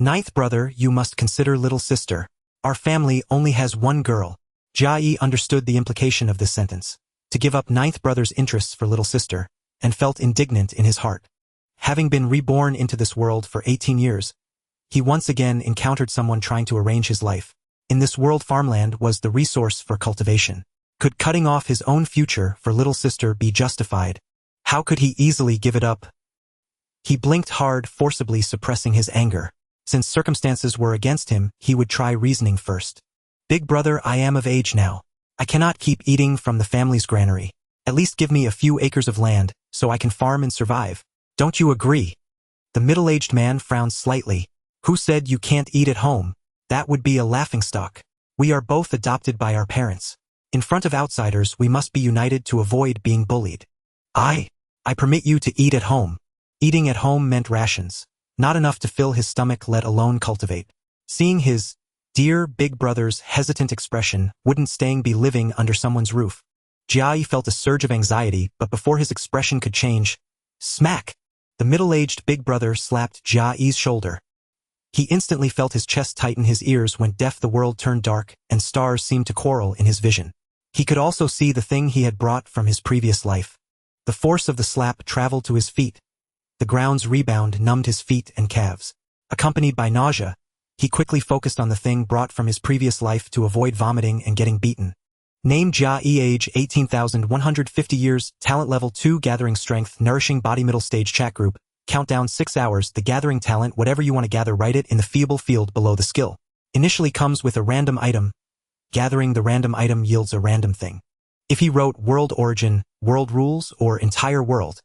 Ninth brother, you must consider little sister. Our family only has one girl. Jia Yi understood the implication of this sentence. To give up ninth brother's interests for little sister, and felt indignant in his heart. Having been reborn into this world for 18 years, he once again encountered someone trying to arrange his life. In this world, farmland was the resource for cultivation. Could cutting off his own future for little sister be justified? How could he easily give it up? He blinked hard, forcibly suppressing his anger. Since circumstances were against him, he would try reasoning first. Big brother, I am of age now. I cannot keep eating from the family's granary. At least give me a few acres of land, so I can farm and survive. Don't you agree? The middle-aged man frowned slightly. Who said you can't eat at home? That would be a laughingstock. We are both adopted by our parents. In front of outsiders, we must be united to avoid being bullied. I permit you to eat at home. Eating at home meant rations. Not enough to fill his stomach, let alone cultivate. Seeing his dear big brother's hesitant expression, wouldn't staying be living under someone's roof? Jia Yi felt a surge of anxiety, but before his expression could change, smack! The middle-aged big brother slapped Jia Yi's shoulder. He instantly felt his chest tighten, his ears went deaf, the world turned dark, and stars seemed to quarrel in his vision. He could also see the thing he had brought from his previous life. The force of the slap traveled to his feet. The ground's rebound numbed his feet and calves. Accompanied by nausea, he quickly focused on the thing brought from his previous life to avoid vomiting and getting beaten. Name Jia Yi, age 18,150 years, talent level 2, gathering strength, nourishing body, middle stage, chat group, countdown 6 hours, the gathering talent, whatever you want to gather, write it in the feeble field below the skill. Initially comes with a random item. Gathering the random item yields a random thing. If he wrote world origin, world rules, or entire world,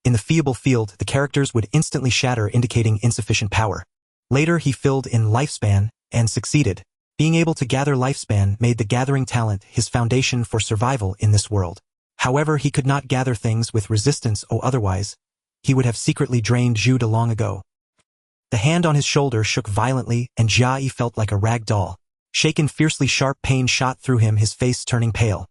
in the feeble field, the characters would instantly shatter, indicating insufficient power. Later he filled in lifespan, and succeeded. Being able to gather lifespan made the gathering talent his foundation for survival in this world. However, he could not gather things with resistance, or otherwise, he would have secretly drained Jude long ago. The hand on his shoulder shook violently, and Jia Yi felt like a rag doll. Shaken fiercely, sharp pain shot through him, his face turning pale.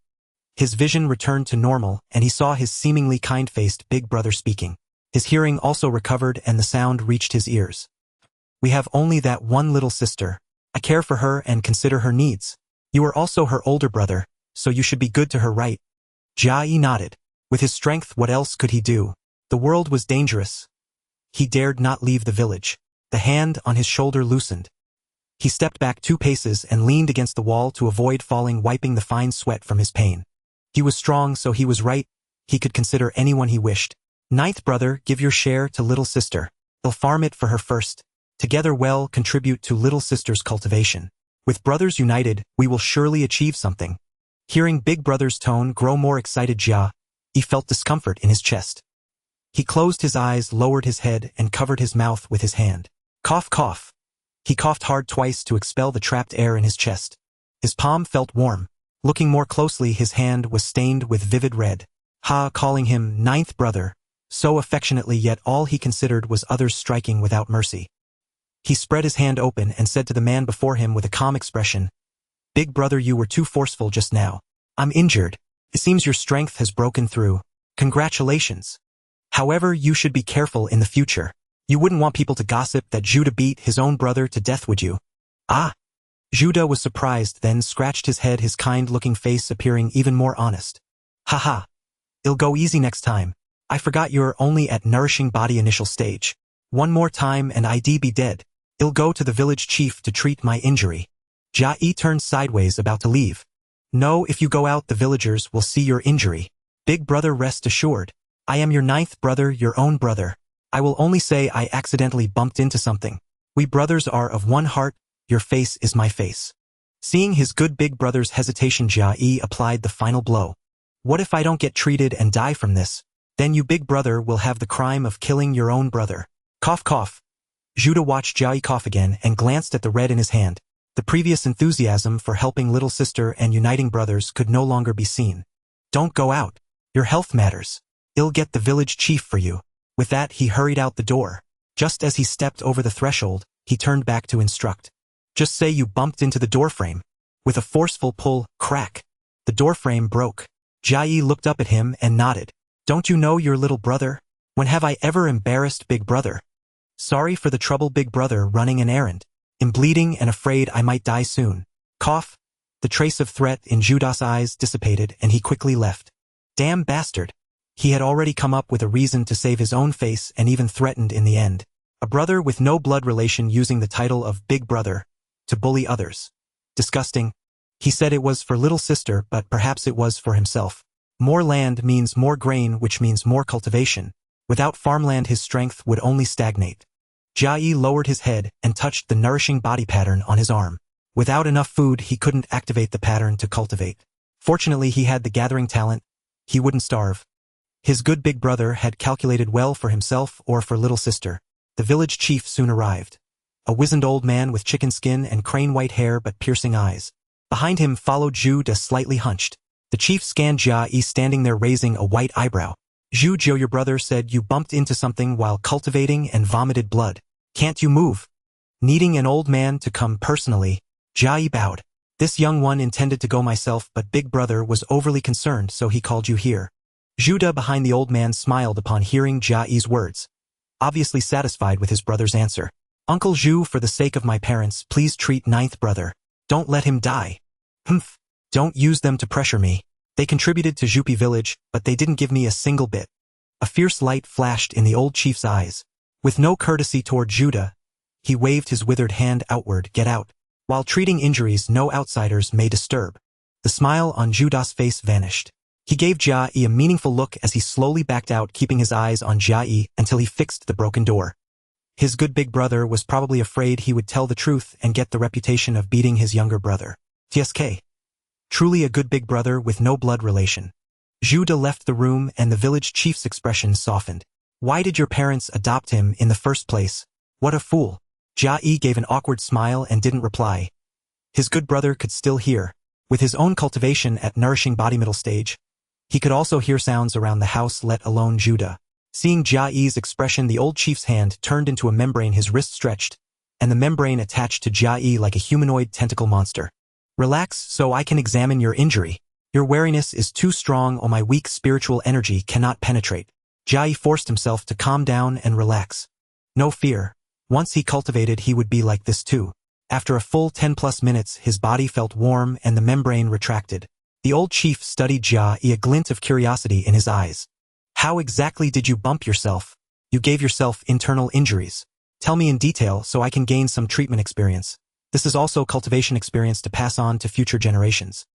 His vision returned to normal, and he saw his seemingly kind-faced big brother speaking. His hearing also recovered, and the sound reached his ears. We have only that one little sister. I care for her and consider her needs. You are also her older brother, so you should be good to her, right? Jia Yi nodded. With his strength, what else could he do? The world was dangerous. He dared not leave the village. The hand on his shoulder loosened. He stepped back 2 paces and leaned against the wall to avoid falling, wiping the fine sweat from his pain. He was strong, so he was right. He could consider anyone he wished. Ninth brother, give your share to little sister. They'll farm it for her first. Together well contribute to little sister's cultivation. With brothers united, we will surely achieve something. Hearing big brother's tone grow more excited, Jia Yi felt discomfort in his chest. He closed his eyes, lowered his head, and covered his mouth with his hand. Cough, cough. He coughed hard twice to expel the trapped air in his chest. His palm felt warm. Looking more closely, his hand was stained with vivid red. Calling him ninth brother, so affectionately, yet all he considered was others striking without mercy. He spread his hand open and said to the man before him with a calm expression, Big brother, you were too forceful just now. I'm injured. It seems your strength has broken through. Congratulations. However, you should be careful in the future. You wouldn't want people to gossip that Judah beat his own brother to death, would you? Judah was surprised, then scratched his head, his kind-looking face appearing even more honest. Haha. It'll go easy next time. I forgot you're only at nourishing body initial stage. One more time and I'd be dead. I'll go to the village chief to treat my injury. Jia Yi turned sideways, about to leave. No, if you go out, the villagers will see your injury. Big brother, rest assured. I am your ninth brother, your own brother. I will only say I accidentally bumped into something. We brothers are of one heart, your face is my face. Seeing his good big brother's hesitation, Jia Yi applied the final blow. What if I don't get treated and die from this? Then you big brother will have the crime of killing your own brother. Cough, cough. Judah watched Jia Yi cough again and glanced at the red in his hand. The previous enthusiasm for helping little sister and uniting brothers could no longer be seen. Don't go out. Your health matters. I'll get the village chief for you. With that, he hurried out the door. Just as he stepped over the threshold, he turned back to instruct. Just say you bumped into the doorframe. With a forceful pull, crack. The doorframe broke. Jia Yi looked up at him and nodded. Don't you know your little brother? When have I ever embarrassed big brother? Sorry for the trouble, big brother, running an errand. I'm bleeding and afraid I might die soon. Cough. The trace of threat in Judas' eyes dissipated and he quickly left. Damn bastard. He had already come up with a reason to save his own face and even threatened in the end. A brother with no blood relation using the title of Big Brother to bully others. Disgusting. He said it was for little sister, but perhaps it was for himself. More land means more grain, which means more cultivation. Without farmland his strength would only stagnate. Jia Yi lowered his head and touched the nourishing body pattern on his arm. Without enough food he couldn't activate the pattern to cultivate. Fortunately he had the gathering talent. He wouldn't starve. His good big brother had calculated well for himself or for little sister. The village chief soon arrived. A wizened old man with chicken skin and crane-white hair but piercing eyes. Behind him followed Zhu De, slightly hunched. The chief scanned Jia Yi standing there raising a white eyebrow. Zhu De, your brother said you bumped into something while cultivating and vomited blood. Can't you move? Needing an old man to come personally, Jia Yi bowed. This young one intended to go myself, but big brother was overly concerned, so he called you here. Zhu De behind the old man smiled upon hearing Jia Yi's words, obviously satisfied with his brother's answer. Uncle Zhu, for the sake of my parents, please treat ninth brother. Don't let him die. Humph. Don't use them to pressure me. They contributed to Zhupi village, but they didn't give me a single bit. A fierce light flashed in the old chief's eyes. With no courtesy toward Zhu De, he waved his withered hand outward, get out. While treating injuries no outsiders may disturb. The smile on Zhu De's face vanished. He gave Jia Yi a meaningful look as he slowly backed out, keeping his eyes on Jia Yi until he fixed the broken door. His good big brother was probably afraid he would tell the truth and get the reputation of beating his younger brother. TSK. Truly a good big brother with no blood relation. Zhu De left the room and the village chief's expression softened. Why did your parents adopt him in the first place? What a fool. Jia Yi gave an awkward smile and didn't reply. His good brother could still hear. With his own cultivation at nourishing body middle stage, he could also hear sounds around the house, let alone Zhu De. Seeing Jia Yi's expression, the old chief's hand turned into a membrane, his wrist stretched, and the membrane attached to Jia Yi like a humanoid tentacle monster. Relax so I can examine your injury. Your wariness is too strong or my weak spiritual energy cannot penetrate. Jia Yi forced himself to calm down and relax. No fear. Once he cultivated he would be like this too. After a full 10+ minutes his body felt warm and the membrane retracted. The old chief studied Jia Yi, a glint of curiosity in his eyes. How exactly did you bump yourself? You gave yourself internal injuries. Tell me in detail so I can gain some treatment experience. This is also cultivation experience to pass on to future generations.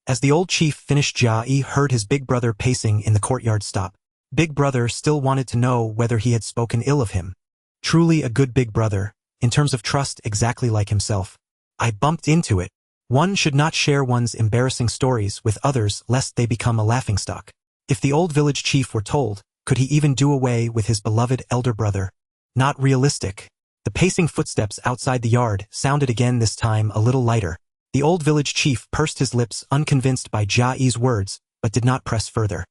As the old chief finished, Jia Yi heard his big brother pacing in the courtyard stop. Big brother still wanted to know whether he had spoken ill of him. Truly a good big brother, in terms of trust exactly like himself. I bumped into it. One should not share one's embarrassing stories with others lest they become a laughingstock. If the old village chief were told, could he even do away with his beloved elder brother? Not realistic. The pacing footsteps outside the yard sounded again, this time a little lighter. The old village chief pursed his lips, unconvinced by Jia Yi's words, but did not press further.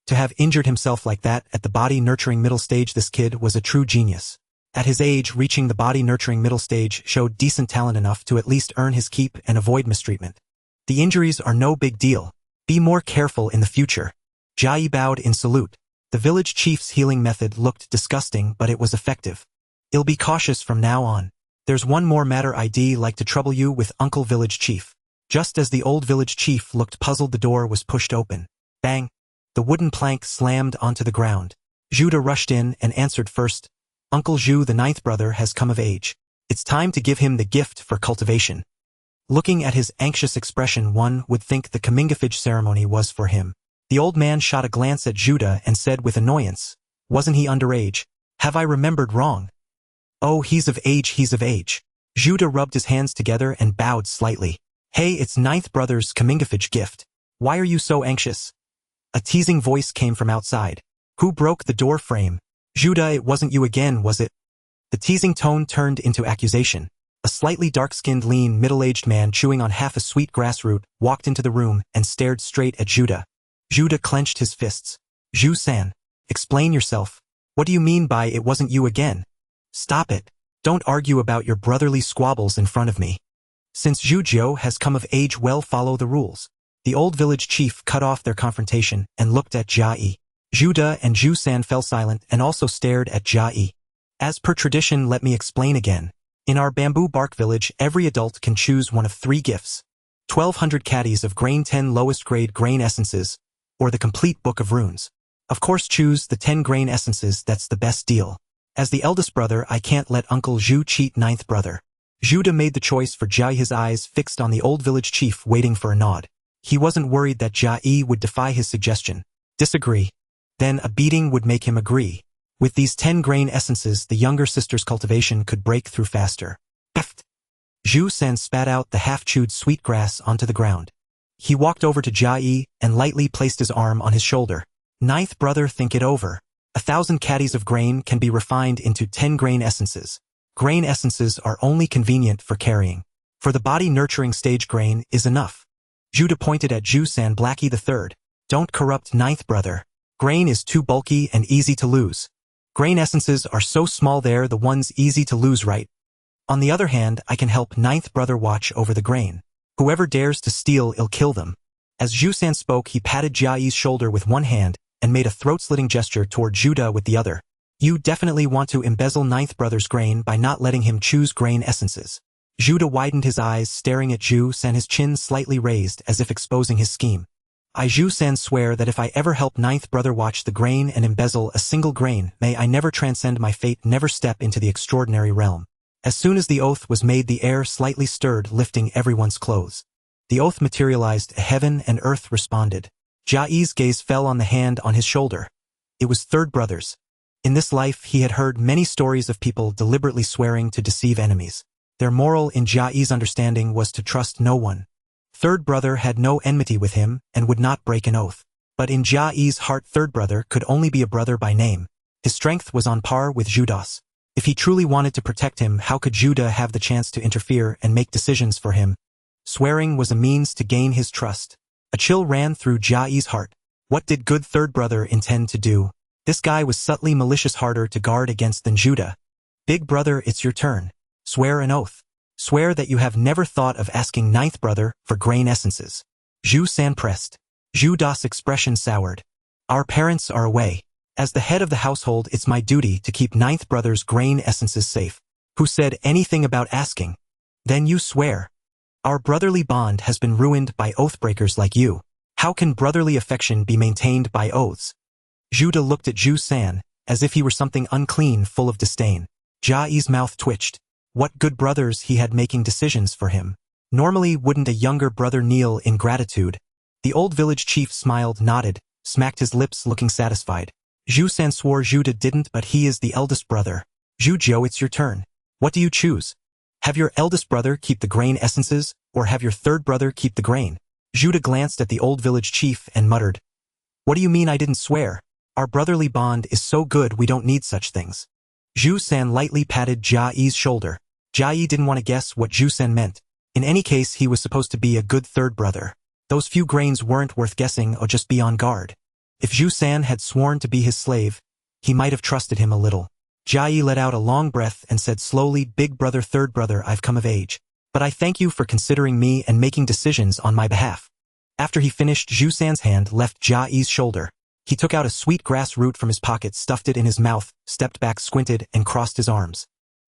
To have injured himself like that at the body-nurturing middle stage, this kid was a true genius. At his age, reaching the body-nurturing middle stage showed decent talent enough to at least earn his keep and avoid mistreatment. The injuries are no big deal. Be more careful in the future. Jia Yi bowed in salute. The village chief's healing method looked disgusting, but it was effective. I'll be cautious from now on. There's one more matter I'd like to trouble you with, Uncle Village Chief. Just as the old village chief looked puzzled, the door was pushed open. Bang! The wooden plank slammed onto the ground. Zhu De rushed in and answered first. Uncle Zhu, the ninth brother, has come of age. It's time to give him the gift for cultivation. Looking at his anxious expression, one would think the comingafage ceremony was for him. The old man shot a glance at Zhu De and said with annoyance, wasn't he underage? Have I remembered wrong? Oh, he's of age, he's of age. Zhu De rubbed his hands together and bowed slightly. Hey, it's ninth brother's comingafage gift. Why are you so anxious? A teasing voice came from outside. Who broke the door frame? Zhu De, it wasn't you again, was it? The teasing tone turned into accusation. A slightly dark-skinned, lean, middle-aged man chewing on half a sweet grass root walked into the room and stared straight at Zhu De. Zhu De clenched his fists. Zhu-san, explain yourself. What do you mean by it wasn't you again? Stop it. Don't argue about your brotherly squabbles in front of me. Since Zhu Jiu has come of age, well, follow the rules. The old village chief cut off their confrontation and looked at Jia Yi. Zhu De and Zhu-san fell silent and also stared at Jia Yi. As per tradition, let me explain again. In our bamboo bark village, every adult can choose one of 3 gifts. 1200 caddies of grain, 10 lowest grade grain essences, or the complete book of runes. Of course, choose the 10 grain essences, that's the best deal. As the eldest brother, I can't let Uncle Zhu cheat. 9th brother. Zhuda made the choice for Jia Yi, his eyes fixed on the old village chief, waiting for a nod. He wasn't worried that Jia Yi would defy his suggestion. Disagree. Then a beating would make him agree. With these 10 grain essences, the younger sister's cultivation could break through faster. Peft! Zhu San spat out the half-chewed sweet grass onto the ground. He walked over to Jia Yi and lightly placed his arm on his shoulder. 9th brother, think it over. 1,000 caddies of grain can be refined into 10 grain essences. Grain essences are only convenient for carrying. For the body, nurturing stage grain is enough. Judah pointed at Zhu San. Blackie III. Don't corrupt 9th brother. Grain is too bulky and easy to lose. Grain essences are so small, they're the ones easy to lose, right? On the other hand, I can help 9th brother watch over the grain. Whoever dares to steal, I'll kill them. As Zhu San spoke, he patted Jia Yi's shoulder with one hand and made a throat-slitting gesture toward Judah with the other. You definitely want to embezzle 9th brother's grain by not letting him choose grain essences. Judah widened his eyes, staring at Zhu San, his chin slightly raised as if exposing his scheme. I, Zhu San, swear that if I ever help 9th brother watch the grain and embezzle a single grain, may I never transcend my fate, never step into the extraordinary realm. As soon as the oath was made, the air slightly stirred, lifting everyone's clothes. The oath materialized, heaven and earth responded. Jia Yi's gaze fell on the hand on his shoulder. It was 3rd brother's. In this life, he had heard many stories of people deliberately swearing to deceive enemies. Their moral, in Jia Yi's understanding, was to trust no one. 3rd brother had no enmity with him and would not break an oath. But in Jia Yi's heart, 3rd brother could only be a brother by name. His strength was on par with Judah's. If he truly wanted to protect him, how could Judah have the chance to interfere and make decisions for him? Swearing was a means to gain his trust. A chill ran through Jia Yi's heart. What did good 3rd brother intend to do? This guy was subtly malicious, harder to guard against than Judah. Big brother, it's your turn. Swear an oath. Swear that you have never thought of asking 9th brother for grain essences. Zhu San pressed. Judah's expression soured. Our parents are away. As the head of the household, it's my duty to keep 9th brother's grain essences safe. Who said anything about asking? Then you swear. Our brotherly bond has been ruined by oath-breakers like you. How can brotherly affection be maintained by oaths? Judah looked at Zhu San, as if he were something unclean, full of disdain. Jia Yi's mouth twitched. What good brothers he had making decisions for him. Normally, wouldn't a younger brother kneel in gratitude? The old village chief smiled, nodded, smacked his lips, looking satisfied. Zhu San swore Judah didn't, but he is the eldest brother. Zhu Zhou, it's your turn. What do you choose? Have your eldest brother keep the grain essences, or have your 3rd brother keep the grain? Judah glanced at the old village chief and muttered. What do you mean I didn't swear? Our brotherly bond is so good we don't need such things. Zhu San lightly patted Jia Yi's shoulder. Jia Yi didn't want to guess what Zhu San meant. In any case, he was supposed to be a good 3rd brother. Those few grains weren't worth guessing, or just be on guard. If Zhu San had sworn to be his slave, he might have trusted him a little. Jia Yi let out a long breath and said slowly, Big brother, 3rd brother, I've come of age. But I thank you for considering me and making decisions on my behalf. After he finished, Zhu San's hand left Jia Yi's shoulder. He took out a sweet grass root from his pocket, stuffed it in his mouth, stepped back, squinted, and crossed his arms.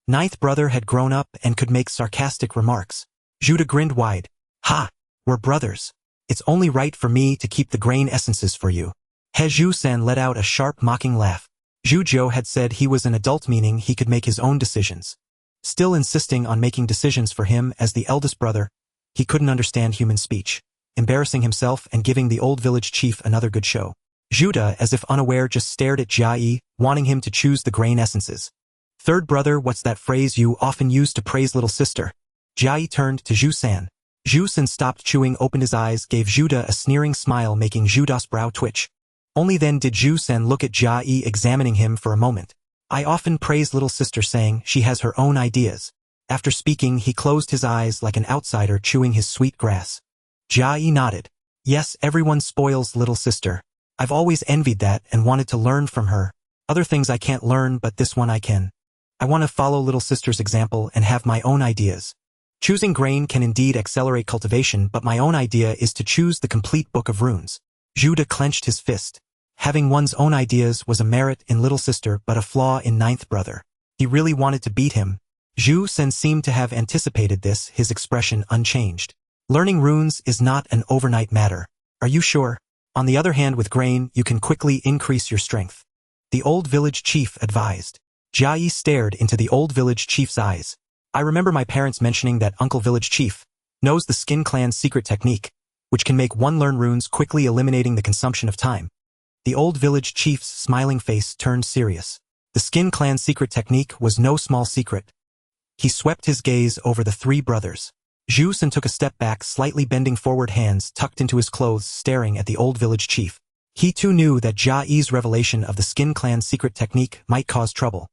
9th brother had grown up and could make sarcastic remarks. Judah grinned wide. Ha! We're brothers. It's only right for me to keep the grain essences for you. He Zhu San let out a sharp, mocking laugh. Zhu Zhou had said he was an adult, meaning he could make his own decisions. Still insisting on making decisions for him as the eldest brother, he couldn't understand human speech, embarrassing himself and giving the old village chief another good show. Judah, as if unaware, just stared at Jia Yi, wanting him to choose the grain essences. 3rd brother, what's that phrase you often use to praise little sister? Jia Yi turned to Zhu San. Zhu San stopped chewing, opened his eyes, gave Judah a sneering smile, making Judah's brow twitch. Only then did Zhu San look at Jia Yi, examining him for a moment. I often praise little sister, saying she has her own ideas. After speaking, he closed his eyes like an outsider chewing his sweet grass. Jia Yi nodded. Yes, everyone spoils little sister. I've always envied that and wanted to learn from her. Other things I can't learn, but this one I can. I want to follow little sister's example and have my own ideas. Choosing grain can indeed accelerate cultivation, but my own idea is to choose the complete book of runes. Judah clenched his fist. Having one's own ideas was a merit in little sister, but a flaw in 9th brother. He really wanted to beat him. Zhu Sen seemed to have anticipated this, his expression unchanged. Learning runes is not an overnight matter. Are you sure? On the other hand, with grain, you can quickly increase your strength. The old village chief advised. Jia Yi stared into the old village chief's eyes. I remember my parents mentioning that Uncle Village Chief knows the Skin Clan's secret technique, which can make one learn runes, quickly eliminating the consumption of time. The old village chief's smiling face turned serious. The Skin Clan's secret technique was no small secret. He swept his gaze over the three brothers. Zhu Sen took a step back, slightly bending forward, hands tucked into his clothes, staring at the old village chief. He too knew that Jia Yi's revelation of the Skin Clan's secret technique might cause trouble.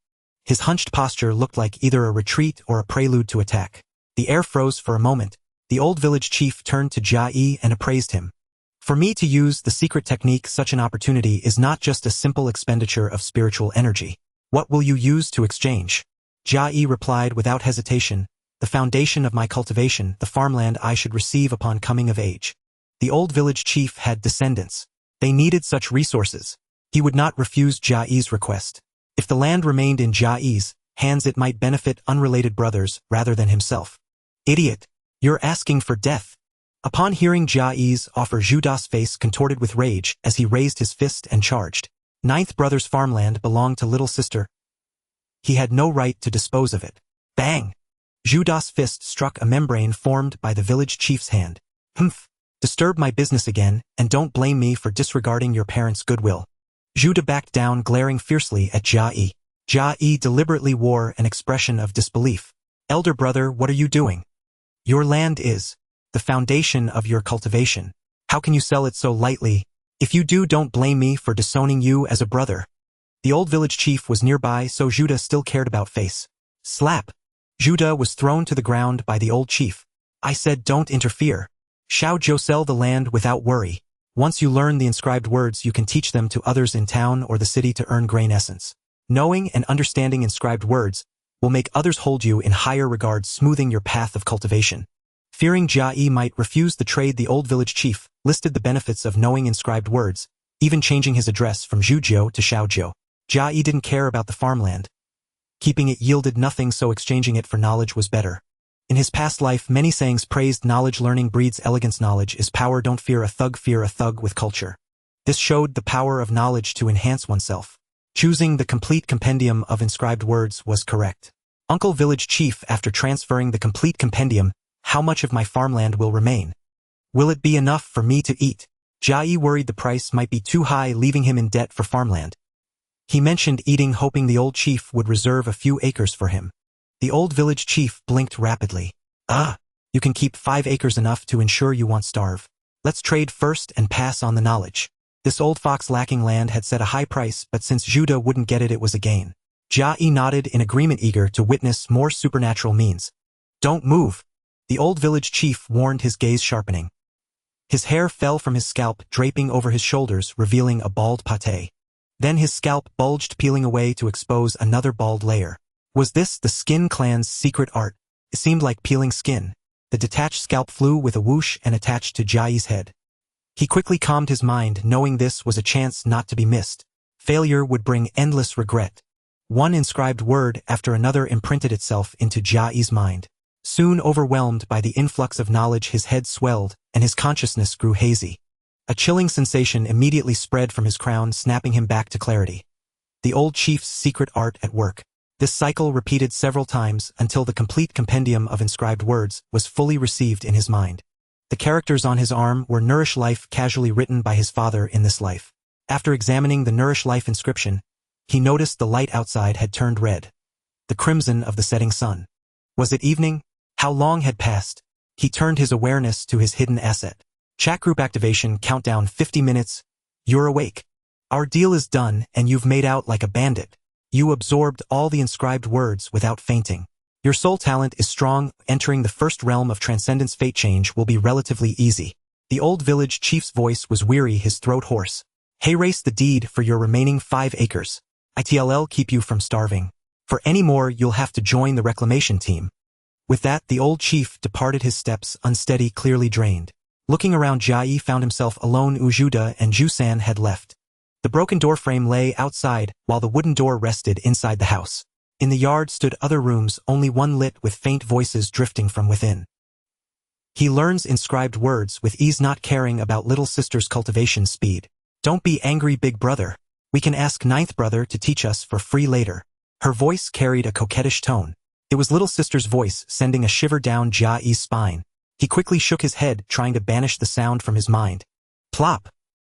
His hunched posture looked like either a retreat or a prelude to attack. The air froze for a moment. The old village chief turned to Jia Yi and appraised him. For me to use the secret technique, such an opportunity is not just a simple expenditure of spiritual energy. What will you use to exchange? Jia Yi replied without hesitation, the foundation of my cultivation, the farmland I should receive upon coming of age. The old village chief had descendants. They needed such resources. He would not refuse Jia Yi's request. If the land remained in Jia Yi's hands, it might benefit unrelated brothers rather than himself. Idiot! You're asking for death. Upon hearing Jia Yi's offer, Zhu Da's face contorted with rage as he raised his fist and charged. Ninth brother's farmland belonged to little sister. He had no right to dispose of it. Bang! Zhu Da's fist struck a membrane formed by the village chief's hand. Humph! Disturb my business again, and don't blame me for disregarding your parents' goodwill. Zhu Da backed down, glaring fiercely at Jia Yi. Jia Yi deliberately wore an expression of disbelief. Elder brother, what are you doing? Your land is the foundation of your cultivation. How can you sell it so lightly? If you do, don't blame me for disowning you as a brother. The old village chief was nearby, so Zhu Da still cared about face. Slap! Zhu Da was thrown to the ground by the old chief. I said don't interfere. Xiao Zhou, sell the land without worry. Once you learn the inscribed words, you can teach them to others in town or the city to earn grain essence. Knowing and understanding inscribed words will make others hold you in higher regard, smoothing your path of cultivation. Fearing Jia Yi might refuse the trade, the old village chief listed the benefits of knowing inscribed words, even changing his address from Zhujiu to Xiaojiu. Jia Yi didn't care about the farmland. Keeping it yielded nothing, so exchanging it for knowledge was better. In his past life, many sayings praised knowledge. Learning breeds elegance. Knowledge is power. Don't fear a thug with culture. This showed the power of knowledge to enhance oneself. Choosing the complete compendium of inscribed words was correct. Uncle Village Chief, after transferring the complete compendium, how much of my farmland will remain? Will it be enough for me to eat? Jia Yi worried the price might be too high, leaving him in debt for farmland. He mentioned eating, hoping the old chief would reserve a few acres for him. The old village chief blinked rapidly. You can keep 5 acres, enough to ensure you won't starve. Let's trade first and pass on the knowledge. This old fox lacking land had set a high price, but since Zhu Da wouldn't get it, it was a gain. Jia Yi nodded in agreement, eager to witness more supernatural means. Don't move. The old village chief warned, his gaze sharpening. His hair fell from his scalp, draping over his shoulders, revealing a bald pate. Then his scalp bulged, peeling away to expose another bald layer. Was this the Skin Clan's secret art? It seemed like peeling skin. The detached scalp flew with a whoosh and attached to Jia Yi's head. He quickly calmed his mind, knowing this was a chance not to be missed. Failure would bring endless regret. One inscribed word after another imprinted itself into Jia Yi's mind. Soon, overwhelmed by the influx of knowledge, his head swelled and his consciousness grew hazy. A chilling sensation immediately spread from his crown, snapping him back to clarity. The old chief's secret art at work. This cycle repeated several times until the complete compendium of inscribed words was fully received in his mind. The characters on his arm were Nourish Life, casually written by his father in this life. After examining the Nourish Life inscription, he noticed the light outside had turned red. The crimson of the setting sun. Was it evening? How long had passed? He turned his awareness to his hidden asset. Chat group activation countdown 50 minutes. You're awake. Our deal is done and you've made out like a bandit. You absorbed all the inscribed words without fainting. Your soul talent is strong. Entering the first realm of transcendence, fate change will be relatively easy. The old village chief's voice was weary, his throat hoarse. Hey, race the deed for your remaining 5 acres. It'll keep you from starving. For any more, you'll have to join the reclamation team. With that, the old chief departed, his steps unsteady, clearly drained. Looking around, Jia Yi found himself alone. Zhu Da and Zhu San had left. The broken door frame lay outside, while the wooden door rested inside the house. In the yard stood other rooms, only one lit with faint voices drifting from within. He learns inscribed words with ease, not caring about little sister's cultivation speed. Don't be angry, big brother. We can ask ninth brother to teach us for free later. Her voice carried a coquettish tone. It was little sister's voice, sending a shiver down Jia Yi's spine. He quickly shook his head, trying to banish the sound from his mind. Plop!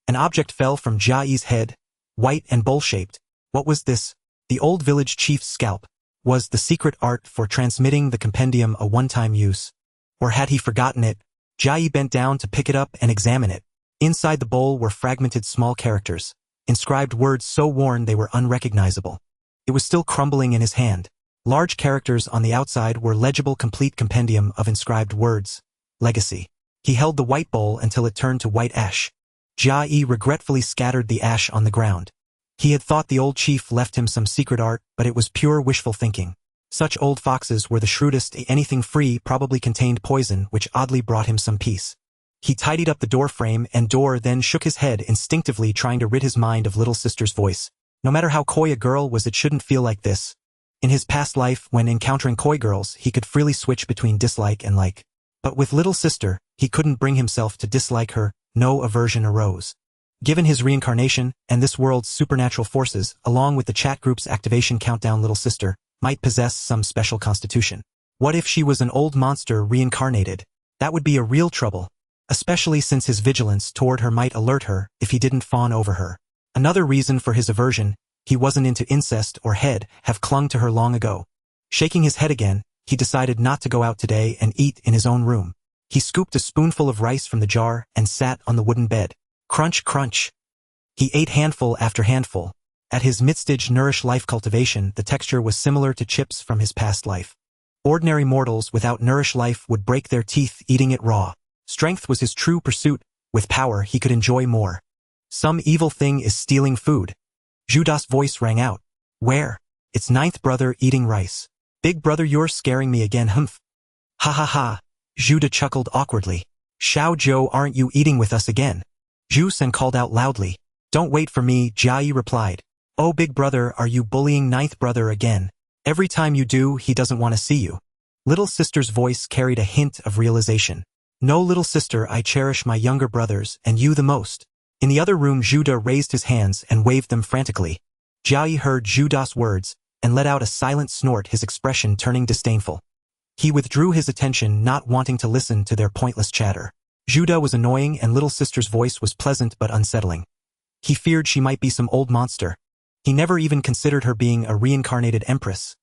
An object fell from Jia Yi's head, white and bowl-shaped. What was this? The old village chief's scalp. Was the secret art for transmitting the compendium a one-time use? Or had he forgotten it? Jia Yi bent down to pick it up and examine it. Inside the bowl were fragmented small characters, inscribed words so worn they were unrecognizable. It was still crumbling in his hand. Large characters on the outside were legible, complete compendium of inscribed words. Legacy. He held the white bowl until it turned to white ash. Jia Yi regretfully scattered the ash on the ground. He had thought the old chief left him some secret art, but it was pure wishful thinking. Such old foxes were the shrewdest. Anything free probably contained poison, which oddly brought him some peace. He tidied up the door frame and door, then shook his head, instinctively trying to rid his mind of little sister's voice. No matter how coy a girl was, it shouldn't feel like this. In his past life, when encountering coy girls, he could freely switch between dislike and like. But with little sister, he couldn't bring himself to dislike her. No aversion arose. Given his reincarnation, and this world's supernatural forces, along with the chat group's activation countdown, little sister might possess some special constitution. What if she was an old monster reincarnated? That would be a real trouble, especially since his vigilance toward her might alert her if he didn't fawn over her. Another reason for his aversion: he wasn't into incest or have clung to her long ago. Shaking his head again, he decided not to go out today and eat in his own room. He scooped a spoonful of rice from the jar and sat on the wooden bed. Crunch, crunch. He ate handful after handful. At his mid-stage nourish life cultivation, the texture was similar to chips from his past life. Ordinary mortals without nourish life would break their teeth eating it raw. Strength was his true pursuit. With power, he could enjoy more. Some evil thing is stealing food. Judas' voice rang out. Where? It's ninth brother eating rice. Big brother, you're scaring me again, humph. Ha ha ha. Judah chuckled awkwardly. Xiao Zhou, aren't you eating with us again? Zhu Sen called out loudly. Don't wait for me, Jia Yi replied. Oh, big brother, are you bullying ninth brother again? Every time you do, he doesn't want to see you. Little sister's voice carried a hint of realization. No, little sister, I cherish my younger brothers, and you the most. In the other room, Judah raised his hands and waved them frantically. Jia Yi heard Judah's words and let out a silent snort, his expression turning disdainful. He withdrew his attention, not wanting to listen to their pointless chatter. Judah was annoying and little sister's voice was pleasant but unsettling. He feared she might be some old monster. He never even considered her being a reincarnated empress.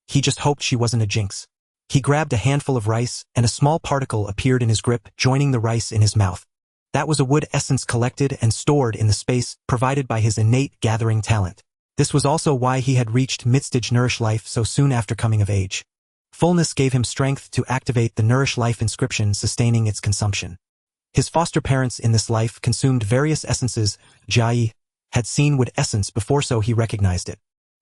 He just hoped she wasn't a jinx. He grabbed a handful of rice, and a small particle appeared in his grip, joining the rice in his mouth. That was a wood essence collected and stored in the space provided by his innate gathering talent. This was also why he had reached mid-stage nourish life so soon after coming of age. Fullness gave him strength to activate the nourish life inscription, sustaining its consumption. His foster parents in this life consumed various essences. Jia Yi had seen wood essence before, so he recognized it.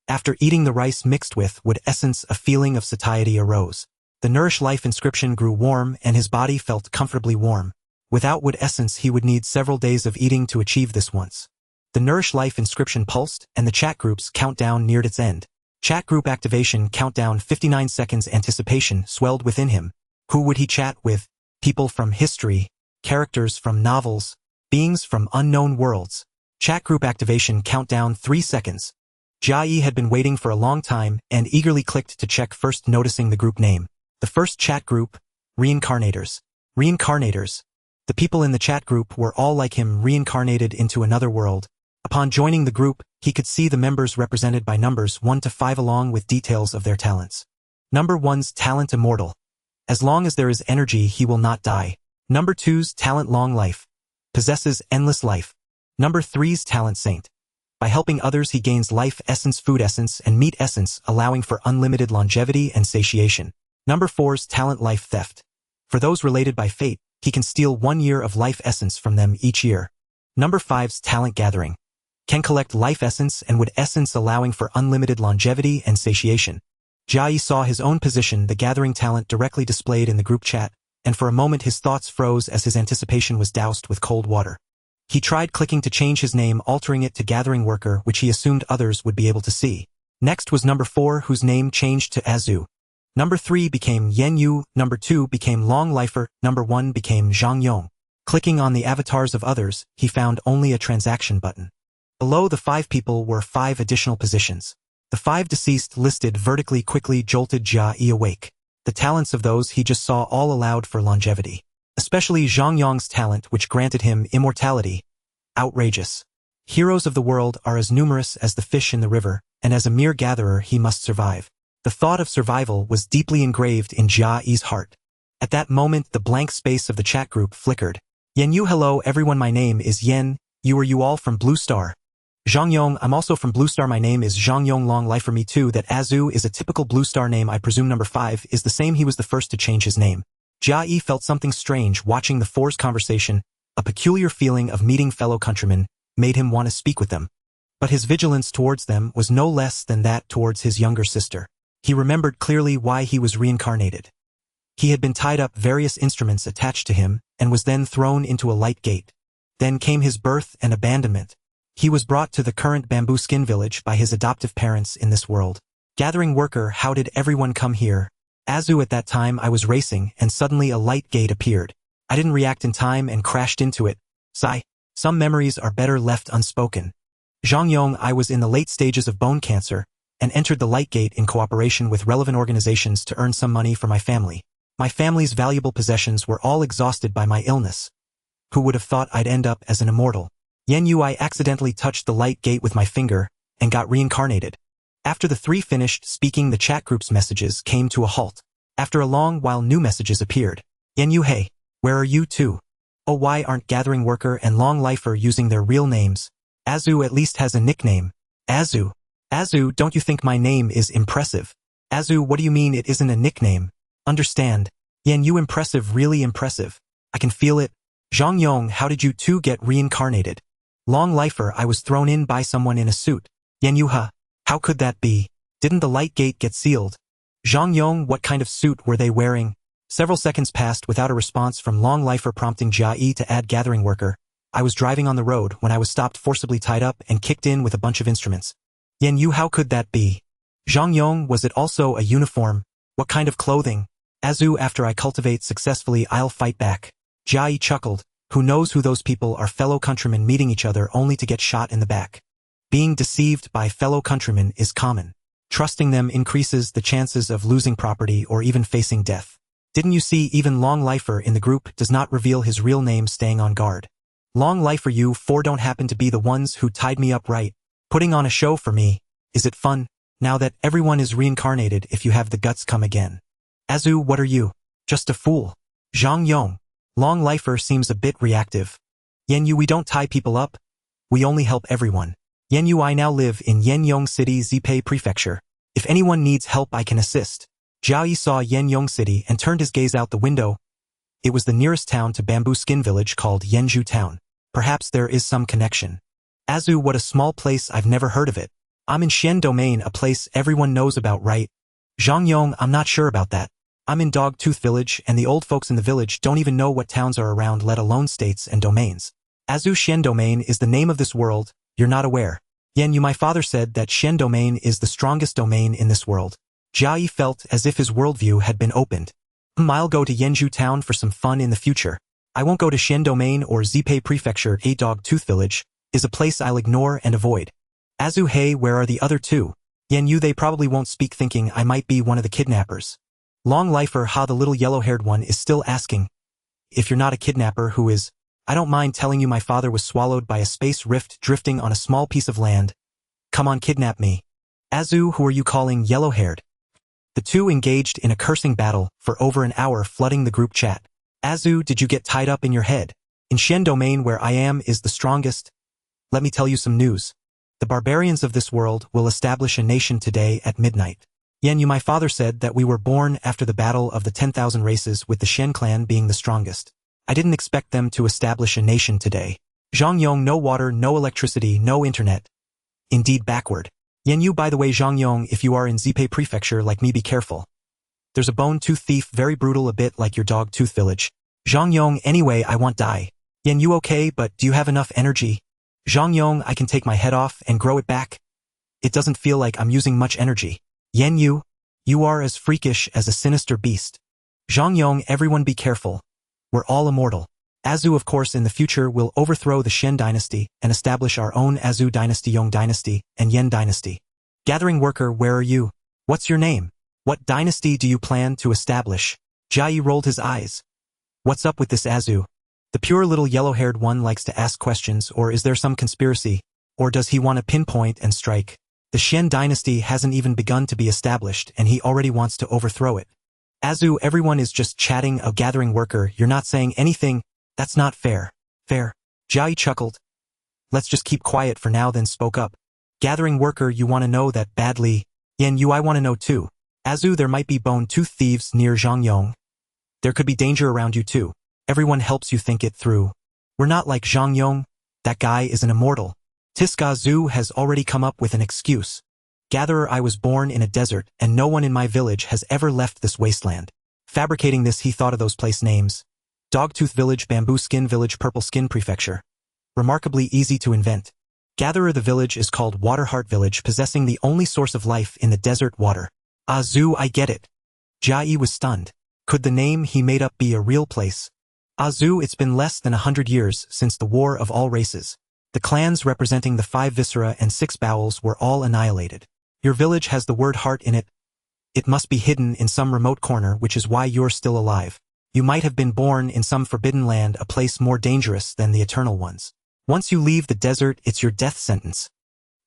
After eating the rice mixed with wood essence, a feeling of satiety arose. The nourish life inscription grew warm and his body felt comfortably warm. Without wood essence, he would need several days of eating to achieve this once. The nourish life inscription pulsed and the chat group's countdown neared its end. Chat group activation countdown 59 seconds. Anticipation swelled within him. Who would he chat with? People from history, characters from novels, beings from unknown worlds. Chat group activation countdown 3 seconds. Jia Yi had been waiting for a long time and eagerly clicked to check, first noticing the group name. The first chat group, Reincarnators. Reincarnators. The people in the chat group were all like him, reincarnated into another world. Upon joining the group, he could see the members represented by numbers 1 to 5 along with details of their talents. Number 1's talent immortal. As long as there is energy, he will not die. Number 2's talent long life. Possesses endless life. Number 3's talent saint. By helping others, he gains life essence, food essence, and meat essence, allowing for unlimited longevity and satiation. Number 4's talent life theft. For those related by fate, he can steal 1 year of life essence from them each year. Number 5's talent gathering. Can collect life essence and wood essence, allowing for unlimited longevity and satiation. Jia Yi saw his own position, the gathering talent, directly displayed in the group chat, and for a moment his thoughts froze as his anticipation was doused with cold water. He tried clicking to change his name, altering it to gathering worker, which he assumed others would be able to see. Next was number 4, whose name changed to Azu. Number 3 became Yen Yu, number 2 became Long Lifer, number 1 became Zhang Yong. Clicking on the avatars of others, he found only a transaction button. Below the 5 people were 5 additional positions. The 5 deceased listed vertically quickly jolted Jia Yi awake. The talents of those he just saw all allowed for longevity. Especially Zhang Yong's talent, which granted him immortality. Outrageous. Heroes of the world are as numerous as the fish in the river, and as a mere gatherer he must survive. The thought of survival was deeply engraved in Jia Yi's heart. At that moment the blank space of the chat group flickered. Yen Yu, hello everyone, my name is Yen, are you all from Blue Star? Zhang Yong, I'm also from Blue Star, my name is Zhang Yong. Long life for me too. That Azu is a typical Blue Star name. I presume number 5 is the same. He was the first to change his name. Jia Yi felt something strange watching the 4's conversation. A peculiar feeling of meeting fellow countrymen made him want to speak with them. But his vigilance towards them was no less than that towards his younger sister. He remembered clearly why he was reincarnated. He had been tied up, various instruments attached to him, and was then thrown into a light gate. Then came his birth and abandonment. He was brought to the current bamboo skin village by his adoptive parents in this world. Gathering worker, how did everyone come here? Azu, at that time I was racing and suddenly a light gate appeared. I didn't react in time and crashed into it. Sigh. Some memories are better left unspoken. Zhang Yong, I was in the late stages of bone cancer and entered the light gate in cooperation with relevant organizations to earn some money for my family. My family's valuable possessions were all exhausted by my illness. Who would have thought I'd end up as an immortal? Yen Yu, I accidentally touched the light gate with my finger and got reincarnated. After the 3 finished speaking, the chat group's messages came to a halt. After a long while new messages appeared. Yen Yu, hey, where are you two? Oh, why aren't Gathering Worker and Long Lifer using their real names? Azu at least has a nickname. Azu. Azu, don't you think my name is impressive? Azu, what do you mean it isn't a nickname? Understand. Yen Yu, impressive, really impressive. I can feel it. Zhang Yong, how did you two get reincarnated? Long Lifer, I was thrown in by someone in a suit. Yen Yu, how could that be? Didn't the light gate get sealed? Zhang Yong, what kind of suit were they wearing? Several seconds passed without a response from Long Lifer, prompting Jia Yi to add Gathering Worker. I was driving on the road when I was stopped, forcibly tied up and kicked in with a bunch of instruments. Yen Yu, how could that be? Zhang Yong, was it also a uniform? What kind of clothing? Azu, after I cultivate successfully I'll fight back. Jia Yi chuckled. Who knows who those people are? Fellow countrymen meeting each other only to get shot in the back. Being deceived by fellow countrymen is common. Trusting them increases the chances of losing property or even facing death. Didn't you see even Long Lifer in the group does not reveal his real name, staying on guard. Long Lifer, you 4 don't happen to be the ones who tied me up, right? Putting on a show for me. Is it fun? Now that everyone is reincarnated, if you have the guts, come again. Azu, what are you? Just a fool. Zhang Yong. Long Lifer seems a bit reactive. Yen Yu, we don't tie people up. We only help everyone. Yen Yu, I now live in Yenyong City, Zipei Prefecture. If anyone needs help, I can assist. Jia Yi saw Yenyong City and turned his gaze out the window. It was the nearest town to Bamboo Skin Village, called Yenju Town. Perhaps there is some connection. Azu, what a small place, I've never heard of it. I'm in Shen Domain, a place everyone knows about, right? Zhang Yong, I'm not sure about that. I'm in Dogtooth Village, and the old folks in the village don't even know what towns are around, let alone states and domains. Azu, Shen Domain is the name of this world, you're not aware. Yen Yu, my father said that Shen Domain is the strongest domain in this world. Jia Yi felt as if his worldview had been opened. I'll go to Yenju Town for some fun in the future. I won't go to Shen Domain or Zipei Prefecture. A Dogtooth Village is a place I'll ignore and avoid. Azu, hey, where are the other 2? Yen Yu, they probably won't speak, thinking I might be one of the kidnappers. Long Lifer, the little yellow-haired one, is still asking. If you're not a kidnapper, who is? I don't mind telling you my father was swallowed by a space rift drifting on a small piece of land. Come on, kidnap me. Azu, who are you calling yellow-haired? The 2 engaged in a cursing battle for over an hour, flooding the group chat. Azu, did you get tied up in your head? In Shen Domain, where I am is the strongest. Let me tell you some news. The barbarians of this world will establish a nation today at midnight. Yen Yu, my father said that we were born after the battle of the 10,000 races, with the Shen clan being the strongest. I didn't expect them to establish a nation today. Zhang Yong, no water, no electricity, no internet. Indeed backward. Yen Yu, by the way, Zhang Yong, if you are in Zipei Prefecture like me, be careful. There's a bone-tooth thief, very brutal, a bit like your Dogtooth Village. Zhang Yong, anyway, I want die. Yen Yu, okay, but do you have enough energy? Zhang Yong, I can take my head off and grow it back. It doesn't feel like I'm using much energy. Yen Yu, you are as freakish as a sinister beast. Zhang Yong, everyone be careful. We're all immortal. Azu, of course, in the future will overthrow the Shen dynasty and establish our own Azu dynasty, Yong dynasty, and Yen dynasty. Gathering worker, where are you? What's your name? What dynasty do you plan to establish? Jia Yi rolled his eyes. What's up with this Azu? The pure little yellow-haired one likes to ask questions, or is there some conspiracy? Or does he want to pinpoint and strike? The Shen dynasty hasn't even begun to be established, and he already wants to overthrow it. Azu, everyone is just chatting. A gathering worker, you're not saying anything. That's not fair. Fair. Jia Yi chuckled. Let's just keep quiet for now, then spoke up. Gathering worker, you want to know that badly. Yen Yu, I want to know too. Azu, there might be bone-tooth thieves near Zhangyong. There could be danger around you too. Everyone helps you think it through. We're not like Zhangyong. That guy is an immortal. Tiska Azu has already come up with an excuse. Gatherer, I was born in a desert, and no one in my village has ever left this wasteland. Fabricating this, he thought of those place names. Dogtooth Village, Bamboo Skin Village, Purple Skin Prefecture. Remarkably easy to invent. Gatherer, the village is called Waterheart Village, possessing the only source of life in the desert, water. Azu, I get it. Jia Yi was stunned. Could the name he made up be a real place? Azu, it's been less than 100 years since the War of All Races. The clans representing the 5 viscera and 6 bowels were all annihilated. Your village has the word heart in it. It must be hidden in some remote corner, which is why you're still alive. You might have been born in some forbidden land, a place more dangerous than the eternal ones. Once you leave the desert, it's your death sentence.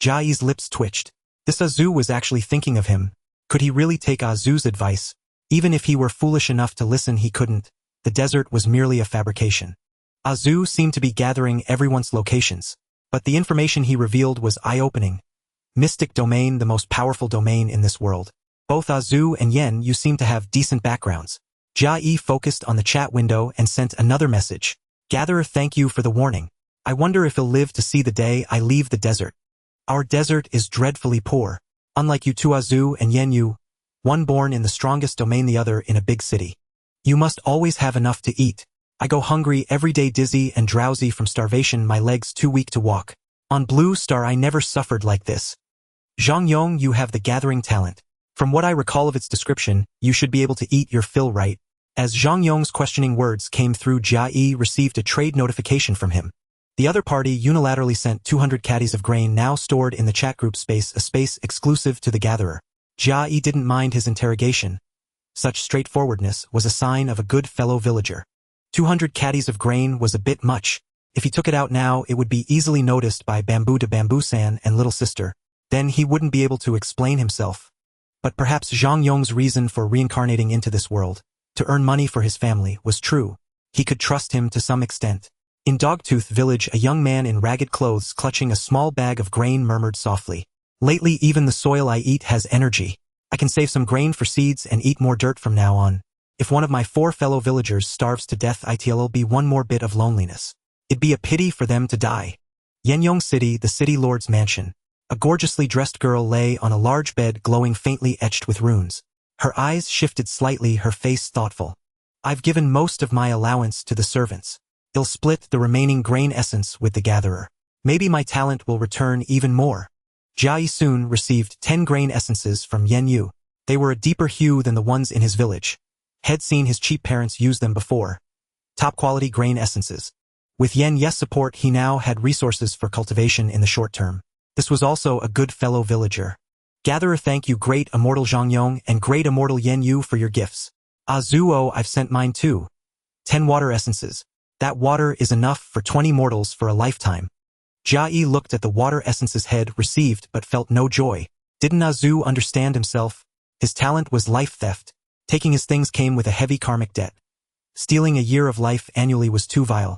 Jia Yi's lips twitched. This Azu was actually thinking of him. Could he really take Azu's advice? Even if he were foolish enough to listen, he couldn't. The desert was merely a fabrication. Azu seemed to be gathering everyone's locations, but the information he revealed was eye-opening. Mystic domain, the most powerful domain in this world. Both Azu and Yen, you seem to have decent backgrounds. Jia Yi focused on the chat window and sent another message. Gatherer, thank you for the warning. I wonder if he'll live to see the day I leave the desert. Our desert is dreadfully poor. Unlike you two, Azu and Yen Yu, one born in the strongest domain, the other in a big city. You must always have enough to eat. I go hungry every day, dizzy and drowsy from starvation, my legs too weak to walk. On Blue Star I never suffered like this. Zhangyong, you have the gathering talent. From what I recall of its description, you should be able to eat your fill, right? As Zhangyong's questioning words came through, Jia Yi received a trade notification from him. The other party unilaterally sent 200 caddies of grain now stored in the chat group space, a space exclusive to the gatherer. Jia Yi didn't mind his interrogation. Such straightforwardness was a sign of a good fellow villager. 200 caddies of grain was a bit much. If he took it out now, it would be easily noticed by Bamboo to Bamboo-san and Little Sister. Then he wouldn't be able to explain himself. But perhaps Zhangyong's reason for reincarnating into this world, to earn money for his family, was true. He could trust him to some extent. In Dogtooth Village, a young man in ragged clothes clutching a small bag of grain murmured softly. Lately, even the soil I eat has energy. I can save some grain for seeds and eat more dirt from now on. If one of my 4 fellow villagers starves to death, it'll be one more bit of loneliness. It'd be a pity for them to die. Yenyong City, the city lord's mansion. A gorgeously dressed girl lay on a large bed glowing faintly etched with runes. Her eyes shifted slightly, her face thoughtful. I've given most of my allowance to the servants. They'll split the remaining grain essence with the gatherer. Maybe my talent will return even more. Jia Yi soon received 10 grain essences from Yen Yu. They were a deeper hue than the ones in his village. Had seen his cheap parents use them before. Top-quality grain essences. With Yen Ye's support, he now had resources for cultivation in the short term. This was also a good fellow villager. Gatherer, thank you, great immortal Zhangyong and great immortal Yen Yu, for your gifts. Azuo, I've sent mine too. 10 water essences. That water is enough for 20 mortals for a lifetime. Jia Yi looked at the water essences head received but felt no joy. Didn't Azu understand himself? His talent was life theft. Taking his things came with a heavy karmic debt. Stealing a year of life annually was too vile.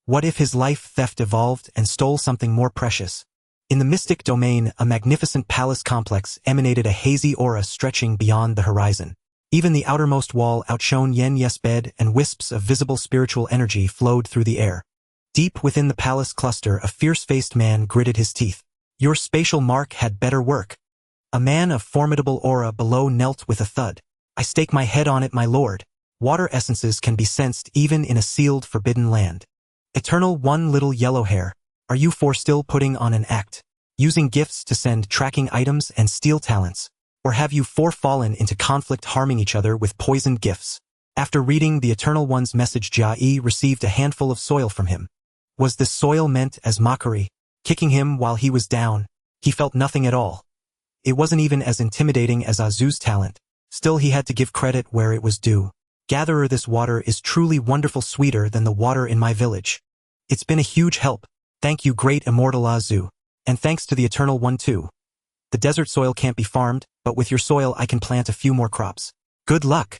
What if his life theft evolved and stole something more precious? In the mystic domain, a magnificent palace complex emanated a hazy aura stretching beyond the horizon. Even the outermost wall outshone Yen Ye's bed, and wisps of visible spiritual energy flowed through the air. Deep within the palace cluster, a fierce-faced man gritted his teeth. Your spatial mark had better work. A man of formidable aura below knelt with a thud. I stake my head on it, my lord. Water essences can be sensed even in a sealed, forbidden land. Eternal one, little yellow hair. Are you for still putting on an act? using gifts to send tracking items and steal talents? Or have you four fallen into conflict harming each other with poisoned gifts? After reading the Eternal One's message, Jia Yi received a handful of soil from him. Was this soil meant as mockery? Kicking him while he was down? He felt nothing at all. It wasn't even as intimidating as Azu's talent. Still, he had to give credit where it was due. Gatherer, this water is truly wonderful, sweeter than the water in my village. It's been a huge help. Thank you, great immortal Azu. And thanks to the Eternal One too. The desert soil can't be farmed, but with your soil I can plant a few more crops. Good luck.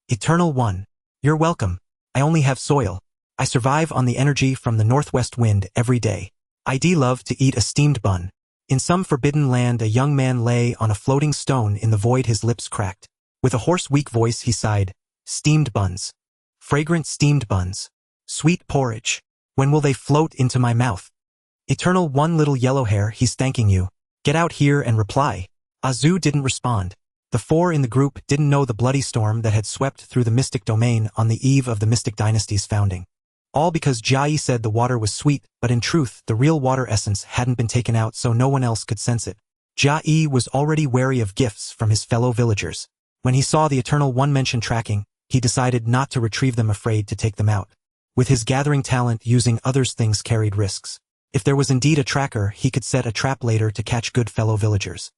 Eternal One. You're welcome. I only have soil. I survive on the energy from the northwest wind every day. I'd love to eat a steamed bun. In some forbidden land, a young man lay on a floating stone in the void, his lips cracked. With a hoarse, weak voice he sighed, steamed buns. Fragrant steamed buns. Sweet porridge. When will they float into my mouth? Eternal One, little yellow hair, he's thanking you. Get out here and reply. Azu didn't respond. The four in the group didn't know the bloody storm that had swept through the mystic domain on the eve of the mystic dynasty's founding. All because Jia Yi said the water was sweet, but in truth, the real water essence hadn't been taken out so no one else could sense it. Jia Yi was already wary of gifts from his fellow villagers. When he saw the Eternal One mention tracking, he decided not to retrieve them, afraid to take them out. With his gathering talent, using others' things carried risks. If there was indeed a tracker, he could set a trap later to catch good fellow villagers.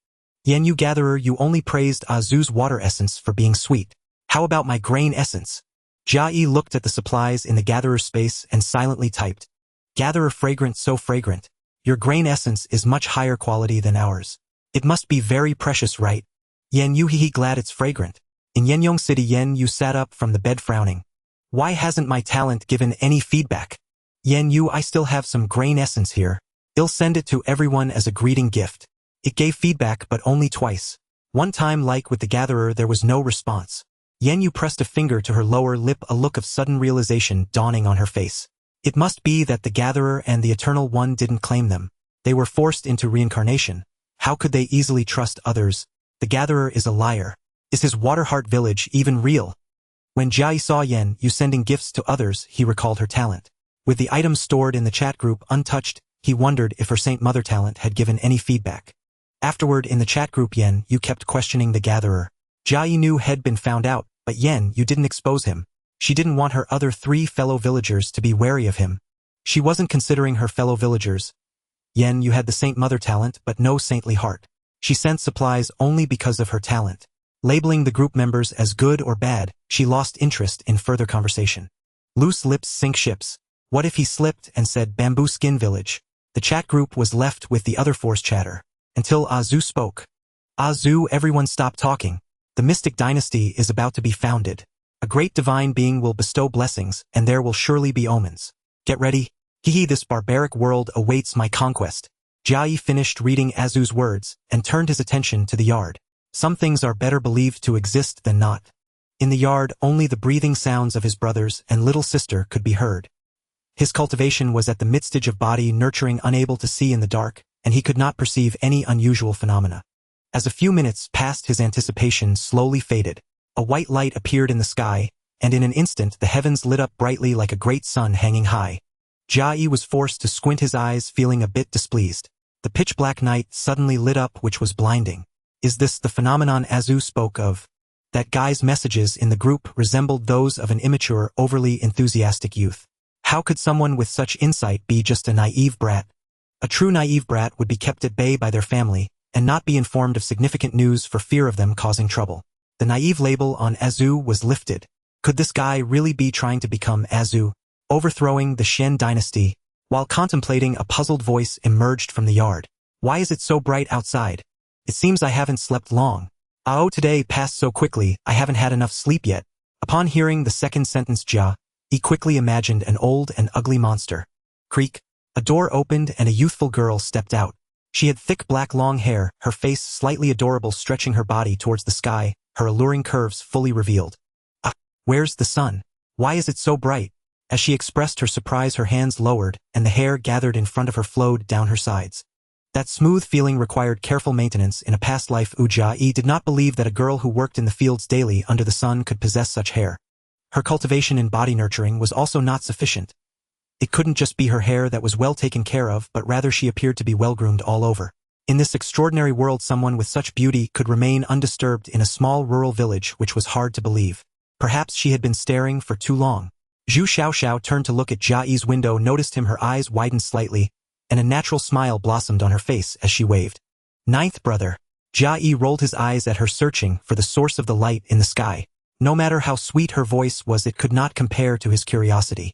Yen, you gatherer, you only praised Azu's water essence for being sweet. How about my grain essence? Jia Yi looked at the supplies in the gatherer's space and silently typed. Gatherer, fragrant, so fragrant. Your grain essence is much higher quality than ours. It must be very precious, right? Yen Yu, he glad it's fragrant. In Yenyong City, Yen Yu sat up from the bed frowning. Why hasn't my talent given any feedback? Yen Yu, I still have some grain essence here. I'll send it to everyone as a greeting gift. It gave feedback, but only twice. One time, like with the gatherer, there was no response. Yen Yu pressed a finger to her lower lip, a look of sudden realization dawning on her face. It must be that the gatherer and the Eternal One didn't claim them. They were forced into reincarnation. How could they easily trust others? The gatherer is a liar. Is his Waterheart village even real? When Jia Yi saw Yen Yu sending gifts to others, he recalled her talent. With the items stored in the chat group untouched, he wondered if her Saint Mother talent had given any feedback. Afterward, in the chat group, Yen Yu kept questioning the gatherer. Jia Yi knew had been found out, but Yen Yu didn't expose him. She didn't want her other 3 fellow villagers to be wary of him. She wasn't considering her fellow villagers. Yen Yu had the Saint Mother talent, but no saintly heart. She sent supplies only because of her talent. Labeling the group members as good or bad, she lost interest in further conversation. Loose lips sink ships. What if he slipped and said Bamboo Skin Village? The chat group was left with the other 4's chatter. Until Azu spoke. Azu, everyone stop talking. The mystic dynasty is about to be founded. A great divine being will bestow blessings, and there will surely be omens. Get ready. This barbaric world awaits my conquest. Jia Yi finished reading Azu's words, and turned his attention to the yard. Some things are better believed to exist than not. In the yard, only the breathing sounds of his brothers and little sister could be heard. His cultivation was at the midstage of body nurturing, unable to see in the dark, and he could not perceive any unusual phenomena. As a few minutes passed, his anticipation slowly faded. A white light appeared in the sky, and in an instant the heavens lit up brightly like a great sun hanging high. Jia Yi was forced to squint his eyes, feeling a bit displeased. The pitch-black night suddenly lit up, which was blinding. Is this the phenomenon Azu spoke of? That guy's messages in the group resembled those of an immature, overly enthusiastic youth. How could someone with such insight be just a naive brat? A true naive brat would be kept at bay by their family, and not be informed of significant news for fear of them causing trouble. The naive label on Azu was lifted. Could this guy really be trying to become Azu, overthrowing the Shen dynasty? While contemplating, a puzzled voice emerged from the yard. Why is it so bright outside? It seems I haven't slept long. Oh, today passed so quickly, I haven't had enough sleep yet. Upon hearing the second sentence, Jia Yi quickly imagined an old and ugly monster. Creak. A door opened and a youthful girl stepped out. She had thick black long hair, her face slightly adorable, stretching her body towards the sky, her alluring curves fully revealed. Ah, where's the sun? Why is it so bright? As she expressed her surprise, her hands lowered, and the hair gathered in front of her flowed down her sides. That smooth feeling required careful maintenance in a past life. Jia Yi did not believe that a girl who worked in the fields daily under the sun could possess such hair. Her cultivation in body nurturing was also not sufficient. It couldn't just be her hair that was well taken care of, but rather she appeared to be well groomed all over. In this extraordinary world, someone with such beauty could remain undisturbed in a small rural village, which was hard to believe. Perhaps she had been staring for too long. Zhu Xiaoxiao turned to look at Jia Yi's window, noticed him, her eyes widened slightly, and a natural smile blossomed on her face as she waved. Ninth brother. Jia Yi rolled his eyes at her, searching for the source of the light in the sky. No matter how sweet her voice was, it could not compare to his curiosity.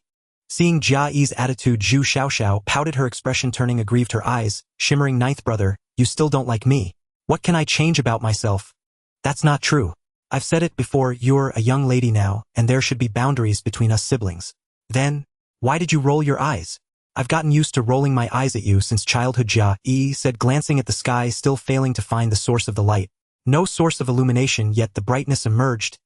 Seeing Jia Yi's attitude, Zhu Xiaoxiao pouted, her expression turning aggrieved, her eyes shimmering. Ninth brother, you still don't like me. What can I change about myself? That's not true. I've said it before, you're a young lady now, and there should be boundaries between us siblings. Then, why did you roll your eyes? I've gotten used to rolling my eyes at you since childhood, Jia Yi said, glancing at the sky, still failing to find the source of the light. No source of illumination, yet the brightness emerged.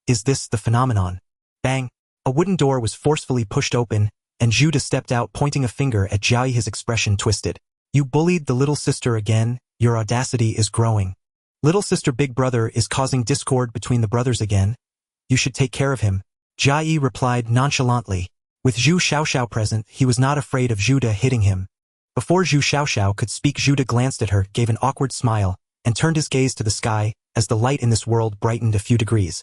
Is this the phenomenon? Bang! A wooden door was forcefully pushed open, and Judah stepped out, pointing a finger at Jia Yi, his expression twisted. You bullied the little sister again, your audacity is growing. Little sister, big brother is causing discord between the brothers again. You should take care of him. Jia Yi replied nonchalantly. With Zhu Xiaoxiao present, he was not afraid of Judah hitting him. Before Zhu Xiaoxiao could speak, Judah glanced at her, gave an awkward smile, and turned his gaze to the sky, as the light in this world brightened a few degrees.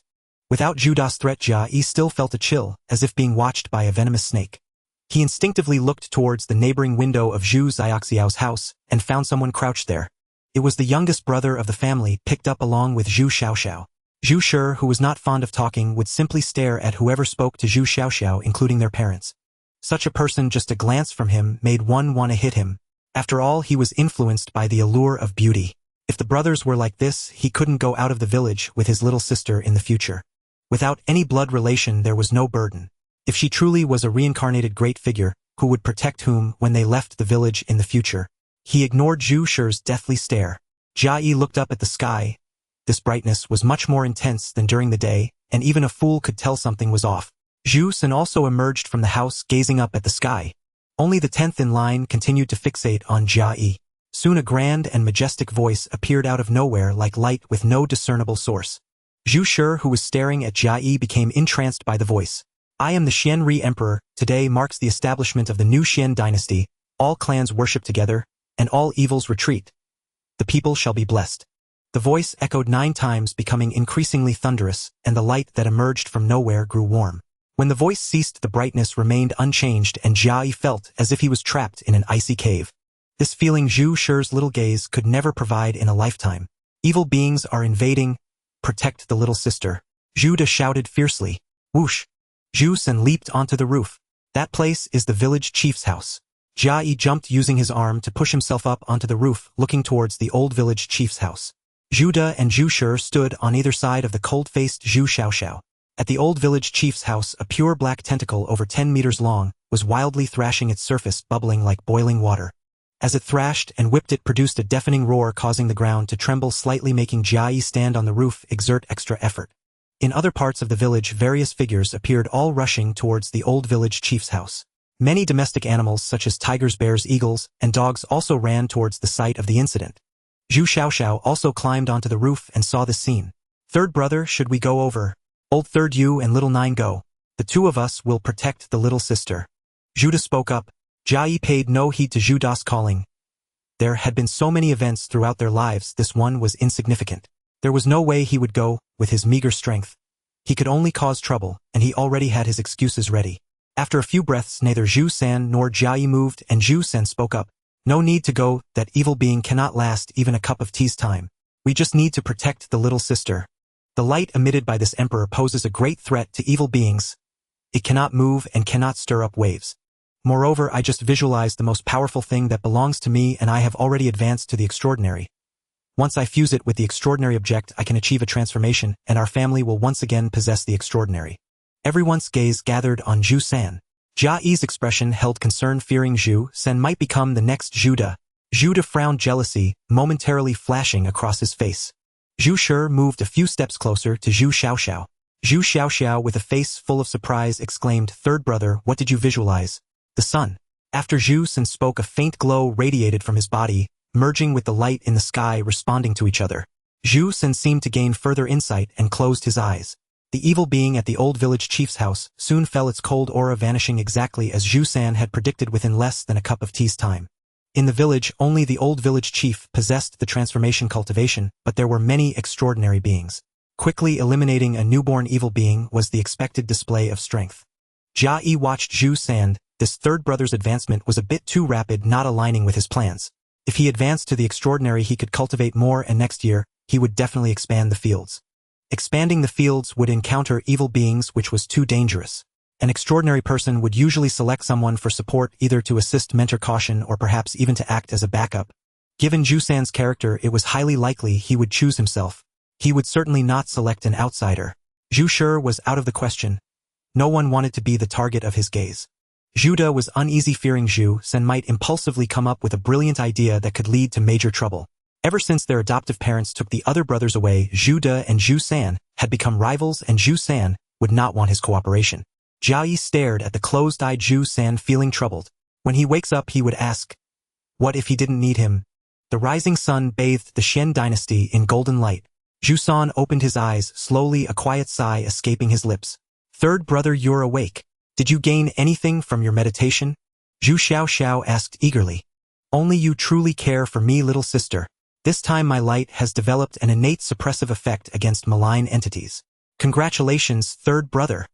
Without Judah's threat, Jia Yi still felt a chill, as if being watched by a venomous snake. He instinctively looked towards the neighboring window of Zhu Xiaoxiao's house, and found someone crouched there. It was the youngest brother of the family, picked up along with Zhu Xiaoxiao. Zhu Shi, who was not fond of talking, would simply stare at whoever spoke to Zhu Xiaoxiao, including their parents. Such a person, just a glance from him made one want to hit him. After all, he was influenced by the allure of beauty. If the brothers were like this, he couldn't go out of the village with his little sister in the future. Without any blood relation, there was no burden. If she truly was a reincarnated great figure, who would protect whom when they left the village in the future? He ignored Zhu Shi's deathly stare. Jia Yi looked up at the sky. This brightness was much more intense than during the day, and even a fool could tell something was off. Zhu San also emerged from the house, gazing up at the sky. Only the 10th in line continued to fixate on Jia Yi. Soon a grand and majestic voice appeared out of nowhere like light with no discernible source. Zhu Shi, who was staring at Jia Yi, became entranced by the voice. I am the Xianri Emperor. Today marks the establishment of the new Xian dynasty. All clans worship together, and all evils retreat. The people shall be blessed. The voice echoed 9 times, becoming increasingly thunderous, and the light that emerged from nowhere grew warm. When the voice ceased, the brightness remained unchanged, and Jia Yi felt as if he was trapped in an icy cave. This feeling Zhu Shi's little gaze could never provide in a lifetime. Evil beings are invading. Protect the little sister. Judah shouted fiercely. Whoosh! Zhu San leaped onto the roof. That place is the village chief's house. Jia Yi jumped, using his arm to push himself up onto the roof, looking towards the old village chief's house. Judah and Zhu Shi stood on either side of the cold-faced Zhu Xiaoxiao. At the old village chief's house, a pure black tentacle over 10 meters long was wildly thrashing its surface, bubbling like boiling water. As it thrashed and whipped, it produced a deafening roar, causing the ground to tremble slightly, making Jia Yi stand on the roof, exert extra effort. In other parts of the village, various figures appeared, all rushing towards the old village chief's house. Many domestic animals such as tigers, bears, eagles, and dogs also ran towards the site of the incident. Zhu Xiaoxiao also climbed onto the roof and saw the scene. Third brother, should we go over? Old third, you and little 9 go. The 2 of us will protect the little sister. Judah spoke up. Jia Yi paid no heed to Judah's calling. There had been so many events throughout their lives, this one was insignificant. There was no way he would go, with his meager strength. He could only cause trouble, and he already had his excuses ready. After a few breaths, neither Zhu San nor Jia Yi moved, and Zhu San spoke up. No need to go, that evil being cannot last even a cup of tea's time. We just need to protect the little sister. The light emitted by this emperor poses a great threat to evil beings. It cannot move and cannot stir up waves. Moreover, I just visualized the most powerful thing that belongs to me, and I have already advanced to the extraordinary. Once I fuse it with the extraordinary object, I can achieve a transformation, and our family will once again possess the extraordinary. Everyone's gaze gathered on Zhu San. Jia Yi's expression held concern, fearing Zhu San might become the next Judah. Judah frowned, jealousy momentarily flashing across his face. Zhu Shi moved a few steps closer to Zhu Xiaoxiao. Zhu Xiaoxiao, with a face full of surprise, exclaimed, Third brother, what did you visualize? The sun. After Zhu San spoke, a faint glow radiated from his body, merging with the light in the sky, responding to each other. Zhu San seemed to gain further insight and closed his eyes. The evil being at the old village chief's house soon fell, its cold aura vanishing exactly as Zhu San had predicted within less than a cup of tea's time. In the village, only the old village chief possessed the transformation cultivation, but there were many extraordinary beings. Quickly eliminating a newborn evil being was the expected display of strength. Jia Yi watched Zhu San. This third brother's advancement was a bit too rapid, not aligning with his plans. If he advanced to the extraordinary, he could cultivate more, and next year, he would definitely expand the fields. Expanding the fields would encounter evil beings, which was too dangerous. An extraordinary person would usually select someone for support, either to assist, mentor, caution, or perhaps even to act as a backup. Given Zhu San's character, it was highly likely he would choose himself. He would certainly not select an outsider. Zhu Shi was out of the question. No one wanted to be the target of his gaze. Zhu De was uneasy, fearing Zhu San might impulsively come up with a brilliant idea that could lead to major trouble. Ever since their adoptive parents took the other brothers away, Zhu De and Zhu San had become rivals, and Zhu San would not want his cooperation. Jia Yi stared at the closed-eyed Zhu San, feeling troubled. When he wakes up, he would ask, what if he didn't need him? The rising sun bathed the Shen dynasty in golden light. Zhu San opened his eyes, slowly, a quiet sigh escaping his lips. Third brother, you're awake. Did you gain anything from your meditation? Zhu Xiao asked eagerly. Only you truly care for me, little sister. This time my light has developed an innate suppressive effect against malign entities. Congratulations, third brother.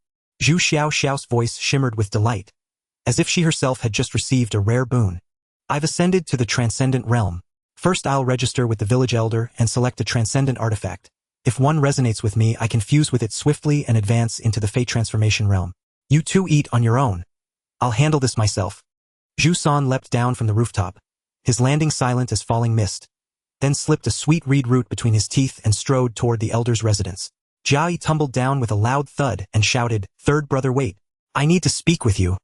Zhu Xiao's voice shimmered with delight, as if she herself had just received a rare boon. I've ascended to the transcendent realm. First I'll register with the village elder and select a transcendent artifact. If one resonates with me, I can fuse with it swiftly and advance into the fate transformation realm. You two eat on your own. I'll handle this myself. Zhu San leapt down from the rooftop, his landing silent as falling mist, then slipped a sweet reed root between his teeth and strode toward the elder's residence. Jia Yi tumbled down with a loud thud and shouted, third brother, wait. I need to speak with you.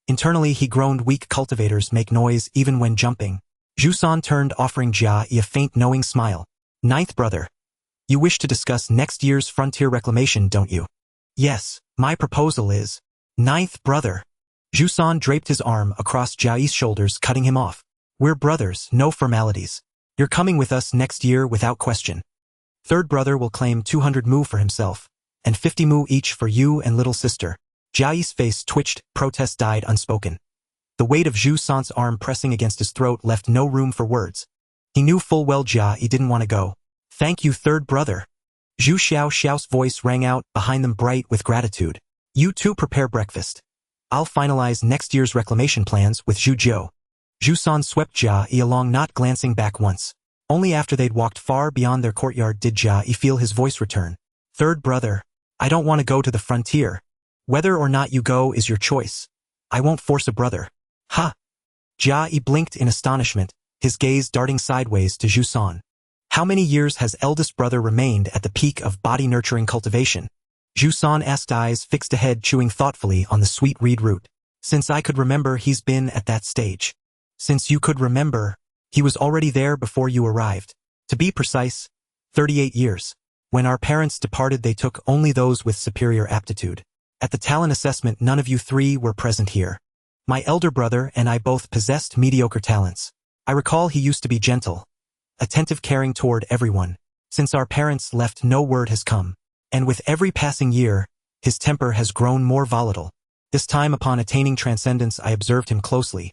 Internally he groaned, weak cultivators make noise even when jumping. Zhu San turned, offering Jia Yi a faint knowing smile. Ninth brother. You wish to discuss next year's frontier reclamation, don't you? Yes, my proposal is. Ninth brother. Zhu San draped his arm across Jia Yi's shoulders, cutting him off. We're brothers, no formalities. You're coming with us next year without question. Third brother will claim 200 mu for himself, and 50 mu each for you and little sister. Jia Yi's face twitched, protest died unspoken. The weight of Zhu San's arm pressing against his throat left no room for words. He knew full well Jia Yi didn't want to go. Thank you, third brother. Zhu Xiao's voice rang out behind them, bright with gratitude. You two prepare breakfast. I'll finalize next year's reclamation plans with Zhu Jiu. Zhu San swept Jia Yi along, not glancing back once. Only after they'd walked far beyond their courtyard did Jia Yi feel his voice return. Third brother, I don't want to go to the frontier. Whether or not you go is your choice. I won't force a brother. Ha! Jia Yi blinked in astonishment, his gaze darting sideways to Zhu San. How many years has eldest brother remained at the peak of body-nurturing cultivation? Zhu San asked, eyes fixed ahead, chewing thoughtfully on the sweet reed root. Since I could remember, he's been at that stage. Since you could remember, he was already there before you arrived. To be precise, 38 years. When our parents departed, they took only those with superior aptitude. At the talent assessment, none of you three were present here. My elder brother and I both possessed mediocre talents. I recall he used to be gentle, attentive, caring toward everyone. Since our parents left, no word has come. And with every passing year, his temper has grown more volatile. This time, upon attaining transcendence, I observed him closely.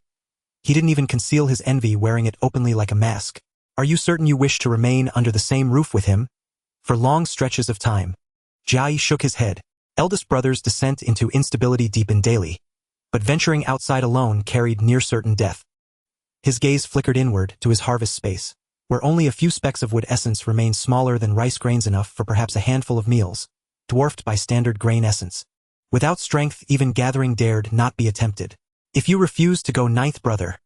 He didn't even conceal his envy, wearing it openly like a mask. Are you certain you wish to remain under the same roof with him? For long stretches of time. Jia Yi shook his head. Eldest brother's descent into instability deepened daily, but venturing outside alone carried near certain death. His gaze flickered inward to his harvest space, where only a few specks of wood essence remained, smaller than rice grains, enough for perhaps a handful of meals, dwarfed by standard grain essence. Without strength, even gathering dared not be attempted. If you refuse to go, ninth brother,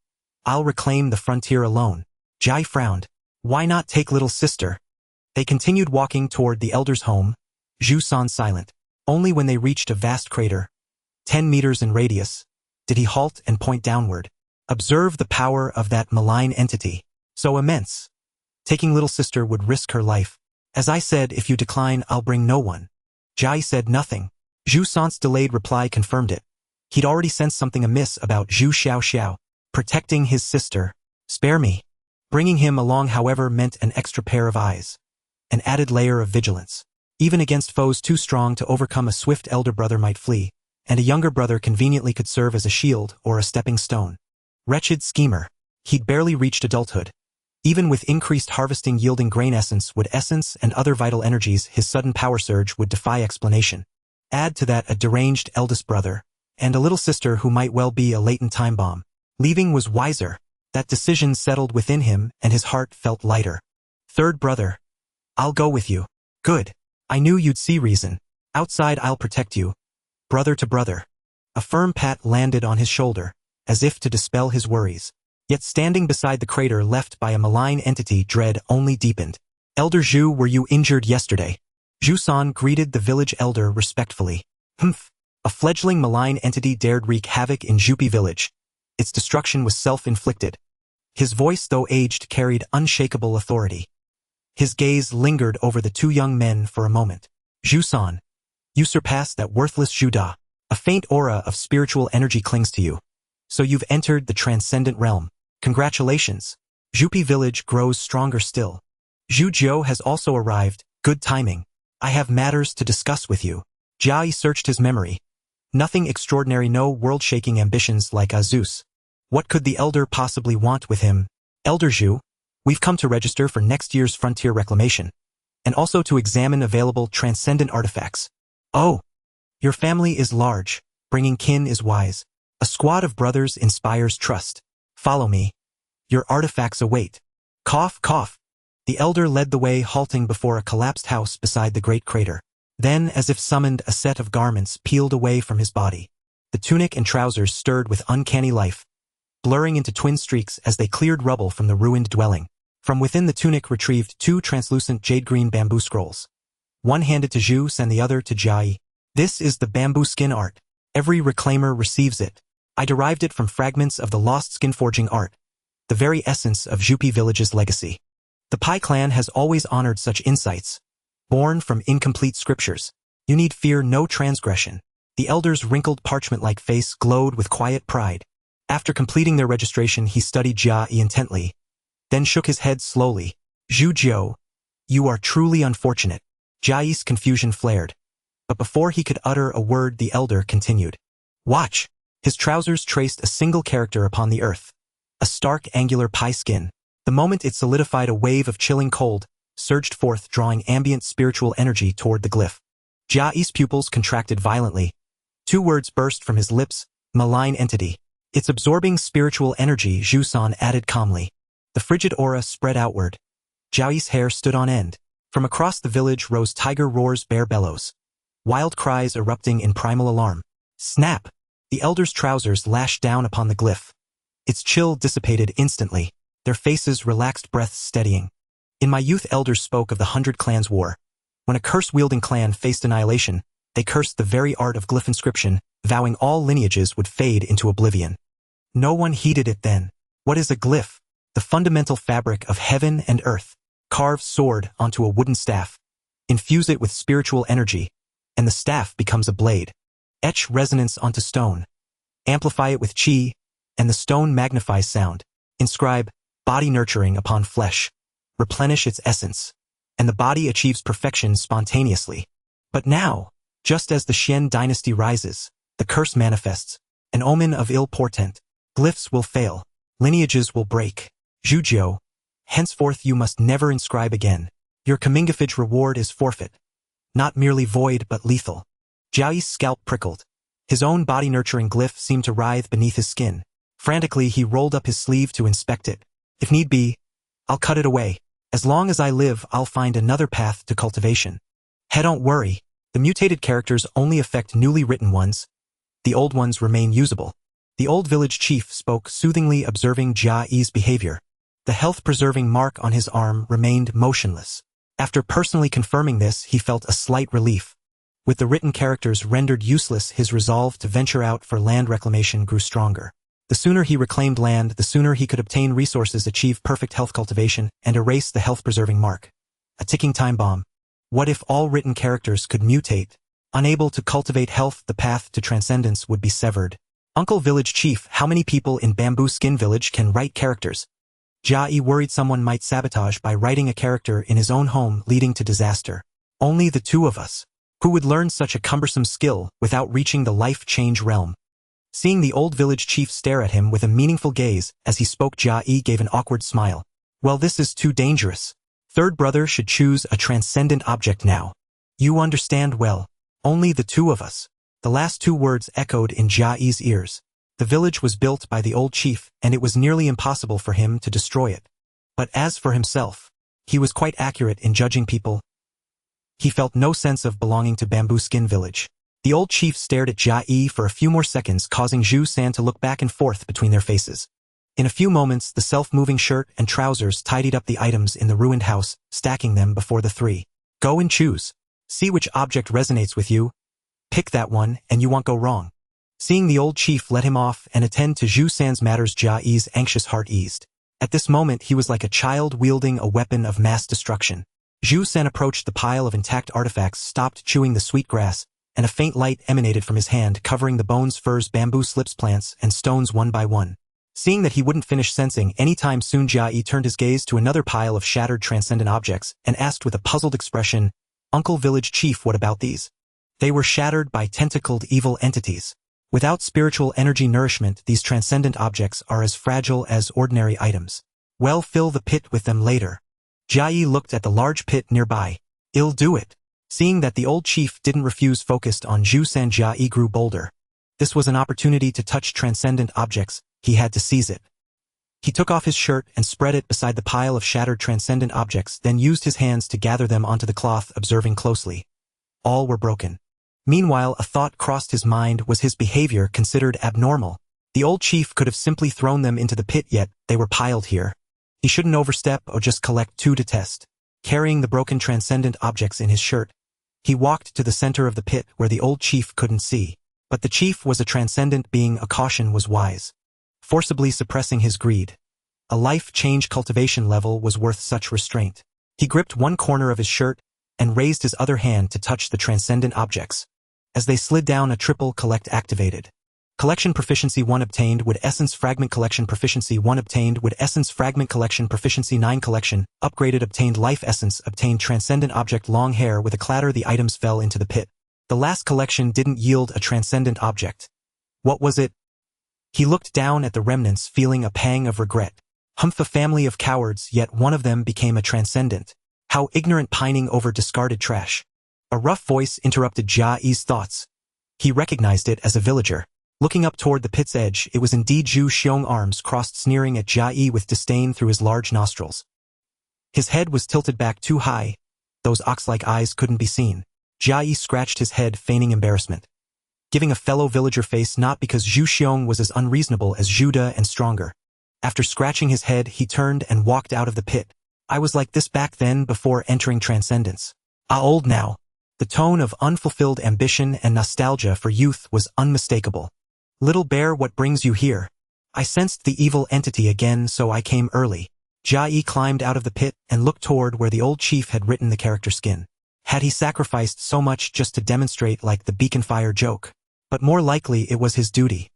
I'll reclaim the frontier alone. Jia Yi frowned. Why not take little sister? They continued walking toward the elder's home, Zhu San silent. Only when they reached a vast crater, 10 meters in radius, did he halt and point downward. Observe the power of that malign entity. So immense. Taking little sister would risk her life. As I said, if you decline, I'll bring no one. Jia Yi said nothing. Zhu San's delayed reply confirmed it. He'd already sensed something amiss about Zhu Xiao. Protecting his sister. Spare me. Bringing him along, however, meant an extra pair of eyes. An added layer of vigilance. Even against foes too strong to overcome, a swift elder brother might flee, and a younger brother conveniently could serve as a shield or a stepping stone. Wretched schemer. He'd barely reached adulthood. Even with increased harvesting yielding grain essence and other vital energies, his sudden power surge would defy explanation. Add to that a deranged eldest brother, and a little sister who might well be a latent time bomb. Leaving was wiser. That decision settled within him, and his heart felt lighter. Third brother. I'll go with you. Good. I knew you'd see reason. Outside I'll protect you. Brother to brother. A firm pat landed on his shoulder, as if to dispel his worries. Yet standing beside the crater left by a malign entity, dread only deepened. Elder Zhu, were you injured yesterday? Zhu-san greeted the village elder respectfully. Humph. A fledgling malign entity dared wreak havoc in Zhupi village. Its destruction was self-inflicted. His voice, though aged, carried unshakable authority. His gaze lingered over the two young men for a moment. Zhu-san, you surpassed that worthless Zhu-da. A faint aura of spiritual energy clings to you. So you've entered the transcendent realm. Congratulations. Zhupi village grows stronger still. Zhu Jiu has also arrived. Good timing. I have matters to discuss with you. Jia Yi searched his memory. Nothing extraordinary, no world-shaking ambitions like Zeus. What could the elder possibly want with him? Elder Zhu, we've come to register for next year's frontier reclamation, and also to examine available transcendent artifacts. Oh, your family is large, bringing kin is wise. A squad of brothers inspires trust. Follow me. Your artifacts await. Cough, cough. The elder led the way, halting before a collapsed house beside the great crater. Then, as if summoned, a set of garments peeled away from his body. The tunic and trousers stirred with uncanny life, blurring into twin streaks as they cleared rubble from the ruined dwelling. From within the tunic retrieved two translucent jade-green bamboo scrolls. One handed to Zhu and the other to Jia Yi. This is the bamboo skin art. Every reclaimer receives it. I derived it from fragments of the lost skin forging art, the very essence of Zhupi village's legacy. The Pai clan has always honored such insights, born from incomplete scriptures. You need fear no transgression. The elder's wrinkled parchment-like face glowed with quiet pride. After completing their registration, he studied Jia Yi intently, then shook his head slowly. Zhu Jiu, you are truly unfortunate. Jia Yi's confusion flared, but before he could utter a word, the elder continued. Watch. His trousers traced a single character upon the earth. A stark, angular Pai skin. The moment it solidified, a wave of chilling cold surged forth, drawing ambient spiritual energy toward the glyph. Jia Yi's pupils contracted violently. Two words burst from his lips, malign entity. It's absorbing spiritual energy, Zhu-san added calmly. The frigid aura spread outward. Jia Yi's hair stood on end. From across the village rose tiger roars, bear bellows. Wild cries erupting in primal alarm. Snap! The elder's trousers lashed down upon the glyph. Its chill dissipated instantly, their faces relaxed, breaths steadying. In my youth, elders spoke of the 100 Clans War. When a curse-wielding clan faced annihilation, they cursed the very art of glyph inscription, vowing all lineages would fade into oblivion. No one heeded it then. What is a glyph? The fundamental fabric of heaven and earth. Carve sword onto a wooden staff. Infuse it with spiritual energy, and the staff becomes a blade. Etch resonance onto stone. Amplify it with chi, and the stone magnifies sound. Inscribe body nurturing upon flesh. Replenish its essence, and the body achieves perfection spontaneously. But now, just as the Xian dynasty rises, the curse manifests, an omen of ill portent. Glyphs will fail. Lineages will break. Zhu Jiu, henceforth you must never inscribe again. Your Kamingafage reward is forfeit. Not merely void but lethal. Jia Yi's scalp prickled. His own body-nurturing glyph seemed to writhe beneath his skin. Frantically, he rolled up his sleeve to inspect it. If need be, I'll cut it away. As long as I live, I'll find another path to cultivation. Don't worry. The mutated characters only affect newly written ones. The old ones remain usable. The old village chief spoke soothingly, observing Jia Yi's behavior. The health-preserving mark on his arm remained motionless. After personally confirming this, he felt a slight relief. With the written characters rendered useless, his resolve to venture out for land reclamation grew stronger. The sooner he reclaimed land, the sooner he could obtain resources, achieve perfect health cultivation, and erase the health-preserving mark. A ticking time bomb. What if all written characters could mutate? Unable to cultivate health, the path to transcendence would be severed. Uncle Village Chief, how many people in Bamboo Skin Village can write characters? Jia Yi worried someone might sabotage by writing a character in his own home, leading to disaster. Only the two of us. Who would learn such a cumbersome skill without reaching the life change realm? Seeing the old village chief stare at him with a meaningful gaze as he spoke, Jia Yi gave an awkward smile. Well, this is too dangerous. Third brother should choose a transcendent object now. You understand well. Only the two of us. The last two words echoed in Jia Yi's ears. The village was built by the old chief, and it was nearly impossible for him to destroy it. But as for himself, he was quite accurate in judging people. He felt no sense of belonging to Bamboo Skin Village. The old chief stared at Jia Yi for a few more seconds, causing Zhu San to look back and forth between their faces. In a few moments, the self-moving shirt and trousers tidied up the items in the ruined house, stacking them before the three. Go and choose. See which object resonates with you. Pick that one, and you won't go wrong. Seeing the old chief let him off and attend to Zhu San's matters, Jia Yi's anxious heart eased. At this moment, he was like a child wielding a weapon of mass destruction. Zhu San approached the pile of intact artifacts, stopped chewing the sweet grass, and a faint light emanated from his hand, covering the bones, furs, bamboo slips, plants, and stones one by one. Seeing that he wouldn't finish sensing anytime soon, Jia Yi turned his gaze to another pile of shattered transcendent objects and asked with a puzzled expression, Uncle Village Chief, what about these? They were shattered by tentacled evil entities. Without spiritual energy nourishment, these transcendent objects are as fragile as ordinary items. Well, fill the pit with them later. Jia Yi looked at the large pit nearby. I'll do it. Seeing that the old chief didn't refuse, focused on Zhu San, Jia Yi grew bolder. This was an opportunity to touch transcendent objects. He had to seize it. He took off his shirt and spread it beside the pile of shattered transcendent objects, then used his hands to gather them onto the cloth, observing closely. All were broken. Meanwhile, a thought crossed his mind. Was his behavior considered abnormal? The old chief could have simply thrown them into the pit, yet they were piled here. He shouldn't overstep or just collect two to test. Carrying the broken transcendent objects in his shirt, he walked to the center of the pit where the old chief couldn't see. But the chief was a transcendent being. A caution was wise. Forcibly suppressing his greed. A life change cultivation level was worth such restraint. He gripped one corner of his shirt and raised his other hand to touch the transcendent objects. As they slid down, a triple collect activated. Collection Proficiency 1 obtained with Essence Fragment. Collection Proficiency 1 obtained with Essence Fragment. Collection Proficiency 9 Collection upgraded. Obtained Life Essence. Obtained Transcendent Object. Long hair. With a clatter, the items fell into the pit. The last collection didn't yield a transcendent object. What was it? He looked down at the remnants, feeling a pang of regret. Humph, a family of cowards, yet one of them became a transcendent. How ignorant, pining over discarded trash. A rough voice interrupted Jia Yi's thoughts. He recognized it as a villager. Looking up toward the pit's edge, it was indeed Zhu Xiong, arms crossed, sneering at Jia Yi with disdain through his large nostrils. His head was tilted back too high. Those ox-like eyes couldn't be seen. Jia Yi scratched his head, feigning embarrassment. Giving a fellow villager face, not because Zhu Xiong was as unreasonable as Zhuda and stronger. After scratching his head, he turned and walked out of the pit. I was like this back then, before entering transcendence. Old now. The tone of unfulfilled ambition and nostalgia for youth was unmistakable. Little bear, what brings you here? I sensed the evil entity again, so I came early. Jia Yi climbed out of the pit and looked toward where the old chief had written the character skin. Had he sacrificed so much just to demonstrate, like the beacon fire joke? But more likely it was his duty.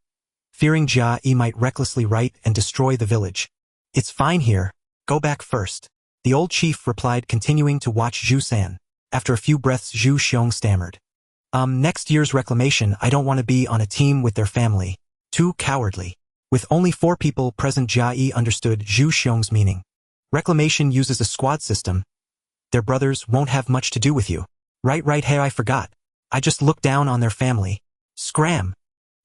Fearing Jia Yi might recklessly write and destroy the village. It's fine here. Go back first. The old chief replied, continuing to watch Zhu San. After a few breaths, Zhu Xiong stammered. Next year's reclamation, I don't want to be on a team with their family. Too cowardly. With only 4 people present, Jia Yi understood Zhu Xiong's meaning. Reclamation uses a squad system. Their brothers won't have much to do with you. Right, hey, I forgot. I just looked down on their family. Scram.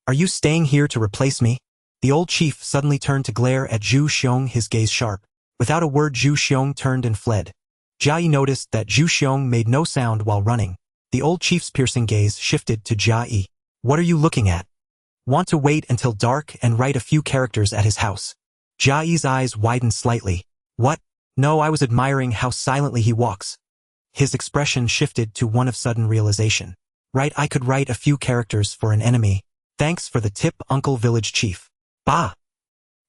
Are you staying here to replace me? The old chief suddenly turned to glare at Zhu Xiong, his gaze sharp. Without a word, Zhu Xiong turned and fled. Jia Yi noticed that Zhu Xiong made no sound while running. The old chief's piercing gaze shifted to Jia Yi. What are you looking at? Want to wait until dark and write a few characters at his house? Jia Yi's eyes widened slightly. What? No, I was admiring how silently he walks. His expression shifted to one of sudden realization. Right, I could write a few characters for an enemy. Thanks for the tip, Uncle Village Chief. Bah!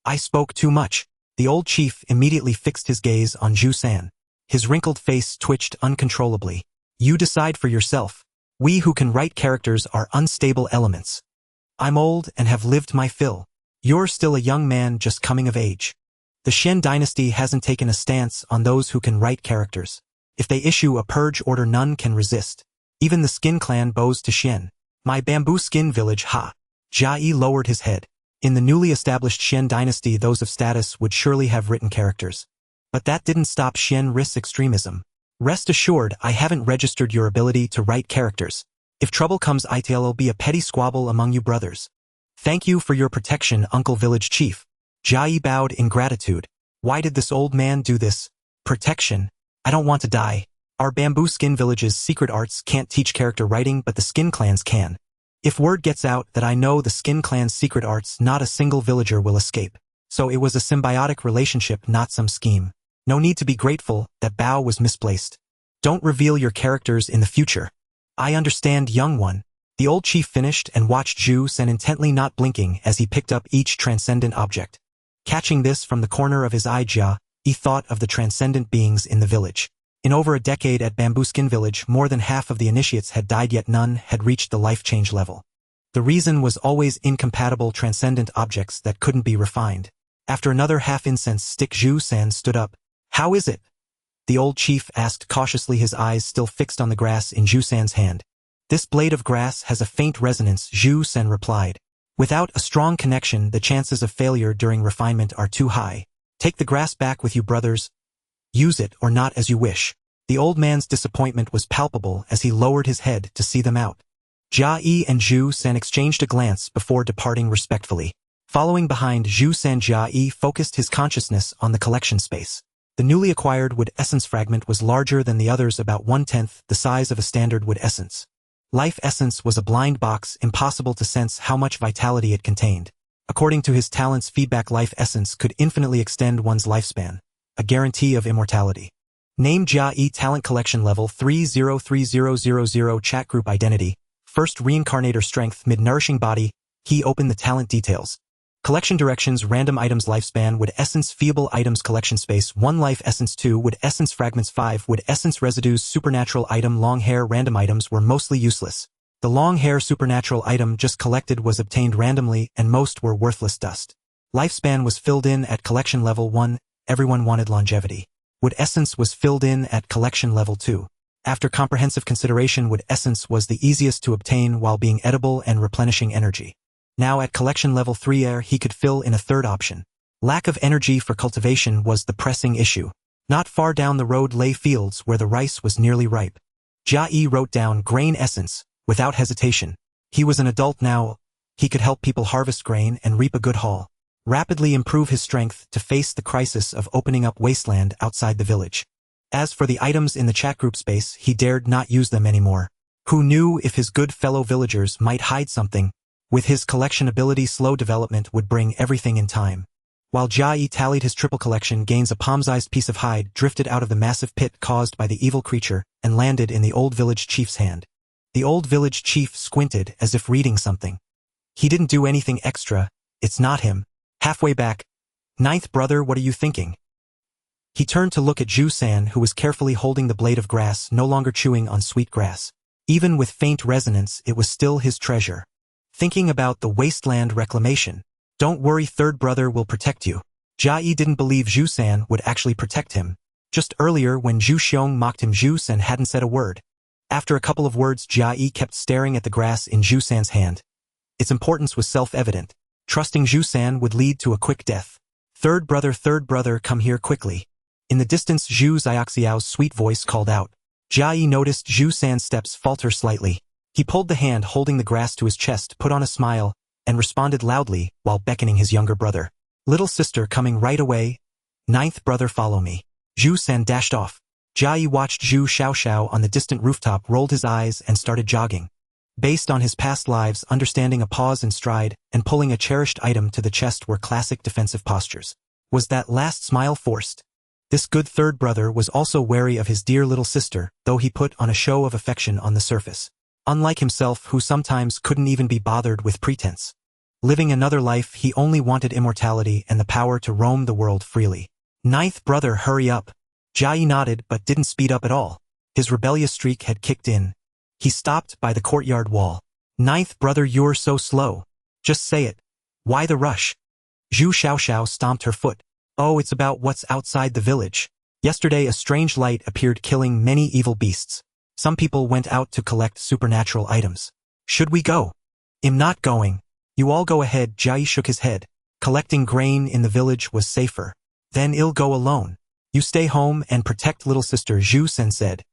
I spoke too much. The old chief immediately fixed his gaze on Zhu San. His wrinkled face twitched uncontrollably. You decide for yourself. We who can write characters are unstable elements. I'm old and have lived my fill. You're still a young man just coming of age. The Shen dynasty hasn't taken a stance on those who can write characters. If they issue a purge order, none can resist. Even the Skin clan bows to Shen. My Bamboo Skin Village, ha! Jia Yi lowered his head. In the newly established Xian dynasty, those of status would surely have written characters. But that didn't stop Xian Ri's extremism. Rest assured, I haven't registered your ability to write characters. If trouble comes, it'll be a petty squabble among you brothers. Thank you for your protection, Uncle Village Chief. Jia Yi bowed in gratitude. Why did this old man do this? Protection. I don't want to die. Our bamboo skin village's secret arts can't teach character writing, but the skin clans can. If word gets out that I know the skin clan's secret arts, not a single villager will escape. So it was a symbiotic relationship, not some scheme. No need to be grateful, that bow was misplaced. Don't reveal your characters in the future. I understand, young one. The old chief finished and watched Zhu Sen intently, not blinking as he picked up each transcendent object. Catching this from the corner of his eye, Jia Yi thought of the transcendent beings in the village. In over a decade at Bamboo Skin Village, more than half of the initiates had died, yet none had reached the life change level. The reason was always incompatible transcendent objects that couldn't be refined. After another half-incense stick, Zhu Sen stood up. How is it? The old chief asked cautiously, his eyes still fixed on the grass in Zhu Sen's hand. This blade of grass has a faint resonance, Zhu Sen replied. Without a strong connection, the chances of failure during refinement are too high. Take the grass back with you, brothers. Use it or not as you wish. The old man's disappointment was palpable as he lowered his head to see them out. Jia Yi and Zhu Sen exchanged a glance before departing respectfully. Following behind Zhu Sen, Jia Yi focused his consciousness on the collection space. The newly acquired wood essence fragment was larger than the others, about 1/10 the size of a standard wood essence. Life essence was a blind box, impossible to sense how much vitality it contained. According to his talent's feedback, life essence could infinitely extend one's lifespan, a guarantee of immortality. Name: Jia Yi, talent collection level 303000, chat group identity, first reincarnator, strength mid-nourishing body. He opened the talent details. Collection directions: random items, lifespan, wood essence, feeble items, collection space 1, life essence 2, wood essence fragments 5, wood essence residues, supernatural item, long hair. Random items were mostly useless. The long hair supernatural item just collected was obtained randomly, and most were worthless dust. Lifespan was filled in at collection level 1, everyone wanted longevity. Wood essence was filled in at collection level 2. After comprehensive consideration, wood essence was the easiest to obtain while being edible and replenishing energy. Now at collection level 3, air, he could fill in a third option. Lack of energy for cultivation was the pressing issue. Not far down the road lay fields where the rice was nearly ripe. Jia Yi wrote down grain essence, without hesitation. He was an adult now. He could help people harvest grain and reap a good haul. Rapidly improve his strength to face the crisis of opening up wasteland outside the village. As for the items in the chat group space, he dared not use them anymore. Who knew if his good fellow villagers might hide something? With his collection ability, slow development would bring everything in time. While Jia Yi tallied his triple collection gains, a palm-sized piece of hide drifted out of the massive pit caused by the evil creature and landed in the old village chief's hand. The old village chief squinted as if reading something. He didn't do anything extra. It's not him. Halfway back. Ninth brother, what are you thinking? He turned to look at Zhu Sen, who was carefully holding the blade of grass, no longer chewing on sweet grass. Even with faint resonance, it was still his treasure. Thinking about the wasteland reclamation. Don't worry, third brother will protect you. Jia Yi didn't believe Zhu Sen would actually protect him. Just earlier when Zhu Xiong mocked him, Zhu Sen hadn't said a word. After a couple of words, Jia Yi kept staring at the grass in Zhu Sen's hand. Its importance was self-evident. Trusting Zhu Sen would lead to a quick death. Third brother, come here quickly. In the distance, Zhu Xiaoxiao's sweet voice called out. Jia Yi noticed Zhu Sen's steps falter slightly. He pulled the hand holding the grass to his chest, put on a smile, and responded loudly while beckoning his younger brother. Little sister coming right away. Ninth brother, follow me. Zhu Sen dashed off. Jia Yi watched Zhu Xiaoxiao on the distant rooftop, rolled his eyes, and started jogging. Based on his past lives, understanding a pause and stride, and pulling a cherished item to the chest were classic defensive postures. Was that last smile forced? This good third brother was also wary of his dear little sister, though he put on a show of affection on the surface. Unlike himself, who sometimes couldn't even be bothered with pretense. Living another life, he only wanted immortality and the power to roam the world freely. Ninth brother, hurry up. Jia Yi nodded but didn't speed up at all. His rebellious streak had kicked in. He stopped by the courtyard wall. Ninth brother, you're so slow. Just say it. Why the rush? Zhu Xiaoxiao stomped her foot. Oh, it's about what's outside the village. Yesterday a strange light appeared, killing many evil beasts. Some people went out to collect supernatural items. Should we go? I'm not going. You all go ahead, Jia Yi shook his head. Collecting grain in the village was safer. Then I'll go alone. You stay home and protect little sister, Zhu San said.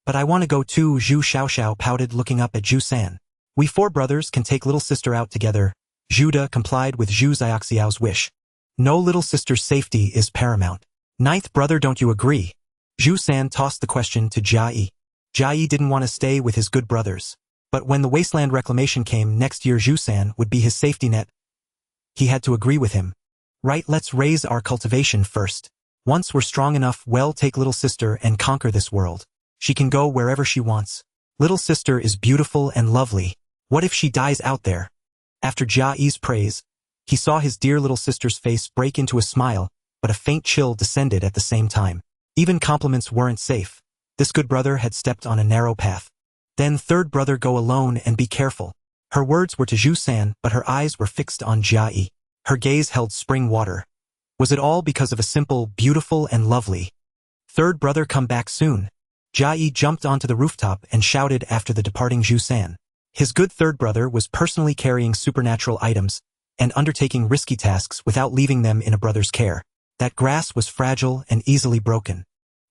But I want to go too, Zhu Xiaoxiao pouted, looking up at Zhu San. We 4 brothers can take little sister out together. Zhu De complied with Zhu Xiaoxiao's wish. No, little sister's safety is paramount. 9th brother, don't you agree? Zhu San tossed the question to Jia Yi. Jia Yi didn't want to stay with his good brothers. But when the wasteland reclamation came next year, Zhu San would be his safety net. He had to agree with him. Right, let's raise our cultivation first. Once we're strong enough, we'll take little sister and conquer this world. She can go wherever she wants. Little sister is beautiful and lovely. What if she dies out there? After Jia Yi's praise, he saw his dear little sister's face break into a smile, but a faint chill descended at the same time. Even compliments weren't safe. This good brother had stepped on a narrow path. Then 3rd brother, go alone and be careful. Her words were to Zhu San, but her eyes were fixed on Jia Yi. Her gaze held spring water. Was it all because of a simple, beautiful and lovely? 3rd brother, come back soon. Jia Yi jumped onto the rooftop and shouted after the departing Zhu San. His good 3rd brother was personally carrying supernatural items and undertaking risky tasks without leaving them in a brother's care. That grass was fragile and easily broken.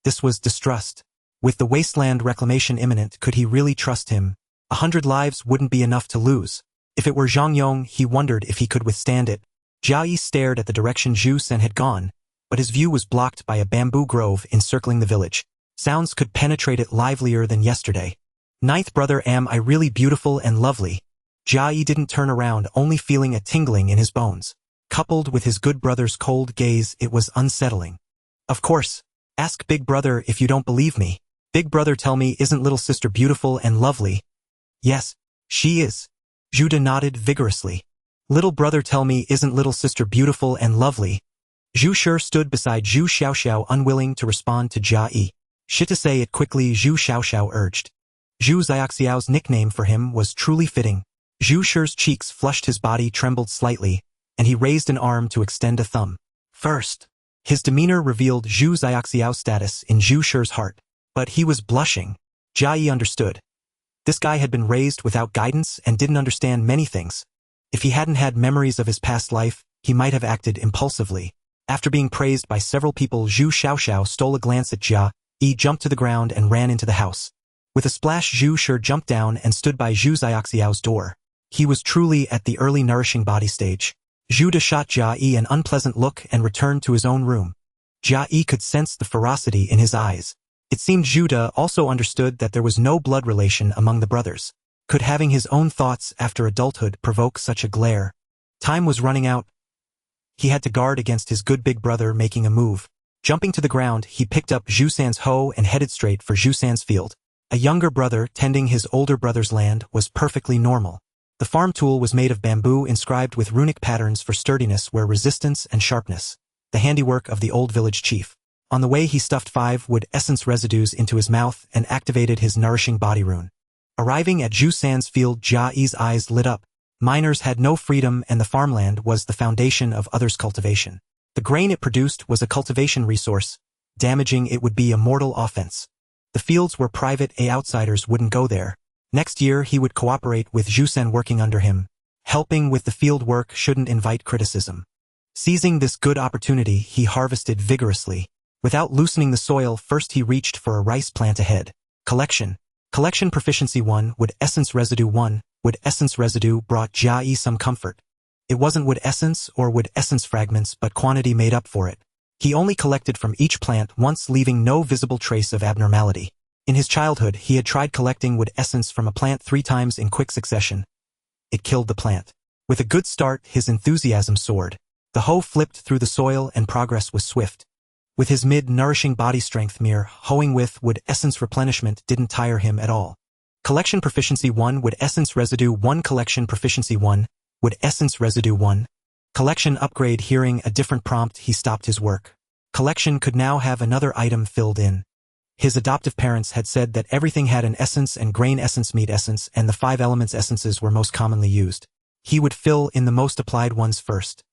This was distrust. With the wasteland reclamation imminent, could he really trust him? 100 lives wouldn't be enough to lose. If it were Zhang Yong, he wondered if he could withstand it. Jia Yi stared at the direction Zhu San had gone, but his view was blocked by a bamboo grove encircling the village. Sounds could penetrate it livelier than yesterday. 9th brother, am I really beautiful and lovely? Jia Yi didn't turn around, only feeling a tingling in his bones. Coupled with his good brother's cold gaze, it was unsettling. Of course. Ask big brother if you don't believe me. Big brother, tell me, isn't little sister beautiful and lovely? Yes, she is. Zhu De nodded vigorously. Little brother, tell me, isn't little sister beautiful and lovely? Zhu Shi stood beside Zhu Xiaoxiao, unwilling to respond to Jia Yi. To say it quickly, Zhu Xiaoxiao urged. Zhu Xiaoxiao's nickname for him was truly fitting. Zhu Shi's cheeks flushed, his body trembled slightly, and he raised an arm to extend a thumb. First. His demeanor revealed Zhu Xiaoxiao's status in Zhu Shi's heart. But he was blushing. Jia Yi understood. This guy had been raised without guidance and didn't understand many things. If he hadn't had memories of his past life, he might have acted impulsively. After being praised by several people, Zhu Xiaoxiao stole a glance at Jia Yi, jumped to the ground and ran into the house. With a splash, Zhu Shi jumped down and stood by Zhu Xiaoxiao's door. He was truly at the early nourishing body stage. Zhu De shot Jia Yi an unpleasant look and returned to his own room. Jia Yi could sense the ferocity in his eyes. It seemed Zhu De also understood that there was no blood relation among the brothers. Could having his own thoughts after adulthood provoke such a glare? Time was running out. He had to guard against his good big brother making a move. Jumping to the ground, he picked up Zhu San's hoe and headed straight for Zhu San's field. A younger brother tending his older brother's land was perfectly normal. The farm tool was made of bamboo inscribed with runic patterns for sturdiness where resistance and sharpness, the handiwork of the old village chief. On the way, he stuffed 5 wood essence residues into his mouth and activated his nourishing body rune. Arriving at Zhu San's field, Jia Yi's eyes lit up. Miners had no freedom and the farmland was the foundation of others' cultivation. The grain it produced was a cultivation resource. Damaging it would be a mortal offense. The fields were private, outsiders wouldn't go there. Next year he would cooperate with Zhu San working under him. Helping with the field work shouldn't invite criticism. Seizing this good opportunity, he harvested vigorously. Without loosening the soil, first he reached for a rice plant ahead. Collection proficiency 1, wood essence residue 1. Wood essence residue brought Jia Yi some comfort. It wasn't wood essence or wood essence fragments, but quantity made up for it. He only collected from each plant once, leaving no visible trace of abnormality. In his childhood, he had tried collecting wood essence from a plant 3 times in quick succession. It killed the plant. With a good start, his enthusiasm soared. The hoe flipped through the soil and progress was swift. With his mid-nourishing body strength, mere hoeing with wood essence replenishment didn't tire him at all. Collection proficiency 1, wood essence residue 1. Collection proficiency 1, wood essence residue 1. Collection upgrade. Hearing a different prompt, he stopped his work. Collection could now have another item filled in. His adoptive parents had said that everything had an essence and grain essence, meat essence, and the 5 elements essences were most commonly used. He would fill in the most applied ones first.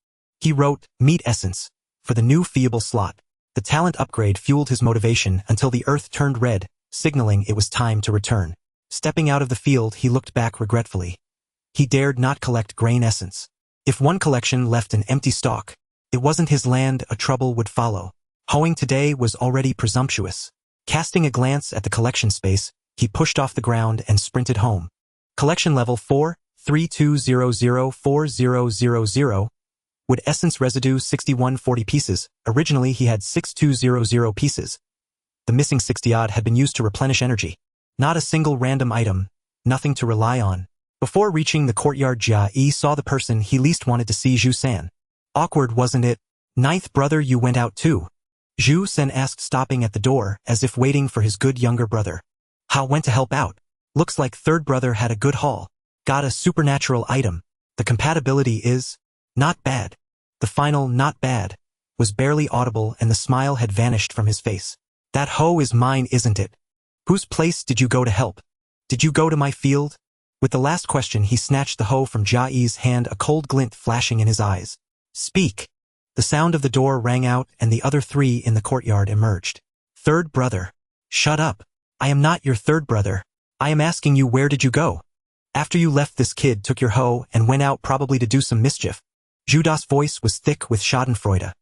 He wrote, meat essence, for the new feeble slot. The talent upgrade fueled his motivation until the earth turned red, signaling it was time to return. Stepping out of the field, he looked back regretfully. He dared not collect grain essence. If one collection left an empty stalk, it wasn't his land, a trouble would follow. Hoeing today was already presumptuous. Casting a glance at the collection space, he pushed off the ground and sprinted home. Collection level 432004000. Wood essence residue 6140 pieces. Originally he had 6200 pieces. The missing 60-odd had been used to replenish energy. Not a single random item, nothing to rely on. Before reaching the courtyard, Jia Yi saw the person he least wanted to see, Zhu San. Awkward, wasn't it? Ninth brother, you went out too? Zhu San asked, stopping at the door, as if waiting for his good younger brother. How went to help out? Looks like third brother had a good haul. Got a supernatural item. The compatibility is not bad. The final not bad was barely audible, and the smile had vanished from his face. That hoe is mine, isn't it? Whose place did you go to help? Did you go to my field? With the last question, he snatched the hoe from Jia Yi's hand, a cold glint flashing in his eyes. Speak. The sound of the door rang out, and the other three in the courtyard emerged. Third brother. Shut up. I am not your third brother. I am asking you, where did you go? After you left, this kid took your hoe and went out, probably to do some mischief. Zhuda's voice was thick with schadenfreude.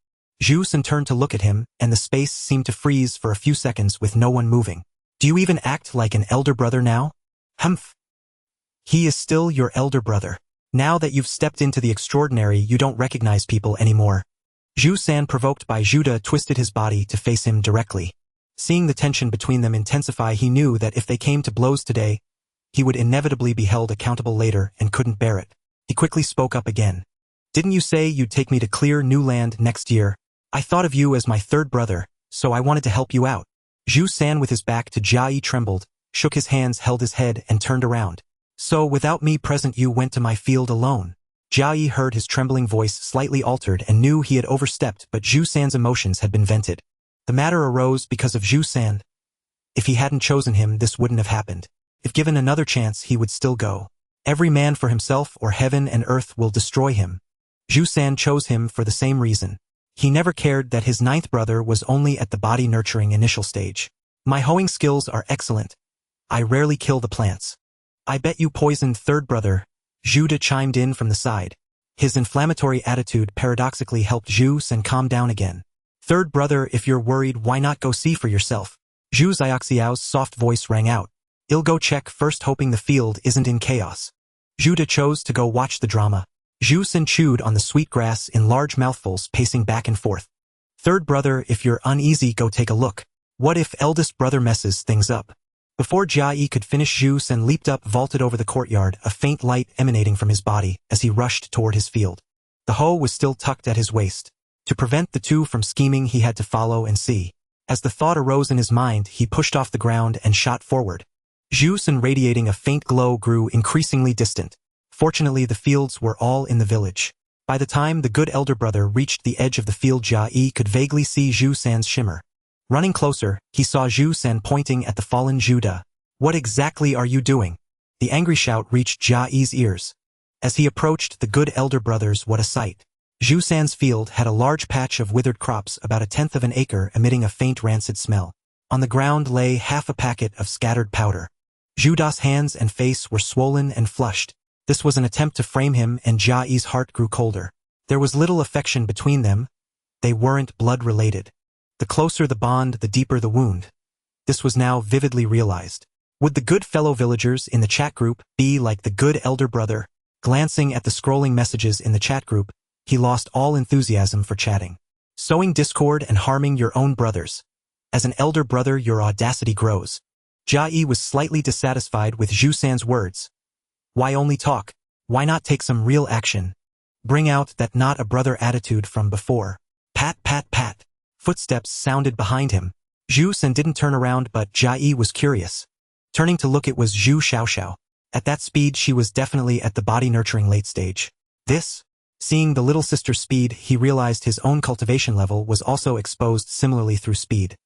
Zhu San turned to look at him, and the space seemed to freeze for a few seconds with no one moving. Do you even act like an elder brother now? Humph. He is still your elder brother. Now that you've stepped into the extraordinary, you don't recognize people anymore. Zhu San, provoked by Zhuda, twisted his body to face him directly. Seeing the tension between them intensify, he knew that if they came to blows today, he would inevitably be held accountable later and couldn't bear it. He quickly spoke up again. Didn't you say you'd take me to clear new land next year? I thought of you as my third brother, so I wanted to help you out. Zhu San, with his back to Jia Yi, trembled, shook his hands, held his head, and turned around. So without me present, you went to my field alone? Jia Yi heard his trembling voice slightly altered and knew he had overstepped, but Zhu San's emotions had been vented. The matter arose because of Zhu San. If he hadn't chosen him, this wouldn't have happened. If given another chance, he would still go. Every man for himself, or heaven and earth will destroy him. Zhu San chose him for the same reason. He never cared that his ninth brother was only at the body-nurturing initial stage. My hoeing skills are excellent. I rarely kill the plants. I bet you poisoned third brother, Zhuda chimed in from the side. His inflammatory attitude paradoxically helped Zhu San calm down again. Third brother, if you're worried, why not go see for yourself? Zhu Xiaoxiao's soft voice rang out. I'll go check first, hoping the field isn't in chaos. Zhuda chose to go watch the drama. Zhu San chewed on the sweet grass in large mouthfuls, pacing back and forth. Third brother, if you're uneasy, go take a look. What if eldest brother messes things up? Before Jia Yi could finish, Zhu San leaped up, vaulted over the courtyard, a faint light emanating from his body as he rushed toward his field. The hoe was still tucked at his waist. To prevent the two from scheming, he had to follow and see. As the thought arose in his mind, he pushed off the ground and shot forward. Zhu San, radiating a faint glow, grew increasingly distant. Fortunately, the fields were all in the village. By the time the good elder brother reached the edge of the field, Jia Yi could vaguely see Zhu San's shimmer. Running closer, he saw Zhu San pointing at the fallen Zhuda. What exactly are you doing? The angry shout reached Jia Yi's ears. As he approached the good elder brothers, what a sight. Zhu San's field had a large patch of withered crops, about 1/10 of an acre, emitting a faint rancid smell. On the ground lay half a packet of scattered powder. Zhuda's hands and face were swollen and flushed. This was an attempt to frame him, and Jia Yi's heart grew colder. There was little affection between them. They weren't blood-related. The closer the bond, the deeper the wound. This was now vividly realized. Would the good fellow villagers in the chat group be like the good elder brother? Glancing at the scrolling messages in the chat group, he lost all enthusiasm for chatting. Sowing discord and harming your own brothers. As an elder brother, your audacity grows. Jia Yi was slightly dissatisfied with Zhu San's words. Why only talk? Why not take some real action? Bring out that not a brother attitude from before. Pat, pat, pat. Footsteps sounded behind him. Zhu San didn't turn around, but Jia Yi was curious. Turning to look, it was Zhu Xiaoxiao. At that speed, she was definitely at the body-nurturing late stage. This? Seeing the little sister's speed, he realized his own cultivation level was also exposed similarly through speed.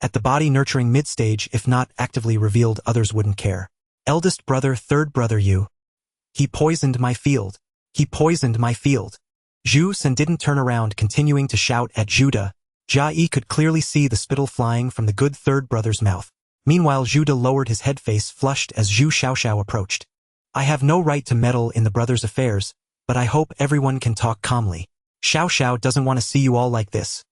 At the body-nurturing mid-stage, if not actively revealed, others wouldn't care. Eldest brother, third brother, you. He poisoned my field. He poisoned my field. Zhu San didn't turn around, continuing to shout at Zhuda. Jia Yi could clearly see the spittle flying from the good third brother's mouth. Meanwhile, Zhuda lowered his head, face flushed as Zhu Xiaoxiao approached. I have no right to meddle in the brother's affairs, but I hope everyone can talk calmly. Xiao Xiao doesn't want to see you all like this.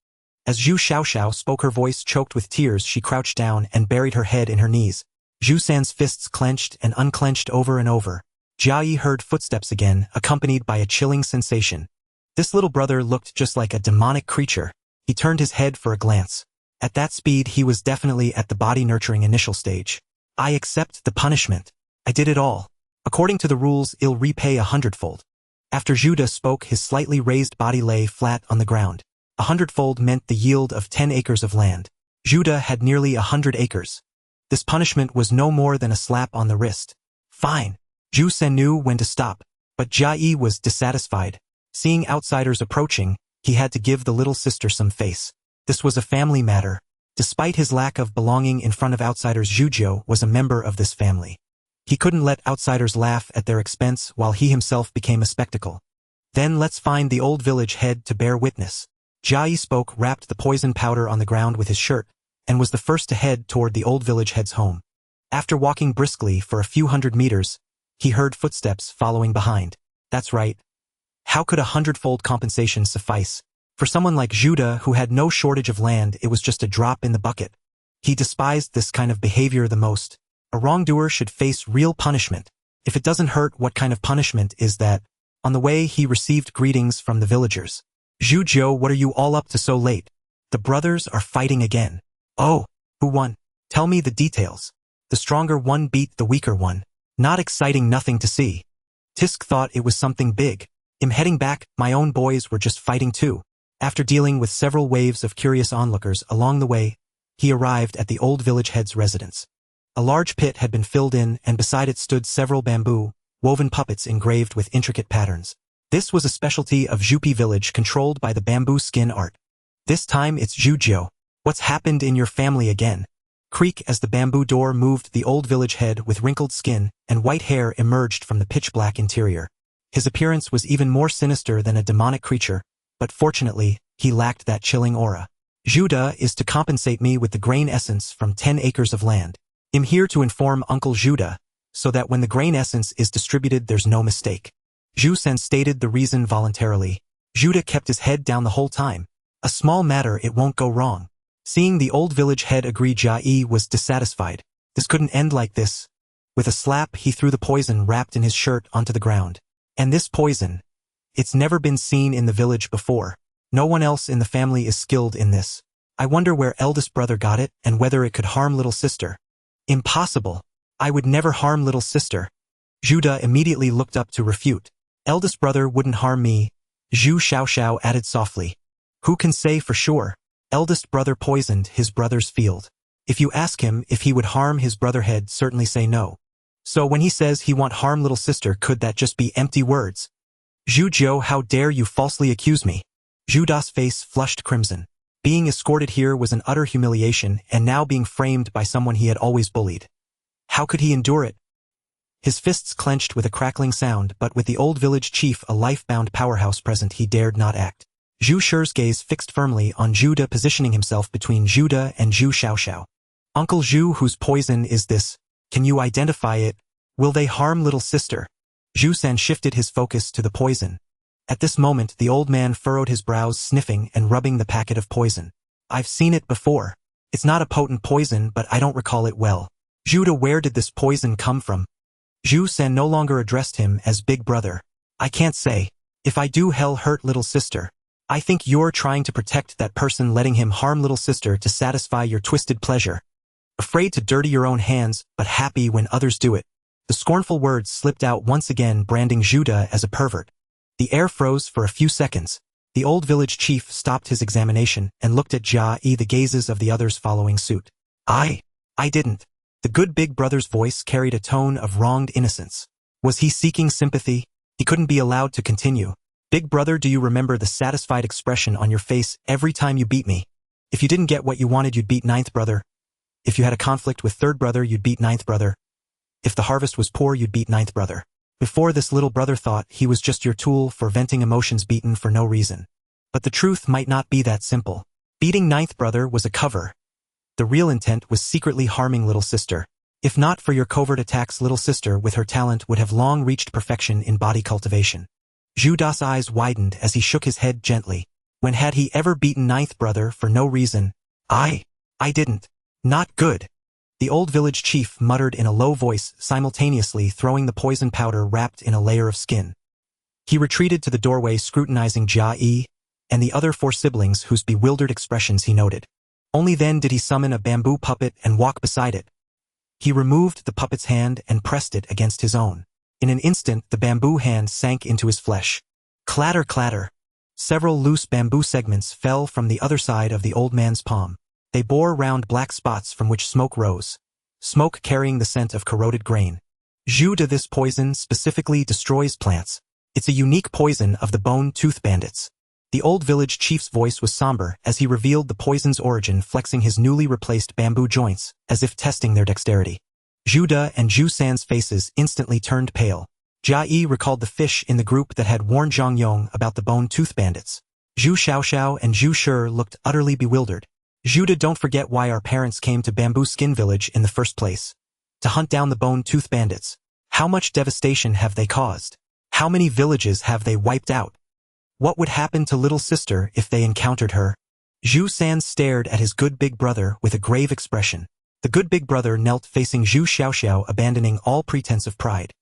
As Zhu Xiaoxiao spoke, her voice choked with tears. She crouched down and buried her head in her knees. Zhu San's fists clenched and unclenched over and over. Jia Yi heard footsteps again, accompanied by a chilling sensation. This little brother looked just like a demonic creature. He turned his head for a glance. At that speed, he was definitely at the body-nurturing initial stage. I accept the punishment. I did it all. According to the rules, I'll repay 100-fold. After Judah spoke, his slightly raised body lay flat on the ground. 100-fold meant the yield of 10 acres of land. Judah had nearly 100 acres. This punishment was no more than a slap on the wrist. Fine. Zhu Sen knew when to stop, but Jia Yi was dissatisfied. Seeing outsiders approaching, he had to give the little sister some face. This was a family matter. Despite his lack of belonging in front of outsiders, Zhujiu was a member of this family. He couldn't let outsiders laugh at their expense while he himself became a spectacle. Then let's find the old village head to bear witness. Jia Yi spoke, wrapped the poison powder on the ground with his shirt, and was the first to head toward the old village head's home. After walking briskly for a few hundred meters, he heard footsteps following behind. That's right. How could 100-fold compensation suffice? For someone like Judah, who had no shortage of land, it was just a drop in the bucket. He despised this kind of behavior the most. A wrongdoer should face real punishment. If it doesn't hurt, what kind of punishment is that? On the way, he received greetings from the villagers. Zhujiu, what are you all up to so late? The brothers are fighting again. Oh, who won? Tell me the details. The stronger one beat the weaker one. Not exciting, nothing to see. Tisk thought it was something big. I'm heading back, my own boys were just fighting too. After dealing with several waves of curious onlookers along the way, he arrived at the old village head's residence. A large pit had been filled in, and beside it stood several bamboo, woven puppets engraved with intricate patterns. This was a specialty of Zhupi village, controlled by the bamboo skin art. This time it's Zhujiu. What's happened in your family again? Creak as the bamboo door moved. The old village head with wrinkled skin and white hair emerged from the pitch-black interior. His appearance was even more sinister than a demonic creature, but fortunately, he lacked that chilling aura. Judah is to compensate me with the grain essence from 10 acres of land. I'm here to inform Uncle Judah, so that when the grain essence is distributed there's no mistake. Zhu Sen stated the reason voluntarily. Judah kept his head down the whole time. A small matter, it won't go wrong. Seeing the old village head agree, Jia Yi was dissatisfied. This couldn't end like this. With a slap, he threw the poison wrapped in his shirt onto the ground. And this poison, it's never been seen in the village before. No one else in the family is skilled in this. I wonder where eldest brother got it and whether it could harm little sister. Impossible. I would never harm little sister. Judah immediately looked up to refute. Eldest brother wouldn't harm me, Zhu Xiaoxiao added softly. Who can say for sure? Eldest brother poisoned his brother's field. If you ask him if he would harm his brother, he'd certainly say no. So when he says he won't harm little sister, could that just be empty words? Zhujiu, how dare you falsely accuse me? Judah's face flushed crimson. Being escorted here was an utter humiliation, and now being framed by someone he had always bullied. How could he endure it? His fists clenched with a crackling sound, but with the old village chief, a life-bound powerhouse present, he dared not act. Zhu Shi's gaze fixed firmly on Judah, positioning himself between Judah and Zhu Xiaoxiao. Uncle Zhu, whose poison is this? Can you identify it? Will they harm little sister? Zhu San shifted his focus to the poison. At this moment, the old man furrowed his brows, sniffing and rubbing the packet of poison. I've seen it before. It's not a potent poison, but I don't recall it well. Judah, where did this poison come from? Zhu San no longer addressed him as big brother. I can't say. If I do, hell hurt little sister. I think you're trying to protect that person, letting him harm little sister to satisfy your twisted pleasure. Afraid to dirty your own hands, but happy when others do it. The scornful words slipped out once again, branding Judah as a pervert. The air froze for a few seconds. The old village chief stopped his examination and looked at Jia Yi, the gazes of the others following suit. I didn't. The good big brother's voice carried a tone of wronged innocence. Was he seeking sympathy? He couldn't be allowed to continue. Big brother, do you remember the satisfied expression on your face every time you beat me? If you didn't get what you wanted, you'd beat ninth brother. If you had a conflict with third brother, you'd beat ninth brother. If the harvest was poor, you'd beat ninth brother. Before, this little brother thought he was just your tool for venting emotions, beaten for no reason. But the truth might not be that simple. Beating ninth brother was a cover. The real intent was secretly harming little sister. If not for your covert attacks, little sister with her talent would have long reached perfection in body cultivation. Zhu Da's eyes widened as he shook his head gently. When had he ever beaten ninth brother for no reason? I didn't. Not good. The old village chief muttered in a low voice, simultaneously throwing the poison powder wrapped in a layer of skin. He retreated to the doorway, scrutinizing Jia Yi and the other four siblings whose bewildered expressions he noted. Only then did he summon a bamboo puppet and walk beside it. He removed the puppet's hand and pressed it against his own. In an instant, the bamboo hand sank into his flesh. Clatter, clatter. Several loose bamboo segments fell from the other side of the old man's palm. They bore round black spots from which smoke rose. Smoke carrying the scent of corroded grain. Zhu Da, this poison specifically destroys plants. It's a unique poison of the bone-tooth bandits. The old village chief's voice was somber as he revealed the poison's origin, flexing his newly replaced bamboo joints, as if testing their dexterity. Zhu Da and Zhu San's faces instantly turned pale. Jia Yi recalled the fish in the group that had warned Zhang Yong about the bone-tooth bandits. Zhu Xiaoxiao and Zhu Shi looked utterly bewildered. Zhu Da, don't forget why our parents came to Bamboo Skin Village in the first place. To hunt down the bone-tooth bandits. How much devastation have they caused? How many villages have they wiped out? What would happen to little sister if they encountered her? Zhu San stared at his good big brother with a grave expression. The good big brother knelt facing Zhu Xiaoxiao, abandoning all pretense of pride.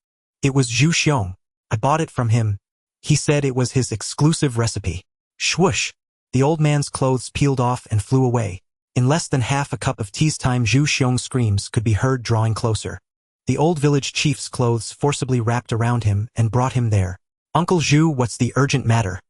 It was Zhu Xiong. I bought it from him. He said it was his exclusive recipe. Swoosh! The old man's clothes peeled off and flew away. In less than half a cup of tea's time, Zhu Xiong's screams could be heard drawing closer. The old village chief's clothes forcibly wrapped around him and brought him there. Uncle Zhu, what's the urgent matter?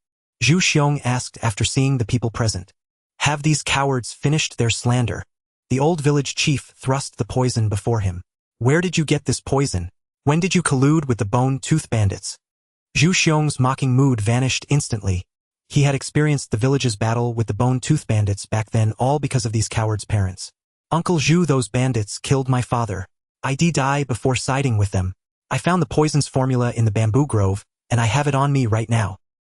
Zhu Xiong asked after seeing the people present. Have these cowards finished their slander? The old village chief thrust the poison before him. Where did you get this poison? When did you collude with the bone-tooth bandits? Zhu Xiong's mocking mood vanished instantly. He had experienced the village's battle with the bone-tooth bandits back then, all because of these cowards' parents. Uncle Zhu, those bandits killed my father. I did die before siding with them. I found the poison's formula in the bamboo grove, and I have it on me right now.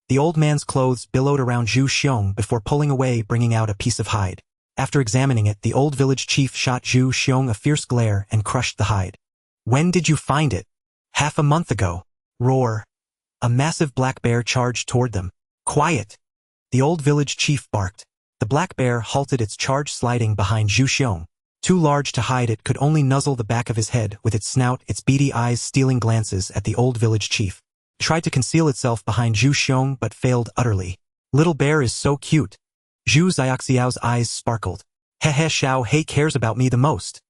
The old man's clothes billowed around Zhu Xiong before pulling away, bringing out a piece of hide. After examining it, the old village chief shot Zhu Xiong a fierce glare and crushed the hide. When did you find it? Half a month ago. Roar. A massive black bear charged toward them. Quiet! The old village chief barked. The black bear halted its charge, sliding behind Zhu Xiong. Too large to hide, it could only nuzzle the back of his head with its snout, its beady eyes stealing glances at the old village chief. It tried to conceal itself behind Zhu Xiong but failed utterly. Little bear is so cute. Zhu Xiaoxiao's eyes sparkled. Hehe, Xiao He cares about me the most.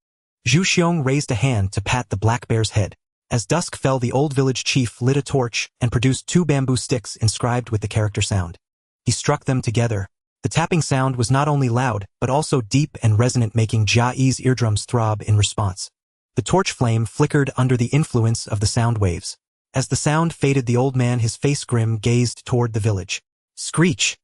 Zhu Xiong raised a hand to pat the black bear's head. As dusk fell, the old village chief lit a torch and produced 2 bamboo sticks inscribed with the character sound. He struck them together. The tapping sound was not only loud, but also deep and resonant, making Jia Yi's eardrums throb in response. The torch flame flickered under the influence of the sound waves. As the sound faded, the old man, his face grim, gazed toward the village. Screech!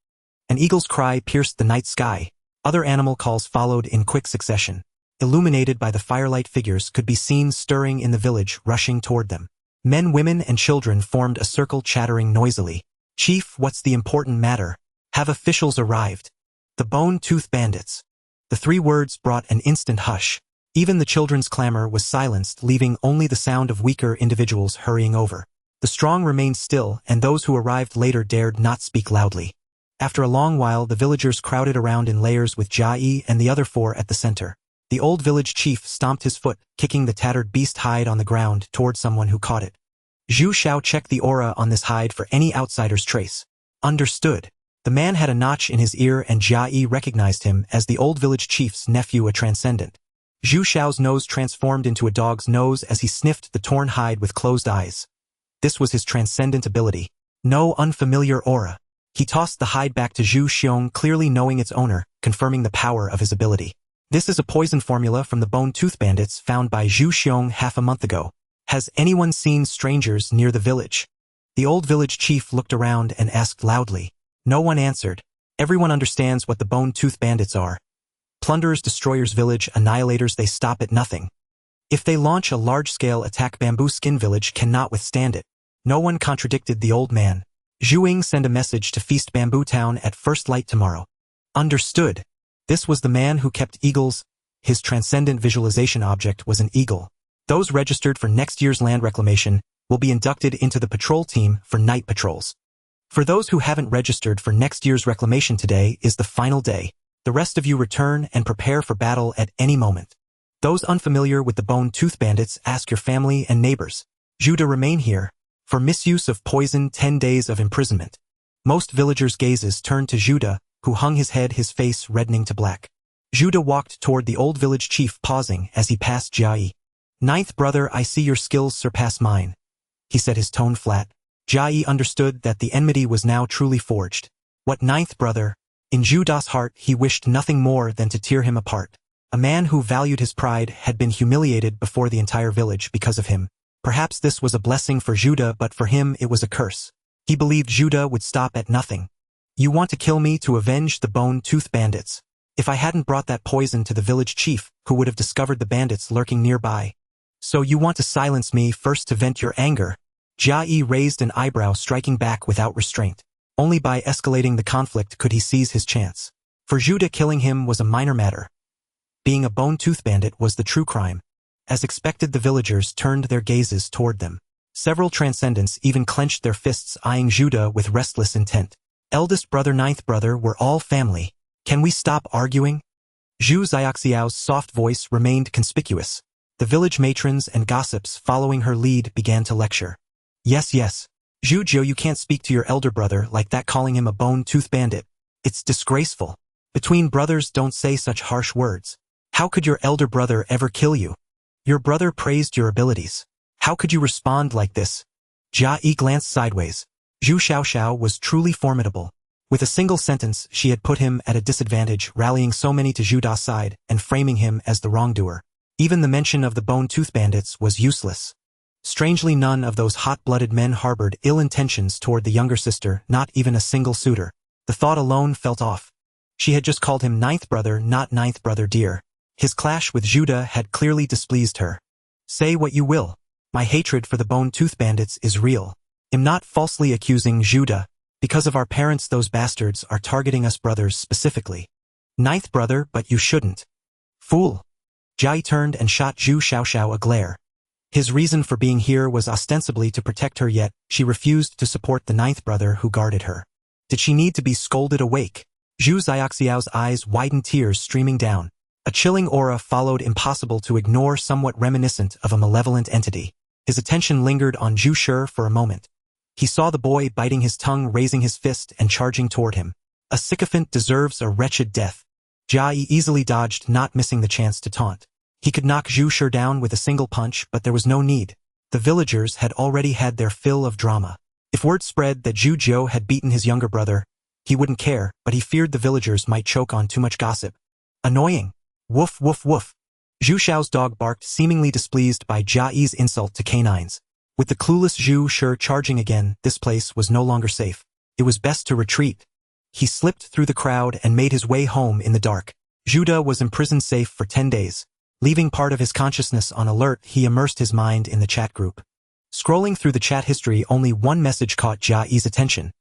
An eagle's cry pierced the night sky. Other animal calls followed in quick succession. Illuminated by the firelight, figures could be seen stirring in the village, rushing toward them. Men, women, and children formed a circle, chattering noisily. Chief, what's the important matter? Have officials arrived? The bone-tooth bandits. The 3 words brought an instant hush. Even the children's clamor was silenced, leaving only the sound of weaker individuals hurrying over. The strong remained still, and those who arrived later dared not speak loudly. After a long while, the villagers crowded around in layers, with Jia Yi and the other 4 at the center. The old village chief stomped his foot, kicking the tattered beast hide on the ground toward someone who caught it. Zhu Xiao checked the aura on this hide for any outsider's trace. Understood. The man had a notch in his ear, and Jia Yi recognized him as the old village chief's nephew, a transcendent. Zhu Xiao's nose transformed into a dog's nose as he sniffed the torn hide with closed eyes. This was his transcendent ability. No unfamiliar aura. He tossed the hide back to Zhu Xiong, clearly knowing its owner, confirming the power of his ability. This is a poison formula from the bone-tooth bandits found by Zhu Xiong half a month ago. Has anyone seen strangers near the village? The old village chief looked around and asked loudly. No one answered. Everyone understands what the bone-tooth bandits are. Plunderers, destroyers, village annihilators. They stop at nothing. If they launch a large-scale attack, Bamboo Skin Village cannot withstand it. No one contradicted the old man. Zhuing, send a message to Feast Bamboo Town at first light tomorrow. Understood. This was the man who kept eagles. His transcendent visualization object was an eagle. Those registered for next year's land reclamation will be inducted into the patrol team for night patrols. For those who haven't registered for next year's reclamation, today is the final day. The rest of you return and prepare for battle at any moment. Those unfamiliar with the bone-tooth bandits, ask your family and neighbors. Judah, remain here. For misuse of poison, 10 days of imprisonment. Most villagers' gazes turned to Judah, who hung his head, his face reddening to black. Judah walked toward the old village chief, pausing as he passed Jia Yi. "Ninth brother, I see your skills surpass mine," he said, his tone flat. Jia Yi understood that the enmity was now truly forged. What ninth brother? In Judah's heart he wished nothing more than to tear him apart. A man who valued his pride had been humiliated before the entire village because of him. Perhaps this was a blessing for Judah, but for him it was a curse. He believed Judah would stop at nothing. "You want to kill me to avenge the bone-tooth bandits. If I hadn't brought that poison to the village chief, who would have discovered the bandits lurking nearby? So you want to silence me first to vent your anger?" Jia Yi raised an eyebrow, striking back without restraint. Only by escalating the conflict could he seize his chance. For Judah, killing him was a minor matter. Being a bone-tooth bandit was the true crime. As expected, the villagers turned their gazes toward them. Several transcendents even clenched their fists, eyeing Judah with restless intent. "Eldest brother, ninth brother, we're all family. Can we stop arguing?" Zhu Xiaoxiao's soft voice remained conspicuous. The village matrons and gossips following her lead began to lecture. Yes, Zhu Jiu, you can't speak to your elder brother like that, calling him a bone-tooth bandit. It's disgraceful. Between brothers, don't say such harsh words. How could your elder brother ever kill you? Your brother praised your abilities. How could you respond like this? Jia Yi glanced sideways. Zhu Xiaoxiao was truly formidable. With a single sentence, she had put him at a disadvantage, rallying so many to Judah's side and framing him as the wrongdoer. Even the mention of the bone-tooth bandits was useless. Strangely, none of those hot-blooded men harbored ill intentions toward the younger sister, not even a single suitor. The thought alone felt off. She had just called him ninth brother, not ninth brother dear. His clash with Judah had clearly displeased her. Say what you will. My hatred for the bone-tooth bandits is real. I'm not falsely accusing Judah. Because of our parents, those bastards are targeting us brothers specifically. Ninth brother, but you shouldn't. Fool. Jia Yi turned and shot Zhu Xiaoxiao a glare. His reason for being here was ostensibly to protect her, yet she refused to support the ninth brother who guarded her. Did she need to be scolded awake? Zhu Xiaoxiao's eyes widened, tears streaming down. A chilling aura followed, impossible to ignore, somewhat reminiscent of a malevolent entity. His attention lingered on Zhu Shi for a moment. He saw the boy biting his tongue, raising his fist and charging toward him. A sycophant deserves a wretched death. Jia Yi easily dodged, not missing the chance to taunt. He could knock Zhu Shi down with a single punch, but there was no need. The villagers had already had their fill of drama. If word spread that Zhu Jiu had beaten his younger brother, he wouldn't care, but he feared the villagers might choke on too much gossip. Annoying. Woof, woof, woof. Zhu Xiao's dog barked, seemingly displeased by Jia Yi's insult to canines. With the clueless Zhu Shi charging again, this place was no longer safe. It was best to retreat. He slipped through the crowd and made his way home in the dark. Judah was imprisoned safe for 10 days. Leaving part of his consciousness on alert, he immersed his mind in the chat group. Scrolling through the chat history, only one message caught Jia Yi's attention.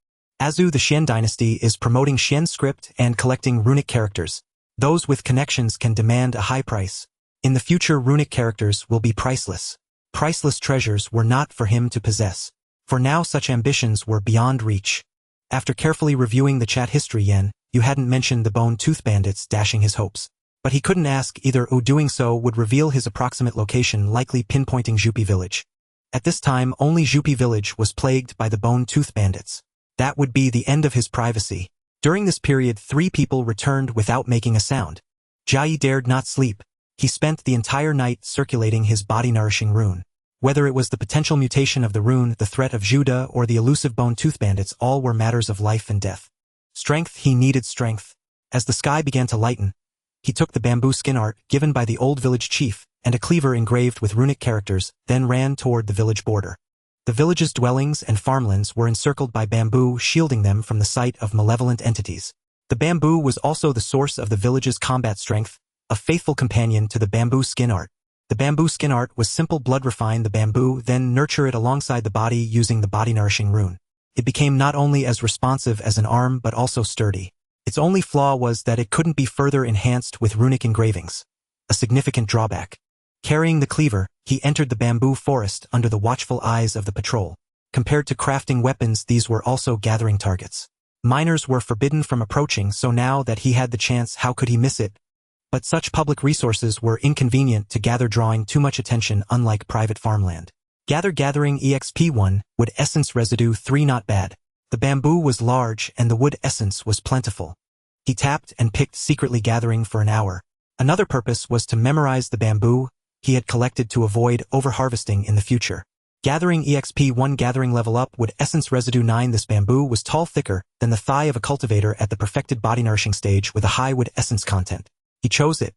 Azu, the Xian dynasty, is promoting Xian script and collecting runic characters. Those with connections can demand a high price. In the future, runic characters will be priceless. Priceless treasures were not for him to possess. For now, such ambitions were beyond reach. After carefully reviewing the chat history, Yen, you hadn't mentioned the bone-tooth bandits, dashing his hopes. But he couldn't ask either. Doing so would reveal his approximate location, likely pinpointing Zhupi village. At this time, only Zhupi village was plagued by the bone-tooth bandits. That would be the end of his privacy. During this period, 3 people returned without making a sound. Jia Yi dared not sleep. He spent the entire night circulating his body-nourishing rune. Whether it was the potential mutation of the rune, the threat of Judah, or the elusive bone-tooth bandits, all were matters of life and death. Strength, he needed strength. As the sky began to lighten, he took the bamboo skin art given by the old village chief and a cleaver engraved with runic characters, then ran toward the village border. The village's dwellings and farmlands were encircled by bamboo, shielding them from the sight of malevolent entities. The bamboo was also the source of the village's combat strength, a faithful companion to the bamboo skin art. The bamboo skin art was simple: blood, refine the bamboo, then nurture it alongside the body using the body-nourishing rune. It became not only as responsive as an arm but also sturdy. Its only flaw was that it couldn't be further enhanced with runic engravings. A significant drawback. Carrying the cleaver, he entered the bamboo forest under the watchful eyes of the patrol. Compared to crafting weapons, these were also gathering targets. Minors were forbidden from approaching, so now that he had the chance, how could he miss it? But such public resources were inconvenient to gather, drawing too much attention, unlike private farmland. Gathering EXP1, wood essence residue 3 not bad. The bamboo was large and the wood essence was plentiful. He tapped and picked, secretly gathering for an hour. Another purpose was to memorize the bamboo he had collected to avoid overharvesting in the future. Gathering EXP1, gathering level up, wood essence residue 9. This bamboo was tall, thicker than the thigh of a cultivator at the perfected body nourishing stage with a high wood essence content. He chose it.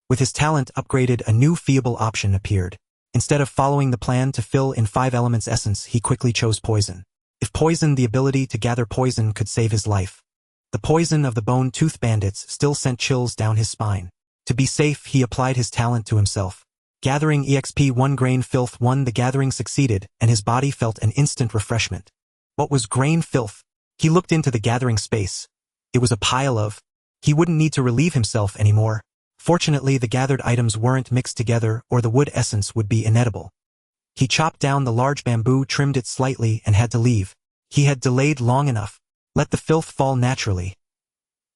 With his talent upgraded, a new feasible option appeared. Instead of following the plan to fill in 5 elements essence, he quickly chose poison. If poison, the ability to gather poison could save his life. The poison of the bone-tooth bandits still sent chills down his spine. To be safe, he applied his talent to himself. Gathering EXP1, grain filth 1. The gathering succeeded, and his body felt an instant refreshment. What was grain filth? He looked into the gathering space. It was a pile of... He wouldn't need to relieve himself anymore. Fortunately, the gathered items weren't mixed together, or the wood essence would be inedible. He chopped down the large bamboo, trimmed it slightly, and had to leave. He had delayed long enough. Let the filth fall naturally.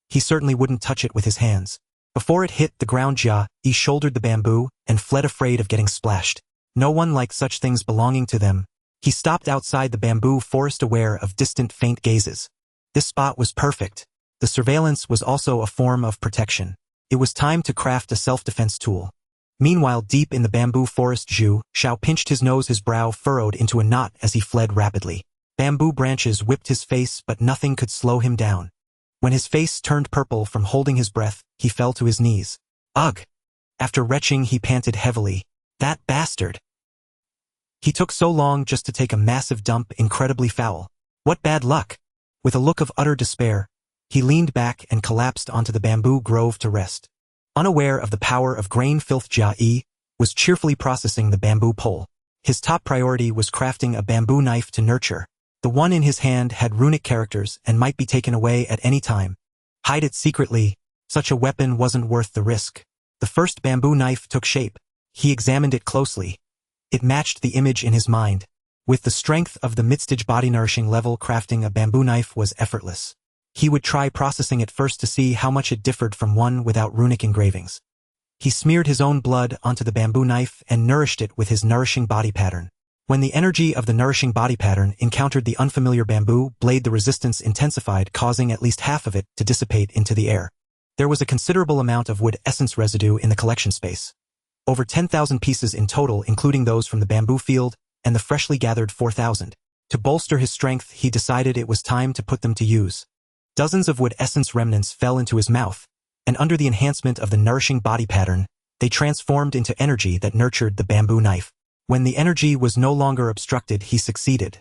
He certainly wouldn't touch it with his hands. Before it hit the ground, Jia Yi shouldered the bamboo and fled, afraid of getting splashed. No one liked such things belonging to them. He stopped outside the bamboo forest, aware of distant, faint gazes. This spot was perfect. The surveillance was also a form of protection. It was time to craft a self-defense tool. Meanwhile, deep in the bamboo forest, Zhu Shao pinched his nose, his brow furrowed into a knot as he fled rapidly. Bamboo branches whipped his face, but nothing could slow him down. When his face turned purple from holding his breath, he fell to his knees. Ugh! After retching, he panted heavily. That bastard! He took so long just to take a massive dump, incredibly foul. What bad luck! With a look of utter despair, he leaned back and collapsed onto the bamboo grove to rest. Unaware of the power of grain filth, Jia Yi was cheerfully processing the bamboo pole. His top priority was crafting a bamboo knife to nurture. The one in his hand had runic characters and might be taken away at any time. Hide it secretly. Such a weapon wasn't worth the risk. The first bamboo knife took shape. He examined it closely. It matched the image in his mind. With the strength of the mid-stage body nourishing level, crafting a bamboo knife was effortless. He would try processing it first to see how much it differed from one without runic engravings. He smeared his own blood onto the bamboo knife and nourished it with his nourishing body pattern. When the energy of the nourishing body pattern encountered the unfamiliar bamboo blade, the resistance intensified, causing at least half of it to dissipate into the air. There was a considerable amount of wood essence residue in the collection space. Over 10,000 pieces in total, including those from the bamboo field and the freshly gathered 4,000. To bolster his strength, he decided it was time to put them to use. Dozens of wood essence remnants fell into his mouth, and under the enhancement of the nourishing body pattern, they transformed into energy that nurtured the bamboo knife. When the energy was no longer obstructed, he succeeded.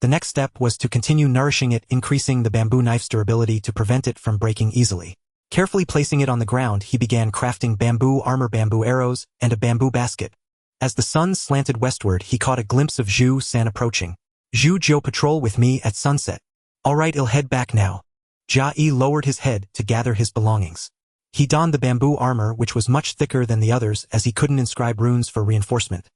The next step was to continue nourishing it, increasing the bamboo knife's durability to prevent it from breaking easily. Carefully placing it on the ground, he began crafting bamboo armor, bamboo arrows, and a bamboo basket. As the sun slanted westward, he caught a glimpse of Zhu San approaching. Zhu Jiu, patrol with me at sunset. All right, I'll head back now. Jia Yi lowered his head to gather his belongings. He donned the bamboo armor, which was much thicker than the others, as he couldn't inscribe runes for reinforcement.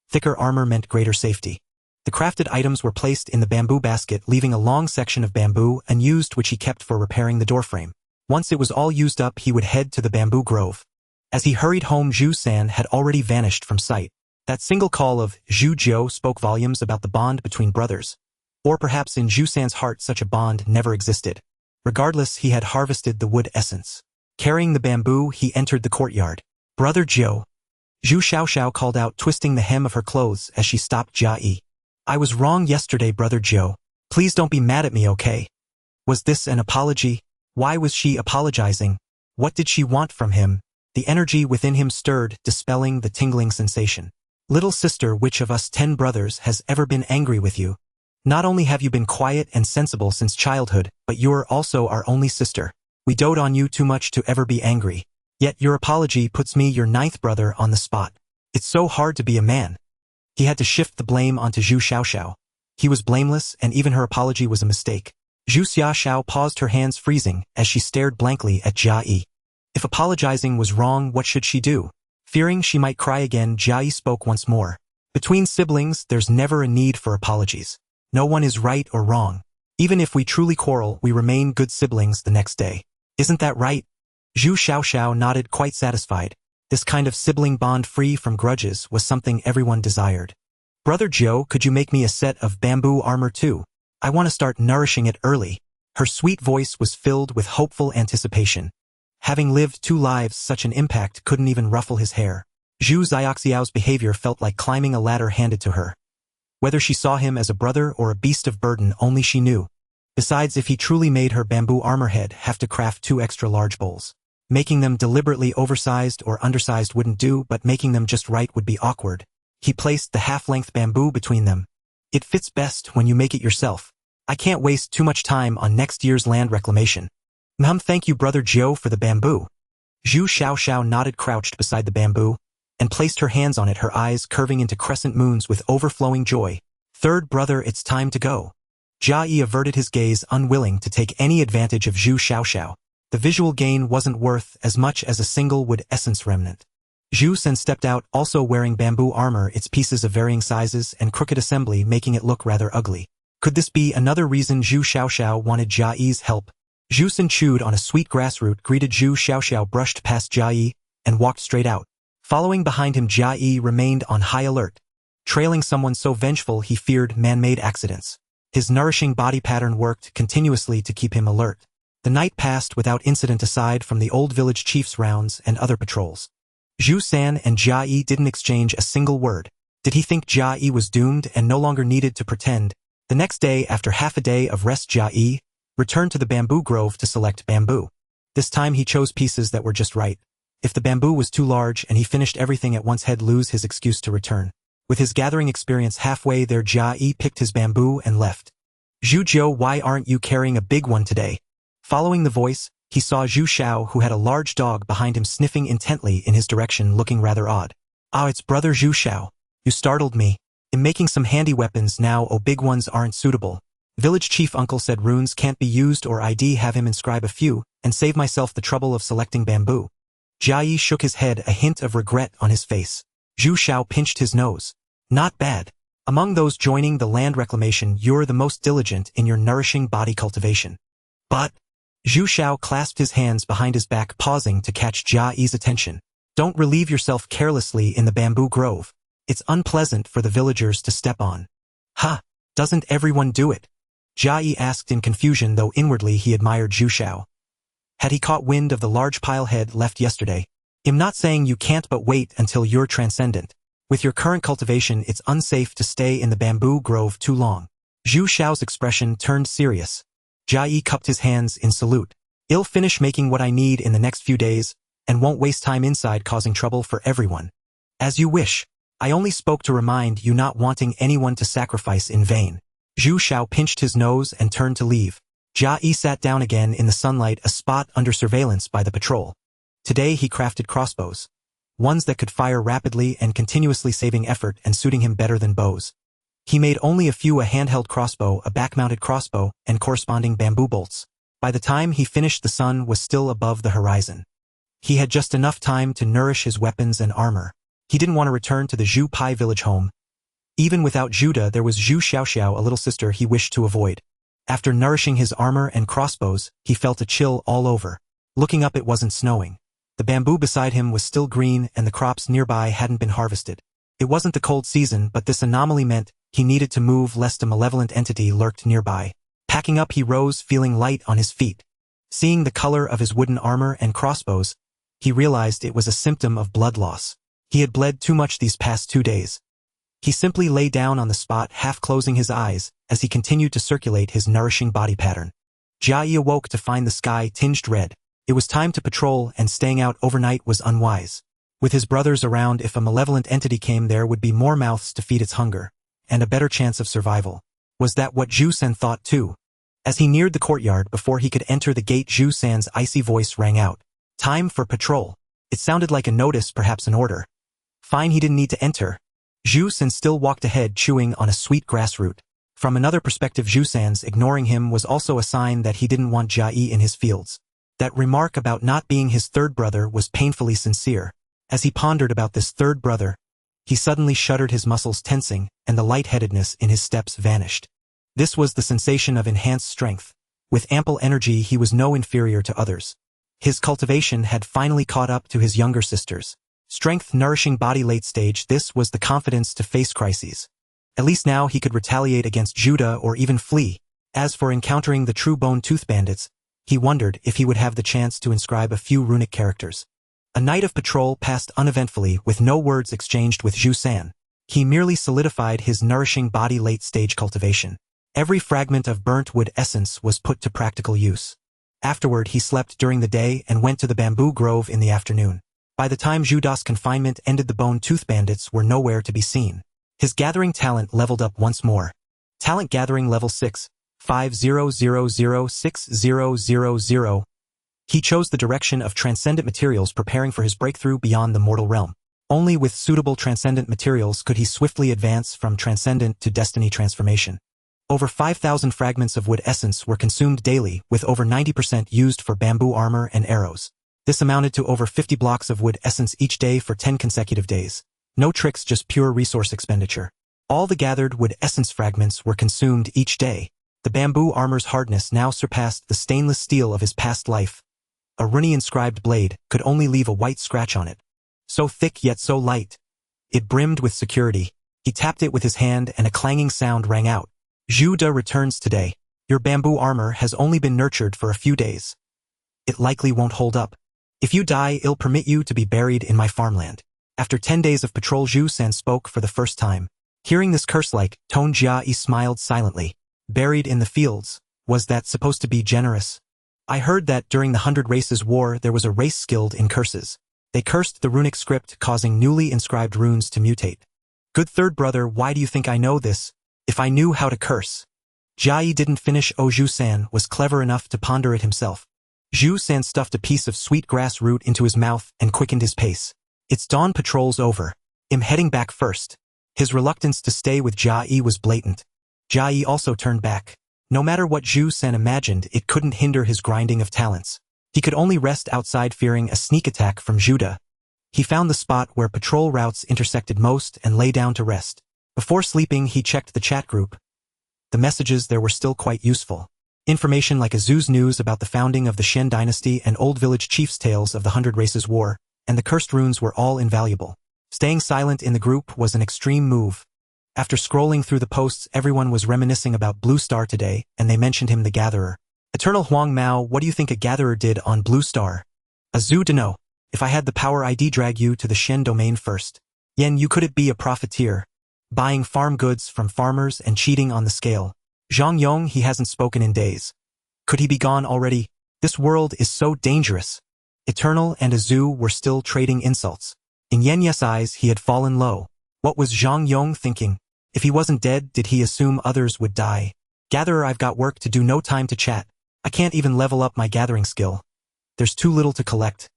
Thicker armor meant greater safety. The crafted items were placed in the bamboo basket, leaving a long section of bamboo unused, which he kept for repairing the doorframe. Once it was all used up, he would head to the bamboo grove. As he hurried home, Zhu San had already vanished from sight. That single call of Zhu Jiu spoke volumes about the bond between brothers. Or perhaps in Zhu San's heart such a bond never existed. Regardless, he had harvested the wood essence. Carrying the bamboo, he entered the courtyard. Brother Jiu. Zhu Xiao called out, twisting the hem of her clothes as she stopped Jia Yi. I was wrong yesterday, Brother Jiu. Please don't be mad at me, okay? Was this an apology? Why was she apologizing? What did she want from him? The energy within him stirred, dispelling the tingling sensation. Little sister, which of us 10 brothers has ever been angry with you? Not only have you been quiet and sensible since childhood, but you're also our only sister. We dote on you too much to ever be angry. Yet your apology puts me, your 9th brother, on the spot. It's so hard to be a man. He had to shift the blame onto Zhu Xiao. He was blameless, and even her apology was a mistake. Zhu Xiao paused, her hands freezing, as she stared blankly at Jia Yi. If apologizing was wrong, what should she do? Fearing she might cry again, Jia Yi spoke once more. Between siblings, there's never a need for apologies. No one is right or wrong. Even if we truly quarrel, we remain good siblings the next day. Isn't that right? Zhu Xiaoxiao nodded, quite satisfied. This kind of sibling bond free from grudges was something everyone desired. Brother Zhou, could you make me a set of bamboo armor too? I want to start nourishing it early. Her sweet voice was filled with hopeful anticipation. Having lived 2 lives, such an impact couldn't even ruffle his hair. Zhu Xiaoxiao's behavior felt like climbing a ladder handed to her. Whether she saw him as a brother or a beast of burden, only she knew. Besides, if he truly made her bamboo armor head have to craft 2 extra large bowls. Making them deliberately oversized or undersized wouldn't do, but making them just right would be awkward. He placed the half-length bamboo between them. It fits best when you make it yourself. I can't waste too much time on next year's land reclamation. Thank you, Brother Zhou, for the bamboo. Zhu Xiaoxiao nodded, crouched beside the bamboo, and placed her hands on it, her eyes curving into crescent moons with overflowing joy. Third brother, it's time to go. Jia Yi averted his gaze, unwilling to take any advantage of Zhu Xiaoxiao. The visual gain wasn't worth as much as a single wood essence remnant. Zhu Sen stepped out, also wearing bamboo armor, its pieces of varying sizes and crooked assembly making it look rather ugly. Could this be another reason Zhu Xiaoxiao wanted Jia Yi's help? Zhu Sen chewed on a sweet grass root, greeted Zhu Xiaoxiao, brushed past Jia Yi, and walked straight out. Following behind him, Jia Yi remained on high alert, trailing someone so vengeful he feared man-made accidents. His nourishing body pattern worked continuously to keep him alert. The night passed without incident aside from the old village chief's rounds and other patrols. Zhu San and Jia Yi didn't exchange a single word. Did he think Jia Yi was doomed and no longer needed to pretend? The next day, after half a day of rest, Jia Yi returned to the bamboo grove to select bamboo. This time he chose pieces that were just right. If the bamboo was too large and he finished everything at once, he'd lose his excuse to return. With his gathering experience halfway there, Jia Yi picked his bamboo and left. Zhu Zhou, why aren't you carrying a big one today? Following the voice, he saw Zhu Xiao, who had a large dog behind him, sniffing intently in his direction, looking rather odd. Ah, it's Brother Zhu Xiao. You startled me. I'm making some handy weapons now. Oh, big ones aren't suitable. Village chief uncle said runes can't be used, or I'd have him inscribe a few, and save myself the trouble of selecting bamboo. Jia Yi shook his head, a hint of regret on his face. Zhu Xiao pinched his nose. Not bad. Among those joining the land reclamation, you're the most diligent in your nourishing body cultivation. But Zhu Xiao clasped his hands behind his back, pausing to catch Jia Yi's attention. Don't relieve yourself carelessly in the bamboo grove. It's unpleasant for the villagers to step on. Ha! Doesn't everyone do it? Jia Yi asked in confusion, though inwardly he admired Zhu Xiao. Had he caught wind of the large pile head left yesterday? I'm not saying you can't, but wait until you're transcendent. With your current cultivation, it's unsafe to stay in the bamboo grove too long. Zhu Xiao's expression turned serious. Jia Yi cupped his hands in salute. I'll finish making what I need in the next few days, and won't waste time inside causing trouble for everyone. As you wish. I only spoke to remind you, not wanting anyone to sacrifice in vain. Zhu Xiao pinched his nose and turned to leave. Jia Yi sat down again in the sunlight, a spot under surveillance by the patrol. Today he crafted crossbows. Ones that could fire rapidly and continuously, saving effort and suiting him better than bows. He made only a few: a handheld crossbow, a back-mounted crossbow, and corresponding bamboo bolts. By the time he finished, the sun was still above the horizon. He had just enough time to nourish his weapons and armor. He didn't want to return to the Zhu Pai village home. Even without Juda, there was Zhu Xiaoxiao, a little sister he wished to avoid. After nourishing his armor and crossbows, he felt a chill all over. Looking up, it wasn't snowing. The bamboo beside him was still green, and the crops nearby hadn't been harvested. It wasn't the cold season, but this anomaly meant he needed to move lest a malevolent entity lurked nearby. Packing up, he rose, feeling light on his feet. Seeing the color of his wooden armor and crossbows, he realized it was a symptom of blood loss. He had bled too much these past 2 days. He simply lay down on the spot, half closing his eyes, as he continued to circulate his nourishing body pattern. Jia Yi awoke to find the sky tinged red. It was time to patrol, and staying out overnight was unwise. With his brothers around, if a malevolent entity came, there would be more mouths to feed its hunger, and a better chance of survival. Was that what Zhu San thought too? As he neared the courtyard, before he could enter the gate, Zhu San's icy voice rang out. Time for patrol. It sounded like a notice, perhaps an order. Fine, he didn't need to enter. Zhu San still walked ahead, chewing on a sweet grass root. From another perspective, Zhu San's ignoring him was also a sign that he didn't want Jia Yi in his fields. That remark about not being his third brother was painfully sincere. As he pondered about this third brother, he suddenly shuddered, his muscles tensing, and the lightheadedness in his steps vanished. This was the sensation of enhanced strength. With ample energy, he was no inferior to others. His cultivation had finally caught up to his younger sisters. Strength nourishing body late stage, this was the confidence to face crises. At least now he could retaliate against Judah or even flee. As for encountering the true bone-tooth bandits, he wondered if he would have the chance to inscribe a few runic characters. A night of patrol passed uneventfully with no words exchanged with Zhu San. He merely solidified his nourishing body late-stage cultivation. Every fragment of burnt wood essence was put to practical use. Afterward, he slept during the day and went to the bamboo grove in the afternoon. By the time Judas' confinement ended, the bone-tooth bandits were nowhere to be seen. His gathering talent leveled up once more. Talent gathering level 6, 50006000. He chose the direction of transcendent materials, preparing for his breakthrough beyond the mortal realm. Only with suitable transcendent materials could he swiftly advance from transcendent to destiny transformation. Over 5,000 fragments of wood essence were consumed daily, with over 90% used for bamboo armor and arrows. This amounted to over 50 blocks of wood essence each day for 10 consecutive days. No tricks, just pure resource expenditure. All the gathered wood essence fragments were consumed each day. The bamboo armor's hardness now surpassed the stainless steel of his past life. A rune-inscribed blade could only leave a white scratch on it. So thick yet so light. It brimmed with security. He tapped it with his hand and a clanging sound rang out. Judah returns today. Your bamboo armor has only been nurtured for a few days. It likely won't hold up. If you die, I'll permit you to be buried in my farmland. After 10 days of patrol, Zhu San spoke for the first time. Hearing this curse-like tone, Jia Yi smiled silently. Buried in the fields, was that supposed to be generous? I heard that during the 100 Races War there was a race skilled in curses. They cursed the runic script, causing newly inscribed runes to mutate. Good third brother, why do you think I know this? If I knew how to curse. Jia Yi didn't finish. Zhu San was clever enough to ponder it himself. Zhu San stuffed a piece of sweet grass root into his mouth and quickened his pace. It's dawn, patrol's over. I'm heading back first. His reluctance to stay with Jia Yi was blatant. Jia Yi also turned back. No matter what Zhu San imagined, it couldn't hinder his grinding of talents. He could only rest outside, fearing a sneak attack from Judah. He found the spot where patrol routes intersected most and lay down to rest. Before sleeping, he checked the chat group. The messages there were still quite useful. Information like Azu's news about the founding of the Shen dynasty and old village chief's tales of the 100 Races War, and the cursed runes were all invaluable. Staying silent in the group was an extreme move. After scrolling through the posts, everyone was reminiscing about Blue Star today, and they mentioned him, the Gatherer. Eternal Huang Mao, what do you think a Gatherer did on Blue Star? Azu Deno, if I had the power, I'd drag you to the Shen domain first. Yen, you could it be a profiteer, buying farm goods from farmers and cheating on the scale. Zhang Yong, he hasn't spoken in days. Could he be gone already? This world is so dangerous. Eternal and Azu were still trading insults. In Yen Yes' eyes, he had fallen low. What was Zhang Yong thinking? If he wasn't dead, did he assume others would die? Gatherer, I've got work to do, no time to chat. I can't even level up my gathering skill. There's too little to collect.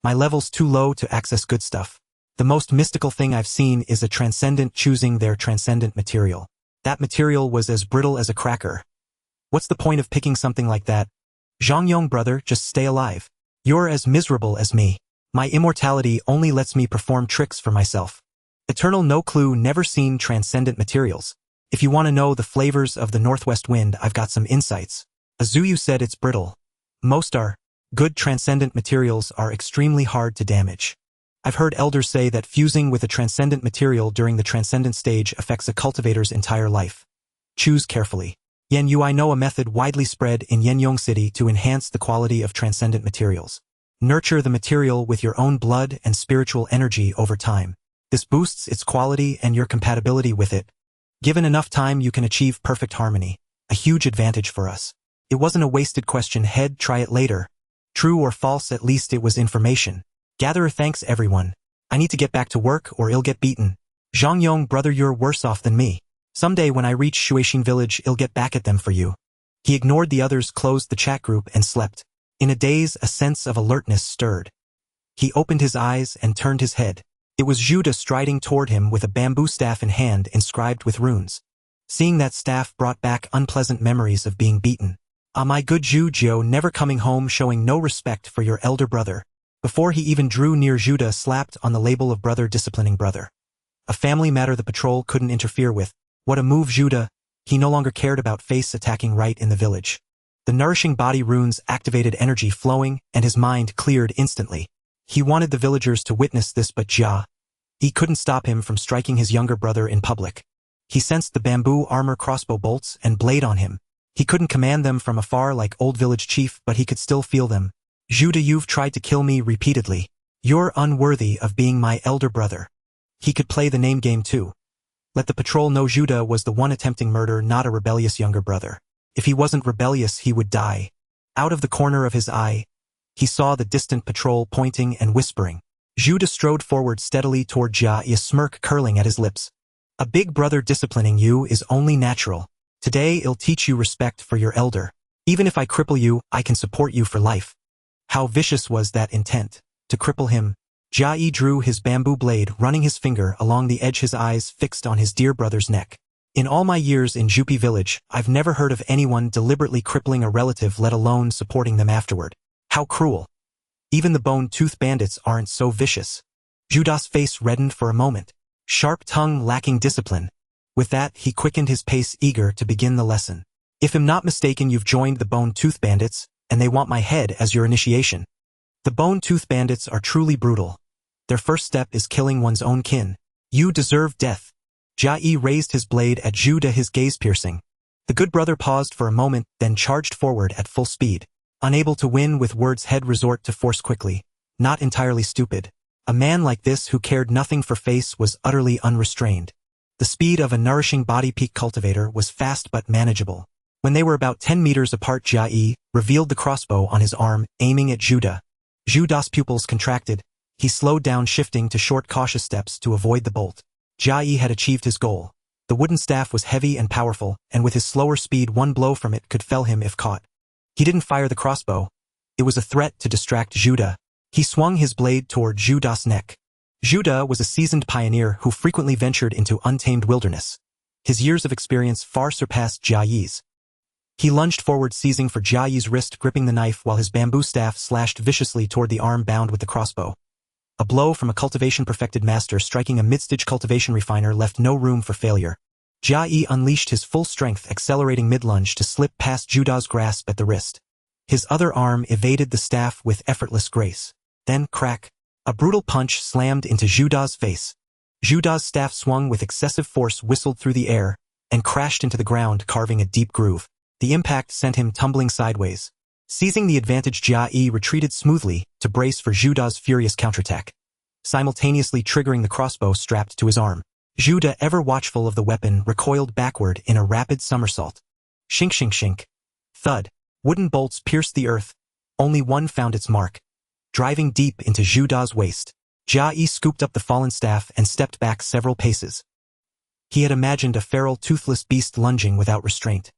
My level's too low to access good stuff. The most mystical thing I've seen is a transcendent choosing their transcendent material. That material was as brittle as a cracker. What's the point of picking something like that? Zhang Yong, brother, just stay alive. You're as miserable as me. My immortality only lets me perform tricks for myself. Eternal, no clue, never seen transcendent materials. If you want to know the flavors of the northwest wind, I've got some insights. Azuyu said it's brittle. Most are. Good transcendent materials are extremely hard to damage. I've heard elders say that fusing with a transcendent material during the transcendent stage affects a cultivator's entire life. Choose carefully. Yen Yu, I know a method widely spread in Yenyong City to enhance the quality of transcendent materials. Nurture the material with your own blood and spiritual energy over time. This boosts its quality and your compatibility with it. Given enough time, you can achieve perfect harmony. A huge advantage for us. It wasn't a wasted question. Head, try it later. True or false, at least it was information. Gatherer, thanks everyone. I need to get back to work or I'll get beaten. Zhang Yong, brother, you're worse off than me. Someday when I reach Shueishin village, I'll get back at them for you. He ignored the others, closed the chat group, and slept. In a daze, a sense of alertness stirred. He opened his eyes and turned his head. It was Judah striding toward him with a bamboo staff in hand inscribed with runes. Seeing that staff brought back unpleasant memories of being beaten. Ah, my good Jiu, never coming home, showing no respect for your elder brother. Before he even drew near, Judah slapped on the label of brother, disciplining brother. A family matter the patrol couldn't interfere with. What a move, Judah. He no longer cared about face attacking right in the village. The nourishing body runes activated energy flowing, and his mind cleared instantly. He wanted the villagers to witness this, but Jia Yi couldn't stop him from striking his younger brother in public. He sensed the bamboo armor crossbow bolts and blade on him. He couldn't command them from afar like old village chief, but he could still feel them. Judah, you've tried to kill me repeatedly. You're unworthy of being my elder brother. He could play the name game too. Let the patrol know Judah was the one attempting murder, not a rebellious younger brother. If he wasn't rebellious, he would die. Out of the corner of his eye, he saw the distant patrol pointing and whispering. Judah strode forward steadily toward Jia Yi, a smirk curling at his lips. A big brother disciplining you is only natural. Today I'll teach you respect for your elder. Even if I cripple you, I can support you for life. How vicious was that intent? To cripple him. Jia Yi drew his bamboo blade, running his finger along the edge, his eyes fixed on his dear brother's neck. In all my years in Jupi village, I've never heard of anyone deliberately crippling a relative, let alone supporting them afterward. How cruel. Even the bone-tooth bandits aren't so vicious. Judah's face reddened for a moment. Sharp tongue lacking discipline. With that, he quickened his pace, eager to begin the lesson. If I'm not mistaken, you've joined the bone-tooth bandits, and they want my head as your initiation. The bone-tooth bandits are truly brutal. Their first step is killing one's own kin. You deserve death. Jia Yi raised his blade at Judah, his gaze piercing. The good brother paused for a moment, then charged forward at full speed. Unable to win with words, head resort to force quickly. Not entirely stupid. A man like this who cared nothing for face was utterly unrestrained. The speed of a nourishing body peak cultivator was fast but manageable. When they were about 10 meters apart, Jia Yi revealed the crossbow on his arm, aiming at Judah. Judah's pupils contracted. He slowed down, shifting to short, cautious steps to avoid the bolt. Jia Yi had achieved his goal. The wooden staff was heavy and powerful, and with his slower speed, one blow from it could fell him if caught. He didn't fire the crossbow. It was a threat to distract Judah. He swung his blade toward Judah's neck. Judah was a seasoned pioneer who frequently ventured into untamed wilderness. His years of experience far surpassed Jia Yi's. He lunged forward, seizing for Jia Yi's wrist, gripping the knife while his bamboo staff slashed viciously toward the arm bound with the crossbow. A blow from a cultivation-perfected master striking a mid-stage cultivation refiner left no room for failure. Jia Yi unleashed his full strength, accelerating mid-lunge to slip past Judah's grasp at the wrist. His other arm evaded the staff with effortless grace. Then, crack. A brutal punch slammed into Judah's face. Judah's staff swung with excessive force, whistled through the air, and crashed into the ground, carving a deep groove. The impact sent him tumbling sideways. Seizing the advantage, Jia Yi retreated smoothly to brace for Judah's furious counterattack, simultaneously triggering the crossbow strapped to his arm. Judah, ever watchful of the weapon, recoiled backward in a rapid somersault. Shink, shink, shink. Thud. Wooden bolts pierced the earth. Only one found its mark, driving deep into Judah's waist. Jia Yi scooped up the fallen staff and stepped back several paces. He had imagined a feral, toothless beast lunging without restraint.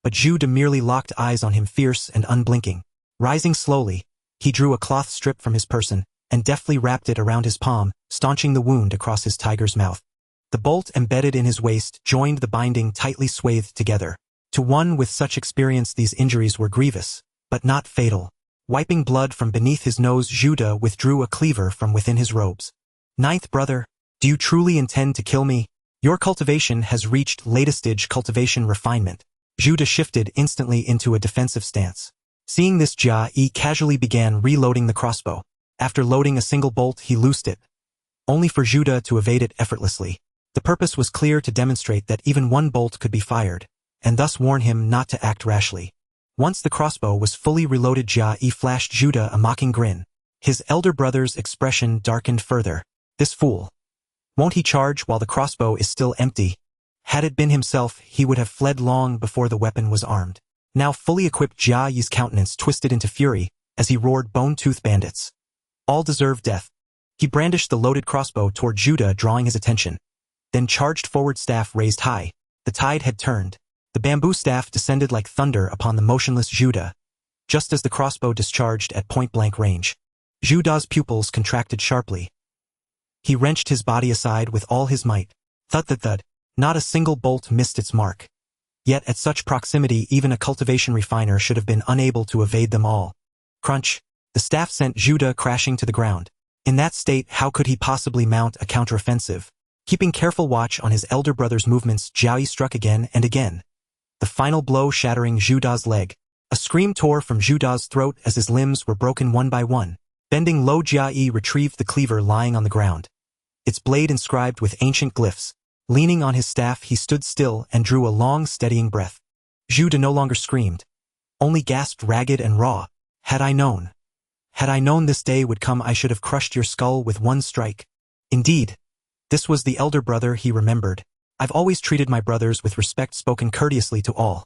But Judah merely locked eyes on him, fierce and unblinking. Rising slowly, he drew a cloth strip from his person and deftly wrapped it around his palm, staunching the wound across his tiger's mouth. The bolt embedded in his waist joined the binding, tightly swathed together. To one with such experience, these injuries were grievous, but not fatal. Wiping blood from beneath his nose, Judah withdrew a cleaver from within his robes. Ninth brother, do you truly intend to kill me? Your cultivation has reached latest stage cultivation refinement. Judah shifted instantly into a defensive stance. Seeing this, Jia Yi casually began reloading the crossbow. After loading a single bolt, he loosed it, only for Judah to evade it effortlessly. The purpose was clear: to demonstrate that even one bolt could be fired, and thus warn him not to act rashly. Once the crossbow was fully reloaded, Jia Yi flashed Judah a mocking grin. His elder brother's expression darkened further. This fool. Won't he charge while the crossbow is still empty? Had it been himself, he would have fled long before the weapon was armed. Now fully equipped, Jia Yi's countenance twisted into fury as he roared, "Bone-tooth bandits! All deserve death." He brandished the loaded crossbow toward Judah, drawing his attention, then charged forward, staff raised high. The tide had turned. The bamboo staff descended like thunder upon the motionless Judah, just as the crossbow discharged at point-blank range. Judah's pupils contracted sharply. He wrenched his body aside with all his might. Thud, thud, thud. Not a single bolt missed its mark. Yet at such proximity, even a cultivation refiner should have been unable to evade them all. Crunch. The staff sent Judah crashing to the ground. In that state, how could he possibly mount a counteroffensive? Keeping careful watch on his elder brother's movements, Jia Yi struck again and again. the final blow shattering Zhu Da's leg. A scream tore from Zhu Da's throat as his limbs were broken one by one. Bending low, Jia Yi retrieved the cleaver lying on the ground, its blade inscribed with ancient glyphs. Leaning on his staff, he stood still and drew a long, steadying breath. Zhu Da no longer screamed, only gasped ragged and raw. Had I known this day would come, I should have crushed your skull with one strike. Indeed, this was the elder brother he remembered. I've always treated my brothers with respect, spoken courteously to all.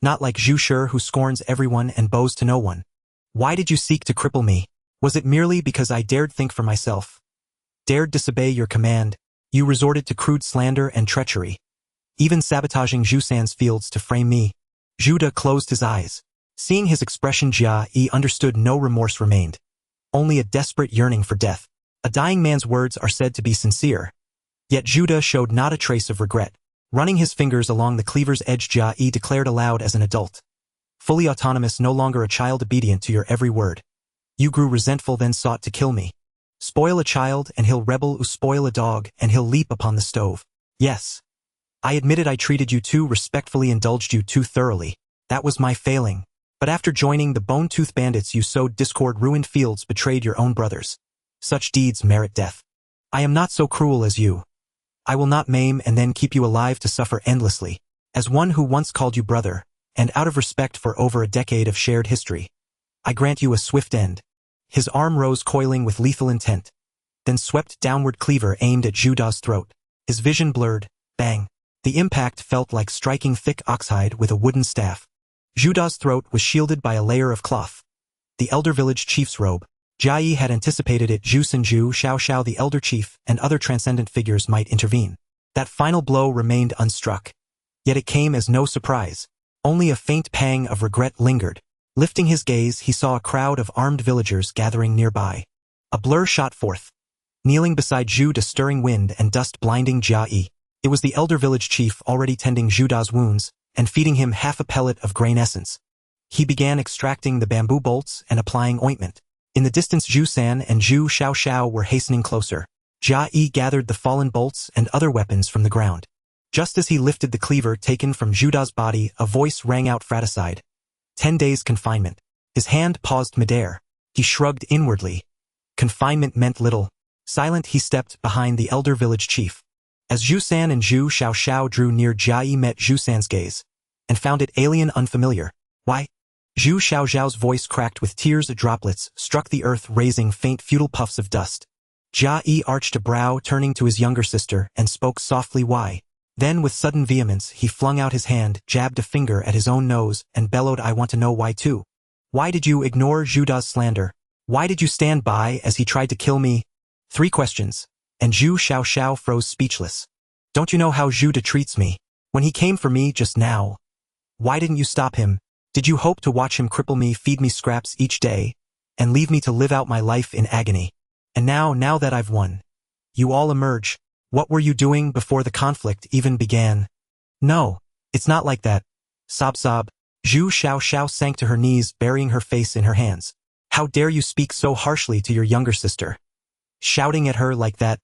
Not like Zhu Shi, who scorns everyone and bows to no one. Why did you seek to cripple me? Was it merely because I dared think for myself? Dared disobey your command? You resorted to crude slander and treachery, even sabotaging Zhu San's fields to frame me. Zhu Da closed his eyes. Seeing his expression, Jia Yi understood no remorse remained, only a desperate yearning for death. A dying man's words are said to be sincere. Yet Zhu Da showed not a trace of regret. Running his fingers along the cleaver's edge, Jia Yi declared aloud as an adult, fully autonomous, no longer a child obedient to your every word. You grew resentful, then sought to kill me. Spoil a child and he'll rebel, spoil a dog and he'll leap upon the stove. Yes, I admitted I treated you too respectfully, indulged you too thoroughly. That was my failing. But after joining the Bone-Tooth Bandits, you sowed discord, ruined fields, betrayed your own brothers. Such deeds merit death. I am not so cruel as you. I will not maim and then keep you alive to suffer endlessly. As one who once called you brother, and out of respect for over a decade of shared history, I grant you a swift end. His arm rose, coiling with lethal intent, then swept downward, cleaver aimed at Zhu Da's throat. His vision blurred. Bang! The impact felt like striking thick oxhide with a wooden staff. Zhu Da's throat was shielded by a layer of cloth, the elder village chief's robe. Jia Yi had anticipated it. Zhu San, Zhu Xiao, the elder chief, and other transcendent figures might intervene. That final blow remained unstruck. Yet it came as no surprise. Only a faint pang of regret lingered. Lifting his gaze, he saw a crowd of armed villagers gathering nearby. A blur shot forth, kneeling beside Zhu Da, stirring wind and dust blinding Jia Yi. It was the elder village chief, already tending Zhu Da's wounds and feeding him half a pellet of grain essence. He began extracting the bamboo bolts and applying ointment. In the distance, Zhu San and Zhu Xiao were hastening closer. Jia Yi gathered the fallen bolts and other weapons from the ground. Just as he lifted the cleaver taken from Zhu Da's body, a voice rang out, fratricide. 10 days confinement. His hand paused midair. He shrugged inwardly. Confinement meant little. Silent, he stepped behind the elder village chief. As Zhu San and Zhu Xiao drew near, Jia Yi met Zhu San's gaze and found it alien, unfamiliar. Why? Zhu Xiao's voice cracked with tears. Droplets struck the earth, raising faint, futile puffs of dust. Jia Yi arched a brow, turning to his younger sister, and spoke softly. Why? Then, with sudden vehemence, he flung out his hand, jabbed a finger at his own nose, and bellowed, I want to know why too. Why did you ignore Zhu Da's slander? Why did you stand by as he tried to kill me? 3 questions. And Zhu Xiao froze speechless. Don't you know how Zhu Da treats me? When he came for me just now, why didn't you stop him? Did you hope to watch him cripple me, feed me scraps each day, and leave me to live out my life in agony? And now that I've won, you all emerge. What were you doing before the conflict even began? No, it's not like that. Sob. Zhu Xiao sank to her knees, burying her face in her hands. How dare you speak so harshly to your younger sister? Shouting at her like that?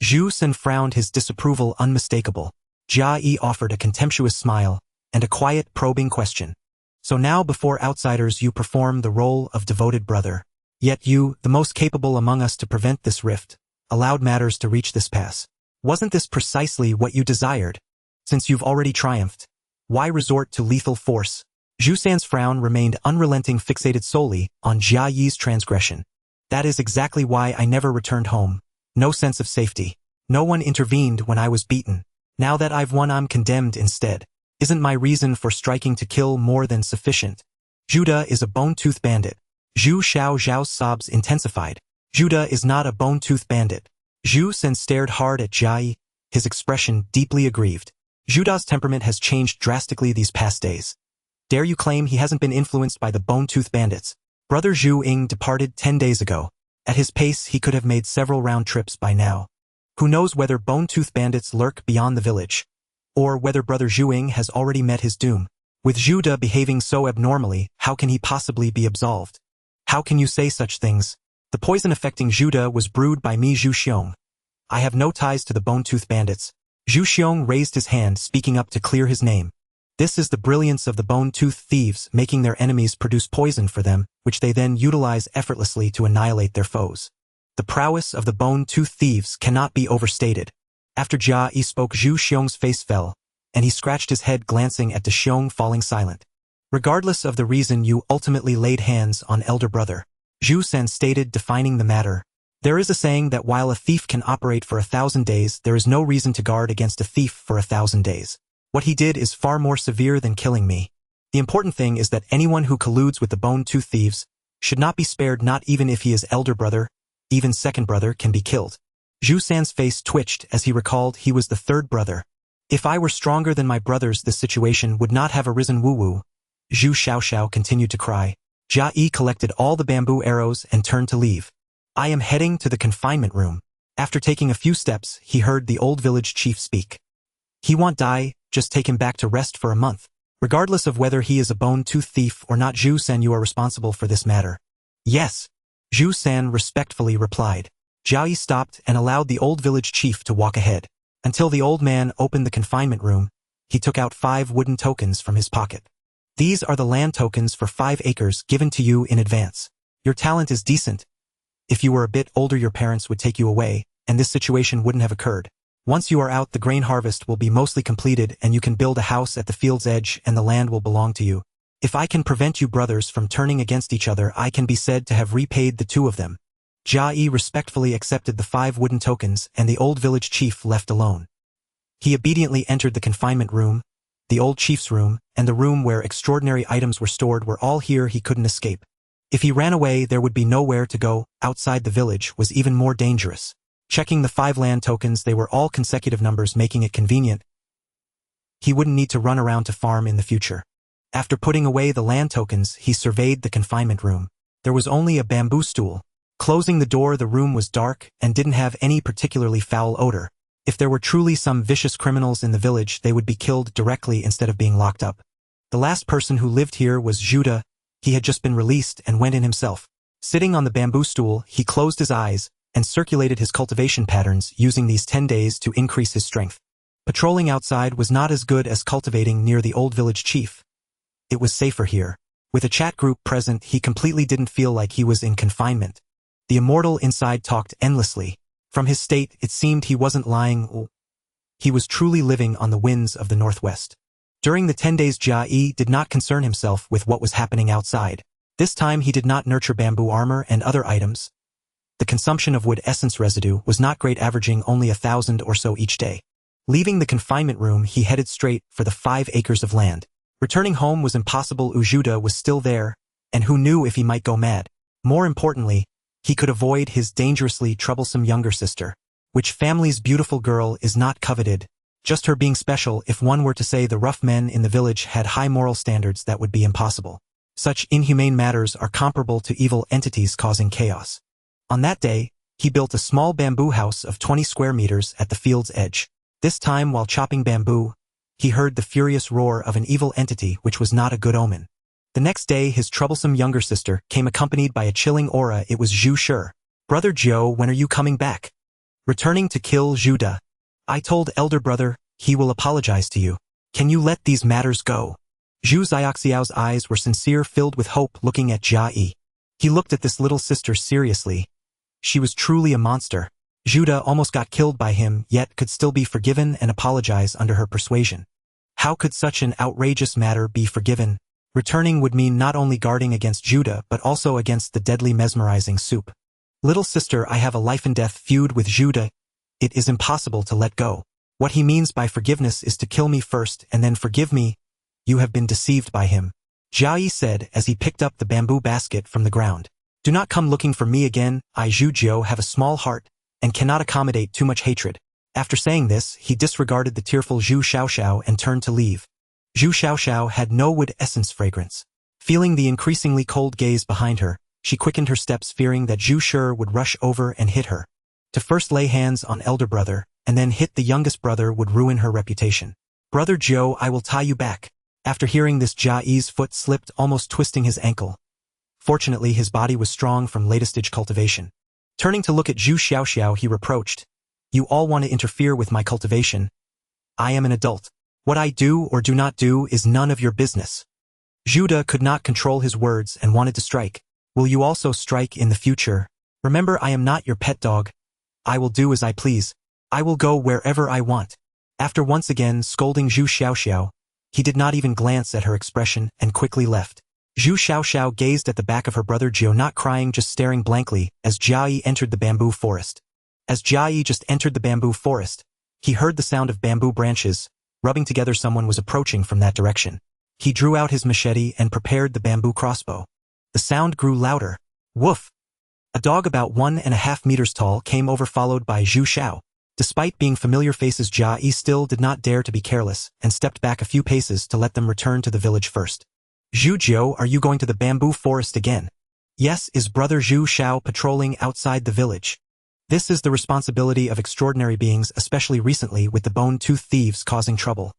Zhu San frowned, his disapproval unmistakable. Jia Yi offered a contemptuous smile and a quiet, probing question. So now before outsiders you perform the role of devoted brother. Yet you, the most capable among us to prevent this rift, allowed matters to reach this pass. Wasn't this precisely what you desired? Since you've already triumphed, why resort to lethal force? Zhu San's frown remained unrelenting, fixated solely on Jia Yi's transgression. That is exactly why I never returned home. No sense of safety. No one intervened when I was beaten. Now that I've won, I'm condemned instead. Isn't my reason for striking to kill more than sufficient? Zhu Da is a bone-tooth bandit. Zhu Xiao's sobs intensified. Zhu Da is not a bone-tooth bandit. Zhu San stared hard at Jia Yi, his expression deeply aggrieved. Zhu Da's temperament has changed drastically these past days. Dare you claim he hasn't been influenced by the bone-tooth bandits? Brother Zhu Ying departed 10 days ago. At his pace, he could have made several round trips by now. Who knows whether bone-tooth bandits lurk beyond the village, or whether Brother Zhu Ying has already met his doom. With Zhu Da behaving so abnormally, how can he possibly be absolved? How can you say such things? The poison affecting Zhu Da was brewed by me, Zhu Xiong. I have no ties to the bone-tooth bandits. Zhu Xiong raised his hand, speaking up to clear his name. This is the brilliance of the bone-tooth thieves, making their enemies produce poison for them, which they then utilize effortlessly to annihilate their foes. The prowess of the bone-tooth thieves cannot be overstated. After Jia Yi spoke, Zhu Xiong's face fell, and he scratched his head, glancing at De Xiong, falling silent. Regardless of the reason you ultimately laid hands on elder brother, Zhu San stated, defining the matter. There is a saying that while a thief can operate for 1,000 days, there is no reason to guard against a thief for 1,000 days. What he did is far more severe than killing me. The important thing is that anyone who colludes with the bone-tooth thieves should not be spared, not even if he is elder brother, even second brother can be killed. Zhu San's face twitched as he recalled he was the third brother. If I were stronger than my brothers, this situation would not have arisen. Woo-woo. Zhu Xiaoxiao continued to cry. Jia Yi collected all the bamboo arrows and turned to leave. I am heading to the confinement room. After taking a few steps, he heard the old village chief speak. He won't die, just take him back to rest for a month. Regardless of whether he is a bone-tooth thief or not, Zhu San, you are responsible for this matter. Yes. Zhu San respectfully replied. Jia Yi stopped and allowed the old village chief to walk ahead. Until the old man opened the confinement room, he took out 5 wooden tokens from his pocket. These are the land tokens for 5 acres given to you in advance. Your talent is decent. If you were a bit older, your parents would take you away, and this situation wouldn't have occurred. Once you are out, the grain harvest will be mostly completed and you can build a house at the field's edge and the land will belong to you. If I can prevent you brothers from turning against each other, I can be said to have repaid the 2 of them. Jia Yi respectfully accepted the 5 wooden tokens and the old village chief left alone. He obediently entered the confinement room, the old chief's room, and the room where extraordinary items were stored were all here. He couldn't escape. If he ran away, there would be nowhere to go. Outside the village was even more dangerous. Checking the 5 land tokens, they were all consecutive numbers, making it convenient. He wouldn't need to run around to farm in the future. After putting away the land tokens, he surveyed the confinement room. There was only a bamboo stool. Closing the door, the room was dark and didn't have any particularly foul odor. If there were truly some vicious criminals in the village, they would be killed directly instead of being locked up. The last person who lived here was Judah. He had just been released and went in himself. Sitting on the bamboo stool, he closed his eyes and circulated his cultivation patterns, using these 10 days to increase his strength. Patrolling outside was not as good as cultivating near the old village chief. It was safer here. With a chat group present, he completely didn't feel like he was in confinement. The immortal inside talked endlessly. From his state, it seemed he wasn't lying. He was truly living on the winds of the northwest. During the 10 days, Jia Yi did not concern himself with what was happening outside. This time he did not nurture bamboo armor and other items. The consumption of wood essence residue was not great, averaging only 1,000 or so each day. Leaving the confinement room, he headed straight for the 5 acres of land. Returning home was impossible. Ujuda was still there, and who knew if he might go mad. More importantly, he could avoid his dangerously troublesome younger sister. Which family's beautiful girl is not coveted? Just her being special. If one were to say the rough men in the village had high moral standards, that would be impossible. Such inhumane matters are comparable to evil entities causing chaos. On that day, he built a small bamboo house of 20 square meters at the field's edge. This time, while chopping bamboo, he heard the furious roar of an evil entity, which was not a good omen. The next day, his troublesome younger sister came accompanied by a chilling aura. It was Zhu Shi. Brother Zhou, when are you coming back? Returning to kill Judah. I told elder brother, he will apologize to you. Can you let these matters go? Zhu Xiaoxiao's eyes were sincere, filled with hope, looking at Jia Yi. He looked at this little sister seriously. She was truly a monster. Judah almost got killed by him, yet could still be forgiven and apologize under her persuasion. How could such an outrageous matter be forgiven? Returning would mean not only guarding against Judah, but also against the deadly mesmerizing soup. Little sister, I have a life-and-death feud with Judah. It is impossible to let go. What he means by forgiveness is to kill me first and then forgive me. You have been deceived by him. Jia Yi said as he picked up the bamboo basket from the ground. Do not come looking for me again. I, Zhu Jiu, have a small heart and cannot accommodate too much hatred. After saying this, he disregarded the tearful Zhu Xiaoxiao and turned to leave. Zhu Xiaoxiao had no wood essence fragrance. Feeling the increasingly cold gaze behind her, she quickened her steps, fearing that Zhu Shi would rush over and hit her. To first lay hands on elder brother, and then hit the youngest brother would ruin her reputation. Brother Zhou, I will tie you back. After hearing this, Jia Yi's foot slipped, almost twisting his ankle. Fortunately, his body was strong from latest-stage cultivation. Turning to look at Zhu Xiaoxiao, he reproached, You all want to interfere with my cultivation. I am an adult. What I do or do not do is none of your business. Judah could not control his words and wanted to strike. Will you also strike in the future? Remember, I am not your pet dog. I will do as I please. I will go wherever I want. After once again scolding Zhu Xiaoxiao, he did not even glance at her expression and quickly left. Zhu Xiaoxiao gazed at the back of her brother Jiao, not crying, just staring blankly, as Jia Yi entered the bamboo forest. As Jia Yi just entered the bamboo forest, he heard the sound of bamboo branches rubbing together. Someone was approaching from that direction. He drew out his machete and prepared the bamboo crossbow. The sound grew louder. Woof! A dog about 1.5 meters tall came over, followed by Zhu Xiao. Despite being familiar faces, Jia Yi still did not dare to be careless and stepped back a few paces to let them return to the village first. Zhu Jiao, are you going to the bamboo forest again? Yes, is brother Zhu Xiao patrolling outside the village? This is the responsibility of extraordinary beings, especially recently with the bone-tooth thieves causing trouble.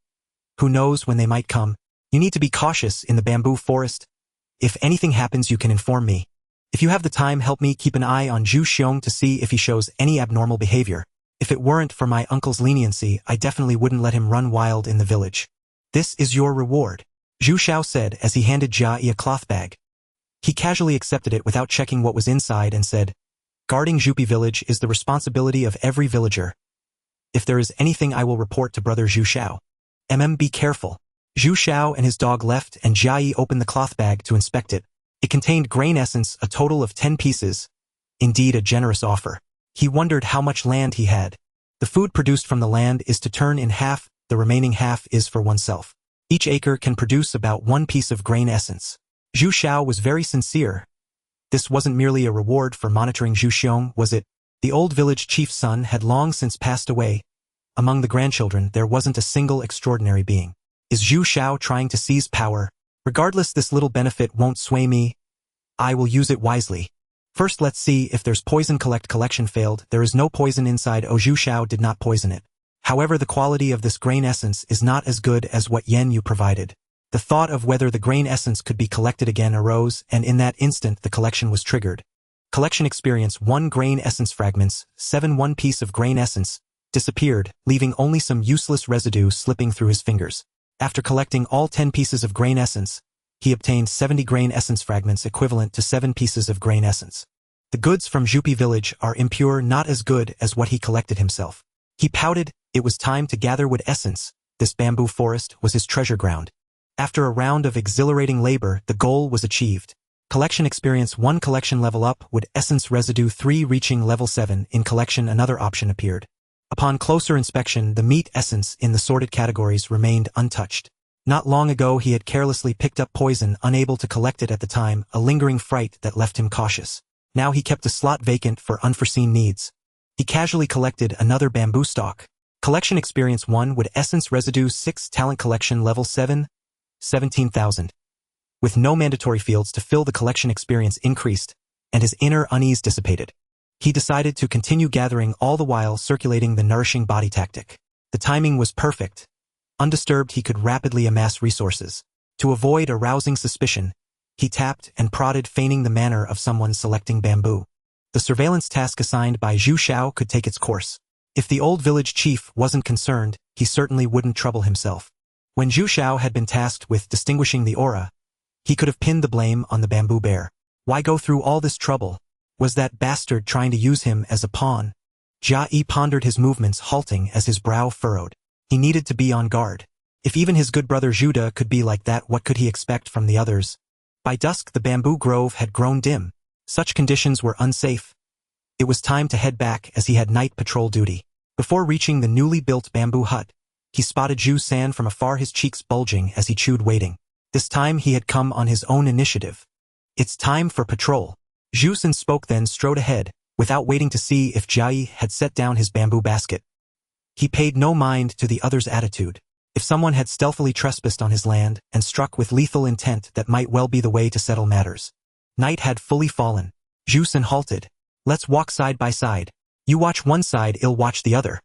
Who knows when they might come? You need to be cautious in the bamboo forest. If anything happens, you can inform me. If you have the time, help me keep an eye on Zhu Xiong to see if he shows any abnormal behavior. If it weren't for my uncle's leniency, I definitely wouldn't let him run wild in the village. This is your reward, Zhu Xiao said as he handed Jia Yi a cloth bag. He casually accepted it without checking what was inside and said, guarding Zhupi village is the responsibility of every villager. If there is anything, I will report to brother Zhu Xiao. Be careful. Zhu Xiao and his dog left, and Jia Yi opened the cloth bag to inspect it. It contained grain essence, a total of 10 pieces. Indeed, a generous offer. He wondered how much land he had. The food produced from the land is to turn in half, the remaining half is for oneself. Each acre can produce about 1 piece of grain essence. Zhu Xiao was very sincere. This wasn't merely a reward for monitoring Zhu Xiong, was it? The old village chief's son had long since passed away. Among the grandchildren, there wasn't a single extraordinary being. Is Zhu Xiao trying to seize power? Regardless, this little benefit won't sway me. I will use it wisely. First, let's see if there's poison. Collection failed. There is no poison inside. Zhu Xiao did not poison it. However, the quality of this grain essence is not as good as what Yen Yu provided. The thought of whether the grain essence could be collected again arose, and in that instant the collection was triggered. Collection experience 1 grain essence fragments, 1 piece of grain essence, disappeared, leaving only some useless residue slipping through his fingers. After collecting all 10 pieces of grain essence, he obtained 70 grain essence fragments equivalent to 7 pieces of grain essence. The goods from Zhupi village are impure, not as good as what he collected himself. He pouted. It was time to gather wood essence. This bamboo forest was his treasure ground. After a round of exhilarating labor, the goal was achieved. Collection experience 1, collection level up, wood essence residue 3, reaching level 7. In collection, another option appeared. Upon closer inspection, the meat essence in the sorted categories remained untouched. Not long ago he had carelessly picked up poison, unable to collect it at the time, a lingering fright that left him cautious. Now he kept a slot vacant for unforeseen needs. He casually collected another bamboo stalk. Collection experience 1, wood essence residue 6, talent collection level 7, 17,000. With no mandatory fields to fill, the collection experience increased, and his inner unease dissipated. He decided to continue gathering, all the while circulating the nourishing body tactic. The timing was perfect. Undisturbed, he could rapidly amass resources. To avoid arousing suspicion, he tapped and prodded, feigning the manner of someone selecting bamboo. The surveillance task assigned by Zhu Xiao could take its course. If the old village chief wasn't concerned, he certainly wouldn't trouble himself. When Zhu Xiao had been tasked with distinguishing the aura, he could have pinned the blame on the bamboo bear. Why go through all this trouble? Was that bastard trying to use him as a pawn? Jia Yi pondered his movements, halting as his brow furrowed. He needed to be on guard. If even his good brother Judah could be like that, what could he expect from the others? By dusk, the bamboo grove had grown dim. Such conditions were unsafe. It was time to head back, as he had night patrol duty. Before reaching the newly built bamboo hut, he spotted Zhu San from afar, his cheeks bulging as he chewed, waiting. This time he had come on his own initiative. It's time for patrol. Zhu San spoke, then strode ahead, without waiting to see if Jia Yi had set down his bamboo basket. He paid no mind to the other's attitude. If someone had stealthily trespassed on his land and struck with lethal intent, that might well be the way to settle matters. Night had fully fallen. Zhu San halted. Let's walk side by side. You watch one side, I'll watch the other.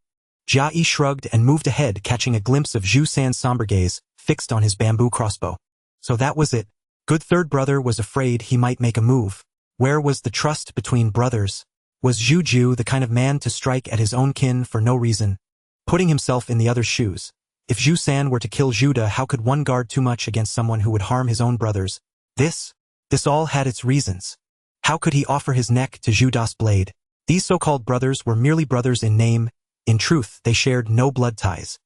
Jia Yi shrugged and moved ahead, catching a glimpse of Zhu San's somber gaze, fixed on his bamboo crossbow. So that was it. Good third brother was afraid he might make a move. Where was the trust between brothers? Was Zhu Ju the kind of man to strike at his own kin for no reason? Putting himself in the other's shoes, If Zhu San were to kill Zhuda, how could one guard too much against someone who would harm his own brothers? This all had its reasons. How could he offer his neck to Zhuda's blade? These so-called brothers were merely brothers in name. In truth, they shared no blood ties.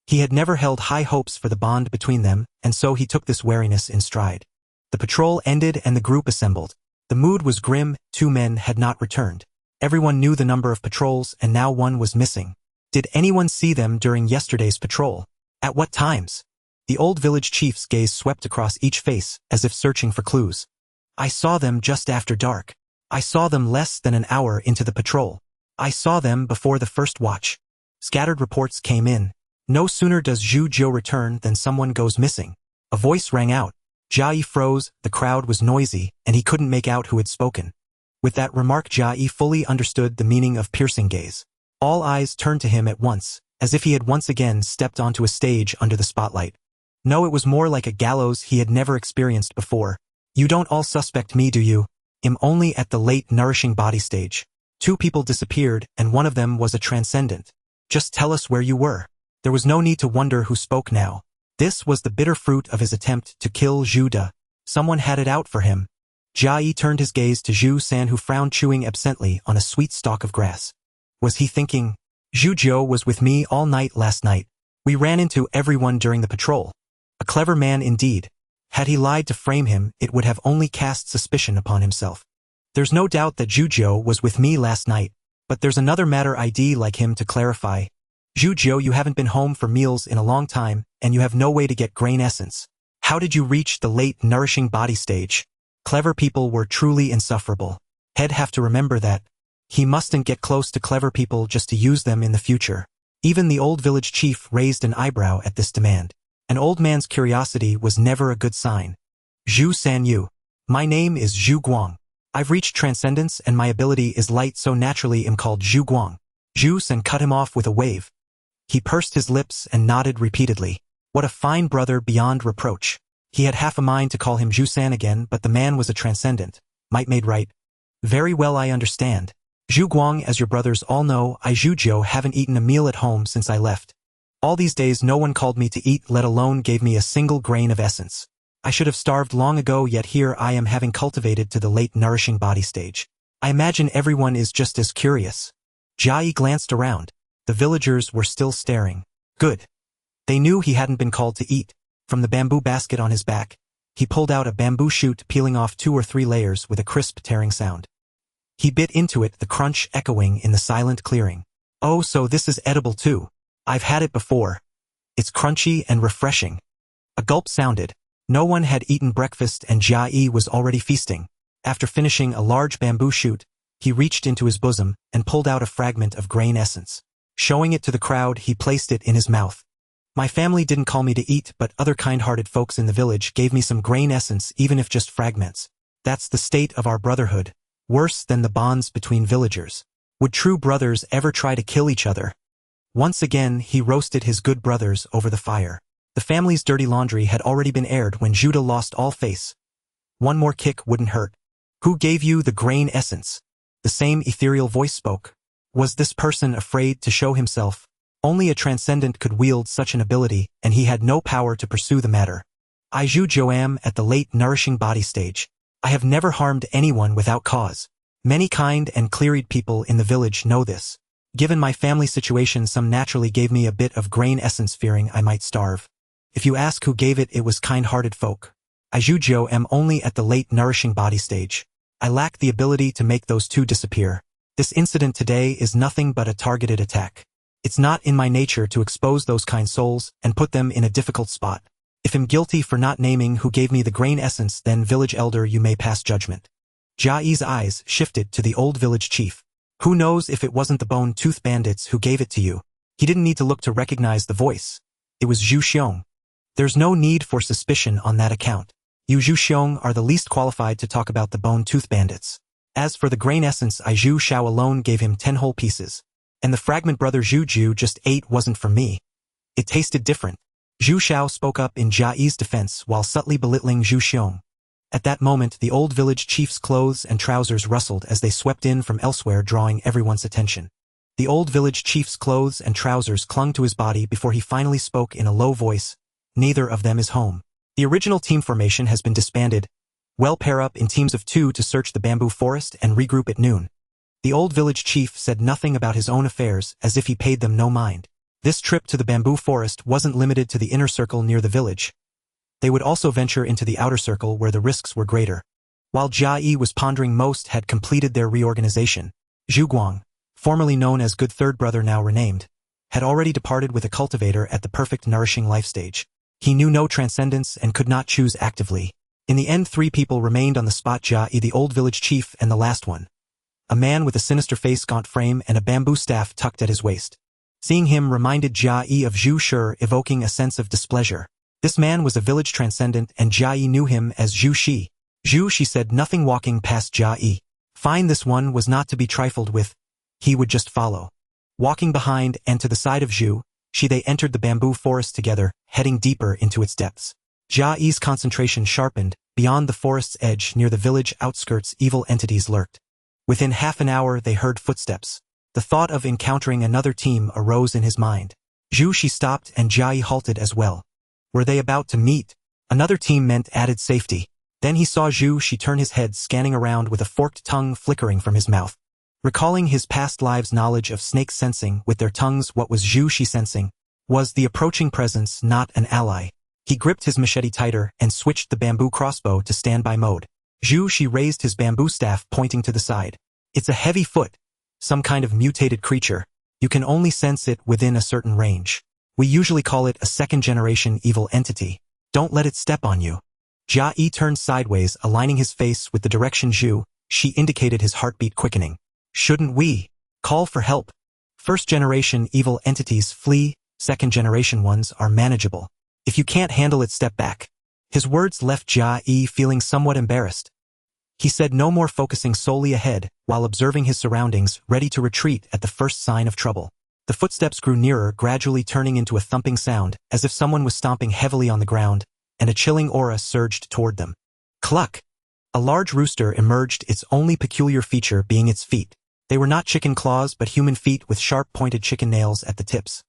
He had never held high hopes for the bond between them, and so he took this wariness in stride. The patrol ended and the group assembled. The mood was grim. 2 men had not returned. Everyone knew the number of patrols, and now one was missing. Did anyone see them during yesterday's patrol? At what times? The old village chief's gaze swept across each face, as if searching for clues. I saw them just after dark. I saw them less than an hour into the patrol. I saw them before the first watch. Scattered reports came in. No sooner does Zhu Jiu return than someone goes missing. A voice rang out. Jia Yi froze, the crowd was noisy, and he couldn't make out who had spoken. With that remark, Jia Yi fully understood the meaning of piercing gaze. All eyes turned to him at once, as if he had once again stepped onto a stage under the spotlight. No, it was more like a gallows he had never experienced before. You don't all suspect me, do you? I'm only at the late nourishing body stage. 2 people disappeared, and one of them was a transcendent. Just tell us where you were. There was no need to wonder who spoke now. This was the bitter fruit of his attempt to kill Zhuda. Someone had it out for him. Jia Yi turned his gaze to Zhu San, who frowned, chewing absently on a sweet stalk of grass. Was he thinking? Zhu Jiu was with me all night last night. We ran into everyone during the patrol. A clever man indeed. Had he lied to frame him, it would have only cast suspicion upon himself. There's no doubt that Zhu Jiu was with me last night, but there's another matter I'd like him to clarify. Zhu Jiu, you haven't been home for meals in a long time, and you have no way to get grain essence. How did you reach the late nourishing body stage? Clever people were truly insufferable. He'd have to remember that. He mustn't get close to clever people just to use them in the future. Even the old village chief raised an eyebrow at this demand. An old man's curiosity was never a good sign. Zhu San Yu. My name is Zhu Guang. I've reached transcendence and my ability is light, so naturally am called Zhu Guang. Zhu San cut him off with a wave. He pursed his lips and nodded repeatedly. What a fine brother beyond reproach. He had half a mind to call him Zhu San again, but the man was a transcendent. Might made right. Very well, I understand. Zhu Guang, as your brothers all know, I Zhu Jiu haven't eaten a meal at home since I left. All these days no one called me to eat, let alone gave me a single grain of essence. I should have starved long ago, yet here I am, having cultivated to the late nourishing body stage. I imagine everyone is just as curious. Jia Yi glanced around. The villagers were still staring. Good. They knew he hadn't been called to eat. From the bamboo basket on his back, he pulled out a bamboo shoot, peeling off 2 or 3 layers with a crisp tearing sound. He bit into it, the crunch echoing in the silent clearing. Oh, so this is edible too. I've had it before. It's crunchy and refreshing. A gulp sounded. No one had eaten breakfast and Jia Yi was already feasting. After finishing a large bamboo shoot, he reached into his bosom and pulled out a fragment of grain essence. Showing it to the crowd, he placed it in his mouth. My family didn't call me to eat, but other kind-hearted folks in the village gave me some grain essence, even if just fragments. That's the state of our brotherhood. Worse than the bonds between villagers. Would true brothers ever try to kill each other? Once again, he roasted his good brothers over the fire. The family's dirty laundry had already been aired when Zhuda lost all face. One more kick wouldn't hurt. Who gave you the grain essence? The same ethereal voice spoke. Was this person afraid to show himself? Only a transcendent could wield such an ability, and he had no power to pursue the matter. I Zhu Jiu am at the late nourishing body stage. I have never harmed anyone without cause. Many kind and clear-eyed people in the village know this. Given my family situation, some naturally gave me a bit of grain essence, fearing I might starve. If you ask who gave it, it was kind-hearted folk. I Zhu Jiu am only at the late nourishing body stage. I lack the ability to make those 2 disappear. This incident today is nothing but a targeted attack. It's not in my nature to expose those kind souls and put them in a difficult spot. If I'm guilty for not naming who gave me the grain essence, then village elder, you may pass judgment. Jia Yi's eyes shifted to the old village chief. Who knows if it wasn't the bone-tooth bandits who gave it to you? He didn't need to look to recognize the voice. It was Zhu Xiong. There's no need for suspicion on that account. You Zhu Xiong are the least qualified to talk about the bone-tooth bandits. As for the grain essence, I Zhu Xiao alone gave him 10 whole pieces. And the fragment brother Zhu Jiu just ate wasn't for me. It tasted different. Zhu Xiao spoke up in Jia Yi's defense while subtly belittling Zhu Xiong. At that moment, the old village chief's clothes and trousers rustled as they swept in from elsewhere, drawing everyone's attention. The old village chief's clothes and trousers clung to his body before he finally spoke in a low voice. Neither of them is home. The original team formation has been disbanded. Well, pair up in teams of 2 to search the bamboo forest and regroup at noon. The old village chief said nothing about his own affairs, as if he paid them no mind. This trip to the bamboo forest wasn't limited to the inner circle near the village. They would also venture into the outer circle where the risks were greater. While Jia Yi was pondering, most had completed their reorganization. Zhu Guang, formerly known as Good Third Brother now renamed, had already departed with a cultivator at the perfect nourishing life stage. He knew no transcendence and could not choose actively. In the end, 3 people remained on the spot: Jia Yi, the old village chief, and the last one. A man with a sinister face, gaunt frame, and a bamboo staff tucked at his waist. Seeing him reminded Jia Yi of Zhu Shi, evoking a sense of displeasure. This man was a village transcendent, and Jia Yi knew him as Zhu Shi. Zhu Shi said nothing, walking past Jia Yi. Fine, this one was not to be trifled with. He would just follow. Walking behind and to the side of Zhu Shi, they entered the bamboo forest together, heading deeper into its depths. Jia Yi's concentration sharpened. Beyond the forest's edge, near the village outskirts, evil entities lurked. Within half an hour, they heard footsteps. The thought of encountering another team arose in his mind. Zhu Shi stopped, and Jia Yi halted as well. Were they about to meet? Another team meant added safety. Then he saw Zhu Shi turn his head, scanning around with a forked tongue flickering from his mouth. Recalling his past lives' knowledge of snakes sensing with their tongues, what was Zhu Shi sensing? Was the approaching presence not an ally? He gripped his machete tighter and switched the bamboo crossbow to standby mode. Zhu Shi raised his bamboo staff, pointing to the side. It's a heavy foot. Some kind of mutated creature. You can only sense it within a certain range. We usually call it a second-generation evil entity. Don't let it step on you. Jia Yi turned sideways, aligning his face with the direction Zhu Shi indicated, his heartbeat quickening. Shouldn't we call for help? First-generation evil entities flee, second-generation ones are manageable. If you can't handle it, step back. His words left Jia Yi feeling somewhat embarrassed. He said no more, focusing solely ahead, while observing his surroundings, ready to retreat at the first sign of trouble. The footsteps grew nearer, gradually turning into a thumping sound, as if someone was stomping heavily on the ground, and a chilling aura surged toward them. Cluck! A large rooster emerged, its only peculiar feature being its feet. They were not chicken claws, but human feet with sharp pointed chicken nails at the tips.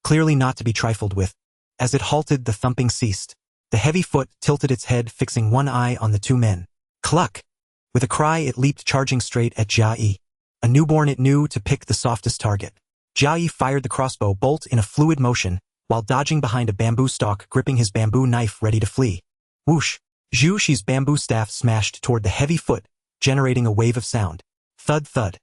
Clearly not to be trifled with. As it halted, the thumping ceased. The heavy foot tilted its head, fixing one eye on the 2 men. Cluck! With a cry, it leaped, charging straight at Jia Yi. A newborn, it knew to pick the softest target. Jia Yi fired the crossbow bolt in a fluid motion, while dodging behind a bamboo stalk, gripping his bamboo knife ready to flee. Whoosh! Zhu Shi's bamboo staff smashed toward the heavy foot, generating a wave of sound. Thud, thud.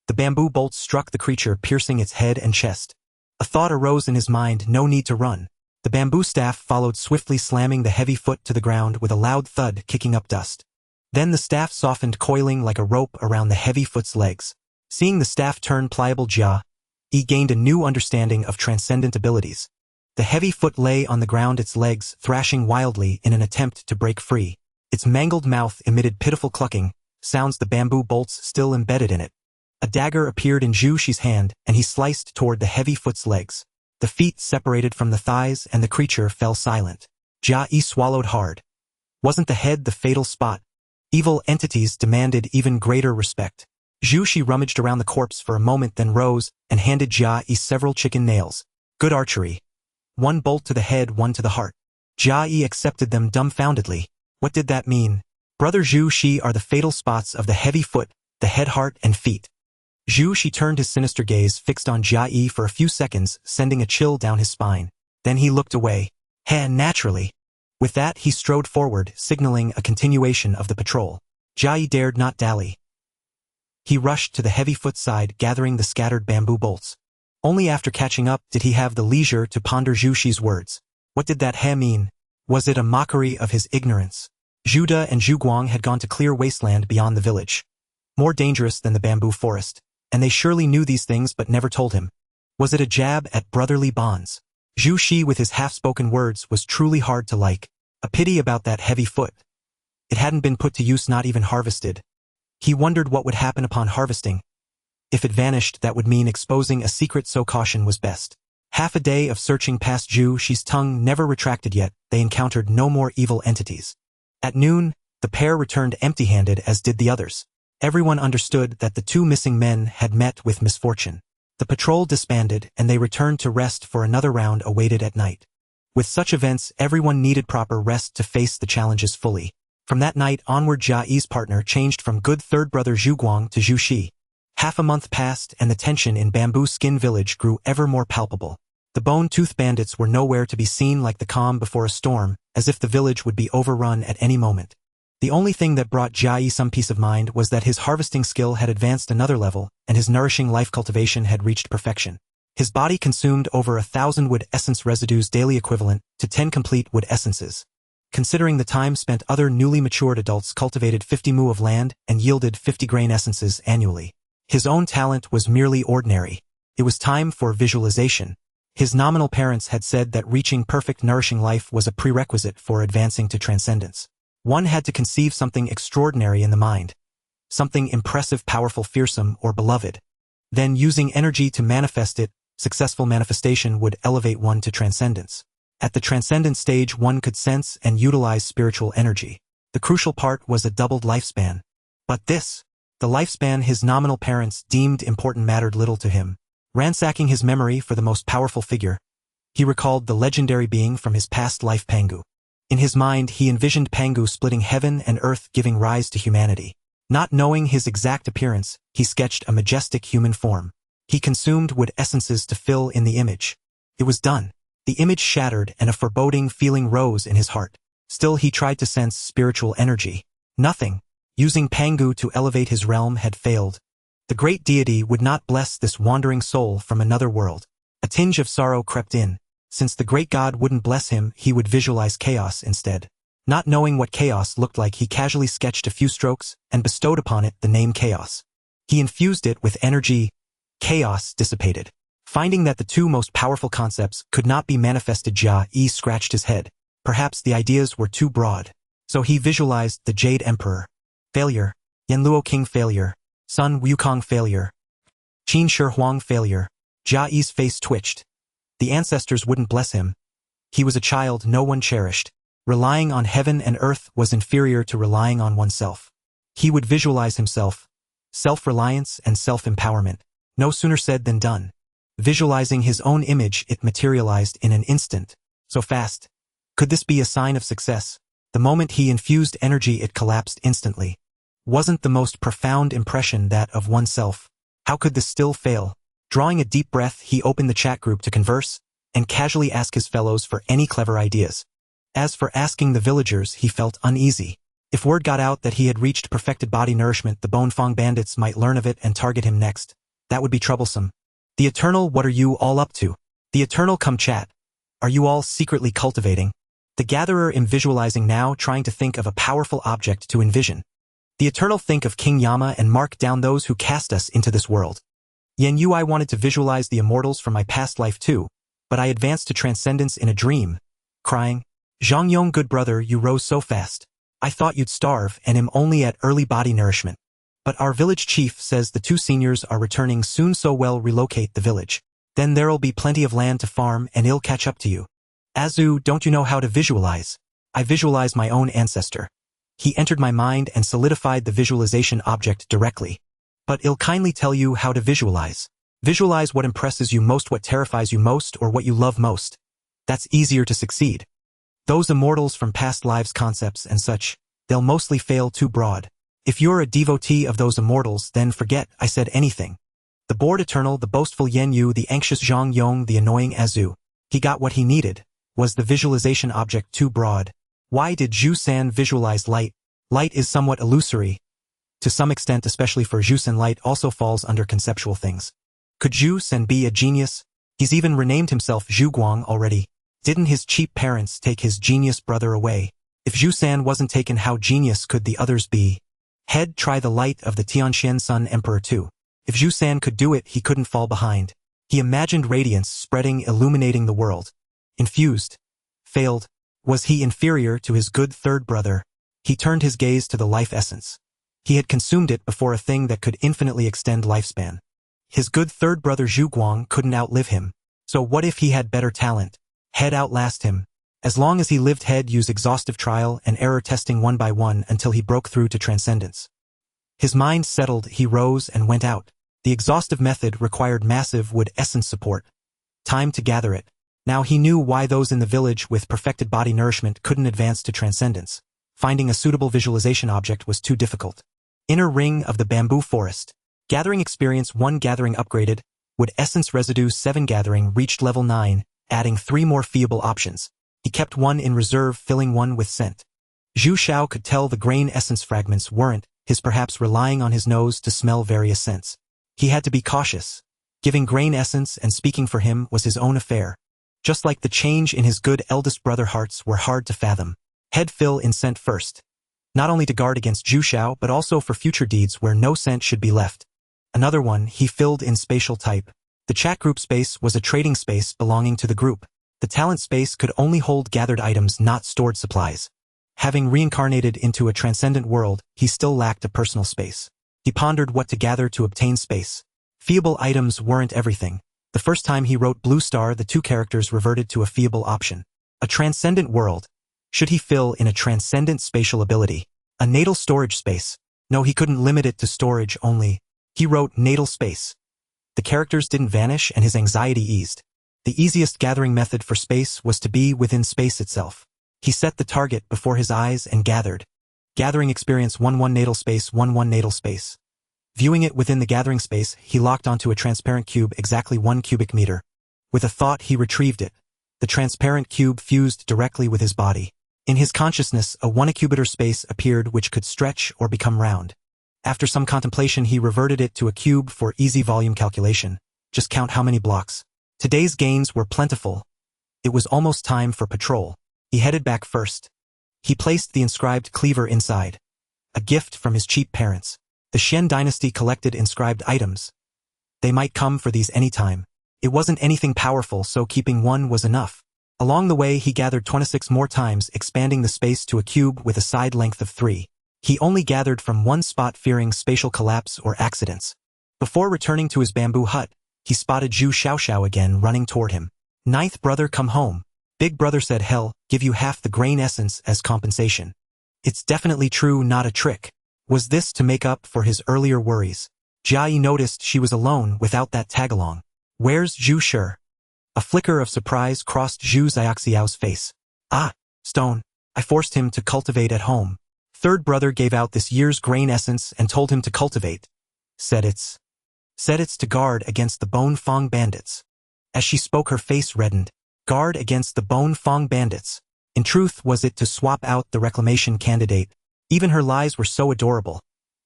The bamboo bolt struck the creature, piercing its head and chest. A thought arose in his mind: no need to run. The bamboo staff followed swiftly, slamming the heavy foot to the ground with a loud thud, kicking up dust. Then the staff softened, coiling like a rope around the heavy foot's legs. Seeing the staff turn pliable, Jia Yi gained a new understanding of transcendent abilities. The heavy foot lay on the ground, its legs thrashing wildly in an attempt to break free. Its mangled mouth emitted pitiful clucking sounds, the bamboo bolts still embedded in it. A dagger appeared in Zhu Shi's hand, and he sliced toward the heavy foot's legs. The feet separated from the thighs, and the creature fell silent. Jia Yi swallowed hard. Wasn't the head the fatal spot? Evil entities demanded even greater respect. Zhu Shi rummaged around the corpse for a moment, then rose and handed Jia Yi several chicken nails. Good archery. 1 bolt to the head, 1 to the heart. Jia Yi accepted them dumbfoundedly. What did that mean? Brother Zhu Shi are the fatal spots of the heavy foot, the head, heart, and feet. Zhu Shi turned his sinister gaze, fixed on Jia Yi for a few seconds, sending a chill down his spine. Then he looked away. Naturally. With that, he strode forward, signaling a continuation of the patrol. Jia Yi dared not dally. He rushed to the heavy foot's side, gathering the scattered bamboo bolts. Only after catching up did he have the leisure to ponder Zhu Shi's words. What did that mean? Was it a mockery of his ignorance? Zhu De and Zhu Guang had gone to clear wasteland beyond the village. More dangerous than the bamboo forest. And they surely knew these things but never told him. Was it a jab at brotherly bonds? Zhu Shi, with his half-spoken words, was truly hard to like. A pity about that heavy foot. It hadn't been put to use, not even harvested. He wondered what would happen upon harvesting. If it vanished, that would mean exposing a secret, so caution was best. Half a day of searching past Zhu Shi's tongue never retracted yet. They encountered no more evil entities. At noon, the pair returned empty-handed, as did the others. Everyone understood that the 2 missing men had met with misfortune. The patrol disbanded and they returned to rest for another round awaited at night. With such events, everyone needed proper rest to face the challenges fully. From that night onward, Jia Yi's partner changed from good third brother Zhu Guang to Zhu Shi. Half a month passed and the tension in Bamboo Skin Village grew ever more palpable. The bone-toothed bandits were nowhere to be seen, like the calm before a storm, as if the village would be overrun at any moment. The only thing that brought Jia Yi some peace of mind was that his harvesting skill had advanced another level, and his nourishing life cultivation had reached perfection. His body consumed over 1,000 wood essence residues daily, equivalent to 10 complete wood essences. Considering the time spent, other newly matured adults cultivated 50 mu of land and yielded 50 grain essences annually. His own talent was merely ordinary. It was time for visualization. His nominal parents had said that reaching perfect nourishing life was a prerequisite for advancing to transcendence. One had to conceive something extraordinary in the mind. Something impressive, powerful, fearsome, or beloved. Then, using energy to manifest it, successful manifestation would elevate one to transcendence. At the transcendent stage, one could sense and utilize spiritual energy. The crucial part was a doubled lifespan. But this, the lifespan his nominal parents deemed important, mattered little to him. Ransacking his memory for the most powerful figure, he recalled the legendary being from his past life, Pangu. In his mind, he envisioned Pangu splitting heaven and earth, giving rise to humanity. Not knowing his exact appearance, he sketched a majestic human form. He consumed wood essences to fill in the image. It was done. The image shattered and a foreboding feeling rose in his heart. Still, he tried to sense spiritual energy. Nothing. Using Pangu to elevate his realm had failed. The great deity would not bless this wandering soul from another world. A tinge of sorrow crept in. Since the great god wouldn't bless him, he would visualize chaos instead. Not knowing what chaos looked like, he casually sketched a few strokes and bestowed upon it the name chaos. He infused it with energy. Chaos dissipated. Finding that the two most powerful concepts could not be manifested, Jia Yi scratched his head. Perhaps the ideas were too broad. So he visualized the Jade Emperor. Failure. Yanluo King failure. Sun Wukong failure. Qin Shi Huang failure. Jia Yi's face twitched. The ancestors wouldn't bless him. He was a child no one cherished. Relying on heaven and earth was inferior to relying on oneself. He would visualize himself. Self-reliance and self-empowerment. No sooner said than done. Visualizing his own image, it materialized in an instant. So fast. Could this be a sign of success? The moment he infused energy, it collapsed instantly. Wasn't the most profound impression that of oneself? How could this still fail? Drawing a deep breath, he opened the chat group to converse and casually ask his fellows for any clever ideas. As for asking the villagers, he felt uneasy. If word got out that he had reached perfected body nourishment, the Bonefang bandits might learn of it and target him next. That would be troublesome. The Eternal, what are you all up to? The Eternal, come chat. Are you all secretly cultivating? The Gatherer, am visualizing now, trying to think of a powerful object to envision. The Eternal, think of King Yama and mark down those who cast us into this world. Yen Yu, I wanted to visualize the immortals from my past life too, but I advanced to transcendence in a dream. Crying, Zhang Yong, good brother, you rose so fast. I thought you'd starve and am only at early body nourishment. But our village chief says the two seniors are returning soon, so well, relocate the village. Then there'll be plenty of land to farm and it'll catch up to you. Azu, don't you know how to visualize? I visualize my own ancestor. He entered my mind and solidified the visualization object directly. But I'll kindly tell you how to visualize. Visualize what impresses you most, what terrifies you most, or what you love most. That's easier to succeed. Those immortals from past lives concepts and such, they'll mostly fail too broad. If you're a devotee of those immortals, then forget I said anything. The bored Eternal, the boastful Yen Yu, the anxious Zhang Yong, the annoying Azu. He got what he needed. Was the visualization object too broad? Why did Zhu San visualize light? Light is somewhat illusory. To some extent, especially for Zhu San, light also falls under conceptual things. Could Zhu San be a genius? He's even renamed himself Zhu Guang already. Didn't his cheap parents take his genius brother away? If Zhu San wasn't taken, how genius could the others be? Head, try the light of the Tianxian Sun Emperor too. If Zhu San could do it, he couldn't fall behind. He imagined radiance spreading, illuminating the world. Infused. Failed. Was he inferior to his good third brother? He turned his gaze to the life essence. He had consumed it before, a thing that could infinitely extend lifespan. His good third brother Zhu Guang couldn't outlive him. So what if he had better talent? Head outlast him. As long as he lived, Head used exhaustive trial and error testing one by one until he broke through to transcendence. His mind settled, he rose and went out. The exhaustive method required massive wood essence support. Time to gather it. Now he knew why those in the village with perfected body nourishment couldn't advance to transcendence. Finding a suitable visualization object was too difficult. Inner ring of the bamboo forest. Gathering experience 1 gathering upgraded. Wood essence residue 7 gathering reached level 9, adding 3 more feasible options. He kept 1 in reserve, filling 1 with scent. Zhu Xiao could tell the grain essence fragments weren't his, perhaps relying on his nose to smell various scents. He had to be cautious. Giving grain essence and speaking for him was his own affair. Just like the change in his good eldest brother hearts were hard to fathom. Head fill in scent first. Not only to guard against Zhu Xiao but also for future deeds where no scent should be left. Another one he filled in spatial type. The chat group space was a trading space belonging to the group. The talent space could only hold gathered items, not stored supplies. Having reincarnated into a transcendent world, he still lacked a personal space. He pondered what to gather to obtain space. Feasible items weren't everything. The first time he wrote Blue Star, the 2 characters reverted to a feasible option. A transcendent world. Should he fill in a transcendent spatial ability? A natal storage space. No, he couldn't limit it to storage only. He wrote natal space. The characters didn't vanish and his anxiety eased. The easiest gathering method for space was to be within space itself. He set the target before his eyes and gathered. Gathering experience 1-1 natal space 1-1 natal space. Viewing it within the gathering space, he locked onto a transparent cube exactly 1 cubic meter. With a thought, he retrieved it. The transparent cube fused directly with his body. In his consciousness, a 1 cubic space appeared which could stretch or become round. After some contemplation, he reverted it to a cube for easy volume calculation. Just count how many blocks. Today's gains were plentiful. It was almost time for patrol. He headed back first. He placed the inscribed cleaver inside. A gift from his cheap parents. The Xian dynasty collected inscribed items. They might come for these anytime. It wasn't anything powerful, so keeping 1 was enough. Along the way, he gathered 26 more times, expanding the space to a cube with a side length of 3. He only gathered from 1 spot, fearing spatial collapse or accidents. Before returning to his bamboo hut, he spotted Zhu Xiao again running toward him. "Ninth brother, come home." Big brother said, "Hell, give you half the grain essence as compensation." It's definitely true, not a trick. Was this to make up for his earlier worries? Jia Yi noticed she was alone without that tag-along. "Where's Zhu Shi?" A flicker of surprise crossed Zhu Xiao's face. "Ah, stone. I forced him to cultivate at home." Third brother gave out this year's grain essence and told him to cultivate. Said it's to guard against the Bone Fong bandits. As she spoke, her face reddened. Guard against the Bone Fong bandits. In truth, was it to swap out the reclamation candidate? Even her lies were so adorable.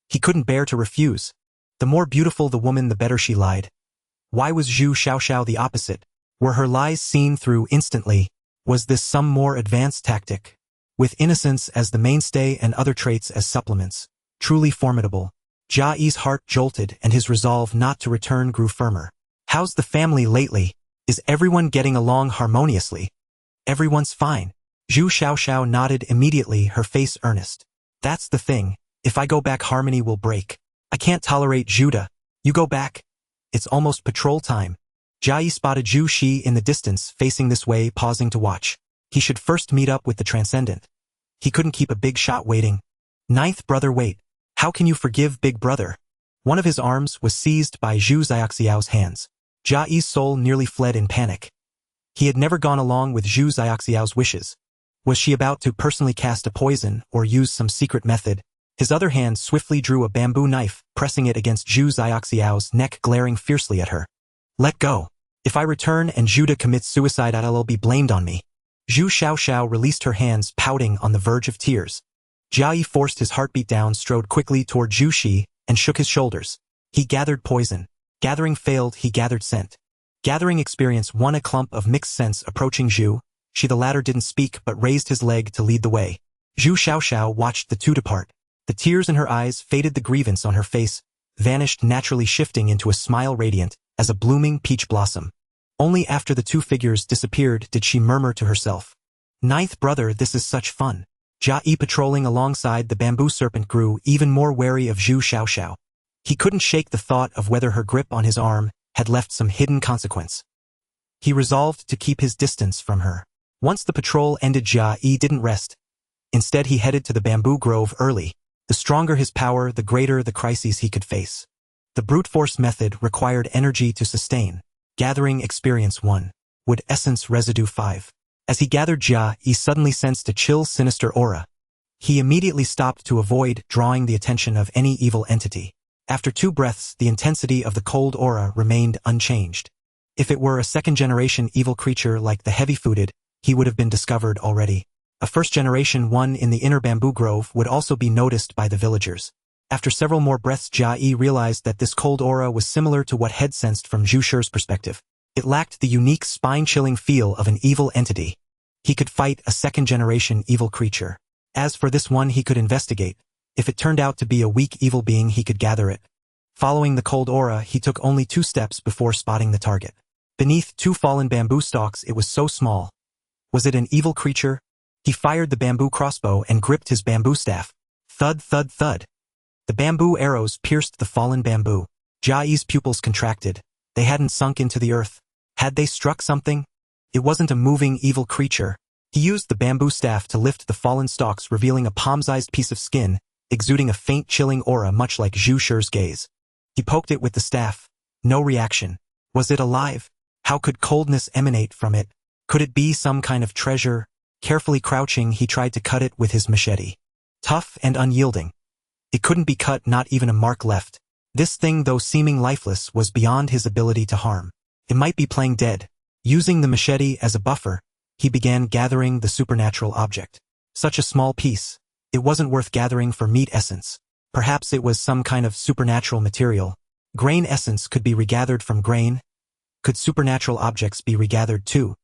He couldn't bear to refuse. The more beautiful the woman, the better she lied. Why was Zhu Xiao the opposite? Were her lies seen through instantly? Was this some more advanced tactic? With innocence as the mainstay and other traits as supplements. Truly formidable. Jia Yi's heart jolted and his resolve not to return grew firmer. "How's the family lately? Is everyone getting along harmoniously?" "Everyone's fine." Zhu Xiao nodded immediately, her face earnest. "That's the thing. If I go back, harmony will break. I can't tolerate Judah. You go back. It's almost patrol time." Jia Yi spotted Zhu Shi in the distance, facing this way, pausing to watch. He should first meet up with the Transcendent. He couldn't keep a big shot waiting. "Ninth brother, wait. How can you forgive big brother?" One of his arms was seized by Zhu Xiao's hands. Jia Yi's soul nearly fled in panic. He had never gone along with Zhu Xiao's wishes. Was she about to personally cast a poison or use some secret method? His other hand swiftly drew a bamboo knife, pressing it against Zhu Xiao's neck, glaring fiercely at her. "Let go. If I return and Judah commits suicide, I'll be blamed on me." Zhu Xiao released her hands, pouting on the verge of tears. Jia Yi forced his heartbeat down, strode quickly toward Zhu Shi, and shook his shoulders. He gathered poison. Gathering failed, he gathered scent. Gathering experience 1, a clump of mixed scents approaching Zhu. The latter didn't speak but raised his leg to lead the way. Zhu Xiao watched the two depart. The tears in her eyes faded, the grievance on her face vanished naturally, shifting into a smile radiant as a blooming peach blossom. Only after the 2 figures disappeared did she murmur to herself, "Ninth brother, this is such fun." Jia Yi, patrolling alongside the bamboo serpent, grew even more wary of Zhu Xiao. He couldn't shake the thought of whether her grip on his arm had left some hidden consequence. He resolved to keep his distance from her. Once the patrol ended, Jia Yi didn't rest. Instead, he headed to the bamboo grove early. The stronger his power, the greater the crises he could face. The brute force method required energy to sustain. Gathering experience 1. Wood essence residue 5. As he gathered Jia, he suddenly sensed a chill, sinister aura. He immediately stopped to avoid drawing the attention of any evil entity. After 2 breaths, the intensity of the cold aura remained unchanged. If it were a second-generation evil creature like the heavy-footed, he would have been discovered already. A first-generation one in the inner bamboo grove would also be noticed by the villagers. After several more breaths, Jia Yi realized that this cold aura was similar to what Head sensed from Zhu Shi's perspective. It lacked the unique spine-chilling feel of an evil entity. He could fight a second-generation evil creature. As for this one, he could investigate. If it turned out to be a weak evil being, he could gather it. Following the cold aura, he took only 2 steps before spotting the target. Beneath 2 fallen bamboo stalks, it was so small. Was it an evil creature? He fired the bamboo crossbow and gripped his bamboo staff. Thud, thud, thud. The bamboo arrows pierced the fallen bamboo. Jia Yi's pupils contracted. They hadn't sunk into the earth. Had they struck something? It wasn't a moving evil creature. He used the bamboo staff to lift the fallen stalks, revealing a palm-sized piece of skin, exuding a faint chilling aura much like Zhu Shi's gaze. He poked it with the staff. No reaction. Was it alive? How could coldness emanate from it? Could it be some kind of treasure? Carefully crouching, he tried to cut it with his machete. Tough and unyielding. It couldn't be cut, not even a mark left. This thing, though seeming lifeless, was beyond his ability to harm. It might be playing dead. Using the machete as a buffer, he began gathering the supernatural object. Such a small piece. It wasn't worth gathering for meat essence. Perhaps it was some kind of supernatural material. Grain essence could be regathered from grain. Could supernatural objects be regathered too?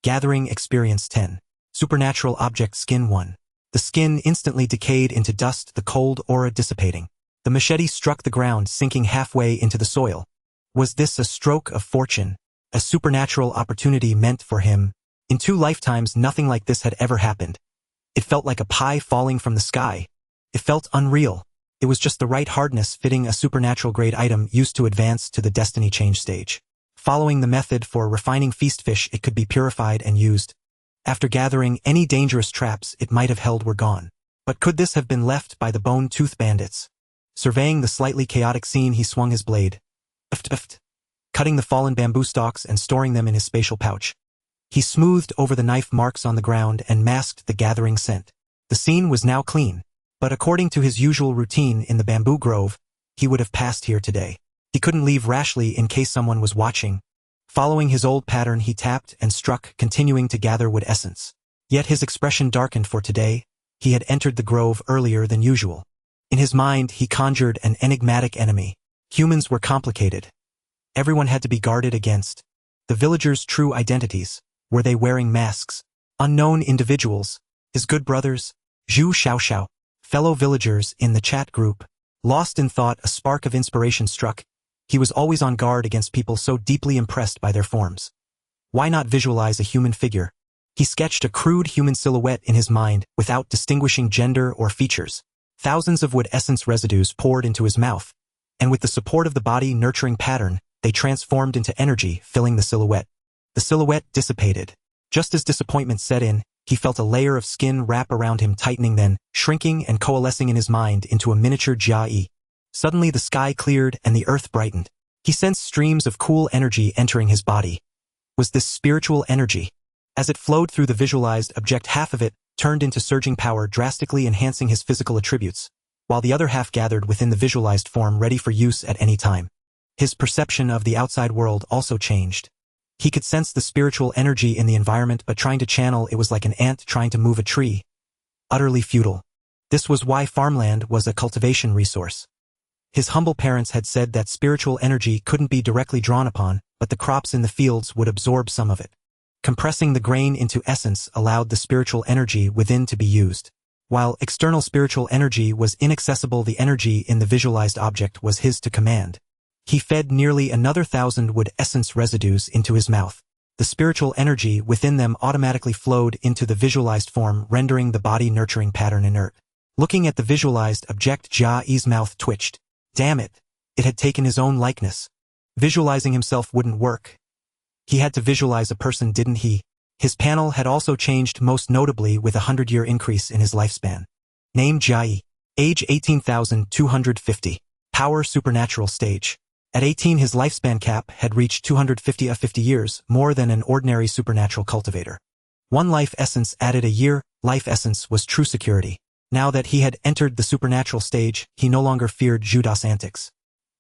Gathering experience 10. Supernatural object skin 1. The skin instantly decayed into dust, the cold aura dissipating. The machete struck the ground, sinking halfway into the soil. Was this a stroke of fortune? A supernatural opportunity meant for him? In 2 lifetimes, nothing like this had ever happened. It felt like a pie falling from the sky. It felt unreal. It was just the right hardness, fitting a supernatural grade item used to advance to the destiny change stage. Following the method for refining feast fish, it could be purified and used. After gathering, any dangerous traps it might have held were gone. But could this have been left by the bone-tooth bandits? Surveying the slightly chaotic scene, he swung his blade, cutting the fallen bamboo stalks and storing them in his spatial pouch. He smoothed over the knife marks on the ground and masked the gathering scent. The scene was now clean, but according to his usual routine in the bamboo grove, he would have passed here today. He couldn't leave rashly in case someone was watching. Following his old pattern, he tapped and struck, continuing to gather wood essence. Yet his expression darkened, for today, he had entered the grove earlier than usual. In his mind, he conjured an enigmatic enemy. Humans were complicated. Everyone had to be guarded against. The villagers' true identities. Were they wearing masks? Unknown individuals. His good brothers? Zhu Xiaoxiao. Fellow villagers in the chat group. Lost in thought, a spark of inspiration struck. He was always on guard against people so deeply impressed by their forms. Why not visualize a human figure? He sketched a crude human silhouette in his mind without distinguishing gender or features. Thousands of wood essence residues poured into his mouth, and with the support of the body nurturing pattern, they transformed into energy, filling the silhouette. The silhouette dissipated. Just as disappointment set in, he felt a layer of skin wrap around him, tightening, then shrinking and coalescing in his mind into a miniature Jia Yi. Suddenly the sky cleared and the earth brightened. He sensed streams of cool energy entering his body. Was this spiritual energy? As it flowed through the visualized object, half of it turned into surging power, drastically enhancing his physical attributes, while the other half gathered within the visualized form, ready for use at any time. His perception of the outside world also changed. He could sense the spiritual energy in the environment, but trying to channel it was like an ant trying to move a tree. Utterly futile. This was why farmland was a cultivation resource. His humble parents had said that spiritual energy couldn't be directly drawn upon, but the crops in the fields would absorb some of it. Compressing the grain into essence allowed the spiritual energy within to be used. While external spiritual energy was inaccessible, the energy in the visualized object was his to command. He fed nearly another 1,000 wood essence residues into his mouth. The spiritual energy within them automatically flowed into the visualized form, rendering the body nurturing pattern inert. Looking at the visualized object, Jia Yi's mouth twitched. Damn it! It had taken his own likeness. Visualizing himself wouldn't work. He had to visualize a person, didn't he? His panel had also changed, most notably with a 100-year increase in his lifespan. Name Jia Yi. Age 18,250. Power supernatural stage. At 18 his lifespan cap had reached 250 years, more than an ordinary supernatural cultivator. One life essence added a year, life essence was true security. Now that he had entered the supernatural stage, he no longer feared Judas' antics.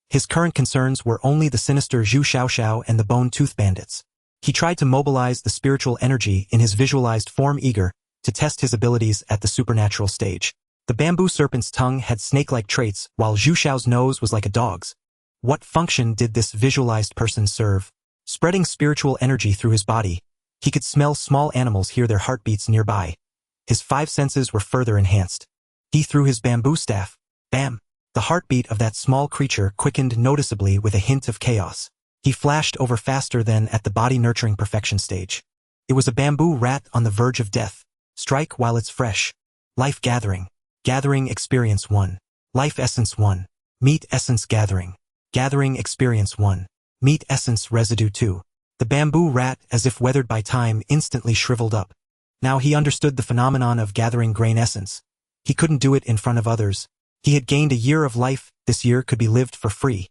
His current concerns were only the sinister Zhu Xiaoxiao and the bone-tooth bandits. He tried to mobilize the spiritual energy in his visualized form, eager to test his abilities at the supernatural stage. The bamboo serpent's tongue had snake-like traits, while Zhu Xiao's nose was like a dog's. What function did this visualized person serve? Spreading spiritual energy through his body, he could smell small animals, hear their heartbeats nearby. His 5 senses were further enhanced. He threw his bamboo staff. Bam! The heartbeat of that small creature quickened noticeably with a hint of chaos. He flashed over faster than at the body-nurturing perfection stage. It was a bamboo rat on the verge of death. Strike while it's fresh. Life gathering. Gathering experience 1. Life essence 1. Meat essence gathering. Gathering experience 1. Meat essence residue 2. The bamboo rat, as if weathered by time, instantly shriveled up. Now he understood the phenomenon of gathering grain essence. He couldn't do it in front of others. He had gained a year of life, this year could be lived for free.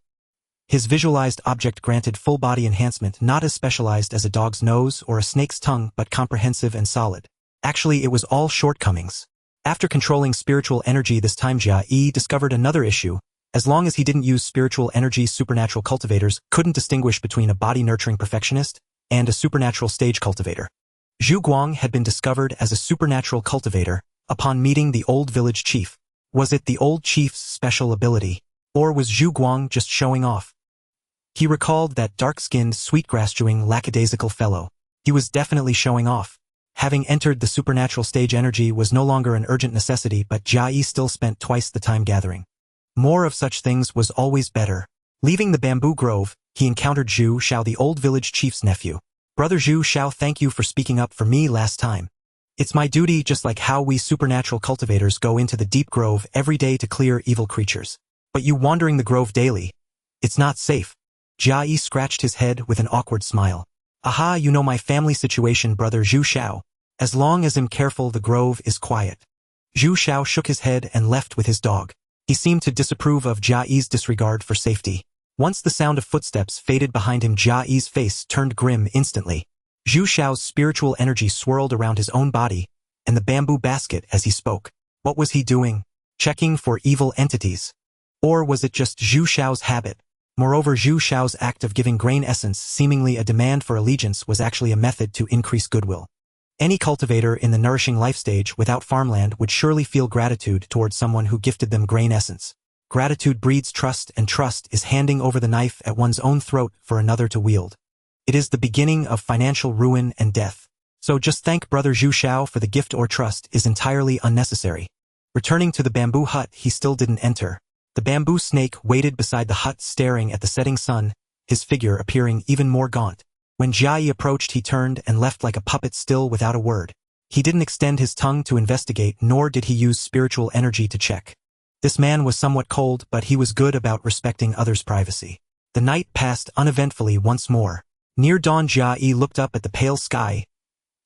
His visualized object granted full body enhancement, not as specialized as a dog's nose or a snake's tongue, but comprehensive and solid. Actually, it was all shortcomings. After controlling spiritual energy this time, Jia Yi discovered another issue. As long as he didn't use spiritual energy, supernatural cultivators couldn't distinguish between a body-nurturing perfectionist and a supernatural stage cultivator. Zhu Guang had been discovered as a supernatural cultivator upon meeting the old village chief. Was it the old chief's special ability, or was Zhu Guang just showing off? He recalled that dark-skinned, sweetgrass-chewing, lackadaisical fellow. He was definitely showing off. Having entered the supernatural stage, energy was no longer an urgent necessity, but Jia Yi still spent twice the time gathering. More of such things was always better. Leaving the bamboo grove, he encountered Zhu Xiao, the old village chief's nephew. Brother Zhu Xiao, thank you for speaking up for me last time. It's my duty, just like how we supernatural cultivators go into the deep grove every day to clear evil creatures. But you wandering the grove daily, it's not safe. Jia Yi scratched his head with an awkward smile. Aha, you know my family situation, brother Zhu Xiao. As long as I'm careful, the grove is quiet. Zhu Xiao shook his head and left with his dog. He seemed to disapprove of Jia Yi's disregard for safety. Once the sound of footsteps faded behind him, Jia Yi's face turned grim instantly. Zhu Xiao's spiritual energy swirled around his own body and the bamboo basket as he spoke. What was he doing? Checking for evil entities? Or was it just Zhu Xiao's habit? Moreover, Zhu Xiao's act of giving grain essence, seemingly a demand for allegiance, was actually a method to increase goodwill. Any cultivator in the nourishing life stage without farmland would surely feel gratitude towards someone who gifted them grain essence. Gratitude breeds trust, and trust is handing over the knife at one's own throat for another to wield. It is the beginning of financial ruin and death. So just thank brother Zhu Xiao for the gift, or trust is entirely unnecessary. Returning to the bamboo hut, he still didn't enter. The bamboo snake waited beside the hut, staring at the setting sun, his figure appearing even more gaunt. When Jia Yi approached, he turned and left like a puppet, still without a word. He didn't extend his tongue to investigate, nor did he use spiritual energy to check. This man was somewhat cold, but he was good about respecting others' privacy. The night passed uneventfully once more. Near dawn, Jia Yi looked up at the pale sky.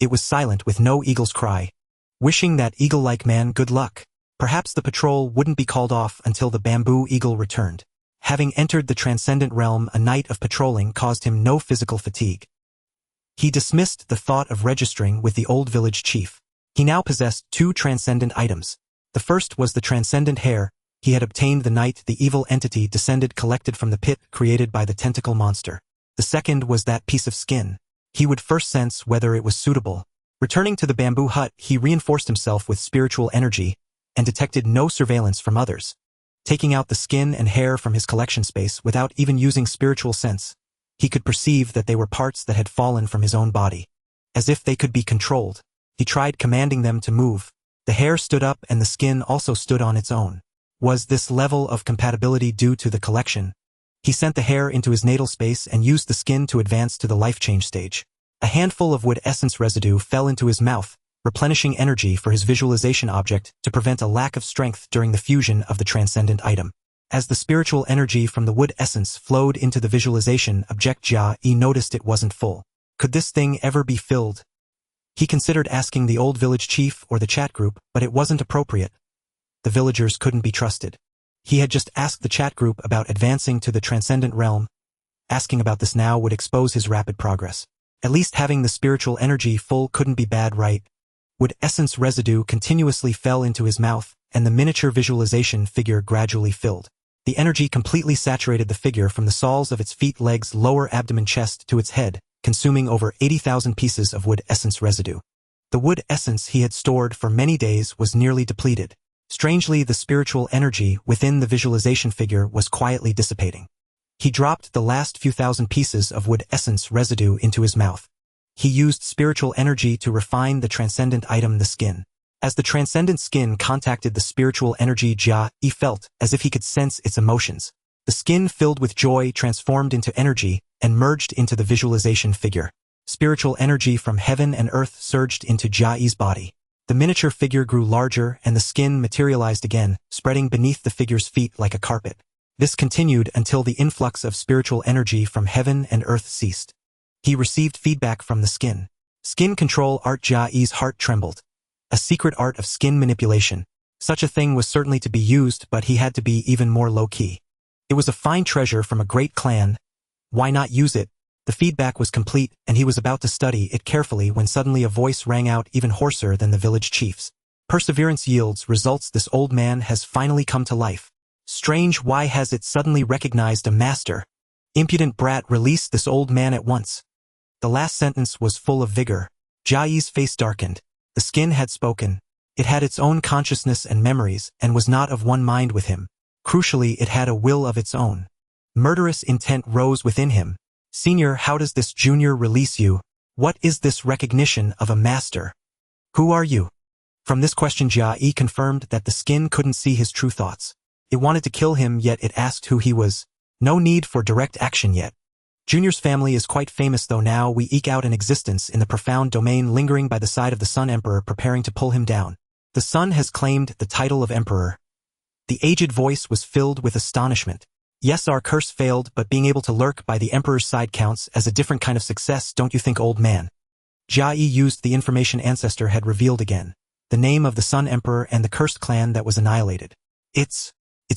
It was silent, with no eagle's cry. Wishing that eagle-like man good luck. Perhaps the patrol wouldn't be called off until the bamboo eagle returned. Having entered the transcendent realm, a night of patrolling caused him no physical fatigue. He dismissed the thought of registering with the old village chief. He now possessed 2 transcendent items. The first was the transcendent hair he had obtained the night the evil entity descended, collected from the pit created by the tentacle monster. The second was that piece of skin. He would first sense whether it was suitable. Returning to the bamboo hut, he reinforced himself with spiritual energy and detected no surveillance from others. Taking out the skin and hair from his collection space without even using spiritual sense, he could perceive that they were parts that had fallen from his own body. As if they could be controlled, he tried commanding them to move. The hair stood up and the skin also stood on its own. Was this level of compatibility due to the collection? He sent the hair into his natal space and used the skin to advance to the life change stage. A handful of wood essence residue fell into his mouth, replenishing energy for his visualization object to prevent a lack of strength during the fusion of the transcendent item. As the spiritual energy from the wood essence flowed into the visualization object, Jia Yi noticed it wasn't full. Could this thing ever be filled? He considered asking the old village chief or the chat group, but it wasn't appropriate. The villagers couldn't be trusted. He had just asked the chat group about advancing to the transcendent realm. Asking about this now would expose his rapid progress. At least having the spiritual energy full couldn't be bad, right? Wood essence residue continuously fell into his mouth, and the miniature visualization figure gradually filled. The energy completely saturated the figure from the soles of its feet, legs, lower abdomen, chest to its head, consuming over 80,000 pieces of wood essence residue. The wood essence he had stored for many days was nearly depleted. Strangely, the spiritual energy within the visualization figure was quietly dissipating. He dropped the last few thousand pieces of wood essence residue into his mouth. He used spiritual energy to refine the transcendent item, the skin. As the transcendent skin contacted the spiritual energy, Jia Yi felt as if he could sense its emotions. The skin, filled with joy, transformed into energy and merged into the visualization figure. Spiritual energy from heaven and earth surged into Jia Yi's body. The miniature figure grew larger and the skin materialized again, spreading beneath the figure's feet like a carpet. This continued until the influx of spiritual energy from heaven and earth ceased. He received feedback from the skin. Skin control art. Jia Yi's heart trembled. A secret art of skin manipulation. Such a thing was certainly to be used, but he had to be even more low-key. It was a fine treasure from a great clan. Why not use it? The feedback was complete, and he was about to study it carefully when suddenly a voice rang out, even hoarser than the village chief's. Perseverance yields results. This old man has finally come to life. Strange, why has it suddenly recognized a master? Impudent brat, release this old man at once. The last sentence was full of vigor. Jia Yi's face darkened. The skin had spoken. It had its own consciousness and memories, and was not of one mind with him. Crucially, it had a will of its own. Murderous intent rose within him. Senior, how does this junior release you? What is this recognition of a master? Who are you? From this question, Jia Yi confirmed that the skin couldn't see his true thoughts. It wanted to kill him, yet it asked who he was. No need for direct action yet. Junior's family is quite famous, though now we eke out an existence in the profound domain, lingering by the side of the Sun Emperor, preparing to pull him down. The Sun has claimed the title of Emperor. The aged voice was filled with astonishment. Yes, our curse failed, but being able to lurk by the Emperor's side counts as a different kind of success, don't you think, old man? Jia Yi used the information Ancestor had revealed again. The name of the Sun Emperor and the cursed clan that was annihilated. It's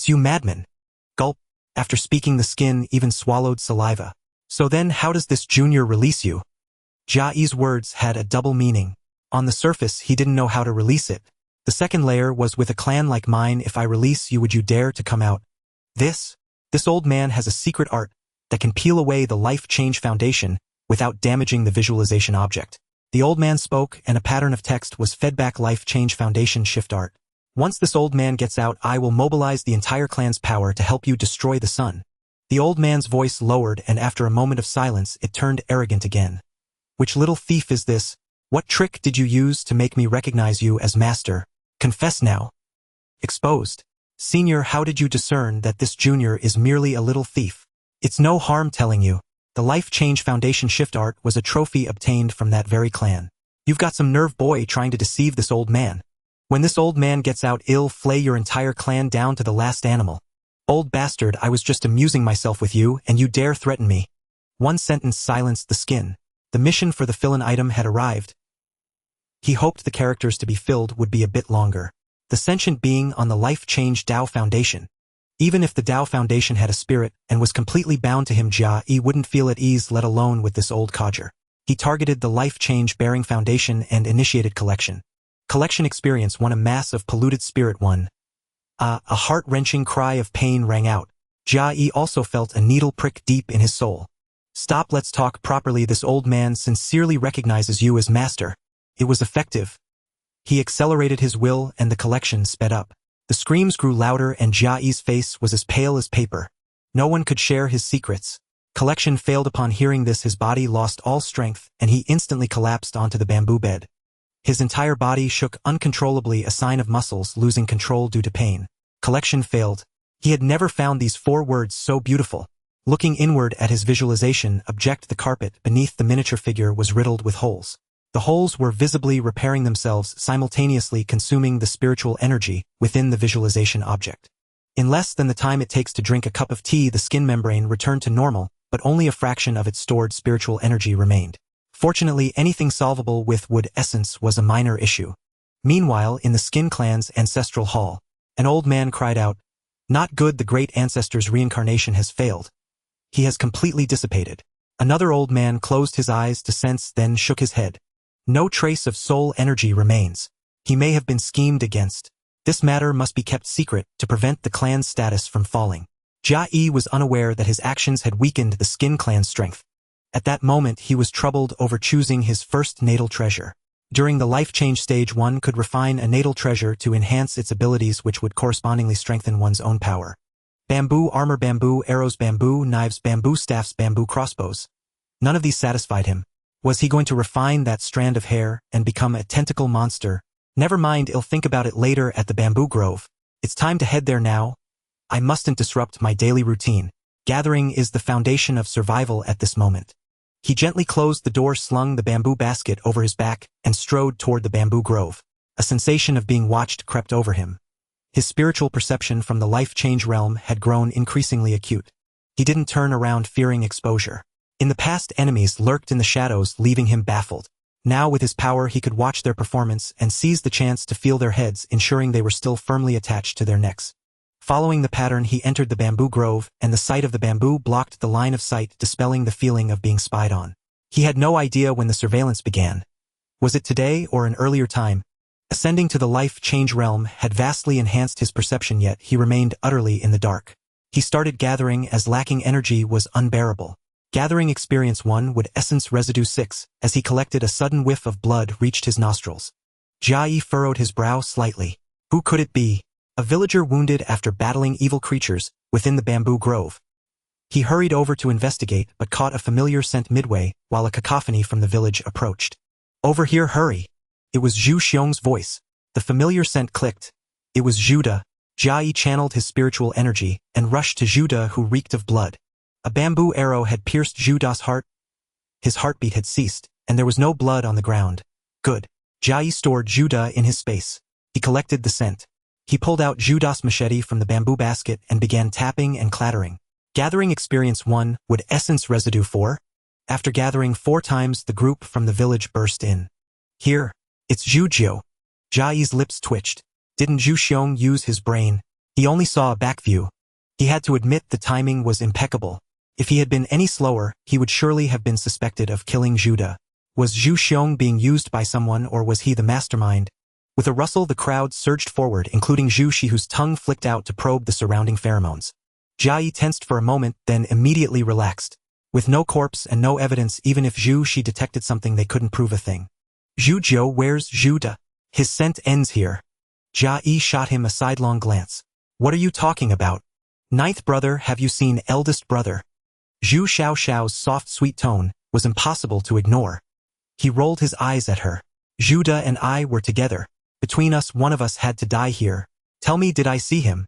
you, madman. Gulp. After speaking, the skin even swallowed saliva. So then how does this junior release you? Jia Yi's words had a double meaning. On the surface, he didn't know how to release it. The second layer was, with a clan like mine, if I release you, would you dare to come out? This old man has a secret art that can peel away the life change foundation without damaging the visualization object. The old man spoke, and a pattern of text was fed back. Life change foundation shift art. Once this old man gets out, I will mobilize the entire clan's power to help you destroy the sun. The old man's voice lowered, and after a moment of silence, it turned arrogant again. Which little thief is this? What trick did you use to make me recognize you as master? Confess now. Exposed. Senior, how did you discern that this junior is merely a little thief? It's no harm telling you. The Life Change Foundation shift art was a trophy obtained from that very clan. You've got some nerve, boy, trying to deceive this old man. When this old man gets out, I'll flay your entire clan down to the last animal. Old bastard, I was just amusing myself with you, and you dare threaten me. One sentence silenced the skin. The mission for the fill-in item had arrived. He hoped the characters to be filled would be a bit longer. The sentient being on the Life Change Tao Foundation. Even if the Tao Foundation had a spirit and was completely bound to him, Jia Yi wouldn't feel at ease, let alone with this old codger. He targeted the Life Change Bearing Foundation and initiated collection. Collection experience 1. A mass of polluted spirit 1. A heart-wrenching cry of pain rang out. Jia Yi also felt a needle prick deep in his soul. Stop, let's talk properly. This old man sincerely recognizes you as master. It was effective. He accelerated his will and the collection sped up. The screams grew louder and Jia Yi's face was as pale as paper. No one could share his secrets. Collection failed. Upon hearing this, his body lost all strength and he instantly collapsed onto the bamboo bed. His entire body shook uncontrollably, a sign of muscles losing control due to pain. Collection failed. He had never found these 4 words so beautiful. Looking inward at his visualization, object, the carpet beneath the miniature figure was riddled with holes. The holes were visibly repairing themselves, simultaneously consuming the spiritual energy within the visualization object. In less than the time it takes to drink a cup of tea, the skin membrane returned to normal, but only a fraction of its stored spiritual energy remained. Fortunately, anything solvable with wood essence was a minor issue. Meanwhile, in the Skin Clan's ancestral hall, an old man cried out, Not good, the great ancestor's reincarnation has failed. He has completely dissipated. Another old man closed his eyes to sense, then shook his head. No trace of soul energy remains. He may have been schemed against. This matter must be kept secret to prevent the clan's status from falling. Jia Yi was unaware that his actions had weakened the Skin clan's strength. At that moment he was troubled over choosing his first natal treasure. During the life change stage, one could refine a natal treasure to enhance its abilities, which would correspondingly strengthen one's own power. Bamboo armor, bamboo arrows, bamboo knives, bamboo staffs, bamboo crossbows. None of these satisfied him. Was he going to refine that strand of hair and become a tentacle monster? Never mind, I'll think about it later at the bamboo grove. It's time to head there now. I mustn't disrupt my daily routine. Gathering is the foundation of survival at this moment. He gently closed the door, slung the bamboo basket over his back, and strode toward the bamboo grove. A sensation of being watched crept over him. His spiritual perception from the life change realm had grown increasingly acute. He didn't turn around fearing exposure. In the past, enemies lurked in the shadows, leaving him baffled. Now with his power he could watch their performance and seize the chance to feel their heads, ensuring they were still firmly attached to their necks. Following the pattern, he entered the bamboo grove, and the sight of the bamboo blocked the line of sight, dispelling the feeling of being spied on. He had no idea when the surveillance began. Was it today or an earlier time? Ascending to the life change realm had vastly enhanced his perception, yet he remained utterly in the dark. He started gathering as lacking energy was unbearable. Gathering experience 1 would essence residue 6, as he collected, a sudden whiff of blood reached his nostrils. Jia Yi furrowed his brow slightly. Who could it be? A villager wounded after battling evil creatures within the bamboo grove. He hurried over to investigate, but caught a familiar scent midway while a cacophony from the village approached. Over here, hurry! It was Zhu Xiong's voice. The familiar scent clicked. It was Zhuda. Jia Yi channeled his spiritual energy and rushed to Zhuda, who reeked of blood. A bamboo arrow had pierced Zhuda's heart. His heartbeat had ceased, and there was no blood on the ground. Good. Jia Yi stored Zhuda in his space. He collected the scent. He pulled out Zhuda's machete from the bamboo basket and began tapping and clattering. Gathering experience 1 would essence residue 4. After gathering 4 times, the group from the village burst in. Here, it's Zhu Jiu. Jia Yi's lips twitched. Didn't Zhu Xiong use his brain? He only saw a back view. He had to admit the timing was impeccable. If he had been any slower, he would surely have been suspected of killing Zhuda. Was Zhu Xiong being used by someone, or was he the mastermind? With a rustle, the crowd surged forward, including Zhu Shi, whose tongue flicked out to probe the surrounding pheromones. Jia Yi tensed for a moment, then immediately relaxed. With no corpse and no evidence, even if Zhu Shi detected something, they couldn't prove a thing. Zhu Jiu, where's Zhuda? His scent ends here. Jia Yi shot him a sidelong glance. What are you talking about? 9th brother, have you seen eldest brother? Zhu Xiao's soft, sweet tone was impossible to ignore. He rolled his eyes at her. Zhuda and I were together. Between us, one of us had to die here. Tell me, did I see him?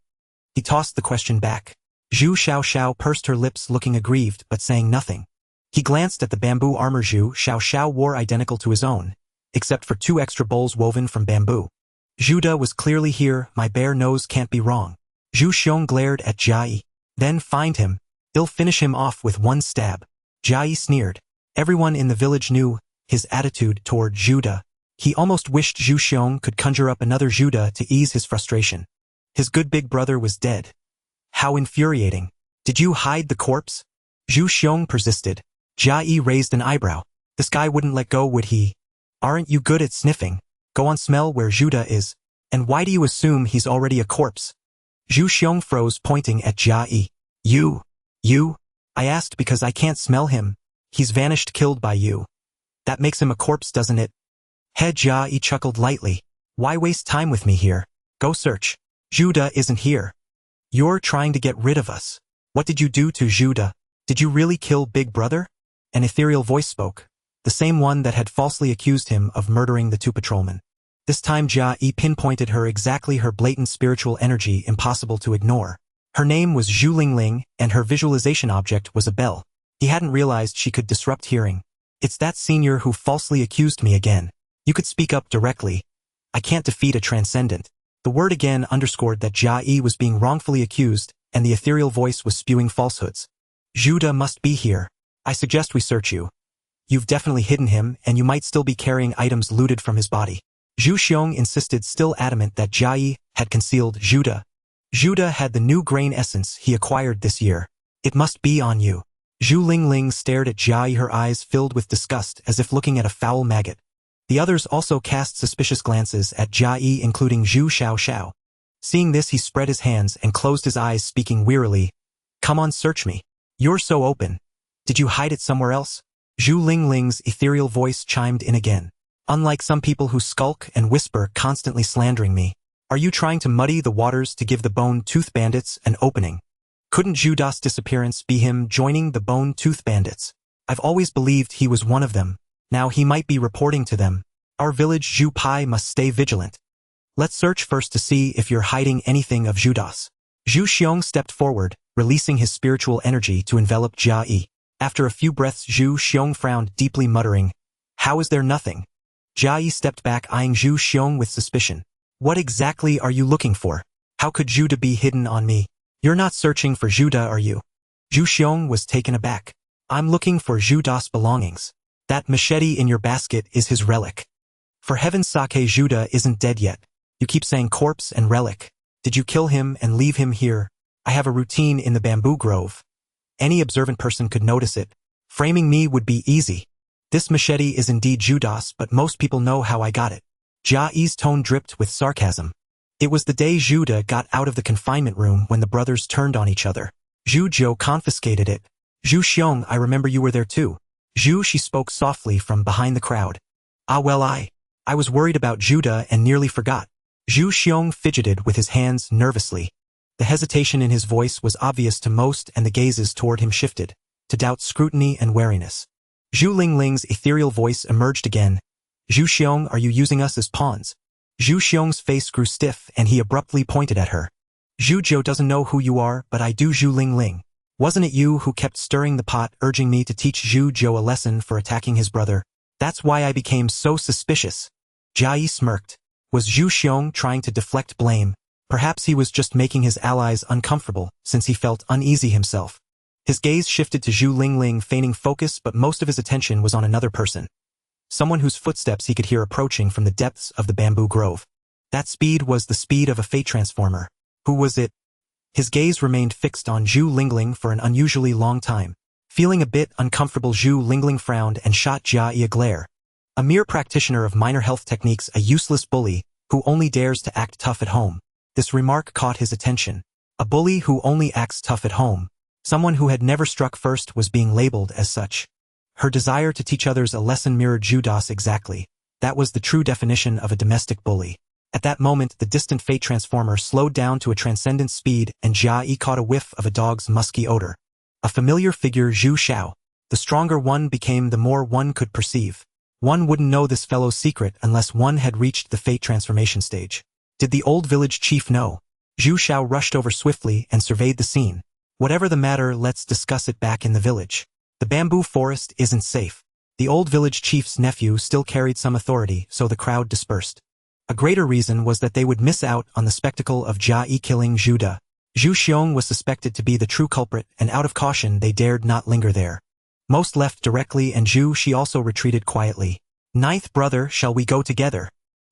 He tossed the question back. Zhu Xiao pursed her lips, looking aggrieved but saying nothing. He glanced at the bamboo armor Zhu Xiao wore, identical to his own, except for 2 extra bowls woven from bamboo. Zhuda was clearly here, my bare nose can't be wrong. Zhu Xiong glared at Jia Yi. Then find him. I'll finish him off with 1 stab. Jia Yi sneered. Everyone in the village knew his attitude toward Zhuda. He almost wished Zhu Xiong could conjure up another Zhuda to ease his frustration. His good big brother was dead. How infuriating. Did you hide the corpse? Zhu Xiong persisted. Jia Yi raised an eyebrow. This guy wouldn't let go, would he? Aren't you good at sniffing? Go on, smell where Zhuda is. And why do you assume he's already a corpse? Zhu Xiong froze, pointing at Jia Yi. You? I asked because I can't smell him. He's vanished, killed by you. That makes him a corpse, doesn't it? Jia Yi chuckled lightly. Why waste time with me here? Go search. Zhuda isn't here. You're trying to get rid of us. What did you do to Zhuda? Did you really kill Big Brother? An ethereal voice spoke, the same one that had falsely accused him of murdering the 2 patrolmen. This time Jia Yi pinpointed her, exactly her blatant spiritual energy, impossible to ignore. Her name was Zhu Lingling, and her visualization object was a bell. He hadn't realized she could disrupt hearing. It's that senior who falsely accused me again. You could speak up directly. I can't defeat a transcendent. The word again underscored that Jia Yi was being wrongfully accused, and the ethereal voice was spewing falsehoods. Zhuda must be here. I suggest we search you. You've definitely hidden him, and you might still be carrying items looted from his body. Zhu Xiong insisted, still adamant that Jia Yi had concealed Zhuda. Zhuda had the new grain essence he acquired this year. It must be on you. Zhu Lingling stared at Jia Yi, her eyes filled with disgust as if looking at a foul maggot. The others also cast suspicious glances at Jia Yi, including Zhu Xiaoxiao. Seeing this, he spread his hands and closed his eyes, speaking wearily. Come on, search me. You're so open. Did you hide it somewhere else? Zhu Lingling's ethereal voice chimed in again. Unlike some people who skulk and whisper, constantly slandering me, are you trying to muddy the waters to give the Bone-Tooth Bandits an opening? Couldn't Zhuda's disappearance be him joining the Bone-Tooth Bandits? I've always believed he was one of them. Now he might be reporting to them. Our village Zhu Pai must stay vigilant. Let's search first to see if you're hiding anything of Zhuda's. Zhu Xiong stepped forward, releasing his spiritual energy to envelop Jia Yi. After a few breaths, Zhu Xiong frowned deeply, muttering, How is there nothing? Jia Yi stepped back, eyeing Zhu Xiong with suspicion. What exactly are you looking for? How could Zhuda be hidden on me? You're not searching for Zhuda, are you? Zhu Xiong was taken aback. I'm looking for Zhuda's belongings. That machete in your basket is his relic. For heaven's sake, Zhuda isn't dead yet. You keep saying corpse and relic. Did you kill him and leave him here? I have a routine in the bamboo grove. Any observant person could notice it. Framing me would be easy. This machete is indeed Zhuda's, but most people know how I got it. Jia Yi's tone dripped with sarcasm. It was the day Zhuda got out of the confinement room when the brothers turned on each other. Zhu Zhou confiscated it. Zhu Xiong, I remember you were there too. Zhu, she spoke softly from behind the crowd. Ah well, I was worried about Zhuda and nearly forgot. Zhu Xiong fidgeted with his hands nervously. The hesitation in his voice was obvious to most, and the gazes toward him shifted, to doubt, scrutiny, and wariness. Zhu Lingling's ethereal voice emerged again. Zhu Xiong, are you using us as pawns? Zhu Xiong's face grew stiff and he abruptly pointed at her. Zhu Zhou doesn't know who you are, but I do. Zhu Lingling. Wasn't it you who kept stirring the pot, urging me to teach Zhu Zhou a lesson for attacking his brother? That's why I became so suspicious. Jia Yi smirked. Was Zhu Xiong trying to deflect blame? Perhaps he was just making his allies uncomfortable, since he felt uneasy himself. His gaze shifted to Zhu Lingling, feigning focus, but most of his attention was on another person. Someone whose footsteps he could hear approaching from the depths of the bamboo grove. That speed was the speed of a fate transformer. Who was it? His gaze remained fixed on Zhu Lingling for an unusually long time. Feeling a bit uncomfortable, Zhu Lingling frowned and shot Jia Yi a glare. A mere practitioner of minor health techniques, a useless bully, who only dares to act tough at home. This remark caught his attention. A bully who only acts tough at home. Someone who had never struck first was being labeled as such. Her desire to teach others a lesson mirrored Zhuda's exactly. That was the true definition of a domestic bully. At that moment, the distant fate transformer slowed down to a transcendent speed, and Jia Yi caught a whiff of a dog's musky odor. A familiar figure, Zhu Xiao. The stronger one became the more one could perceive. One wouldn't know this fellow's secret unless one had reached the fate transformation stage. Did the old village chief know? Zhu Xiao rushed over swiftly and surveyed the scene. Whatever the matter, let's discuss it back in the village. The bamboo forest isn't safe. The old village chief's nephew still carried some authority, so the crowd dispersed. A greater reason was that they would miss out on the spectacle of Jia Yi killing Zhuda. Zhu Xiong was suspected to be the true culprit, and out of caution they dared not linger there. Most left directly, and Zhu she also retreated quietly. Ninth brother, shall we go together?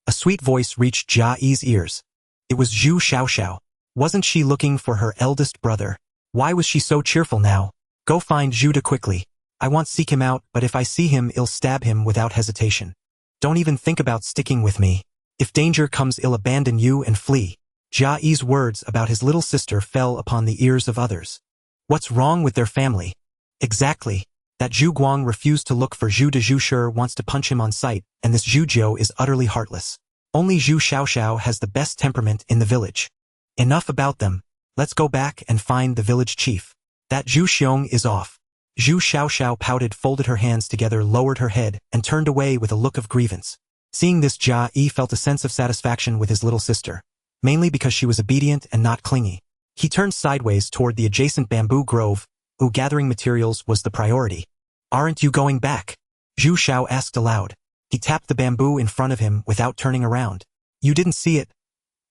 A sweet voice reached Jia Yi's ears. It was Zhu Xiaoxiao. Wasn't she looking for her eldest brother? Why was she so cheerful now? Go find Zhuda quickly. I won't seek him out, but if I see him, I'll stab him without hesitation. Don't even think about sticking with me. If danger comes, I'll abandon you and flee. Jia Yi's words about his little sister fell upon the ears of others. What's wrong with their family? Exactly. That Zhu Guang refused to look for Zhuda. Zhu Shi wants to punch him on sight, and this Zhu Zhou is utterly heartless. Only Zhu Xiaoxiao has the best temperament in the village. Enough about them. Let's go back and find the village chief. That Zhu Xiong is off. Zhu Xiaoxiao pouted, folded her hands together, lowered her head, and turned away with a look of grievance. Seeing this, Jia Yi felt a sense of satisfaction with his little sister, mainly because she was obedient and not clingy. He turned sideways toward the adjacent bamboo grove, who gathering materials was the priority. Aren't you going back? Zhu Xiao asked aloud. He tapped the bamboo in front of him without turning around. You didn't see it?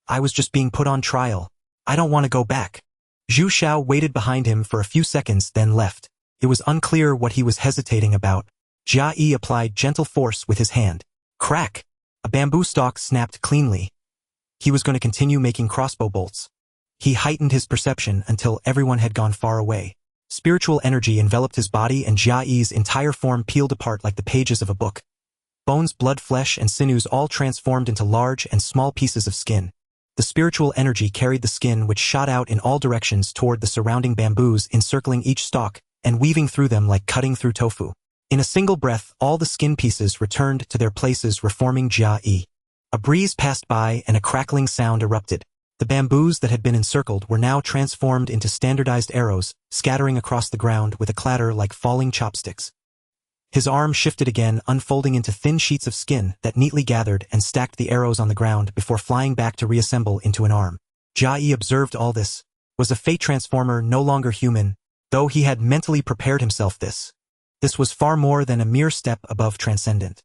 I was just being put on trial. I don't want to go back. Zhu Xiao waited behind him for a few seconds, then left. It was unclear what he was hesitating about. Jia Yi applied gentle force with his hand. Crack! A bamboo stalk snapped cleanly. He was going to continue making crossbow bolts. He heightened his perception until everyone had gone far away. Spiritual energy enveloped his body and Jia Yi's entire form peeled apart like the pages of a book. Bones, blood, flesh, and sinews all transformed into large and small pieces of skin. The spiritual energy carried the skin which shot out in all directions toward the surrounding bamboos, encircling each stalk and weaving through them like cutting through tofu. In a single breath, all the skin pieces returned to their places, reforming Jia Yi. A breeze passed by and a crackling sound erupted. The bamboos that had been encircled were now transformed into standardized arrows, scattering across the ground with a clatter like falling chopsticks. His arm shifted again, unfolding into thin sheets of skin that neatly gathered and stacked the arrows on the ground before flying back to reassemble into an arm. Jia Yi observed all this. Was a fate transformer no longer human, though he had mentally prepared himself this? This was far more than a mere step above transcendent.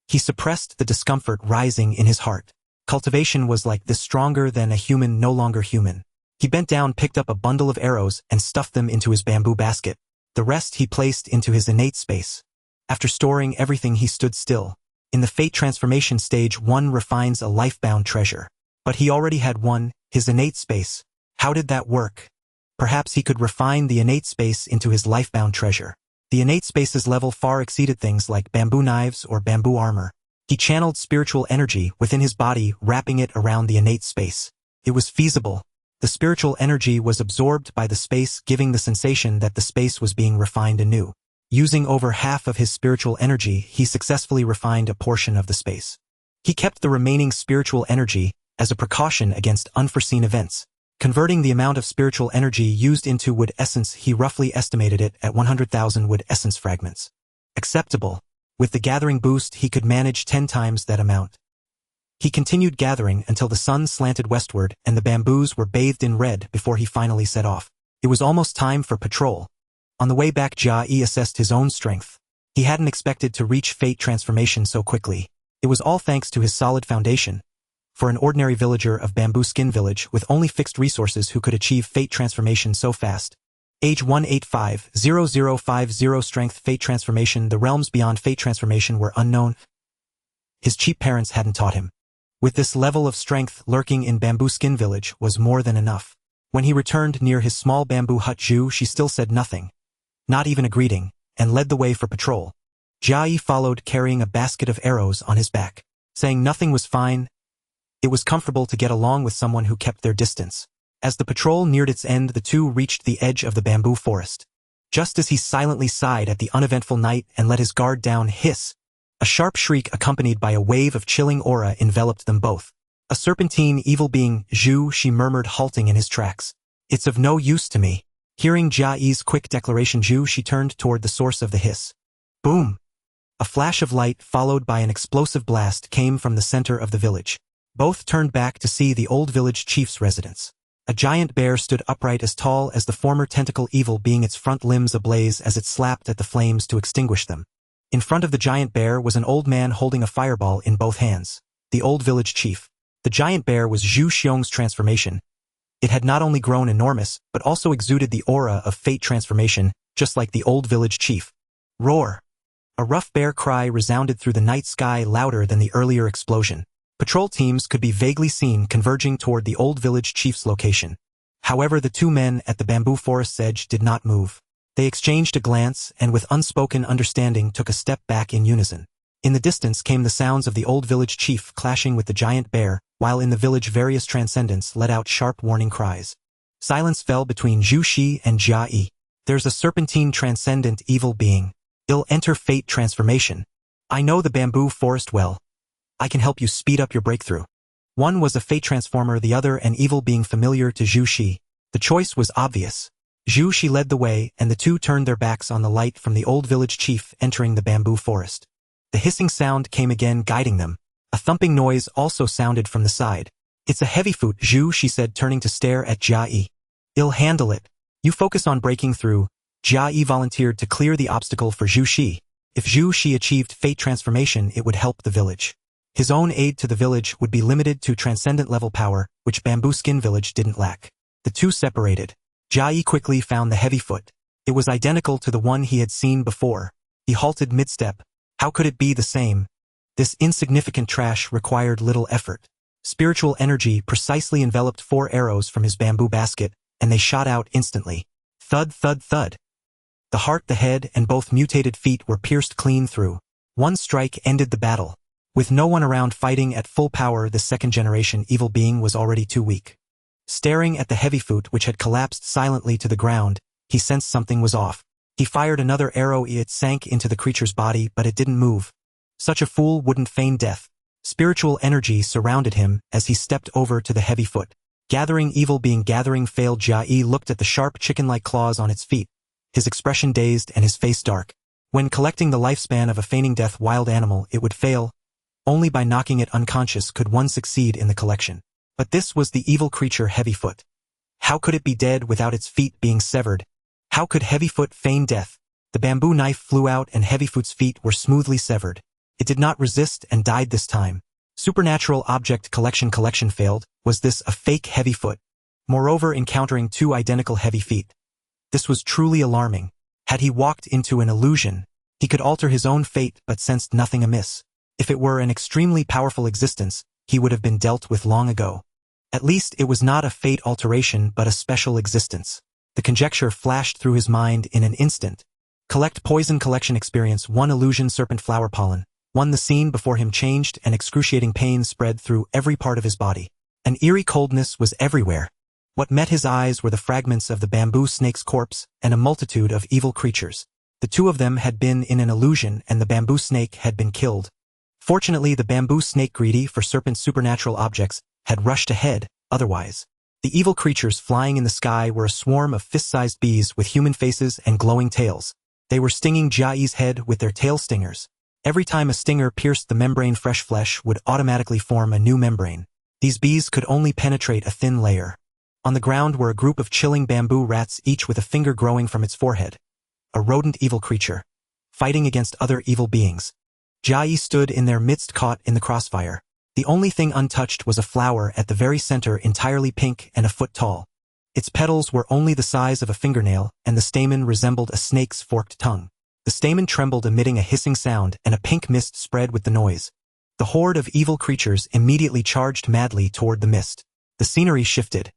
He suppressed the discomfort rising in his heart. Cultivation was like this, stronger than a human no longer human. He bent down, picked up a bundle of arrows, and stuffed them into his bamboo basket. The rest he placed into his innate space. After storing everything, he stood still. In the fate transformation stage, one refines a life-bound treasure. But he already had one, his innate space. How did that work? Perhaps he could refine the innate space into his life-bound treasure. The innate space's level far exceeded things like bamboo knives or bamboo armor. He channeled spiritual energy within his body, wrapping it around the innate space. It was feasible. The spiritual energy was absorbed by the space, giving the sensation that the space was being refined anew. Using over half of his spiritual energy, he successfully refined a portion of the space. He kept the remaining spiritual energy as a precaution against unforeseen events. Converting the amount of spiritual energy used into wood essence, he roughly estimated it at 100,000 wood essence fragments. Acceptable. With the gathering boost, he could manage 10 times that amount. He continued gathering until the sun slanted westward and the bamboos were bathed in red before he finally set off. It was almost time for patrol. On the way back, Jia Yi assessed his own strength. He hadn't expected to reach fate transformation so quickly. It was all thanks to his solid foundation. For an ordinary villager of Bamboo Skin Village with only fixed resources who could achieve fate transformation so fast. Age 1850050 strength fate transformation. The realms beyond fate transformation were unknown. His cheap parents hadn't taught him. With this level of strength lurking in Bamboo Skin Village was more than enough. When he returned near his small bamboo hut, Zhu Shi still said nothing. Not even a greeting, and led the way for patrol. Jia Yi followed, carrying a basket of arrows on his back. Saying nothing was fine. It was comfortable to get along with someone who kept their distance. As the patrol neared its end, the two reached the edge of the bamboo forest. Just as he silently sighed at the uneventful night and let his guard down, hiss! A sharp shriek accompanied by a wave of chilling aura enveloped them both. A serpentine evil being, Zhu Shi murmured, halting in his tracks. It's of no use to me. Hearing Jia Yi's quick declaration, Zhu Shi turned toward the source of the hiss. Boom! A flash of light followed by an explosive blast came from the center of the village. Both turned back to see the old village chief's residence. A giant bear stood upright, as tall as the former tentacle evil being, its front limbs ablaze as it slapped at the flames to extinguish them. In front of the giant bear was an old man holding a fireball in both hands. The old village chief. The giant bear was Zhu Xiong's transformation. It had not only grown enormous, but also exuded the aura of fate transformation, just like the old village chief. Roar! A rough bear cry resounded through the night sky, louder than the earlier explosion. Patrol teams could be vaguely seen converging toward the old village chief's location. However, the two men at the bamboo forest's edge did not move. They exchanged a glance and with unspoken understanding took a step back in unison. In the distance came the sounds of the old village chief clashing with the giant bear, while in the village various transcendents let out sharp warning cries. Silence fell between Zhu Shi and Jia Yi. There's a serpentine transcendent evil being. It'll enter fate transformation. I know the bamboo forest well. I can help you speed up your breakthrough. One was a fate transformer, the other an evil being familiar to Zhu Shi. The choice was obvious. Zhu Shi led the way, and the two turned their backs on the light from the old village chief entering the bamboo forest. The hissing sound came again, guiding them. A thumping noise also sounded from the side. It's a heavy foot, Zhu Shi said, turning to stare at Jia Yi. I'll handle it. You focus on breaking through. Jia Yi volunteered to clear the obstacle for Zhu Shi. If Zhu Shi achieved fate transformation, it would help the village. His own aid to the village would be limited to transcendent level power, which Bamboo Skin Village didn't lack. The two separated. Jia Yi quickly found the heavy foot. It was identical to the one he had seen before. He halted mid-step. How could it be the same? This insignificant trash required little effort. Spiritual energy precisely enveloped 4 arrows from his bamboo basket, and they shot out instantly. Thud, thud, thud. The heart, the head, and both mutated feet were pierced clean through. One strike ended the battle. With no one around fighting at full power, the second-generation evil being was already too weak. Staring at the heavyfoot which had collapsed silently to the ground, he sensed something was off. He fired another arrow. It sank into the creature's body, but it didn't move. Such a fool wouldn't feign death. Spiritual energy surrounded him as he stepped over to the heavyfoot. Gathering evil being gathering failed. Jia Yi looked at the sharp chicken-like claws on its feet, his expression dazed and his face dark. When collecting the lifespan of a feigning death wild animal, it would fail. Only by knocking it unconscious could one succeed in the collection. But this was the evil creature Heavyfoot. How could it be dead without its feet being severed? How could Heavyfoot feign death? The bamboo knife flew out and Heavyfoot's feet were smoothly severed. It did not resist and died this time. Supernatural object collection failed. Was this a fake Heavyfoot? Moreover, encountering 2 identical heavy feet. This was truly alarming. Had he walked into an illusion, he could alter his own fate but sensed nothing amiss. If it were an extremely powerful existence, he would have been dealt with long ago. At least it was not a fate alteration but a special existence. The conjecture flashed through his mind in an instant. Collect poison collection experience 1 illusion serpent flower pollen. 1 The scene before him changed and excruciating pain spread through every part of his body. An eerie coldness was everywhere. What met his eyes were the fragments of the bamboo snake's corpse and a multitude of evil creatures. The 2 of them had been in an illusion and the bamboo snake had been killed. Fortunately, the bamboo snake, greedy for serpent supernatural objects, had rushed ahead. Otherwise, the evil creatures flying in the sky were a swarm of fist-sized bees with human faces and glowing tails. They were stinging Jia Yi's head with their tail stingers. Every time a stinger pierced the membrane, fresh flesh would automatically form a new membrane. These bees could only penetrate a thin layer. On the ground were a group of chilling bamboo rats, each with a finger growing from its forehead. A rodent evil creature, fighting against other evil beings. Jia Yi stood in their midst, caught in the crossfire. The only thing untouched was a flower at the very center, entirely pink and a foot tall. Its petals were only the size of a fingernail, and the stamen resembled a snake's forked tongue. The stamen trembled, emitting a hissing sound, and a pink mist spread with the noise. The horde of evil creatures immediately charged madly toward the mist. The scenery shifted.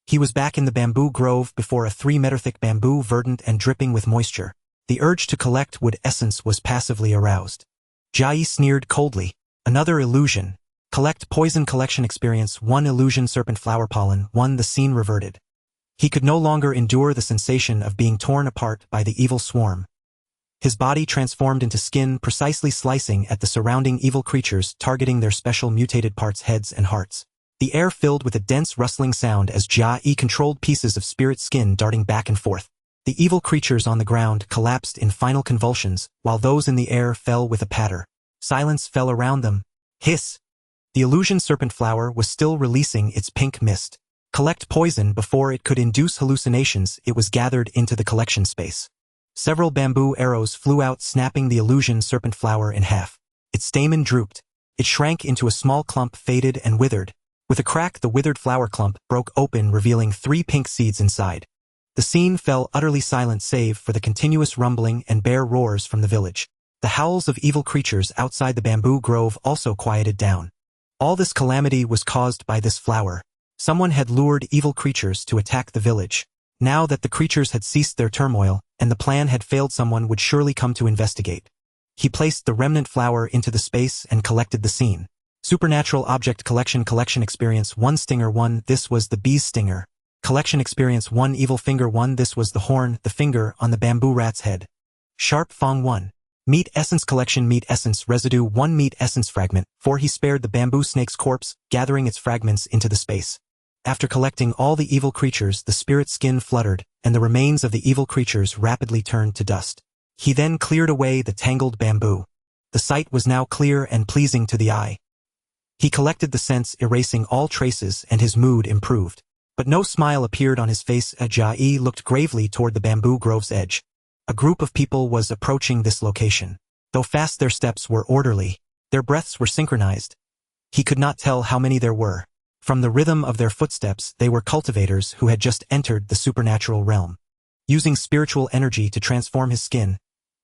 He was back in the bamboo grove before a 3-meter-thick bamboo, verdant and dripping with moisture. The urge to collect wood essence was passively aroused. Jia Yi sneered coldly. Another illusion. Collect poison collection experience 1 illusion serpent flower pollen 1 The scene reverted. He could no longer endure the sensation of being torn apart by the evil swarm. His body transformed into skin, precisely slicing at the surrounding evil creatures, targeting their special mutated parts, heads and hearts. The air filled with a dense rustling sound as Jia Yi controlled pieces of spirit skin darting back and forth. The evil creatures on the ground collapsed in final convulsions, while those in the air fell with a patter. Silence fell around them. Hiss! The illusion serpent flower was still releasing its pink mist. Collect poison before it could induce hallucinations. It was gathered into the collection space. Several bamboo arrows flew out, snapping the illusion serpent flower in half. Its stamen drooped. It shrank into a small clump, faded and withered. With a crack, the withered flower clump broke open, revealing 3 pink seeds inside. The scene fell utterly silent save for the continuous rumbling and bare roars from the village. The howls of evil creatures outside the bamboo grove also quieted down. All this calamity was caused by this flower. Someone had lured evil creatures to attack the village. Now that the creatures had ceased their turmoil, and the plan had failed, someone would surely come to investigate. He placed the remnant flower into the space and collected the scene. Supernatural object collection experience 1 stinger 1 This was the bee's stinger. Collection experience 1 evil finger 1 This was the horn, the finger on the bamboo rat's head. Sharp fong 1. Meat essence collection meat essence residue 1 meat essence fragment 4 He spared the bamboo snake's corpse, gathering its fragments into the space. After collecting all the evil creatures, the spirit skin fluttered, and the remains of the evil creatures rapidly turned to dust. He then cleared away the tangled bamboo. The sight was now clear and pleasing to the eye. He collected the scents, erasing all traces, and his mood improved. But no smile appeared on his face. Jia Yi looked gravely toward the bamboo grove's edge. A group of people was approaching this location. Though fast, their steps were orderly. Their breaths were synchronized. He could not tell how many there were. From the rhythm of their footsteps, they were cultivators who had just entered the supernatural realm. Using spiritual energy to transform his skin,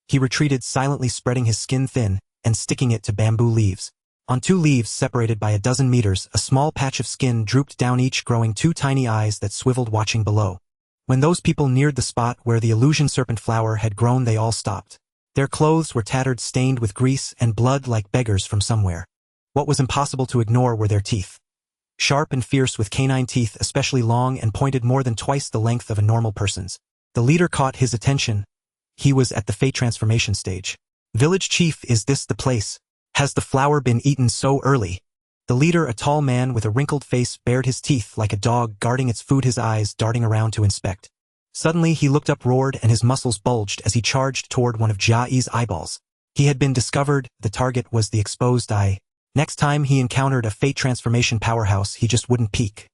he retreated silently, spreading his skin thin and sticking it to bamboo leaves. On 2 leaves separated by a dozen meters, a small patch of skin drooped down, each growing 2 tiny eyes that swiveled, watching below. When those people neared the spot where the illusion serpent flower had grown, they all stopped. Their clothes were tattered, stained with grease and blood like beggars from somewhere. What was impossible to ignore were their teeth. Sharp and fierce, with canine teeth, especially long and pointed, more than twice the length of a normal person's. The leader caught his attention. He was at the fate transformation stage. "Village chief, is this the place? Has the flower been eaten so early?" The leader, a tall man with a wrinkled face, bared his teeth like a dog guarding its food, his eyes darting around to inspect. Suddenly he looked up, roared, and his muscles bulged as he charged toward one of Jia Yi's eyeballs. He had been discovered. The target was the exposed eye. Next time he encountered a fate transformation powerhouse, he just wouldn't peek.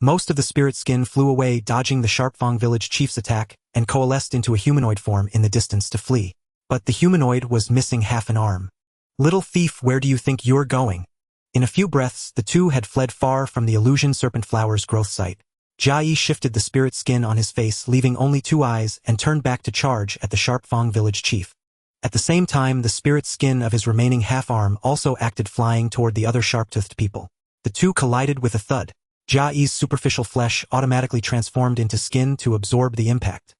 Most of the spirit skin flew away, dodging the Sharpfang village chief's attack, and coalesced into a humanoid form in the distance to flee. But the humanoid was missing half an arm. "Little thief, where do you think you're going?" In a few breaths, the two had fled far from the illusion serpent flower's growth site. Jia Yi shifted the spirit skin on his face, leaving only 2 eyes, and turned back to charge at the Sharpfang village chief. At the same time, the spirit skin of his remaining half-arm also acted, flying toward the other sharp-toothed people. The two collided with a thud. Jia Yi's superficial flesh automatically transformed into skin to absorb the impact.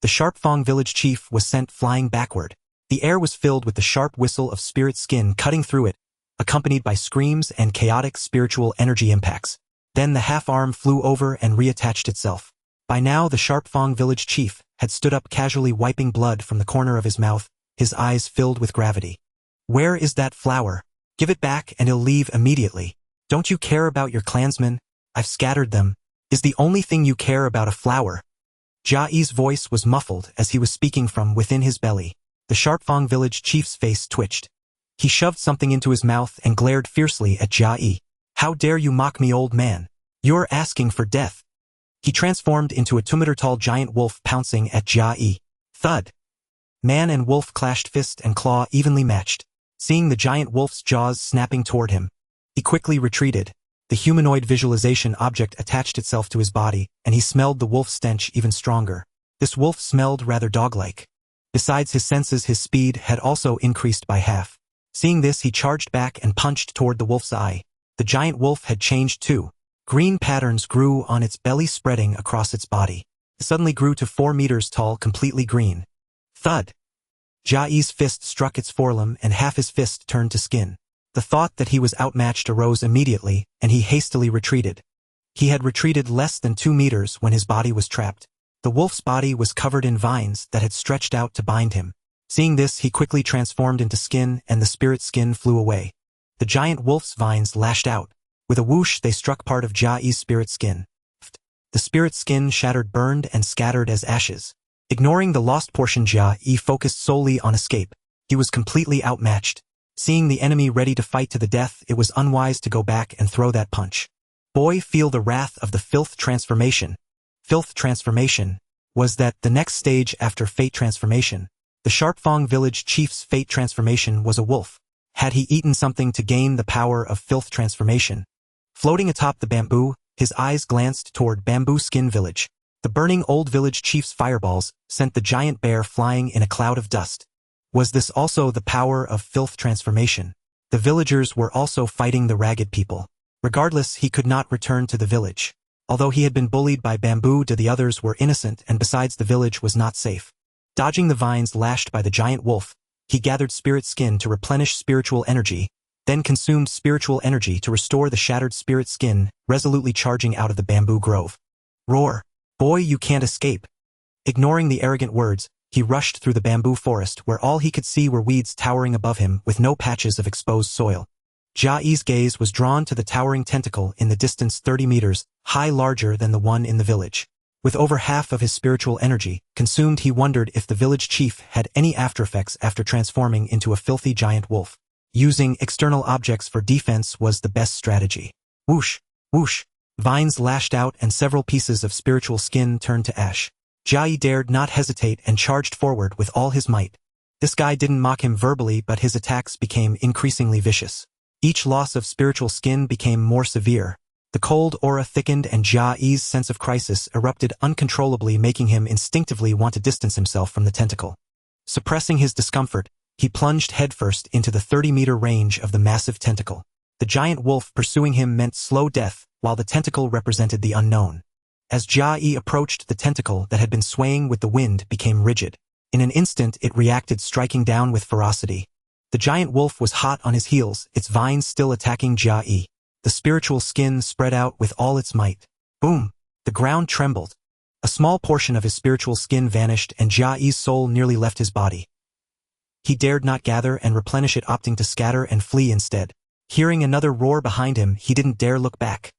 The Sharpfang village chief was sent flying backward. The air was filled with the sharp whistle of spirit skin cutting through it, accompanied by screams and chaotic spiritual energy impacts. Then the half-arm flew over and reattached itself. By now, the Sharpfang village chief had stood up, casually wiping blood from the corner of his mouth, his eyes filled with gravity. "Where is that flower? Give it back and he'll leave immediately. Don't you care about your clansmen? I've scattered them. Is the only thing you care about a flower?" Jia Yi's voice was muffled as he was speaking from within his belly. The Sharpfang village chief's face twitched. He shoved something into his mouth and glared fiercely at Jia Yi. "How dare you mock me, old man? You're asking for death." He transformed into a 2-meter-tall giant wolf, pouncing at Jia Yi. Thud. Man and wolf clashed, fist and claw evenly matched. Seeing the giant wolf's jaws snapping toward him, he quickly retreated. The humanoid visualization object attached itself to his body, and he smelled the wolf's stench even stronger. This wolf smelled rather dog-like. Besides his senses, his speed had also increased by half. Seeing this, he charged back and punched toward the wolf's eye. The giant wolf had changed too. Green patterns grew on its belly, spreading across its body. It suddenly grew to 4 meters tall, completely green. Thud. Jia Yi's fist struck its forelimb, and half his fist turned to skin. The thought that he was outmatched arose immediately, and he hastily retreated. He had retreated less than 2 meters when his body was trapped. The wolf's body was covered in vines that had stretched out to bind him. Seeing this, he quickly transformed into skin, and the spirit skin flew away. The giant wolf's vines lashed out. With a whoosh, they struck part of Jia Yi's spirit skin. The spirit skin shattered, burned, and scattered as ashes. Ignoring the lost portion, Jia Yi focused solely on escape. He was completely outmatched. Seeing the enemy ready to fight to the death, it was unwise to go back and throw that punch. Boy, feel the wrath of the filth transformation. Filth transformation. Was that the next stage after fate transformation? The Sharpfang village chief's fate transformation was a wolf. Had he eaten something to gain the power of filth transformation? Floating atop the bamboo, his eyes glanced toward Bamboo Skin Village. The burning old village chief's fireballs sent the giant bear flying in a cloud of dust. Was this also the power of filth transformation? The villagers were also fighting the ragged people. Regardless, he could not return to the village. Although he had been bullied by bamboo, the others were innocent, and besides, the village was not safe. Dodging the vines lashed by the giant wolf, he gathered spirit skin to replenish spiritual energy, then consumed spiritual energy to restore the shattered spirit skin, resolutely charging out of the bamboo grove. Roar! Boy, you can't escape! Ignoring the arrogant words, he rushed through the bamboo forest, where all he could see were weeds towering above him with no patches of exposed soil. Jia Yi's gaze was drawn to the towering tentacle in the distance 30 meters, high, larger than the one in the village. With over half of his spiritual energy consumed, he wondered if the village chief had any aftereffects after transforming into a filthy giant wolf. Using external objects for defense was the best strategy. Whoosh! Whoosh! Vines lashed out and several pieces of spiritual skin turned to ash. Jia Yi dared not hesitate and charged forward with all his might. This guy didn't mock him verbally, but his attacks became increasingly vicious. Each loss of spiritual skin became more severe. The cold aura thickened, and Jia Yi's sense of crisis erupted uncontrollably, making him instinctively want to distance himself from the tentacle. Suppressing his discomfort, he plunged headfirst into the 30-meter range of the massive tentacle. The giant wolf pursuing him meant slow death, while the tentacle represented the unknown. As Jia Yi approached, the tentacle that had been swaying with the wind became rigid. In an instant it reacted, striking down with ferocity. The giant wolf was hot on his heels, its vines still attacking Jia Yi. The spiritual skin spread out with all its might. Boom! The ground trembled. A small portion of his spiritual skin vanished and Jia Yi's soul nearly left his body. He dared not gather and replenish it, opting to scatter and flee instead. Hearing another roar behind him, he didn't dare look back.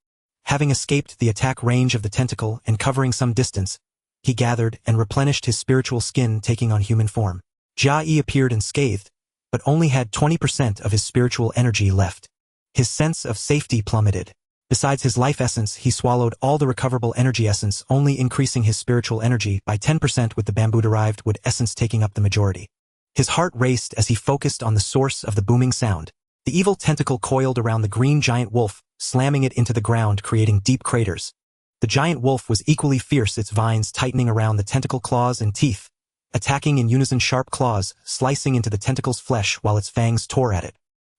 Having escaped the attack range of the tentacle and covering some distance, he gathered and replenished his spiritual skin, taking on human form. Jia Yi appeared unscathed, but only had 20% of his spiritual energy left. His sense of safety plummeted. Besides his life essence, he swallowed all the recoverable energy essence, only increasing his spiritual energy by 10%, with the bamboo-derived wood essence taking up the majority. His heart raced as he focused on the source of the booming sound. The evil tentacle coiled around the green giant wolf, slamming it into the ground, creating deep craters. The giant wolf was equally fierce, its vines tightening around the tentacle claws and teeth, attacking in unison, sharp claws slicing into the tentacle's flesh while its fangs tore at it.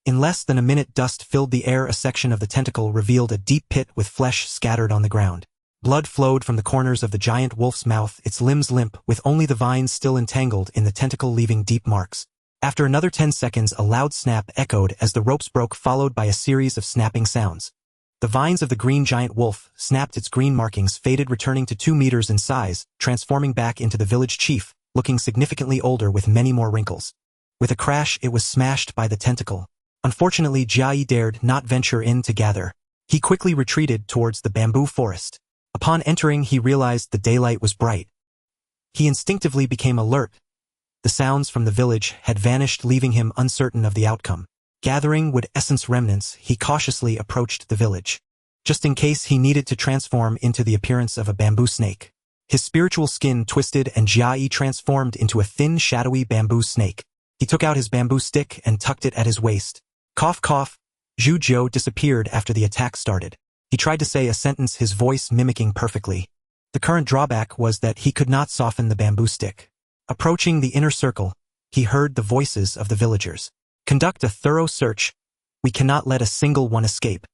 In less than a minute, dust filled the air. A section of the tentacle revealed a deep pit with flesh scattered on the ground. Blood flowed from the corners of the giant wolf's mouth, its limbs limp, with only the vines still entangled in the tentacle, leaving deep marks. After another 10 seconds, a loud snap echoed as the ropes broke, followed by a series of snapping sounds. The vines of the green giant wolf snapped, its green markings faded, returning to 2 meters in size, transforming back into the village chief, looking significantly older with many more wrinkles. With a crash, it was smashed by the tentacle. Unfortunately, Jia Yi dared not venture in to gather. He quickly retreated towards the bamboo forest. Upon entering, he realized the daylight was bright. He instinctively became alert. The sounds from the village had vanished, leaving him uncertain of the outcome. Gathering wood essence remnants, he cautiously approached the village, just in case he needed to transform into the appearance of a bamboo snake. His spiritual skin twisted and Jia Yi transformed into a thin, shadowy bamboo snake. He took out his bamboo stick and tucked it at his waist. Cough, cough. Zhu Zhou disappeared after the attack started. He tried to say a sentence, his voice mimicking perfectly. The current drawback was that he could not soften the bamboo stick. Approaching the inner circle, he heard the voices of the villagers. Conduct a thorough search. We cannot let a single one escape.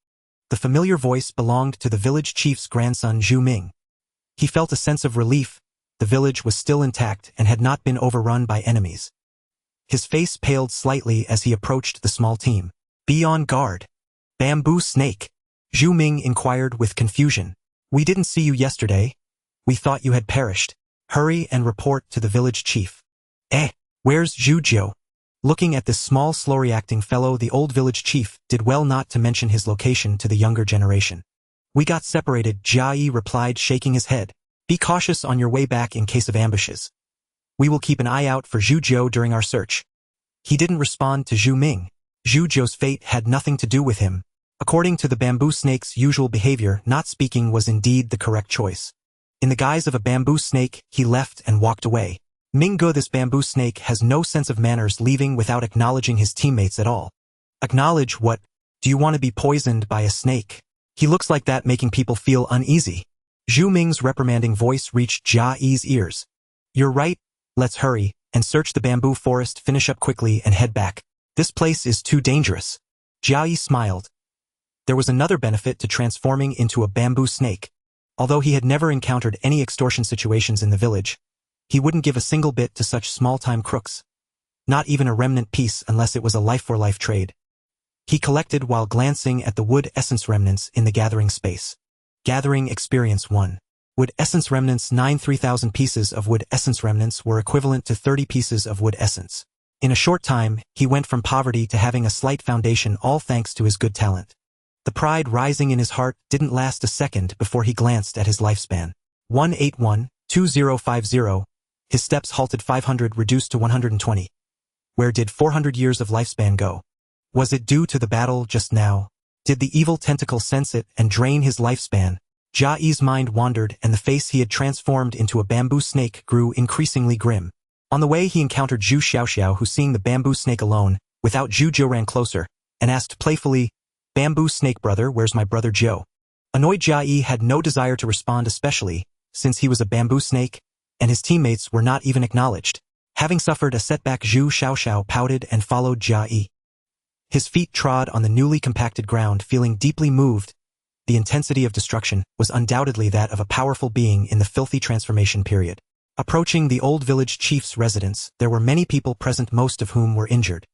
The familiar voice belonged to the village chief's grandson, Zhu Ming. He felt a sense of relief. The village was still intact and had not been overrun by enemies. His face paled slightly as he approached the small team. Be on guard. Bamboo snake. Zhu Ming inquired with confusion. We didn't see you yesterday. We thought you had perished. Hurry and report to the village chief. Where's Zhu Zhou? Looking at this small, slow-reacting fellow, the old village chief did well not to mention his location to the younger generation. We got separated, Jia Yi replied, shaking his head. Be cautious on your way back in case of ambushes. We will keep an eye out for Zhu Zhou during our search. He didn't respond to Zhu Ming. Zhu Zhou's fate had nothing to do with him. According to the bamboo snake's usual behavior, not speaking was indeed the correct choice. In the guise of a bamboo snake, he left and walked away. Minggu, this bamboo snake, has no sense of manners, leaving without acknowledging his teammates at all. Acknowledge what? Do you want to be poisoned by a snake? He looks like that, making people feel uneasy. Zhu Ming's reprimanding voice reached Jia Yi's ears. You're right. Let's hurry and search the bamboo forest, finish up quickly and head back. This place is too dangerous. Jia Yi smiled. There was another benefit to transforming into a bamboo snake. Although he had never encountered any extortion situations in the village, he wouldn't give a single bit to such small-time crooks. Not even a remnant piece unless it was a life-for-life trade. He collected while glancing at the wood essence remnants in the gathering space. Gathering experience 1. Wood essence remnants 9. 3,000 pieces of wood essence remnants were equivalent to 30 pieces of wood essence. In a short time, he went from poverty to having a slight foundation, all thanks to his good talent. The pride rising in his heart didn't last a second before he glanced at his lifespan. 181-2050. His steps halted, 500 reduced to 120. Where did 400 years of lifespan go? Was it due to the battle just now? Did the evil tentacle sense it and drain his lifespan? Jia Yi's mind wandered and the face he had transformed into a bamboo snake grew increasingly grim. On the way he encountered Zhu Xiaoxiao, who, seeing the bamboo snake alone, without Zhu Zhou, ran closer and asked playfully, Bamboo snake brother, where's my brother Zhou? Annoyed, Jia Yi had no desire to respond, especially since he was a bamboo snake and his teammates were not even acknowledged. Having suffered a setback, Zhu Xiaoxiao pouted and followed Jia Yi. His feet trod on the newly compacted ground, feeling deeply moved. The intensity of destruction was undoubtedly that of a powerful being in the filthy transformation period. Approaching the old village chief's residence, there were many people present, most of whom were injured.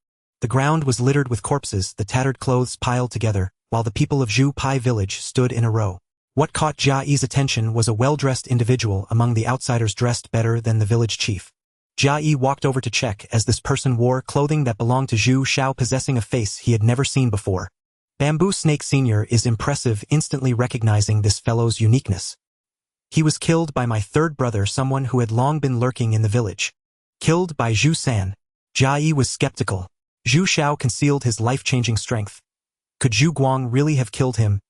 The ground was littered with corpses, the tattered clothes piled together, while the people of Zhu Pai village stood in a row. What caught Jia Yi's attention was a well-dressed individual among the outsiders, dressed better than the village chief. Jia Yi walked over to check, as this person wore clothing that belonged to Zhu Xiao, possessing a face he had never seen before. Bamboo Snake Sr. is impressive, instantly recognizing this fellow's uniqueness. He was killed by my third brother, someone who had long been lurking in the village. Killed by Zhu San. Jia Yi was skeptical. Zhu Xiao concealed his life-changing strength. Could Zhu Guang really have killed him?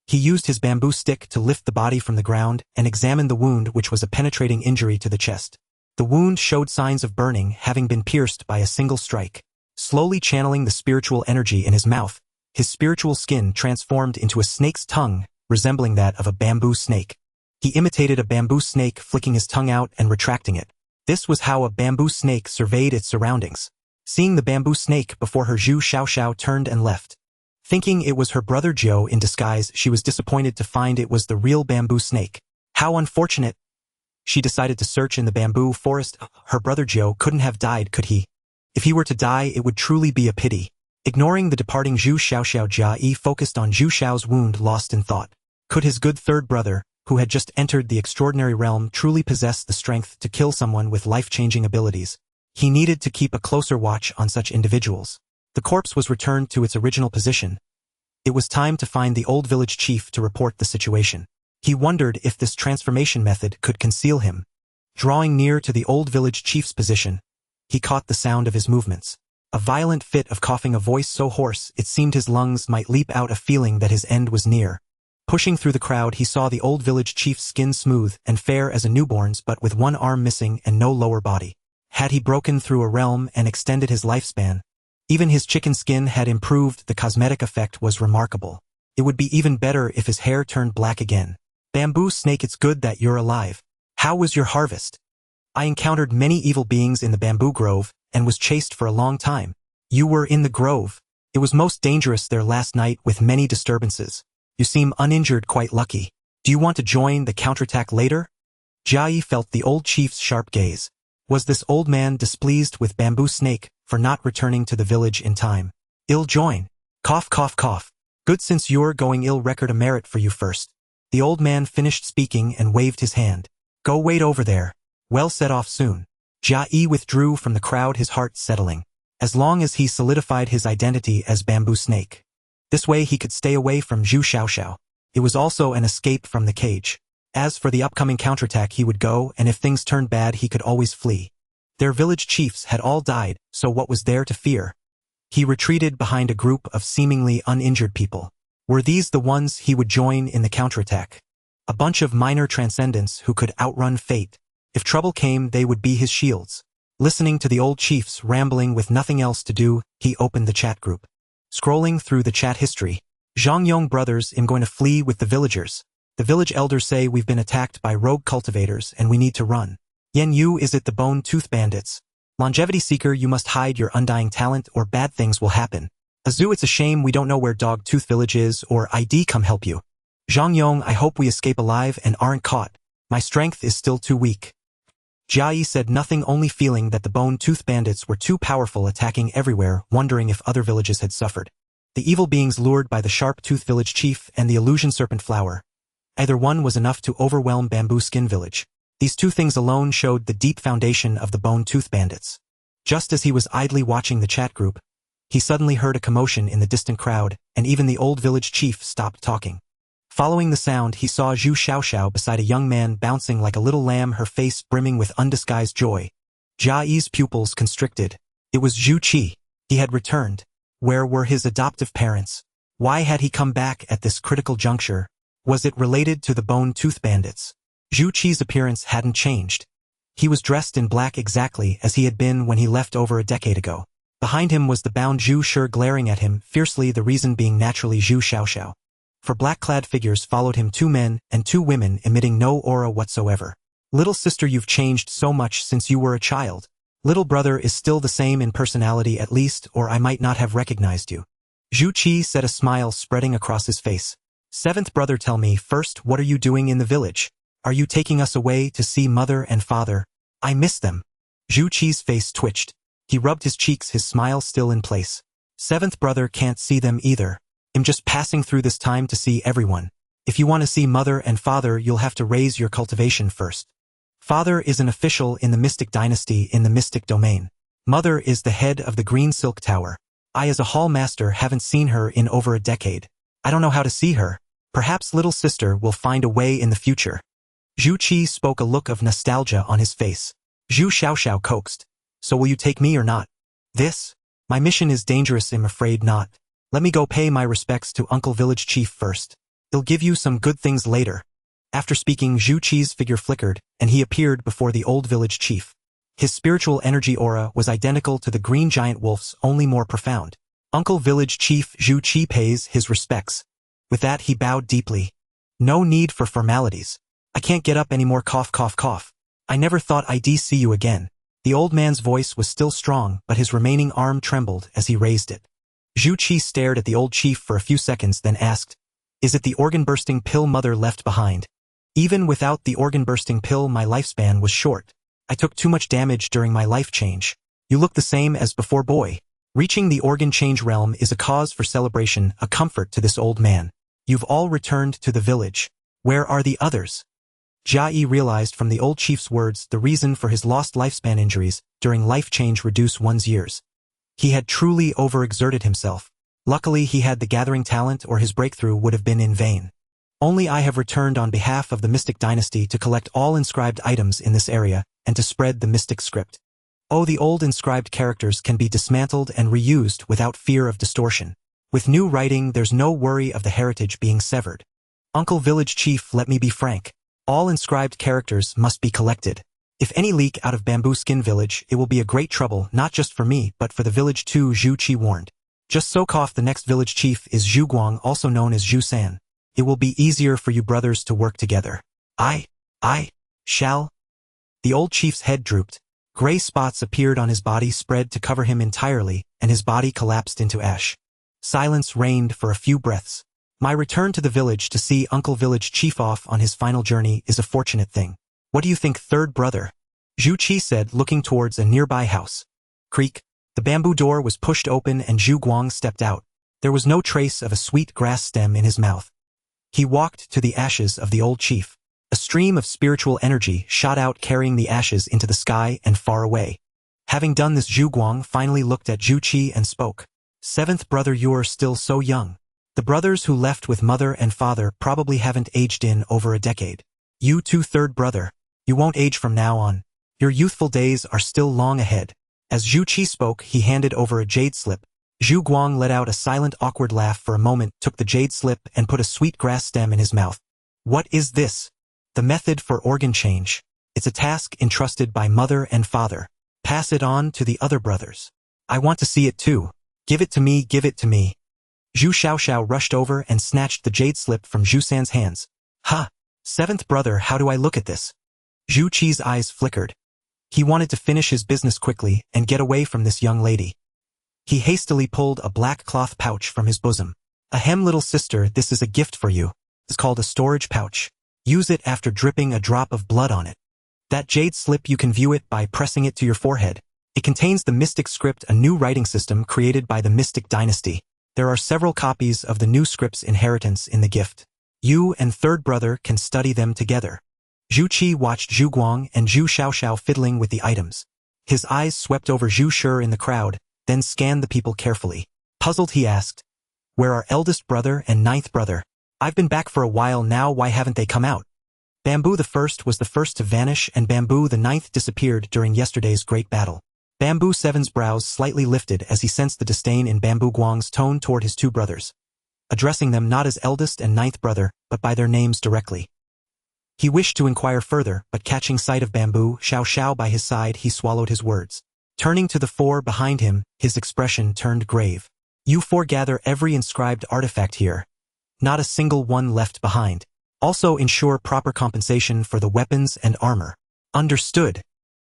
He used his bamboo stick to lift the body from the ground and examined the wound, which was a penetrating injury to the chest. The wound showed signs of burning, having been pierced by a single strike. Slowly channeling the spiritual energy in his mouth, his spiritual skin transformed into a snake's tongue, resembling that of a bamboo snake. He imitated a bamboo snake, flicking his tongue out and retracting it. This was how a bamboo snake surveyed its surroundings. Seeing the bamboo snake before her, Zhu Xiaoxiao turned and left. Thinking it was her brother Jiu in disguise, she was disappointed to find it was the real bamboo snake. How unfortunate! She decided to search in the bamboo forest. Her brother Jiu couldn't have died, could he? If he were to die, it would truly be a pity. Ignoring the departing Zhu Xiaoxiao, Jia Yi focused on Zhu Xiao's wound, lost in thought. Could his good third brother, who had just entered the extraordinary realm, truly possess the strength to kill someone with life-changing abilities? He needed to keep a closer watch on such individuals. The corpse was returned to its original position. It was time to find the old village chief to report the situation. He wondered if this transformation method could conceal him. Drawing near to the old village chief's position, he caught the sound of his movements. A violent fit of coughing, a voice so hoarse it seemed his lungs might leap out, a feeling that his end was near. Pushing through the crowd, he saw the old village chief's skin smooth and fair as a newborn's, but with one arm missing and no lower body. Had he broken through a realm and extended his lifespan? Even his chicken skin had improved. The cosmetic effect was remarkable. It would be even better if his hair turned black again. Bamboo Snake, it's good that you're alive. How was your harvest? I encountered many evil beings in the bamboo grove and was chased for a long time. You were in the grove. It was most dangerous there last night with many disturbances. You seem uninjured, quite lucky. Do you want to join the counterattack later? Jia Yi felt the old chief's sharp gaze. Was this old man displeased with Bamboo Snake for not returning to the village in time? I'll join. Cough, cough, cough. Good, since you're going, I'll record a merit for you first. The old man finished speaking and waved his hand. Go wait over there. Well, set off soon. Jia Yi withdrew from the crowd, his heart settling. As long as he solidified his identity as Bamboo Snake, this way he could stay away from Zhu Xiaoxiao. It was also an escape from the cage. As for the upcoming counterattack, he would go, and if things turned bad, he could always flee. Their village chiefs had all died, so what was there to fear? He retreated behind a group of seemingly uninjured people. Were these the ones he would join in the counterattack? A bunch of minor transcendents who could outrun fate. If trouble came, they would be his shields. Listening to the old chiefs rambling with nothing else to do, he opened the chat group. Scrolling through the chat history. Zhangyong brothers, I'm going to flee with the villagers. The village elders say we've been attacked by rogue cultivators and we need to run. Yen Yu, is it the Bone Tooth Bandits? Longevity Seeker, you must hide your undying talent or bad things will happen. Azu, it's a shame we don't know where Dog Tooth Village is, or ID come help you. Zhangyong, I hope we escape alive and aren't caught. My strength is still too weak. Jia Yi said nothing, only feeling that the Bone Tooth Bandits were too powerful, attacking everywhere, wondering if other villages had suffered. The evil beings lured by the Sharp Tooth Village Chief and the Illusion Serpent Flower. Either one was enough to overwhelm Bamboo Skin Village. These two things alone showed the deep foundation of the Bone Tooth Bandits. Just as he was idly watching the chat group, he suddenly heard a commotion in the distant crowd, and even the old village chief stopped talking. Following the sound, he saw Zhu Xiaoxiao beside a young man bouncing like a little lamb, her face brimming with undisguised joy. Jia Yi's pupils constricted. It was Zhu Qi. He had returned. Where were his adoptive parents? Why had he come back at this critical juncture? Was it related to the Bone Tooth Bandits? Zhu Qi's appearance hadn't changed. He was dressed in black exactly as he had been when he left over a decade ago. Behind him was the bound Zhu Shi glaring at him fiercely, the reason being naturally Zhu Xiaoxiao. For black-clad figures followed him, 2 men and 2 women emitting no aura whatsoever. Little sister, you've changed so much since you were a child. Little brother is still the same in personality at least, or I might not have recognized you. Zhu Qi said, a smile spreading across his face. Seventh brother, tell me first, what are you doing in the village? Are you taking us away to see mother and father? I miss them. Zhu Qi's face twitched. He rubbed his cheeks, his smile still in place. Seventh brother, can't see them either. I'm just passing through this time to see everyone. If you want to see mother and father, you'll have to raise your cultivation first. Father is an official in the mystic dynasty in the mystic domain. Mother is the head of the Green Silk Tower. I as a hall master haven't seen her in over a decade. I don't know how to see her. Perhaps little sister will find a way in the future. Zhu Qi spoke, a look of nostalgia on his face. Zhu Xiaoxiao coaxed. So will you take me or not? This? My mission is dangerous, I'm afraid not. Let me go pay my respects to Uncle Village Chief first. He'll give you some good things later. After speaking, Zhu Qi's figure flickered, and he appeared before the old village chief. His spiritual energy aura was identical to the green giant wolf's, only more profound. Uncle Village Chief Zhu Qi pays his respects. With that, he bowed deeply. No need for formalities. I can't get up anymore, cough cough cough. I never thought I'd see you again. The old man's voice was still strong, but his remaining arm trembled as he raised it. Zhu Qi stared at the old chief for a few seconds, then asked, is it the organ-bursting pill mother left behind? Even without the organ-bursting pill, my lifespan was short. I took too much damage during my life change. You look the same as before, boy. Reaching the organ change realm is a cause for celebration, a comfort to this old man. You've all returned to the village. Where are the others? Jia Yi realized from the old chief's words the reason for his lost lifespan. Injuries during life change reduce one's years. He had truly overexerted himself. Luckily, he had the gathering talent, or his breakthrough would have been in vain. Only I have returned on behalf of the Mystic Dynasty to collect all inscribed items in this area and to spread the mystic script. Oh, the old inscribed characters can be dismantled and reused without fear of distortion. With new writing, there's no worry of the heritage being severed. Uncle Village Chief, let me be frank. All inscribed characters must be collected. If any leak out of Bamboo Skin Village, it will be a great trouble, not just for me, but for the village too, Zhu Qi warned. Just so cough, the next village chief is Zhu Guang, also known as Zhu San. It will be easier for you brothers to work together. I shall. The old chief's head drooped. Gray spots appeared on his body, spread to cover him entirely, and his body collapsed into ash. Silence reigned for a few breaths. My return to the village to see Uncle Village Chief off on his final journey is a fortunate thing. What do you think, third brother? Zhu Qi said, looking towards a nearby house. Creak. The bamboo door was pushed open and Zhu Guang stepped out. There was no trace of a sweet grass stem in his mouth. He walked to the ashes of the old chief. A stream of spiritual energy shot out, carrying the ashes into the sky and far away. Having done this, Zhu Guang finally looked at Zhu Qi and spoke. Seventh brother, you're still so young. The brothers who left with mother and father probably haven't aged in over a decade. You too, third brother. You won't age from now on. Your youthful days are still long ahead. As Zhu Qi spoke, he handed over a jade slip. Zhu Guang let out a silent, awkward laugh for a moment, took the jade slip and put a sweet grass stem in his mouth. What is this? The method for organ change. It's a task entrusted by mother and father. Pass it on to the other brothers. I want to see it too. Give it to me, give it to me. Zhu Xiaoxiao rushed over and snatched the jade slip from Zhu San's hands. Ha! Seventh brother, how do I look at this? Zhu Qi's eyes flickered. He wanted to finish his business quickly and get away from this young lady. He hastily pulled a black cloth pouch from his bosom. Ahem, little sister, this is a gift for you. It's called a storage pouch. Use it after dripping a drop of blood on it. That jade slip, you can view it by pressing it to your forehead. It contains the mystic script, a new writing system created by the Mystic Dynasty. There are several copies of the new script's inheritance in the gift. You and third brother can study them together. Zhu Qi watched Zhu Guang and Zhu Xiaoxiao fiddling with the items. His eyes swept over Zhu Shi in the crowd, then scanned the people carefully. Puzzled, he asked, where are eldest brother and ninth brother? I've been back for a while now, why haven't they come out? Bamboo the first was the first to vanish, and Bamboo the ninth disappeared during yesterday's great battle. Bamboo Seven's brows slightly lifted as he sensed the disdain in Bamboo Guang's tone toward his two brothers, addressing them not as eldest and ninth brother, but by their names directly. He wished to inquire further, but catching sight of Bamboo Xiaoxiao by his side, he swallowed his words. Turning to the four behind him, his expression turned grave. You four gather every inscribed artifact here. Not a single one left behind. Also ensure proper compensation for the weapons and armor. Understood.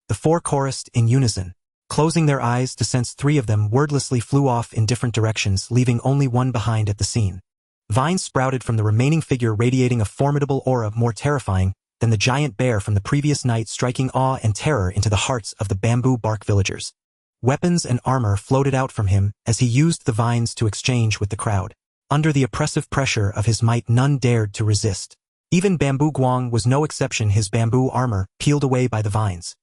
The four chorused in unison. Closing their eyes to sense 3 of them wordlessly flew off in different directions, leaving only one behind at the scene. Vines sprouted from the remaining figure, radiating a formidable aura more terrifying than the giant bear from the previous night, striking awe and terror into the hearts of the bamboo bark villagers. Weapons and armor floated out from him as he used the vines to exchange with the crowd. Under the oppressive pressure of his might, none dared to resist. Even Bamboo Guang was no exception, his bamboo armor peeled away by the vines.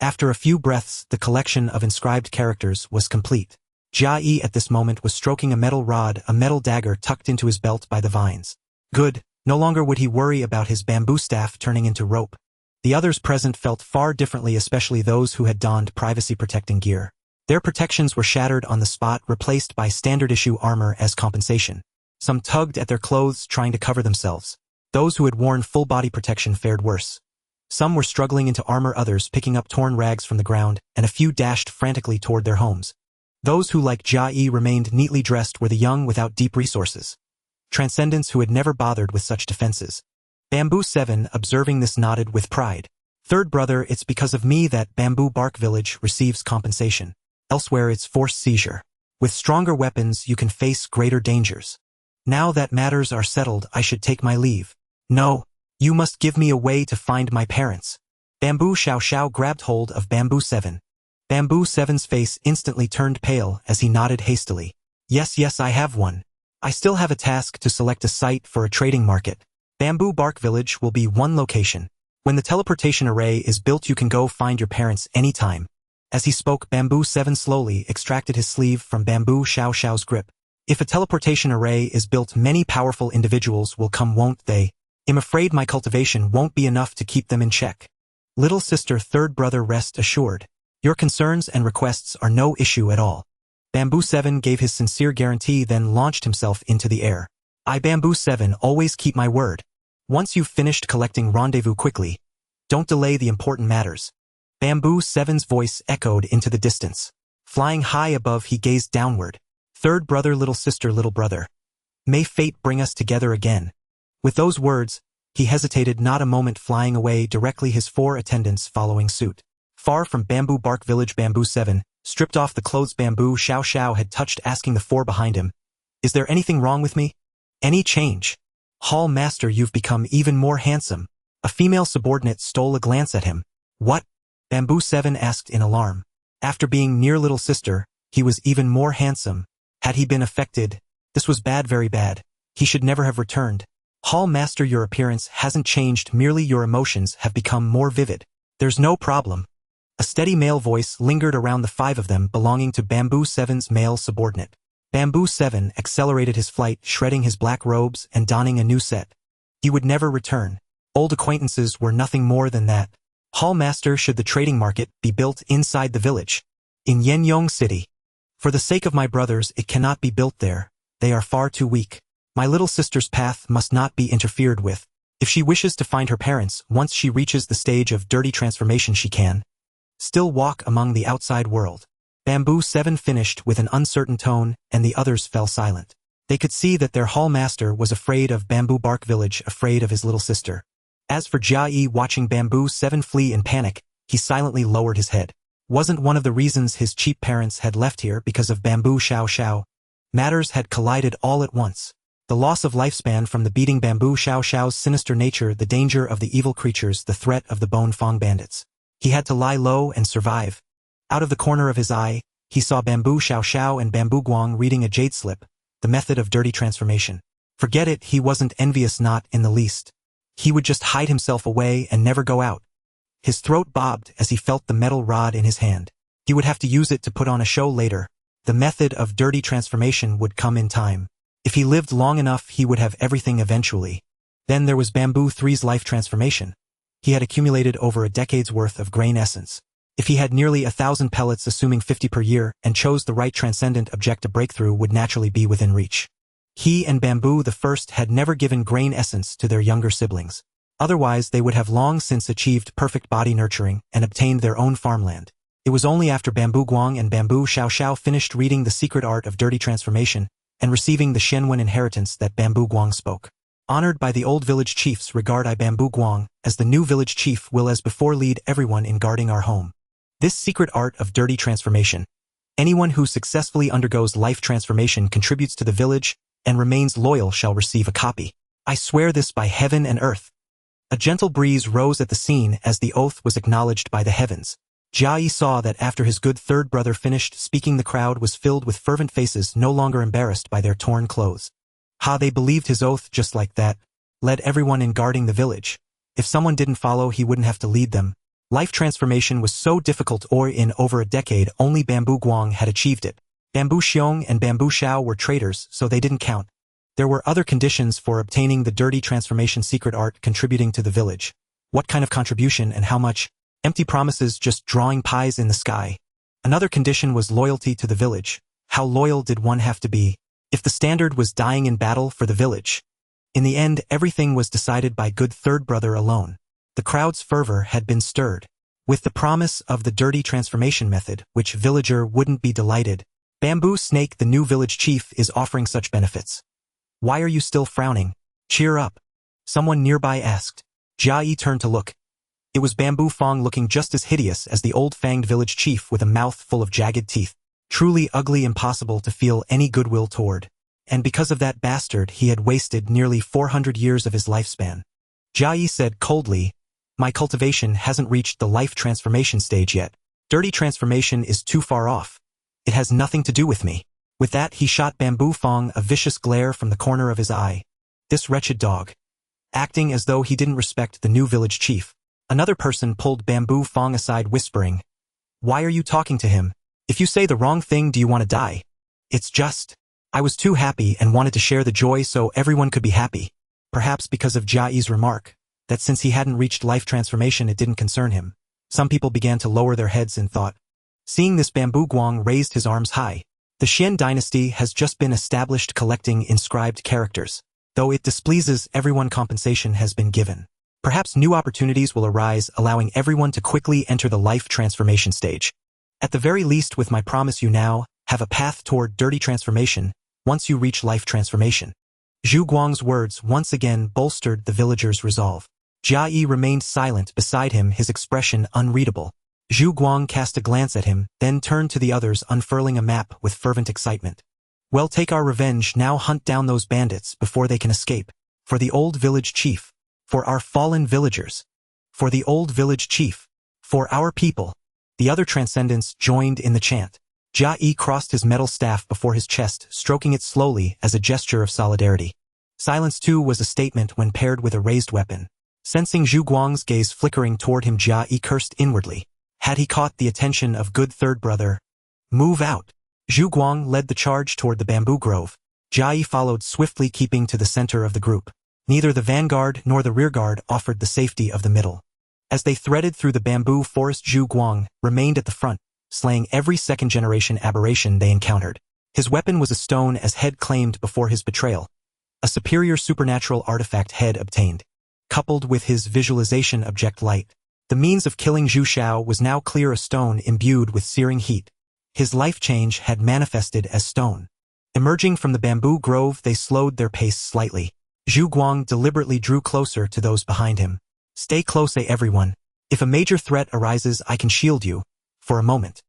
After a few breaths, the collection of inscribed characters was complete. Jia Yi at this moment was stroking a metal rod, a metal dagger tucked into his belt by the vines. Good, no longer would he worry about his bamboo staff turning into rope. The others present felt far differently, especially those who had donned privacy-protecting gear. Their protections were shattered on the spot, replaced by standard-issue armor as compensation. Some tugged at their clothes, trying to cover themselves. Those who had worn full-body protection fared worse. Some were struggling into armor, others picking up torn rags from the ground, and a few dashed frantically toward their homes. Those who, like Jia Yi, remained neatly dressed were the young without deep resources. Transcendents who had never bothered with such defenses. Bamboo 7, observing this, nodded with pride. Third brother, it's because of me that Bamboo Bark Village receives compensation. Elsewhere it's forced seizure. With stronger weapons you can face greater dangers. Now that matters are settled, I should take my leave. No, you must give me a way to find my parents. Bamboo Xiao Xiao grabbed hold of Bamboo 7. Bamboo 7's face instantly turned pale as he nodded hastily. Yes, I have one. I still have a task to select a site for a trading market. Bamboo Bark Village will be one location. When the teleportation array is built you can go find your parents anytime. As he spoke, Bamboo 7 slowly extracted his sleeve from Bamboo Xiao Xiao's grip. If a teleportation array is built, many powerful individuals will come, won't they? I'm afraid my cultivation won't be enough to keep them in check. Little sister, third brother, rest assured. Your concerns and requests are no issue at all. Bamboo 7 gave his sincere guarantee, then launched himself into the air. I, Bamboo 7, always keep my word. Once you've finished collecting, rendezvous quickly. Don't delay the important matters. Bamboo 7's voice echoed into the distance. Flying high above, he gazed downward. Third brother, little sister, little brother. May fate bring us together again. With those words, he hesitated not a moment, flying away directly, his 4 attendants following suit. Far from Bamboo Bark Village, Bamboo 7 stripped off the clothes Bamboo Xiao Xiao had touched, asking the 4 behind him, "Is there anything wrong with me? Any change? Hall Master, you've become even more handsome." A female subordinate stole a glance at him. What? Bamboo 7 asked in alarm. After being near little sister, he was even more handsome. Had he been affected? This was bad, very bad. He should never have returned. Hall Master, your appearance hasn't changed, merely your emotions have become more vivid. There's no problem. A steady male voice lingered around the 5 of them belonging to Bamboo 7's male subordinate. Bamboo 7 accelerated his flight, shredding his black robes and donning a new set. He would never return. Old acquaintances were nothing more than that. Hall Master, should the trading market be built inside the village? In Yenyong City? For the sake of my brothers, it cannot be built there. They are far too weak. My little sister's path must not be interfered with. If she wishes to find her parents, once she reaches the stage of dirty transformation, she can still walk among the outside world. Bamboo 7 finished with an uncertain tone, and the others fell silent. They could see that their Hall Master was afraid of Bamboo Bark Village, afraid of his little sister. As for Jia Yi, watching Bamboo 7 flee in panic, he silently lowered his head. Wasn't one of the reasons his cheap parents had left here because of Bamboo Xiao Xiao? Matters had collided all at once. The loss of lifespan from the beating, Bamboo Xiao Xiao's sinister nature, the danger of the evil creatures, the threat of the Bone Fong bandits. He had to lie low and survive. Out of the corner of his eye, he saw Bamboo Xiao Xiao and Bamboo Guang reading a jade slip, the method of dirty transformation. Forget it, he wasn't envious, not in the least. He would just hide himself away and never go out. His throat bobbed as he felt the metal rod in his hand. He would have to use it to put on a show later. The method of dirty transformation would come in time. If he lived long enough, he would have everything eventually. Then there was Bamboo 3's life transformation. He had accumulated over a decade's worth of grain essence. If he had nearly 1,000 pellets, assuming 50 per year, and chose the right transcendent object, a breakthrough would naturally be within reach. He and Bamboo the First had never given grain essence to their younger siblings. Otherwise, they would have long since achieved perfect body nurturing and obtained their own farmland. It was only after Bamboo Guang and Bamboo Xiao Xiao finished reading The Secret Art of Dirty Transformation and receiving the Shenwen inheritance that Bamboo Guang spoke. Honored by the old village chiefs, regard I Bamboo Guang as the new village chief, will as before lead everyone in guarding our home. This secret art of dirty transformation. Anyone who successfully undergoes life transformation contributes to the village and remains loyal shall receive a copy. I swear this by heaven and earth. A gentle breeze rose at the scene as the oath was acknowledged by the heavens. Jia Yi saw that after his good third brother finished speaking, the crowd was filled with fervent faces, no longer embarrassed by their torn clothes. They believed his oath just like that, led everyone in guarding the village. If someone didn't follow, he wouldn't have to lead them. Life transformation was so difficult, or in over a decade, only Bamboo Guang had achieved it. Bamboo Xiong and Bamboo Xiao were traitors, so they didn't count. There were other conditions for obtaining the dirty transformation secret art contributing to the village. What kind of contribution and how much? Empty promises, just drawing pies in the sky. Another condition was loyalty to the village. How loyal did one have to be? If the standard was dying in battle for the village. In the end, everything was decided by good third brother alone. The crowd's fervor had been stirred. With the promise of the dirty transformation method, which villager wouldn't be delighted? Bamboo Snake, the new village chief, is offering such benefits. Why are you still frowning? Cheer up. Someone nearby asked. Jia Yi turned to look. It was Bamboo Fong, looking just as hideous as the old-fanged village chief, with a mouth full of jagged teeth. Truly ugly, impossible to feel any goodwill toward. And because of that bastard, he had wasted nearly 400 years of his lifespan. Jia Yi said coldly, my cultivation hasn't reached the life transformation stage yet. Dirty transformation is too far off. It has nothing to do with me. With that, he shot Bamboo Fong a vicious glare from the corner of his eye. This wretched dog. Acting as though he didn't respect the new village chief. Another person pulled Bamboo Fong aside, whispering, why are you talking to him? If you say the wrong thing, do you want to die? It's just, I was too happy and wanted to share the joy so everyone could be happy. Perhaps because of Jia Yi's remark, that since he hadn't reached life transformation, it didn't concern him. Some people began to lower their heads in thought. Seeing this, Bamboo Guang raised his arms high. The Xian dynasty has just been established, collecting inscribed characters. Though it displeases everyone, compensation has been given. Perhaps new opportunities will arise, allowing everyone to quickly enter the life transformation stage. At the very least, with my promise, you now have a path toward dirty transformation once you reach life transformation. Zhu Guang's words once again bolstered the villagers' resolve. Jia Yi remained silent beside him, his expression unreadable. Zhu Guang cast a glance at him, then turned to the others, unfurling a map with fervent excitement. Well, take our revenge now. Hunt down those bandits before they can escape. For the old village chief. For our fallen villagers. For the old village chief. For our people. The other transcendents joined in the chant. Jia Yi crossed his metal staff before his chest, stroking it slowly as a gesture of solidarity. Silence too was a statement when paired with a raised weapon. Sensing Zhu Guang's gaze flickering toward him, Jia Yi cursed inwardly. Had he caught the attention of good third brother? Move out. Zhu Guang led the charge toward the bamboo grove. Jia Yi followed swiftly, keeping to the center of the group. Neither the vanguard nor the rearguard offered the safety of the middle. As they threaded through the bamboo forest, Zhu Guang remained at the front, slaying every second-generation aberration they encountered. His weapon was a stone as head claimed before his betrayal. A superior supernatural artifact head obtained. Coupled with his visualization object light, the means of killing Zhu Xiao was now clear, a stone imbued with searing heat. His life change had manifested as stone. Emerging from the bamboo grove, they slowed their pace slightly. Zhu Guang deliberately drew closer to those behind him. Stay close, everyone. If a major threat arises, I can shield you. For a moment.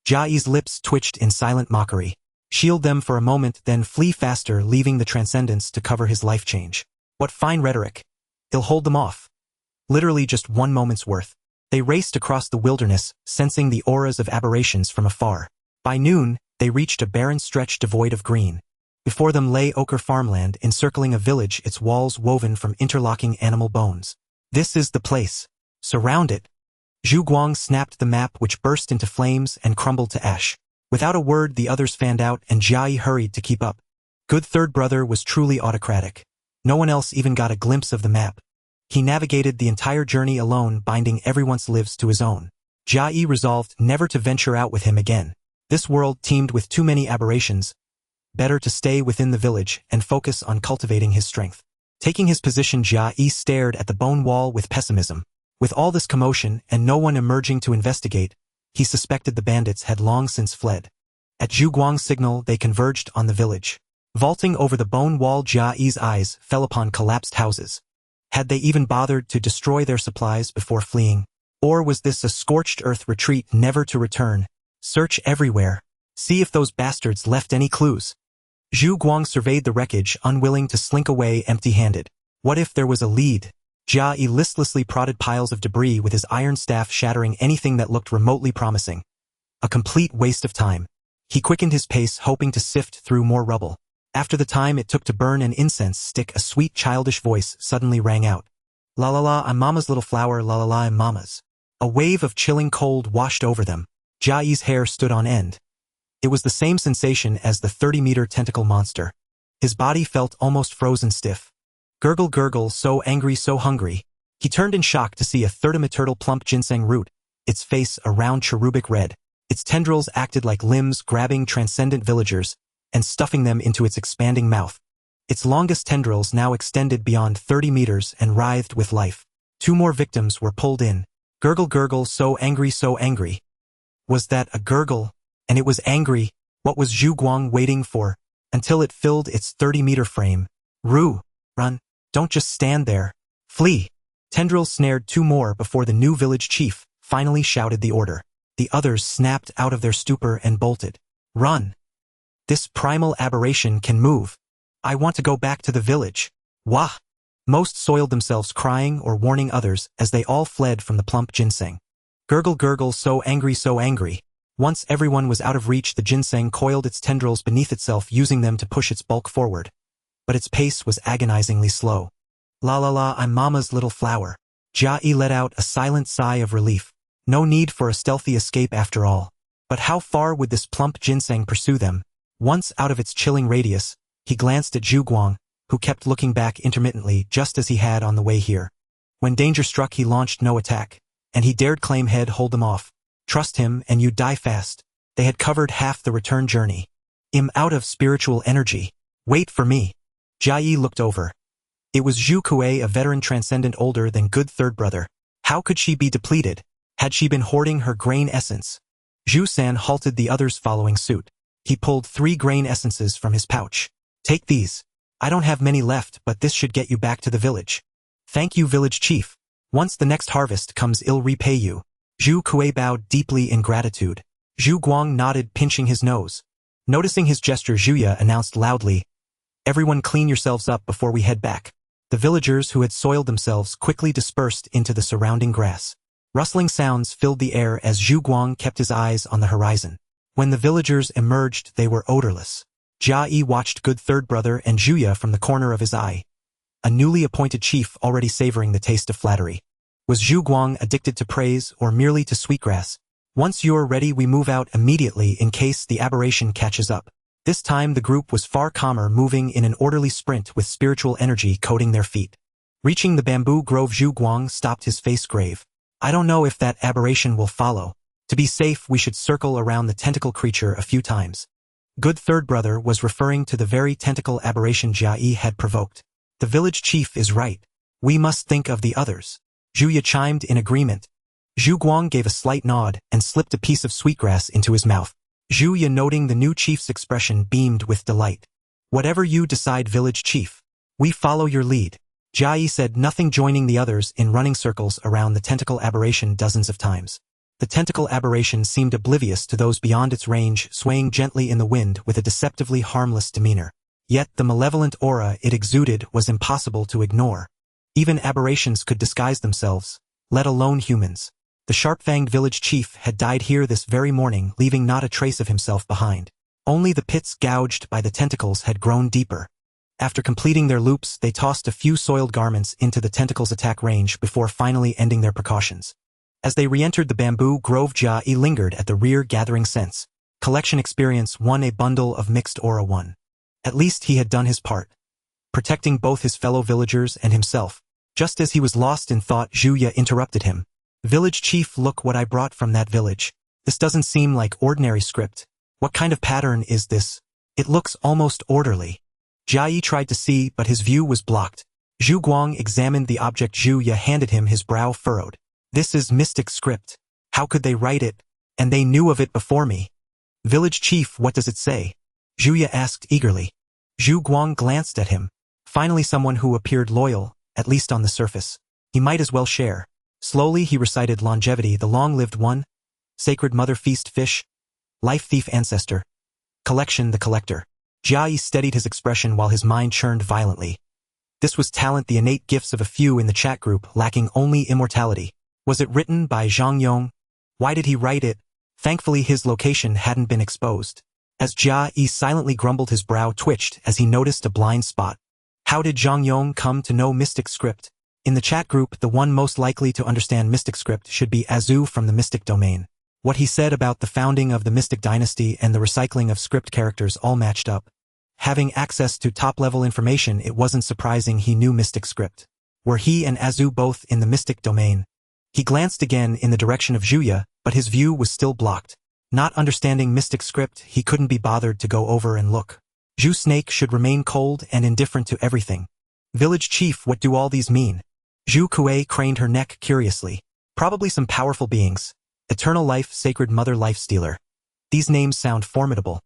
Jia Yi's lips twitched in silent mockery. Shield them for a moment, then flee faster, leaving the transcendence to cover his life change. What fine rhetoric. He'll hold them off. Literally just one moment's worth. They raced across the wilderness, sensing the auras of aberrations from afar. By noon, they reached a barren stretch devoid of green. Before them lay ochre farmland encircling a village, its walls woven from interlocking animal bones. This is the place. Surround it. Zhu Guang snapped the map, which burst into flames and crumbled to ash. Without a word, the others fanned out, and Jia Yi hurried to keep up. Good third brother was truly autocratic. No one else even got a glimpse of the map. He navigated the entire journey alone, binding everyone's lives to his own. Jia Yi resolved never to venture out with him again. This world teemed with too many aberrations. Better to stay within the village and focus on cultivating his strength. Taking his position, Jia Yi stared at the bone wall with pessimism. With all this commotion and no one emerging to investigate, he suspected the bandits had long since fled. At Zhu Guang's signal, they converged on the village. Vaulting over the bone wall, Jia Yi's eyes fell upon collapsed houses. Had they even bothered to destroy their supplies before fleeing? Or was this a scorched earth retreat never to return? Search everywhere. See if those bastards left any clues. Zhu Guang surveyed the wreckage, unwilling to slink away empty-handed. What if there was a lead? Jia Yi listlessly prodded piles of debris with his iron staff, shattering anything that looked remotely promising. A complete waste of time. He quickened his pace, hoping to sift through more rubble. After the time it took to burn an incense stick, a sweet childish voice suddenly rang out. La la la, I'm Mama's little flower, la la la, I'm Mama's. A wave of chilling cold washed over them. Jia Yi's hair stood on end. It was the same sensation as the 30-meter tentacle monster. His body felt almost frozen stiff. Gurgle gurgle, so angry, so hungry. He turned in shock to see a 30-meter plump ginseng root, its face a round cherubic red. Its tendrils acted like limbs, grabbing transcendent villagers and stuffing them into its expanding mouth. Its longest tendrils now extended beyond 30 meters and writhed with life. 2 more victims were pulled in. Gurgle gurgle, so angry, so angry. Was that a gurgle? And it was angry. What was Zhu Guang waiting for? Until it filled its 30-meter frame. Run. Don't just stand there. Flee. Tendrils snared 2 more before the new village chief finally shouted the order. The others snapped out of their stupor and bolted. Run. This primal aberration can move. I want to go back to the village. Wah! Most soiled themselves, crying or warning others as they all fled from the plump ginseng. Gurgle gurgle, so angry, so angry. Once everyone was out of reach, the ginseng coiled its tendrils beneath itself, using them to push its bulk forward. But its pace was agonizingly slow. La la la, I'm Mama's little flower. Jia Yi let out a silent sigh of relief. No need for a stealthy escape after all. But how far would this plump ginseng pursue them? Once out of its chilling radius, he glanced at Zhu Guang, who kept looking back intermittently, just as he had on the way here. When danger struck, he launched no attack, and he dared claim he'd hold them off. Trust him and you'd die fast. They had covered half the return journey. I'm out of spiritual energy. Wait for me. Jia Yi looked over. It was Zhu Kuei, a veteran transcendent older than good third brother. How could she be depleted? Had she been hoarding her grain essence? Zhu San halted, the others following suit. He pulled 3 grain essences from his pouch. Take these. I don't have many left, but this should get you back to the village. Thank you, village chief. Once the next harvest comes, I'll repay you. Zhu Kuei bowed deeply in gratitude. Zhu Guang nodded, pinching his nose. Noticing his gesture, Zhu Yi announced loudly, Everyone clean yourselves up before we head back. The villagers who had soiled themselves quickly dispersed into the surrounding grass. Rustling sounds filled the air as Zhu Guang kept his eyes on the horizon. When the villagers emerged, they were odorless. Jia Yi watched good third brother and Zhu Yi from the corner of his eye. A newly appointed chief already savoring the taste of flattery. Was Zhu Guang addicted to praise or merely to sweetgrass? Once you're ready, we move out immediately in case the aberration catches up. This time the group was far calmer, moving in an orderly sprint with spiritual energy coating their feet. Reaching the bamboo grove, Zhu Guang stopped, his face grave. I don't know if that aberration will follow. To be safe, we should circle around the tentacle creature a few times. Good third brother was referring to the very tentacle aberration Jia Yi had provoked. The village chief is right. We must think of the others. Zhu Yi chimed in agreement. Zhu Guang gave a slight nod and slipped a piece of sweetgrass into his mouth. Zhu Yi, noting the new chief's expression, beamed with delight. Whatever you decide, village chief. We follow your lead. Jia Yi said nothing, joining the others in running circles around the tentacle aberration dozens of times. The tentacle aberration seemed oblivious to those beyond its range, swaying gently in the wind with a deceptively harmless demeanor. Yet the malevolent aura it exuded was impossible to ignore. Even aberrations could disguise themselves, let alone humans. The sharp-fanged village chief had died here this very morning, leaving not a trace of himself behind. Only the pits gouged by the tentacles had grown deeper. After completing their loops, they tossed a few soiled garments into the tentacles' attack range before finally ending their precautions. As they re-entered the bamboo grove, Jia Yi lingered at the rear, gathering sense. Collection experience 1, a bundle of mixed aura 1. At least he had done his part, protecting both his fellow villagers and himself. Just as he was lost in thought, Zhu Yi interrupted him. Village chief, look what I brought from that village. This doesn't seem like ordinary script. What kind of pattern is this? It looks almost orderly. Jia Yi tried to see, but his view was blocked. Zhu Guang examined the object Zhu Yi handed him, his brow furrowed. This is mystic script. How could they write it? And they knew of it before me. Village chief, what does it say? Zhu Yi asked eagerly. Zhu Guang glanced at him. Finally someone who appeared loyal, at least on the surface. He might as well share. Slowly he recited longevity, the long-lived one, sacred mother feast fish, life thief ancestor, collection the collector. Jia Yi steadied his expression while his mind churned violently. This was talent, the innate gifts of a few in the chat group, lacking only immortality. Was it written by Zhang Yong? Why did he write it? Thankfully his location hadn't been exposed. As Jia Yi silently grumbled, his brow twitched as he noticed a blind spot. How did Zhang Yong come to know mystic script? In the chat group, the one most likely to understand mystic script should be Azu from the mystic domain. What he said about the founding of the mystic dynasty and the recycling of script characters all matched up. Having access to top-level information, it wasn't surprising he knew mystic script. Were he and Azu both in the mystic domain? He glanced again in the direction of Juya, but his view was still blocked. Not understanding mystic script, he couldn't be bothered to go over and look. Zhu Snake should remain cold and indifferent to everything. Village chief, what do all these mean? Zhu Kuei craned her neck curiously. Probably some powerful beings. Eternal life, sacred mother, life stealer. These names sound formidable.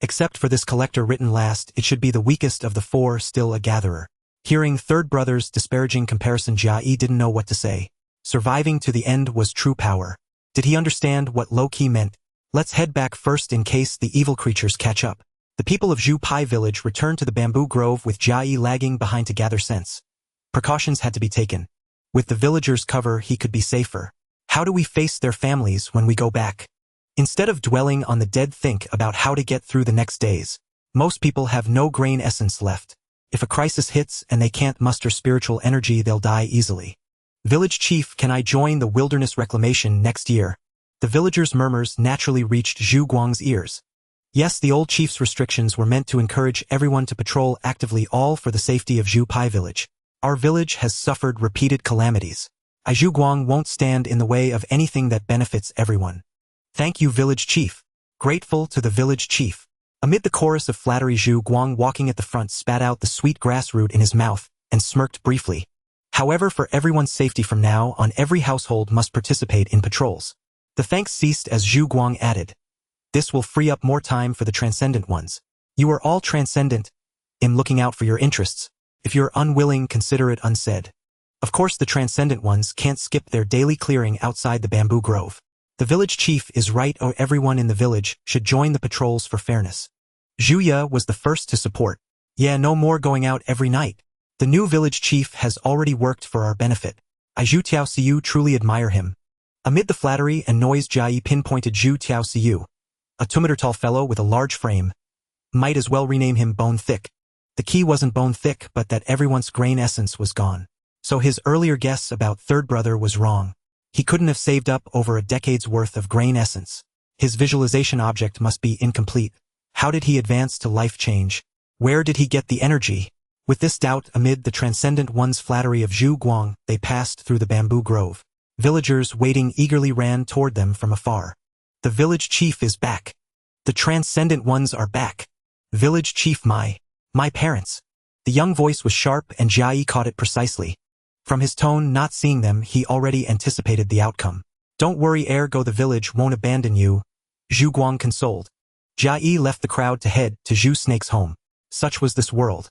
Except for this collector written last, it should be the weakest of the four, still a gatherer. Hearing third brother's disparaging comparison, Jia Yi didn't know what to say. Surviving to the end was true power. Did he understand what low-key meant? Let's head back first in case the evil creatures catch up. The people of Zhu Pai village returned to the bamboo grove with Jia Yi lagging behind to gather sense. Precautions had to be taken. With the villagers' cover, he could be safer. How do we face their families when we go back? Instead of dwelling on the dead, think about how to get through the next days. Most people have no grain essence left. If a crisis hits and they can't muster spiritual energy, they'll die easily. Village chief, can I join the wilderness reclamation next year? The villagers' murmurs naturally reached Zhu Guang's ears. Yes, the old chief's restrictions were meant to encourage everyone to patrol actively, all for the safety of Zhu Pai village. Our village has suffered repeated calamities. Zhu Guang won't stand in the way of anything that benefits everyone. Thank you, village chief. Grateful to the village chief. Amid the chorus of flattery, Zhu Guang, walking at the front, spat out the sweet grass root in his mouth and smirked briefly. However, for everyone's safety from now on, every household must participate in patrols. The thanks ceased as Zhu Guang added, this will free up more time for the transcendent ones. You are all transcendent. I'm looking out for your interests. If you're unwilling, consider it unsaid. Of course, the transcendent ones can't skip their daily clearing outside the bamboo grove. The village chief is right, or everyone in the village should join the patrols for fairness. Juya was the first to support. Yeah, no more going out every night. The new village chief has already worked for our benefit. I Zhu Tiaosiu truly admire him. Amid the flattery and noise, Jia Yi pinpointed Zhu Tiaosiu, a 2-meter tall fellow with a large frame. Might as well rename him Bone Thick. The key wasn't bone thick, but that everyone's grain essence was gone. So his earlier guess about third brother was wrong. He couldn't have saved up over a decade's worth of grain essence. His visualization object must be incomplete. How did he advance to life change? Where did he get the energy? With this doubt, amid the transcendent one's flattery of Zhu Guang, they passed through the bamboo grove. Villagers waiting eagerly ran toward them from afar. The village chief is back. The transcendent ones are back. Village chief, my parents. The young voice was sharp and Jia Yi caught it precisely. From his tone, not seeing them, he already anticipated the outcome. Don't worry, ergo the village won't abandon you, Zhu Guang consoled. Jia Yi left the crowd to head to Zhu Snake's home. Such was this world.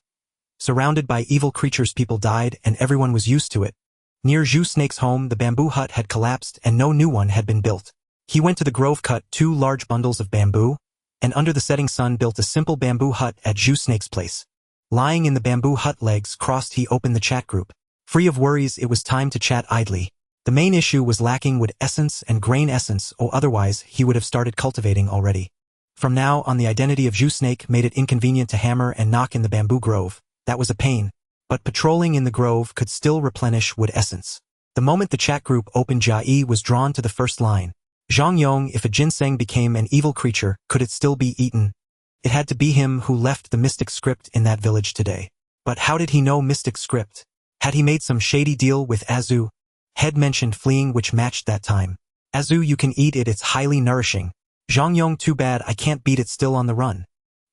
Surrounded by evil creatures, people died and everyone was used to it. Near Zhu Snake's home, the bamboo hut had collapsed and no new one had been built. He went to the grove, cut 2 large bundles of bamboo, and under the setting sun built a simple bamboo hut at Zhu Snake's place. Lying in the bamboo hut, legs crossed, he opened the chat group. Free of worries, it was time to chat idly. The main issue was lacking wood essence and grain essence, or otherwise he would have started cultivating already. From now on, the identity of Zhu Snake made it inconvenient to hammer and knock in the bamboo grove. That was a pain. But patrolling in the grove could still replenish wood essence. The moment the chat group opened, Jia Yi was drawn to the first line. Zhang Yong, if a ginseng became an evil creature, could it still be eaten? It had to be him who left the mystic script in that village today. But how did he know mystic script? Had he made some shady deal with Azu? Head mentioned fleeing, which matched that time. Azu, you can eat it, it's highly nourishing. Zhang Yong, too bad I can't beat it, still on the run.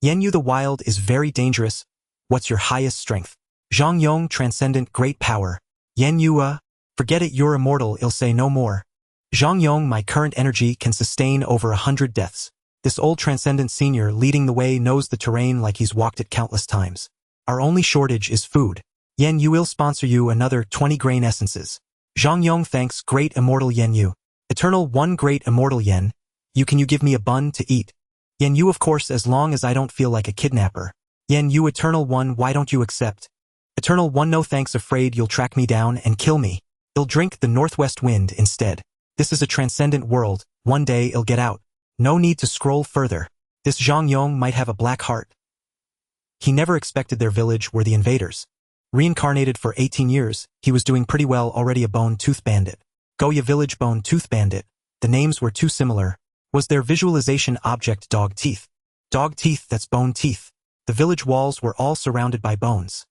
Yenyu, the wild is very dangerous. What's your highest strength? Zhang Yong, transcendent, great power. Yenyu, forget it, you're immortal, I'll say no more. Zhang Yong, my current energy can sustain over 100 deaths. This old transcendent senior leading the way knows the terrain like he's walked it countless times. Our only shortage is food. Yen, you will sponsor you another 20 grain essences. Zhang Yong thanks great immortal Yen Yu. Eternal one great immortal Yen. Can you give me a bun to eat? Yen Yu of course as long as I don't feel like a kidnapper. Yen Yu eternal one why don't you accept? Eternal one no thanks afraid you'll track me down and kill me. I'll drink the northwest wind instead. This is a transcendent world, one day I'll get out. No need to scroll further. This Zhang Yong might have a black heart. He never expected their village were the invaders. Reincarnated for 18 years, he was doing pretty well already a bone-tooth bandit. Goya village bone-tooth bandit. The names were too similar. Was their visualization object dog teeth? Dog teeth that's bone teeth. The village walls were all surrounded by bones.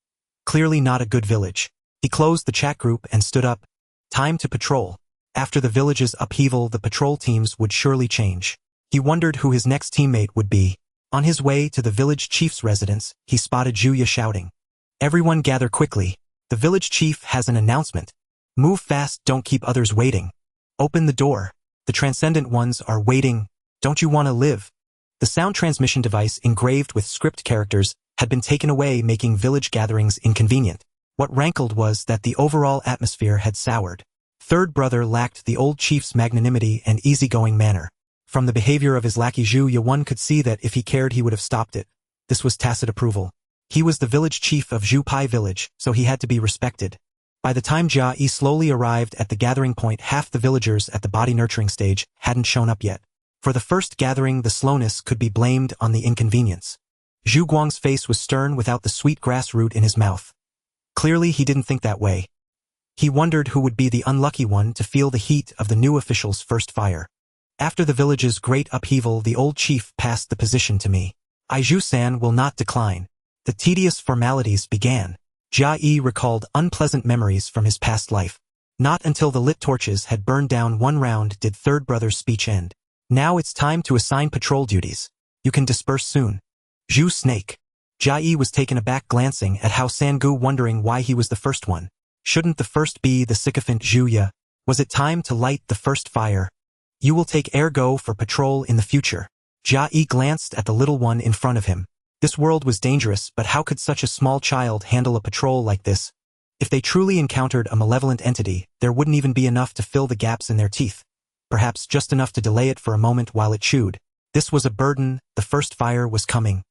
Clearly not a good village. He closed the chat group and stood up. Time to patrol. After the village's upheaval the patrol teams would surely change. He wondered who his next teammate would be. On his way to the village chief's residence, he spotted Jia Yi shouting. Everyone gather quickly. The village chief has an announcement. Move fast, don't keep others waiting. Open the door. The transcendent ones are waiting. Don't you want to live? The sound transmission device engraved with script characters had been taken away, making village gatherings inconvenient. What rankled was that the overall atmosphere had soured. Third brother lacked the old chief's magnanimity and easygoing manner. From the behavior of his lackey Zhu Yi one could see that if he cared he would have stopped it. This was tacit approval. He was the village chief of Zhu Pai village, so he had to be respected. By the time Jia Yi slowly arrived at the gathering point, half the villagers at the body nurturing stage hadn't shown up yet. For the first gathering the slowness could be blamed on the inconvenience. Zhu Guang's face was stern without the sweet grass root in his mouth. Clearly he didn't think that way. He wondered who would be the unlucky one to feel the heat of the new official's first fire. After the village's great upheaval the old chief passed the position to me. Aizhu-san will not decline. The tedious formalities began. Jia Yi recalled unpleasant memories from his past life. Not until the lit torches had burned down one round did third brother's speech end. Now it's time to assign patrol duties. You can disperse soon. Zhu Snake. Jia Yi was taken aback glancing at how Sangu wondering why he was the first one. Shouldn't the first be the sycophant Zhu Yi? Was it time to light the first fire? You will take ergo for patrol in the future. Jia Yi glanced at the little one in front of him. This world was dangerous, but how could such a small child handle a patrol like this? If they truly encountered a malevolent entity, there wouldn't even be enough to fill the gaps in their teeth. Perhaps just enough to delay it for a moment while it chewed. This was a burden, the first fire was coming.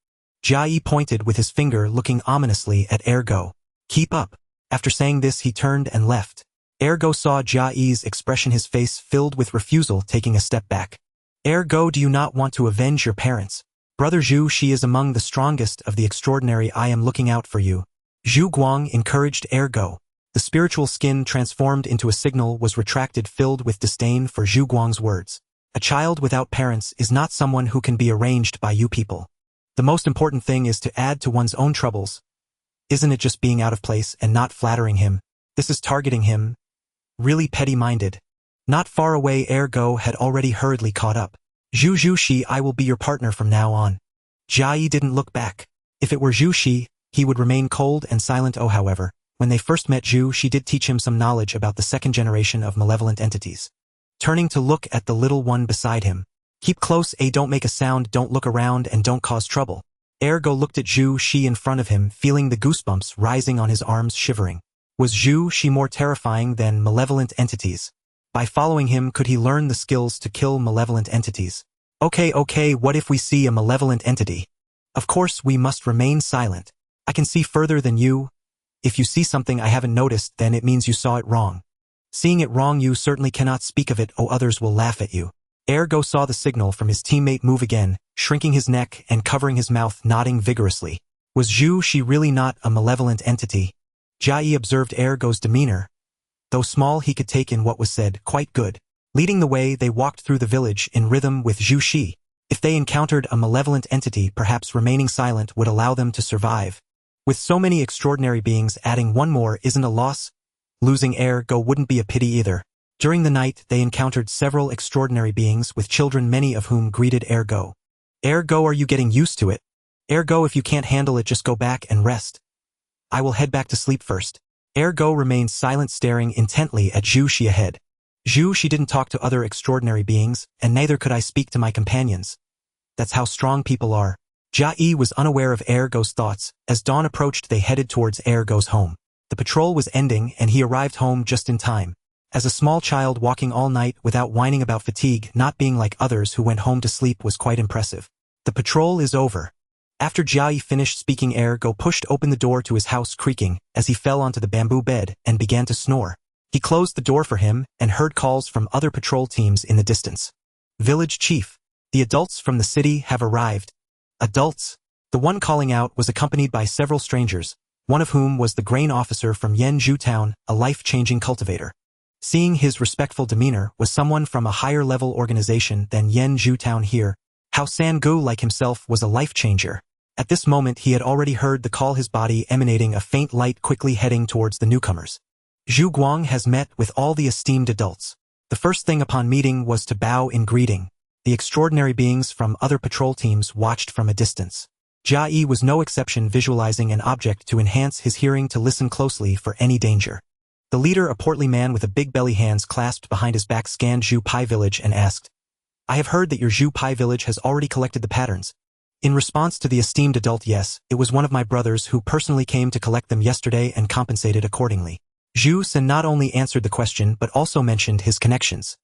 Jia Yi pointed with his finger looking ominously at ergo. Keep up. After saying this he turned and left. Ergo saw Jia Yi's expression, his face filled with refusal, taking a step back. Ergo, do you not want to avenge your parents? Brother Zhu, she is among the strongest of the extraordinary, I am looking out for you. Zhu Guang encouraged ergo. The spiritual skin transformed into a signal was retracted, filled with disdain for Zhu Guang's words. A child without parents is not someone who can be arranged by you people. The most important thing is to add to one's own troubles. Isn't it just being out of place and not flattering him? This is targeting him. Really petty-minded. Not far away ergo had already hurriedly caught up. Zhu Shi, I will be your partner from now on. Jia Yi didn't look back. If it were Zhu Shi, he would remain cold and silent. Oh, however, when they first met, Zhu Shi did teach him some knowledge about the second generation of malevolent entities. Turning to look at the little one beside him. Keep close, don't make a sound, don't look around, and don't cause trouble. Ergo looked at Zhu Shi in front of him, feeling the goosebumps rising on his arms, shivering. Was Zhu Shi more terrifying than malevolent entities? By following him, could he learn the skills to kill malevolent entities? Okay, what if we see a malevolent entity? Of course, we must remain silent. I can see further than you. If you see something I haven't noticed, then it means you saw it wrong. Seeing it wrong, you certainly cannot speak of it, or others will laugh at you. Ergo saw the signal from his teammate move again, shrinking his neck and covering his mouth, nodding vigorously. Was Zhu Shi really not a malevolent entity? Jia Yi observed Ergo's demeanor. Though small, he could take in what was said, quite good. Leading the way, they walked through the village in rhythm with Zhu Shi. If they encountered a malevolent entity, perhaps remaining silent would allow them to survive. With so many extraordinary beings, adding one more isn't a loss. Losing ergo wouldn't be a pity either. During the night, they encountered several extraordinary beings with children, many of whom greeted ergo. Ergo, are you getting used to it? Ergo, if you can't handle it, just go back and rest. I will head back to sleep first. Ergo remained silent, staring intently at Zhu Shi ahead. Zhu Shi didn't talk to other extraordinary beings, and neither could I speak to my companions. That's how strong people are. Jia Yi was unaware of Ergo's thoughts. As dawn approached, they headed towards Ergo's home. The patrol was ending, and he arrived home just in time. As a small child walking all night without whining about fatigue, not being like others who went home to sleep, was quite impressive. The patrol is over. After Jia Yi finished speaking, Ergo pushed open the door to his house, creaking, as he fell onto the bamboo bed and began to snore. He closed the door for him and heard calls from other patrol teams in the distance. Village Chief. The adults from the city have arrived. Adults? The one calling out was accompanied by several strangers, one of whom was the grain officer from Yanzhou town, a life-changing cultivator. Seeing his respectful demeanor was someone from a higher-level organization than Yanzhou town here, Hao Sangu, like himself, was a life-changer. At this moment he had already heard the call, his body emanating a faint light, quickly heading towards the newcomers. Zhu Guang has met with all the esteemed adults. The first thing upon meeting was to bow in greeting. The extraordinary beings from other patrol teams watched from a distance. Jia Yi was no exception, visualizing an object to enhance his hearing to listen closely for any danger. The leader, a portly man with a big belly, hands clasped behind his back, scanned Zhu Pai village and asked, "I have heard that your Zhu Pai village has already collected the patterns." In response to the esteemed adult, "Yes, it was one of my brothers who personally came to collect them yesterday and compensated accordingly." Zhu Sen not only answered the question but also mentioned his connections.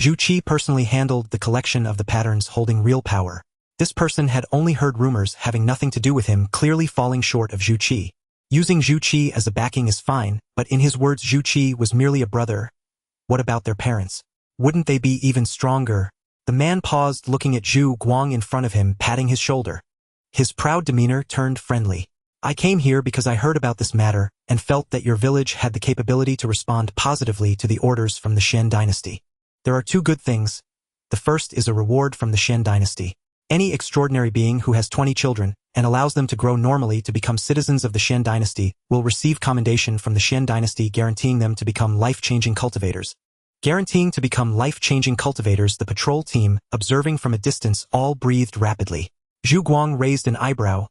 Zhu Qi personally handled the collection of the patterns, holding real power. This person had only heard rumors having nothing to do with him, clearly falling short of Zhu Qi. Using Zhu Qi as a backing is fine, but in his words Zhu Qi was merely a brother. What about their parents? Wouldn't they be even stronger? The man paused, looking at Zhu Guang in front of him, patting his shoulder. His proud demeanor turned friendly. "I came here because I heard about this matter and felt that your village had the capability to respond positively to the orders from the Shen dynasty. There are two good things. The first is a reward from the Shen dynasty. Any extraordinary being who has 20 children and allows them to grow normally to become citizens of the Shen dynasty will receive commendation from the Shen dynasty, guaranteeing them to become life-changing cultivators." Guaranteeing to become life-changing cultivators. The patrol team, observing from a distance, all breathed rapidly. Zhu Guang raised an eyebrow.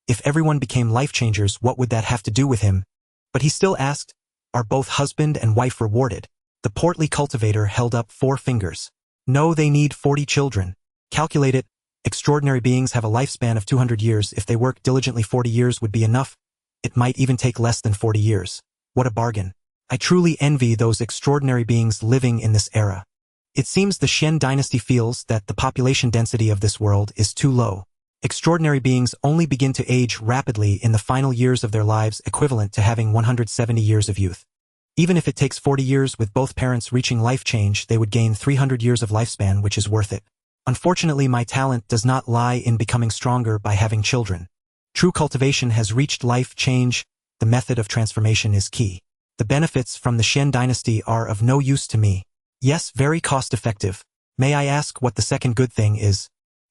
If everyone became life-changers, what would that have to do with him? But he still asked, "Are both husband and wife rewarded?" The portly cultivator held up 4 fingers. "No, they need 40 children. Calculate it. Extraordinary beings have a lifespan of 200 years. If they work diligently, 40 years would be enough. It might even take less than 40 years. What a bargain. I truly envy those extraordinary beings living in this era. It seems the Shen dynasty feels that the population density of this world is too low. Extraordinary beings only begin to age rapidly in the final years of their lives, equivalent to having 170 years of youth. Even if it takes 40 years with both parents reaching life change, they would gain 300 years of lifespan, which is worth it. Unfortunately, my talent does not lie in becoming stronger by having children. True cultivation has reached life change. The method of transformation is key. The benefits from the Shen dynasty are of no use to me. Yes, very cost-effective. May I ask what the second good thing is?"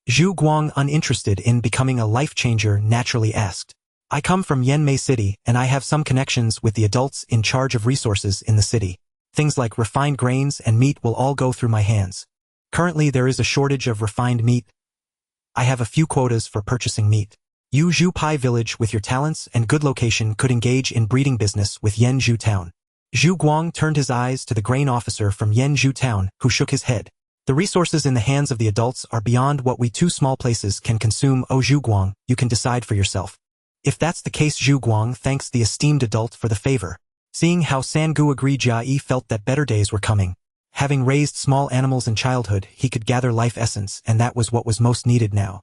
Zhu Guang, uninterested in becoming a life-changer, naturally asked. "I come from Yanmei City, and I have some connections with the adults in charge of resources in the city. Things like refined grains and meat will all go through my hands. Currently there is a shortage of refined meat. I have a few quotas for purchasing meat. You Zhu Pai village, with your talents and good location, could engage in breeding business with Yanzhou town." Zhu Guang turned his eyes to the grain officer from Yanzhou town, who shook his head. "The resources in the hands of the adults are beyond what we two small places can consume. Oh Zhu Guang, you can decide for yourself." "If that's the case," Zhu Guang thanks the esteemed adult for the favor. Seeing how Sangu agreed, Jia Yi felt that better days were coming. Having raised small animals in childhood, he could gather life essence, and that was what was most needed now.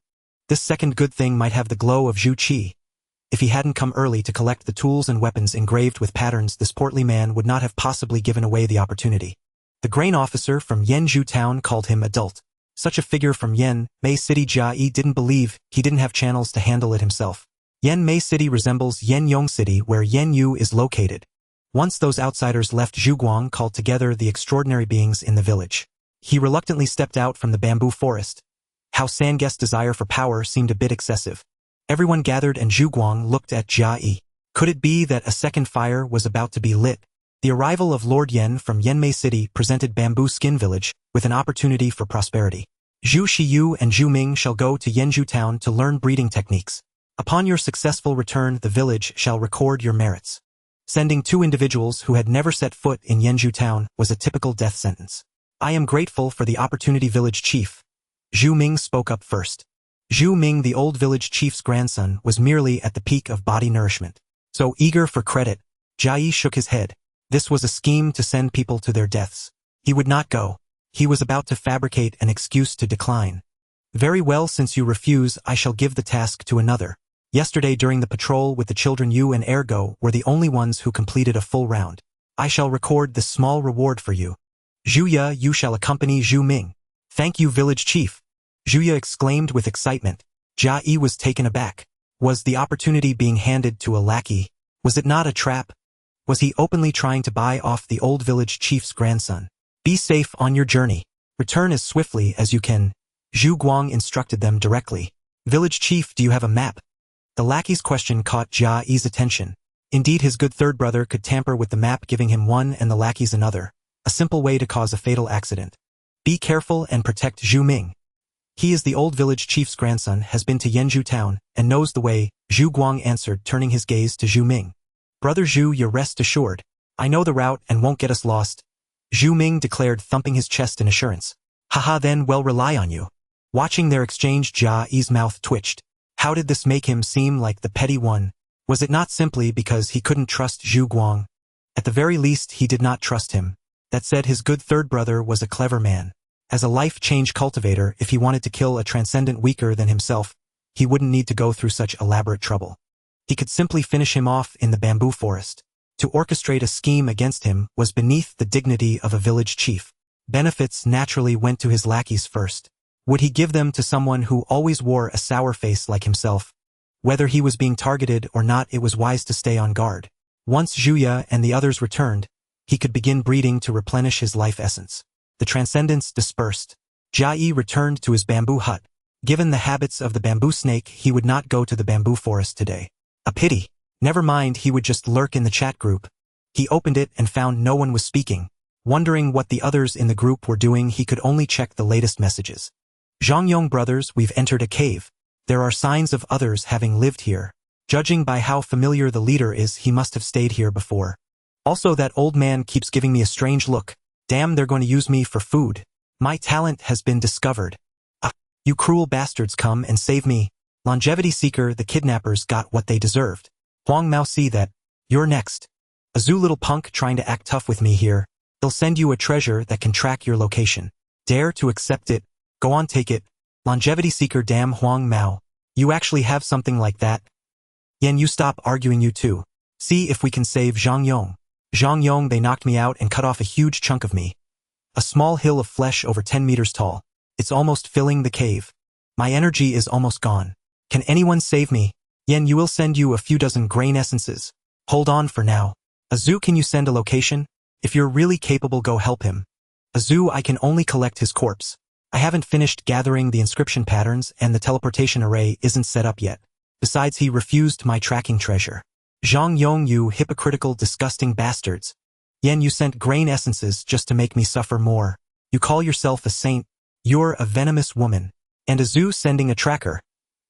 This second good thing might have the glow of Zhu Qi. If he hadn't come early to collect the tools and weapons engraved with patterns, this portly man would not have possibly given away the opportunity. The grain officer from Yanzhou town called him adult. Such a figure from Yanmei City, Jia Yi didn't believe he didn't have channels to handle it himself. Yanmei City resembles Yanyong City, where Yanyu is located. Once those outsiders left, Zhu Guang called together the extraordinary beings in the village. He reluctantly stepped out from the bamboo forest. Hao Sangu's desire for power seemed a bit excessive. Everyone gathered and Zhu Guang looked at Jia Yi. Could it be that a second fire was about to be lit? The arrival of Lord Yan from Yanmei City presented Bamboo Skin Village with an opportunity for prosperity. Zhu Shiyu and Zhu Ming shall go to Yanzhou town to learn breeding techniques. Upon your successful return, the village shall record your merits. Sending 2 individuals who had never set foot in Yanzhou town was a typical death sentence. "I am grateful for the opportunity, village chief." Zhu Ming spoke up first. Zhu Ming, the old village chief's grandson, was merely at the peak of body nourishment. So eager for credit, Jia Yi shook his head. This was a scheme to send people to their deaths. He would not go. He was about to fabricate an excuse to decline. Very well, since you refuse, I shall give the task to another. Yesterday during the patrol with the children, you and Ergo were the only ones who completed a full round. I shall record this small reward for you. Zhu Yi, you shall accompany Zhu Ming. Thank you, village chief. Zhu Yi exclaimed with excitement. Jia Yi was taken aback. Was the opportunity being handed to a lackey? Was it not a trap? Was he openly trying to buy off the old village chief's grandson? Be safe on your journey. Return as swiftly as you can. Zhu Guang instructed them directly. Village chief, do you have a map? The lackey's question caught Jia Yi's attention. Indeed, his good third brother could tamper with the map, giving him one and the lackey's another. A simple way to cause a fatal accident. Be careful and protect Zhu Ming. He is the old village chief's grandson, has been to Yanzhou town, and knows the way, Zhu Guang answered, turning his gaze to Zhu Ming. Brother Zhu, you rest assured. I know the route and won't get us lost. Zhu Ming declared, thumping his chest in assurance. Haha, then we'll rely on you. Watching their exchange, Jia Yi's mouth twitched. How did this make him seem like the petty one? Was it not simply because he couldn't trust Zhu Guang? At the very least, he did not trust him. That said, his good third brother was a clever man. As a life-change cultivator, if he wanted to kill a transcendent weaker than himself, he wouldn't need to go through such elaborate trouble. He could simply finish him off in the bamboo forest. To orchestrate a scheme against him was beneath the dignity of a village chief. Benefits naturally went to his lackeys first. Would he give them to someone who always wore a sour face like himself? Whether he was being targeted or not, it was wise to stay on guard. Once Zhu Yi and the others returned, he could begin breeding to replenish his life essence. The transcendents dispersed. Jia Yi returned to his bamboo hut. Given the habits of the bamboo snake, he would not go to the bamboo forest today. A pity. Never mind, he would just lurk in the chat group. He opened it and found no one was speaking. Wondering what the others in the group were doing, he could only check the latest messages. Zhangyong brothers, we've entered a cave. There are signs of others having lived here. Judging by how familiar the leader is, he must have stayed here before. Also, that old man keeps giving me a strange look. Damn, they're going to use me for food. My talent has been discovered. Ah, you cruel bastards, come and save me. Longevity seeker, the kidnappers got what they deserved. Huang Mao, see that. You're next. A zoo little punk trying to act tough with me here. They'll send you a treasure that can track your location. Dare to accept it? Go on, take it. Longevity seeker, damn Huang Mao. You actually have something like that? Yan, you stop arguing, you too. See if we can save Zhang Yong. Zhang Yong, they knocked me out and cut off a huge chunk of me. A small hill of flesh over 10 meters tall. It's almost filling the cave. My energy is almost gone. Can anyone save me? Yan, you will send you a few dozen grain essences. Hold on for now. Azu, can you send a location? If you're really capable, go help him. Azu, I can only collect his corpse. I haven't finished gathering the inscription patterns and the teleportation array isn't set up yet. Besides, he refused my tracking treasure. Zhang Yong, you hypocritical, disgusting bastards. Yan, you sent grain essences just to make me suffer more. You call yourself a saint. You're a venomous woman. And Azu sending a tracker.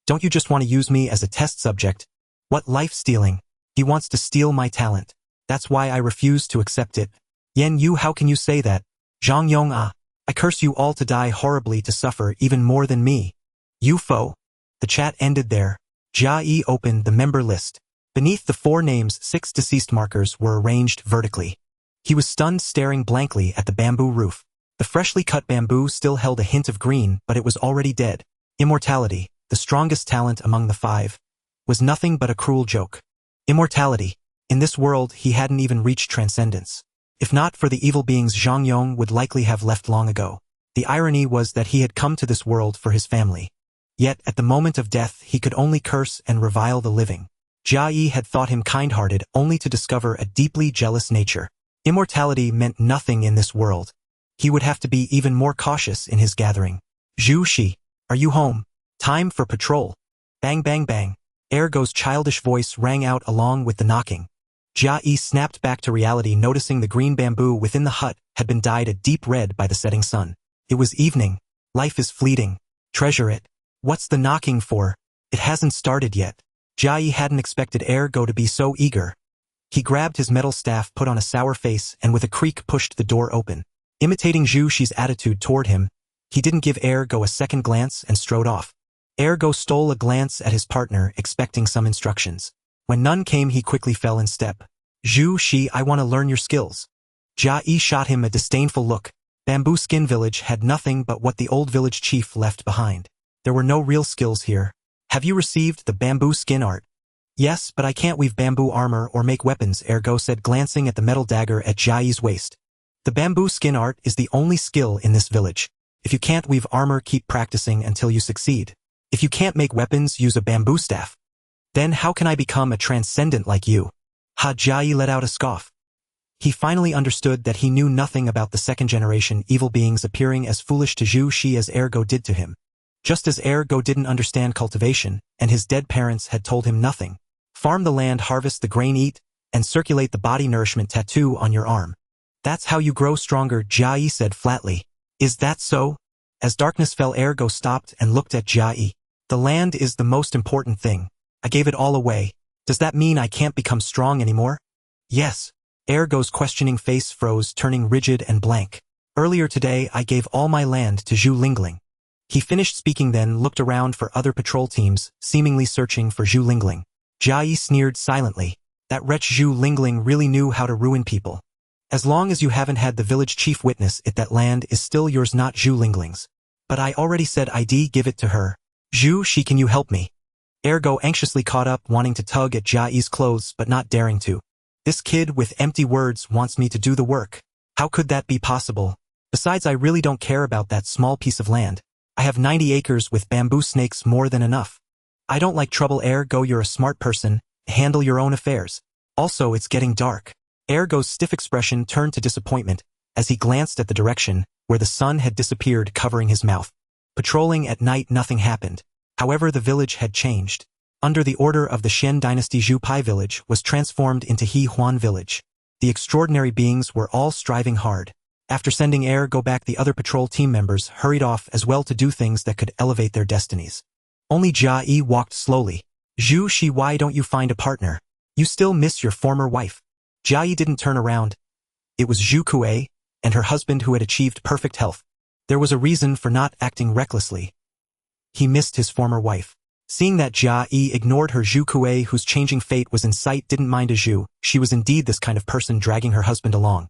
Don't you just want to use me as a test subject? What life stealing? He wants to steal my talent. That's why I refuse to accept it. Yan, you, how can you say that? Zhang Yong, I curse you all to die horribly, to suffer even more than me. You foe. The chat ended there. Jia Yi opened the member list. Beneath the 4 names, 6 deceased markers were arranged vertically. He was stunned, staring blankly at the bamboo roof. The freshly cut bamboo still held a hint of green, but it was already dead. Immortality, the strongest talent among the 5, was nothing but a cruel joke. Immortality. In this world, he hadn't even reached transcendence. If not for the evil beings, Zhang Yong would likely have left long ago. The irony was that he had come to this world for his family. Yet, at the moment of death, he could only curse and revile the living. Jia Yi had thought him kind-hearted, only to discover a deeply jealous nature. Immortality meant nothing in this world. He would have to be even more cautious in his gathering. Zhu Shi, are you home? Time for patrol. Bang bang bang. Ergo's childish voice rang out along with the knocking. Jia Yi snapped back to reality, noticing the green bamboo within the hut had been dyed a deep red by the setting sun. It was evening. Life is fleeting. Treasure it. What's the knocking for? It hasn't started yet. Jia Yi hadn't expected Ergo to be so eager. He grabbed his metal staff, put on a sour face, and with a creak pushed the door open. Imitating Zhu Shi's attitude toward him, he didn't give Ergo a second glance and strode off. Ergo stole a glance at his partner, expecting some instructions. When none came, he quickly fell in step. Zhu Shi, I want to learn your skills. Jia Yi shot him a disdainful look. Bamboo Skin Village had nothing but what the old village chief left behind. There were no real skills here. Have you received the bamboo skin art? Yes, but I can't weave bamboo armor or make weapons, Ergo said, glancing at the metal dagger at Jia Yi's waist. The bamboo skin art is the only skill in this village. If you can't weave armor, keep practicing until you succeed. If you can't make weapons, use a bamboo staff. Then how can I become a transcendent like you? Jia Yi let out a scoff. He finally understood that he knew nothing about the second-generation evil beings appearing as foolish to Zhu Shi as Ergo did to him. Just as Ergo didn't understand cultivation, and his dead parents had told him nothing. Farm the land, harvest the grain, eat, and circulate the body nourishment tattoo on your arm. That's how you grow stronger, Jia Yi said flatly. Is that so? As darkness fell, Ergo stopped and looked at Jia Yi. The land is the most important thing. I gave it all away. Does that mean I can't become strong anymore? Yes. Ergo's questioning face froze, turning rigid and blank. Earlier today, I gave all my land to Zhu Lingling. He finished speaking, then looked around for other patrol teams, seemingly searching for Zhu Lingling. Jia Yi sneered silently. That wretch Zhu Lingling really knew how to ruin people. As long as you haven't had the village chief witness it, that land is still yours, not Zhu Lingling's. But I already said I'd give it to her. Zhu Shi, can you help me? Ergo anxiously caught up, wanting to tug at Jia Yi's clothes but not daring to. This kid with empty words wants me to do the work. How could that be possible? Besides, I really don't care about that small piece of land. I have 90 acres with bamboo snakes, more than enough. I don't like trouble, Ergo. You're a smart person. Handle your own affairs. Also, it's getting dark. Ergo's stiff expression turned to disappointment as he glanced at the direction where the sun had disappeared, covering his mouth. Patrolling at night, nothing happened. However, the village had changed. Under the order of the Shen dynasty, Zhu Pai village was transformed into He Huan village. The extraordinary beings were all striving hard. After sending Ergo back, the other patrol team members hurried off as well to do things that could elevate their destinies. Only Jia Yi walked slowly. Zhu Shi, why don't you find a partner? You still miss your former wife. Jia Yi didn't turn around. It was Zhu Kuei and her husband who had achieved perfect health. There was a reason for not acting recklessly. He missed his former wife. Seeing that Jia Yi ignored her, Zhu Kuei, whose changing fate was in sight, didn't mind a Zhu. She was indeed this kind of person, dragging her husband along.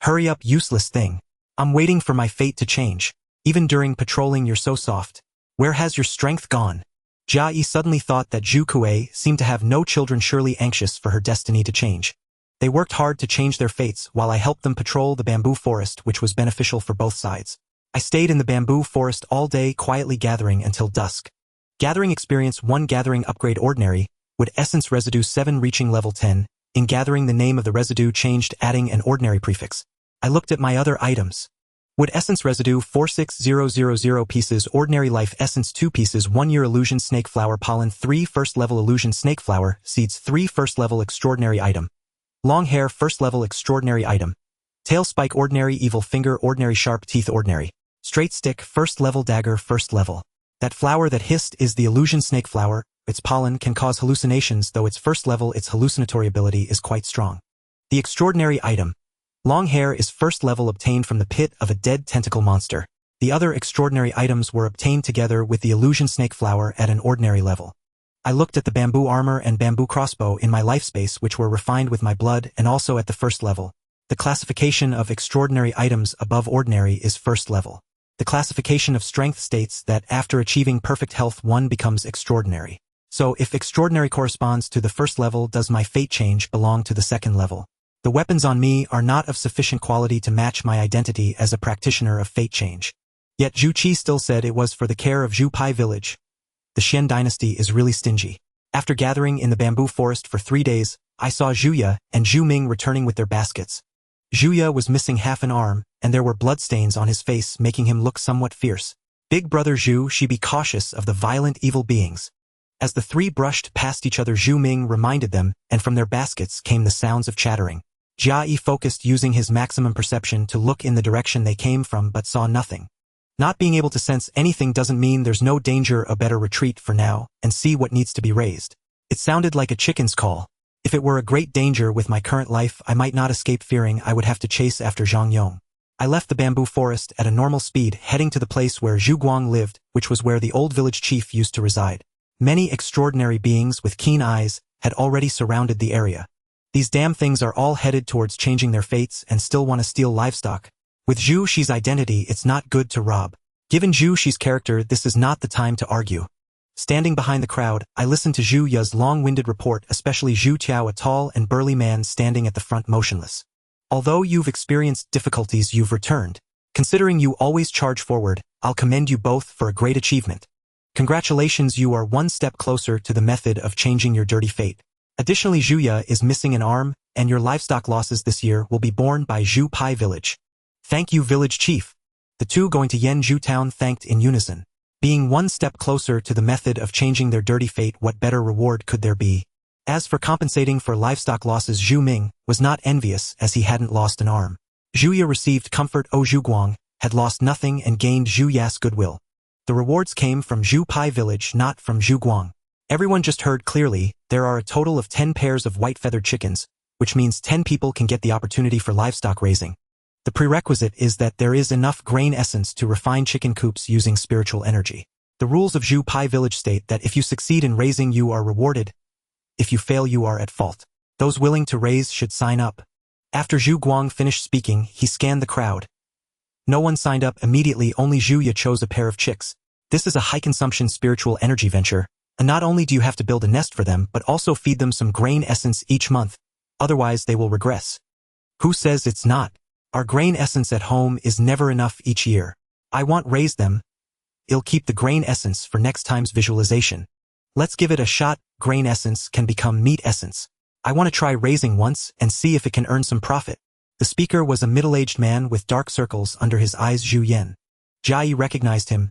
Hurry up, useless thing. I'm waiting for my fate to change. Even during patrolling, you're so soft. Where has your strength gone? Jia Yi suddenly thought that Zhu Kuei seemed to have no children, surely anxious for her destiny to change. They worked hard to change their fates while I helped them patrol the bamboo forest, which was beneficial for both sides. I stayed in the bamboo forest all day, quietly gathering until dusk. Gathering experience 1, gathering upgrade ordinary, wood essence residue 7, reaching level 10. In gathering, the name of the residue changed, adding an ordinary prefix. I looked at my other items. Wood essence residue 46000 pieces, ordinary life essence 2 pieces, 1 year illusion snake flower pollen 3, first level illusion snake flower seeds 3, first level extraordinary item. Long hair, first level extraordinary item. Tail spike ordinary, evil finger ordinary, sharp teeth ordinary. Straight stick, first level dagger, first level. That flower that hissed is the illusion snake flower. Its pollen can cause hallucinations, though its first level, its hallucinatory ability is quite strong. The extraordinary item. Long hair is first level, obtained from the pit of a dead tentacle monster. The other extraordinary items were obtained together with the illusion snake flower at an ordinary level. I looked at the bamboo armor and bamboo crossbow in my life space, which were refined with my blood, and also at the first level. The classification of extraordinary items above ordinary is first level. The classification of strength states that after achieving perfect health, one becomes extraordinary. So if extraordinary corresponds to the first level, does my fate change belong to the second level? The weapons on me are not of sufficient quality to match my identity as a practitioner of fate change. Yet Zhu Qi still said it was for the care of Zhu Pai village. The Shen dynasty is really stingy. After gathering in the bamboo forest for 3 days, I saw Zhuya and Zhu Ming returning with their baskets. Zhuya was missing half an arm, and there were bloodstains on his face, making him look somewhat fierce. Big brother Zhu, she be cautious of the violent evil beings. As the 3 brushed past each other, Zhu Ming reminded them, and from their baskets came the sounds of chattering. Jia Yi focused, using his maximum perception to look in the direction they came from, but saw nothing. Not being able to sense anything doesn't mean there's no danger. A better retreat for now, and see what needs to be raised. It sounded like a chicken's call. If it were a great danger with my current life, I might not escape, fearing I would have to chase after Zhang Yong. I left the bamboo forest at a normal speed, heading to the place where Zhu Guang lived, which was where the old village chief used to reside. Many extraordinary beings with keen eyes had already surrounded the area. These damn things are all headed towards changing their fates and still want to steal livestock. With Zhu Shi's identity, it's not good to rob. Given Zhu Shi's character, this is not the time to argue. Standing behind the crowd, I listened to Zhu Ya's long-winded report, especially Zhu Tiao, a tall and burly man standing at the front motionless. Although you've experienced difficulties, you've returned. Considering you always charge forward, I'll commend you both for a great achievement. Congratulations, you are one step closer to the method of changing your dirty fate. Additionally, Zhu Ya is missing an arm, and your livestock losses this year will be borne by Zhu Pai Village. Thank you, village chief. The two going to Yanzhou town thanked in unison. Being one step closer to the method of changing their dirty fate, what better reward could there be? As for compensating for livestock losses, Zhu Ming was not envious as he hadn't lost an arm. Zhu Ya received comfort. Zhu Guang had lost nothing and gained Zhu Ya's goodwill. The rewards came from Zhu Pai Village, not from Zhu Guang. Everyone just heard clearly, there are a total of 10 pairs of white-feathered chickens, which means 10 people can get the opportunity for livestock raising. The prerequisite is that there is enough grain essence to refine chicken coops using spiritual energy. The rules of Zhu Pai Village state that if you succeed in raising, you are rewarded. If you fail, you are at fault. Those willing to raise should sign up. After Zhu Guang finished speaking, he scanned the crowd. No one signed up immediately, only Zhu Ya chose a pair of chicks. This is a high-consumption spiritual energy venture, and not only do you have to build a nest for them, but also feed them some grain essence each month. Otherwise, they will regress. Who says it's not? Our grain essence at home is never enough each year. I want raise them. I'll keep the grain essence for next time's visualization. Let's give it a shot. Grain essence can become meat essence. I want to try raising once and see if it can earn some profit. The speaker was a middle-aged man with dark circles under his eyes. Zhu Yan. Jia Yi recognized him.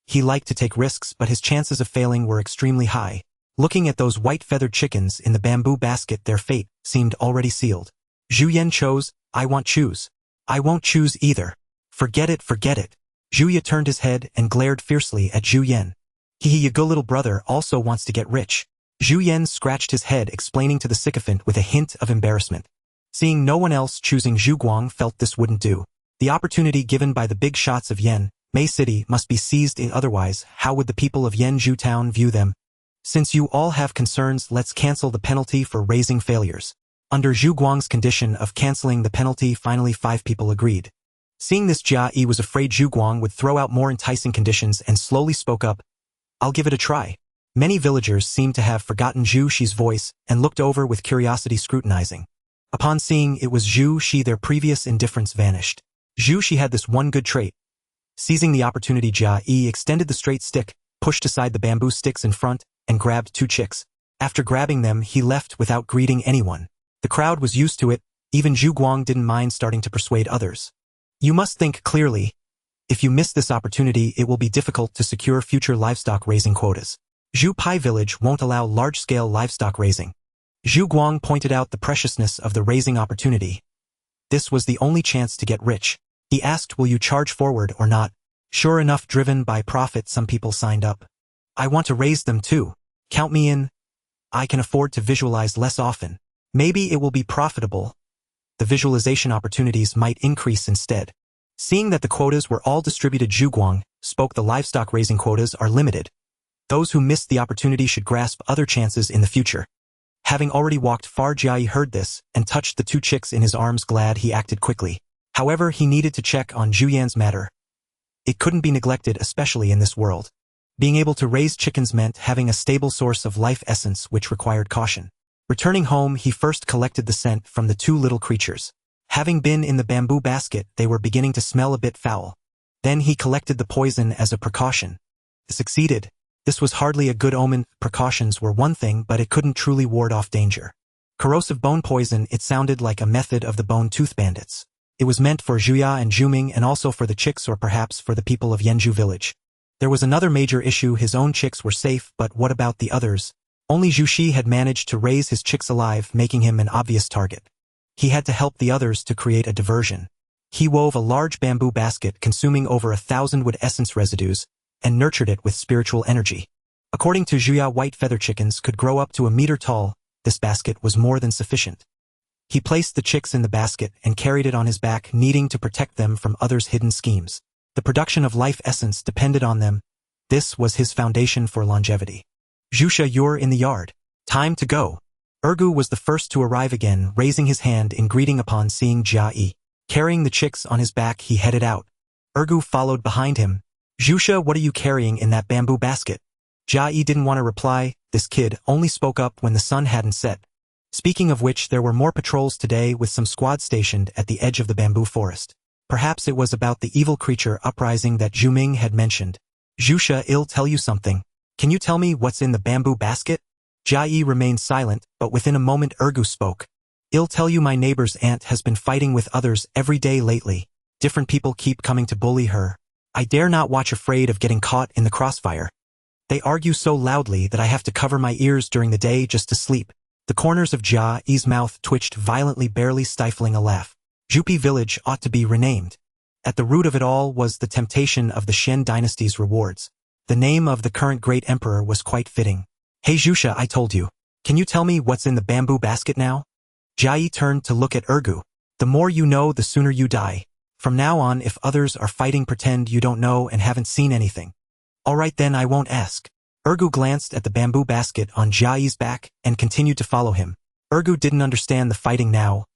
He liked to take risks, but his chances of failing were extremely high. Looking at those white-feathered chickens in the bamboo basket, their fate seemed already sealed. Zhu Yan chose. I won't choose. I won't choose either. Forget it, forget it. Zhu Ya turned his head and glared fiercely at Zhu Yan. Your good little brother also wants to get rich. Zhu Yan scratched his head, explaining to the sycophant with a hint of embarrassment. Seeing no one else choosing, Zhu Guang felt this wouldn't do. The opportunity given by the big shots of Yan Mei City must be seized, otherwise how would the people of Yanzhou town view them? Since you all have concerns, let's cancel the penalty for raising failures. Under Zhu Guang's condition of canceling the penalty, finally 5 people agreed. Seeing this, Jia Yi was afraid Zhu Guang would throw out more enticing conditions and slowly spoke up. I'll give it a try. Many villagers seemed to have forgotten Zhu Shi's voice and looked over with curiosity, scrutinizing. Upon seeing it was Zhu Shi, their previous indifference vanished. Zhu Shi had this one good trait. Seizing the opportunity, Jia Yi extended the straight stick, pushed aside the bamboo sticks in front, and grabbed 2 chicks. After grabbing them, he left without greeting anyone. The crowd was used to it. Even Zhu Guang didn't mind starting to persuade others. You must think clearly. If you miss this opportunity, it will be difficult to secure future livestock raising quotas. Zhu Pai Village won't allow large-scale livestock raising. Zhu Guang pointed out the preciousness of the raising opportunity. This was the only chance to get rich. He asked, will you charge forward or not? Sure enough, driven by profit, some people signed up. I want to raise them too. Count me in. I can afford to visualize less often. Maybe it will be profitable. The visualization opportunities might increase instead. Seeing that the quotas were all distributed, Zhu Guang spoke, the livestock raising quotas are limited. Those who missed the opportunity should grasp other chances in the future. Having already walked far, Jia Yi heard this and touched the 2 chicks in his arms. Glad he acted quickly. However, he needed to check on Zhu Yan's matter. It couldn't be neglected, especially in this world. Being able to raise chickens meant having a stable source of life essence, which required caution. Returning home, he first collected the scent from the 2 little creatures. Having been in the bamboo basket, they were beginning to smell a bit foul. Then he collected the poison as a precaution. It succeeded. This was hardly a good omen. Precautions were one thing, but it couldn't truly ward off danger. Corrosive bone poison, it sounded like a method of the bone-tooth bandits. It was meant for Zhu Ya and Zhu Ming, and also for the chicks, or perhaps for the people of Yanzhou village. There was another major issue. His own chicks were safe, but what about the others? Only Zhu Shi had managed to raise his chicks alive, making him an obvious target. He had to help the others to create a diversion. He wove a large bamboo basket consuming over 1,000 wood essence residues and nurtured it with spiritual energy. According to Zhu Ya, white feather chickens could grow up to a meter tall. This basket was more than sufficient. He placed the chicks in the basket and carried it on his back, needing to protect them from others' hidden schemes. The production of life essence depended on them. This was his foundation for longevity. Zhusha, you're in the yard. Time to go. Ergu was the first to arrive again, raising his hand in greeting upon seeing Jia Yi. Carrying the chicks on his back, he headed out. Ergu followed behind him. "Jusha, what are you carrying in that bamboo basket?" Jia Yi didn't want to reply. This kid only spoke up when the sun hadn't set. Speaking of which, there were more patrols today with some squads stationed at the edge of the bamboo forest. Perhaps it was about the evil creature uprising that Zhu Ming had mentioned. "Jusha, I'll tell you something. Can you tell me what's in the bamboo basket?" Jia Yi remained silent, but within a moment Ergu spoke. "I'll tell you, my neighbor's aunt has been fighting with others every day lately. Different people keep coming to bully her. I dare not watch, afraid of getting caught in the crossfire. They argue so loudly that I have to cover my ears during the day just to sleep." The corners of Jia Yi's mouth twitched violently, barely stifling a laugh. Jupi village ought to be renamed. At the root of it all was the temptation of the Shen dynasty's rewards. The name of the current great emperor was quite fitting. "Hey Jusha, I told you. Can you tell me what's in the bamboo basket now?" Jia Yi turned to look at Ergu. "The more you know, the sooner you die. From now on, if others are fighting, pretend you don't know and haven't seen anything." "All right then, I won't ask." Ergu glanced at the bamboo basket on Jia Yi's back and continued to follow him. Ergu didn't understand the fighting now.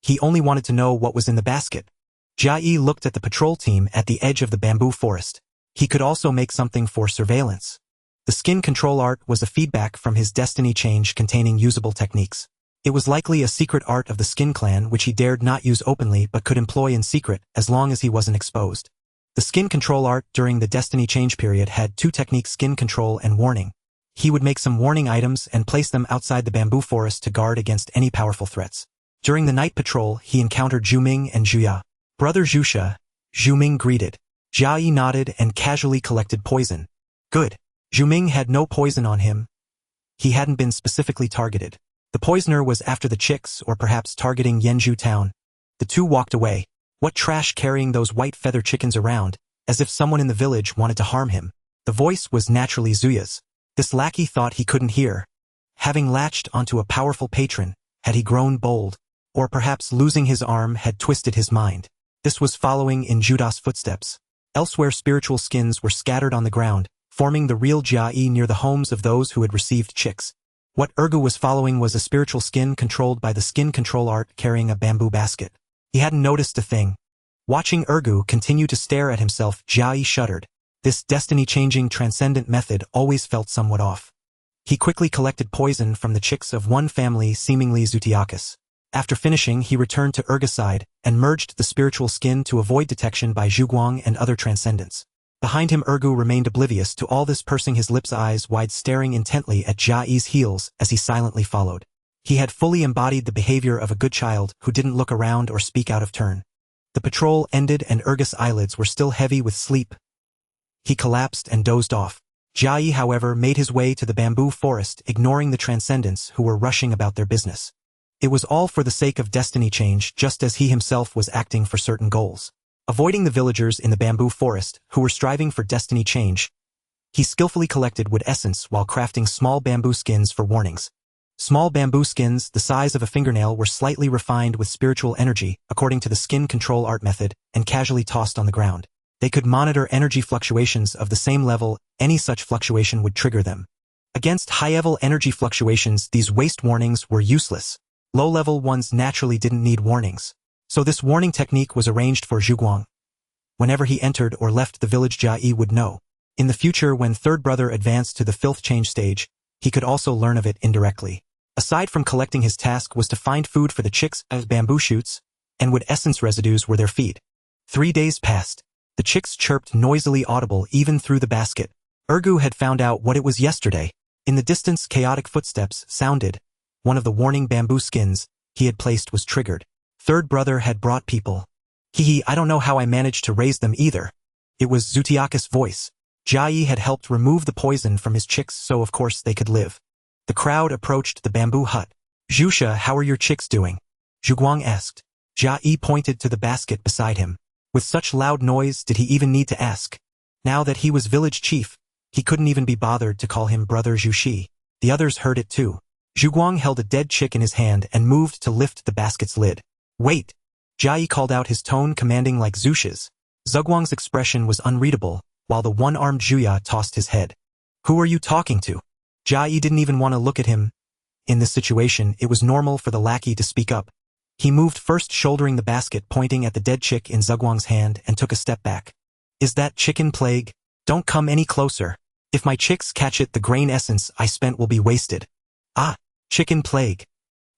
He only wanted to know what was in the basket. Jia Yi looked at the patrol team at the edge of the bamboo forest. He could also make something for surveillance. The skin control art was a feedback from his destiny change containing usable techniques. It was likely a secret art of the Skin Clan which he dared not use openly but could employ in secret as long as he wasn't exposed. The skin control art during the destiny change period had two techniques: skin control and warning. He would make some warning items and place them outside the bamboo forest to guard against any powerful threats. During the night patrol, he encountered Zhu Ming and Zhuya. "Brother Jusha," Zhu Ming greeted. Jia Yi nodded and casually collected poison. "Good." Zhu Ming had no poison on him. He hadn't been specifically targeted. The poisoner was after the chicks, or perhaps targeting Yanzhou town. The two walked away. What trash, carrying those white feather chickens around, as if someone in the village wanted to harm him. The voice was naturally Zuya's. This lackey thought he couldn't hear. Having latched onto a powerful patron, had he grown bold? Or perhaps losing his arm had twisted his mind. This was following in Judas' footsteps. Elsewhere, spiritual skins were scattered on the ground, forming the real Jia Yi near the homes of those who had received chicks. What Ergu was following was a spiritual skin controlled by the skin control art, carrying a bamboo basket. He hadn't noticed a thing. Watching Ergu continue to stare at himself, Jia Yi shuddered. This destiny-changing transcendent method always felt somewhat off. He quickly collected poison from the chicks of one family, seemingly Zutiakis. After finishing, he returned to Isekai'd and merged the spiritual skin to avoid detection by Zhuguang and other transcendents. Behind him, Ergu remained oblivious to all this, pursing his lips, eyes wide, staring intently at Jia Yi's heels as he silently followed. He had fully embodied the behavior of a good child who didn't look around or speak out of turn. The patrol ended and Ergu's eyelids were still heavy with sleep. He collapsed and dozed off. Jia Yi, however, made his way to the bamboo forest, ignoring the transcendents who were rushing about their business. It was all for the sake of destiny change, just as he himself was acting for certain goals. Avoiding the villagers in the bamboo forest, who were striving for destiny change, he skillfully collected wood essence while crafting small bamboo skins for warnings. Small bamboo skins, the size of a fingernail, were slightly refined with spiritual energy, according to the skin control art method, and casually tossed on the ground. They could monitor energy fluctuations of the same level. Any such fluctuation would trigger them. Against high-level energy fluctuations, these waste warnings were useless. Low-level ones naturally didn't need warnings. So this warning technique was arranged for Zhuguang. Whenever he entered or left the village, Jia Yi would know. In the future, when third brother advanced to the filth change stage, he could also learn of it indirectly. Aside from collecting, his task was to find food for the chicks as bamboo shoots, and wood essence residues were their feed. 3 days passed. The chicks chirped noisily, audible even through the basket. Ergu had found out what it was yesterday. In the distance, chaotic footsteps sounded. One of the warning bamboo skins he had placed was triggered. Third brother had brought people. I don't know how I managed to raise them either. It was Zutiakis' voice. Jia Yi had helped remove the poison from his chicks, so of course they could live. The crowd approached the bamboo hut. "Jusha, how are your chicks doing?" Zhuguang asked. Jia Yi pointed to the basket beside him. With such loud noise, did he even need to ask? Now that he was village chief, he couldn't even be bothered to call him brother Zhushi. The others heard it too. Zhuguang held a dead chick in his hand and moved to lift the basket's lid. "Wait!" Jia Yi called out, his tone commanding like Zushi's. Zhuguang's expression was unreadable, while the one-armed Zhuya tossed his head. "Who are you talking to?" Jia Yi didn't even want to look at him. In this situation, it was normal for the lackey to speak up. He moved first, shouldering the basket pointing at the dead chick in Zhuguang's hand, and took a step back. Is that chicken plague? Don't come any closer. If my chicks catch it, the grain essence I spent will be wasted. Ah, chicken plague.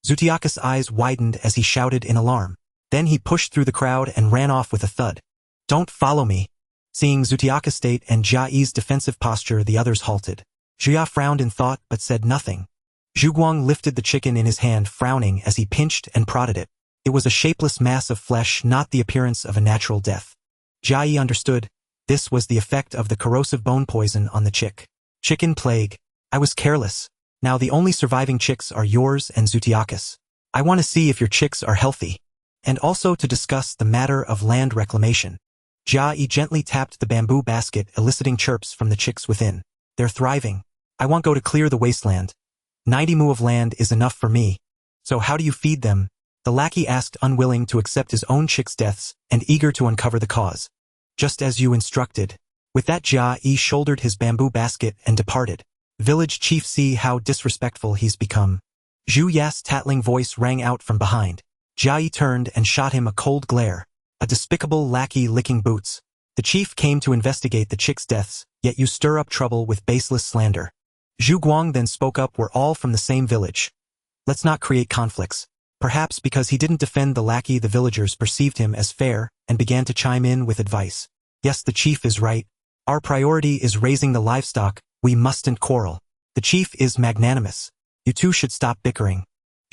Zutiaka's eyes widened as he shouted in alarm. Then he pushed through the crowd and ran off with a thud. Don't follow me. Seeing Zutiaka's state and Jia Yi's defensive posture, the others halted. Jia frowned in thought but said nothing. Zhuguang lifted the chicken in his hand, frowning as he pinched and prodded it. It was a shapeless mass of flesh, not the appearance of a natural death. Jia Yi understood. This was the effect of the corrosive bone poison on the chick. Chicken plague. I was careless. Now the only surviving chicks are yours and Zutiaka's. I want to see if your chicks are healthy. And also to discuss the matter of land reclamation. Jia Yi gently tapped the bamboo basket, eliciting chirps from the chicks within. They're thriving. I want go to clear the wasteland. 90 mu of land is enough for me. So how do you feed them? The lackey asked, unwilling to accept his own chicks' deaths and eager to uncover the cause. Just as you instructed. With that, Jia Yi shouldered his bamboo basket and departed. Village chief, see how disrespectful he's become. Zhu Ya's tattling voice rang out from behind. Jia Yi turned and shot him a cold glare. A despicable lackey licking boots. The chief came to investigate the chicks' deaths, yet you stir up trouble with baseless slander. Zhuguang then spoke up, we're all from the same village. Let's not create conflicts. Perhaps because he didn't defend the lackey, the villagers perceived him as fair and began to chime in with advice. Yes, the chief is right. Our priority is raising the livestock. We mustn't quarrel. The chief is magnanimous. You two should stop bickering.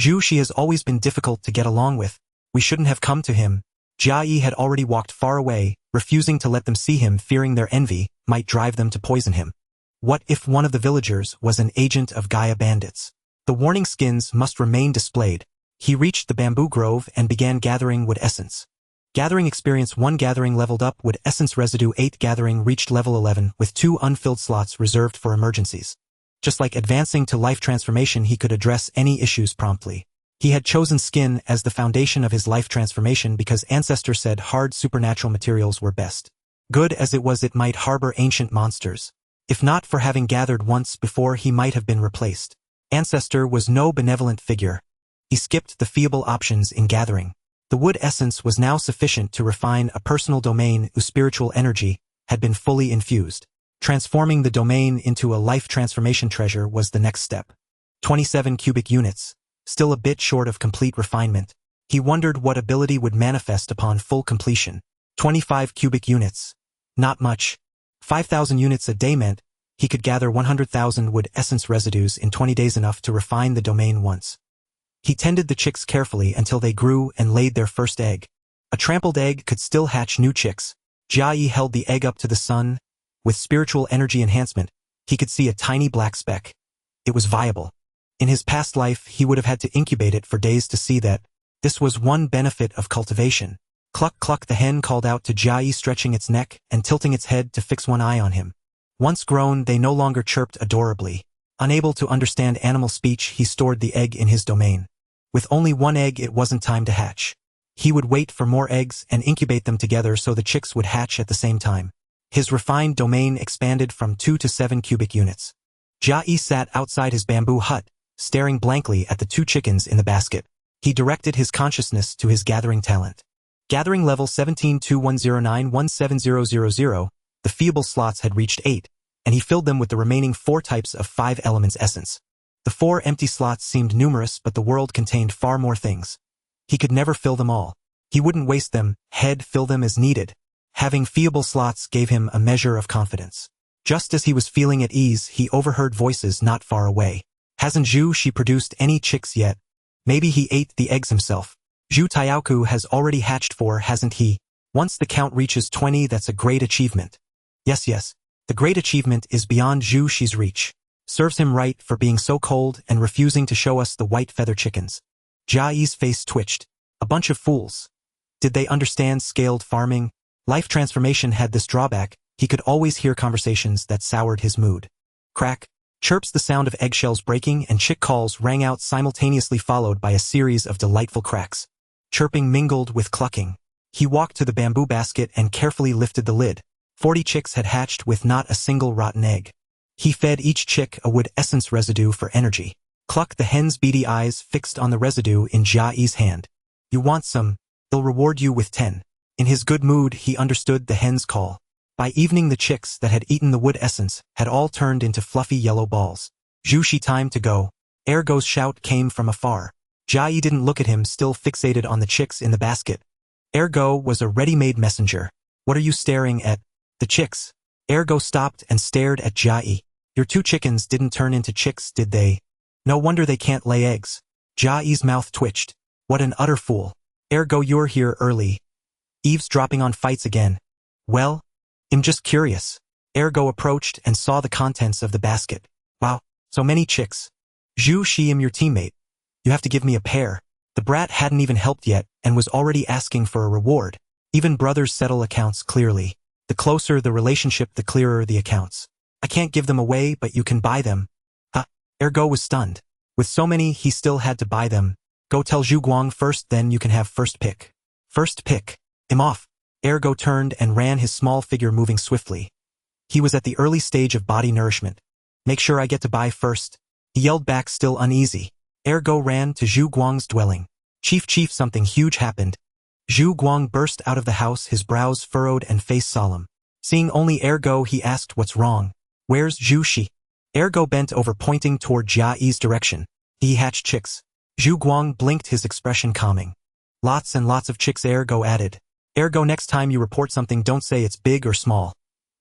Zhu, she has always been difficult to get along with. We shouldn't have come to him. Jia Yi had already walked far away, refusing to let them see him, fearing their envy might drive them to poison him. What if one of the villagers was an agent of Gaia bandits? The warning skins must remain displayed. He reached the bamboo grove and began gathering wood essence. Gathering experience 1, gathering leveled up, wood essence residue 8, gathering reached level 11 with 2 unfilled slots reserved for emergencies. Just like advancing to life transformation, he could address any issues promptly. He had chosen skin as the foundation of his life transformation because ancestors said hard supernatural materials were best. Good as it was, it might harbor ancient monsters. If not for having gathered once before, he might have been replaced. Ancestor was no benevolent figure. He skipped the feeble options in gathering. The wood essence was now sufficient to refine a personal domain whose spiritual energy had been fully infused. Transforming the domain into a life transformation treasure was the next step. 27 cubic units. Still a bit short of complete refinement. He wondered what ability would manifest upon full completion. 25 cubic units. Not much. 5,000 units a day meant he could gather 100,000 wood essence residues in 20 days, enough to refine the domain once. He tended the chicks carefully until they grew and laid their first egg. A trampled egg could still hatch new chicks. Jia Yi held the egg up to the sun. With spiritual energy enhancement, he could see a tiny black speck. It was viable. In his past life, he would have had to incubate it for days to see that. This was one benefit of cultivation. Cluck cluck, the hen called out to Jia Yi, stretching its neck and tilting its head to fix one eye on him. Once grown, they no longer chirped adorably. Unable to understand animal speech, he stored the egg in his domain. With only one egg, it wasn't time to hatch. He would wait for more eggs and incubate them together so the chicks would hatch at the same time. His refined domain expanded from 2 to 7 cubic units. Jia Yi sat outside his bamboo hut, staring blankly at the 2 chickens in the basket. He directed his consciousness to his gathering talent. Gathering level 17-2109-17000, the feeble slots had reached 8, and he filled them with the remaining 4 types of 5 elements essence. The 4 empty slots seemed numerous, but the world contained far more things. He could never fill them all. He wouldn't waste them, he'd fill them as needed. Having feeble slots gave him a measure of confidence. Just as he was feeling at ease, he overheard voices not far away. Hasn't Zhu Shi produced any chicks yet? Maybe he ate the eggs himself. Zhu Taiaoku has already hatched 4, hasn't he? Once the count reaches 20, that's a great achievement. Yes, the great achievement is beyond Zhu Shi's reach. Serves him right for being so cold and refusing to show us the white feather chickens. Jia Yi's face twitched. A bunch of fools. Did they understand scaled farming? Life transformation had this drawback: he could always hear conversations that soured his mood. Crack. Chirps, the sound of eggshells breaking and chick calls rang out simultaneously, followed by a series of delightful cracks. Chirping mingled with clucking. He walked to the bamboo basket and carefully lifted the lid. 40 chicks had hatched with not a single rotten egg. He fed each chick a wood essence residue for energy. Cluck, the hen's beady eyes fixed on the residue in Jia Yi's hand. You want some? They'll reward you with 10. In his good mood, he understood the hen's call. By evening, the chicks that had eaten the wood essence had all turned into fluffy yellow balls. Zhu Shi, time to go. Ergo's shout came from afar. Jia Yi didn't look at him, still fixated on the chicks in the basket. Ergo was a ready-made messenger. What are you staring at? The chicks. Ergo stopped and stared at Jia Yi. Your 2 chickens didn't turn into chicks, did they? No wonder they can't lay eggs. Jia Yi's mouth twitched. What an utter fool. Ergo, you're here early. Eavesdropping on fights again. Well, I'm just curious. Ergo approached and saw the contents of the basket. Wow, so many chicks. Zhu Shi, I'm your teammate. You have to give me a pair. The brat hadn't even helped yet and was already asking for a reward. Even brothers settle accounts clearly. The closer the relationship, the clearer the accounts. I can't give them away, but you can buy them. Huh? Ergo was stunned. With so many, he still had to buy them. Go tell Zhu Guang first, then you can have first pick. First pick. I'm off. Ergo turned and ran, his small figure moving swiftly. He was at the early stage of body nourishment. Make sure I get to buy first. He yelled back, still uneasy. Ergo ran to Zhu Guang's dwelling. Chief, something huge happened. Zhu Guang burst out of the house, his brows furrowed and face solemn. Seeing only Ergo, he asked, what's wrong? Where's Zhu Shi? Ergo bent over, pointing toward Jia Yi's direction. He hatched chicks. Zhu Guang blinked, his expression calming. Lots and lots of chicks, Ergo added. Ergo, next time you report something, don't say it's big or small.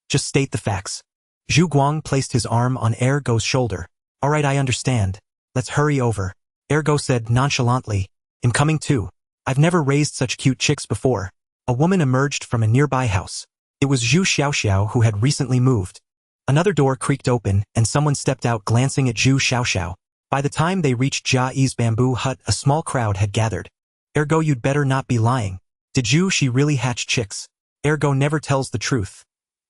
Just state the facts. Zhu Guang placed his arm on Ergo's shoulder. All right, I understand. Let's hurry over. Ergo said nonchalantly. I'm coming too. I've never raised such cute chicks before. A woman emerged from a nearby house. It was Zhu Xiaoxiao, who had recently moved. Another door creaked open, and someone stepped out, glancing at Zhu Xiaoxiao. By the time they reached Jia Yi's bamboo hut, a small crowd had gathered. Ergo, you'd better not be lying. Did Zhu Shi really hatch chicks? Ergo never tells the truth.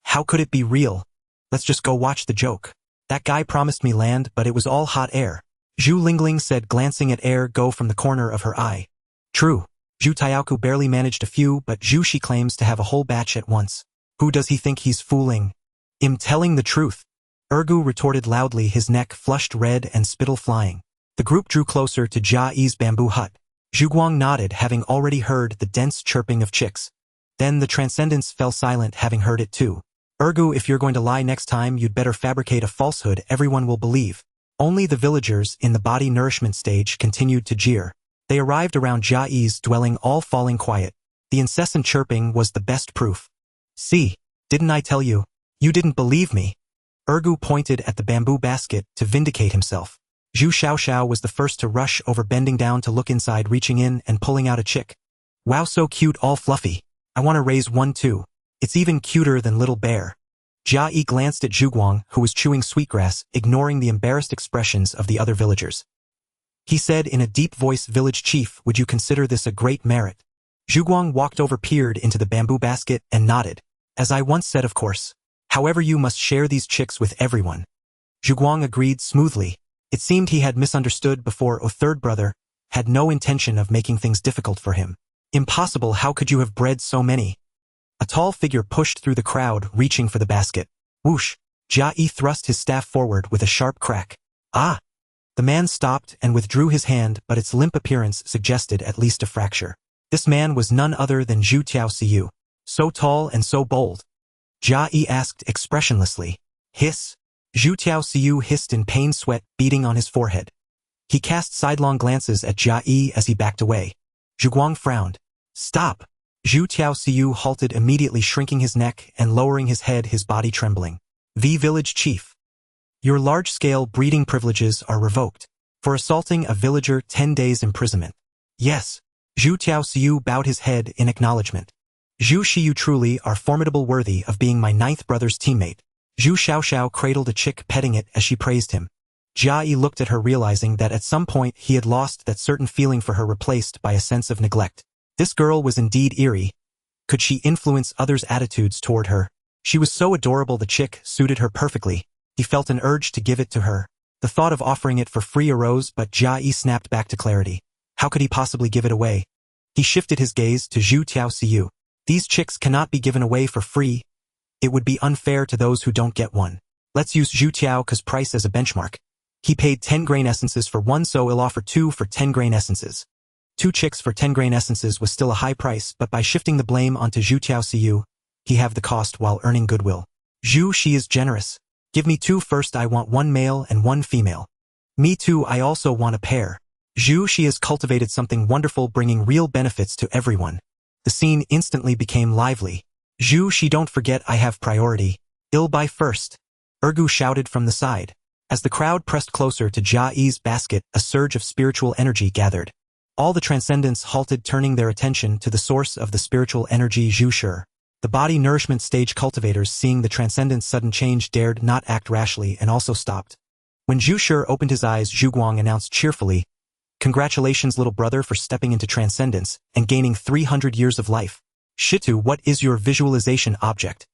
How could it be real? Let's just go watch the joke. That guy promised me land, but it was all hot air. Zhu Lingling said, glancing at Ergo from the corner of her eye. True. Zhu Taoku barely managed a few, but Zhu Shi claims to have a whole batch at once. Who does he think he's fooling? I'm telling the truth. Ergo retorted loudly, his neck flushed red and spittle flying. The group drew closer to Jia Yi's bamboo hut. Zhu Guang nodded, having already heard the dense chirping of chicks. Then the Transcendents fell silent, having heard it too. Ergo, if you're going to lie next time, you'd better fabricate a falsehood everyone will believe. Only the villagers in the body nourishment stage continued to jeer. They arrived around Jia Yi's dwelling, all falling quiet. The incessant chirping was the best proof. See, didn't I tell you? You didn't believe me. Ergo pointed at the bamboo basket to vindicate himself. Zhu Xiaoxiao was the first to rush over, bending down to look inside, reaching in and pulling out a chick. Wow, so cute, all fluffy. I want to raise one too. It's even cuter than Little Bear. Jia Yi glanced at Zhu Guang, who was chewing sweetgrass, ignoring the embarrassed expressions of the other villagers. He said in a deep voice, Village Chief, would you consider this a great merit? Zhu Guang walked over, peered into the bamboo basket, and nodded. As I once said, of course. However, you must share these chicks with everyone. Zhu Guang agreed smoothly. It seemed he had misunderstood before. O third brother had no intention of making things difficult for him. Impossible, how could you have bred so many? A tall figure pushed through the crowd, reaching for the basket. Whoosh! Jia Yi thrust his staff forward with a sharp crack. Ah! The man stopped and withdrew his hand, but its limp appearance suggested at least a fracture. This man was none other than Zhu Taoxiu. So tall and so bold. Jia Yi asked expressionlessly. Hiss. Zhu Taoxiu hissed in pain, sweat beading on his forehead. He cast sidelong glances at Jia Yi as he backed away. Zhu Guang frowned. Stop! Zhu Taoxiu halted immediately, shrinking his neck and lowering his head, his body trembling. The village chief. Your large-scale breeding privileges are revoked. For assaulting a villager, 10 days imprisonment. Yes. Zhu Taoxiu bowed his head in acknowledgement. Zhu Shi, you truly are formidable, worthy of being my 9th brother's teammate. Zhu Xiaoxiao cradled a chick, petting it as she praised him. Jia Yi looked at her, realizing that at some point he had lost that certain feeling for her, replaced by a sense of neglect. This girl was indeed eerie. Could she influence others' attitudes toward her? She was so adorable, the chick suited her perfectly. He felt an urge to give it to her. The thought of offering it for free arose, but Jia Yi snapped back to clarity. How could he possibly give it away? He shifted his gaze to Zhu Taoxiu. These chicks cannot be given away for free. It would be unfair to those who don't get one. Let's use Zhu Tao's price as a benchmark. He paid 10 grain essences for one, so he'll offer 2 for 10 grain essences. 2 chicks for 10 grain essences was still a high price, but by shifting the blame onto Zhu Tiaoxiu, he halved the cost while earning goodwill. Zhu, she is generous. Give me 2 first, I want 1 male and 1 female. Me too, I also want a pair. Zhu, she has cultivated something wonderful, bringing real benefits to everyone. The scene instantly became lively. Zhu, she, don't forget I have priority. I'll buy first. Ergu shouted from the side. As the crowd pressed closer to Jia Yi's basket, a surge of spiritual energy gathered. All the transcendents halted, turning their attention to the source of the spiritual energy, Zhu Shi. The body nourishment stage cultivators, seeing the transcendent's sudden change, dared not act rashly and also stopped. When Zhu Shi opened his eyes, Zhu Guang announced cheerfully, "Congratulations, little brother, for stepping into transcendence and gaining 300 years of life. Shitu, what is your visualization object?"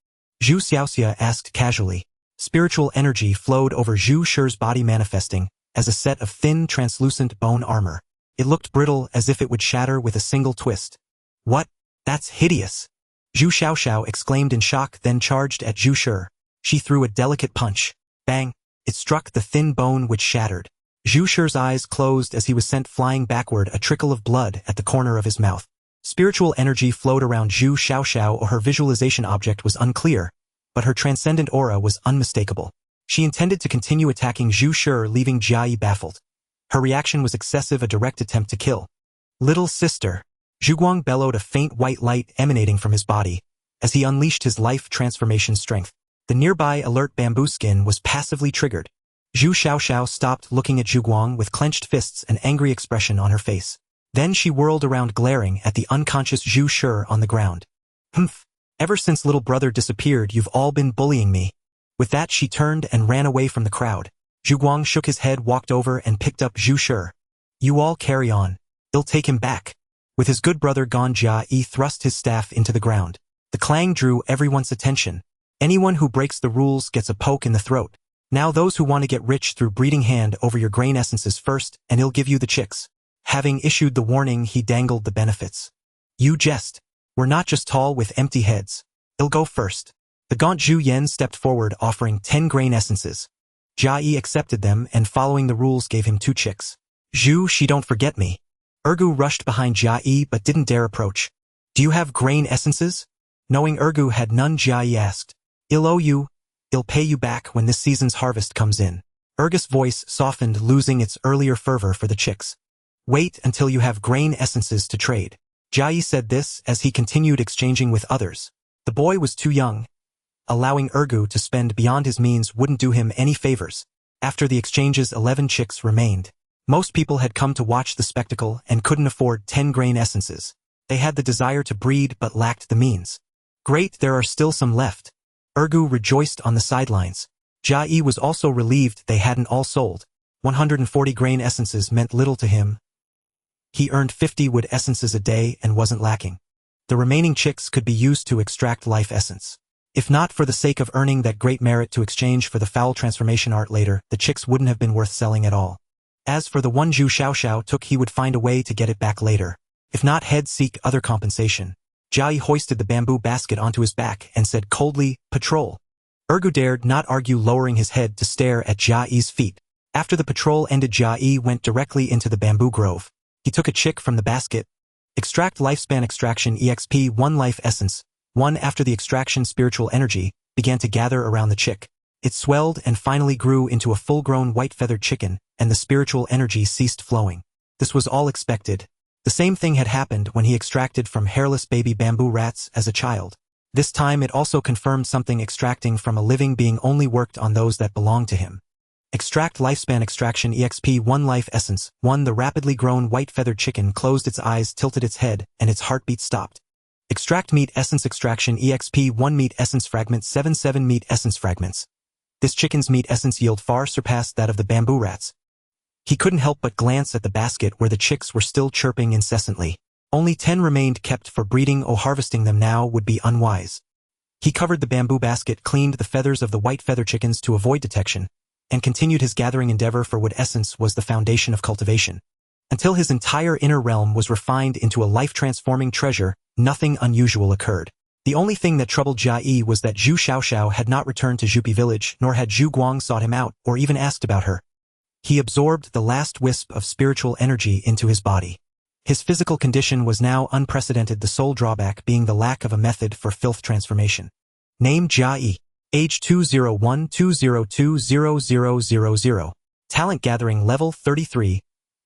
Zhu Xiaoxia asked casually. Spiritual energy flowed over Zhu Shi's body, manifesting as a set of thin, translucent bone armor. It looked brittle, as if it would shatter with a single twist. "What? That's hideous!" Zhu Xiaoxiao exclaimed in shock, then charged at Zhu Shi. She threw a delicate punch. Bang! It struck the thin bone, which shattered. Zhu Shi's eyes closed as he was sent flying backward, a trickle of blood at the corner of his mouth. Spiritual energy flowed around Zhu Xiaoxiao, or her visualization object was unclear, but her transcendent aura was unmistakable. She intended to continue attacking Zhu Shi, leaving Jia Yi baffled. Her reaction was excessive, a direct attempt to kill. "Little sister." Zhu Guang bellowed, a faint white light emanating from his body, as he unleashed his life transformation strength. The nearby alert bamboo skin was passively triggered. Zhu Xiaoxiao stopped, looking at Zhu Guang with clenched fists, an angry expression on her face. Then she whirled around, glaring at the unconscious Zhu Shi on the ground. "Humph! Ever since little brother disappeared, you've all been bullying me." With that, she turned and ran away from the crowd. Zhu Guang shook his head, walked over and picked up Zhu Shi. "You all carry on. I'll take him back." With his good brother gone, Jia Yi thrust his staff into the ground. The clang drew everyone's attention. Anyone who breaks the rules gets a poke in the throat. Now those who want to get rich through breeding, hand over your grain essences first, and he'll give you the chicks. Having issued the warning, he dangled the benefits. "You jest. We're not just tall with empty heads. I'll go first." The gaunt Zhu Yan stepped forward, offering 10 grain essences. Jia Yi accepted them and, following the rules, gave him 2 chicks. "Zhu, she, don't forget me." Ergu rushed behind Jia Yi but didn't dare approach. "Do you have grain essences?" Knowing Ergu had none, Jia Yi asked. "I'll owe you. I'll pay you back when this season's harvest comes in." Ergu's voice softened, losing its earlier fervor for the chicks. "Wait until you have grain essences to trade." Jia Yi said this as he continued exchanging with others. The boy was too young. Allowing Ergu to spend beyond his means wouldn't do him any favors. After the exchanges, 11 chicks remained. Most people had come to watch the spectacle and couldn't afford 10 grain essences. They had the desire to breed but lacked the means. "Great, there are still some left." Ergu rejoiced on the sidelines. Jia Yi was also relieved they hadn't all sold. 140 grain essences meant little to him. He earned 50 wood essences a day and wasn't lacking. The remaining chicks could be used to extract life essence. If not for the sake of earning that great merit to exchange for the foul transformation art later, the chicks wouldn't have been worth selling at all. As for the one Zhu Xiaoxiao took, he would find a way to get it back later. If not, he'd seek other compensation. Jia Yi hoisted the bamboo basket onto his back and said coldly, "Patrol." Ergu dared not argue, lowering his head to stare at Jia Yi's feet. After the patrol ended, Jia Yi went directly into the bamboo grove. He took a chick from the basket. Extract lifespan extraction EXP 1 life essence. 1 After the extraction, spiritual energy began to gather around the chick. It swelled and finally grew into a full-grown white-feathered chicken, and the spiritual energy ceased flowing. This was all expected. The same thing had happened when he extracted from hairless baby bamboo rats as a child. This time it also confirmed something: extracting from a living being only worked on those that belonged to him. Extract lifespan extraction EXP 1 life essence. 1 The rapidly grown white-feathered chicken closed its eyes, tilted its head, and its heartbeat stopped. Extract meat essence extraction EXP 1 meat essence fragment 7 meat essence fragments. This chicken's meat essence yield far surpassed that of the bamboo rats. He couldn't help but glance at the basket where the chicks were still chirping incessantly. Only 10 remained, kept for breeding. Harvesting them now would be unwise. He covered the bamboo basket, cleaned the feathers of the white feather chickens to avoid detection, and continued his gathering endeavor, for wood essence was the foundation of cultivation. Until his entire inner realm was refined into a life-transforming treasure, nothing unusual occurred. The only thing that troubled Jia Yi was that Zhu Xiaoxiao had not returned to Zhupi village, nor had Zhu Guang sought him out or even asked about her. He absorbed the last wisp of spiritual energy into his body. His physical condition was now unprecedented, the sole drawback being the lack of a method for filth transformation. Name Jia Yi. Age 201-202-0000. Talent gathering level 33.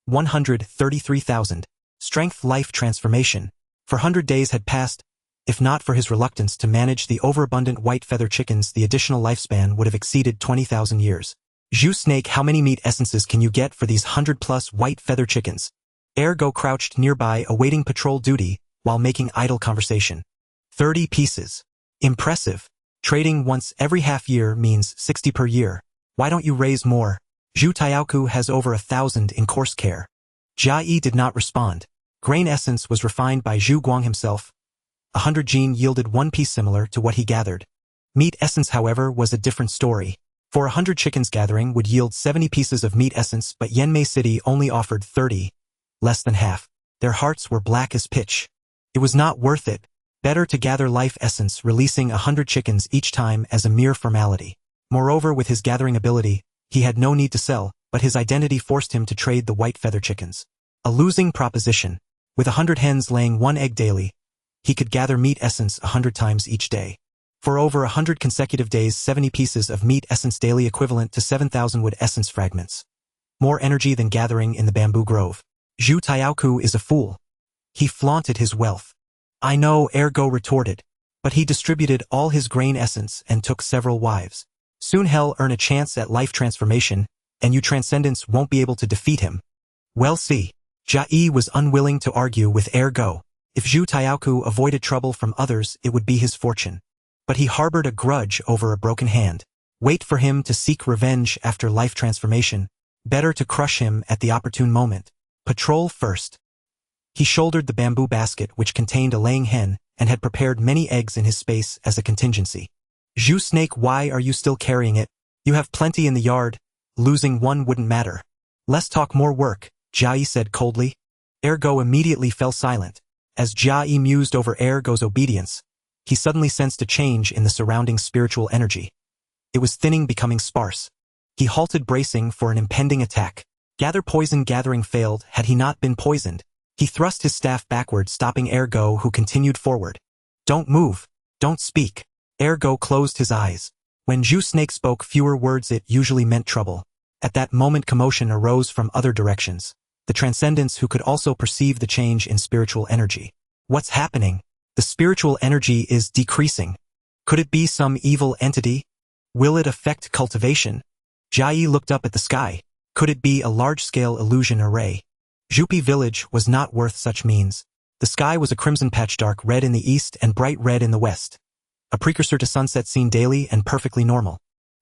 133,000. Strength life transformation. 400 days had passed. If not for his reluctance to manage the overabundant white feather chickens, the additional lifespan would have exceeded 20,000 years. Zhu Snake, how many meat essences can you get for these 100+ white feather chickens? Ergo crouched nearby awaiting patrol duty while making idle conversation. 30 pieces. Impressive. Trading once every half year means 60 per year. Why don't you raise more? Zhu Taoku has over 1,000 in course care. Jia Yi did not respond. Grain essence was refined by Zhu Guang himself. 100 gene yielded 1 piece similar to what he gathered. Meat essence, however, was a different story. For 100 chickens gathering would yield 70 pieces of meat essence, but Yanmei City only offered 30. Less than half. Their hearts were black as pitch. It was not worth it. Better to gather life essence, releasing 100 chickens each time as a mere formality. Moreover, with his gathering ability, he had no need to sell, but his identity forced him to trade the white feather chickens. A losing proposition. With 100 hens laying 1 egg daily, he could gather meat essence 100 times each day. For over 100 consecutive days, 70 pieces of meat essence daily, equivalent to 7,000 wood essence fragments. More energy than gathering in the bamboo grove. Zhu Taoku is a fool. He flaunted his wealth. I know, Ergo retorted. But he distributed all his grain essence and took several wives. Soon he'll earn a chance at life transformation, and you transcendents won't be able to defeat him. Well, see. Jia Yi was unwilling to argue with Ergo. If Zhu Taoku avoided trouble from others, it would be his fortune. But he harbored a grudge over a broken hand. Wait for him to seek revenge after life transformation. Better to crush him at the opportune moment. Patrol first. He shouldered the bamboo basket which contained a laying hen and had prepared many eggs in his space as a contingency. Zhu Snake, why are you still carrying it? You have plenty in the yard. Losing one wouldn't matter. Less talk, more work, Jia Yi said coldly. Ergo immediately fell silent. As Jia Yi mused over Ergo's obedience, he suddenly sensed a change in the surrounding spiritual energy. It was thinning, becoming sparse. He halted, bracing for an impending attack. Gather poison. Gathering failed had he not been poisoned. He thrust his staff backward, stopping Ergo, who continued forward. Don't move. Don't speak. Ergo closed his eyes. When Zhu Snake spoke fewer words, it usually meant trouble. At that moment, commotion arose from other directions. The transcendents who could also perceive the change in spiritual energy. What's happening? The spiritual energy is decreasing. Could it be some evil entity? Will it affect cultivation? Jia Yi looked up at the sky. Could it be a large-scale illusion array? Zhupi village was not worth such means. The sky was a crimson patch, dark red in the east and bright red in the west. A precursor to sunset seen daily and perfectly normal.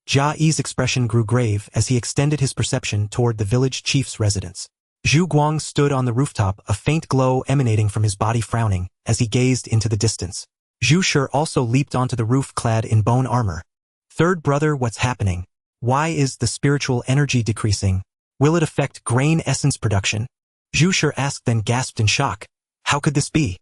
Jia Yi's expression grew grave as he extended his perception toward the village chief's residence. Zhu Guang stood on the rooftop, a faint glow emanating from his body, frowning as he gazed into the distance. Zhu Shi also leaped onto the roof, clad in bone armor. Third brother, what's happening? Why is the spiritual energy decreasing? Will it affect grain essence production? Zhu Shi asked, then gasped in shock. How could this be?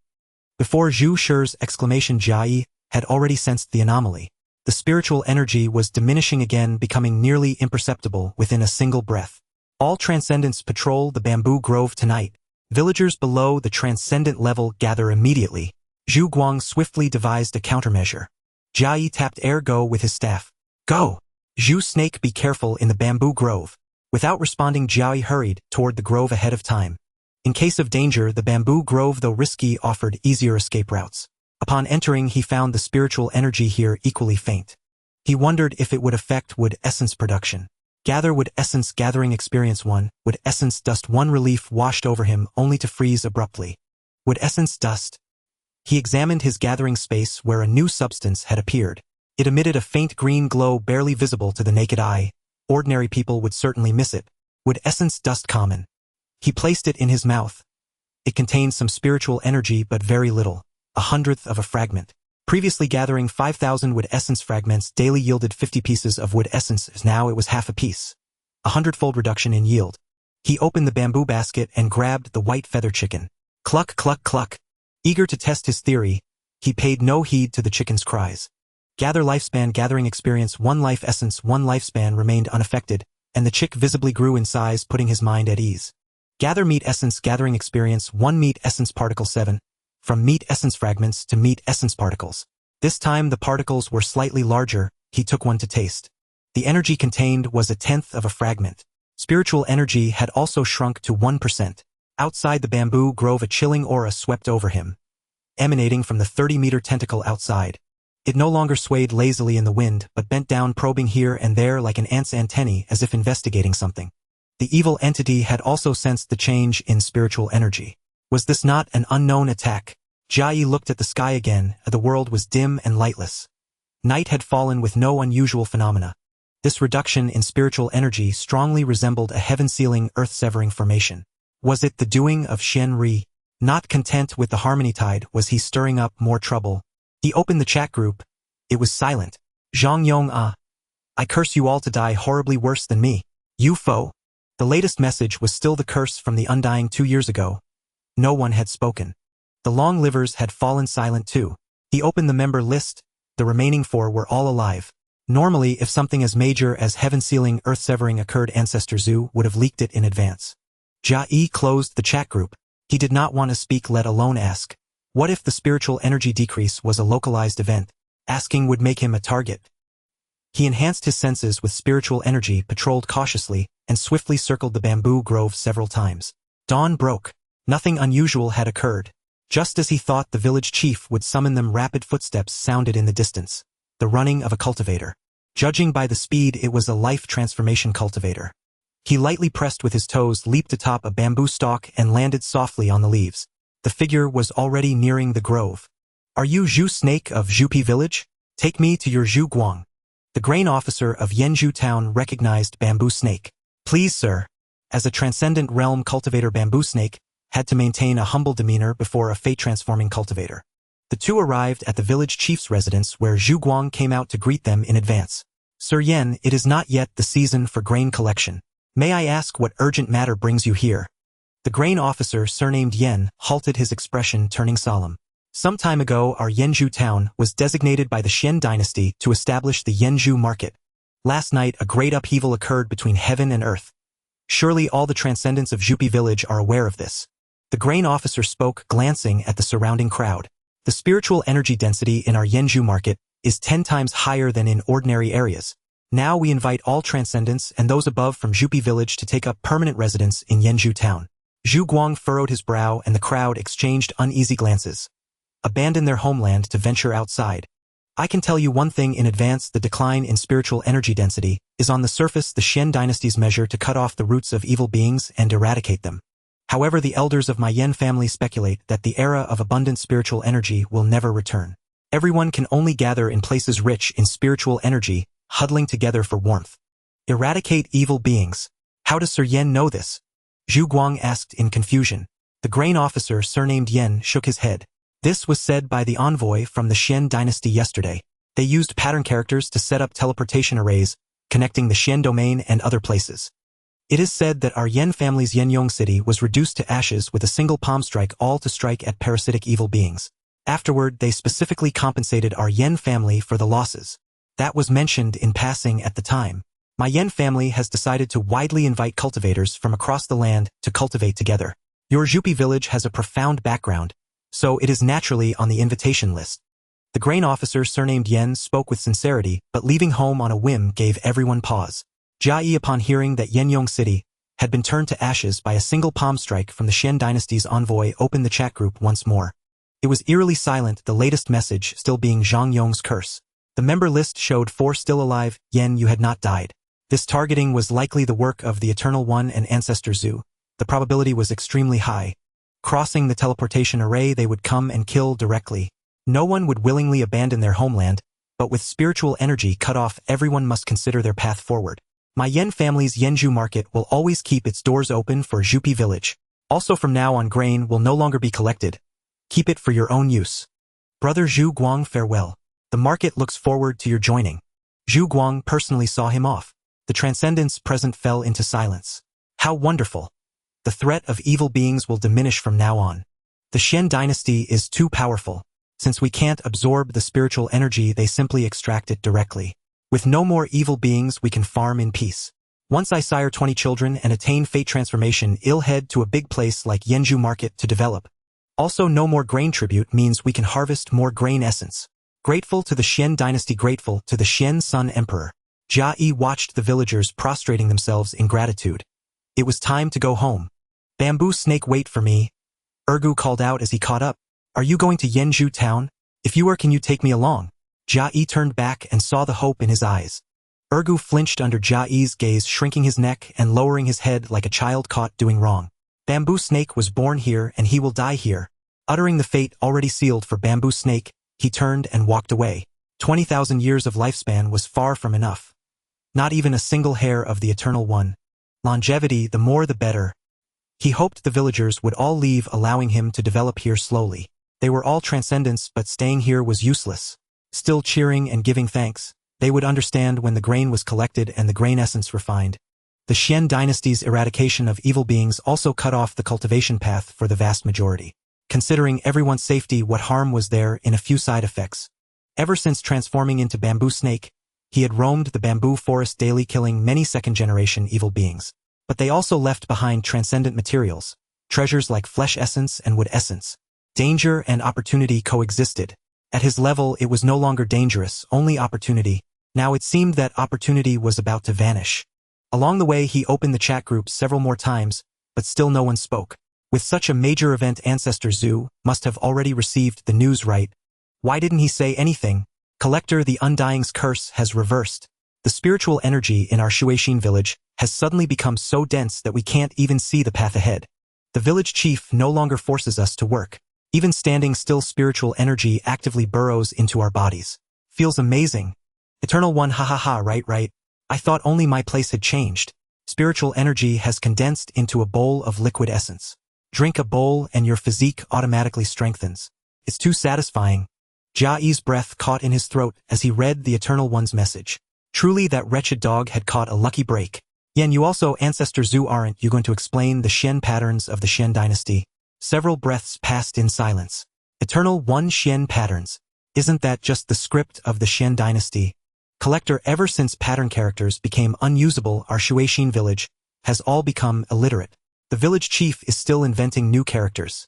Before Zhu Shi's exclamation, Jia Yi had already sensed the anomaly. The spiritual energy was diminishing again, becoming nearly imperceptible within a single breath. All transcendents patrol the bamboo grove tonight. Villagers below the transcendent level gather immediately. Zhu Guang swiftly devised a countermeasure. Jia Yi tapped Ergo with his staff. Go! Zhu Snake, be careful in the bamboo grove. Without responding, Jia Yi hurried toward the grove ahead of time. In case of danger, the bamboo grove, though risky, offered easier escape routes. Upon entering, he found the spiritual energy here equally faint. He wondered if it would affect wood essence production. Gather wood essence. Gathering experience 1, wood essence dust 1. Relief washed over him, only to freeze abruptly. Wood essence dust. He examined his gathering space where a new substance had appeared. It emitted a faint green glow barely visible to the naked eye. Ordinary people would certainly miss it. Wood essence dust common. He placed it in his mouth. It contained some spiritual energy, but very little. 1/100th of a fragment. Previously gathering 5,000 wood essence fragments daily yielded 50 pieces of wood essence, as now it was half a piece. 100-fold reduction in yield. He opened the bamboo basket and grabbed the white feather chicken. Cluck, cluck, cluck. Eager to test his theory, he paid no heed to the chicken's cries. Gather lifespan. Gathering experience 1 life essence 1 lifespan remained unaffected, and the chick visibly grew in size, putting his mind at ease. Gather meat essence gathering experience 1 meat essence particle 7. From meat essence fragments to meat essence particles. This time the particles were slightly larger, he took one to taste. The energy contained was 1/10 of a fragment. Spiritual energy had also shrunk to 1%. Outside the bamboo grove a chilling aura swept over him, emanating from the 30-meter tentacle outside. It no longer swayed lazily in the wind, but bent down, probing here and there like an ant's antennae as if investigating something. The evil entity had also sensed the change in spiritual energy. Was this not an unknown attack? Jia Yi looked at the sky again, the world was dim and lightless. Night had fallen with no unusual phenomena. This reduction in spiritual energy strongly resembled a heaven-sealing, earth-severing formation. Was it the doing of Xian Ri? Not content with the harmony tide, was he stirring up more trouble? He opened the chat group. It was silent. Zhang Yong I curse you all to die horribly worse than me. You foe. The latest message was still the curse from the undying 2 years ago. No one had spoken. The long livers had fallen silent too. He opened the member list. The remaining 4 were all alive. Normally, if something as major as heaven-sealing, earth-severing occurred, Ancestor Zhu would have leaked it in advance. Jia Yi closed the chat group. He did not want to speak, let alone ask. What if the spiritual energy decrease was a localized event? Asking would make him a target. He enhanced his senses with spiritual energy, patrolled cautiously, and swiftly circled the bamboo grove several times. Dawn broke. Nothing unusual had occurred. Just as he thought the village chief would summon them, rapid footsteps sounded in the distance. The running of a cultivator. Judging by the speed, it was a life transformation cultivator. He lightly pressed with his toes, leaped atop a bamboo stalk, and landed softly on the leaves. The figure was already nearing the grove. Are you Zhu Snake of Zhupi village? Take me to your Zhu Guang. The grain officer of Yanzhou town recognized Bamboo Snake. Please, sir. As a transcendent realm cultivator, Bamboo Snake had to maintain a humble demeanor before a fate-transforming cultivator. The two arrived at the village chief's residence, where Zhu Guang came out to greet them in advance. Sir Yan, it is not yet the season for grain collection. May I ask what urgent matter brings you here? The grain officer, surnamed Yen, halted, his expression turning solemn. Some time ago, our Yanzhou town was designated by the Xian dynasty to establish the Yanzhou market. Last night, a great upheaval occurred between heaven and earth. Surely all the transcendents of Zhupi village are aware of this. The grain officer spoke, glancing at the surrounding crowd. The spiritual energy density in our Yanzhou market is 10 times higher than in ordinary areas. Now we invite all transcendents and those above from Zhupi village to take up permanent residence in Yanzhou town. Zhu Guang furrowed his brow, and the crowd exchanged uneasy glances. Abandon their homeland to venture outside. I can tell you one thing in advance: the decline in spiritual energy density is on the surface the Xian dynasty's measure to cut off the roots of evil beings and eradicate them. However, the elders of my Yan family speculate that the era of abundant spiritual energy will never return. Everyone can only gather in places rich in spiritual energy, huddling together for warmth. Eradicate evil beings. How does Sir Yan know this? Zhu Guang asked in confusion. The grain officer, surnamed Yen, shook his head. This was said by the envoy from the Xian dynasty yesterday. They used pattern characters to set up teleportation arrays, connecting the Xian domain and other places. It is said that our Yan family's Yenyong city was reduced to ashes with a single palm strike, all to strike at parasitic evil beings. Afterward, they specifically compensated our Yan family for the losses. That was mentioned in passing at the time. My Yan family has decided to widely invite cultivators from across the land to cultivate together. Your Zhupi village has a profound background, so it is naturally on the invitation list. The grain officer, surnamed Yen, spoke with sincerity, but leaving home on a whim gave everyone pause. Jia Yi, upon hearing that Yenyong city had been turned to ashes by a single palm strike from the Xian dynasty's envoy, opened the chat group once more. It was eerily silent, the latest message still being Zhang Yong's curse. The member list showed 4 still alive. Yen, you had not died. This targeting was likely the work of the Eternal One and Ancestor Zhu. The probability was extremely high. Crossing the teleportation array, they would come and kill directly. No one would willingly abandon their homeland, but with spiritual energy cut off, everyone must consider their path forward. My Yan family's Yanzhou market will always keep its doors open for Zhupi village. Also, from now on, grain will no longer be collected. Keep it for your own use. Brother Zhu Guang, farewell. The market looks forward to your joining. Zhu Guang personally saw him off. The transcendents present fell into silence. How wonderful. The threat of evil beings will diminish from now on. The Xian dynasty is too powerful. Since we can't absorb the spiritual energy, they simply extract it directly. With no more evil beings, we can farm in peace. Once I sire 20 children and attain fate transformation, I'll head to a big place like Yenju Market to develop. Also, no more grain tribute means we can harvest more grain essence. Grateful to the Xian dynasty, grateful to the Xian Sun Emperor. Jia Yi watched the villagers prostrating themselves in gratitude. It was time to go home. Bamboo snake, wait for me. Ergu called out as he caught up. Are you going to Yenju town? If you are, can you take me along? Jia Yi turned back and saw the hope in his eyes. Ergu flinched under Jia Yi's gaze, shrinking his neck and lowering his head like a child caught doing wrong. Bamboo Snake was born here and he will die here. Uttering the fate already sealed for Bamboo Snake, he turned and walked away. 20,000 years of lifespan was far from enough. Not even a single hair of the Eternal One. Longevity, the more the better. He hoped the villagers would all leave, allowing him to develop here slowly. They were all transcendents, but staying here was useless. Still cheering and giving thanks, they would understand when the grain was collected and the grain essence refined. The Xian dynasty's eradication of evil beings also cut off the cultivation path for the vast majority. Considering everyone's safety, what harm was there in a few side effects? Ever since transforming into Bamboo Snake, he had roamed the bamboo forest daily, killing many second-generation evil beings. But they also left behind transcendent materials, treasures like flesh essence and wood essence. Danger and opportunity coexisted. At his level, it was no longer dangerous, only opportunity. Now it seemed that opportunity was about to vanish. Along the way, he opened the chat group several more times, but still no one spoke. With such a major event, Ancestor Zhu must have already received the news, right? Why didn't he say anything? Collector, the Undying's curse has reversed. The spiritual energy in our Shueishin village has suddenly become so dense that we can't even see the path ahead. The village chief no longer forces us to work. Even standing still, spiritual energy actively burrows into our bodies. Feels amazing. Eternal One, ha, right. I thought only my place had changed. Spiritual energy has condensed into a bowl of liquid essence. Drink a bowl and your physique automatically strengthens. It's too satisfying. Jia Yi's breath caught in his throat as he read the Eternal One's message. Truly, that wretched dog had caught a lucky break. Yen, you also, Ancestor Zhu, aren't you going to explain the Xian patterns of the Xian dynasty? Several breaths passed in silence. Eternal One, Xian patterns. Isn't that just the script of the Xian dynasty? Collector, ever since pattern characters became unusable, our Shueishin village has all become illiterate. The village chief is still inventing new characters.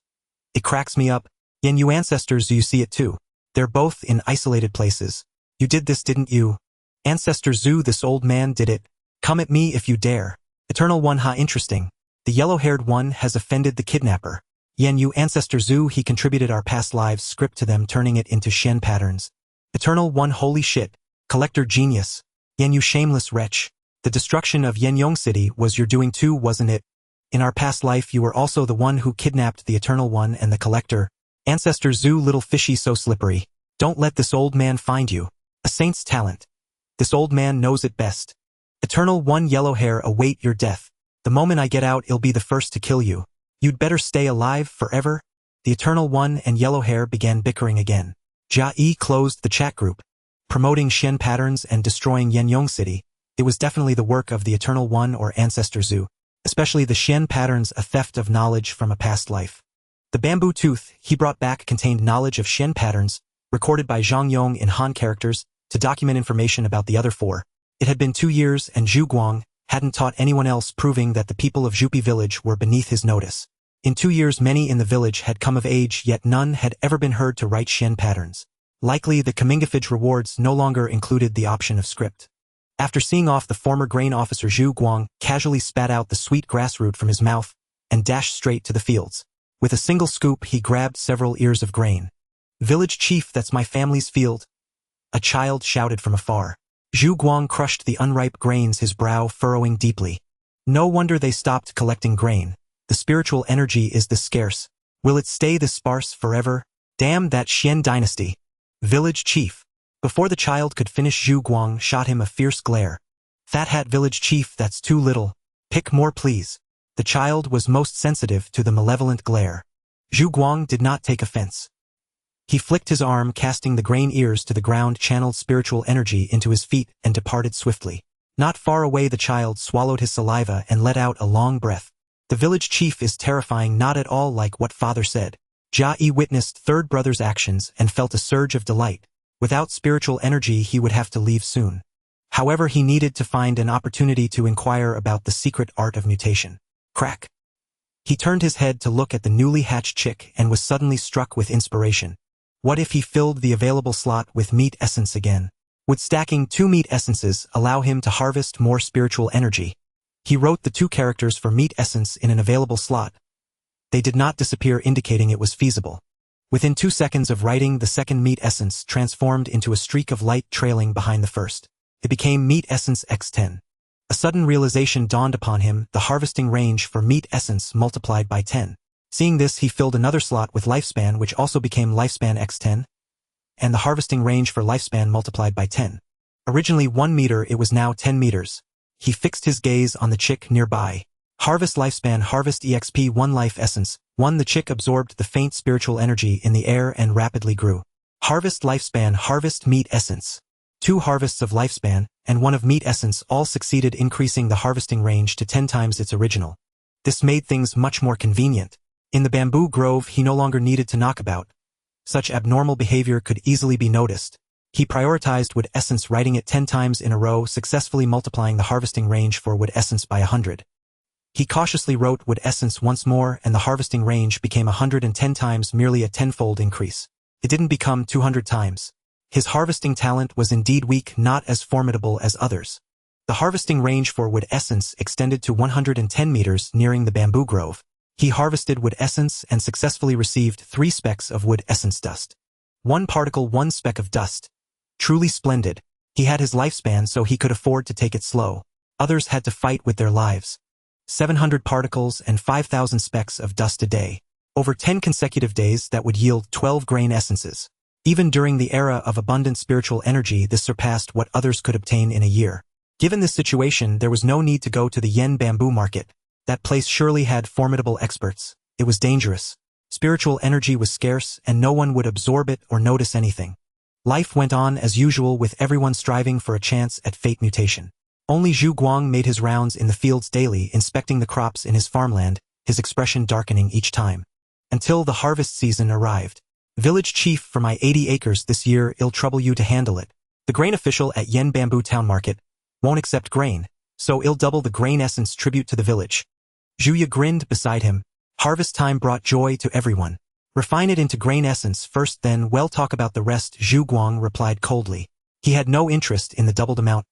It cracks me up. Yen, you ancestors, do you see it too? They're both in isolated places. You did this, didn't you? Ancestor Zhu, this old man did it. Come at me if you dare. Eternal One, ha, interesting. The yellow-haired one has offended the kidnapper. Yen, you Ancestor Zhu, he contributed our past lives script to them, turning it into Xian patterns. Eternal One, holy shit. Collector genius. Yen, you shameless wretch. The destruction of Yenyong City was your doing too, wasn't it? In our past life, you were also the one who kidnapped the Eternal One and the Collector. Ancestor Zhu, little fishy, so slippery. Don't let this old man find you. A saint's talent. This old man knows it best. Eternal One, yellow hair, await your death. The moment I get out, I'll be the first to kill you. You'd better stay alive forever. The Eternal One and yellow hair began bickering again. Jia Yi closed the chat group. Promoting Xian patterns and destroying Yenyong City, it was definitely the work of the Eternal One or Ancestor Zhu, especially the Xian patterns, a theft of knowledge from a past life. The bamboo tooth he brought back contained knowledge of Xian patterns, recorded by Zhang Yong in Han characters, to document information about the other four. It had been 2 years and Zhu Guang hadn't taught anyone else, proving that the people of Zhupi village were beneath his notice. In 2 years, many in the village had come of age, yet none had ever been heard to write Xian patterns. Likely, the Kamingafage rewards no longer included the option of script. After seeing off the former grain officer, Zhu Guang casually spat out the sweet grass root from his mouth and dashed straight to the fields. With a single scoop, he grabbed several ears of grain. Village chief, that's my family's field. A child shouted from afar. Zhu Guang crushed the unripe grains, his brow furrowing deeply. No wonder they stopped collecting grain. The spiritual energy is this scarce. Will it stay this sparse forever? Damn that Xian dynasty. Village chief. Before the child could finish, Zhu Guang shot him a fierce glare. Fat hat, village chief, that's too little. Pick more, please. The child was most sensitive to the malevolent glare. Zhu Guang did not take offense. He flicked his arm, casting the grain ears to the ground, channeled spiritual energy into his feet, and departed swiftly. Not far away, the child swallowed his saliva and let out a long breath. The village chief is terrifying, not at all like what father said. Jia Yi witnessed third brother's actions and felt a surge of delight. Without spiritual energy, he would have to leave soon. However, he needed to find an opportunity to inquire about the secret art of mutation. Crack. He turned his head to look at the newly hatched chick and was suddenly struck with inspiration. What if he filled the available slot with meat essence again? Would stacking 2 meat essences allow him to harvest more spiritual energy? He wrote the 2 characters for meat essence in an available slot. They did not disappear, indicating it was feasible. Within 2 seconds of writing, the second meat essence transformed into a streak of light trailing behind the first. It became meat essence x10. A sudden realization dawned upon him: the harvesting range for meat essence multiplied by 10. Seeing this, he filled another slot with lifespan, which also became lifespan x10, and the harvesting range for lifespan multiplied by 10. Originally 1 meter, it was now 10 meters. He fixed his gaze on the chick nearby. Harvest lifespan, harvest exp 1 life essence. 1. The chick absorbed the faint spiritual energy in the air and rapidly grew. Harvest lifespan, harvest meat essence. 2 harvests of lifespan and 1 of meat essence all succeeded, increasing the harvesting range to 10 times its original. This made things much more convenient. In the bamboo grove, he no longer needed to knock about. Such abnormal behavior could easily be noticed. He prioritized wood essence, writing it 10 times in a row, successfully multiplying the harvesting range for wood essence by 100. He cautiously wrote wood essence once more, and the harvesting range became 110 times, merely a 10-fold increase. It didn't become 200 times. His harvesting talent was indeed weak, not as formidable as others. The harvesting range for wood essence extended to 110 meters, nearing the bamboo grove. He harvested wood essence and successfully received 3 specks of wood essence dust. 1 particle, 1 speck of dust. Truly splendid. He had his lifespan, so he could afford to take it slow. Others had to fight with their lives. 700 particles and 5,000 specks of dust a day. Over 10 consecutive days, that would yield 12 grain essences. Even during the era of abundant spiritual energy, this surpassed what others could obtain in a year. Given this situation, there was no need to go to the yen bamboo market. That place surely had formidable experts. It was dangerous. Spiritual energy was scarce, and no one would absorb it or notice anything. Life went on as usual, with everyone striving for a chance at fate mutation. Only Zhu Guang made his rounds in the fields daily, inspecting the crops in his farmland, his expression darkening each time. Until the harvest season arrived. Village chief, for my 80 acres this year, it'll trouble you to handle it. The grain official at Yen Bamboo Town Market won't accept grain, so it'll double the grain essence tribute to the village. Zhu Yi grinned beside him. Harvest time brought joy to everyone. Refine it into grain essence first, then we'll talk about the rest, Zhu Guang replied coldly. He had no interest in the doubled amount.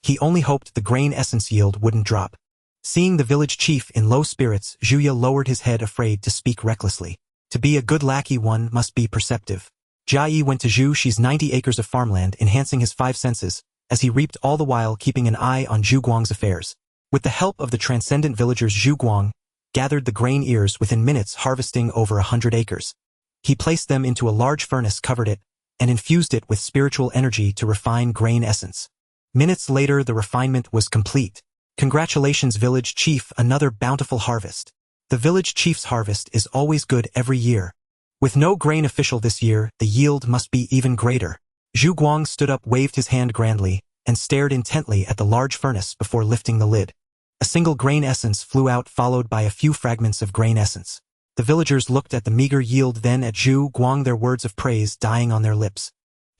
He only hoped the grain essence yield wouldn't drop. Seeing the village chief in low spirits, Zhu Yi lowered his head, afraid to speak recklessly. To be a good lackey, one must be perceptive. Jia Yi went to Zhu Xi's 90 acres of farmland, enhancing his 5 senses, as he reaped, all the while keeping an eye on Zhu Guang's affairs. With the help of the transcendent villagers, Zhu Guang gathered the grain ears within minutes, harvesting over 100 acres. He placed them into a large furnace, covered it, and infused it with spiritual energy to refine grain essence. Minutes later, the refinement was complete. Congratulations, village chief, another bountiful harvest. The village chief's harvest is always good every year. With no grain official this year, the yield must be even greater. Zhu Guang stood up, waved his hand grandly, and stared intently at the large furnace before lifting the lid. A single grain essence flew out, followed by a few fragments of grain essence. The villagers looked at the meager yield, then at Zhu Guang, their words of praise dying on their lips.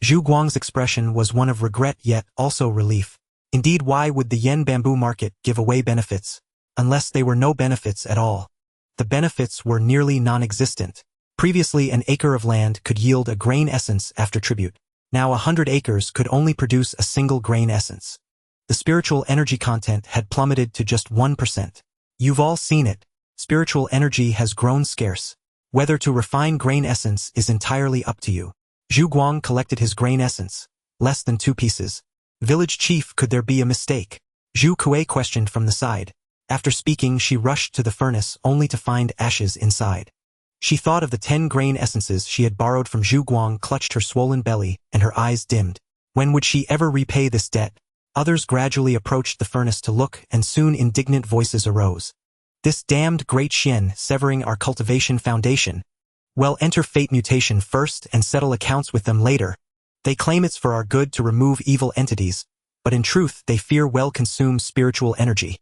Zhu Guang's expression was one of regret, yet also relief. Indeed, why would the Yen Bamboo Market give away benefits, unless they were no benefits at all? The benefits were nearly non-existent. Previously, an acre of land could yield a grain essence after tribute. Now 100 acres could only produce a single grain essence. The spiritual energy content had plummeted to just 1%. You've all seen it. Spiritual energy has grown scarce. Whether to refine grain essence is entirely up to you. Zhu Guang collected his grain essence. Less than 2 pieces. Village chief, could there be a mistake? Zhu Kuei questioned from the side. After speaking, she rushed to the furnace, only to find ashes inside. She thought of the 10 grain essences she had borrowed from Zhu Guang, clutched her swollen belly, and her eyes dimmed. When would she ever repay this debt? Others gradually approached the furnace to look, and soon indignant voices arose. This damned great Xian, severing our cultivation foundation. Well, enter fate mutation first and settle accounts with them later. They claim it's for our good to remove evil entities, but in truth they fear well consumed spiritual energy.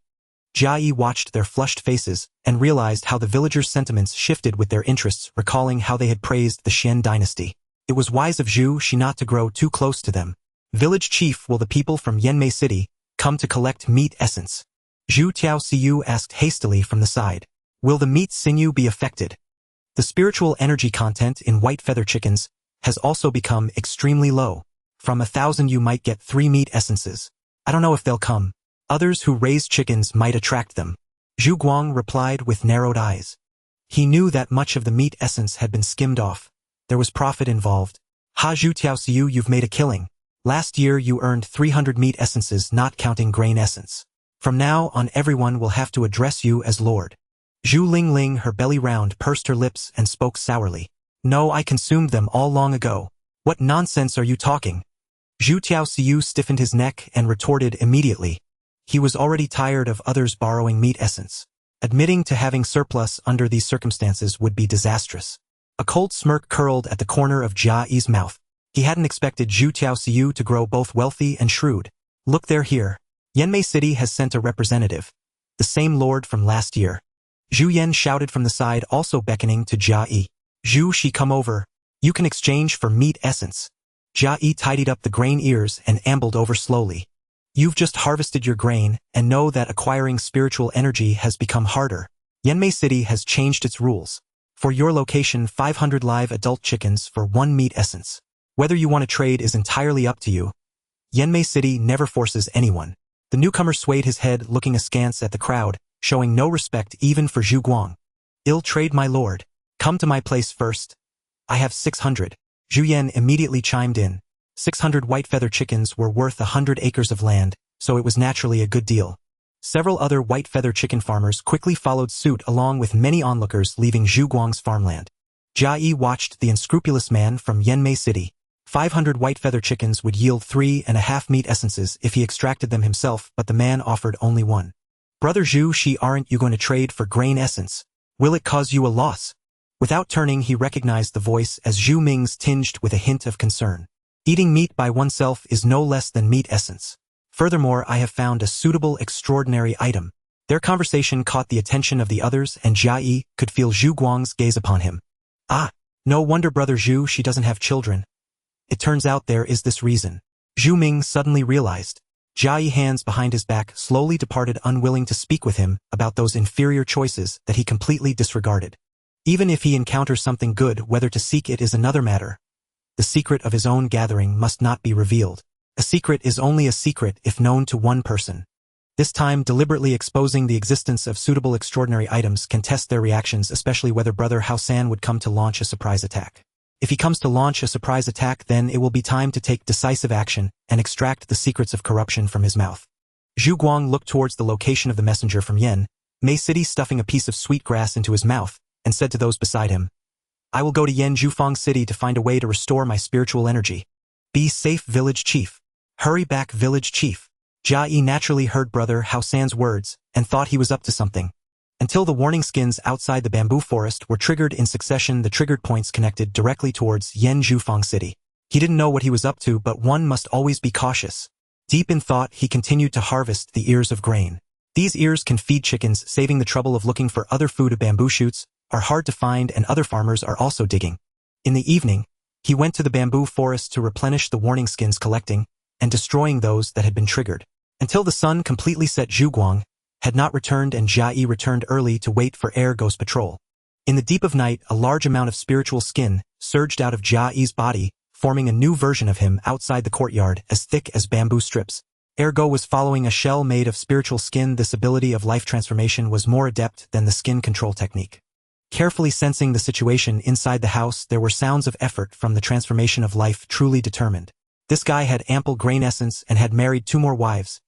Jia Yi watched their flushed faces and realized how the villagers' sentiments shifted with their interests, recalling how they had praised the Xian dynasty. It was wise of Zhu Xi not to grow too close to them. Village chief, will the people from Yanmei City come to collect meat essence? Zhu Tiaoxiu asked hastily from the side. Will the meat sinew be affected? The spiritual energy content in white feather chickens has also become extremely low. From 1,000 you might get 3 meat essences. I don't know if they'll come. Others who raise chickens might attract them. Zhu Guang replied with narrowed eyes. He knew that much of the meat essence had been skimmed off. There was profit involved. Ha, Zhu Tiaoxiu, you've made a killing. Last year you earned 300 meat essences, not counting grain essence. From now on everyone will have to address you as Lord. Zhu Lingling, her belly round, pursed her lips and spoke sourly. No, I consumed them all long ago. What nonsense are you talking? Zhu Tiaoxiu stiffened his neck and retorted immediately. He was already tired of others borrowing meat essence. Admitting to having surplus under these circumstances would be disastrous. A cold smirk curled at the corner of Jia Yi's mouth. He hadn't expected Zhu Tiaoxiu to grow both wealthy and shrewd. Look, they're here. Yanmei City has sent a representative. The same lord from last year. Zhu Yan shouted from the side, also beckoning to Jia Yi. Zhu, she come over. You can exchange for meat essence. Jia Yi tidied up the grain ears and ambled over slowly. You've just harvested your grain and know that acquiring spiritual energy has become harder. Yanmei City has changed its rules. For your location, 500 live adult chickens for 1 meat essence. Whether you want to trade is entirely up to you. Yanmei City never forces anyone. The newcomer swayed his head, looking askance at the crowd, showing no respect even for Zhu Guang. Ill trade, my lord. Come to my place first. I have 600. Zhu Yan immediately chimed in. 600 white feather chickens were worth 100 acres of land, so it was naturally a good deal. Several other white feather chicken farmers quickly followed suit, along with many onlookers leaving Zhu Guang's farmland. Jia Yi watched the unscrupulous man from Yanmei City. 500 white feather chickens would yield 3.5 meat essences if he extracted them himself, but the man offered only 1. Brother Zhu, aren't you going to trade for grain essence? Will it cause you a loss? Without turning, he recognized the voice as Zhu Ming's, tinged with a hint of concern. Eating meat by oneself is no less than meat essence. Furthermore, I have found a suitable, extraordinary item. Their conversation caught the attention of the others, and Jia Yi could feel Zhu Guang's gaze upon him. Ah, no wonder Brother Zhu, she doesn't have children. It turns out there is this reason. Zhu Ming suddenly realized. Jia Yi, hands behind his back, slowly departed, unwilling to speak with him about those inferior choices that he completely disregarded. Even if he encounters something good, whether to seek it is another matter. The secret of his own gathering must not be revealed. A secret is only a secret if known to one person. This time, deliberately exposing the existence of suitable extraordinary items can test their reactions, especially whether Brother Hao San would come to launch a surprise attack. If he comes to launch a surprise attack, then it will be time to take decisive action and extract the secrets of corruption from his mouth. Zhu Guang looked towards the location of the messenger from Yanmei City, stuffing a piece of sweet grass into his mouth, and said to those beside him, I will go to Yanzhufang City to find a way to restore my spiritual energy. Be safe, village chief. Hurry back, village chief. Jia Yi naturally heard Brother Hao San's words and thought he was up to something. Until the warning skins outside the bamboo forest were triggered in succession, the triggered points connected directly towards Yanzhufang City. He didn't know what he was up to, but one must always be cautious. Deep in thought, he continued to harvest the ears of grain. These ears can feed chickens, saving the trouble of looking for other food. Bamboo shoots are hard to find, and other farmers are also digging. In the evening, he went to the bamboo forest to replenish the warning skins, collecting and destroying those that had been triggered. Until the sun completely set, Zhu Guang had not returned, and Jia Yi returned early to wait for Air Ghost Patrol. In the deep of night, a large amount of spiritual skin surged out of Jia Yi's body, forming a new version of him outside the courtyard, as thick as bamboo strips. Ergo was following a shell made of spiritual skin. This ability of life transformation was more adept than the skin control technique. Carefully sensing the situation inside the house, there were sounds of effort from the transformation of life, truly determined. This guy had ample grain essence and had married 2 more wives.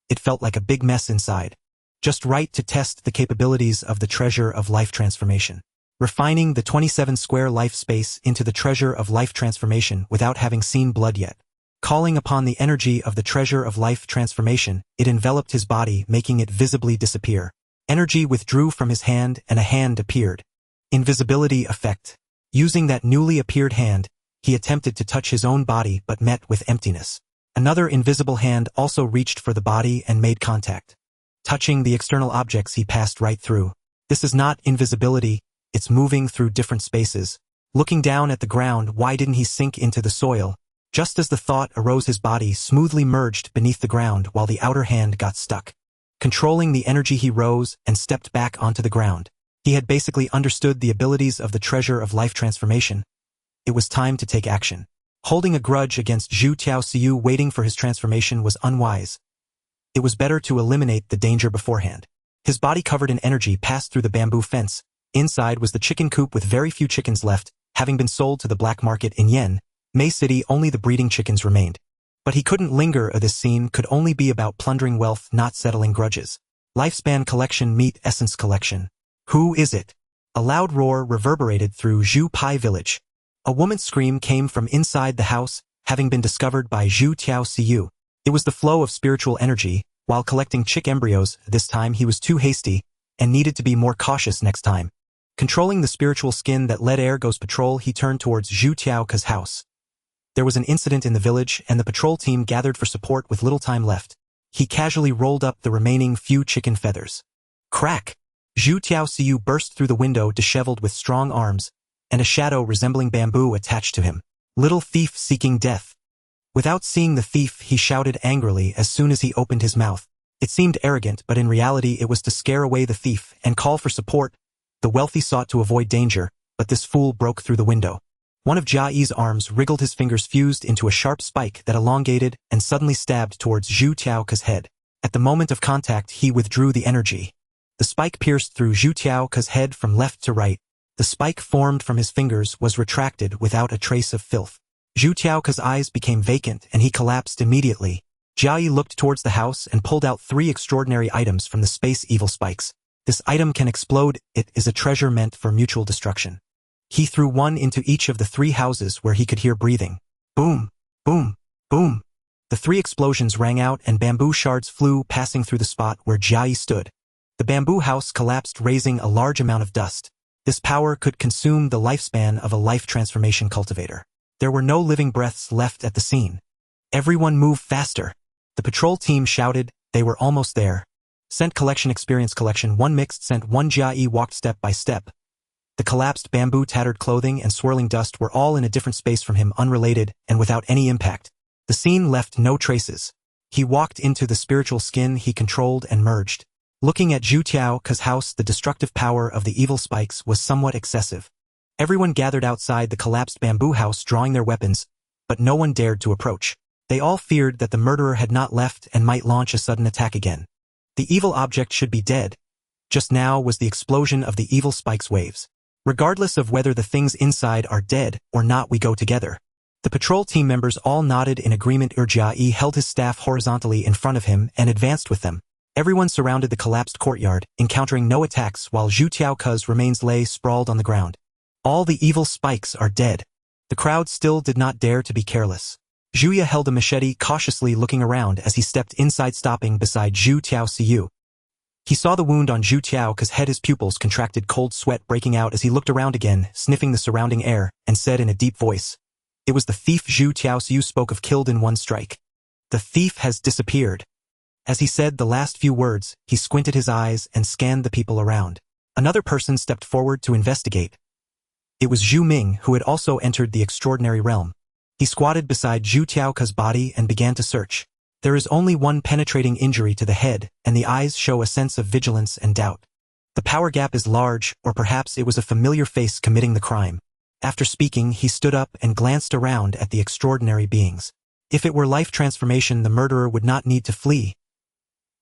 It felt like a big mess inside. Just right to test the capabilities of the treasure of life transformation. Refining the 27 square life space into the treasure of life transformation without having seen blood yet. Calling upon the energy of the treasure of life transformation, it enveloped his body, making it visibly disappear. Energy withdrew from his hand and a hand appeared. Invisibility effect. Using that newly appeared hand, he attempted to touch his own body but met with emptiness. Another invisible hand also reached for the body and made contact. Touching the external objects, he passed right through. This is not invisibility, it's moving through different spaces. Looking down at the ground, why didn't he sink into the soil? Just as the thought arose, his body smoothly merged beneath the ground while the outer hand got stuck. Controlling the energy, he rose and stepped back onto the ground. He had basically understood the abilities of the treasure of life transformation. It was time to take action. Holding a grudge against Zhu Tiaoxiu waiting for his transformation was unwise. It was better to eliminate the danger beforehand. His body covered in energy passed through the bamboo fence. Inside was the chicken coop with very few chickens left, having been sold to the black market in Yen, Mei City. Only the breeding chickens remained. But he couldn't linger. This scene could only be about plundering wealth, not settling grudges. Lifespan collection meet essence collection. Who is it? A loud roar reverberated through Zhu Pai village. A woman's scream came from inside the house, having been discovered by Zhu Tiaoxiu. It was the flow of spiritual energy. While collecting chick embryos, this time he was too hasty and needed to be more cautious next time. Controlling the spiritual skin that led Ergo's patrol, he turned towards Zhu Tiao's house. There was an incident in the village, and the patrol team gathered for support with little time left. He casually rolled up the remaining few chicken feathers. Crack! Zhu Tiaoxiu burst through the window, disheveled with strong arms, and a shadow resembling bamboo attached to him. Little thief seeking death. Without seeing the thief, he shouted angrily as soon as he opened his mouth. It seemed arrogant, but in reality it was to scare away the thief and call for support. The wealthy sought to avoid danger, but this fool broke through the window. One of Jia Yi's arms wriggled, his fingers fused into a sharp spike that elongated and suddenly stabbed towards Zhu Tiao's head. At the moment of contact, he withdrew the energy. The spike pierced through Zhu Tiao's head from left to right. The spike formed from his fingers was retracted without a trace of filth. Zhu Tiao's eyes became vacant and he collapsed immediately. Jia Yi looked towards the house and pulled out 3 extraordinary items from the space evil spikes. This item can explode. It is a treasure meant for mutual destruction. He threw one into each of the 3 houses where he could hear breathing. Boom, boom, boom. The 3 explosions rang out and bamboo shards flew, passing through the spot where Jia Yi stood. The bamboo house collapsed, raising a large amount of dust. This power could consume the lifespan of a life transformation cultivator. There were no living breaths left at the scene. Everyone move faster. The patrol team shouted. They were almost there. Scent collection, experience collection, 1 mixed scent, 1. Jia Yi walked step by step. The collapsed bamboo, tattered clothing, and swirling dust were all in a different space from him, unrelated and without any impact. The scene left no traces. He walked into the spiritual skin he controlled and merged. Looking at Zhu Tiao's house, the destructive power of the evil spikes was somewhat excessive. Everyone gathered outside the collapsed bamboo house, drawing their weapons, but no one dared to approach. They all feared that the murderer had not left and might launch a sudden attack again. The evil object should be dead. Just now was the explosion of the evil spikes waves. Regardless of whether the things inside are dead or not, we go together. The patrol team members all nodded in agreement. Jia Yi held his staff horizontally in front of him and advanced with them. Everyone surrounded the collapsed courtyard, encountering no attacks, while Zhu Tiao's remains lay sprawled on the ground. All the evil spikes are dead. The crowd still did not dare to be careless. Zhu Yi held a machete, cautiously looking around as he stepped inside, stopping beside Zhu Tiaoxiu. He saw the wound on Zhu Tiao's head, his pupils contracted, cold sweat breaking out as he looked around again, sniffing the surrounding air, and said in a deep voice, "It was the thief." Zhu Tiaoxiu spoke of killed in 1 strike. "The thief has disappeared." As he said the last few words, he squinted his eyes and scanned the people around. Another person stepped forward to investigate. It was Zhu Ming, who had also entered the extraordinary realm. He squatted beside Zhu Tiao's body and began to search. There is only 1 penetrating injury to the head, and the eyes show a sense of vigilance and doubt. The power gap is large, or perhaps it was a familiar face committing the crime. After speaking, he stood up and glanced around at the extraordinary beings. If it were life transformation, the murderer would not need to flee.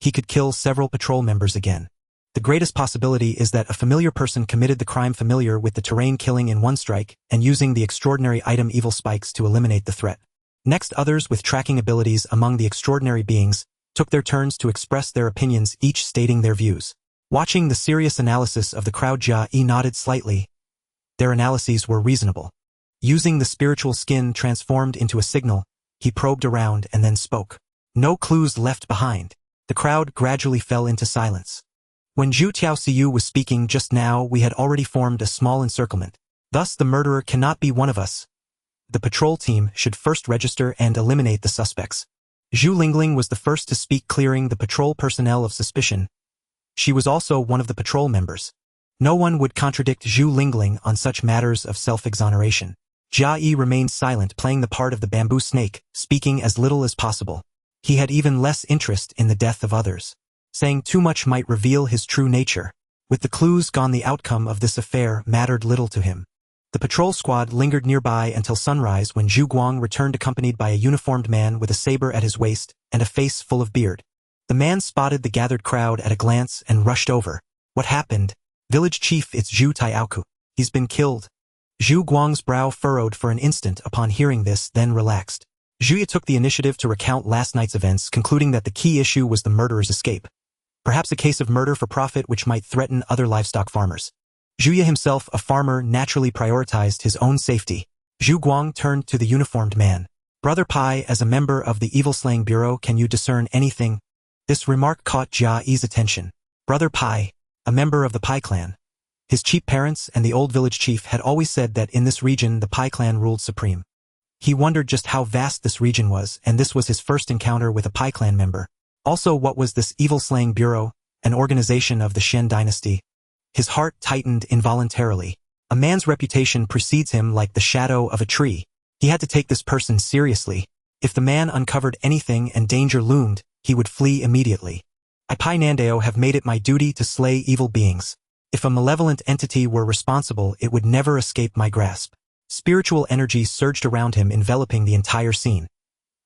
He could kill several patrol members again. The greatest possibility is that a familiar person committed the crime, familiar with the terrain, killing in 1 strike, and using the extraordinary item evil spikes to eliminate the threat. Next, others with tracking abilities among the extraordinary beings took their turns to express their opinions, each stating their views. Watching the serious analysis of the crowd, Jia Yi nodded slightly. Their analyses were reasonable. Using the spiritual skin transformed into a signal, he probed around and then spoke. No clues left behind. The crowd gradually fell into silence. When Zhu Tiaoxiu was speaking just now, we had already formed a small encirclement. Thus the murderer cannot be one of us. The patrol team should first register and eliminate the suspects. Zhu Lingling was the first to speak, clearing the patrol personnel of suspicion. She was also one of the patrol members. No one would contradict Zhu Lingling on such matters of self-exoneration. Jia Yi remained silent, playing the part of the bamboo snake, speaking as little as possible. He had even less interest in the death of others. Saying too much might reveal his true nature. With the clues gone, the outcome of this affair mattered little to him. The patrol squad lingered nearby until sunrise when Zhu Guang returned accompanied by a uniformed man with a saber at his waist and a face full of beard. The man spotted the gathered crowd at a glance and rushed over. What happened? Village chief, it's Zhu Taiaoku. He's been killed. Zhu Guang's brow furrowed for an instant upon hearing this, then relaxed. Zhu Yi took the initiative to recount last night's events, concluding that the key issue was the murderer's escape. Perhaps a case of murder for profit which might threaten other livestock farmers. Zhu Yi himself, a farmer, naturally prioritized his own safety. Zhu Guang turned to the uniformed man. Brother Pai, as a member of the evil-slaying bureau, can you discern anything? This remark caught Jia Yi's attention. Brother Pai, a member of the Pai clan. His chief parents and the old village chief had always said that in this region the Pai clan ruled supreme. He wondered just how vast this region was, and this was his first encounter with a Pai clan member. Also, what was this evil-slaying bureau, an organization of the Shen dynasty? His heart tightened involuntarily. A man's reputation precedes him like the shadow of a tree. He had to take this person seriously. If the man uncovered anything and danger loomed, he would flee immediately. I, Pai Nandao, have made it my duty to slay evil beings. If a malevolent entity were responsible, it would never escape my grasp. Spiritual energy surged around him, enveloping the entire scene.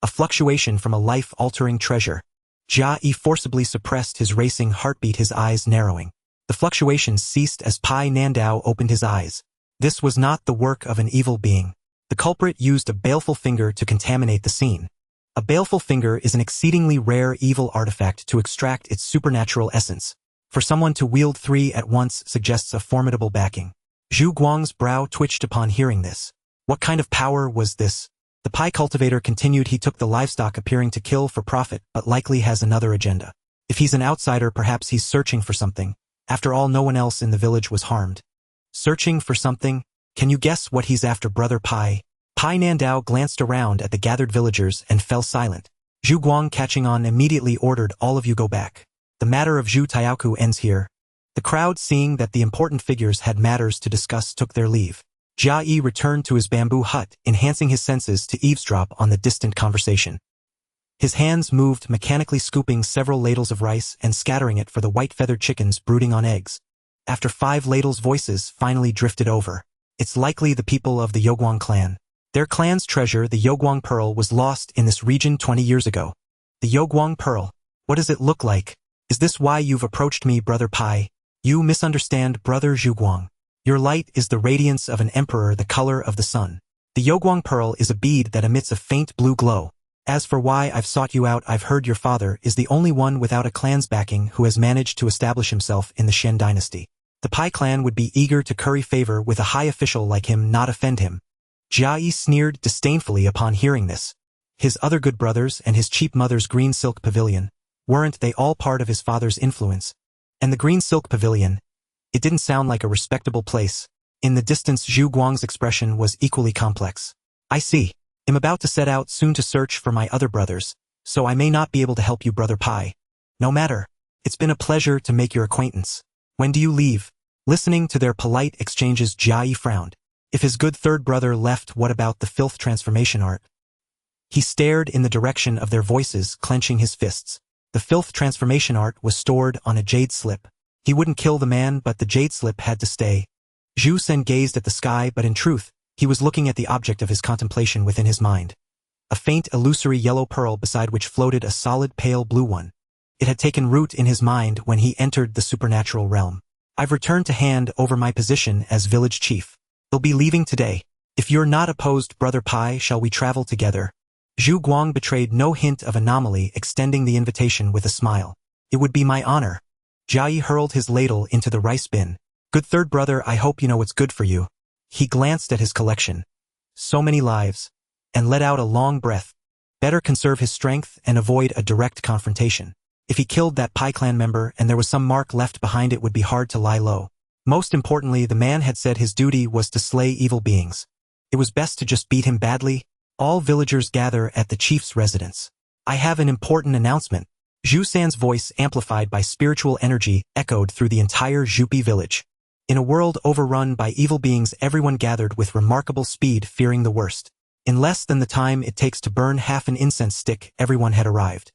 A fluctuation from a life-altering treasure. Jia Yi forcibly suppressed his racing heartbeat, his eyes narrowing. The fluctuations ceased as Pai Nandao opened his eyes. This was not the work of an evil being. The culprit used a baleful finger to contaminate the scene. A baleful finger is an exceedingly rare evil artifact to extract its supernatural essence. For someone to wield three at once suggests a formidable backing. Zhu Guang's brow twitched upon hearing this. What kind of power was this? The Pai cultivator continued. He took the livestock, appearing to kill for profit, but likely has another agenda. If he's an outsider, perhaps he's searching for something. After all, no one else in the village was harmed. Searching for something? Can you guess what he's after, Brother Pai? Pai Nandao glanced around at the gathered villagers and fell silent. Zhu Guang, catching on, immediately ordered, all of you go back. The matter of Zhu Taiaoku ends here. The crowd, seeing that the important figures had matters to discuss, took their leave. Jia Yi returned to his bamboo hut, enhancing his senses to eavesdrop on the distant conversation. His hands moved, mechanically scooping several ladles of rice and scattering it for the white-feathered chickens brooding on eggs. After 5 ladles, voices finally drifted over. It's likely the people of the Youguang clan. Their clan's treasure, the Youguang Pearl, was lost in this region 20 years ago. The Youguang Pearl. What does it look like? Is this why you've approached me, Brother Pai? You misunderstand, Brother Zhu Guang. Your light is the radiance of an emperor, the color of the sun. The Youguang Pearl is a bead that emits a faint blue glow. As for why I've sought you out, I've heard your father is the only one without a clan's backing who has managed to establish himself in the Shen dynasty. The Pai clan would be eager to curry favor with a high official like him, not offend him. Jia Yi sneered disdainfully upon hearing this. His other good brothers and his cheap mother's green silk pavilion, weren't they all part of his father's influence? And the green silk pavilion, it didn't sound like a respectable place. In the distance, Zhu Guang's expression was equally complex. I see. I'm about to set out soon to search for my other brothers, so I may not be able to help you, Brother Pai. No matter. It's been a pleasure to make your acquaintance. When do you leave? Listening to their polite exchanges, Jia Yi frowned. If his good third brother left, what about the filth transformation art? He stared in the direction of their voices, clenching his fists. The filth transformation art was stored on a jade slip. He wouldn't kill the man, but the jade slip had to stay. Zhu Sen gazed at the sky, but in truth, he was looking at the object of his contemplation within his mind. A faint, illusory yellow pearl beside which floated a solid, pale blue one. It had taken root in his mind when he entered the supernatural realm. I've returned to hand over my position as village chief. They'll be leaving today. If you're not opposed, Brother Pai, shall we travel together? Zhu Guang betrayed no hint of anomaly, extending the invitation with a smile. It would be my honor. Jia Yi hurled his ladle into the rice bin. Good third brother, I hope you know what's good for you. He glanced at his collection. So many lives. And let out a long breath. Better conserve his strength and avoid a direct confrontation. If he killed that Pai clan member and there was some mark left behind, it would be hard to lie low. Most importantly, the man had said his duty was to slay evil beings. It was best to just beat him badly. All villagers gather at the chief's residence. I have an important announcement. Zhu San's voice, amplified by spiritual energy, echoed through the entire Zhupi village. In a world overrun by evil beings, everyone gathered with remarkable speed, fearing the worst. In less than the time it takes to burn half an incense stick, everyone had arrived.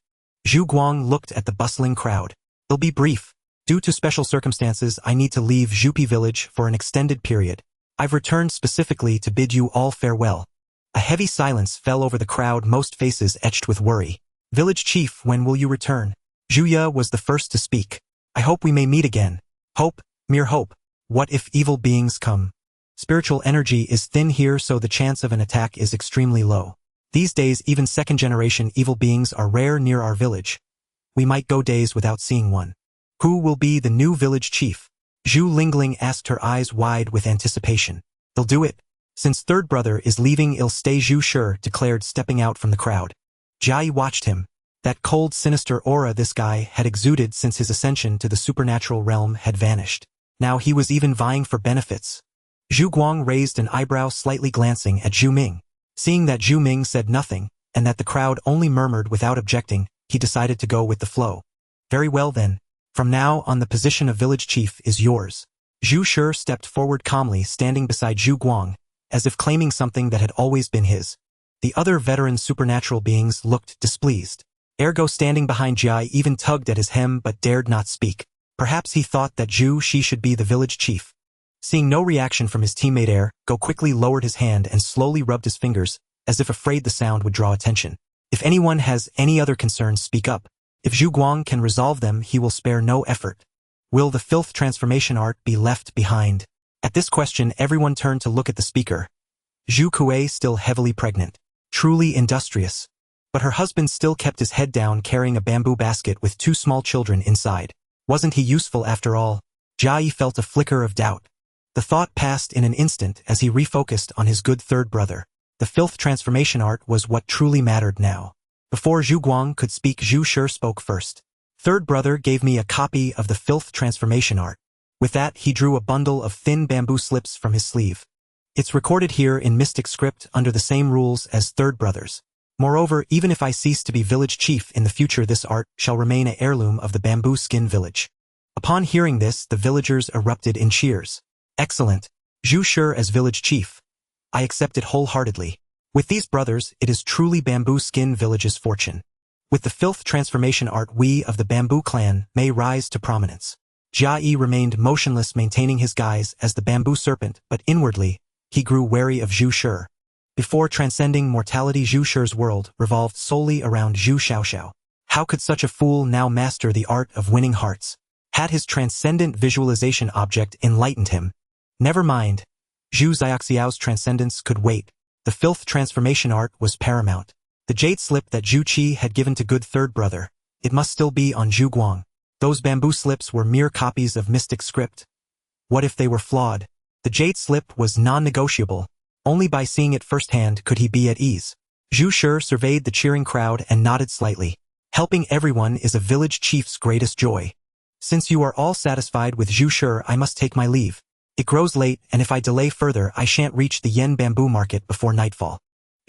Zhu Guang looked at the bustling crowd. "It'll be brief. Due to special circumstances, I need to leave Zhupi village for an extended period. I've returned specifically to bid you all farewell." A heavy silence fell over the crowd, most faces etched with worry. "Village chief, when will you return?" Zhu Yi was the first to speak. "I hope we may meet again." "Hope? Mere hope. What if evil beings come? Spiritual energy is thin here, so the chance of an attack is extremely low. These days, even second-generation evil beings are rare near our village. We might go days without seeing one." "Who will be the new village chief?" Zhu Lingling asked, her eyes wide with anticipation. "They'll do it. Since third brother is leaving, it'll stay," Zhu Shi declared, stepping out from the crowd. Jia Yi watched him. That cold, sinister aura this guy had exuded since his ascension to the supernatural realm had vanished. Now he was even vying for benefits. Zhu Guang raised an eyebrow, slightly glancing at Zhu Ming. Seeing that Zhu Ming said nothing, and that the crowd only murmured without objecting, he decided to go with the flow. "Very well then. From now on, the position of village chief is yours." Zhu Shi stepped forward calmly, standing beside Zhu Guang, as if claiming something that had always been his. The other veteran supernatural beings looked displeased. Ergo, standing behind Jia Yi, even tugged at his hem but dared not speak. Perhaps he thought that Zhu Shi should be the village chief. Seeing no reaction from his teammate, Ergo quickly lowered his hand and slowly rubbed his fingers, as if afraid the sound would draw attention. "If anyone has any other concerns, speak up. If Zhu Guang can resolve them, he will spare no effort." "Will the filth transformation art be left behind?" At this question, everyone turned to look at the speaker. Zhu Kuei, still heavily pregnant. Truly industrious. But her husband still kept his head down, carrying a bamboo basket with 2 small children inside. Wasn't he useful after all? Jia Yi felt a flicker of doubt. The thought passed in an instant as he refocused on his good third brother. The filth transformation art was what truly mattered now. Before Zhu Guang could speak, Zhu Shi spoke first. "Third brother gave me a copy of the filth transformation art." With that, he drew a bundle of thin bamboo slips from his sleeve. "It's recorded here in mystic script under the same rules as third brother's. Moreover, even if I cease to be village chief in the future, this art shall remain an heirloom of the bamboo skin village." Upon hearing this, the villagers erupted in cheers. "Excellent. Zhu Shi as village chief. I accept it wholeheartedly. With these brothers, it is truly bamboo skin village's fortune. With the filth transformation art, we of the bamboo clan may rise to prominence." Jia Yi remained motionless, maintaining his guise as the bamboo serpent, but inwardly, he grew wary of Zhu Shi. Before transcending mortality, Zhu Shi's world revolved solely around Zhu Xiaoxiao. How could such a fool now master the art of winning hearts? Had his transcendent visualization object enlightened him? Never mind. Zhu Xiaoxiao's transcendence could wait. The filth transformation art was paramount. The jade slip that Zhu Qi had given to good third brother, it must still be on Zhu Guang. Those bamboo slips were mere copies of mystic script. What if they were flawed? The jade slip was non-negotiable. Only by seeing it firsthand could he be at ease. Zhu Shi surveyed the cheering crowd and nodded slightly. "Helping everyone is a village chief's greatest joy. Since you are all satisfied with Zhu Shi, I must take my leave. It grows late, and if I delay further, I shan't reach the Yen bamboo market before nightfall."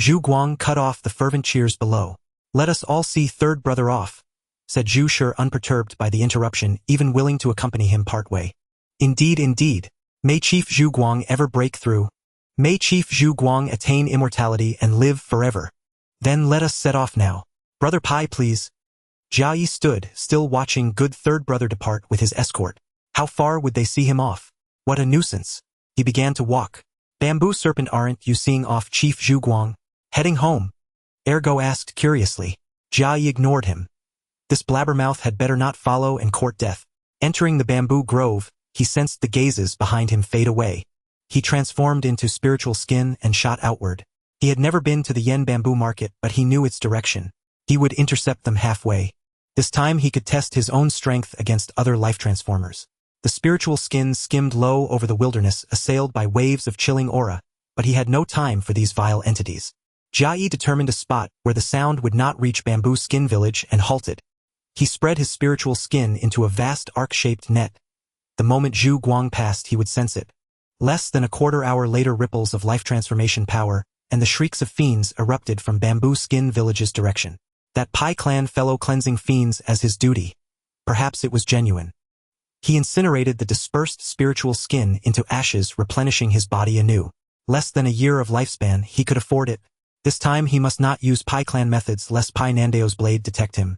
Zhu Guang cut off the fervent cheers below. "Let us all see third brother off," said Zhu Shi, unperturbed by the interruption, even willing to accompany him partway. "Indeed, indeed. May Chief Zhu Guang ever break through. May Chief Zhu Guang attain immortality and live forever. Then let us set off now. Brother Pai, please." Jia Yi stood, still watching good third brother depart with his escort. How far would they see him off? What a nuisance. He began to walk. "Bamboo serpent, aren't you seeing off Chief Zhu Guang? Heading home?" Ergo asked curiously. Jia Yi ignored him. This blabbermouth had better not follow and court death. Entering the bamboo grove, he sensed the gazes behind him fade away. He transformed into spiritual skin and shot outward. He had never been to the Yen bamboo market, but he knew its direction. He would intercept them halfway. This time he could test his own strength against other life transformers. The spiritual skin skimmed low over the wilderness, assailed by waves of chilling aura, but he had no time for these vile entities. Jia Yi determined a spot where the sound would not reach bamboo skin village and halted. He spread his spiritual skin into a vast arc-shaped net. The moment Zhu Guang passed, he would sense it. Less than a quarter hour later, ripples of life transformation power and the shrieks of fiends erupted from bamboo skin village's direction. That Pai clan fellow cleansing fiends as his duty. Perhaps it was genuine. He incinerated the dispersed spiritual skin into ashes, replenishing his body anew. Less than a year of lifespan, he could afford it. This time he must not use Pai clan methods lest Pai Nandao's blade detect him.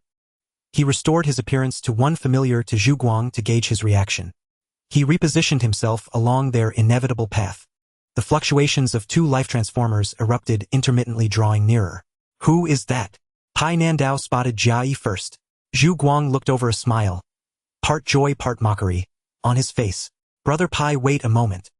He restored his appearance to one familiar to Zhu Guang to gauge his reaction. He repositioned himself along their inevitable path. The fluctuations of two life transformers erupted, intermittently drawing nearer. Who is that? Pai Nandao spotted Jia Yi first. Zhu Guang looked over, a smile, part joy, part mockery, on his face. Brother Pai, wait a moment.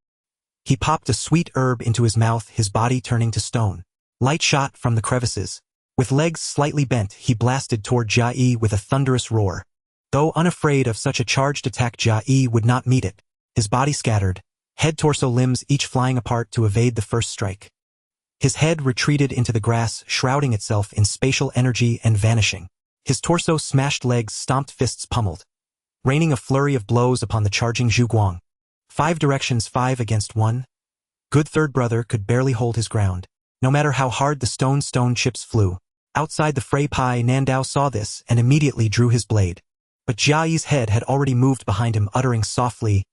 He popped a sweet herb into his mouth, his body turning to stone. Light shot from the crevices. With legs slightly bent, he blasted toward Jia Yi with a thunderous roar. Though unafraid of such a charged attack, Jia Yi would not meet it. His body scattered, head, torso, limbs each flying apart to evade the first strike. His head retreated into the grass, shrouding itself in spatial energy and vanishing. His torso smashed, legs stomped, fists pummeled, raining a flurry of blows upon the charging Zhu Guang. 5 directions, 5 against 1. Good third brother could barely hold his ground, no matter how hard the stone chips flew. Outside the fray, Pai Nandao saw this and immediately drew his blade. But Jia Yi's head had already moved behind him, uttering softly,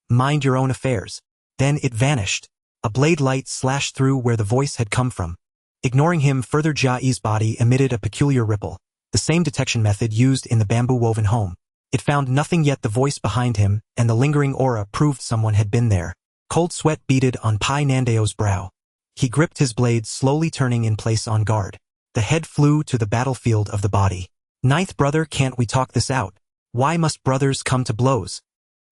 "Mind your own affairs." Then it vanished. A blade light slashed through where the voice had come from. Ignoring him further, Jia Yi's body emitted a peculiar ripple, the same detection method used in the bamboo-woven home. It found nothing, yet the voice behind him and the lingering aura proved someone had been there. Cold sweat beaded on Pai Nandao's brow. He gripped his blade, slowly turning in place on guard. The head flew to the battlefield of the body. "Ninth brother, can't we talk this out? Why must brothers come to blows?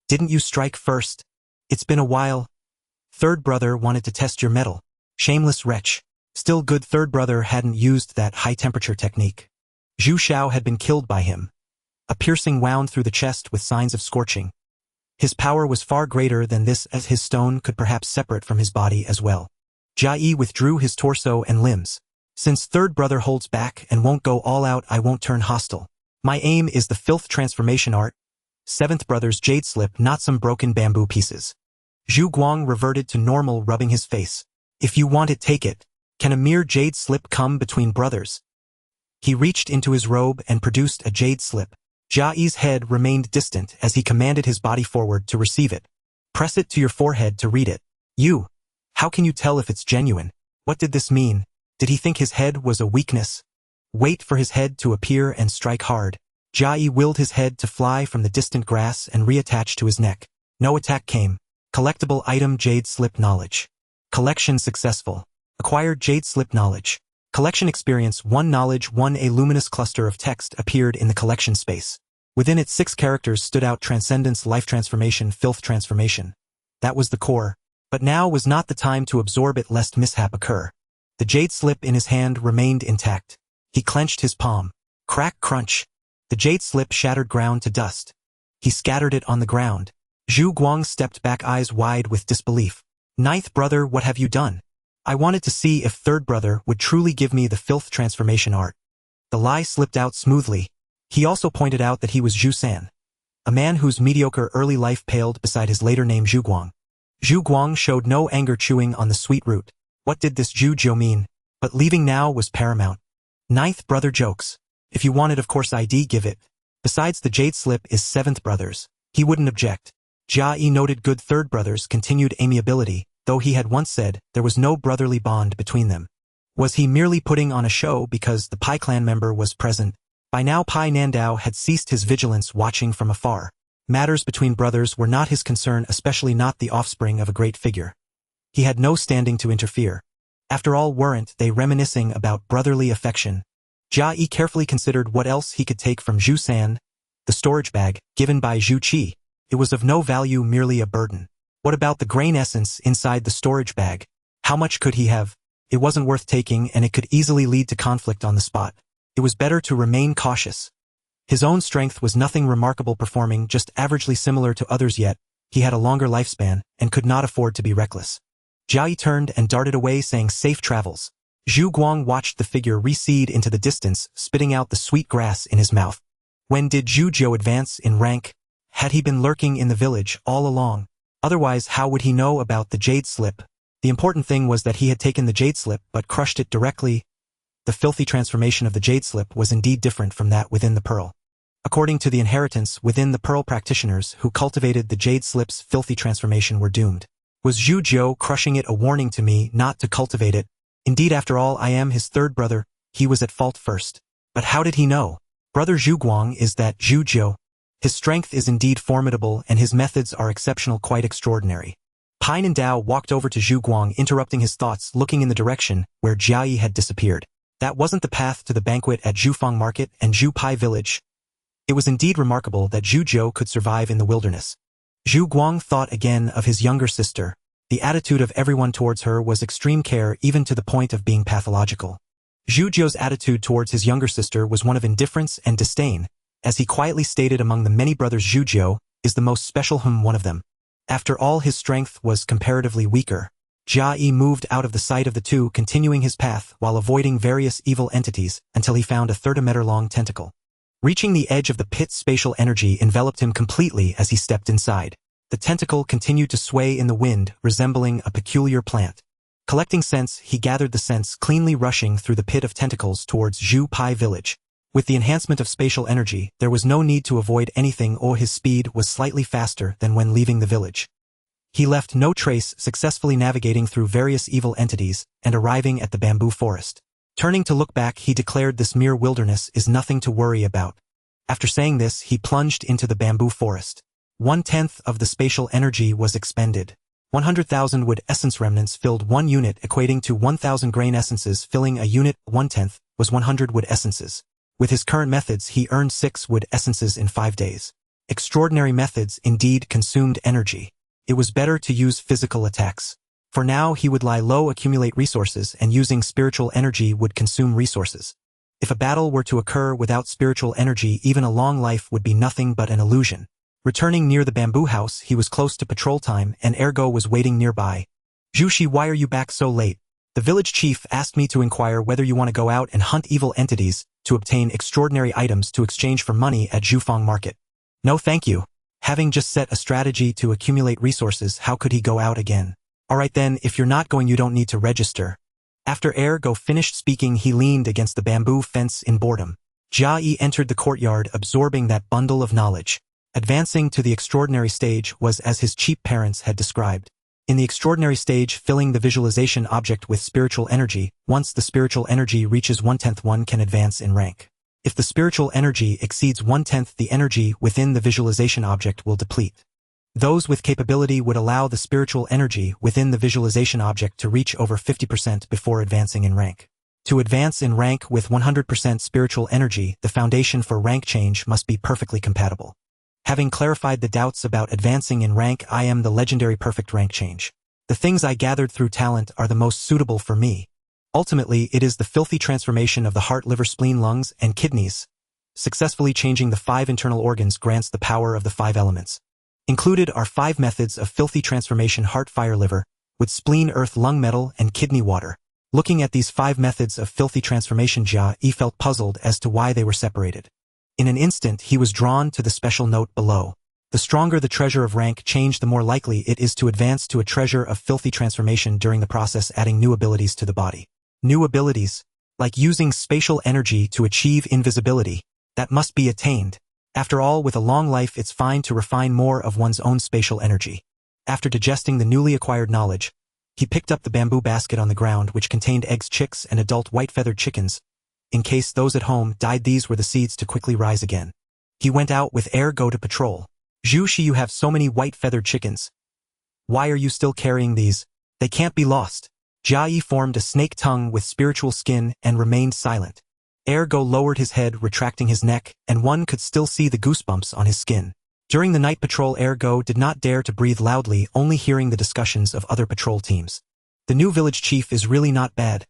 Didn't you strike first? It's been a while." Third brother wanted to test your mettle. Shameless wretch. Still, good third brother hadn't used that high-temperature technique. Zhu Shao had been killed by him. A piercing wound through the chest with signs of scorching. His power was far greater than this, as his stone could perhaps separate from his body as well. Jia Yi withdrew his torso and limbs. "Since third brother holds back and won't go all out, I won't turn hostile. My aim is the filth transformation art. Seventh brother's jade slip, not some broken bamboo pieces." Zhu Guang reverted to normal, rubbing his face. "If you want it, take it. Can a mere jade slip come between brothers?" He reached into his robe and produced a jade slip. Jia Yi's head remained distant as he commanded his body forward to receive it. "Press it to your forehead to read it." "You? How can you tell if it's genuine?" What did this mean? Did he think his head was a weakness? Wait for his head to appear and strike hard. Jia Yi willed his head to fly from the distant grass and reattach to his neck. No attack came. Collectible item, jade slip knowledge. Collection successful. Acquired jade slip knowledge. Collection experience 1 knowledge 1. A luminous cluster of text appeared in the collection space. Within it 6 characters stood out: transcendence, life transformation, filth transformation. That was the core. But now was not the time to absorb it lest mishap occur. The jade slip in his hand remained intact. He clenched his palm. Crack, crunch. The jade slip shattered ground to dust. He scattered it on the ground. Zhu Guang stepped back, eyes wide with disbelief. "Ninth brother, what have you done? I wanted to see if third brother would truly give me the filth transformation art." The lie slipped out smoothly. He also pointed out that he was Zhu San, a man whose mediocre early life paled beside his later name Zhu Guang. Zhu Guang showed no anger, chewing on the sweet root. What did this Zhu Jiu mean? But leaving now was paramount. "Ninth brother jokes. If you want it, of course I'd give it. Besides, the jade slip is seventh brother's. He wouldn't object." Jia Yi noted good third brother's continued amiability, though he had once said there was no brotherly bond between them. Was he merely putting on a show because the Pai clan member was present? By now Pai Nandao had ceased his vigilance, watching from afar. Matters between brothers were not his concern, especially not the offspring of a great figure. He had no standing to interfere. After all, weren't they reminiscing about brotherly affection? Jia Yi carefully considered what else he could take from Zhu San. The storage bag, given by Zhu Qi. It was of no value, merely a burden. What about the grain essence inside the storage bag? How much could he have? It wasn't worth taking, and it could easily lead to conflict on the spot. It was better to remain cautious. His own strength was nothing remarkable, performing just averagely similar to others, yet he had a longer lifespan and could not afford to be reckless. Jia Yi turned and darted away, saying safe travels. Zhu Guang watched the figure recede into the distance, spitting out the sweet grass in his mouth. When did Zhu Jiu advance in rank? Had he been lurking in the village all along? Otherwise, how would he know about the jade slip? The important thing was that he had taken the jade slip but crushed it directly. The filthy transformation of the jade slip was indeed different from that within the pearl. According to the inheritance within the pearl practitioners who cultivated the jade slip's filthy transformation were doomed. Was Zhu Zhou crushing it a warning to me not to cultivate it? Indeed, after all, I am his third brother, he was at fault first. But how did he know? Brother Zhu Guang is that Zhu Zhou. His strength is indeed formidable and his methods are exceptional, quite extraordinary. Pine and Dao walked over to Zhu Guang, interrupting his thoughts, looking in the direction where Jia Yi had disappeared. That wasn't the path to the banquet at Zhufang Market and Zhu Pai Village. It was indeed remarkable that Zhu Zhou could survive in the wilderness. Zhu Guang thought again of his younger sister. The attitude of everyone towards her was extreme care, even to the point of being pathological. Zhu Zhou's attitude towards his younger sister was one of indifference and disdain. As he quietly stated, among the many brothers, Zhu Zhou is the most special, one of them. After all, his strength was comparatively weaker. Jia Yi moved out of the sight of the two, continuing his path while avoiding various evil entities until he found a 30-meter-long tentacle. Reaching the edge of the pit, spatial energy enveloped him completely as he stepped inside. The tentacle continued to sway in the wind, resembling a peculiar plant. Collecting scents, he gathered the scents cleanly rushing through the pit of tentacles towards Zhu Pai Village. With the enhancement of spatial energy, there was no need to avoid anything, or his speed was slightly faster than when leaving the village. He left no trace, successfully navigating through various evil entities and arriving at the bamboo forest. Turning to look back, he declared, "This mere wilderness is nothing to worry about." After saying this, he plunged into the bamboo forest. 1/10 of the spatial energy was expended. 100,000 wood essence remnants filled 1 unit, equating to 1,000 grain essences filling a unit. 1/10 was 100 wood essences. With his current methods, he earned 6 wood essences in 5 days. Extraordinary methods indeed consumed energy. It was better to use physical attacks. For now, he would lie low, accumulate resources, and using spiritual energy would consume resources. If a battle were to occur without spiritual energy, even a long life would be nothing but an illusion. Returning near the bamboo house, he was close to patrol time, and Ergo was waiting nearby. "Zhuxi, why are you back so late? The village chief asked me to inquire whether you want to go out and hunt evil entities to obtain extraordinary items to exchange for money at Zhufang Market." "No, thank you. Having just set a strategy to accumulate resources, how could he go out again?" "Alright then, if you're not going, you don't need to register." After Ergo finished speaking, he leaned against the bamboo fence in boredom. Jia Yi entered the courtyard, absorbing that bundle of knowledge. Advancing to the extraordinary stage was as his cheap parents had described. In the extraordinary stage, filling the visualization object with spiritual energy, once the spiritual energy reaches 1/10, one can advance in rank. If the spiritual energy exceeds 1/10, the energy within the visualization object will deplete. Those with capability would allow the spiritual energy within the visualization object to reach over 50% before advancing in rank. To advance in rank with 100% spiritual energy, the foundation for rank change must be perfectly compatible. Having clarified the doubts about advancing in rank, I am the legendary perfect rank change. The things I gathered through talent are the most suitable for me. Ultimately, it is the filthy transformation of the heart, liver, spleen, lungs, and kidneys. Successfully changing the 5 internal organs grants the power of the 5 elements. Included are 5 methods of filthy transformation: heart, fire, liver, with spleen, earth, lung, metal, and kidney, water. Looking at these 5 methods of filthy transformation, Jia Yi felt puzzled as to why they were separated. In an instant, he was drawn to the special note below. The stronger the treasure of rank change, the more likely it is to advance to a treasure of filthy transformation, during the process adding new abilities to the body. New abilities, like using spatial energy to achieve invisibility, that must be attained. After all, with a long life, it's fine to refine more of one's own spatial energy. After digesting the newly acquired knowledge, he picked up the bamboo basket on the ground, which contained eggs, chicks, and adult white-feathered chickens. In case those at home died, these were the seeds to quickly rise again. He went out with Ergo to patrol. "Zhuxi, you have so many white-feathered chickens. Why are you still carrying these? They can't be lost." Jia Yi formed a snake tongue with spiritual skin and remained silent. Ergo lowered his head, retracting his neck, and one could still see the goosebumps on his skin. During the night patrol, Ergo did not dare to breathe loudly, only hearing the discussions of other patrol teams. "The new village chief is really not bad.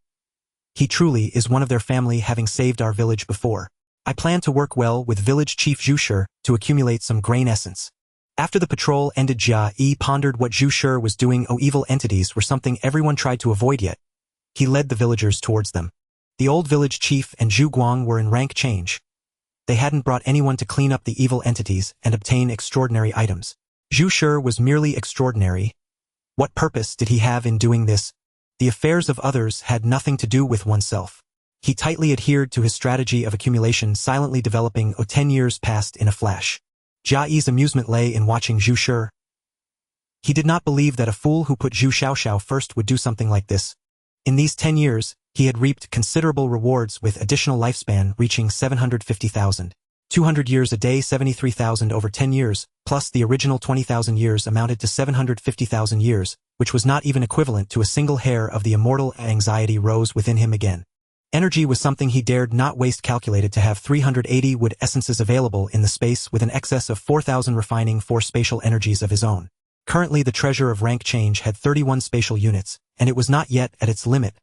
He truly is one of their family, having saved our village before. I plan to work well with village chief Zhu to accumulate some grain essence." After the patrol ended, Jia Yi pondered what Zhu was doing. Evil entities were something everyone tried to avoid, yet he led the villagers towards them. The old village chief and Zhu Guang were in rank change. They hadn't brought anyone to clean up the evil entities and obtain extraordinary items. Zhu was merely extraordinary. What purpose did he have in doing this? The affairs of others had nothing to do with oneself. He tightly adhered to his strategy of accumulation, silently developing. 10 years passed in a flash. Jia Yi's amusement lay in watching Zhu Shi. He did not believe that a fool who put Zhu Xiaoxiao first would do something like this. In these 10 years, he had reaped considerable rewards with additional lifespan reaching 750,000. 200 years a day, 73,000 over 10 years, plus the original 20,000 years amounted to 750,000 years, which was not even equivalent to a single hair of the immortal. Anxiety rose within him again. Energy was something he dared not waste. Calculated to have 380 wood essences available in the space with an excess of 4,000, refining 4 spatial energies of his own. Currently the treasure of rank change had 31 spatial units, and it was not yet at its limit.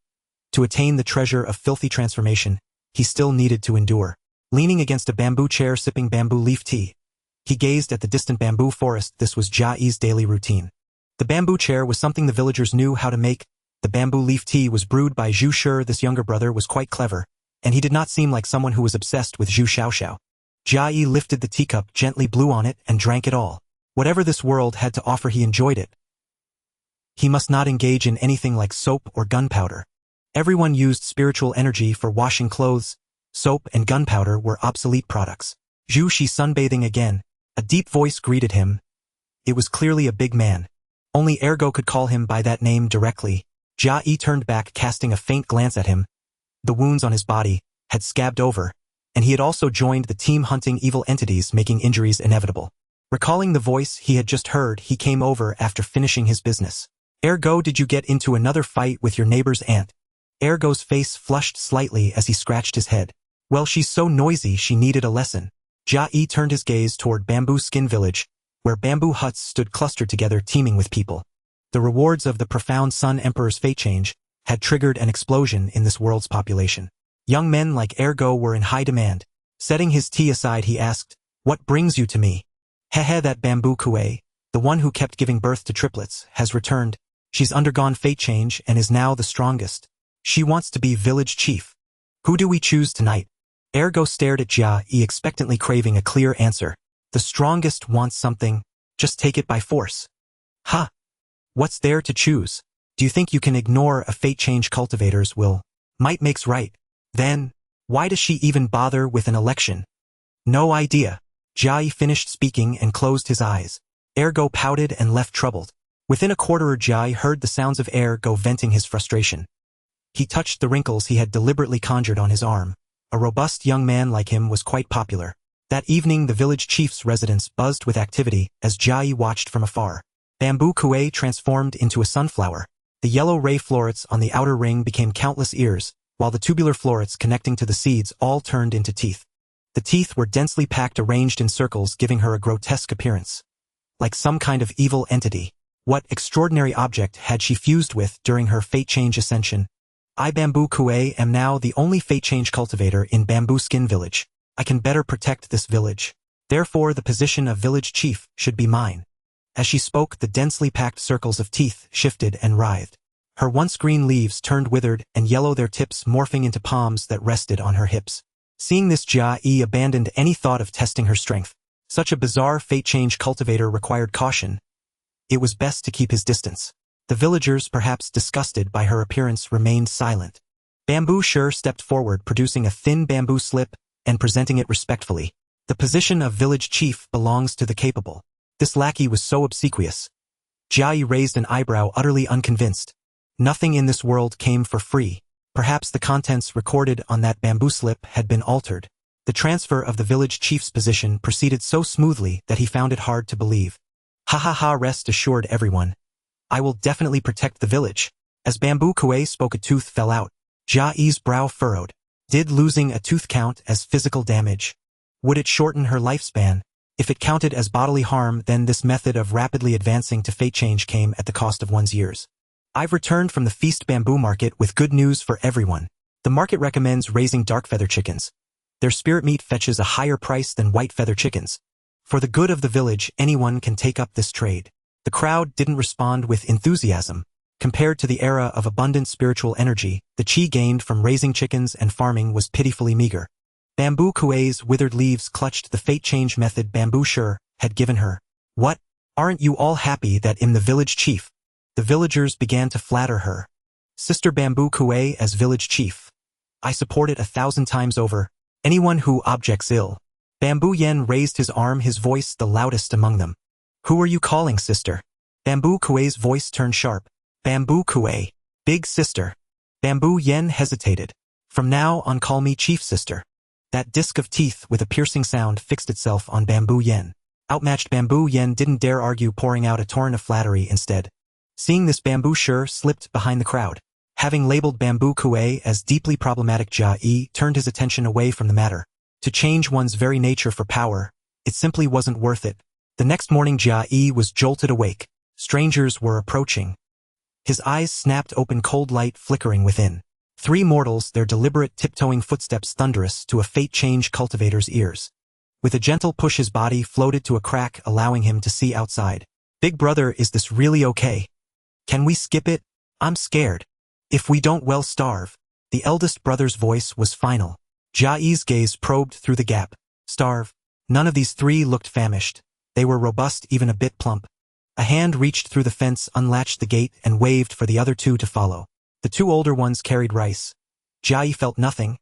To attain the treasure of filthy transformation, he still needed to endure. Leaning against a bamboo chair sipping bamboo leaf tea, he gazed at the distant bamboo forest. This was Jia Yi's daily routine. The bamboo chair was something the villagers knew how to make. The bamboo leaf tea was brewed by Zhu Shi. This younger brother was quite clever, and he did not seem like someone who was obsessed with Zhu Xiaoxiao. Jia Yi lifted the teacup, gently blew on it, and drank it all. Whatever this world had to offer, he enjoyed it. He must not engage in anything like soap or gunpowder. Everyone used spiritual energy for washing clothes. Soap and gunpowder were obsolete products. Zhu Shi sunbathing again. A deep voice greeted him. It was clearly a big man. Only Ergo could call him by that name directly. Jia Yi turned back, casting a faint glance at him. The wounds on his body had scabbed over, and he had also joined the team hunting evil entities, making injuries inevitable. Recalling the voice he had just heard, he came over after finishing his business. Ergo, did you get into another fight with your neighbor's aunt? Ergo's face flushed slightly as he scratched his head. Well, she's so noisy she needed a lesson. Jia Yi turned his gaze toward Bamboo Skin Village, where bamboo huts stood clustered together, teeming with people. The rewards of the profound Sun Emperor's fate change had triggered an explosion in this world's population. Young men like Ergo were in high demand. Setting his tea aside, he asked, "What brings you to me?" "Hehe, that bamboo Kuei, the one who kept giving birth to triplets, has returned. She's undergone fate change and is now the strongest. She wants to be village chief. Who do we choose tonight?" Ergo stared at Jia Yi, expectantly craving a clear answer. The strongest wants something, just take it by force. Ha! What's there to choose? Do you think you can ignore a fate change? Cultivators will. Might makes right. Then, why does she even bother with an election? No idea. Jia Yi finished speaking and closed his eyes. Ergo pouted and left troubled. Within a quarter, Jia Yi heard the sounds of Ergo venting his frustration. He touched the wrinkles he had deliberately conjured on his arm. A robust young man like him was quite popular. That evening the village chief's residence buzzed with activity as Jia Yi watched from afar. Bamboo Kuei transformed into a sunflower. The yellow ray florets on the outer ring became countless ears, while the tubular florets connecting to the seeds all turned into teeth. The teeth were densely packed, arranged in circles, giving her a grotesque appearance. Like some kind of evil entity. What extraordinary object had she fused with during her fate change ascension? I, Bamboo Kuei, am now the only fate change cultivator in Bamboo Skin Village. I can better protect this village. Therefore the position of village chief should be mine. As she spoke, the densely packed circles of teeth shifted and writhed. Her once green leaves turned withered and yellow, their tips morphing into palms that rested on her hips. Seeing this, Jia Yi abandoned any thought of testing her strength. Such a bizarre fate change cultivator required caution. It was best to keep his distance. The villagers, perhaps disgusted by her appearance, remained silent. Bamboo Shi stepped forward, producing a thin bamboo slip and presenting it respectfully. The position of village chief belongs to the capable. This lackey was so obsequious. Jia Yi raised an eyebrow, utterly unconvinced. Nothing in this world came for free. Perhaps the contents recorded on that bamboo slip had been altered. The transfer of the village chief's position proceeded so smoothly that he found it hard to believe. Ha ha ha, rest assured everyone. I will definitely protect the village. As Bamboo Kuei spoke, a tooth fell out. Jia Yi's brow furrowed. Did losing a tooth count as physical damage? Would it shorten her lifespan? If it counted as bodily harm, then this method of rapidly advancing to fate change came at the cost of one's years. I've returned from the Feast Bamboo Market with good news for everyone. The market recommends raising dark feather chickens. Their spirit meat fetches a higher price than white feather chickens. For the good of the village, anyone can take up this trade. The crowd didn't respond with enthusiasm. Compared to the era of abundant spiritual energy, the chi gained from raising chickens and farming was pitifully meager. Bamboo Kuei's withered leaves clutched the fate change method Bamboo Shi had given her. What? Aren't you all happy that I'm the village chief? The villagers began to flatter her. Sister Bamboo Kuei as village chief. I support it 1,000 times over. Anyone who objects ill. Bamboo Yen raised his arm, his voice the loudest among them. Who are you calling sister? Bamboo Kuei's voice turned sharp. Bamboo Kuei. Big sister. Bamboo Yen hesitated. From now on call me chief sister. That disc of teeth with a piercing sound fixed itself on Bamboo Yen. Outmatched Bamboo Yen didn't dare argue, pouring out a torrent of flattery instead. Seeing this, Bamboo Shi slipped behind the crowd. Having labeled Bamboo Kuei as deeply problematic, Jia Yi turned his attention away from the matter. To change one's very nature for power, it simply wasn't worth it. The next morning Jia Yi was jolted awake. Strangers were approaching. His eyes snapped open, cold light flickering within. 3 mortals, their deliberate tiptoeing footsteps thunderous to a fate-change cultivator's ears. With a gentle push his body floated to a crack, allowing him to see outside. Big brother, is this really okay? Can we skip it? I'm scared. If we don't, we'll starve. The eldest brother's voice was final. Jia Yi's gaze probed through the gap. Starve? None of these 3 looked famished. They were robust, even a bit plump. A hand reached through the fence, unlatched the gate, and waved for the other 2 to follow. The 2 older ones carried rice. Jia Yi felt nothing.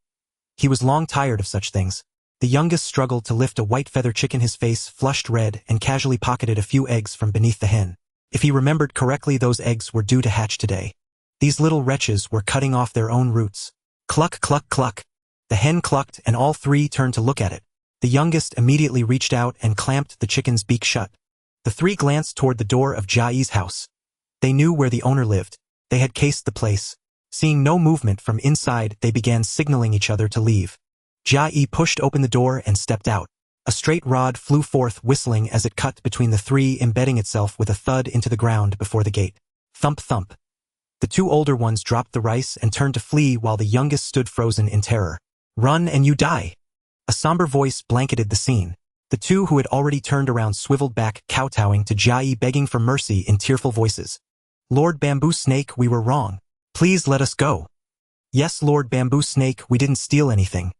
He was long tired of such things. The youngest struggled to lift a white feather chicken, his face flushed red, and casually pocketed a few eggs from beneath the hen. If he remembered correctly, those eggs were due to hatch today. These little wretches were cutting off their own roots. Cluck, cluck, cluck. The hen clucked, and all 3 turned to look at it. The youngest immediately reached out and clamped the chicken's beak shut. The 3 glanced toward the door of Jia Yi's house. They knew where the owner lived. They had cased the place. Seeing no movement from inside, they began signaling each other to leave. Jia Yi pushed open the door and stepped out. A straight rod flew forth, whistling as it cut between the 3, embedding itself with a thud into the ground before the gate. Thump, thump. The 2 older ones dropped the rice and turned to flee, while the youngest stood frozen in terror. Run and you die. A somber voice blanketed the scene. The 2 who had already turned around swiveled back, kowtowing to Jia Yi, begging for mercy in tearful voices. Lord Bamboo Snake, we were wrong. Please let us go. Yes, Lord Bamboo Snake, we didn't steal anything.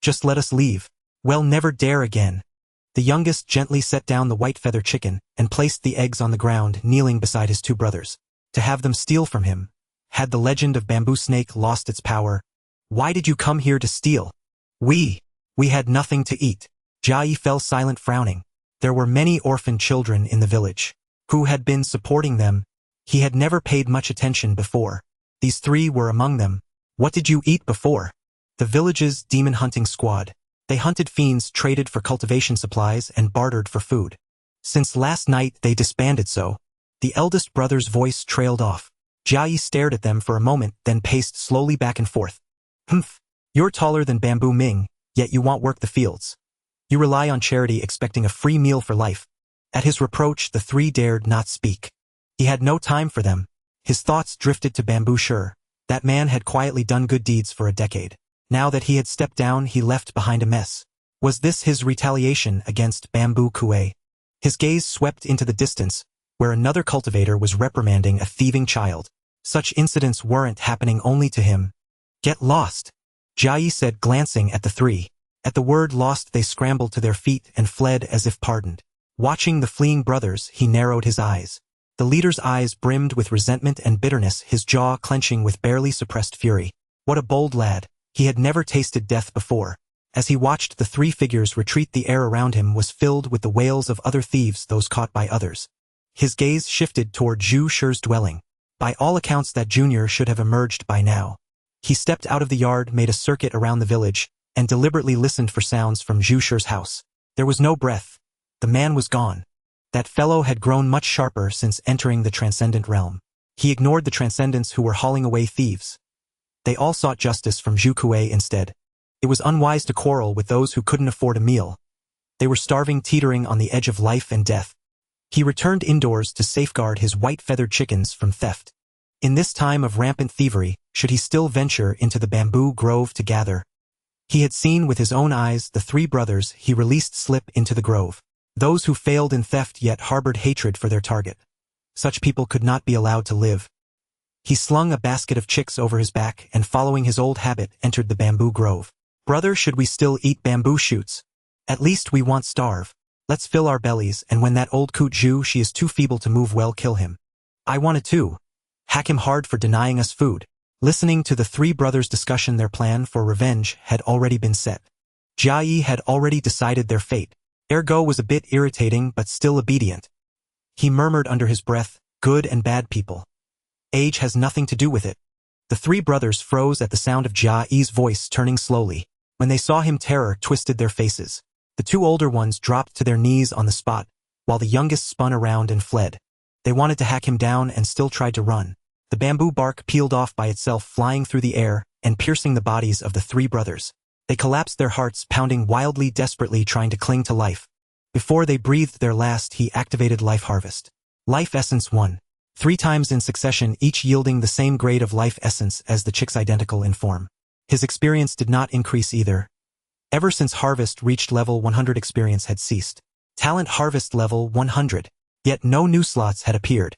Just let us leave. We'll never dare again. The youngest gently set down the white feather chicken and placed the eggs on the ground, kneeling beside his 2 brothers. To have them steal from him. Had the legend of Bamboo Snake lost its power? Why did you come here to steal? We had nothing to eat. Jia Yi fell silent, frowning. There were many orphan children in the village. Who had been supporting them? He had never paid much attention before. These 3 were among them. What did you eat before? The village's demon hunting squad. They hunted fiends, traded for cultivation supplies, and bartered for food. Since last night they disbanded. So. The eldest brother's voice trailed off. Jia Yi stared at them for a moment, then paced slowly back and forth. Humph. You're taller than Bamboo Ming, yet you won't work the fields. You rely on charity, expecting a free meal for life. At his reproach, the 3 dared not speak. He had no time for them. His thoughts drifted to Bamboo Shi. That man had quietly done good deeds for a decade. Now that he had stepped down, he left behind a mess. Was this his retaliation against Bamboo Kuei? His gaze swept into the distance, where another cultivator was reprimanding a thieving child. Such incidents weren't happening only to him. Get lost, Jia Yi said, glancing at the 3. At the word lost, they scrambled to their feet and fled as if pardoned. Watching the fleeing brothers, he narrowed his eyes. The leader's eyes brimmed with resentment and bitterness, his jaw clenching with barely suppressed fury. What a bold lad. He had never tasted death before. As he watched the 3 figures retreat, the air around him was filled with the wails of other thieves, those caught by others. His gaze shifted toward Zhu Shi's dwelling. By all accounts, that junior should have emerged by now. He stepped out of the yard, made a circuit around the village, and deliberately listened for sounds from Zhu Shi's house. There was no breath. The man was gone. That fellow had grown much sharper since entering the transcendent realm. He ignored the transcendents who were hauling away thieves. They all sought justice from Zhu Kuei instead. It was unwise to quarrel with those who couldn't afford a meal. They were starving, teetering on the edge of life and death. He returned indoors to safeguard his white-feathered chickens from theft. In this time of rampant thievery, should he still venture into the bamboo grove to gather? He had seen with his own eyes the 3 brothers he released slip into the grove. Those who failed in theft yet harbored hatred for their target. Such people could not be allowed to live. He slung a basket of chicks over his back and, following his old habit, entered the bamboo grove. Brother, should we still eat bamboo shoots? At least we won't starve. Let's fill our bellies, and when that old coot Zhu, she is too feeble to move, well, kill him. I wanted to. Hack him hard for denying us food. Listening to the three brothers' discussion, their plan for revenge had already been set. Jia Yi had already decided their fate. Ergo was a bit irritating but still obedient. He murmured under his breath, "Good and bad people. Age has nothing to do with it." The three brothers froze at the sound of Jia Yi's voice turning slowly. When they saw him, terror twisted their faces. The two older ones dropped to their knees on the spot, while the youngest spun around and fled. They wanted to hack him down and still tried to run. The bamboo bark peeled off by itself, flying through the air and piercing the bodies of the three brothers. They collapsed, their hearts pounding wildly, desperately trying to cling to life. Before they breathed their last, he activated Life Harvest. Life Essence 1. 3 times in succession, each yielding the same grade of life essence as the chicks, identical in form. His experience did not increase either. Ever since Harvest reached level 100, experience had ceased. Talent Harvest level 100. Yet no new slots had appeared.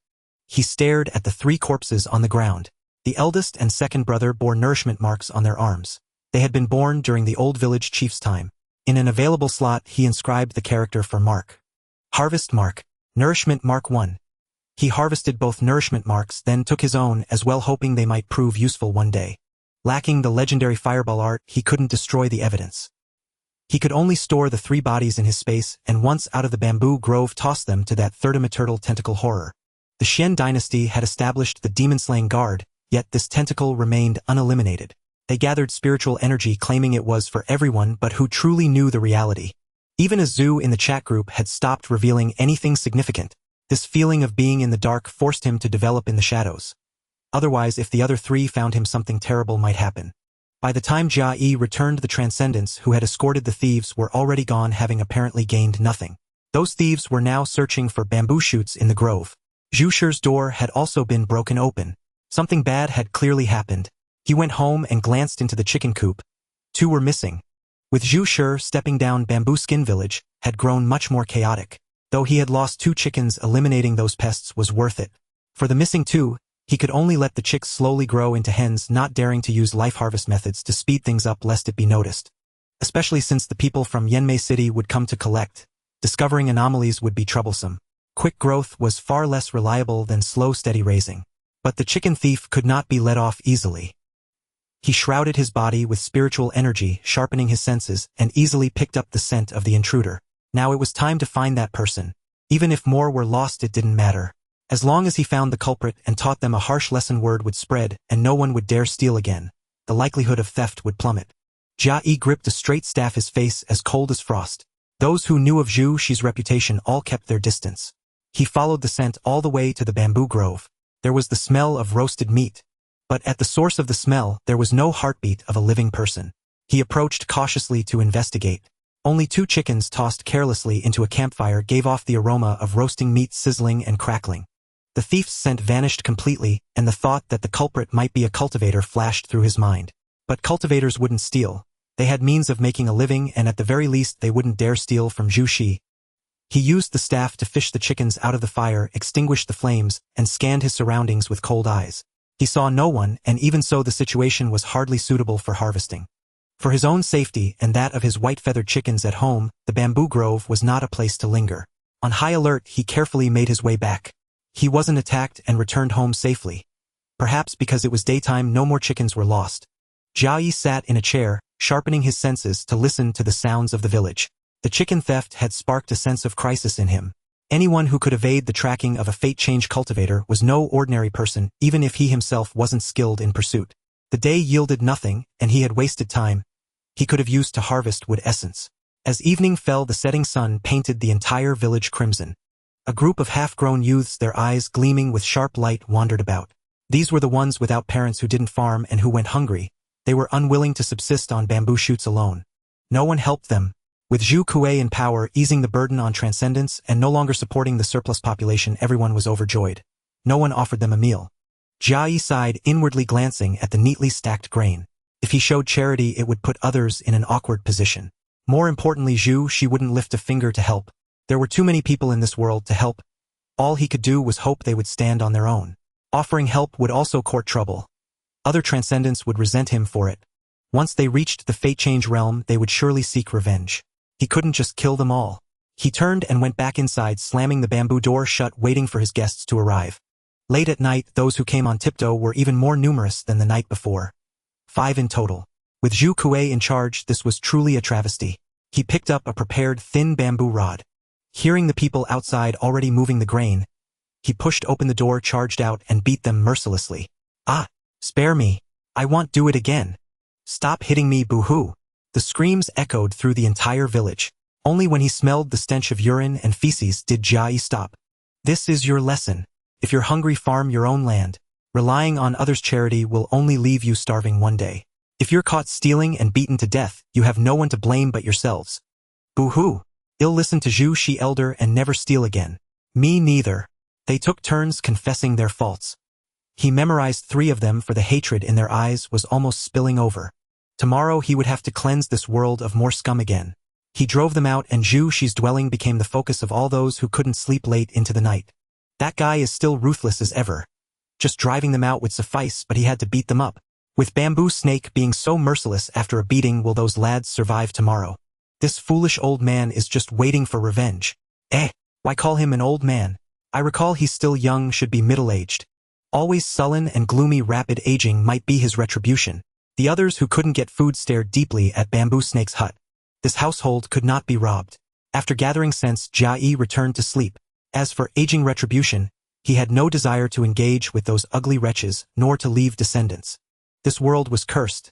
He stared at the 3 corpses on the ground. The eldest and second brother bore nourishment marks on their arms. They had been born during the old village chief's time. In an available slot, he inscribed the character for mark. Harvest mark. Nourishment mark 1. He harvested both nourishment marks, then took his own as well, hoping they might prove useful one day. Lacking the legendary fireball art, he couldn't destroy the evidence. He could only store the 3 bodies in his space, and once out of the bamboo grove, toss them to that third immaterial tentacle horror. The Xian dynasty had established the demon-slaying guard, yet this tentacle remained uneliminated. They gathered spiritual energy, claiming it was for everyone, but who truly knew the reality? Even a Zhu in the chat group had stopped revealing anything significant. This feeling of being in the dark forced him to develop in the shadows. Otherwise, if the other 3 found him, something terrible might happen. By the time Jia Yi returned, the Transcendents who had escorted the thieves were already gone, having apparently gained nothing. Those thieves were now searching for bamboo shoots in the grove. Zhu Shi's door had also been broken open. Something bad had clearly happened. He went home and glanced into the chicken coop. 2 were missing. With Zhu Shi stepping down, Bamboo Skin Village had grown much more chaotic. Though he had lost 2 chickens, eliminating those pests was worth it. For the missing 2, he could only let the chicks slowly grow into hens, not daring to use life harvest methods to speed things up lest it be noticed. Especially since the people from Yanmei City would come to collect. Discovering anomalies would be troublesome. Quick growth was far less reliable than slow, steady raising. But the chicken thief could not be let off easily. He shrouded his body with spiritual energy, sharpening his senses, and easily picked up the scent of the intruder. Now it was time to find that person. Even if more were lost, it didn't matter. As long as he found the culprit and taught them a harsh lesson, word would spread, and no one would dare steal again. The likelihood of theft would plummet. Jia Yi gripped a straight staff, his face as cold as frost. Those who knew of Zhu Shi's reputation all kept their distance. He followed the scent all the way to the bamboo grove. There was the smell of roasted meat. But at the source of the smell, there was no heartbeat of a living person. He approached cautiously to investigate. Only 2 chickens tossed carelessly into a campfire gave off the aroma of roasting meat, sizzling and crackling. The thief's scent vanished completely, and the thought that the culprit might be a cultivator flashed through his mind. But cultivators wouldn't steal. They had means of making a living, and at the very least they wouldn't dare steal from Zhu Shi. He used the staff to fish the chickens out of the fire, extinguished the flames, and scanned his surroundings with cold eyes. He saw no one, and even so the situation was hardly suitable for harvesting. For his own safety and that of his white-feathered chickens at home, the bamboo grove was not a place to linger. On high alert, he carefully made his way back. He wasn't attacked and returned home safely. Perhaps because it was daytime, no more chickens were lost. Jia Yi sat in a chair, sharpening his senses to listen to the sounds of the village. The chicken theft had sparked a sense of crisis in him. Anyone who could evade the tracking of a fate-change cultivator was no ordinary person, even if he himself wasn't skilled in pursuit. The day yielded nothing, and he had wasted time he could have used to harvest wood essence. As evening fell, the setting sun painted the entire village crimson. A group of half-grown youths, their eyes gleaming with sharp light, wandered about. These were the ones without parents who didn't farm and who went hungry. They were unwilling to subsist on bamboo shoots alone. No one helped them. With Zhu Kuei in power, easing the burden on Transcendence and no longer supporting the surplus population, everyone was overjoyed. No one offered them a meal. Jia Yi sighed, inwardly glancing at the neatly stacked grain. If he showed charity, it would put others in an awkward position. More importantly, Zhu Shi wouldn't lift a finger to help. There were too many people in this world to help. All he could do was hope they would stand on their own. Offering help would also court trouble. Other Transcendents would resent him for it. Once they reached the fate-change realm, they would surely seek revenge. He couldn't just kill them all. He turned and went back inside, slamming the bamboo door shut, waiting for his guests to arrive. Late at night, those who came on tiptoe were even more numerous than the night before. 5 in total. With Zhu Kuei in charge, this was truly a travesty. He picked up a prepared thin bamboo rod. Hearing the people outside already moving the grain, he pushed open the door, charged out, and beat them mercilessly. "Ah! Spare me! I won't do it again! Stop hitting me, boo-hoo!" The screams echoed through the entire village. Only when he smelled the stench of urine and feces did Jia Yi stop. "This is your lesson. If you're hungry, farm your own land. Relying on others' charity will only leave you starving one day. If you're caught stealing and beaten to death, you have no one to blame but yourselves. Boo-hoo! I'll listen to Zhu Shi elder and never steal again." "Me neither." They took turns confessing their faults. He memorized 3 of them, for the hatred in their eyes was almost spilling over. Tomorrow he would have to cleanse this world of more scum again. He drove them out, and Zhu Shi's dwelling became the focus of all those who couldn't sleep late into the night. That guy is still ruthless as ever. Just driving them out would suffice, but he had to beat them up. With Bamboo Snake being so merciless after a beating, will those lads survive tomorrow? This foolish old man is just waiting for revenge. Why call him an old man? I recall he's still young, should be middle-aged. Always sullen and gloomy, rapid aging might be his retribution. The others who couldn't get food stared deeply at Bamboo Snake's hut. This household could not be robbed. After gathering sense, Jia Yi returned to sleep. As for aging retribution, he had no desire to engage with those ugly wretches, nor to leave descendants. This world was cursed.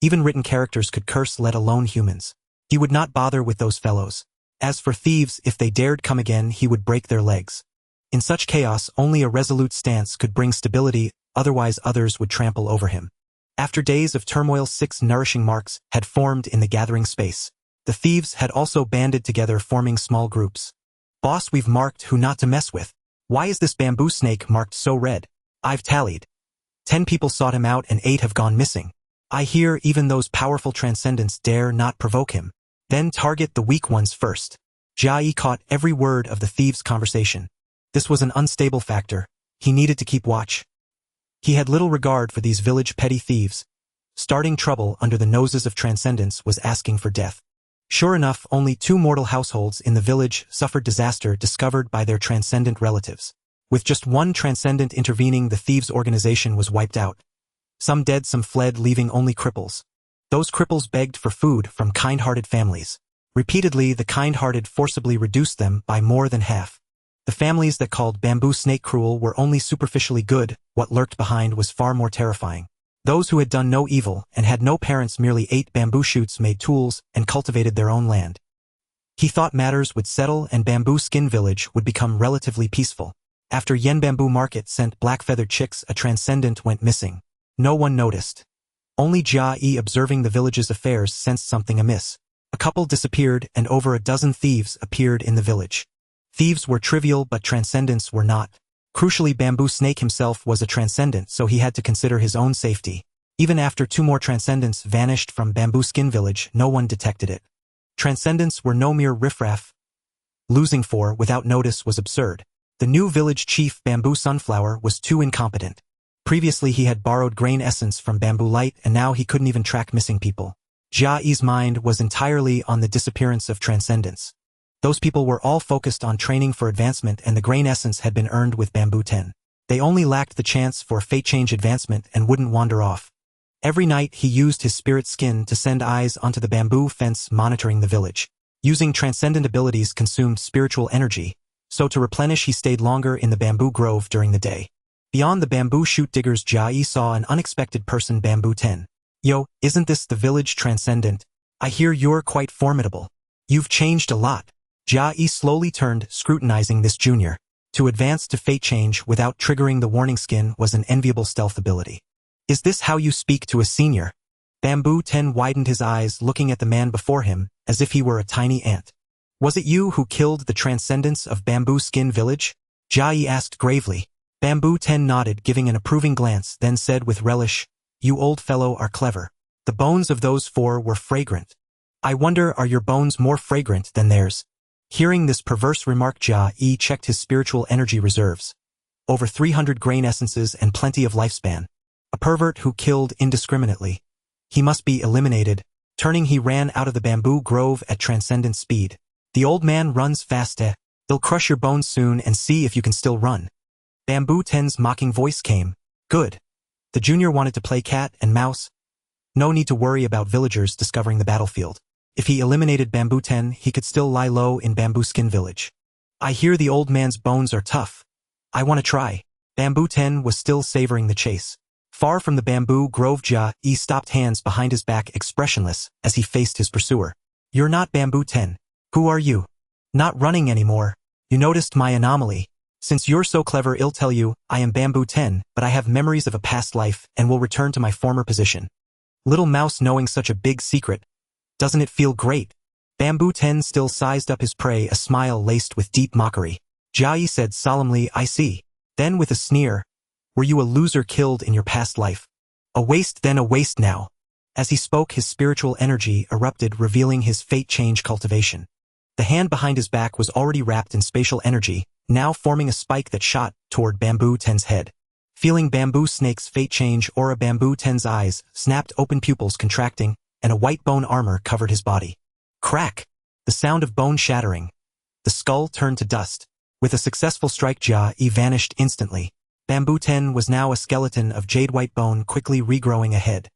Even written characters could curse, let alone humans. He would not bother with those fellows. As for thieves, if they dared come again, he would break their legs. In such chaos, only a resolute stance could bring stability, otherwise others would trample over him. After days of turmoil, 6 nourishing marks had formed in the gathering space. The thieves had also banded together, forming small groups. "Boss, we've marked who not to mess with. Why is this Bamboo Snake marked so red? I've tallied. 10 people sought him out and 8 have gone missing. I hear even those powerful transcendents dare not provoke him. Then target the weak ones first." Jia Yi caught every word of the thieves' conversation. This was an unstable factor. He needed to keep watch. He had little regard for these village petty thieves. Starting trouble under the noses of transcendents was asking for death. Sure enough, only 2 mortal households in the village suffered disaster discovered by their transcendent relatives. With just 1 transcendent intervening, the thieves' organization was wiped out. Some dead, some fled, leaving only cripples. Those cripples begged for food from kind-hearted families. Repeatedly, the kind-hearted forcibly reduced them by more than half. The families that called Bamboo Snake cruel were only superficially good. What lurked behind was far more terrifying. Those who had done no evil and had no parents merely ate bamboo shoots, made tools, and cultivated their own land. He thought matters would settle and Bamboo Skin Village would become relatively peaceful. After Yen Bamboo Market sent black-feathered chicks, a transcendent went missing. No one noticed. Only Jia Yi, observing the village's affairs, sensed something amiss. A couple disappeared and over a dozen thieves appeared in the village. Thieves were trivial, but transcendents were not. Crucially, Bamboo Snake himself was a transcendent, so he had to consider his own safety. Even after 2 more transcendents vanished from Bamboo Skin Village, no one detected it. Transcendents were no mere riffraff. Losing 4 without notice was absurd. The new village chief, Bamboo Sunflower, was too incompetent. Previously he had borrowed grain essence from Bamboo Light, and now he couldn't even track missing people. Jia Yi's mind was entirely on the disappearance of transcendents. Those people were all focused on training for advancement, and the grain essence had been earned with Bamboo 10. They only lacked the chance for a fate change advancement and wouldn't wander off. Every night he used his spirit skin to send eyes onto the bamboo fence monitoring the village. Using transcendent abilities consumed spiritual energy, so to replenish he stayed longer in the bamboo grove during the day. Beyond the bamboo shoot diggers, Jia Yi saw an unexpected person, Bamboo 10. "Yo, isn't this the village transcendent? I hear you're quite formidable. You've changed a lot." Jia Yi slowly turned, scrutinizing this junior. To advance to fate change without triggering the warning skin was an enviable stealth ability. "Is this how you speak to a senior?" Bamboo 10 widened his eyes, looking at the man before him, as if he were a tiny ant. "Was it you who killed the transcendents of Bamboo Skin Village?" Jia Yi asked gravely. Bamboo 10 nodded, giving an approving glance, then said with relish, "You old fellow are clever. The bones of those 4 were fragrant. I wonder, are your bones more fragrant than theirs?" Hearing this perverse remark, Jia Yi checked his spiritual energy reserves. Over 300 grain essences and plenty of lifespan. A pervert who killed indiscriminately. He must be eliminated. Turning, he ran out of the bamboo grove at transcendent speed. "The old man runs fast. They'll crush your bones soon, and see if you can still run." Bamboo Ten's mocking voice came. Good. The junior wanted to play cat and mouse? No need to worry about villagers discovering the battlefield. If he eliminated Bamboo Ten, he could still lie low in Bamboo Skin Village. I hear the old man's bones are tough. I want to try. Bamboo Ten was still savoring the chase. Far from the bamboo grove, Jia Yi stopped, hands behind his back, expressionless, as he faced his pursuer. You're not Bamboo Ten. Who are you? Not running anymore. You noticed my anomaly. Since you're so clever, I'll tell you, I am Bamboo Ten, but I have memories of a past life and will return to my former position. Little mouse knowing such a big secret. Doesn't it feel great? Bamboo Ten still sized up his prey, a smile laced with deep mockery. Jia Yi said solemnly, I see. Then with a sneer, were you a loser killed in your past life? A waste then, a waste now. As he spoke, his spiritual energy erupted, revealing his fate change cultivation. The hand behind his back was already wrapped in spatial energy, now forming a spike that shot toward Bamboo Ten's head. Feeling Bamboo Snake's fate change aura, Bamboo Ten's eyes snapped open, pupils contracting, and a white bone armor covered his body. Crack! The sound of bone shattering. The skull turned to dust. With a successful strike, Jia Yi vanished instantly. Bamboo Ten was now a skeleton of jade white bone, quickly regrowing a head.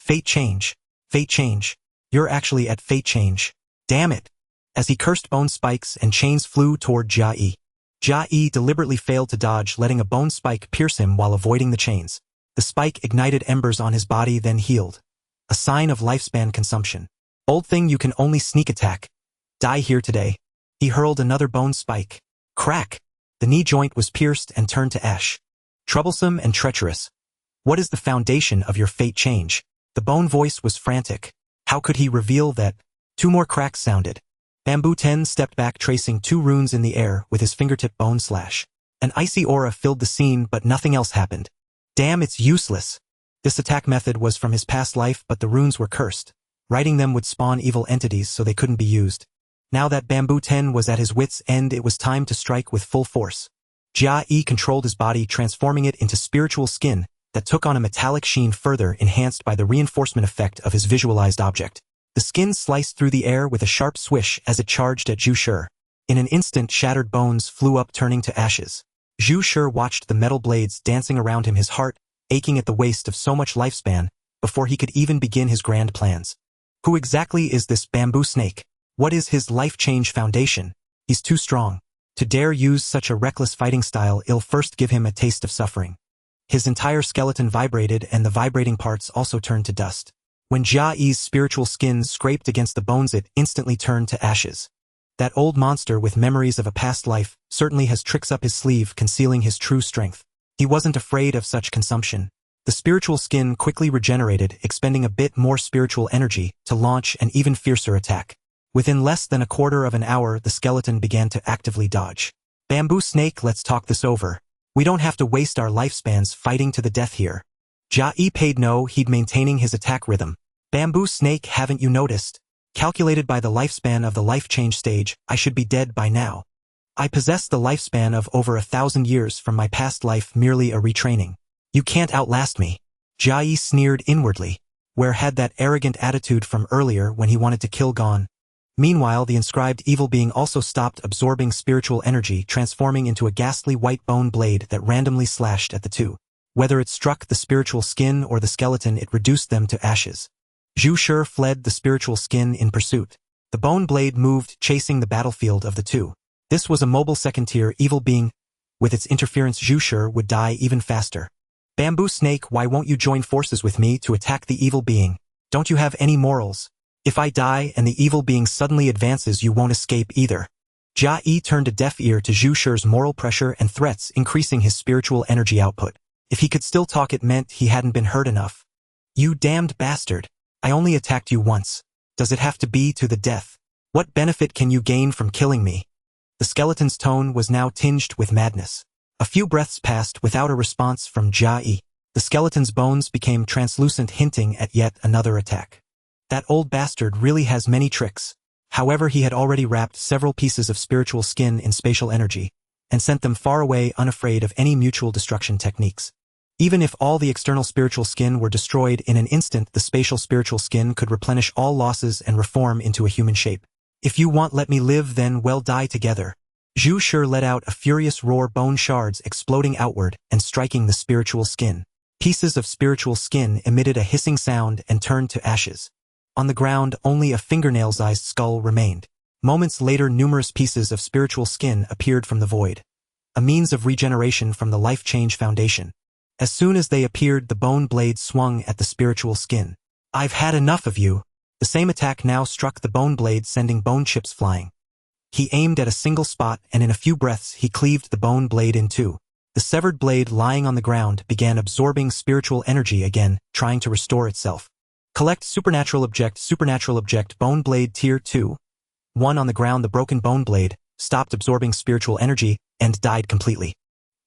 Fate change. Fate change. You're actually at fate change. Damn it! As he cursed, bone spikes and chains flew toward Jia Yi. Jia Yi deliberately failed to dodge, letting a bone spike pierce him while avoiding the chains. The spike ignited embers on his body, then healed. A sign of lifespan consumption. Old thing, you can only sneak attack. Die here today. He hurled another bone spike. Crack! The knee joint was pierced and turned to ash. Troublesome and treacherous. What is the foundation of your fate change? The bone voice was frantic. How could he reveal that? 2 more cracks sounded. Bamboo Ten stepped back, tracing 2 runes in the air with his fingertip bone slash. An icy aura filled the scene, but nothing else happened. Damn, it's useless. This attack method was from his past life, but the runes were cursed. Writing them would spawn evil entities, so they couldn't be used. Now that Bamboo Ten was at his wits' end, it was time to strike with full force. Jia Yi controlled his body, transforming it into spiritual skin that took on a metallic sheen, further enhanced by the reinforcement effect of his visualized object. The skin sliced through the air with a sharp swish as it charged at Zhu Shi. In an instant, shattered bones flew up, turning to ashes. Zhu Shi watched the metal blades dancing around him, his heart aching at the waste of so much lifespan, before he could even begin his grand plans. Who exactly is this Bamboo Snake? What is his life change foundation? He's too strong. To dare use such a reckless fighting style, I'll first give him a taste of suffering. His entire skeleton vibrated, and the vibrating parts also turned to dust. When Jia Yi's spiritual skin scraped against the bones, it instantly turned to ashes. That old monster with memories of a past life certainly has tricks up his sleeve, concealing his true strength. He wasn't afraid of such consumption. The spiritual skin quickly regenerated, expending a bit more spiritual energy to launch an even fiercer attack. Within less than a quarter of an hour, the skeleton began to actively dodge. Bamboo Snake, let's talk this over. We don't have to waste our lifespans fighting to the death here. Jia Yi paid no heed, maintaining his attack rhythm. Bamboo Snake, haven't you noticed? Calculated by the lifespan of the life change stage, I should be dead by now. I possess the lifespan of over 1,000 years from my past life, merely a retraining. You can't outlast me. Jia Yi sneered inwardly. Where had that arrogant attitude from earlier when he wanted to kill gone? Meanwhile, the inscribed evil being also stopped absorbing spiritual energy, transforming into a ghastly white bone blade that randomly slashed at the two. Whether it struck the spiritual skin or the skeleton, it reduced them to ashes. Zhu Shi fled the spiritual skin in pursuit. The bone blade moved, chasing the battlefield of the two. This was a mobile second-tier evil being. With its interference, Zhu Shi would die even faster. Bamboo Snake, why won't you join forces with me to attack the evil being? Don't you have any morals? If I die and the evil being suddenly advances, you won't escape either. Jia Yi turned a deaf ear to Zhu Shi's moral pressure and threats, increasing his spiritual energy output. If he could still talk, it meant he hadn't been hurt enough. You damned bastard. I only attacked you once. Does it have to be to the death? What benefit can you gain from killing me? The skeleton's tone was now tinged with madness. A few breaths passed without a response from Jia Yi. The skeleton's bones became translucent, hinting at yet another attack. That old bastard really has many tricks. However, he had already wrapped several pieces of spiritual skin in spatial energy, and sent them far away, unafraid of any mutual destruction techniques. Even if all the external spiritual skin were destroyed in an instant, the spatial spiritual skin could replenish all losses and reform into a human shape. If you want let me live, then we'll die together. Zhu Shi let out a furious roar, bone shards exploding outward and striking the spiritual skin. Pieces of spiritual skin emitted a hissing sound and turned to ashes. On the ground, only a fingernail-sized skull remained. Moments later, numerous pieces of spiritual skin appeared from the void, a means of regeneration from the Life Change Foundation. As soon as they appeared, the bone blade swung at the spiritual skin. "I've had enough of you." The same attack now struck the bone blade, sending bone chips flying. He aimed at a single spot, and in a few breaths he cleaved the bone blade in two. The severed blade lying on the ground began absorbing spiritual energy again, trying to restore itself. Collect supernatural object, bone blade tier 2. 1 on the ground. The broken bone blade stopped absorbing spiritual energy and died completely.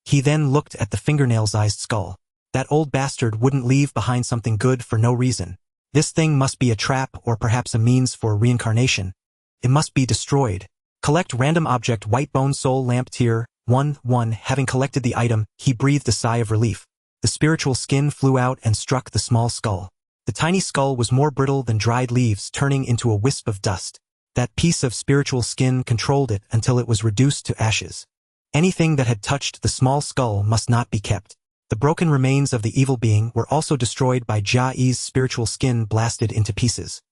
He then looked at the fingernail-sized skull. That old bastard wouldn't leave behind something good for no reason. This thing must be a trap or perhaps a means for reincarnation. It must be destroyed. Collect random object, white bone soul lamp tier 1. Having collected the item, he breathed a sigh of relief. The spiritual skin flew out and struck the small skull. The tiny skull was more brittle than dried leaves, turning into a wisp of dust. That piece of spiritual skin controlled it until it was reduced to ashes. Anything that had touched the small skull must not be kept. The broken remains of the evil being were also destroyed by Jia Yi's spiritual skin blasted into pieces.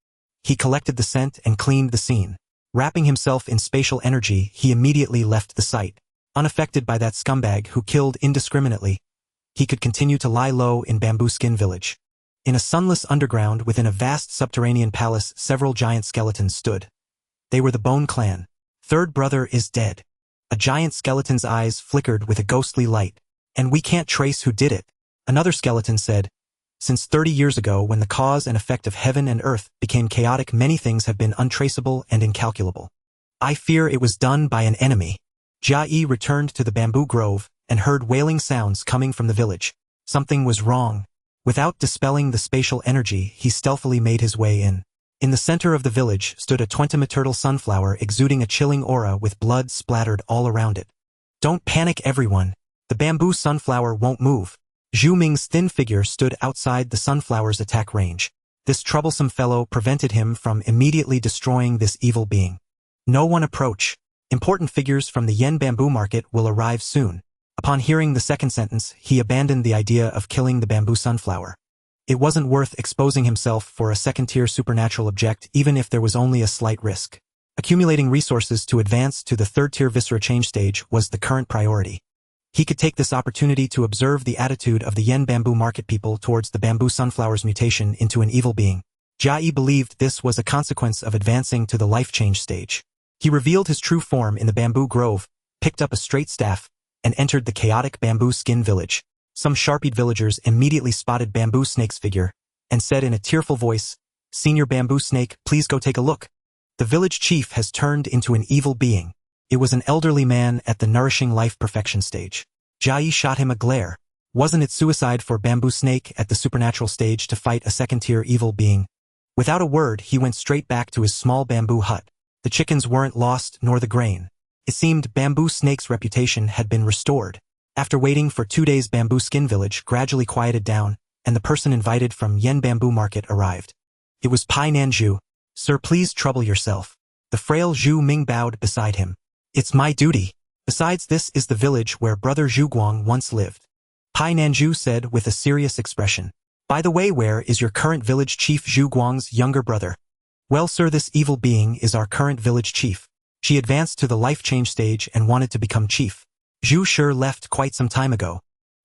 He collected the scent and cleaned the scene. Wrapping himself in spatial energy, he immediately left the site. Unaffected by that scumbag who killed indiscriminately, he could continue to lie low in Bamboo Skin Village. In a sunless underground within a vast subterranean palace, several giant skeletons stood. They were the Bone Clan. Third brother is dead. A giant skeleton's eyes flickered with a ghostly light. "And we can't trace who did it," another skeleton said. "Since 30 years ago, when the cause and effect of heaven and earth became chaotic, many things have been untraceable and incalculable. I fear it was done by an enemy." Jia Yi returned to the bamboo grove and heard wailing sounds coming from the village. Something was wrong. Without dispelling the spatial energy, he stealthily made his way in. In the center of the village stood a 20-meter sunflower exuding a chilling aura with blood splattered all around it. "Don't panic, everyone. The bamboo sunflower won't move." Zhu Ming's thin figure stood outside the sunflower's attack range. This troublesome fellow prevented him from immediately destroying this evil being. "No one approach. Important figures from the Yen bamboo market will arrive soon." Upon hearing the second sentence, he abandoned the idea of killing the bamboo sunflower. It wasn't worth exposing himself for a second-tier supernatural object, even if there was only a slight risk. Accumulating resources to advance to the third-tier viscera change stage was the current priority. He could take this opportunity to observe the attitude of the Yen bamboo market people towards the bamboo sunflower's mutation into an evil being. Jia Yi believed this was a consequence of advancing to the life change stage. He revealed his true form in the bamboo grove, picked up a straight staff, and entered the chaotic Bamboo Skin Village. Some sharp-eyed villagers immediately spotted Bamboo Snake's figure and said in a tearful voice, "Senior Bamboo Snake, please go take a look. The village chief has turned into an evil being." It was an elderly man at the nourishing life perfection stage. Jia Yi shot him a glare. Wasn't it suicide for Bamboo Snake at the supernatural stage to fight a second-tier evil being? Without a word, he went straight back to his small bamboo hut. The chickens weren't lost, nor the grain. It seemed Bamboo Snake's reputation had been restored. After waiting for 2 days, Bamboo Skin Village gradually quieted down, and the person invited from Yen Bamboo Market arrived. It was Pai Nanju. "Sir, please trouble yourself." The frail Zhu Ming bowed beside him. "It's my duty. Besides, this is the village where Brother Zhu Guang once lived." Pai Nanju said with a serious expression. "By the way, where is your current village chief, Zhu Guang's younger brother?" "Well, sir, this evil being is our current village chief. She advanced to the life change stage and wanted to become chief. Zhu Shi left quite some time ago."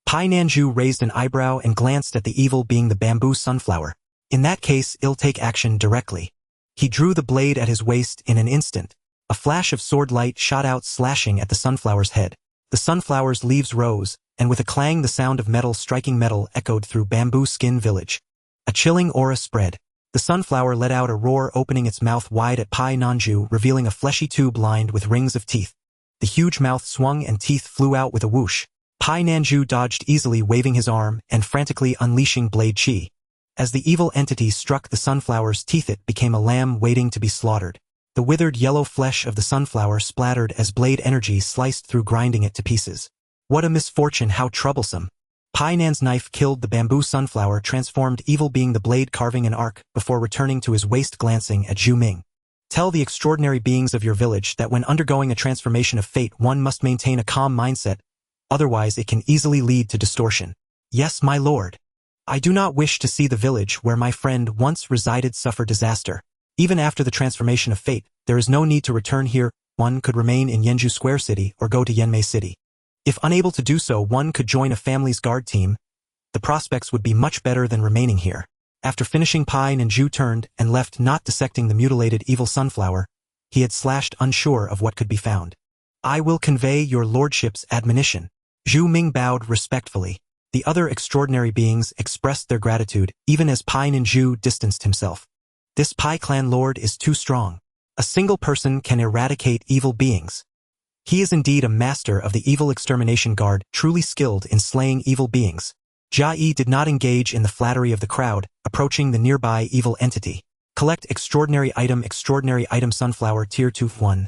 Pai Nanju raised an eyebrow and glanced at the evil being, the bamboo sunflower. "In that case, I'll take action directly." He drew the blade at his waist in an instant. A flash of sword light shot out, slashing at the sunflower's head. The sunflower's leaves rose, and with a clang the sound of metal striking metal echoed through Bamboo Skin Village. A chilling aura spread. The sunflower let out a roar, opening its mouth wide at Pai Nanju, revealing a fleshy tube lined with rings of teeth. The huge mouth swung and teeth flew out with a whoosh. Pai Nanju dodged easily, waving his arm and frantically unleashing blade chi. As the evil entity struck the sunflower's teeth, it became a lamb waiting to be slaughtered. The withered yellow flesh of the sunflower splattered as blade energy sliced through, grinding it to pieces. What a misfortune, how troublesome. Pai Nan's knife killed the bamboo sunflower, transformed evil being, the blade carving an arc before returning to his waist, glancing at Zhu Ming. Tell the extraordinary beings of your village that when undergoing a transformation of fate one must maintain a calm mindset, otherwise it can easily lead to distortion. Yes, my lord. I do not wish to see the village where my friend once resided suffer disaster. Even after the transformation of fate, there is no need to return here. One could remain in Yenju Square City or go to Yenmei City. If unable to do so, one could join a family's guard team. The prospects would be much better than remaining here. After finishing pie, Ninju turned and left, not dissecting the mutilated evil sunflower. He had slashed, unsure of what could be found. I will convey your lordship's admonition. Zhu Ming bowed respectfully. The other extraordinary beings expressed their gratitude, even as Pai Ninju distanced himself. This Pai clan lord is too strong. A single person can eradicate evil beings. He is indeed a master of the evil extermination guard, truly skilled in slaying evil beings. Jia Yi did not engage in the flattery of the crowd, approaching the nearby evil entity. Collect extraordinary item sunflower tier 2-1.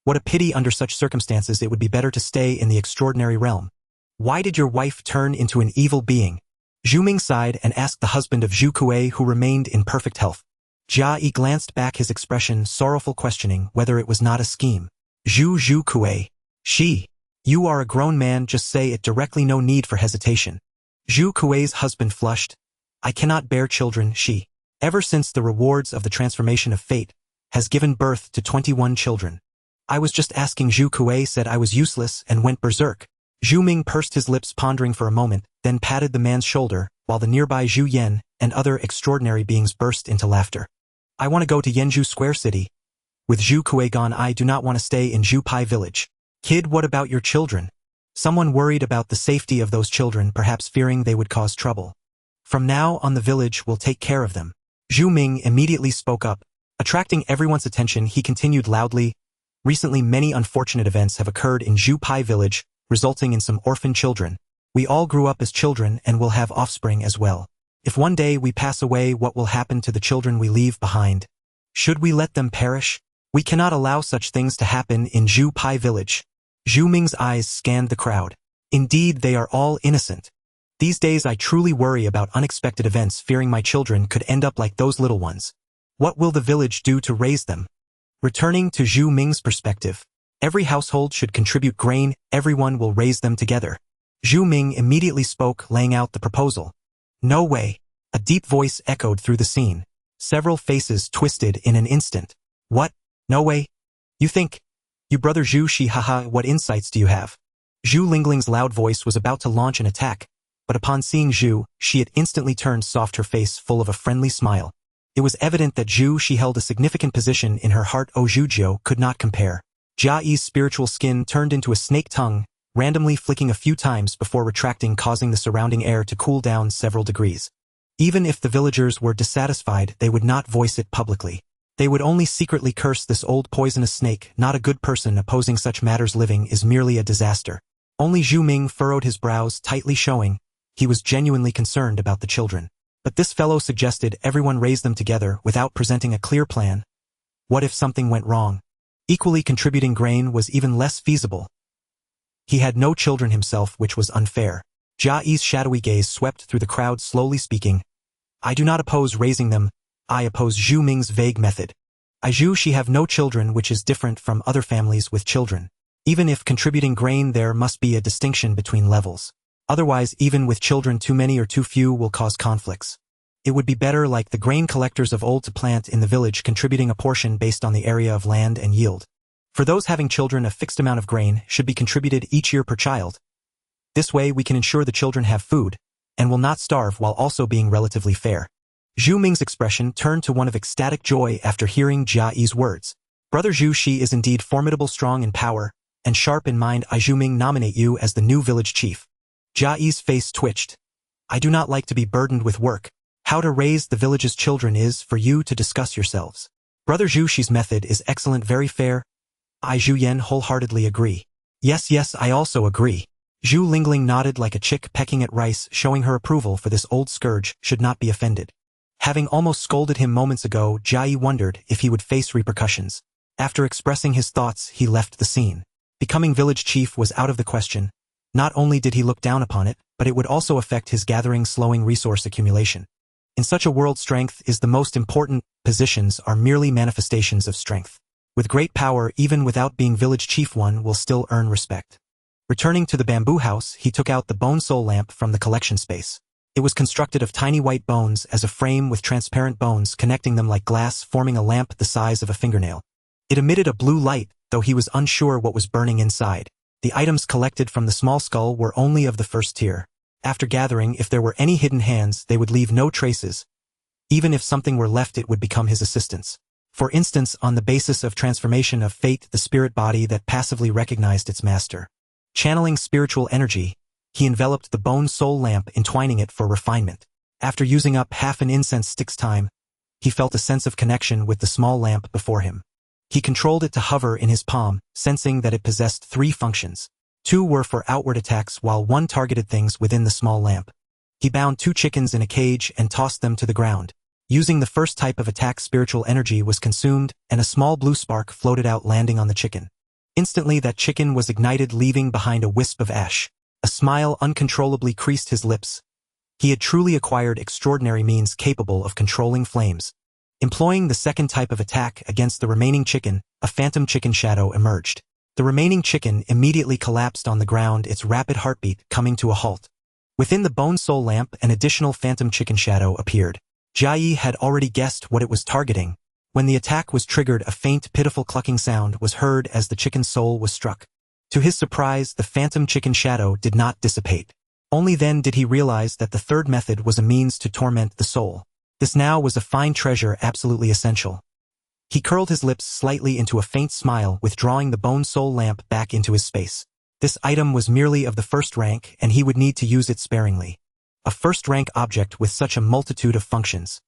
What a pity, under such circumstances it would be better to stay in the extraordinary realm. Why did your wife turn into an evil being? Zhu Ming sighed and asked the husband of Zhu Kuei, who remained in perfect health. Jia Yi glanced back, his expression sorrowful, questioning whether it was not a scheme. Zhu Kuei. She. You are a grown man, just say it directly, no need for hesitation. Zhu Kuei's husband flushed. I cannot bear children, she. Ever since the rewards of the transformation of fate, has given birth to 21 children. I was just asking. Zhu Kuei said I was useless and went berserk. Zhu Ming pursed his lips, pondering for a moment, then patted the man's shoulder, while the nearby Zhu Yan and other extraordinary beings burst into laughter. I want to go to Yenju Square City. With Zhu Kuei gone, I do not want to stay in Zhu Pai Village. Kid, what about your children? Someone worried about the safety of those children, perhaps fearing they would cause trouble. From now on the village will take care of them. Zhu Ming immediately spoke up. Attracting everyone's attention, he continued loudly. Recently many unfortunate events have occurred in Zhu Pai Village, resulting in some orphan children. We all grew up as children and will have offspring as well. If one day we pass away, what will happen to the children we leave behind? Should we let them perish? We cannot allow such things to happen in Zhu Pai Village. Zhu Ming's eyes scanned the crowd. Indeed, they are all innocent. These days I truly worry about unexpected events, fearing my children could end up like those little ones. What will the village do to raise them? Returning to Zhu Ming's perspective, every household should contribute grain, everyone will raise them together. Zhu Ming immediately spoke, laying out the proposal. No way. A deep voice echoed through the scene. Several faces twisted in an instant. What? No way? You think? You brother Zhu Shi, haha, what insights do you have? Zhu Lingling's loud voice was about to launch an attack, but upon seeing Zhu, she had instantly turned soft, her face full of a friendly smile. It was evident that Zhu Shi held a significant position in her heart. Zhujiao could not compare. Jia Yi's spiritual skin turned into a snake tongue, randomly flicking a few times before retracting, causing the surrounding air to cool down several degrees. Even if the villagers were dissatisfied, they would not voice it publicly. They would only secretly curse this old poisonous snake. Not a good person opposing such matters. Living is merely a disaster. Only Zhu Ming furrowed his brows, tightly showing he was genuinely concerned about the children. But this fellow suggested everyone raise them together without presenting a clear plan. What if something went wrong? Equally, contributing grain was even less feasible. He had no children himself, which was unfair. Jia Yi's shadowy gaze swept through the crowd, slowly speaking. I do not oppose raising them. I oppose Zhu Ming's vague method. Zhu Shi have no children, which is different from other families with children. Even if contributing grain, there must be a distinction between levels. Otherwise, even with children, too many or too few will cause conflicts. It would be better, like the grain collectors of old, to plant in the village, contributing a portion based on the area of land and yield. For those having children, a fixed amount of grain should be contributed each year per child. This way we can ensure the children have food, and will not starve, while also being relatively fair. Zhu Ming's expression turned to one of ecstatic joy after hearing Jia Yi's words. Brother Zhu Shi is indeed formidable, strong in power, and sharp in mind. Zhu Ming nominate you as the new village chief. Jia Yi's face twitched. I do not like to be burdened with work. How to raise the village's children is for you to discuss yourselves. Brother Zhu Shi's method is excellent, very fair. Zhu Yan wholeheartedly agree. Yes, I also agree. Zhu Lingling nodded like a chick pecking at rice, showing her approval, for this old scourge should not be offended. Having almost scolded him moments ago, Jia Yi wondered if he would face repercussions. After expressing his thoughts, he left the scene. Becoming village chief was out of the question. Not only did he look down upon it, but it would also affect his gathering, slowing resource accumulation. In such a world, strength is the most important. Positions are merely manifestations of strength. With great power, even without being village chief, one will still earn respect. Returning to the bamboo house, he took out the bone soul lamp from the collection space. It was constructed of tiny white bones as a frame with transparent bones connecting them like glass, forming a lamp the size of a fingernail. It emitted a blue light, though he was unsure what was burning inside. The items collected from the small skull were only of the first tier. After gathering, if there were any hidden hands, they would leave no traces. Even if something were left, it would become his assistants. For instance, on the basis of transformation of fate, the spirit body that passively recognized its master. Channeling spiritual energy, he enveloped the bone soul lamp, entwining it for refinement. After using up half an incense stick's time, he felt a sense of connection with the small lamp before him. He controlled it to hover in his palm, sensing that it possessed 3 functions. 2 were for outward attacks, while 1 targeted things within the small lamp. He bound 2 chickens in a cage and tossed them to the ground. Using the first type of attack, spiritual energy was consumed, and a small blue spark floated out, landing on the chicken. Instantly, that chicken was ignited, leaving behind a wisp of ash. A smile uncontrollably creased his lips. He had truly acquired extraordinary means capable of controlling flames. Employing the second type of attack against the remaining chicken, a phantom chicken shadow emerged. The remaining chicken immediately collapsed on the ground, its rapid heartbeat coming to a halt. Within the bone soul lamp, an additional phantom chicken shadow appeared. Jia Yi had already guessed what it was targeting. When the attack was triggered, a faint, pitiful clucking sound was heard as the chicken's soul was struck. To his surprise, the phantom chicken shadow did not dissipate. Only then did he realize that the third method was a means to torment the soul. This now was a fine treasure, absolutely essential. He curled his lips slightly into a faint smile, withdrawing the bone soul lamp back into his space. This item was merely of the first rank, and he would need to use it sparingly. A first-rank object with such a multitude of functions.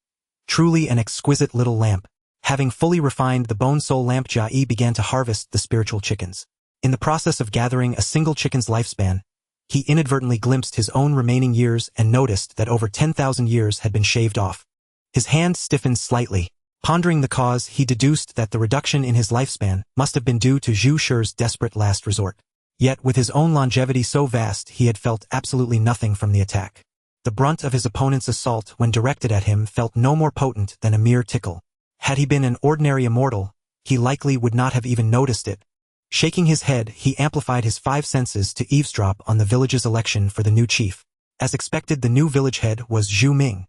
Truly an exquisite little lamp. Having fully refined the bone soul lamp, Jia Yi began to harvest the spiritual chickens. In the process of gathering a single chicken's lifespan, he inadvertently glimpsed his own remaining years and noticed that over 10,000 years had been shaved off. His hand stiffened slightly. Pondering the cause, he deduced that the reduction in his lifespan must have been due to Zhu Shi's desperate last resort. Yet, with his own longevity so vast, he had felt absolutely nothing from the attack. The brunt of his opponent's assault, when directed at him, felt no more potent than a mere tickle. Had he been an ordinary immortal, he likely would not have even noticed it. Shaking his head, he amplified his 5 senses to eavesdrop on the village's election for the new chief. As expected, the new village head was Zhu Ming.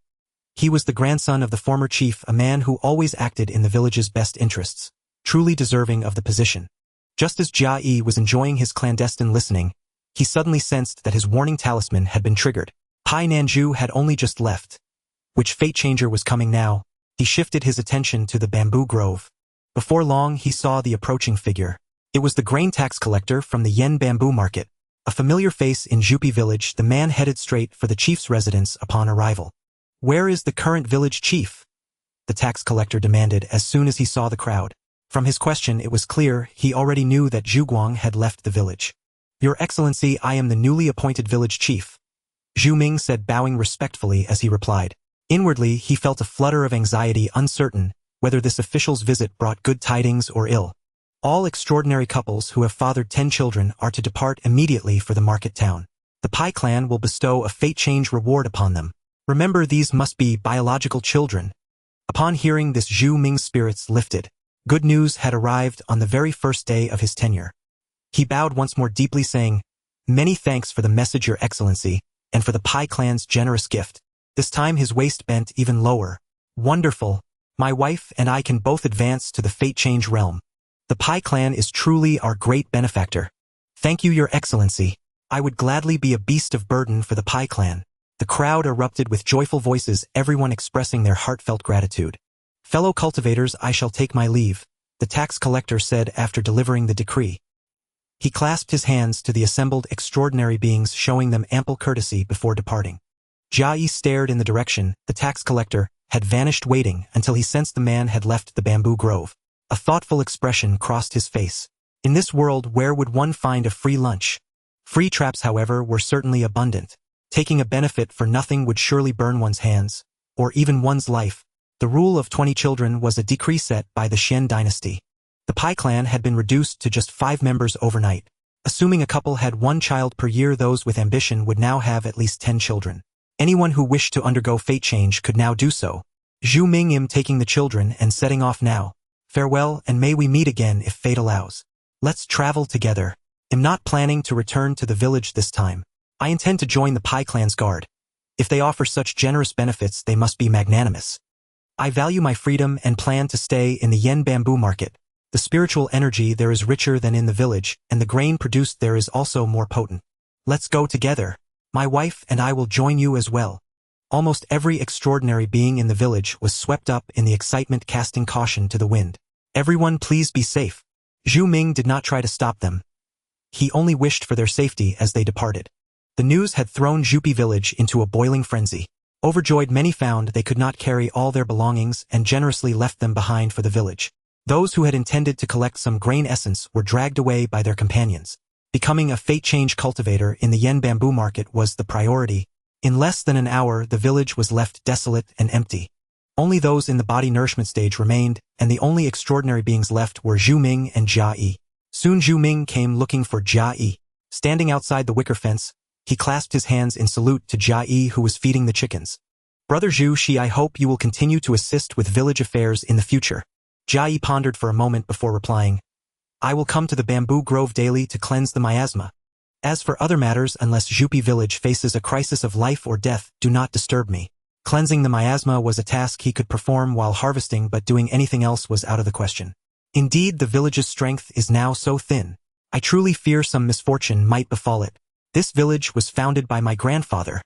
He was the grandson of the former chief, a man who always acted in the village's best interests, truly deserving of the position. Just as Jia Yi was enjoying his clandestine listening, he suddenly sensed that his warning talisman had been triggered. Pai Nanju had only just left. Which fate changer was coming now? He shifted his attention to the bamboo grove. Before long, he saw the approaching figure. It was the grain tax collector from the Yen bamboo market. A familiar face in Zhupi village, the man headed straight for the chief's residence upon arrival. "Where is the current village chief?" the tax collector demanded as soon as he saw the crowd. From his question, it was clear he already knew that Zhu Guang had left the village. "Your Excellency, I am the newly appointed village chief," Zhu Ming said, bowing respectfully as he replied. Inwardly, he felt a flutter of anxiety, uncertain whether this official's visit brought good tidings or ill. All extraordinary couples who have fathered 10 children are to depart immediately for the market town. The Pai clan will bestow a fate change reward upon them. Remember, these must be biological children. Upon hearing this, Zhu Ming's spirits lifted. Good news had arrived on the very first day of his tenure. He bowed once more deeply, saying, "Many thanks for the message, Your Excellency, and for the Pai clan's generous gift." This time his waist bent even lower. "Wonderful. My wife and I can both advance to the fate change realm. The Pai clan is truly our great benefactor. Thank you, Your Excellency. I would gladly be a beast of burden for the Pai clan." The crowd erupted with joyful voices, everyone expressing their heartfelt gratitude. "Fellow cultivators, I shall take my leave," the tax collector said after delivering the decree. He clasped his hands to the assembled extraordinary beings, showing them ample courtesy before departing. Jia Yi stared in the direction the tax collector had vanished, waiting until he sensed the man had left the bamboo grove. A thoughtful expression crossed his face. In this world, where would one find a free lunch? Free traps, however, were certainly abundant. Taking a benefit for nothing would surely burn one's hands, or even one's life. The rule of 20 children was a decree set by the Xian dynasty. The Pai clan had been reduced to just 5 members overnight. Assuming a couple had 1 child per year, those with ambition would now have at least 10 children. Anyone who wished to undergo fate change could now do so. Zhu Mingim taking the children and setting off now. Farewell, and may we meet again if fate allows. Let's travel together. I'm not planning to return to the village this time. I intend to join the Pai clan's guard. If they offer such generous benefits, they must be magnanimous. I value my freedom and plan to stay in the Yen bamboo market. The spiritual energy there is richer than in the village, and the grain produced there is also more potent. Let's go together. My wife and I will join you as well. Almost every extraordinary being in the village was swept up in the excitement, casting caution to the wind. Everyone, please be safe. Zhu Ming did not try to stop them. He only wished for their safety as they departed. The news had thrown Zhupi village into a boiling frenzy. Overjoyed, many found they could not carry all their belongings and generously left them behind for the village. Those who had intended to collect some grain essence were dragged away by their companions. Becoming a fate change cultivator in the Yen bamboo market was the priority. In less than an hour, the village was left desolate and empty. Only those in the body nourishment stage remained, and the only extraordinary beings left were Zhu Ming and Jia Yi. Soon Zhu Ming came looking for Jia Yi. Standing outside the wicker fence, he clasped his hands in salute to Jia Yi, who was feeding the chickens. Brother Zhu Shi, I hope you will continue to assist with village affairs in the future. Jia Yi pondered for a moment before replying, I will come to the bamboo grove daily to cleanse the miasma. As for other matters, unless Zhupi village faces a crisis of life or death, do not disturb me. Cleansing the miasma was a task he could perform while harvesting, but doing anything else was out of the question. Indeed, the village's strength is now so thin. I truly fear some misfortune might befall it. This village was founded by my grandfather.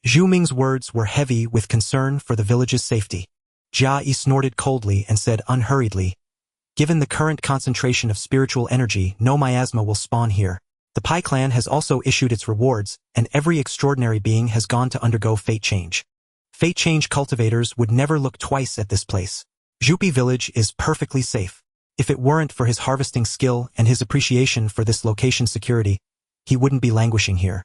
Zhu Ming's words were heavy with concern for the village's safety. Jia Yi snorted coldly and said unhurriedly, Given the current concentration of spiritual energy, no miasma will spawn here. The Pai clan has also issued its rewards, and every extraordinary being has gone to undergo fate change. Fate change cultivators would never look twice at this place. Zhupi village is perfectly safe. If it weren't for his harvesting skill and his appreciation for this location's security, he wouldn't be languishing here.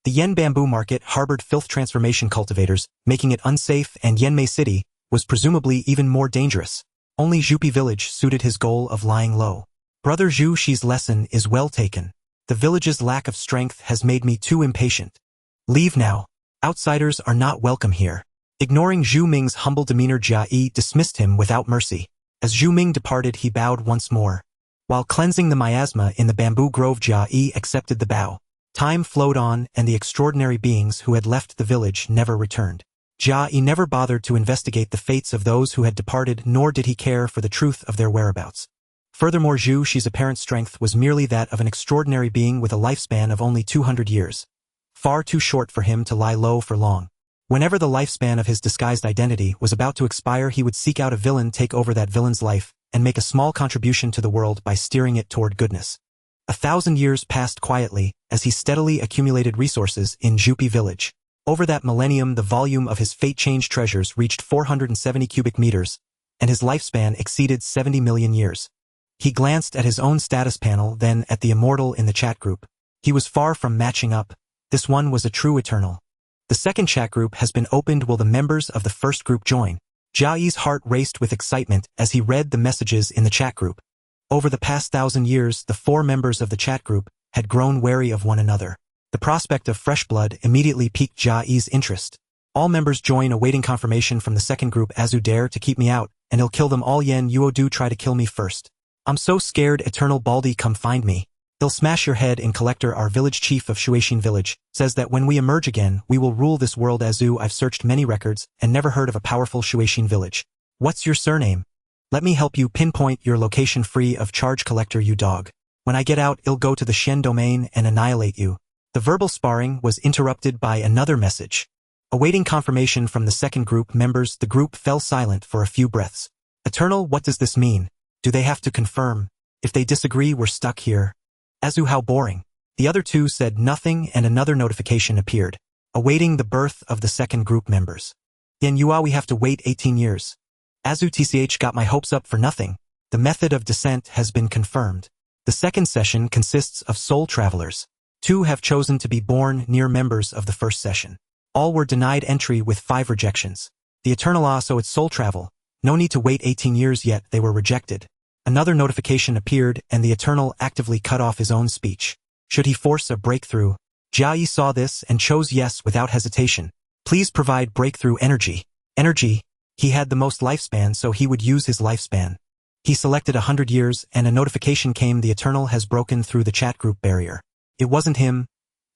The Yen bamboo market harbored filth transformation cultivators, making it unsafe, and Yenmei City was presumably even more dangerous. Only Zhupi village suited his goal of lying low. Brother Zhu Shi's lesson is well taken. The village's lack of strength has made me too impatient. Leave now. Outsiders are not welcome here. Ignoring Zhu Ming's humble demeanor, Jia Yi dismissed him without mercy. As Zhu Ming departed, he bowed once more. While cleansing the miasma in the bamboo grove, Jia Yi accepted the bow. Time flowed on, and the extraordinary beings who had left the village never returned. Jia Yi never bothered to investigate the fates of those who had departed, nor did he care for the truth of their whereabouts. Furthermore, Zhu Shi's apparent strength was merely that of an extraordinary being with a lifespan of only 200 years. Far too short for him to lie low for long. Whenever the lifespan of his disguised identity was about to expire, he would seek out a villain, take over that villain's life, and make a small contribution to the world by steering it toward goodness. 1,000 years passed quietly as he steadily accumulated resources in Zhupi village. Over that millennium, the volume of his fate change treasures reached 470 cubic meters, and his lifespan exceeded 70 million years. He glanced at his own status panel, then at the immortal in the chat group. He was far from matching up. This one was a true eternal. The second chat group has been opened. Will the members of the first group join? Jia Yi's heart raced with excitement as he read the messages in the chat group. Over the past 1,000 years, the 4 members of the chat group had grown wary of one another. The prospect of fresh blood immediately piqued Jia Yi's interest. All members join, awaiting confirmation from the second group. Azu dare to keep me out, and he'll kill them all. Yen Yuo do try to kill me first. I'm so scared. Eternal Baldy, come find me. He'll smash your head in. Collector, our village chief of Shueishin village, says that when we emerge again, we will rule this world. Azu, I've searched many records and never heard of a powerful Shueishin village. What's your surname? Let me help you pinpoint your location free of charge. Collector, you dog. When I get out, I'll go to the Shen domain and annihilate you. The verbal sparring was interrupted by another message. Awaiting confirmation from the second group members, the group fell silent for a few breaths. Eternal, what does this mean? Do they have to confirm? If they disagree, we're stuck here. Azu, how boring. The other two said nothing, and another notification appeared. Awaiting the birth of the second group members. Yen Yua, we have to wait 18 years. Azu, TCH, got my hopes up for nothing. The method of descent has been confirmed. The second session consists of soul travelers. 2 have chosen to be born near members of the first session. All were denied entry with 5 rejections. The Eternal, so it's soul travel. No need to wait 18 years yet, they were rejected. Another notification appeared, and the Eternal actively cut off his own speech. Should he force a breakthrough? Jia Yi saw this and chose yes without hesitation. Please provide breakthrough energy. Energy. He had the most lifespan, so he would use his lifespan. He selected 100 years and a notification came. The Eternal has broken through the chat group barrier. It wasn't him.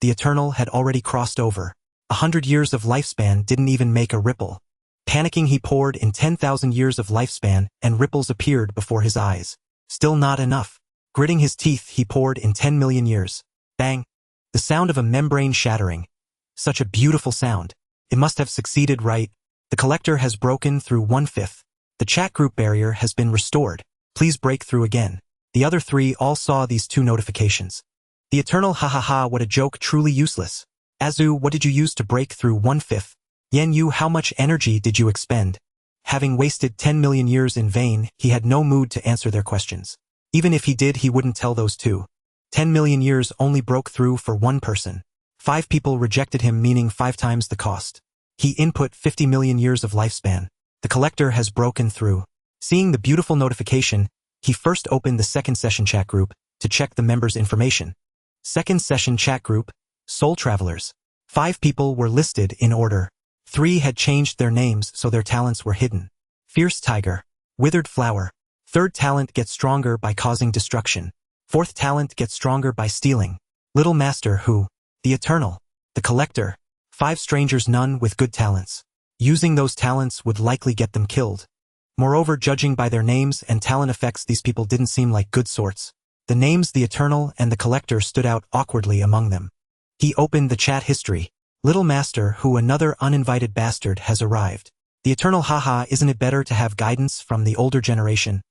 The Eternal had already crossed over. 100 years of lifespan didn't even make a ripple. Panicking, he poured in 10,000 years of lifespan and ripples appeared before his eyes. Still not enough. Gritting his teeth, he poured in 10 million years. Bang! The sound of a membrane shattering. Such a beautiful sound. It must have succeeded, right? The collector has broken through 1/5. The chat group barrier has been restored. Please break through again. The other three all saw these two notifications. The Eternal, ha ha ha, what a joke, truly useless. Azu, what did you use to break through 1/5? Yen Yu, how much energy did you expend? Having wasted 10 million years in vain, he had no mood to answer their questions. Even if he did, he wouldn't tell those two. 10 million years only broke through for one person. 5 people rejected him, meaning 5 times the cost. He input 50 million years of lifespan. The collector has broken through. Seeing the beautiful notification, he first opened the second session chat group to check the members' information. Second session chat group, Soul Travelers. 5 people were listed in order. 3 had changed their names so their talents were hidden. Fierce Tiger. Withered Flower. Third talent gets stronger by causing destruction. Fourth talent gets stronger by stealing. Little Master who? The Eternal. The Collector. 5 strangers, none with good talents. Using those talents would likely get them killed. Moreover, judging by their names and talent effects, these people didn't seem like good sorts. The names the Eternal and the Collector stood out awkwardly among them. He opened the chat history. Little Master who, another uninvited bastard, has arrived. The Eternal, haha, isn't it better to have guidance from the older generation?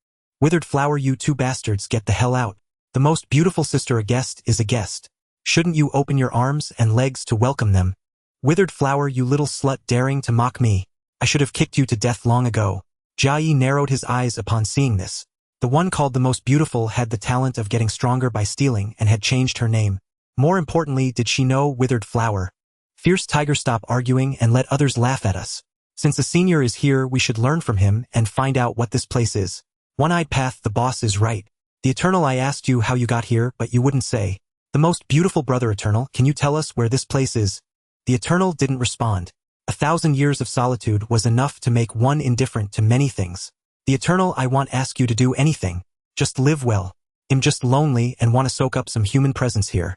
Withered Flower, you 2 bastards, get the hell out. The most beautiful sister, a guest is a guest. Shouldn't you open your arms and legs to welcome them? Withered Flower, you little slut, daring to mock me. I should have kicked you to death long ago. Jia Yi narrowed his eyes upon seeing this. The one called the most beautiful had the talent of getting stronger by stealing and had changed her name. More importantly, did she know Withered Flower? Fierce Tiger, stop arguing and let others laugh at us. Since the senior is here, we should learn from him and find out what this place is. One-eyed Path, the boss is right. The Eternal, I asked you how you got here, but you wouldn't say. The most beautiful brother Eternal, can you tell us where this place is? The Eternal didn't respond. 1,000 years of solitude was enough to make one indifferent to many things. The Eternal, I won't ask you to do anything. Just live well. I'm just lonely and want to soak up some human presence here.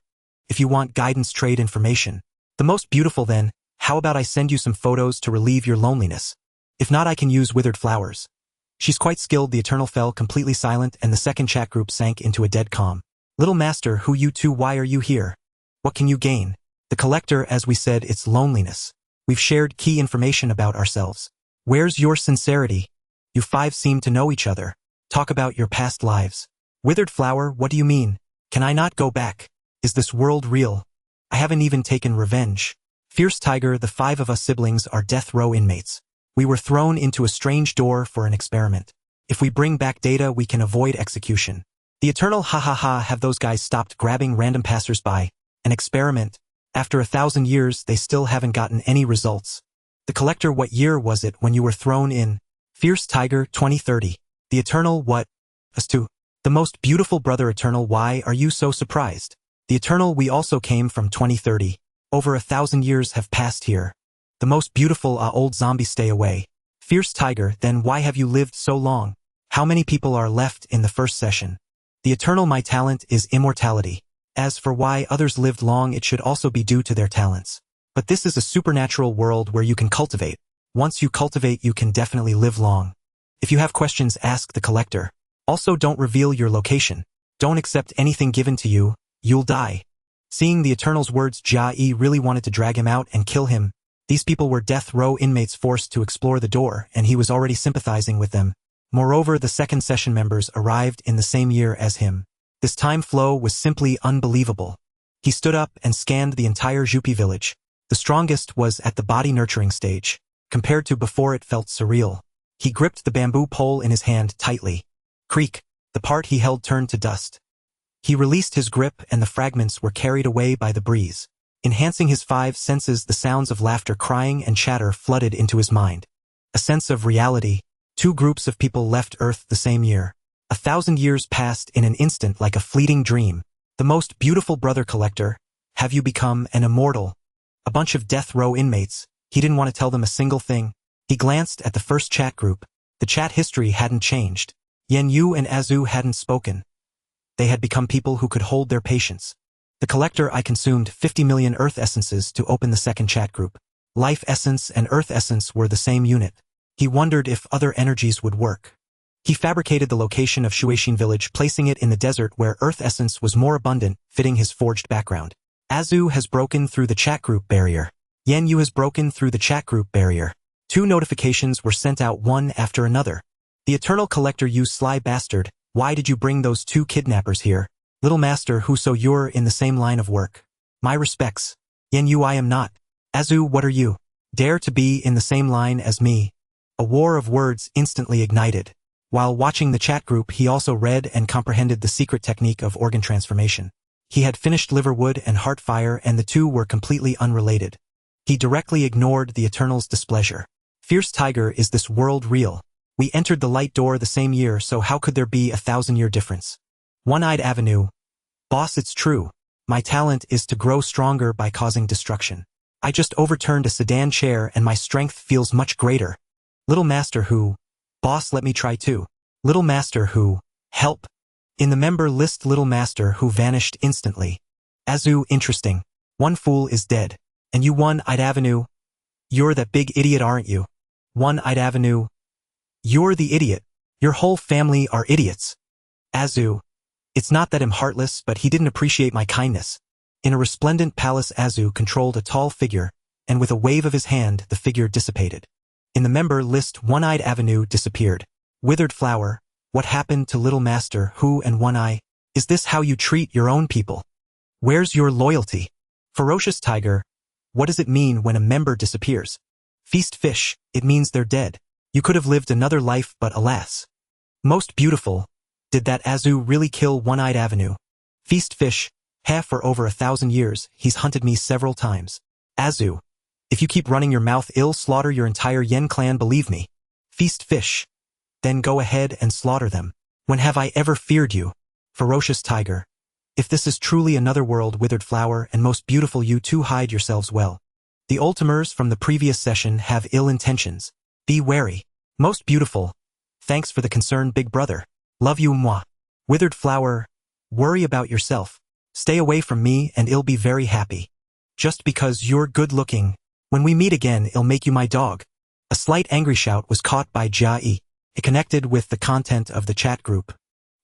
If you want guidance, trade information. The most beautiful, then, how about I send you some photos to relieve your loneliness? If not, I can use Withered Flowers. She's quite skilled. The Eternal fell completely silent and the second chat group sank into a dead calm. Little Master, who you 2, why are you here? What can you gain? The Collector, as we said, it's loneliness. We've shared key information about ourselves. Where's your sincerity? You 5 seem to know each other. Talk about your past lives. Withered Flower, what do you mean? Can I not go back? Is this world real? I haven't even taken revenge. Fierce Tiger, the 5 of us siblings are death row inmates. We were thrown into a strange door for an experiment. If we bring back data, we can avoid execution. The Eternal, ha ha ha, have those guys stopped grabbing random passersby? An experiment. After 1,000 years, they still haven't gotten any results. The Collector, what year was it when you were thrown in? Fierce Tiger, 2030. The Eternal, what? Us 2. The most beautiful brother Eternal, why are you so surprised? The Eternal, we also came from 2030. Over 1,000 years have passed here. The most beautiful, old zombie, stay away. Fierce Tiger, then why have you lived so long? How many people are left in the first session? The Eternal, my talent is immortality. As for why others lived long, it should also be due to their talents. But this is a supernatural world where you can cultivate. Once you cultivate, you can definitely live long. If you have questions, ask the Collector. Also, don't reveal your location. Don't accept anything given to you, you'll die. Seeing the Eternal's words, Jia Yi really wanted to drag him out and kill him. These people were death row inmates forced to explore the door, and he was already sympathizing with them. Moreover, the second session members arrived in the same year as him. This time flow was simply unbelievable. He stood up and scanned the entire Zhupi village. The strongest was at the body nurturing stage. Compared to before, it felt surreal. He gripped the bamboo pole in his hand tightly. Creak, the part he held turned to dust. He released his grip and the fragments were carried away by the breeze. Enhancing his 5 senses, the sounds of laughter, crying, and chatter flooded into his mind. A sense of reality. 2 groups of people left Earth the same year. 1,000 years passed in an instant like a fleeting dream. The most beautiful brother Collector, have you become an immortal? A bunch of death row inmates, He didn't want to tell them a single thing. He glanced at the first chat group. The chat history hadn't changed. Yen Yu and Azu hadn't spoken. They had become people who could hold their patience. The collector I consumed 50 million Earth essences to open the second chat group. Life essence and Earth essence were the same unit. He wondered if other energies would work. He fabricated the location of Shueishin village, placing it in the desert where Earth essence was more abundant, fitting his forged background. Azu has broken through the chat group barrier. Yen Yu has broken through the chat group barrier. 2 notifications were sent out one after another. The Eternal Collector, you sly bastard, why did you bring those 2 kidnappers here? Little Master, who so you're in the same line of work. My respects. Yen Yu, I am not. Azu, what are you? Dare to be in the same line as me? A war of words instantly ignited. While watching the chat group, he also read and comprehended the secret technique of organ transformation. He had finished Liverwood and Heartfire, and the 2 were completely unrelated. He directly ignored the Eternal's displeasure. Fierce Tiger, is this world real? We entered the light door the same year, so how could there be a 1,000-year difference? One-Eyed Avenue. Boss, it's true. My talent is to grow stronger by causing destruction. I just overturned a sedan chair and my strength feels much greater. Little Master, who? Boss, let me try too. Little Master, who? Help. In the member list, Little Master, who vanished instantly. Azu, interesting. One fool is dead. And you, One-Eyed Avenue? You're that big idiot, aren't you? One-Eyed Avenue? You're the idiot. Your whole family are idiots. Azu. It's not that I'm heartless, but he didn't appreciate my kindness. In a resplendent palace, Azu controlled a tall figure, and with a wave of his hand, the figure dissipated. In the member list, One-Eyed Avenue disappeared. Withered Flower. What happened to Little Master, who and One-Eye? Is this how you treat your own people? Where's your loyalty? Ferocious Tiger. What does it mean when a member disappears? Feast Fish. It means they're dead. You could have lived another life, but alas. Most Beautiful. Did that Azu really kill One-Eyed Avenue? Feast Fish. For over 1,000 years, he's hunted me several times. Azu. If you keep running your mouth, I'll slaughter your entire Yen clan, believe me. Feast Fish. Then go ahead and slaughter them. When have I ever feared you? Ferocious Tiger. If this is truly another world, Withered Flower and Most Beautiful, you 2 hide yourselves well. The Ultimers from the previous session have ill intentions. Be wary. Most Beautiful. Thanks for the concern, big brother. Love you, moi. Withered Flower. Worry about yourself. Stay away from me and I'll be very happy. Just because you're good looking. When we meet again, I'll make you my dog. A slight angry shout was caught by Jia Yi. It connected with the content of the chat group.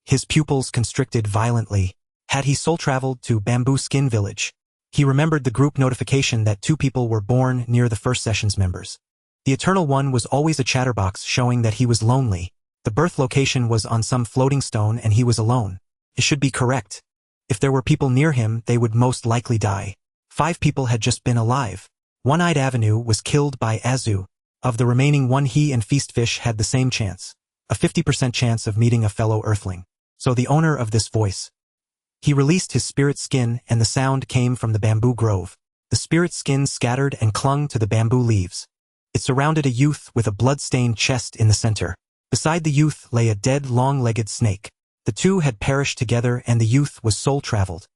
His pupils constricted violently. Had he soul-traveled to Bamboo Skin Village? He remembered the group notification that 2 people were born near the first session's members. The Eternal One was always a chatterbox showing that he was lonely. The birth location was on some floating stone and he was alone. It should be correct. If there were people near him, they would most likely die. 5 people had just been alive. One-Eyed Avenue was killed by Azu. Of the remaining 1, he and Feast Fish had the same chance. A 50% chance of meeting a fellow Earthling. So the owner of this voice. He released his spirit skin and the sound came from the bamboo grove. The spirit skin scattered and clung to the bamboo leaves. It surrounded a youth with a blood-stained chest in the center. Beside the youth lay a dead, long-legged snake. The 2 had perished together and the youth was soul-traveled.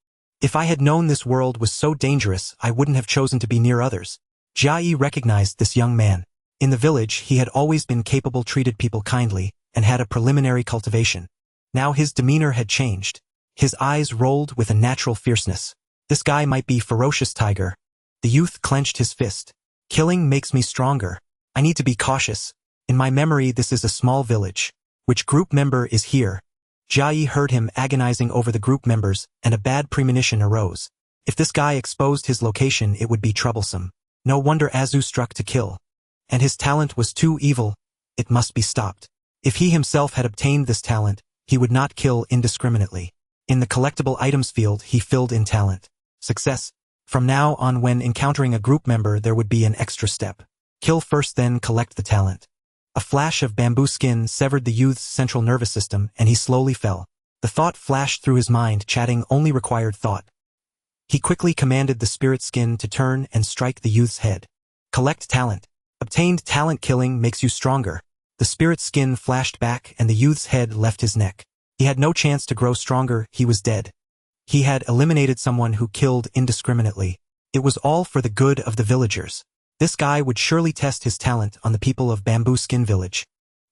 If I had known this world was so dangerous, I wouldn't have chosen to be near others. Jia Yi recognized this young man. In the village, he had always been capable, treated people kindly, and had a preliminary cultivation. Now his demeanor had changed. His eyes rolled with a natural fierceness. This guy might be Ferocious Tiger. The youth clenched his fist. Killing makes me stronger. I need to be cautious. In my memory, this is a small village. Which group member is here? Jia Yi heard him agonizing over the group members, and a bad premonition arose. If this guy exposed his location, it would be troublesome. No wonder Azu struck to kill. And his talent was too evil. It must be stopped. If he himself had obtained this talent, he would not kill indiscriminately. In the collectible items field, he filled in talent. Success. From now on, when encountering a group member, there would be an extra step. Kill first, then collect the talent. A flash of bamboo skin severed the youth's central nervous system, and he slowly fell. The thought flashed through his mind, chatting only required thought. He quickly commanded the spirit skin to turn and strike the youth's head. Collect talent. Obtained talent. Killing makes you stronger. The spirit skin flashed back and the youth's head left his neck. He had no chance to grow stronger, he was dead. He had eliminated someone who killed indiscriminately. It was all for the good of the villagers. This guy would surely test his talent on the people of Bamboo Skin Village.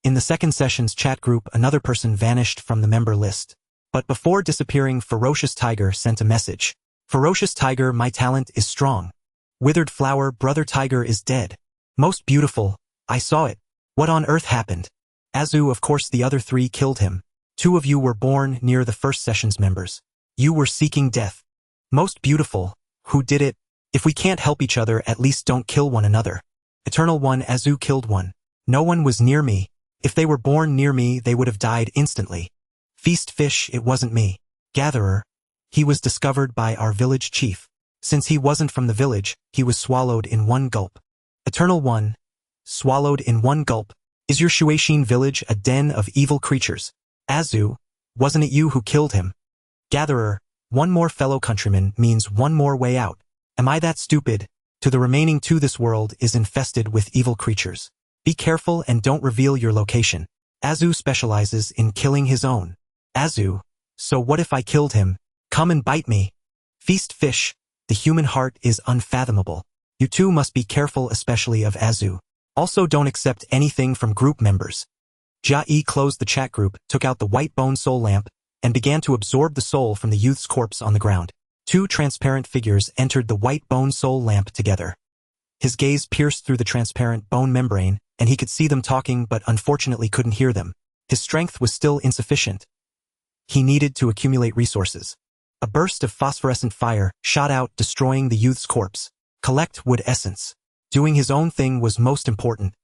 In the second session's chat group, another person vanished from the member list. But before disappearing, Ferocious Tiger sent a message. Ferocious Tiger, my talent is strong. Withered Flower, Brother Tiger is dead. Most beautiful, I saw it. What on earth happened? Azu, of course the other three killed him. 2 of you were born near the first session's members. You were seeking death. Most beautiful, who did it? If we can't help each other, at least don't kill one another. Eternal One, Azu killed one. No one was near me. If they were born near me, they would have died instantly. Feast Fish, it wasn't me. Gatherer, he was discovered by our village chief. Since he wasn't from the village, he was swallowed in one gulp. Eternal One, swallowed in one gulp. Is your Shueishin village a den of evil creatures? Azu, wasn't it you who killed him? Gatherer, one more fellow countryman means one more way out. Am I that stupid? To the remaining 2, this world is infested with evil creatures. Be careful and don't reveal your location. Azu specializes in killing his own. Azu, so what if I killed him? Come and bite me. Feast Fish, the human heart is unfathomable. You 2 must be careful, especially of Azu. Also don't accept anything from group members. Jia Yi closed the chat group, took out the white bone soul lamp, and began to absorb the soul from the youth's corpse on the ground. 2 transparent figures entered the white bone soul lamp together. His gaze pierced through the transparent bone membrane, and he could see them talking but unfortunately couldn't hear them. His strength was still insufficient. He needed to accumulate resources. A burst of phosphorescent fire shot out, destroying the youth's corpse. Collect wood essence. Doing his own thing was most important.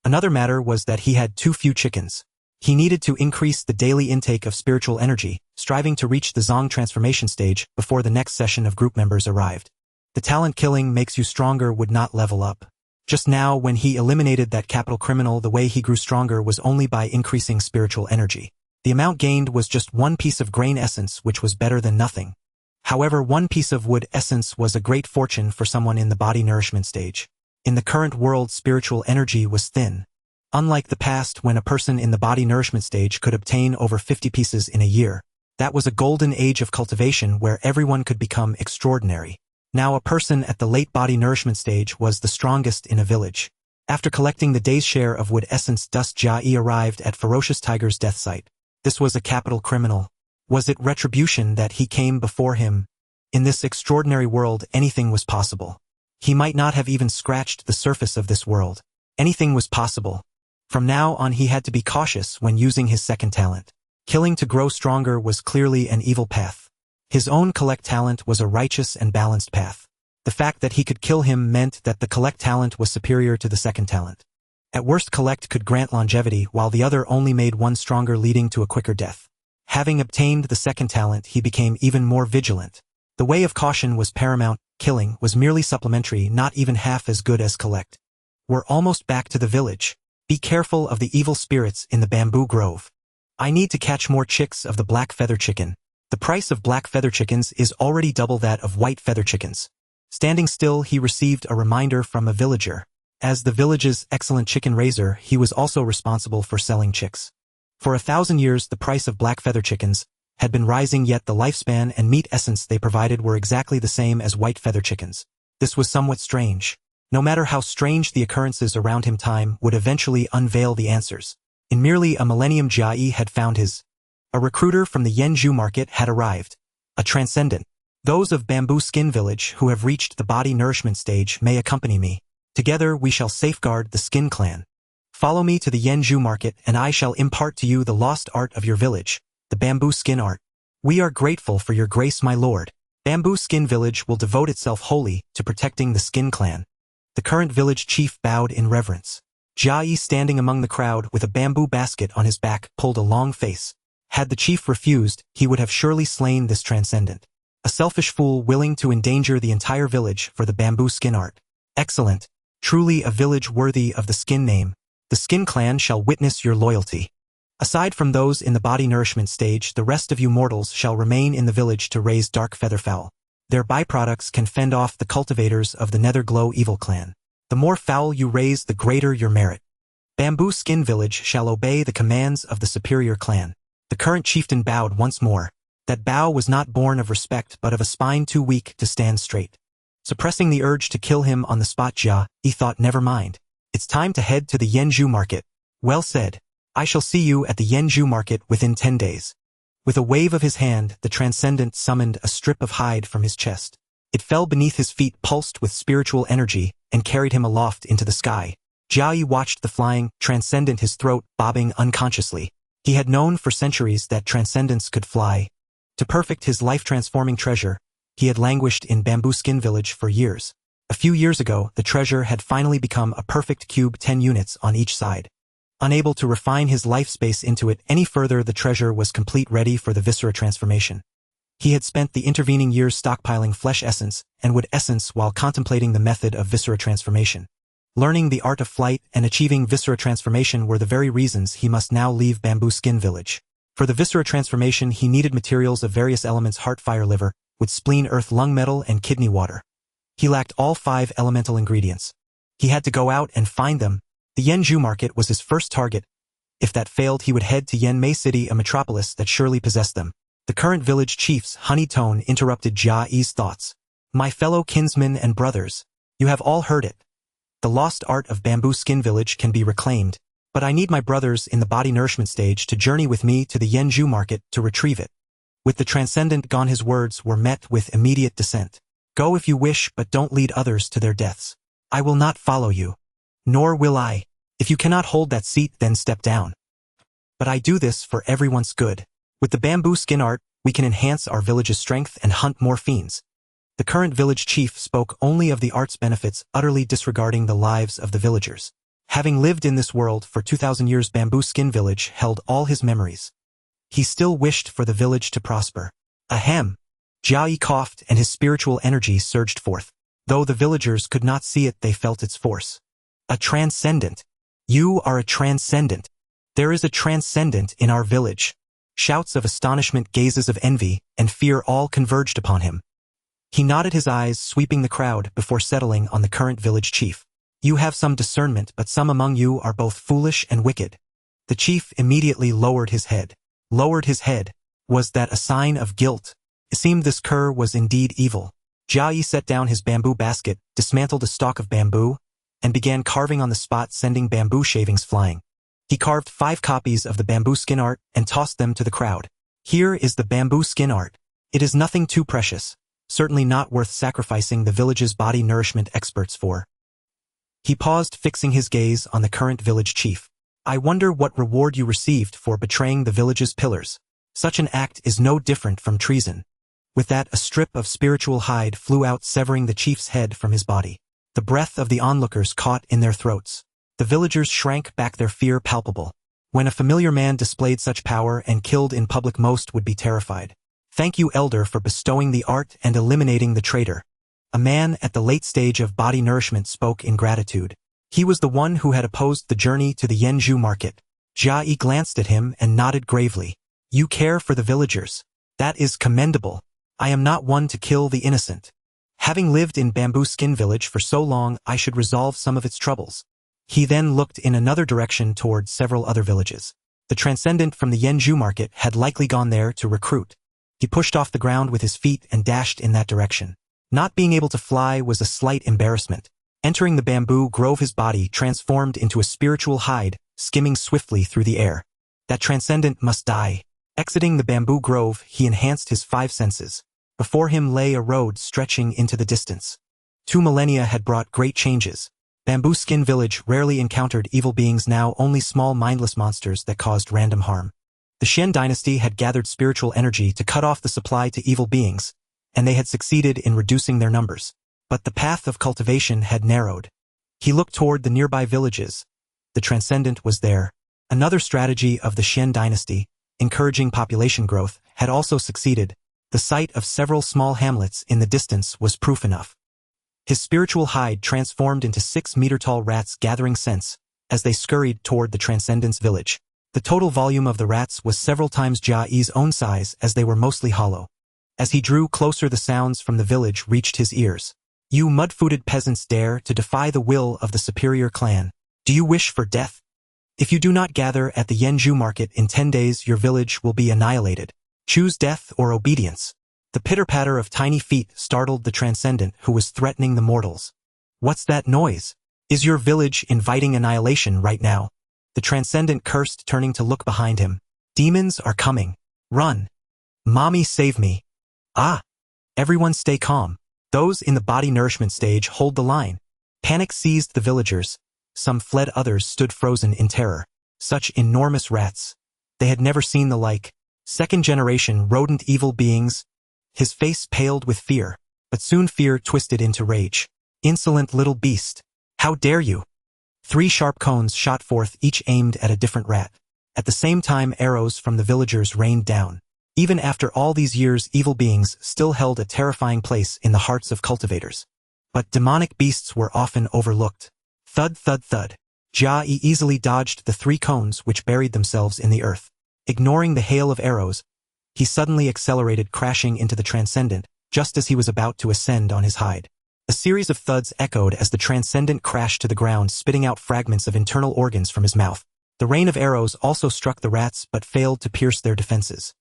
Another matter was that he had too few chickens. He needed to increase the daily intake of spiritual energy, striving to reach the Zong transformation stage before the next session of group members arrived. The talent killing makes you stronger would not level up. Just now, when he eliminated that capital criminal, the way he grew stronger was only by increasing spiritual energy. The amount gained was just 1 piece of grain essence, which was better than nothing. However, 1 piece of wood essence was a great fortune for someone in the body nourishment stage. In the current world, spiritual energy was thin. Unlike the past, when a person in the body nourishment stage could obtain over 50 pieces in a year, that was a golden age of cultivation where everyone could become extraordinary. Now a person at the late body nourishment stage was the strongest in a village. After collecting the day's share of wood essence dust, Jia Yi arrived at Ferocious Tiger's death site. This was a capital criminal. Was it retribution that he came before him? In this extraordinary world, anything was possible. He might not have even scratched the surface of this world. Anything was possible. From now on, he had to be cautious when using his second talent. Killing to grow stronger was clearly an evil path. His own collect talent was a righteous and balanced path. The fact that he could kill him meant that the collect talent was superior to the second talent. At worst, collect could grant longevity, while the other only made one stronger, leading to a quicker death. Having obtained the second talent, he became even more vigilant. The way of caution was paramount. Killing was merely supplementary, not even half as good as collect. We're almost back to the village. Be careful of the evil spirits in the bamboo grove. I need to catch more chicks of the black feather chicken. The price of black feather chickens is already double that of white feather chickens. Standing still, he received a reminder from a villager. As the village's excellent chicken raiser, he was also responsible for selling chicks. For 1,000 years, the price of black feather chickens had been rising, yet the lifespan and meat essence they provided were exactly the same as white feather chickens. This was somewhat strange. No matter how strange the occurrences around him, time would eventually unveil the answers. In merely a millennium, Jia Yi had found his. A recruiter from the Yanzhou market had arrived. A transcendent. Those of Bamboo Skin Village who have reached the body nourishment stage may accompany me. Together we shall safeguard the Skin Clan. Follow me to the Yanzhou market and I shall impart to you the lost art of your village. The bamboo skin art. We are grateful for your grace, my lord. Bamboo Skin Village will devote itself wholly to protecting the Skin Clan. The current village chief bowed in reverence. Jia Yi, standing among the crowd with a bamboo basket on his back, pulled a long face. Had the chief refused, he would have surely slain this transcendent. A selfish fool willing to endanger the entire village for the bamboo skin art. Excellent. Truly a village worthy of the Skin name. The Skin Clan shall witness your loyalty. Aside from those in the body nourishment stage, the rest of you mortals shall remain in the village to raise dark featherfowl. Their byproducts can fend off the cultivators of the Netherglow evil clan. The more fowl you raise, the greater your merit. Bamboo Skin Village shall obey the commands of the superior clan. The current chieftain bowed once more. That bow was not born of respect but of a spine too weak to stand straight. Suppressing the urge to kill him on the spot, Jia Yi thought, never mind. It's time to head to the Yanzhou market. Well said. I shall see you at the Yanzhou market within 10 days. With a wave of his hand, the Transcendent summoned a strip of hide from his chest. It fell beneath his feet, pulsed with spiritual energy, and carried him aloft into the sky. Jia Yi watched the flying Transcendent, his throat bobbing unconsciously. He had known for centuries that Transcendents could fly. To perfect his life-transforming treasure, he had languished in Bamboo Skin Village for years. A few years ago, the treasure had finally become a perfect cube, 10 units on each side. Unable to refine his life space into it any further, the treasure was complete, ready for the viscera transformation. He had spent the intervening years stockpiling flesh essence and wood essence while contemplating the method of viscera transformation. Learning the art of flight and achieving viscera transformation were the very reasons he must now leave Bamboo Skin Village. For the viscera transformation, he needed materials of various elements: heart, fire, liver, wood, spleen, earth, lung, metal, and kidney, water. He lacked all 5 elemental ingredients. He had to go out and find them. The Yanzhou market was his first target. If that failed, he would head to Yanmei City, a metropolis that surely possessed them. The current village chief's honey tone interrupted Jia Yi's thoughts. My fellow kinsmen and brothers, you have all heard it. The lost art of Bamboo Skin Village can be reclaimed, but I need my brothers in the body nourishment stage to journey with me to the Yanzhou market to retrieve it. With the Transcendent gone, his words were met with immediate dissent. Go if you wish, but don't lead others to their deaths. I will not follow you. Nor will I. If you cannot hold that seat, then step down. But I do this for everyone's good. With the bamboo skin art, we can enhance our village's strength and hunt more fiends. The current village chief spoke only of the art's benefits, utterly disregarding the lives of the villagers. Having lived in this world for 2,000 years, Bamboo Skin Village held all his memories. He still wished for the village to prosper. Ahem! Jia Yi coughed and his spiritual energy surged forth. Though the villagers could not see it, they felt its force. A Transcendent. You are a Transcendent. There is a Transcendent in our village. Shouts of astonishment, gazes of envy, and fear all converged upon him. He nodded his eyes, sweeping the crowd before settling on the current village chief. You have some discernment, but some among you are both foolish and wicked. The chief immediately lowered his head. Lowered his head. Was that a sign of guilt? It seemed this cur was indeed evil. Jia Yi set down his bamboo basket, dismantled a stalk of bamboo, and began carving on the spot, sending bamboo shavings flying. He carved 5 copies of the bamboo skin art and tossed them to the crowd. Here is the bamboo skin art. It is nothing too precious, certainly not worth sacrificing the village's body nourishment experts for. He paused, fixing his gaze on the current village chief. I wonder what reward you received for betraying the village's pillars. Such an act is no different from treason. With that, a strip of spiritual hide flew out, severing the chief's head from his body. The breath of the onlookers caught in their throats. The villagers shrank back, their fear palpable. When a familiar man displayed such power and killed in public, most would be terrified. Thank you, Elder, for bestowing the art and eliminating the traitor. A man at the late stage of body nourishment spoke in gratitude. He was the one who had opposed the journey to the Yanzhou market. Jia Yi glanced at him and nodded gravely. You care for the villagers. That is commendable. I am not one to kill the innocent. Having lived in Bamboo Skin Village for so long, I should resolve some of its troubles. He then looked in another direction toward several other villages. The Transcendent from the Yanzhou market had likely gone there to recruit. He pushed off the ground with his feet and dashed in that direction. Not being able to fly was a slight embarrassment. Entering the bamboo grove, his body transformed into a spiritual hide, skimming swiftly through the air. That Transcendent must die. Exiting the bamboo grove, he enhanced his 5 senses. Before him lay a road stretching into the distance. 2 millennia had brought great changes. Bamboo Skin Village rarely encountered evil beings, now only small mindless monsters that caused random harm. The Xian dynasty had gathered spiritual energy to cut off the supply to evil beings, and they had succeeded in reducing their numbers. But the path of cultivation had narrowed. He looked toward the nearby villages. The Transcendent was there. Another strategy of the Xian dynasty, encouraging population growth, had also succeeded. The sight of several small hamlets in the distance was proof enough. His spiritual hide transformed into 6-meter-tall rats, gathering scents as they scurried toward the Transcendent's village. The total volume of the rats was several times Jia Yi's own size, as they were mostly hollow. As he drew closer, the sounds from the village reached his ears. You mud-footed peasants dare to defy the will of the superior clan. Do you wish for death? If you do not gather at the Yanzhou market in 10 days, your village will be annihilated. Choose death or obedience. The pitter-patter of tiny feet startled the Transcendent who was threatening the mortals. What's that noise? Is your village inviting annihilation right now? The Transcendent cursed, turning to look behind him. Demons are coming. Run. Mommy, save me. Ah! Everyone stay calm. Those in the body nourishment stage hold the line. Panic seized the villagers. Some fled, others stood frozen in terror. Such enormous rats. They had never seen the like. Second-generation rodent evil beings. His face paled with fear, but soon fear twisted into rage. Insolent little beast. How dare you? 3 sharp cones shot forth, each aimed at a different rat. At the same time, arrows from the villagers rained down. Even after all these years, evil beings still held a terrifying place in the hearts of cultivators. But demonic beasts were often overlooked. Thud, thud, thud. Jia Yi easily dodged the 3 cones which buried themselves in the earth. Ignoring the hail of arrows, he suddenly accelerated, crashing into the Transcendent, just as he was about to ascend on his hide. A series of thuds echoed as the Transcendent crashed to the ground, spitting out fragments of internal organs from his mouth. The rain of arrows also struck the rats but failed to pierce their defenses.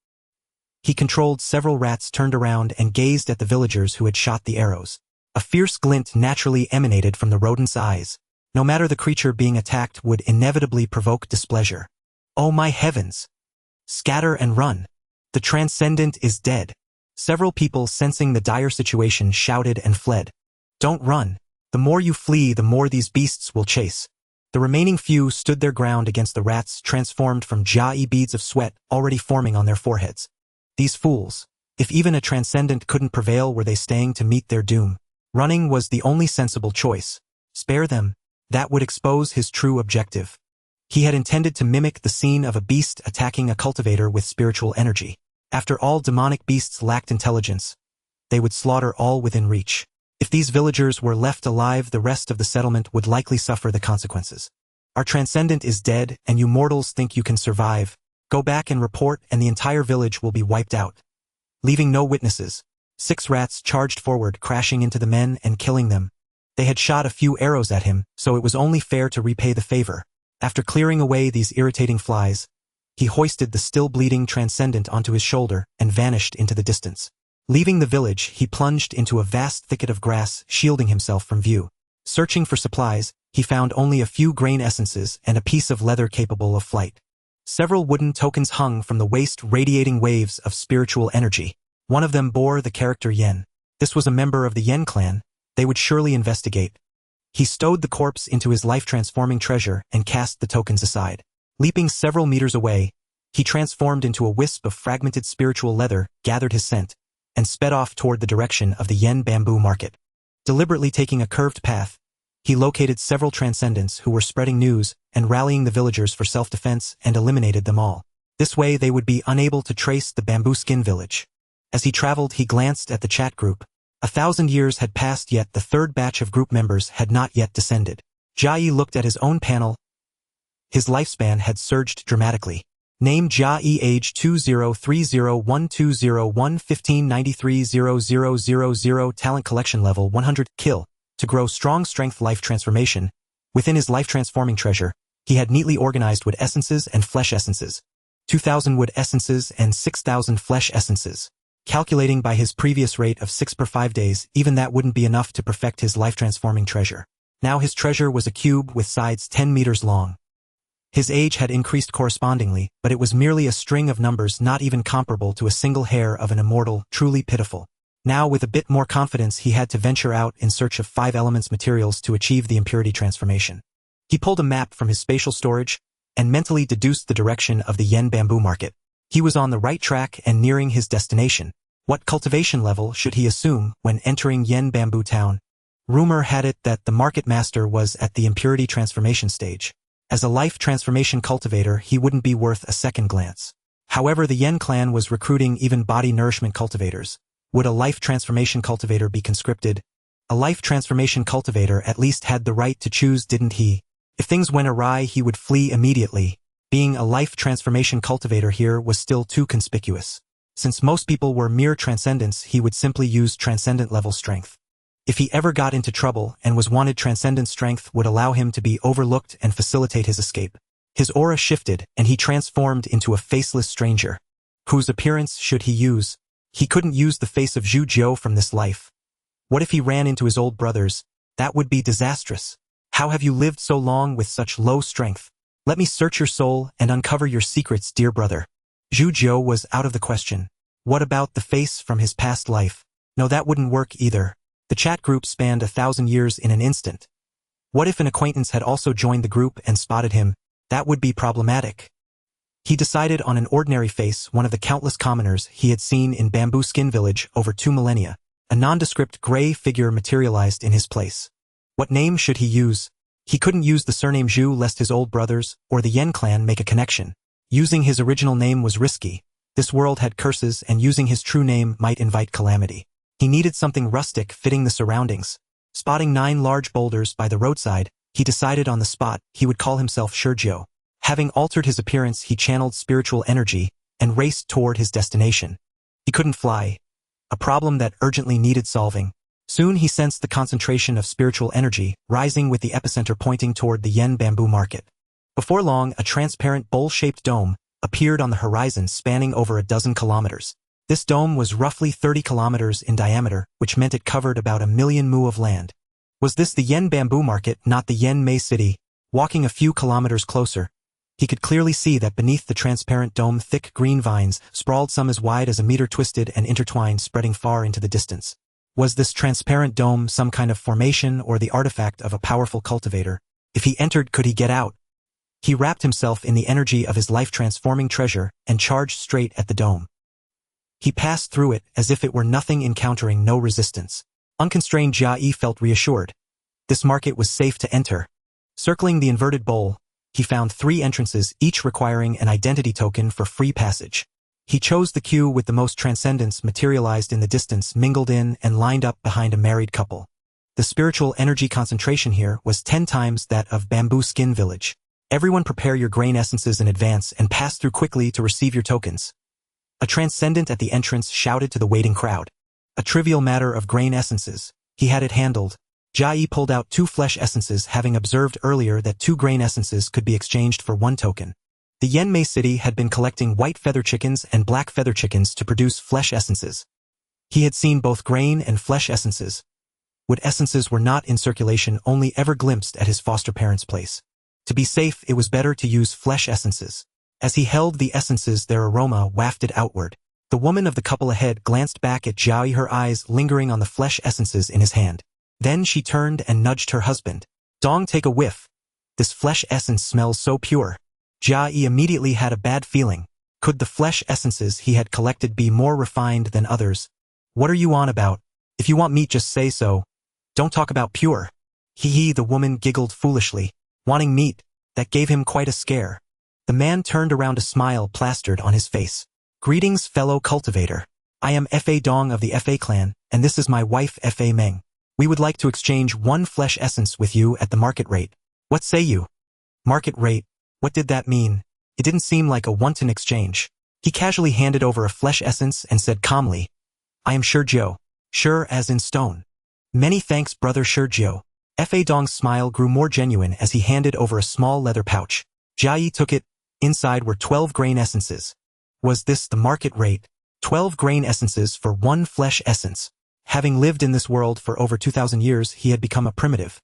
He controlled several rats, turned around and gazed at the villagers who had shot the arrows. A fierce glint naturally emanated from the rodent's eyes. No matter the creature being attacked would inevitably provoke displeasure. Oh my heavens! Scatter and run! The Transcendent is dead. Several people, sensing the dire situation, shouted and fled. Don't run. The more you flee, the more these beasts will chase. The remaining few stood their ground against the rats, transformed from Jia Yi, beads of sweat already forming on their foreheads. These fools. If even a Transcendent couldn't prevail, were they staying to meet their doom? Running was the only sensible choice. Spare them. That would expose his true objective. He had intended to mimic the scene of a beast attacking a cultivator with spiritual energy. After all, demonic beasts lacked intelligence. They would slaughter all within reach. If these villagers were left alive, the rest of the settlement would likely suffer the consequences. Our Transcendent is dead, and you mortals think you can survive. Go back and report, and the entire village will be wiped out. Leaving no witnesses, 6 rats charged forward, crashing into the men and killing them. They had shot a few arrows at him, so it was only fair to repay the favor. After clearing away these irritating flies, he hoisted the still-bleeding Transcendent onto his shoulder and vanished into the distance. Leaving the village, he plunged into a vast thicket of grass, shielding himself from view. Searching for supplies, he found only a few grain essences and a piece of leather capable of flight. Several wooden tokens hung from the waist, radiating waves of spiritual energy. One of them bore the character Yen. This was a member of the Yen clan. They would surely investigate. He stowed the corpse into his life-transforming treasure and cast the tokens aside. Leaping several meters away, he transformed into a wisp of fragmented spiritual leather, gathered his scent, and sped off toward the direction of the Yen bamboo market. Deliberately taking a curved path, he located several Transcendents who were spreading news and rallying the villagers for self-defense, and eliminated them all. This way they would be unable to trace the bamboo skin village. As he traveled, he glanced at the chat group. 1,000 years had passed, yet the 3rd batch of group members had not yet descended. Jia Yi looked at his own panel. His lifespan had surged dramatically. Name: Jia Yi. Age: 2030120115930000. Talent: collection level 100. Kill: to grow strong strength. Life transformation. Within his life-transforming treasure, he had neatly organized wood essences and flesh essences. 2,000 wood essences and 6,000 flesh essences. Calculating by his previous rate of 6 per 5 days, even that wouldn't be enough to perfect his life-transforming treasure. Now his treasure was a cube with sides 10 meters long. His age had increased correspondingly, but it was merely a string of numbers, not even comparable to a single hair of an immortal, truly pitiful. Now, with a bit more confidence, he had to venture out in search of 5 elements materials to achieve the impurity transformation. He pulled a map from his spatial storage and mentally deduced the direction of the Yen bamboo market. He was on the right track and nearing his destination. What cultivation level should he assume when entering Yen bamboo town? Rumor had it that the market master was at the impurity transformation stage. As a life transformation cultivator, he wouldn't be worth a second glance. However, the Yen clan was recruiting even body nourishment cultivators. Would a life transformation cultivator be conscripted? A life transformation cultivator at least had the right to choose, didn't he? If things went awry, he would flee immediately. Being a life transformation cultivator here was still too conspicuous. Since most people were mere transcendents, he would simply use transcendent level strength. If he ever got into trouble and was wanted, transcendent strength would allow him to be overlooked and facilitate his escape. His aura shifted, and he transformed into a faceless stranger. Whose appearance should he use? He couldn't use the face of Zhu Jiu from this life. What if he ran into his old brothers? That would be disastrous. How have you lived so long with such low strength? Let me search your soul and uncover your secrets, dear brother. Zhu Jiu was out of the question. What about the face from his past life? No, that wouldn't work either. The chat group spanned 1,000 years in an instant. What if an acquaintance had also joined the group and spotted him? That would be problematic. He decided on an ordinary face, one of the countless commoners he had seen in Bamboo Skin Village over 2 millennia. A nondescript gray figure materialized in his place. What name should he use? He couldn't use the surname Zhu lest his old brothers or the Yen clan make a connection. Using his original name was risky. This world had curses, and using his true name might invite calamity. He needed something rustic fitting the surroundings. Spotting 9 large boulders by the roadside, he decided on the spot he would call himself Shurjiu. Having altered his appearance, he channeled spiritual energy and raced toward his destination. He couldn't fly, a problem that urgently needed solving. Soon he sensed the concentration of spiritual energy rising, with the epicenter pointing toward the Yen bamboo market. Before long, a transparent bowl-shaped dome appeared on the horizon, spanning over 12 kilometers. This dome was roughly 30 kilometers in diameter, which meant it covered about 1,000,000 mu of land. Was this the Yen bamboo market, not the Yen Mei city? Walking a few kilometers closer, he could clearly see that beneath the transparent dome thick green vines sprawled, some as wide as a meter, twisted and intertwined, spreading far into the distance. Was this transparent dome some kind of formation or the artifact of a powerful cultivator? If he entered, could he get out? He wrapped himself in the energy of his life-transforming treasure and charged straight at the dome. He passed through it as if it were nothing, encountering no resistance. Unconstrained, Jia Yi felt reassured. This market was safe to enter. Circling the inverted bowl, he found 3 entrances, each requiring an identity token for free passage. He chose the queue with the most transcendence, materialized in the distance, mingled in, and lined up behind a married couple. The spiritual energy concentration here was 10 times that of Bamboo Skin Village. Everyone, prepare your grain essences in advance and pass through quickly to receive your tokens. A transcendent at the entrance shouted to the waiting crowd. A trivial matter of grain essences. He had it handled. Jia Yi pulled out 2 flesh essences, having observed earlier that 2 grain essences could be exchanged for 1 token. The Yen Mei city had been collecting white feather chickens and black feather chickens to produce flesh essences. He had seen both grain and flesh essences. Wood essences were not in circulation, only ever glimpsed at his foster parents' place. To be safe, it was better to use flesh essences. As he held the essences, their aroma wafted outward. The woman of the couple ahead glanced back at Jia Yi, her eyes lingering on the flesh essences in his hand. Then she turned and nudged her husband. Dong, take a whiff. This flesh essence smells so pure. Jia Yi immediately had a bad feeling. Could the flesh essences he had collected be more refined than others? What are you on about? If you want meat, just say so. Don't talk about pure. Hee, the woman giggled foolishly. Wanting meat, that gave him quite a scare. The man turned around, a smile plastered on his face. Greetings, fellow cultivator. I am Fa Dong of the Fa clan, and this is my wife Fa Meng. We would like to exchange 1 flesh essence with you at the market rate. What say you? Market rate? What did that mean? It didn't seem like a wanton exchange. He casually handed over a flesh essence and said calmly, I am Shurjiu. Sure as in stone. Many thanks, brother Shurjiu. Fa Dong's smile grew more genuine as he handed over a small leather pouch. Jia Yi took it. Inside were 12 grain essences. Was this the market rate? 12 grain essences for 1 flesh essence. Having lived in this world for over 2,000 years, he had become a primitive,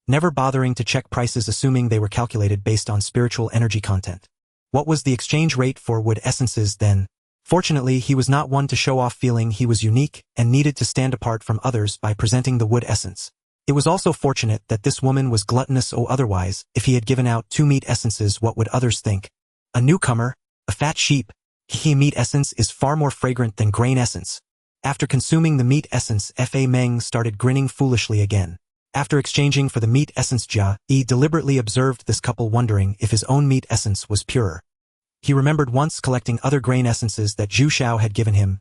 never bothering to check prices, assuming they were calculated based on spiritual energy content. What was the exchange rate for wood essences then? Fortunately, he was not one to show off, feeling he was unique and needed to stand apart from others by presenting the wood essence. It was also fortunate that this woman was gluttonous, or otherwise, if he had given out 2 meat essences, what would others think? A newcomer, a fat sheep. Meat essence is far more fragrant than grain essence. After consuming the meat essence, Fa Meng started grinning foolishly again. After exchanging for the meat essence, Jia Yi deliberately observed this couple, wondering if his own meat essence was purer. He remembered once collecting other grain essences that Zhu Shao had given him.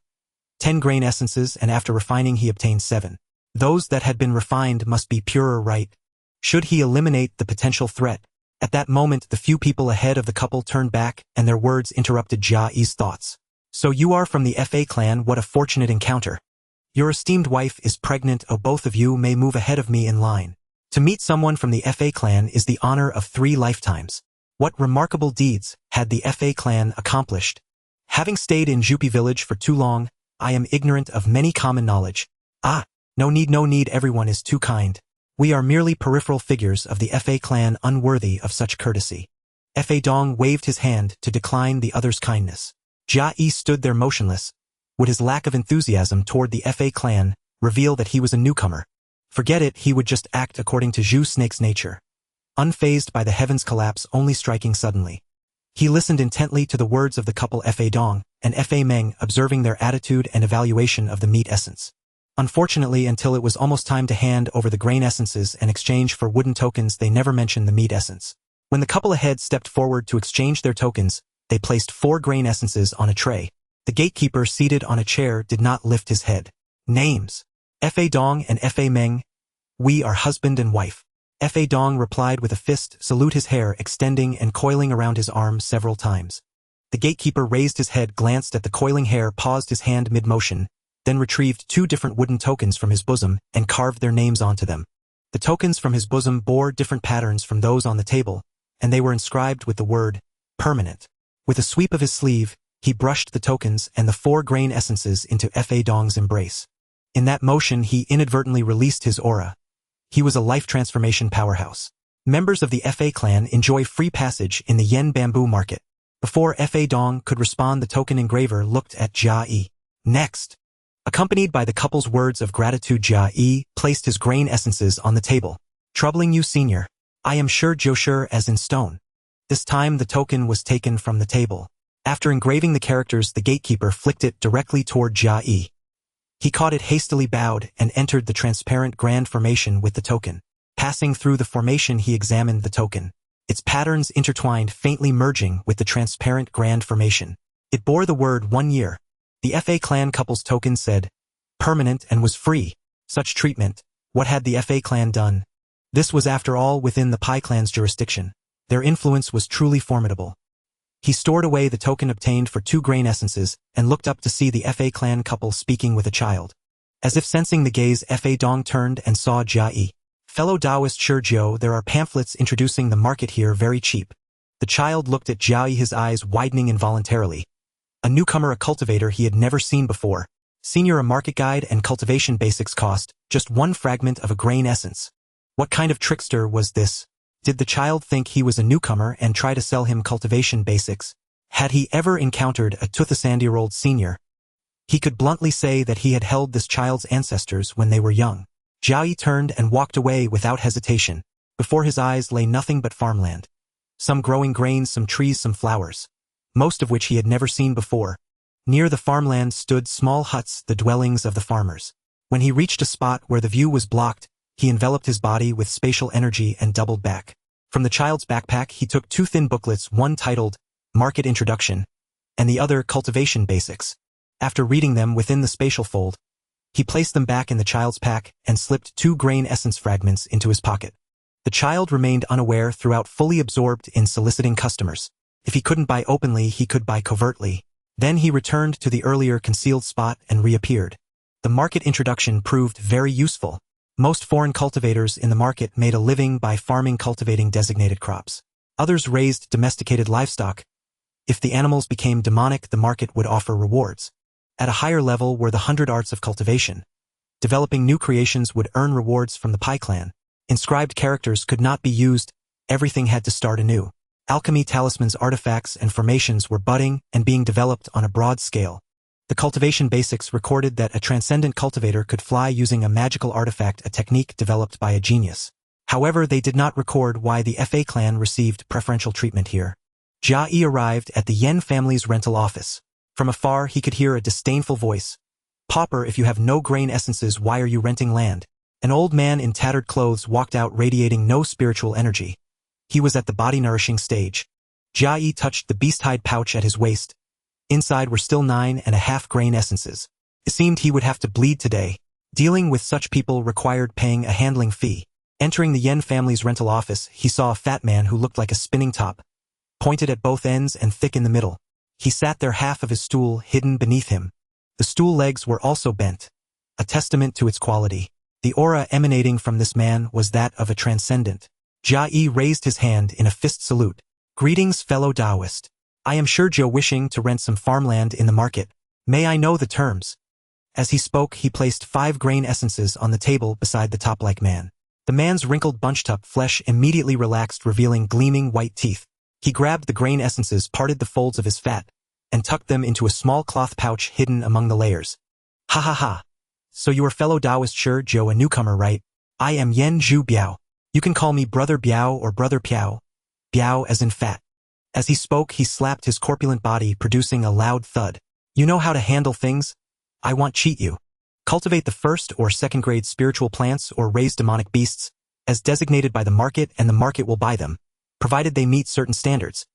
10 grain essences, and after refining he obtained 7. Those that had been refined must be purer, right? Should he eliminate the potential threat? At that moment, the few people ahead of the couple turned back, and their words interrupted Jia Yi's thoughts. So you are from the Fa clan, what a fortunate encounter. Your esteemed wife is pregnant, oh, both of you may move ahead of me in line. To meet someone from the Fa clan is the honor of 3 lifetimes. What remarkable deeds had the Fa clan accomplished? Having stayed in Jupi village for too long, I am ignorant of many common knowledge. Ah, no need, everyone is too kind. We are merely peripheral figures of the Fa clan unworthy of such courtesy. Fa Dong waved his hand to decline the other's kindness. Jia Yi stood there motionless. Would his lack of enthusiasm toward the Fa clan reveal that he was a newcomer? Forget it, he would just act according to Zhu Snake's nature. Unfazed by the heavens' collapse only striking suddenly. He listened intently to the words of the couple Fa Dong and Fa Meng, observing their attitude and evaluation of the meat essence. Unfortunately, until it was almost time to hand over the grain essences and exchange for wooden tokens, they never mentioned the meat essence. When the couple ahead stepped forward to exchange their tokens, they placed 4 grain essences on a tray. The gatekeeper seated on a chair did not lift his head. Names: Fa Dong and Fa Meng. We are husband and wife. Fa Dong replied with a fist salute, his hair extending and coiling around his arm several times. The gatekeeper raised his head, glanced at the coiling hair, paused his hand mid-motion, then retrieved 2 different wooden tokens from his bosom and carved their names onto them. The tokens from his bosom bore different patterns from those on the table, and they were inscribed with the word permanent. With a sweep of his sleeve, he brushed the tokens and the 4 grain essences into Fa Dong's embrace. In that motion, he inadvertently released his aura. He was a life transformation powerhouse. Members of the Fa clan enjoy free passage in the yen bamboo market. Before Fa Dong could respond, the token engraver looked at Jia Yi. Next. Accompanied by the couple's words of gratitude, Jia Yi placed his grain essences on the table. Troubling you, senior? I am sure Josure as in stone. This time the token was taken from the table. After engraving the characters, the gatekeeper flicked it directly toward Jia Yi. He caught it, hastily bowed, and entered the transparent grand formation with the token. Passing through the formation, he examined the token. Its patterns intertwined, faintly merging with the transparent grand formation. It bore the word 1 year. The Fa clan couple's token said, permanent, and was free. Such treatment, what had the Fa clan done? This was after all within the Pi clan's jurisdiction. Their influence was truly formidable. He stored away the token obtained for 2 grain essences and looked up to see the Fa clan couple speaking with a child. As if sensing the gaze, Fa Dong turned and saw Jia Yi. Fellow Taoist Shurjiu, there are pamphlets introducing the market here very cheap. The child looked at Jia Yi, his eyes widening involuntarily. A newcomer, a cultivator he had never seen before. Senior, a market guide and cultivation basics cost just 1 fragment of a grain essence. What kind of trickster was this? Did the child think he was a newcomer and try to sell him cultivation basics? Had he ever encountered a 2,000-year-old senior? He could bluntly say that he had held this child's ancestors when they were young. Jia Yi turned and walked away without hesitation. Before his eyes lay nothing but farmland. Some growing grains, some trees, some flowers. Most of which he had never seen before. Near the farmland stood small huts, the dwellings of the farmers. When he reached a spot where the view was blocked, he enveloped his body with spatial energy and doubled back. From the child's backpack, he took 2 thin booklets, one titled Market Introduction, and the other Cultivation Basics. After reading them within the spatial fold, he placed them back in the child's pack and slipped 2 grain essence fragments into his pocket. The child remained unaware throughout, fully absorbed in soliciting customers. If he couldn't buy openly, he could buy covertly. Then he returned to the earlier concealed spot and reappeared. The market introduction proved very useful. Most foreign cultivators in the market made a living by farming, cultivating designated crops. Others raised domesticated livestock. If the animals became demonic, the market would offer rewards. At a higher level were the 100 arts of cultivation. Developing new creations would earn rewards from the Pi clan. Inscribed characters could not be used. Everything had to start anew. Alchemy, talismans, artifacts, and formations were budding and being developed on a broad scale. The cultivation basics recorded that a transcendent cultivator could fly using a magical artifact, a technique developed by a genius. However, they did not record why the Fa clan received preferential treatment here. Jia Yi arrived at the Yen family's rental office. From afar, he could hear a disdainful voice. Pauper, if you have no grain essences, why are you renting land? An old man in tattered clothes walked out, radiating no spiritual energy. He was at the body-nourishing stage. Jia Yi touched the beast-hide pouch at his waist. Inside were still 9.5 grain essences. It seemed he would have to bleed today. Dealing with such people required paying a handling fee. Entering the Yen family's rental office, he saw a fat man who looked like a spinning top, pointed at both ends and thick in the middle. He sat there, half of his stool hidden beneath him. The stool legs were also bent, a testament to its quality. The aura emanating from this man was that of a transcendent. Jia Yi raised his hand in a fist salute. Greetings, fellow Taoist. I am Shurjiu, wishing to rent some farmland in the market. May I know the terms? As he spoke, he placed 5 grain essences on the table beside the top-like man. The man's wrinkled bunched-up flesh immediately relaxed, revealing gleaming white teeth. He grabbed the grain essences, parted the folds of his fat, and tucked them into a small cloth pouch hidden among the layers. Ha ha ha. So you are fellow Taoist Shi Jiao, a newcomer, right? I am Yen Zhu Biao. You can call me Brother Biao or Brother Piao. Biao as in fat. As he spoke, he slapped his corpulent body, producing a loud thud. You know how to handle things? I want cheat you. Cultivate the first or second grade spiritual plants or raise demonic beasts, as designated by the market, and the market will buy them, provided they meet certain standards.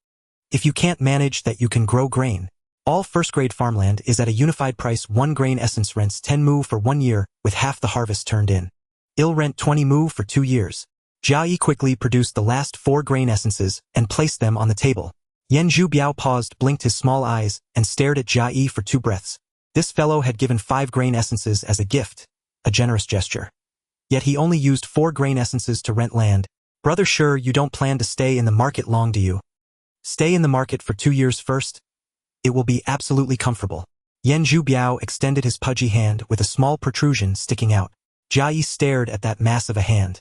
If you can't manage that, you can grow grain. All first-grade farmland is at a unified price. 1 grain essence rents 10 mu for 1 year, with half the harvest turned in. It'll rent 20 mu for 2 years. Jia Yi quickly produced the last 4 grain essences and placed them on the table. Yen Zhu Biao paused, blinked his small eyes, and stared at Jia Yi for 2 breaths. This fellow had given 5 grain essences as a gift, a generous gesture. Yet he only used 4 grain essences to rent land. Brother, sure you don't plan to stay in the market long, do you? Stay in the market for 2 years first? It will be absolutely comfortable. Yen Zhu Biao extended his pudgy hand with a small protrusion sticking out. Jia Yi stared at that mass of a hand.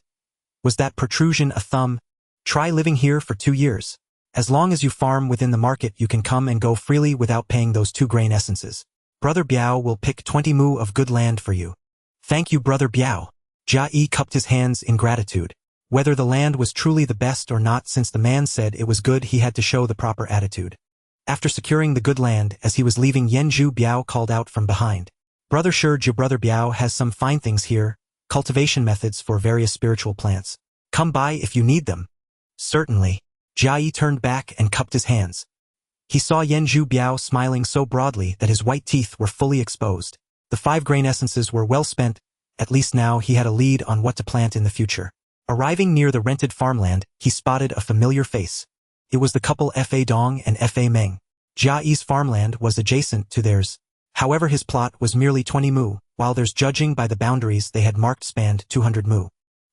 Was that protrusion a thumb? Try living here for 2 years. As long as you farm within the market, you can come and go freely without paying those 2 grain essences. Brother Biao will pick 20 mu of good land for you. Thank you, Brother Biao. Jia Yi cupped his hands in gratitude. Whether the land was truly the best or not, since the man said it was good, he had to show the proper attitude. After securing the good land, as he was leaving, Yen Zhu Biao called out from behind. Brother Shi Jiao, Brother Biao has some fine things here, cultivation methods for various spiritual plants. Come by if you need them. Certainly. Jia Yi turned back and cupped his hands. He saw Yen Zhu Biao smiling so broadly that his white teeth were fully exposed. The 5 grain essences were well spent. At least now he had a lead on what to plant in the future. Arriving near the rented farmland, he spotted a familiar face. It was the couple Fa Dong and Fa Meng. Jia Yi's farmland was adjacent to theirs. However, his plot was merely 20 mu, while theirs, judging by the boundaries they had marked, spanned 200 mu.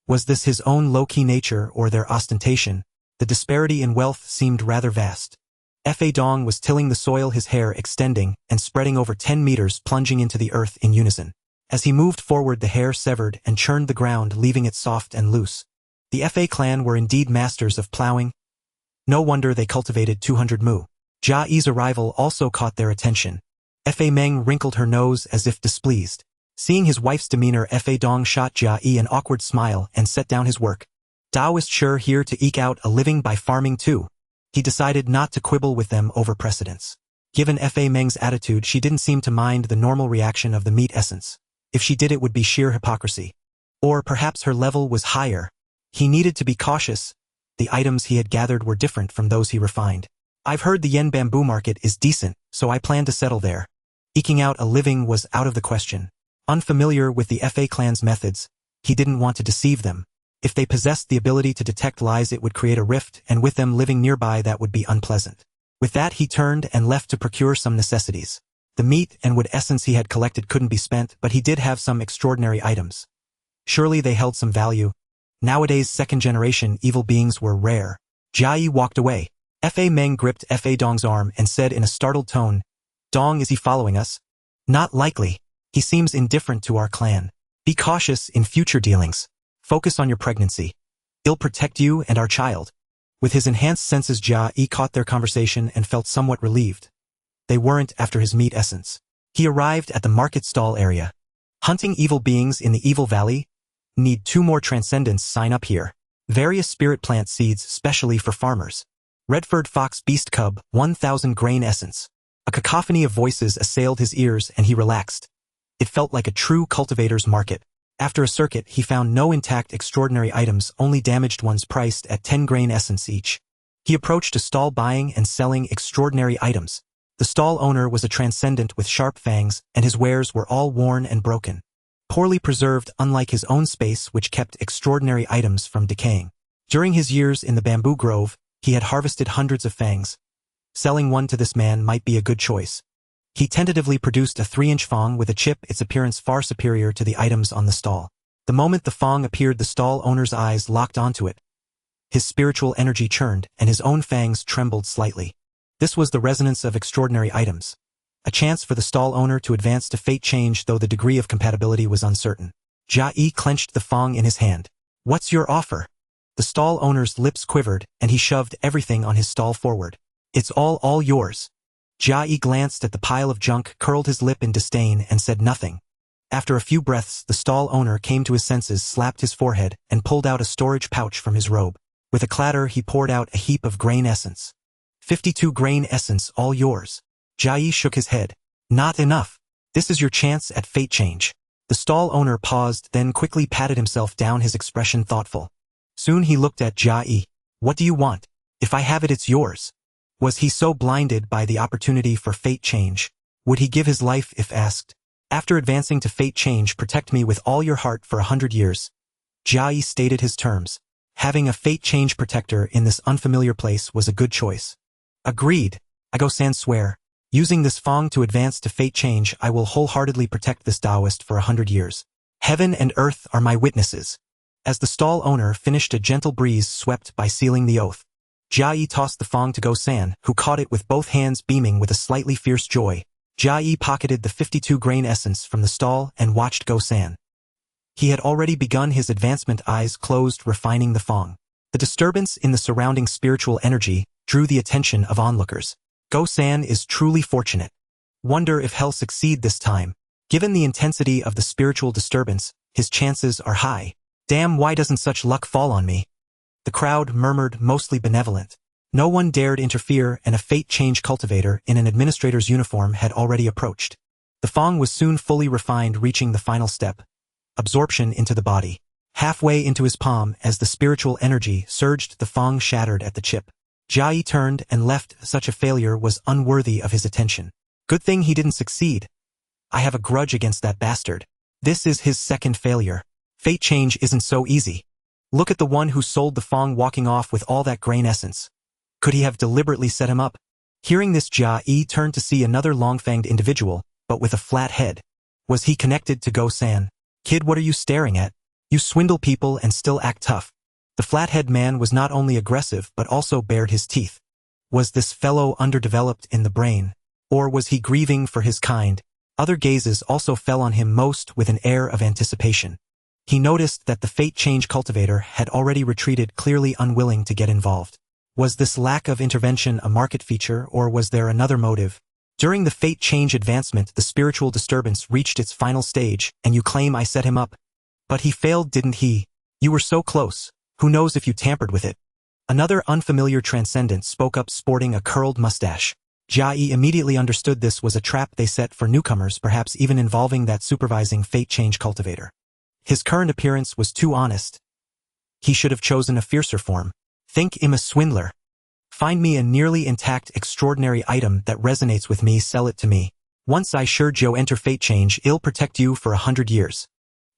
Was this his own low-key nature or their ostentation? The disparity in wealth seemed rather vast. Fa Dong was tilling the soil, his hair extending and spreading over 10 meters, plunging into the earth in unison. As he moved forward, the hair severed and churned the ground, leaving it soft and loose. The Fa clan were indeed masters of plowing. No wonder they cultivated 200 mu. Jia Yi's arrival also caught their attention. Fa Meng wrinkled her nose as if displeased. Seeing his wife's demeanor, Fa Dong shot Jia Yi an awkward smile and set down his work. Taoist sure here to eke out a living by farming too. He decided not to quibble with them over precedence. Given Fa Meng's attitude, she didn't seem to mind the normal reaction of the meat essence. If she did, it would be sheer hypocrisy. Or perhaps her level was higher. He needed to be cautious. The items he had gathered were different from those he refined. I've heard the yen bamboo market is decent, so I plan to settle there. Eking out a living was out of the question. Unfamiliar with the Fa clan's methods, he didn't want to deceive them. If they possessed the ability to detect lies, it would create a rift, and with them living nearby, that would be unpleasant. With that, he turned and left to procure some necessities. The meat and wood essence he had collected couldn't be spent, but he did have some extraordinary items. Surely they held some value. Nowadays, second-generation evil beings were rare. Jia Yi walked away. Fa Meng gripped Fa Dong's arm and said in a startled tone, Dong, is he following us? Not likely. He seems indifferent to our clan. Be cautious in future dealings. Focus on your pregnancy. It'll protect you and our child. With his enhanced senses, Jia Yi caught their conversation and felt somewhat relieved. They weren't after his meat essence. He arrived at the market stall area. Hunting evil beings in the Evil Valley? Need 2 more transcendents, sign up here. Various spirit plant seeds specially for farmers. Redford Fox Beast Cub, 1000 grain essence. A cacophony of voices assailed his ears and he relaxed. It felt like a true cultivator's market. After a circuit, he found no intact extraordinary items, only damaged ones priced at 10 grain essence each. He approached a stall buying and selling extraordinary items. The stall owner was a transcendent with sharp fangs, and his wares were all worn and broken. Poorly preserved, unlike his own space, which kept extraordinary items from decaying. During his years in the bamboo grove, he had harvested hundreds of fangs. Selling one to this man might be a good choice. He tentatively produced a 3-inch fong with a chip, its appearance far superior to the items on the stall. The moment the fong appeared, the stall owner's eyes locked onto it. His spiritual energy churned, and his own fangs trembled slightly. This was the resonance of extraordinary items. A chance for the stall owner to advance to fate change, though the degree of compatibility was uncertain. Jia Yi clenched the fong in his hand. What's your offer? The stall owner's lips quivered, and he shoved everything on his stall forward. It's all yours. Jia Yi glanced at the pile of junk, curled his lip in disdain, and said nothing. After a few breaths, the stall owner came to his senses, slapped his forehead, and pulled out a storage pouch from his robe. With a clatter, he poured out a heap of grain essence. 52 grain essence, all yours. Jia Yi shook his head. Not enough. This is your chance at fate change. The stall owner paused, then quickly patted himself down, his expression thoughtful. Soon he looked at Jia Yi. What do you want? If I have it, it's yours. Was he so blinded by the opportunity for fate change? Would he give his life if asked? After advancing to fate change, protect me with all your heart for 100 years. Jia Yi stated his terms. Having a fate change protector in this unfamiliar place was a good choice. Agreed. I Go-san swear. Using this fong to advance to fate change, I will wholeheartedly protect this Taoist for 100 years. Heaven and earth are my witnesses. As the stall owner finished, a gentle breeze swept by, sealing the oath. Jia Yi tossed the fong to Go-san, who caught it with both hands, beaming with a slightly fierce joy. Jia Yi pocketed the 52 grain essence from the stall and watched Go-san. He had already begun his advancement, eyes closed, refining the fong. The disturbance in the surrounding spiritual energy drew the attention of onlookers. Go-san is truly fortunate. Wonder if he'll succeed this time. Given the intensity of the spiritual disturbance, his chances are high. Damn, why doesn't such luck fall on me? The crowd murmured, mostly benevolent. No one dared interfere, and a fate change cultivator in an administrator's uniform had already approached. The fong was soon fully refined, reaching the final step. Absorption into the body. Halfway into his palm, as the spiritual energy surged, the fong shattered at the chip. Jia Yi turned and left. Such a failure was unworthy of his attention. Good thing he didn't succeed. I have a grudge against that bastard. This is his second failure. Fate change isn't so easy. Look at the one who sold the fong walking off with all that grain essence. Could he have deliberately set him up? Hearing this, Jia Yi turned to see another long-fanged individual, but with a flat head. Was he connected to Go-san? Kid, what are you staring at? You swindle people and still act tough. The flathead man was not only aggressive but also bared his teeth. Was this fellow underdeveloped in the brain? Or was he grieving for his kind? Other gazes also fell on him, most with an air of anticipation. He noticed that the fate change cultivator had already retreated, clearly unwilling to get involved. Was this lack of intervention a market feature, or was there another motive? During the fate change advancement, the spiritual disturbance reached its final stage, and you claim I set him up? But he failed, didn't he? You were so close. Who knows if you tampered with it? Another unfamiliar transcendent spoke up, sporting a curled mustache. Jia Yi immediately understood this was a trap they set for newcomers, perhaps even involving that supervising fate change cultivator. His current appearance was too honest. He should have chosen a fiercer form. Think him a swindler. Find me a nearly intact, extraordinary item that resonates with me, sell it to me. Once I sure Joe enter fate change, I'll protect you for 100 years.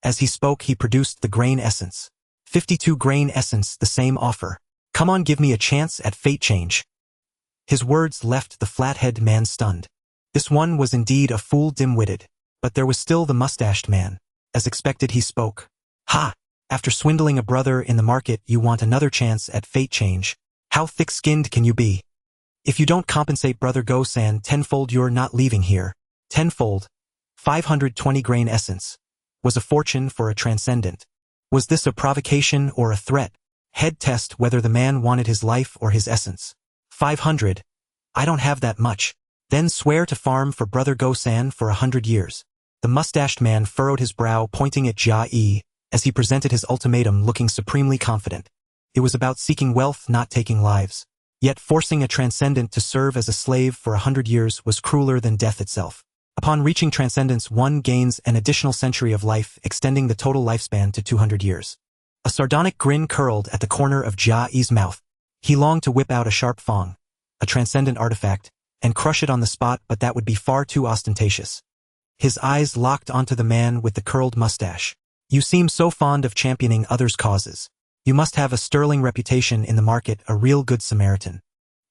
As he spoke, he produced the grain essence. 52 grain essence, the same offer. Come on, give me a chance at fate change. His words left the flathead man stunned. This one was indeed a fool, dim-witted. But there was still the mustached man. As expected, he spoke. Ha! After swindling a brother in the market, you want another chance at fate change. How thick-skinned can you be? If you don't compensate Brother Go-san tenfold, you're not leaving here. Tenfold. 520 grain essence. Was a fortune for a transcendent. Was this a provocation or a threat? Head test whether the man wanted his life or his essence. 500. I don't have that much. Then swear to farm for Brother Go-san for 100 years. The mustached man furrowed his brow, pointing at Jia Yi, as he presented his ultimatum, looking supremely confident. It was about seeking wealth, not taking lives. Yet forcing a transcendent to serve as a slave for 100 years was crueler than death itself. Upon reaching transcendence, one gains an additional century of life, extending the total lifespan to 200 years. A sardonic grin curled at the corner of Jia Yi's mouth. He longed to whip out a sharp fong, a transcendent artifact, and crush it on the spot, but that would be far too ostentatious. His eyes locked onto the man with the curled mustache. You seem so fond of championing others' causes. You must have a sterling reputation in the market, a real good Samaritan.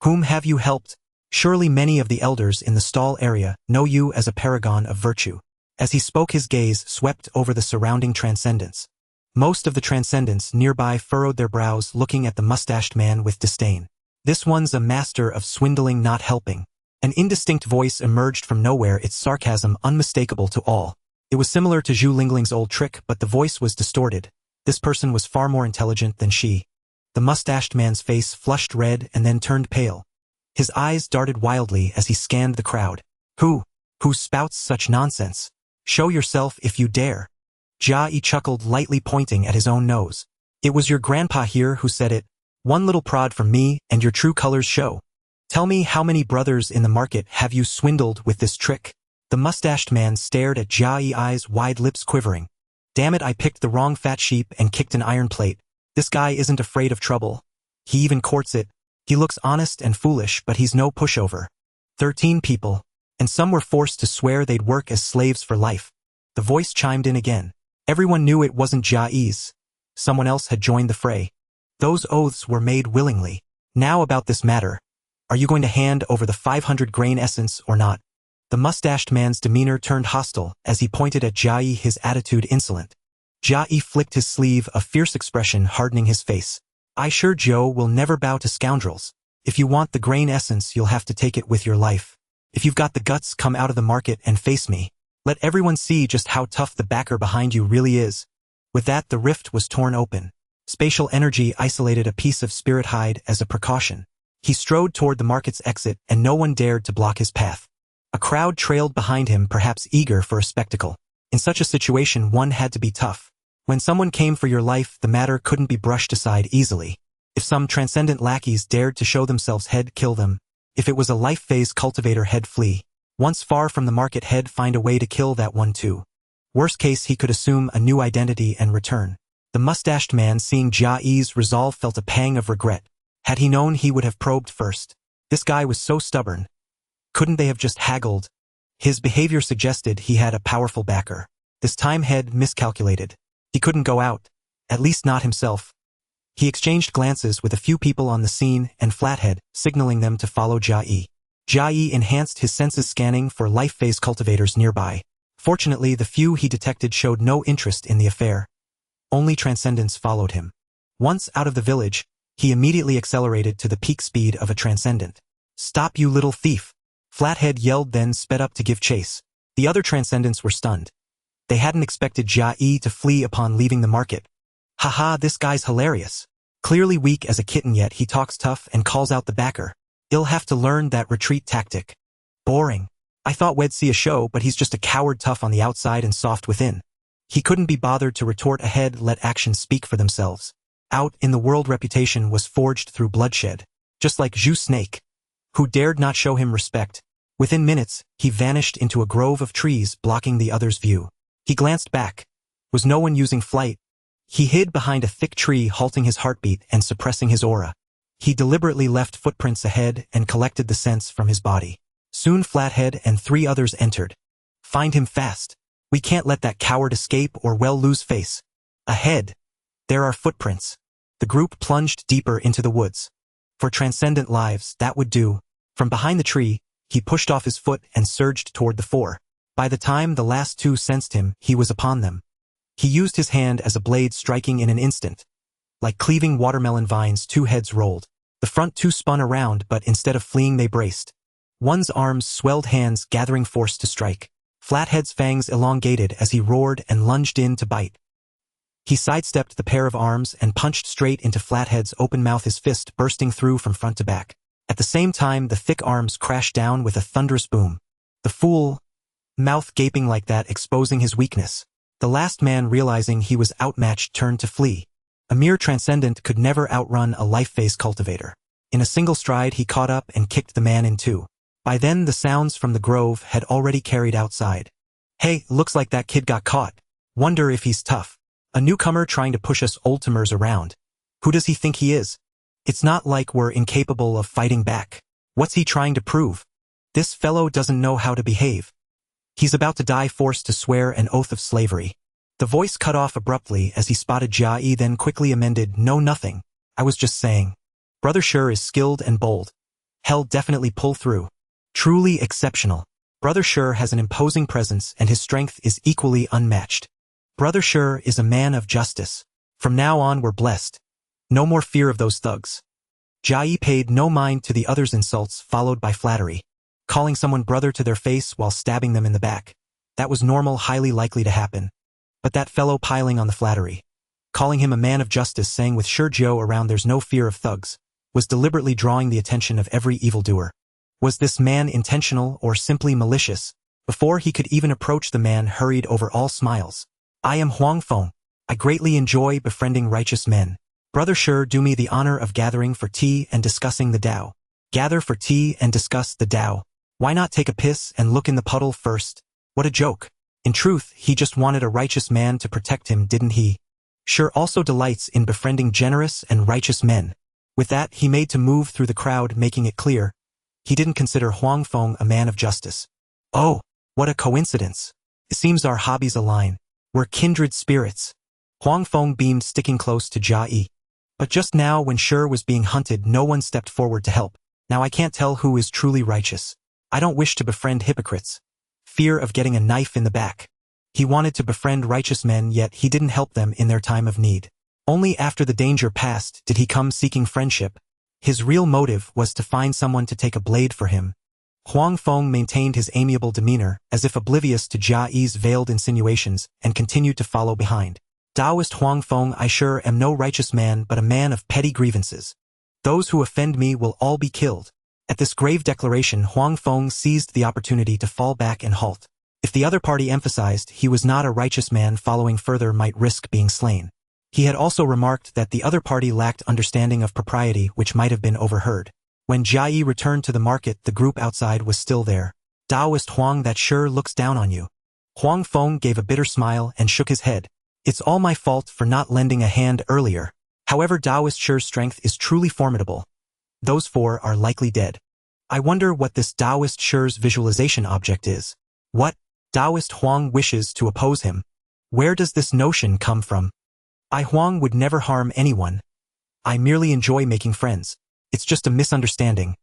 Whom have you helped? Surely many of the elders in the stall area know you as a paragon of virtue. As he spoke, his gaze swept over the surrounding transcendents. Most of the transcendents nearby furrowed their brows, looking at the mustached man with disdain. This one's a master of swindling, not helping. An indistinct voice emerged from nowhere, its sarcasm unmistakable to all. It was similar to Zhu Lingling's old trick, but the voice was distorted. This person was far more intelligent than she. The mustached man's face flushed red and then turned pale. His eyes darted wildly as he scanned the crowd. Who spouts such nonsense? Show yourself if you dare. Jia Yi chuckled, lightly pointing at his own nose. It was your grandpa here who said it. One little prod from me and your true colors show. Tell me, how many brothers in the market have you swindled with this trick? The mustached man stared at Jia Yi, eyes wide, lips quivering. Damn it, I picked the wrong fat sheep and kicked an iron plate. This guy isn't afraid of trouble. He even courts it. He looks honest and foolish, but he's no pushover. 13 people. And some were forced to swear they'd work as slaves for life. The voice chimed in again. Everyone knew it wasn't Jia Yi's. Someone else had joined the fray. Those oaths were made willingly. Now about this matter. Are you going to hand over the 500 grain essence or not? The mustached man's demeanor turned hostile as he pointed at Jia Yi, his attitude insolent. Jia Yi flicked his sleeve, a fierce expression hardening his face. I sure Joe will never bow to scoundrels. If you want the grain essence, you'll have to take it with your life. If you've got the guts, come out of the market and face me. Let everyone see just how tough the backer behind you really is. With that, the rift was torn open. Spatial energy isolated a piece of Isekai'd as a precaution. He strode toward the market's exit, and no one dared to block his path. A crowd trailed behind him, perhaps eager for a spectacle. In such a situation, one had to be tough. When someone came for your life, the matter couldn't be brushed aside easily. If some transcendent lackeys dared to show themselves, head kill them. If it was a life phase cultivator, head flee. Once far from the market, head find a way to kill that one too. Worst case, he could assume a new identity and return. The mustached man, seeing Jia Yi's resolve, felt a pang of regret. Had he known, he would have probed first. This guy was so stubborn. Couldn't they have just haggled? His behavior suggested he had a powerful backer. This time, head miscalculated. He couldn't go out. At least not himself. He exchanged glances with a few people on the scene and Flathead, signaling them to follow Jia Yi. Jia Yi enhanced his senses, scanning for life phase cultivators nearby. Fortunately, the few he detected showed no interest in the affair. Only transcendents followed him. Once out of the village, he immediately accelerated to the peak speed of a transcendent. Stop, you little thief! Flathead yelled, then sped up to give chase. The other transcendents were stunned. They hadn't expected Jia Yi to flee upon leaving the market. Haha, this guy's hilarious. Clearly weak as a kitten, yet he talks tough and calls out the backer. He'll have to learn that retreat tactic. Boring. I thought we'd see a show, but he's just a coward, tough on the outside and soft within. He couldn't be bothered to retort ahead, let actions speak for themselves. Out in the world, reputation was forged through bloodshed. Just like Zhu Snake, who dared not show him respect. Within minutes, he vanished into a grove of trees, blocking the other's view. He glanced back. Was no one using flight? He hid behind a thick tree, halting his heartbeat and suppressing his aura. He deliberately left footprints ahead and collected the scents from his body. Soon Flathead and 3 others entered. Find him fast. We can't let that coward escape or we'll lose face. Ahead. There are footprints. The group plunged deeper into the woods. For transcendent lives, that would do. From behind the tree, he pushed off his foot and surged toward the 4. By the time the last 2 sensed him, he was upon them. He used his hand as a blade, striking in an instant. Like cleaving watermelon vines, 2 heads rolled. The front 2 spun around, but instead of fleeing, they braced. One's arms swelled, hands gathering force to strike. Flathead's fangs elongated as he roared and lunged in to bite. He sidestepped the pair of arms and punched straight into Flathead's open mouth, his fist bursting through from front to back. At the same time, the thick arms crashed down with a thunderous boom. The fool, mouth gaping like that, exposing his weakness. The last man, realizing he was outmatched, turned to flee. A mere transcendent could never outrun a life phase cultivator. In a single stride, he caught up and kicked the man in 2. By then, the sounds from the grove had already carried outside. Hey, looks like that kid got caught. Wonder if he's tough. A newcomer trying to push us old-timers around. Who does he think he is? It's not like we're incapable of fighting back. What's he trying to prove? This fellow doesn't know how to behave. He's about to die, forced to swear an oath of slavery. The voice cut off abruptly as he spotted Jia Yi, then quickly amended, No, nothing. I was just saying. Brother sure is skilled and bold. He'll definitely pull through. Truly exceptional. Brother sure has an imposing presence and his strength is equally unmatched. Brother sure is a man of justice. From now on, we're blessed. No more fear of those thugs. Jia Yi paid no mind to the others' insults, followed by flattery. calling someone brother to their face while stabbing them in the back. That was normal, highly likely to happen. But that fellow piling on the flattery, calling him a man of justice, saying with sure Joe around there's no fear of thugs, was deliberately drawing the attention of every evildoer. Was this man intentional or simply malicious? Before he could even approach, the man hurried over, all smiles. I am Huang Feng. I greatly enjoy befriending righteous men. Brother Sure, do me the honor of gathering for tea and discussing the Tao. Gather for tea and discuss the Tao. Why not take a piss and look in the puddle first? What a joke. In truth, he just wanted a righteous man to protect him, didn't he? Sure also delights in befriending generous and righteous men. With that, he made to move through the crowd, making it clear he didn't consider Huang Feng a man of justice. Oh, what a coincidence. It seems our hobbies align. We're kindred spirits. Huang Feng beamed, sticking close to Jia Yi. But just now, when Sure was being hunted, no one stepped forward to help. Now I can't tell who is truly righteous. I don't wish to befriend hypocrites. Fear of getting a knife in the back. He wanted to befriend righteous men, yet he didn't help them in their time of need. Only after the danger passed did he come seeking friendship. His real motive was to find someone to take a blade for him. Huang Feng maintained his amiable demeanor, as if oblivious to Jia Yi's veiled insinuations, and continued to follow behind. Taoist Huang Feng, I sure am no righteous man, but a man of petty grievances. Those who offend me will all be killed. At this grave declaration, Huang Feng seized the opportunity to fall back and halt. If the other party emphasized he was not a righteous man, following further might risk being slain. He had also remarked that the other party lacked understanding of propriety, which might have been overheard. When Jia Yi returned to the market, the group outside was still there. Taoist Huang, that sure looks down on you. Huang Feng gave a bitter smile and shook his head. It's all my fault for not lending a hand earlier. However, Taoist Sure's strength is truly formidable. Those four are likely dead. I wonder what this Taoist Sure's visualization object is. What? Taoist Huang wishes to oppose him. Where does this notion come from? I Huang would never harm anyone. I merely enjoy making friends. It's just a misunderstanding.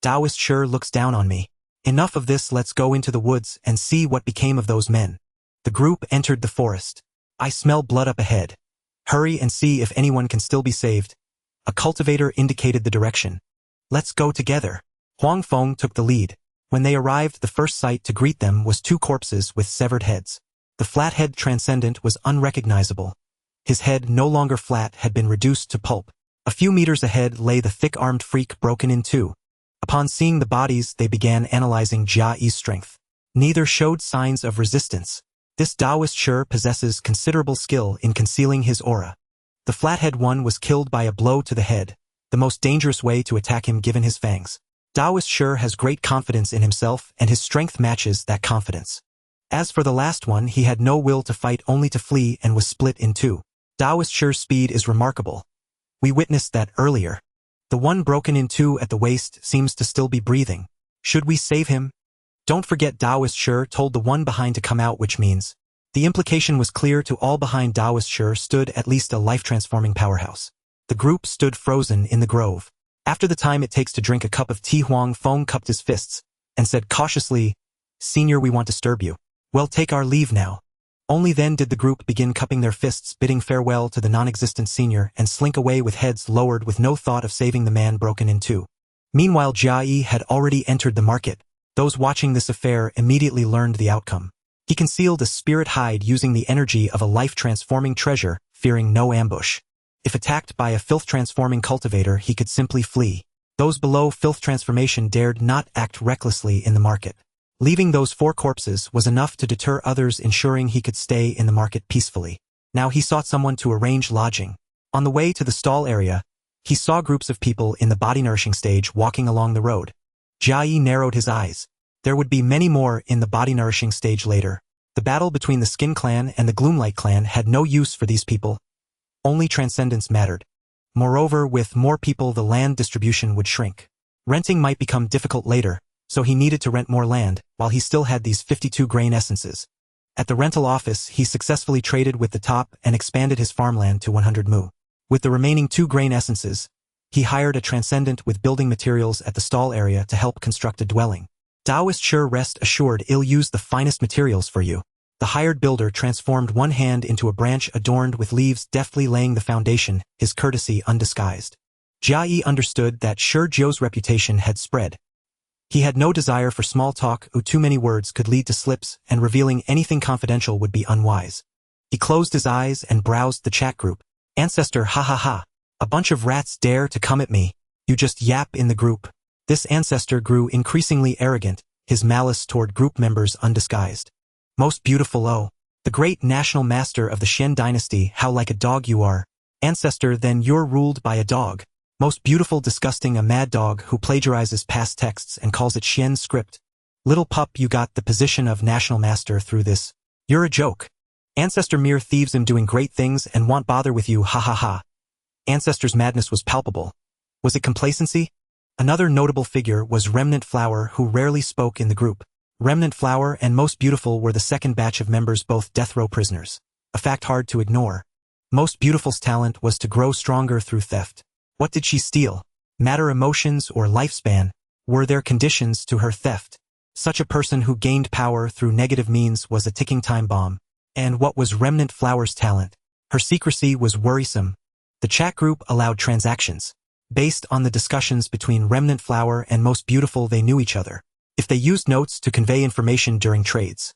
Taoist Sure looks down on me. Enough of this, let's go into the woods and see what became of those men. The group entered the forest. I smell blood up ahead. Hurry and see if anyone can still be saved. A cultivator indicated the direction. Let's go together. Huang Feng took the lead. When they arrived, the first sight to greet them was two corpses with severed heads. The flathead transcendent was unrecognizable. His head, no longer flat, had been reduced to pulp. A few meters ahead lay the thick-armed freak, broken in two. Upon seeing the bodies, they began analyzing Jia Yi's strength. Neither showed signs of resistance. This Taoist Sure possesses considerable skill in concealing his aura. The flathead one was killed by a blow to the head, the most dangerous way to attack him given his fangs. Taoist Sure has great confidence in himself, and his strength matches that confidence. As for the last one, he had no will to fight, only to flee, and was split in two. Taoist Sure's speed is remarkable. We witnessed that earlier. The one broken in two at the waist seems to still be breathing. Should we save him? Don't forget, Taoist Sure told the one behind to come out, which means the implication was clear to all. Behind Taoist Sure stood at least a life-transforming powerhouse. The group stood frozen in the grove. After the time it takes to drink a cup of tea, Huang Feng cupped his fists and said cautiously, Senior, we won't disturb you. Well, take our leave now. Only then did the group begin cupping their fists, bidding farewell to the non-existent senior, and slink away with heads lowered, with no thought of saving the man broken in two. Meanwhile, Jia Yi had already entered the market. Those watching this affair immediately learned the outcome. He concealed a spirit hide using the energy of a life-transforming treasure, fearing no ambush. If attacked by a filth-transforming cultivator, he could simply flee. Those below filth transformation dared not act recklessly in the market. Leaving those four corpses was enough to deter others, ensuring he could stay in the market peacefully. Now he sought someone to arrange lodging. On the way to the stall area, he saw groups of people in the body-nourishing stage walking along the road. Jia Yi narrowed his eyes. There would be many more in the body-nourishing stage later. The battle between the Skin Clan and the Gloomlight Clan had no use for these people. Only transcendence mattered. Moreover, with more people, the land distribution would shrink. Renting might become difficult later, so he needed to rent more land, while he still had these 52 grain essences. At the rental office, he successfully traded with the top and expanded his farmland to 100 mu. With the remaining 2 grain essences, he hired a transcendent with building materials at the stall area to help construct a dwelling. Taoist Sure, rest assured, I'll use the finest materials for you. The hired builder transformed one hand into a branch adorned with leaves, deftly laying the foundation, his courtesy undisguised. Jia Yi understood that Sure Jiu's reputation had spread. He had no desire for small talk, too many words could lead to slips, and revealing anything confidential would be unwise. He closed his eyes and browsed the chat group. Ancestor, ha ha ha. A bunch of rats dare to come at me. You just yap in the group. This ancestor grew increasingly arrogant, his malice toward group members undisguised. Most beautiful, oh. The great national master of the Xian dynasty, how like a dog you are. Ancestor, then you're ruled by a dog. Most beautiful, disgusting, a mad dog who plagiarizes past texts and calls it Xian script. Little pup, you got the position of national master through this. You're a joke. Ancestor, mere thieves am doing great things and want bother with you, ha ha ha. Ancestor's madness was palpable. Was it complacency? Another notable figure was Remnant Flower, who rarely spoke in the group. Remnant Flower and Most Beautiful were the second batch of members, both death row prisoners. A fact hard to ignore. Most Beautiful's talent was to grow stronger through theft. What did she steal? Matter, emotions, or lifespan? Were there conditions to her theft? Such a person who gained power through negative means was a ticking time bomb. And what was Remnant Flower's talent? Her secrecy was worrisome. The chat group allowed transactions. Based on the discussions between Remnant Flower and Most Beautiful, they knew each other. If they used notes to convey information during trades,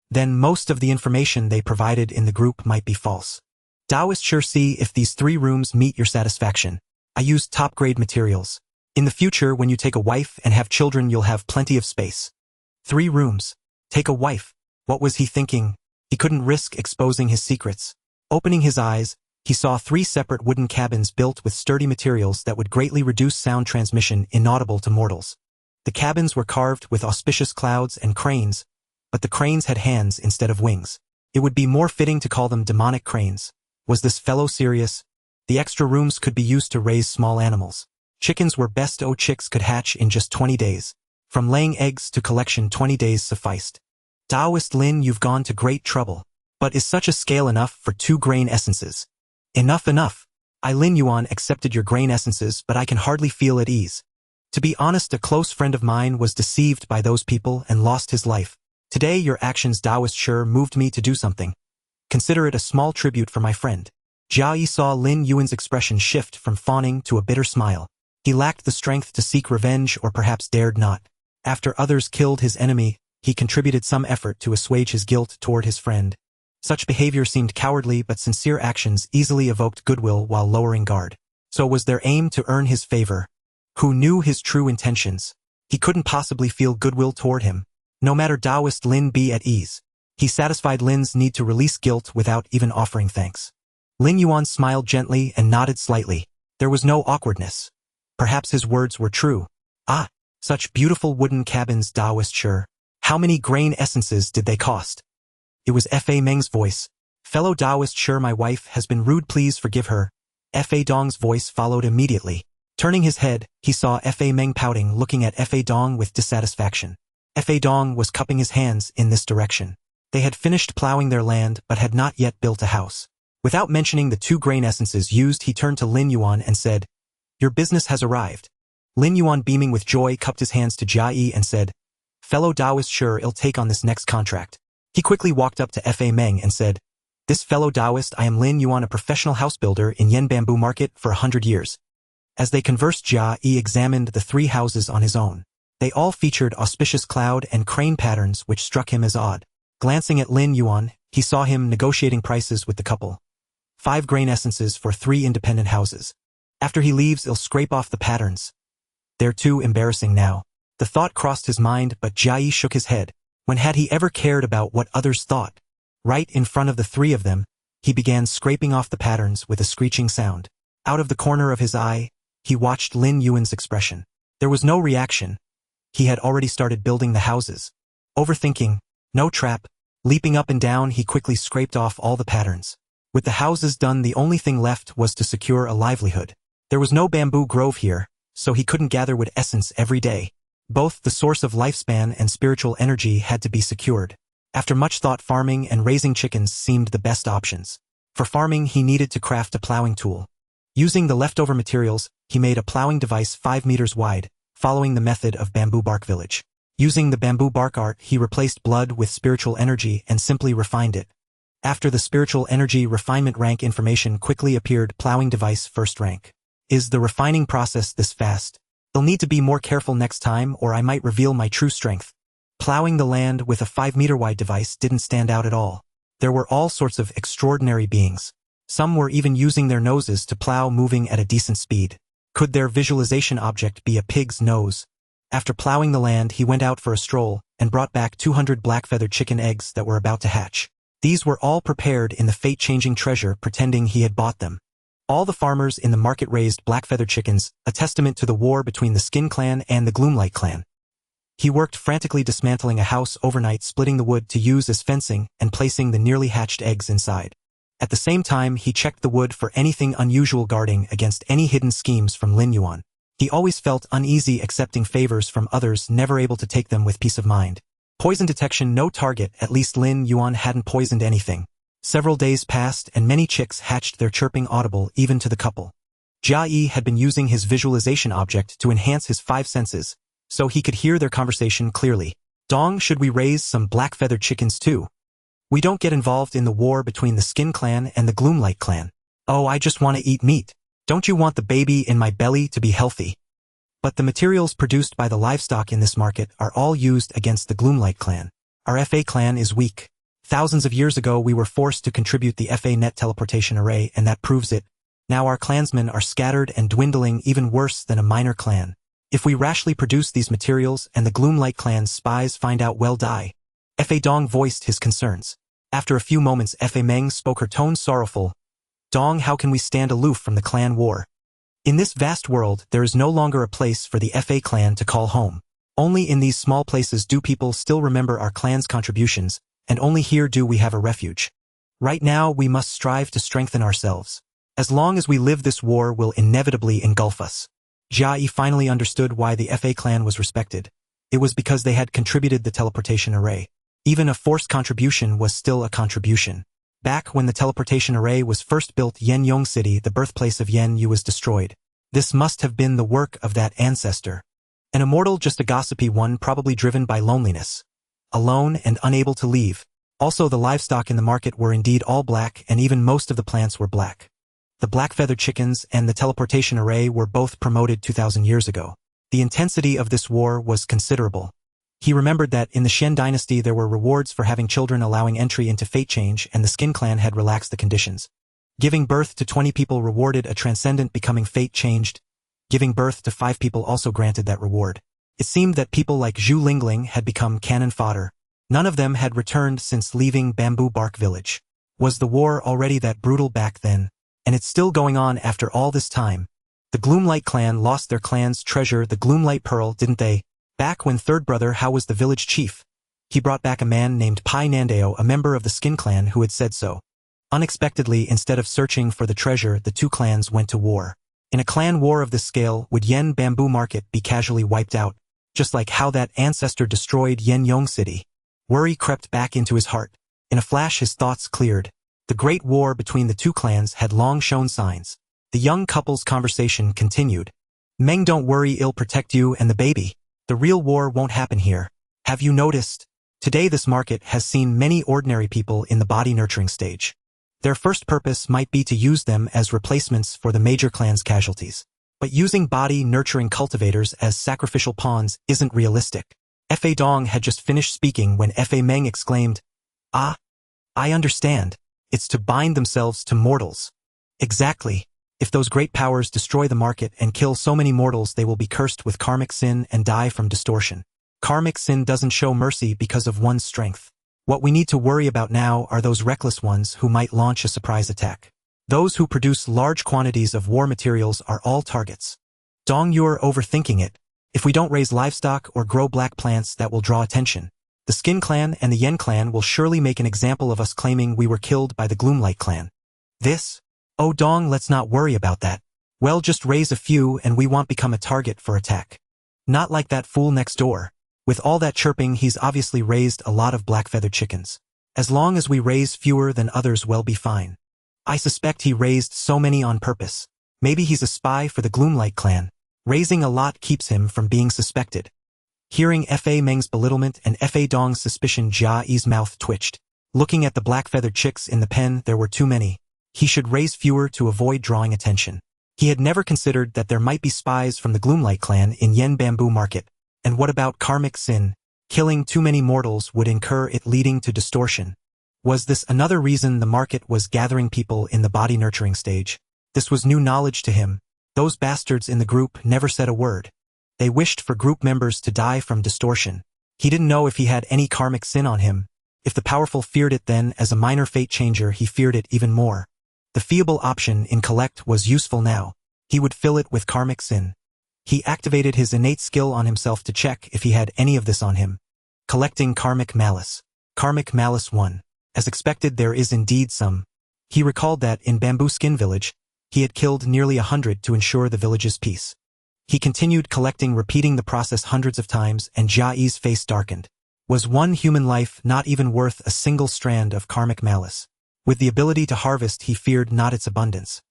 then most of the information they provided in the group might be false. Taoist, sure, see if these 3 rooms meet your satisfaction. I used top-grade materials. In the future, when you take a wife and have children, you'll have plenty of space. 3 rooms. Take a wife. What was he thinking? He couldn't risk exposing his secrets. Opening his eyes, he saw 3 separate wooden cabins built with sturdy materials that would greatly reduce sound transmission inaudible to mortals. The cabins were carved with auspicious clouds and cranes, but the cranes had hands instead of wings. It would be more fitting to call them demonic cranes. Was this fellow serious? The extra rooms could be used to raise small animals. Chickens were best. Chicks could hatch in just 20 days. From laying eggs to collection, 20 days sufficed. Taoist Lin, you've gone to great trouble. But is such a scale enough for 2 grain essences? Enough, enough. I, Lin Yuan, accepted your grain essences, but I can hardly feel at ease. To be honest, a close friend of mine was deceived by those people and lost his life. Today your actions, Taoist, sure moved me to do something. Consider it a small tribute for my friend. Jia Yi saw Lin Yuan's expression shift from fawning to a bitter smile. He lacked the strength to seek revenge, or perhaps dared not. After others killed his enemy, he contributed some effort to assuage his guilt toward his friend. Such behavior seemed cowardly, but sincere actions easily evoked goodwill while lowering guard. So was their aim to earn his favor? Who knew his true intentions? He couldn't possibly feel goodwill toward him. No matter, Taoist Lin, be at ease. He satisfied Lin's need to release guilt without even offering thanks. Lin Yuan smiled gently and nodded slightly. There was no awkwardness. Perhaps his words were true. Ah, such beautiful wooden cabins, Taoist, sure. How many grain essences did they cost? It was Fa Meng's voice. Fellow Taoist, sure, my wife has been rude, please forgive her. Fa Dong's voice followed immediately. Turning his head, he saw Fa Meng pouting, looking at Fa Dong with dissatisfaction. Fa Dong was cupping his hands in this direction. They had finished plowing their land but had not yet built a house. Without mentioning the 2 grain essences used, he turned to Lin Yuan and said, "Your business has arrived." Lin Yuan, beaming with joy, cupped his hands to Jia Yi and said, "Fellow Taoist, sure, I'll take on this next contract." He quickly walked up to Fa Meng and said, "This fellow Taoist, I am Lin Yuan, a professional house builder in Yen Bamboo Market for 100 years. As they conversed, Jia Yi examined the 3 houses on his own. They all featured auspicious cloud and crane patterns which struck him as odd. Glancing at Lin Yuan, he saw him negotiating prices with the couple. 5 grain essences for 3 independent houses. After he leaves, he'll scrape off the patterns. They're too embarrassing now. The thought crossed his mind, but Jia Yi shook his head. When had he ever cared about what others thought? Right in front of the 3 of them, he began scraping off the patterns with a screeching sound. Out of the corner of his eye, he watched Lin Yuan's expression. There was no reaction. He had already started building the houses. Overthinking, no trap. Leaping up and down, he quickly scraped off all the patterns. With the houses done, the only thing left was to secure a livelihood. There was no bamboo grove here, so he couldn't gather wood essence every day. Both the source of lifespan and spiritual energy had to be secured. After much thought, farming and raising chickens seemed the best options. For farming, he needed to craft a plowing tool. Using the leftover materials, he made a plowing device 5 meters wide, following the method of bamboo bark village. Using the bamboo bark art, he replaced blood with spiritual energy and simply refined it. After the spiritual energy refinement rank information quickly appeared, plowing device 1st rank. Is the refining process this fast? I'll need to be more careful next time or I might reveal my true strength. Plowing the land with a 5-meter-wide device didn't stand out at all. There were all sorts of extraordinary beings. Some were even using their noses to plow, moving at a decent speed. Could their visualization object be a pig's nose? After plowing the land, he went out for a stroll and brought back 200 black-feathered chicken eggs that were about to hatch. These were all prepared in the fate-changing treasure, pretending he had bought them. All the farmers in the market raised black-feathered chickens, a testament to the war between the Skin Clan and the Gloomlight Clan. He worked frantically, dismantling a house overnight, splitting the wood to use as fencing and placing the nearly hatched eggs inside. At the same time, he checked the wood for anything unusual, guarding against any hidden schemes from Lin Yuan. He always felt uneasy accepting favors from others, never able to take them with peace of mind. Poison detection, no target. At least Lin Yuan hadn't poisoned anything. Several days passed and many chicks hatched, their chirping audible even to the couple. Jia Yi had been using his visualization object to enhance his 5 senses, so he could hear their conversation clearly. Dong, should we raise some black-feathered chickens too? We don't get involved in the war between the Skin Clan and the Gloomlight Clan. Oh, I just want to eat meat. Don't you want the baby in my belly to be healthy? But the materials produced by the livestock in this market are all used against the Gloomlight Clan. Our FA clan is weak. Thousands of years ago we were forced to contribute the FA net teleportation array, and that proves it. Now our clansmen are scattered and dwindling, even worse than a minor clan. If we rashly produce these materials and the Gloomlight Clan's spies find out, we'll die. Fa Dong voiced his concerns. After a few moments, Fa Meng spoke, her tone sorrowful. Dong, how can we stand aloof from the clan war? In this vast world, there is no longer a place for the FA clan to call home. Only in these small places do people still remember our clan's contributions, and only here do we have a refuge. Right now, we must strive to strengthen ourselves. As long as we live, this war will inevitably engulf us. Jia Yi finally understood why the FA clan was respected. It was because they had contributed the teleportation array. Even a forced contribution was still a contribution. Back when the teleportation array was first built, Yong City, the birthplace of Yen Yu, was destroyed. This must have been the work of that ancestor. An immortal, just a gossipy one, probably driven by loneliness. Alone and unable to leave. Also, the livestock in the market were indeed all black, and even most of the plants were black. The black-feathered chickens and the teleportation array were both promoted 2,000 years ago. The intensity of this war was considerable. He remembered that in the Shen dynasty there were rewards for having children, allowing entry into fate change, and the Skin Clan had relaxed the conditions. Giving birth to 20 people rewarded a transcendent becoming fate changed. Giving birth to 5 people also granted that reward. It seemed that people like Zhu Lingling had become cannon fodder. None of them had returned since leaving Bamboo Bark Village. Was the war already that brutal back then? And it's still going on after all this time. The Gloomlight Clan lost their clan's treasure, the Gloomlight Pearl, didn't they? Back when third brother Hao was the village chief, he brought back a man named Pai Nandao, a member of the Skin Clan, who had said so. Unexpectedly, instead of searching for the treasure, the two clans went to war. In a clan war of this scale, would Yen Bamboo Market be casually wiped out, just like how that ancestor destroyed Yong City? Worry crept back into his heart. In a flash his thoughts cleared. The great war between the two clans had long shown signs. The young couple's conversation continued. Meng, don't worry, I'll protect you and the baby. The real war won't happen here. Have you noticed? Today this market has seen many ordinary people in the body nurturing stage. Their first purpose might be to use them as replacements for the major clan's casualties. But using body nurturing cultivators as sacrificial pawns isn't realistic. Fa Dong had just finished speaking when Fa Meng exclaimed, "Ah, I understand. It's to bind themselves to mortals." Exactly. If those great powers destroy the market and kill so many mortals, they will be cursed with karmic sin and die from distortion. Karmic sin doesn't show mercy because of one's strength. What we need to worry about now are those reckless ones who might launch a surprise attack. Those who produce large quantities of war materials are all targets. Dong, you're overthinking it. If we don't raise livestock or grow black plants, that will draw attention. The Skin Clan and the Yen Clan will surely make an example of us, claiming we were killed by the Gloomlight Clan. This? Oh Dong, let's not worry about that. Well, just raise a few and we won't become a target for attack. Not like that fool next door. With all that chirping, he's obviously raised a lot of black-feathered chickens. As long as we raise fewer than others, we'll be fine. I suspect he raised so many on purpose. Maybe he's a spy for the Gloomlight Clan. Raising a lot keeps him from being suspected. Hearing Fa Meng's belittlement and Fa Dong's suspicion, Jia Yi's mouth twitched. Looking at the black-feathered chicks in the pen, there were too many. He should raise fewer to avoid drawing attention. He had never considered that there might be spies from the Gloomlight clan in Yen Bamboo Market. And what about karmic sin? Killing too many mortals would incur it, leading to distortion. Was this another reason the market was gathering people in the body nurturing stage? This was new knowledge to him. Those bastards in the group never said a word. They wished for group members to die from distortion. He didn't know if he had any karmic sin on him. If the powerful feared it, then as a minor fate changer he feared it even more. The feeble option in collect was useful now. He would fill it with karmic sin. He activated his innate skill on himself to check if he had any of this on him. Collecting karmic malice. Karmic malice 1. As expected, there is indeed some. He recalled that in Bamboo Skin Village, he had killed nearly 100 to ensure the village's peace. He continued collecting, repeating the process hundreds of times, and Jia Yi's face darkened. Was one human life not even worth a single strand of karmic malice? With the ability to harvest, he feared not its abundance.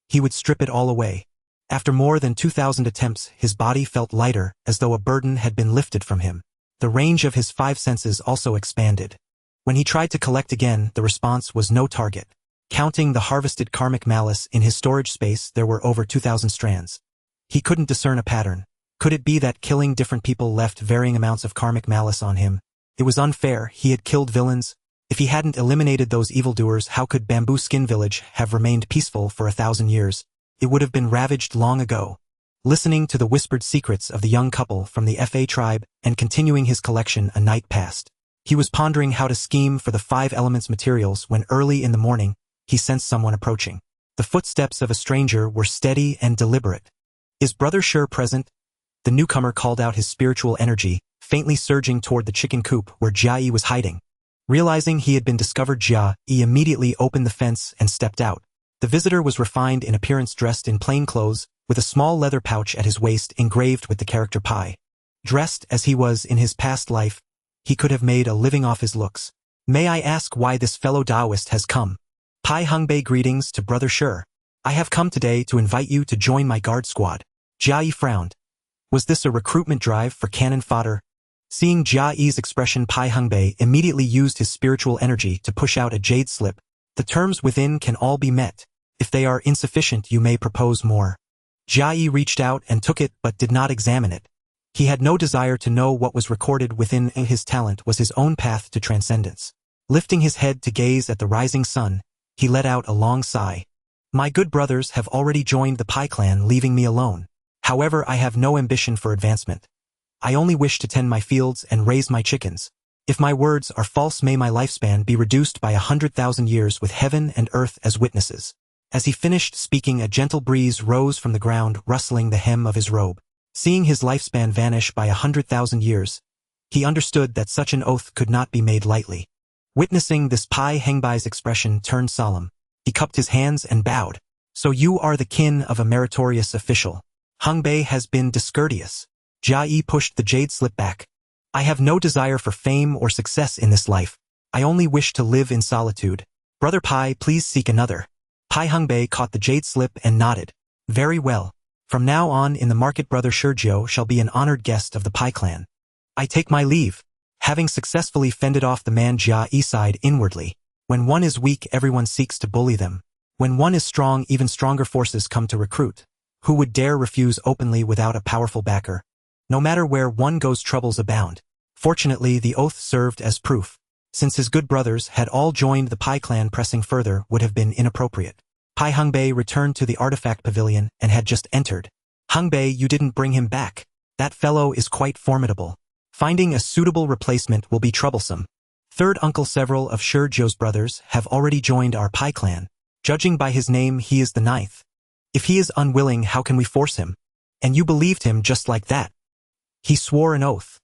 He would strip it all away. After more than 2,000 attempts, his body felt lighter, as though a burden had been lifted from him. The range of his 5 senses also expanded. When he tried to collect again, the response was no target. Counting the harvested karmic malice in his storage space, there were over 2,000 strands. He couldn't discern a pattern. Could it be that killing different people left varying amounts of karmic malice on him? It was unfair. He had killed villains. If he hadn't eliminated those evildoers, how could Bamboo Skin Village have remained peaceful for 1,000 years? It would have been ravaged long ago. Listening to the whispered secrets of the young couple from the FA tribe and continuing his collection, a night passed. He was pondering how to scheme for the 5 elements materials when early in the morning, he sensed someone approaching. The footsteps of a stranger were steady and deliberate. Is Brother Sure present? The newcomer called out, his spiritual energy, faintly surging toward the chicken coop where Jia Yi was hiding. Realizing he had been discovered, Jia Yi immediately opened the fence and stepped out. The visitor was refined in appearance, dressed in plain clothes, with a small leather pouch at his waist engraved with the character Pi. Dressed as he was in his past life, he could have made a living off his looks. May I ask why this fellow Taoist has come? Pai Hongbei, greetings to Brother Sure. I have come today to invite you to join my guard squad. Jia Yi frowned. Was this a recruitment drive for cannon fodder? Seeing Jia Yi's expression, Pai Hongbei immediately used his spiritual energy to push out a jade slip. The terms within can all be met. If they are insufficient, you may propose more. Jia Yi reached out and took it but did not examine it. He had no desire to know what was recorded within. His talent was his own path to transcendence. Lifting his head to gaze at the rising sun, he let out a long sigh. My good brothers have already joined the Pai clan, leaving me alone. However, I have no ambition for advancement. I only wish to tend my fields and raise my chickens. If my words are false, may my lifespan be reduced by 100,000 years with heaven and earth as witnesses. As he finished speaking, a gentle breeze rose from the ground, rustling the hem of his robe. Seeing his lifespan vanish by 100,000 years, he understood that such an oath could not be made lightly. Witnessing this, Pai Hongbei's expression turned solemn. He cupped his hands and bowed. So you are the kin of a meritorious official. Hongbei has been discourteous. Jia Yi pushed the jade slip back. I have no desire for fame or success in this life. I only wish to live in solitude. Brother Pai, please seek another. Pai Hongbei caught the jade slip and nodded. Very well. From now on in the market, Brother Shurjo shall be an honored guest of the Pai clan. I take my leave. Having successfully fended off the man, Jia Yi sighed inwardly. When one is weak, everyone seeks to bully them. When one is strong, even stronger forces come to recruit. Who would dare refuse openly without a powerful backer? No matter where one goes, troubles abound. Fortunately, the oath served as proof. Since his good brothers had all joined the Pai clan, pressing further would have been inappropriate. Pai Hongbei returned to the artifact pavilion and had just entered. Hongbei, you didn't bring him back. That fellow is quite formidable. Finding a suitable replacement will be troublesome. Third uncle, several of Shurjo's brothers have already joined our Pai clan. Judging by his name, he is the 9th. If he is unwilling, how can we force him? And you believed him just like that. He swore an oath.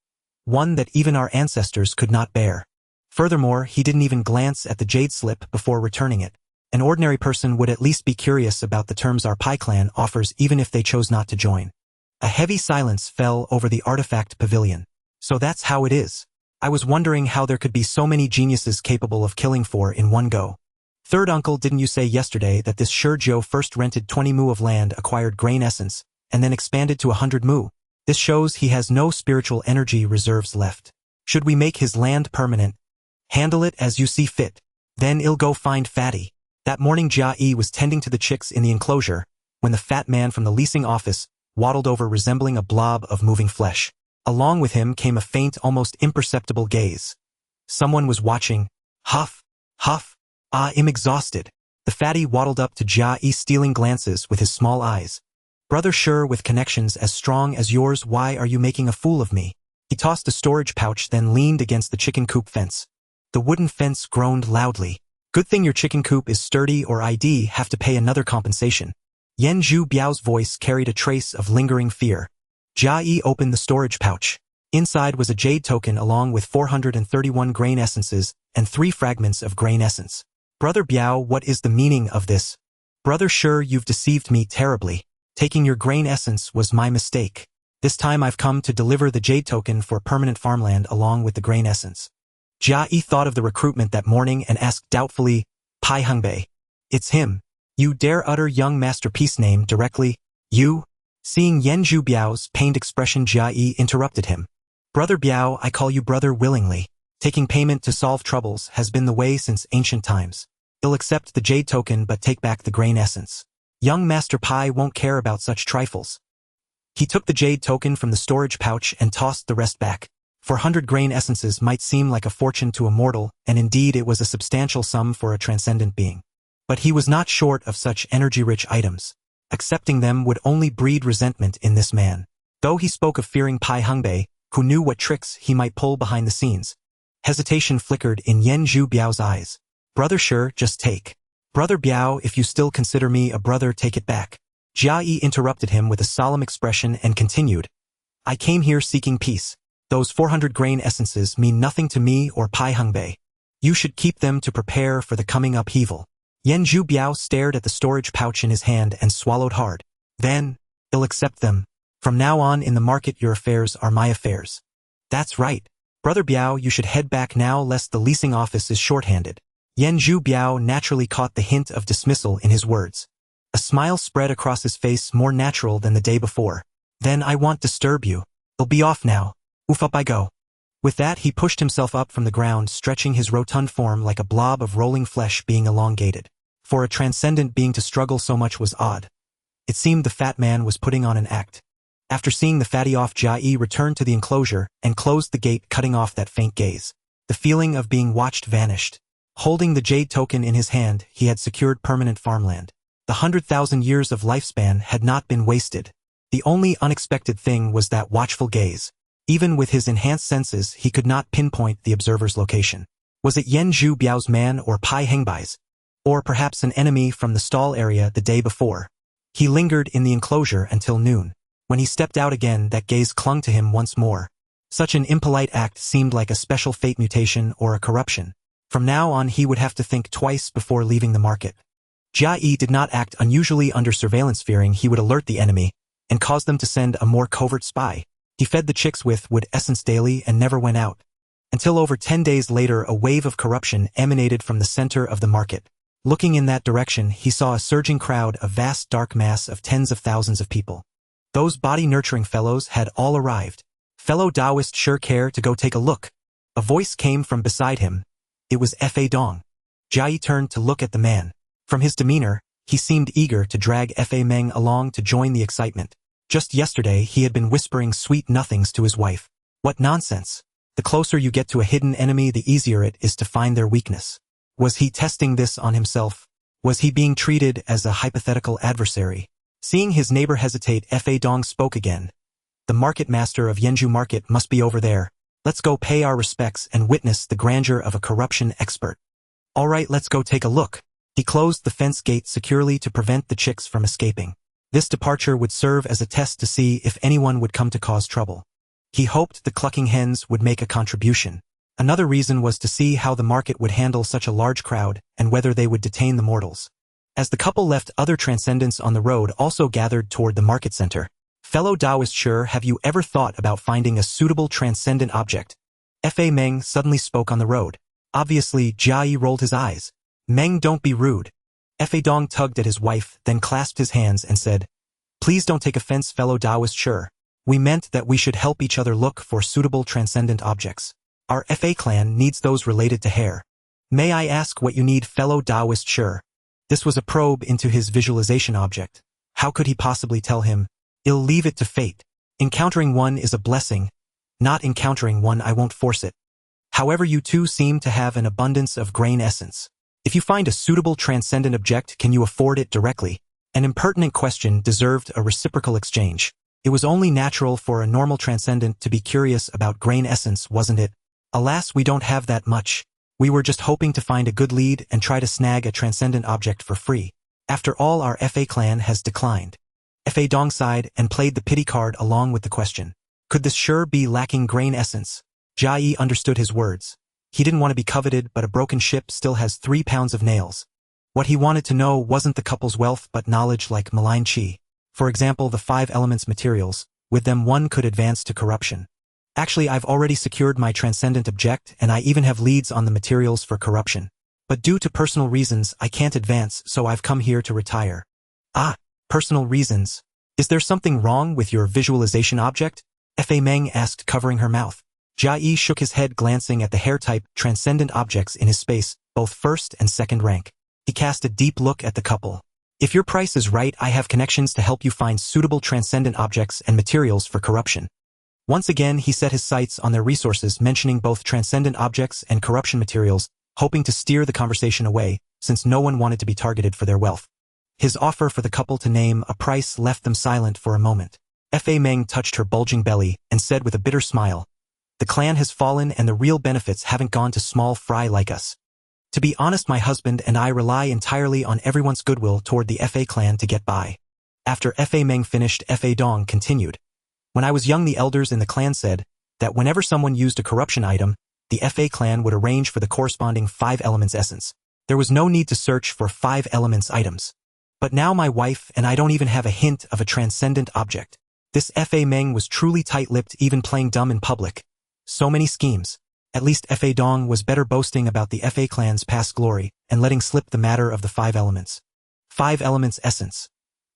One that even our ancestors could not bear. Furthermore, he didn't even glance at the jade slip before returning it. An ordinary person would at least be curious about the terms our Pai clan offers, even if they chose not to join. A heavy silence fell over the artifact pavilion. So that's how it is. I was wondering how there could be so many geniuses capable of killing 4 in one go. Third uncle, didn't you say yesterday that this Shurjo first rented 20 mu of land, acquired grain essence, and then expanded to 100 mu? This shows he has no spiritual energy reserves left. Should we make his land permanent? Handle it as you see fit. Then I'll go find Fatty. That morning, Jia Yi was tending to the chicks in the enclosure. when the fat man from the leasing office waddled over resembling a blob of moving flesh. Along with him came a faint, almost imperceptible gaze. Someone was watching. Huff, huff, I'm exhausted. The fatty waddled up to Jia Yi, stealing glances with his small eyes. Brother sure, with connections as strong as yours, why are you making a fool of me? He tossed a storage pouch, then leaned against the chicken coop fence. The wooden fence groaned loudly. Good thing your chicken coop is sturdy, or I'd have to pay another compensation. Yan Zhu Biao's voice carried a trace of lingering fear. Jia Yi opened the storage pouch. Inside was a jade token along with 431 grain essences and 3 fragments of grain essence. Brother Biao, what is the meaning of this? Brother, sure, you've deceived me terribly. Taking your grain essence was my mistake. This time I've come to deliver the jade token for permanent farmland along with the grain essence. Jia Yi thought of the recruitment that morning and asked doubtfully, Pai Hongbei. It's him. You dare utter young masterpiece name directly? You? Seeing Yan Zhu Biao's pained expression, Jia Yi interrupted him. Brother Biao, I call you brother willingly. Taking payment to solve troubles has been the way since ancient times. He'll accept the jade token but take back the grain essence. Young Master Pai won't care about such trifles. He took the jade token from the storage pouch and tossed the rest back. 400 grain essences might seem like a fortune to a mortal, and indeed it was a substantial sum for a transcendent being. But he was not short of such energy-rich items. Accepting them would only breed resentment in this man. Though he spoke of fearing Pai Hongbei, who knew what tricks he might pull behind the scenes. Hesitation flickered in Yan Zhu Biao's eyes. Brother, sure, just take. Brother Biao, if you still consider me a brother, take it back. Jia Yi interrupted him with a solemn expression and continued. I came here seeking peace. Those 400 grain essences mean nothing to me or Pai Hongbei. You should keep them to prepare for the coming upheaval. Yan Zhu Biao stared at the storage pouch in his hand and swallowed hard. Then, I'll accept them. From now on in the market your affairs are my affairs. That's right. Brother Biao, you should head back now lest the leasing office is short-handed. Yan Zhu Biao naturally caught the hint of dismissal in his words. A smile spread across his face, more natural than the day before. Then I won't disturb you. I'll be off now. Oof, up I go. With that he pushed himself up from the ground, stretching his rotund form like a blob of rolling flesh being elongated. For a transcendent being to struggle so much was odd. It seemed the fat man was putting on an act. After seeing the fatty off, Jia Yi returned to the enclosure and closed the gate, cutting off that faint gaze. The feeling of being watched vanished. Holding the jade token in his hand, he had secured permanent farmland. The 100,000 years of lifespan had not been wasted. The only unexpected thing was that watchful gaze. Even with his enhanced senses, he could not pinpoint the observer's location. Was it Yan Zhu Biao's man or Pai Hongbei's? Or perhaps an enemy from the stall area the day before? He lingered in the enclosure until noon. When he stepped out again, that gaze clung to him once more. Such an impolite act seemed like a special fate mutation or a corruption. From now on he would have to think twice before leaving the market. Jia Yi did not act unusually under surveillance, fearing he would alert the enemy and cause them to send a more covert spy. He fed the chicks with wood essence daily and never went out. Until over 10 days later a wave of corruption emanated from the center of the market. Looking in that direction, he saw a surging crowd, a vast dark mass of tens of thousands of people. Those body-nurturing fellows had all arrived. Fellow Taoist, sure care to go take a look. A voice came from beside him. It was Fa Dong. Jia Yi turned to look at the man. From his demeanor, he seemed eager to drag Fa Meng along to join the excitement. Just yesterday he had been whispering sweet nothings to his wife. What nonsense. The closer you get to a hidden enemy, the easier it is to find their weakness. Was he testing this on himself? Was he being treated as a hypothetical adversary? Seeing his neighbor hesitate, Fa Dong spoke again. The market master of Yanzhou Market must be over there. Let's go pay our respects and witness the grandeur of a corruption expert. All right, let's go take a look. He closed the fence gate securely to prevent the chicks from escaping. This departure would serve as a test to see if anyone would come to cause trouble. He hoped the clucking hens would make a contribution. Another reason was to see how the market would handle such a large crowd and whether they would detain the mortals. As the couple left, other transcendents on the road also gathered toward the market center. Fellow Taoist, sure, have you ever thought about finding a suitable transcendent object? Fa Meng suddenly spoke on the road. Obviously, Jia Yi rolled his eyes. Meng, don't be rude. Fa Dong tugged at his wife, then clasped his hands and said, Please don't take offense, fellow Taoist, sure. We meant that we should help each other look for suitable transcendent objects. Our Fa clan needs those related to hair. May I ask what you need, fellow Taoist, sure? This was a probe into his visualization object. How could he possibly tell him, "I'll leave it to fate. Encountering one is a blessing. Not encountering one, I won't force it." However, you two seem to have an abundance of grain essence. If you find a suitable transcendent object, can you afford it directly? An impertinent question deserved a reciprocal exchange. It was only natural for a normal transcendent to be curious about grain essence, wasn't it? Alas, we don't have that much. We were just hoping to find a good lead and try to snag a transcendent object for free. After all, our FA clan has declined. FA Dong sighed and played the pity card along with the question. Could this sure be lacking grain essence? Jia Yi understood his words. He didn't want to be coveted, but a broken ship still has 3 pounds of nails. What he wanted to know wasn't the couple's wealth but knowledge like malign chi. For example, the 5 elements materials. With them one could advance to corruption. Actually, I've already secured my transcendent object, and I even have leads on the materials for corruption. But due to personal reasons, I can't advance, so I've come here to retire. Ah, personal reasons. Is there something wrong with your visualization object? Fa Meng asked, covering her mouth. Jia Yi shook his head, glancing at the hair-type transcendent objects in his space, both first and second rank. He cast a deep look at the couple. If your price is right, I have connections to help you find suitable transcendent objects and materials for corruption. Once again, he set his sights on their resources, mentioning both transcendent objects and corruption materials, hoping to steer the conversation away, since no one wanted to be targeted for their wealth. His offer for the couple to name a price left them silent for a moment. Fa Meng touched her bulging belly and said with a bitter smile, "The clan has fallen and the real benefits haven't gone to small fry like us. To be honest, my husband and I rely entirely on everyone's goodwill toward the Fa clan to get by." After Fa Meng finished, Fa Dong continued. "When I was young, the elders in the clan said that whenever someone used a corruption item, the Fa clan would arrange for the corresponding 5 elements essence. There was no need to search for 5 elements items. But now my wife and I don't even have a hint of a transcendent object." This Fa Meng was truly tight-lipped, even playing dumb in public. So many schemes. At least Fa Dong was better boasting about the Fa clan's past glory and letting slip the matter of the 5 elements. 5 elements essence.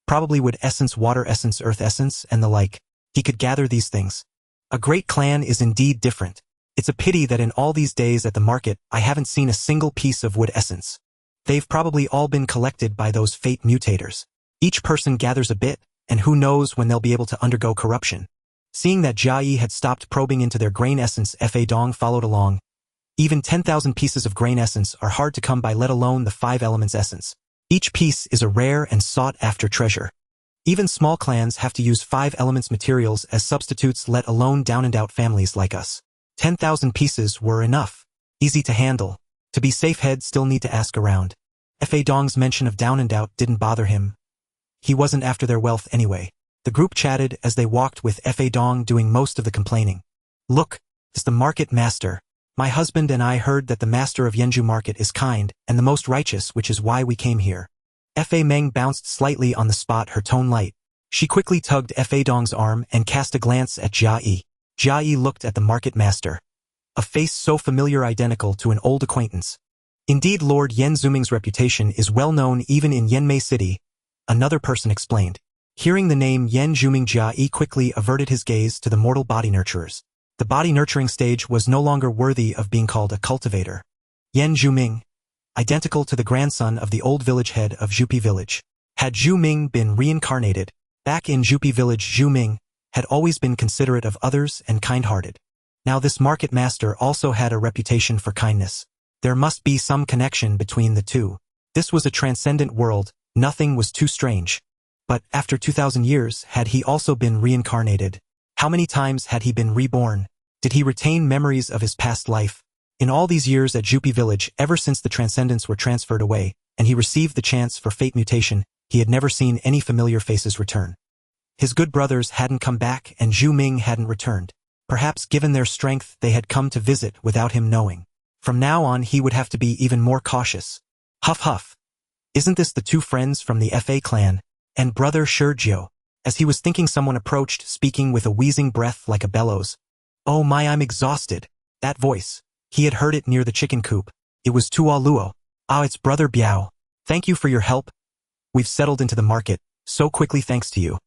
Probably wood essence, water essence, earth essence, and the like. He could gather these things. A great clan is indeed different. It's a pity that in all these days at the market, I haven't seen a single piece of wood essence. They've probably all been collected by those fate mutators. Each person gathers a bit, and who knows when they'll be able to undergo corruption. Seeing that Jia Yi had stopped probing into their grain essence, Fa Dong followed along. Even 10,000 pieces of grain essence are hard to come by, let alone the 5 elements essence. Each piece is a rare and sought-after treasure. Even small clans have to use 5 elements materials as substitutes, let alone down-and-out families like us. 10,000 pieces were enough. Easy to handle. To be safe, head still need to ask around. Fa Dong's mention of down-and-out didn't bother him. He wasn't after their wealth anyway. The group chatted as they walked, with Fa Dong doing most of the complaining. "Look, it's the market master. My husband and I heard that the master of Yenju Market is kind and the most righteous, which is why we came here." Fa Meng bounced slightly on the spot, her tone light. She quickly tugged Fa Dong's arm and cast a glance at Jia Yi. Jia Yi looked at the market master. A face so familiar, identical to an old acquaintance. Indeed, Lord Yen Zuming's reputation is well known even in Yenmei City, another person explained. Hearing the name Yen Zuming, Jia Yi quickly averted his gaze to the mortal body nurturers. The body nurturing stage was no longer worthy of being called a cultivator. Yen Zuming, identical to the grandson of the old village head of Zhupi village. Had Zhu Ming been reincarnated, back in Zhupi village, Zhu Ming had always been considerate of others and kind-hearted. Now this market master also had a reputation for kindness. There must be some connection between the two. This was a transcendent world, nothing was too strange. But after 2,000 years, had he also been reincarnated? How many times had he been reborn? Did he retain memories of his past life? In all these years at Zhupi village, ever since the transcendents were transferred away, and he received the chance for fate mutation, he had never seen any familiar faces return. His good brothers hadn't come back and Zhu Ming hadn't returned. Perhaps given their strength they had come to visit without him knowing. From now on he would have to be even more cautious. Huff huff. Isn't this the 2 friends from the Fa clan? And brother Sergio? As he was thinking, someone approached, speaking with a wheezing breath like a bellows. "Oh my, I'm exhausted." That voice. He had heard it near the chicken coop. It was Tua Luo. "Ah, it's brother Biao. Thank you for your help. We've settled into the market, so quickly thanks to you."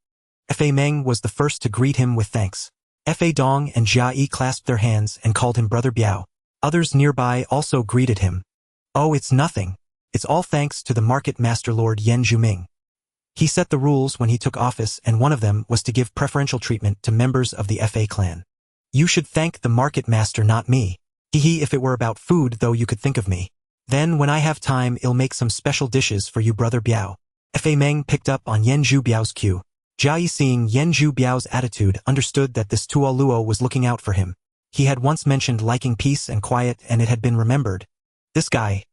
Fa Meng was the first to greet him with thanks. Fa Dong and Jia Yi clasped their hands and called him brother Biao. Others nearby also greeted him. "Oh, it's nothing. It's all thanks to the market master, Lord Yen Zuming." He set the rules when he took office, and one of them was to give preferential treatment to members of the FA clan. You should thank the market master, not me. Hehe, if it were about food though, you could think of me. Then when I have time, I'll make some special dishes for you, brother Biao. Fa Meng picked up on Yanzhu Biao's cue. Jia Yi, seeing Yanzhu Biao's attitude, understood that this Tuo Luo was looking out for him. He had once mentioned liking peace and quiet, and it had been remembered. This guy.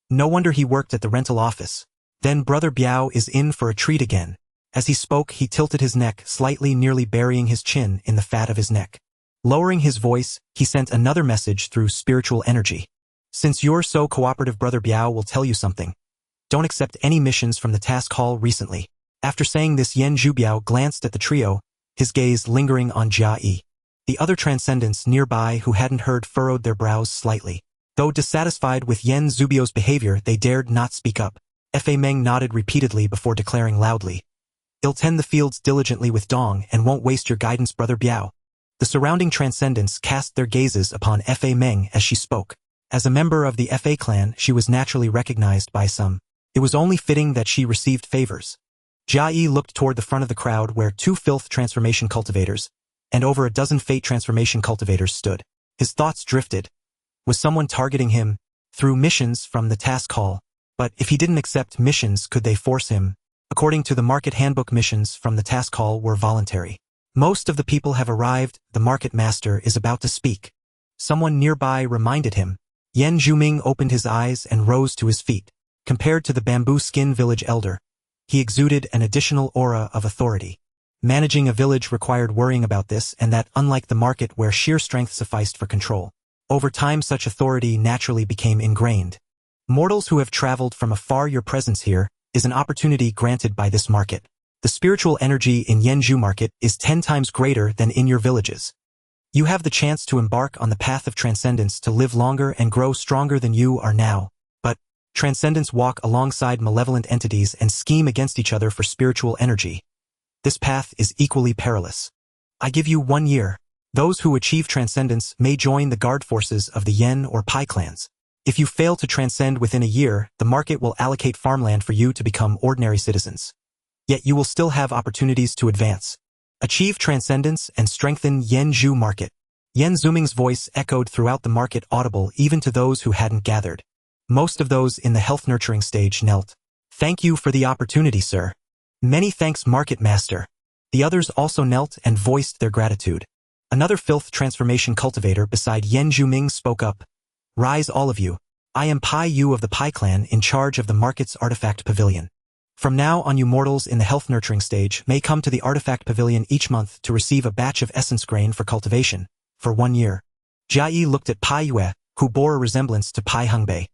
No wonder he worked at the rental office. Then brother Biao is in for a treat again. As he spoke, he tilted his neck slightly, nearly burying his chin in the fat of his neck. Lowering his voice, he sent another message through spiritual energy. Since you're so cooperative, brother Biao will tell you something. Don't accept any missions from the task hall recently. After saying this, Yanzhu Biao glanced at the trio, his gaze lingering on Jia Yi. The other transcendents nearby who hadn't heard furrowed their brows slightly. Though dissatisfied with Yanzhu Biao's behavior, they dared not speak up. Fa Meng nodded repeatedly before declaring loudly, "I'll tend the fields diligently with Dong and won't waste your guidance, brother Biao." The surrounding transcendents cast their gazes upon Fa Meng as she spoke. As a member of the FA clan, she was naturally recognized by some. It was only fitting that she received favors. Jia Yi looked toward the front of the crowd where 2 filth transformation cultivators and over a dozen fate transformation cultivators stood. His thoughts drifted. Was someone targeting him through missions from the task hall? But if he didn't accept missions, could they force him? According to the market handbook, missions from the task hall were voluntary. Most of the people have arrived. The market master is about to speak. Someone nearby reminded him. Yan Zhuming opened his eyes and rose to his feet. Compared to the bamboo skin village elder, he exuded an additional aura of authority. Managing a village required worrying about this and that, unlike the market where sheer strength sufficed for control. Over time, such authority naturally became ingrained. Mortals who have traveled from afar, your presence here is an opportunity granted by this market. The spiritual energy in Yanzhu market is 10 times greater than in your villages. You have the chance to embark on the path of transcendence, to live longer and grow stronger than you are now. But transcendents walk alongside malevolent entities and scheme against each other for spiritual energy. This path is equally perilous. I give you 1 year. Those who achieve transcendence may join the guard forces of the Yen or Pai clans. If you fail to transcend within a year, the market will allocate farmland for you to become ordinary citizens. Yet you will still have opportunities to advance. Achieve transcendence and strengthen Yanzhu market. Yan Zuming's voice echoed throughout the market, audible even to those who hadn't gathered. Most of those in the health nurturing stage knelt. Thank you for the opportunity, sir. Many thanks, market master. The others also knelt and voiced their gratitude. Another filth transformation cultivator beside Yan Zhuming spoke up. Rise, all of you. I am Pai Yu of the Pai clan, in charge of the market's artifact pavilion. From now on, you mortals in the health nurturing stage may come to the artifact pavilion each month to receive a batch of essence grain for cultivation, for 1 year. Jia Yi looked at Pai Yue, who bore a resemblance to Pai Hongbei.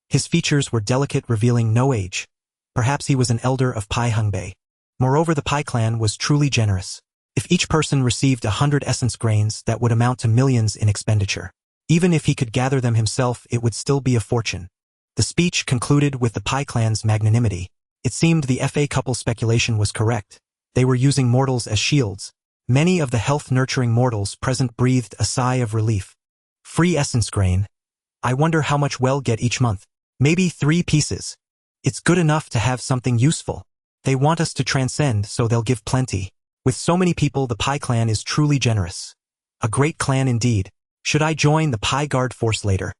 His features were delicate, revealing no age. Perhaps he was an elder of Pai Hongbei. Moreover, the Pai clan was truly generous. If each person received 100 essence grains, that would amount to millions in expenditure. Even if he could gather them himself, it would still be a fortune. The speech concluded with the Pai clan's magnanimity. It seemed the FA couple's speculation was correct. They were using mortals as shields. Many of the health-nurturing mortals present breathed a sigh of relief. Free essence grain. I wonder how much we'll get each month. Maybe 3 pieces. It's good enough to have something useful. They want us to transcend, so they'll give plenty. With so many people, the Pai clan is truly generous. A great clan indeed. Should I join the Pai Guard force later?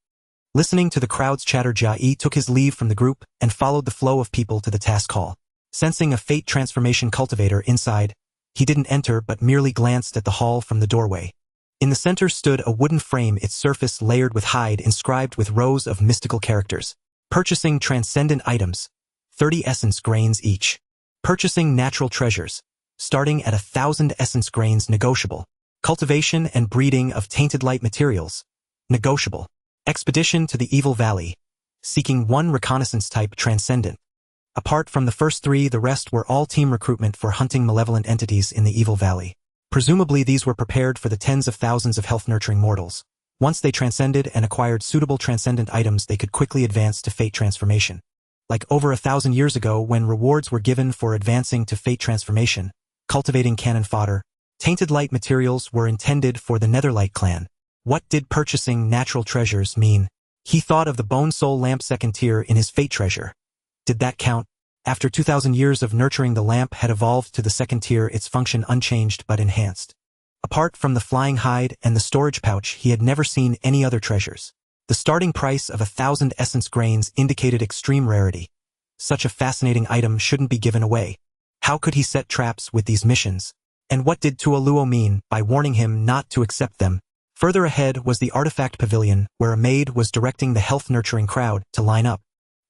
Listening to the crowd's chatter, Jia Yi took his leave from the group and followed the flow of people to the task hall. Sensing a fate transformation cultivator inside, he didn't enter but merely glanced at the hall from the doorway. In the center stood a wooden frame, its surface layered with hide, inscribed with rows of mystical characters. Purchasing transcendent items, 30 essence grains each. Purchasing natural treasures, starting at 1,000 essence grains, negotiable. Cultivation and breeding of tainted light materials, negotiable. Expedition to the Evil Valley, seeking 1 reconnaissance type, transcendent. Apart from the first 3, the rest were all team recruitment for hunting malevolent entities in the Evil Valley. Presumably these were prepared for the tens of thousands of health-nurturing mortals. Once they transcended and acquired suitable transcendent items, they could quickly advance to fate transformation. Like over 1,000 years ago, when rewards were given for advancing to fate transformation, cultivating cannon fodder, tainted light materials were intended for the Netherlight clan. What did purchasing natural treasures mean? He thought of the Bone Soul Lamp second tier in his fate treasure. Did that count? After 2,000 years of nurturing, the lamp had evolved to the second tier, its function unchanged but enhanced. Apart from the flying hide and the storage pouch, he had never seen any other treasures. The starting price of 1,000 essence grains indicated extreme rarity. Such a fascinating item shouldn't be given away. How could he set traps with these missions? And what did Tuoluo mean by warning him not to accept them? Further ahead was the artifact pavilion, where a maid was directing the health-nurturing crowd to line up.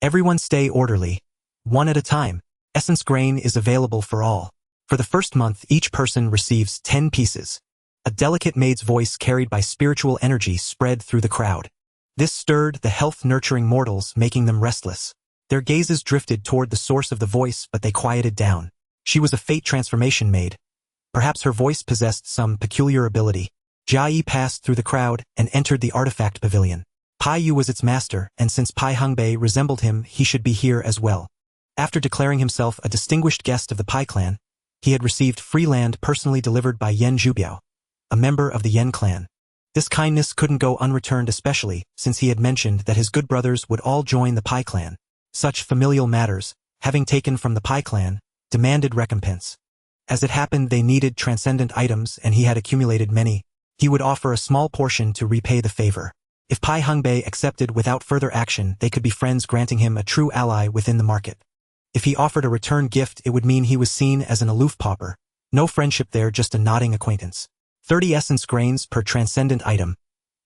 Everyone stay orderly. One at a time. Essence grain is available for all. For the first month, each person receives 10 pieces. A delicate maid's voice carried by spiritual energy spread through the crowd. This stirred the health-nurturing mortals, making them restless. Their gazes drifted toward the source of the voice, but they quieted down. She was a fate transformation maid. Perhaps her voice possessed some peculiar ability. Jia Yi passed through the crowd and entered the artifact pavilion. Pai Yu was its master, and since Pai Hongbei resembled him, he should be here as well. After declaring himself a distinguished guest of the Pai clan, he had received free land personally delivered by Yan Zhubiao, a member of the Yan clan. This kindness couldn't go unreturned, especially since he had mentioned that his good brothers would all join the Pai clan. Such familial matters, having taken from the Pai clan, demanded recompense. As it happened, they needed transcendent items and he had accumulated many. He would offer a small portion to repay the favor. If Pai Hongbei accepted without further action, they could be friends, granting him a true ally within the market. If he offered a return gift, it would mean he was seen as an aloof pauper. No friendship there, just a nodding acquaintance. 30 essence grains per transcendent item.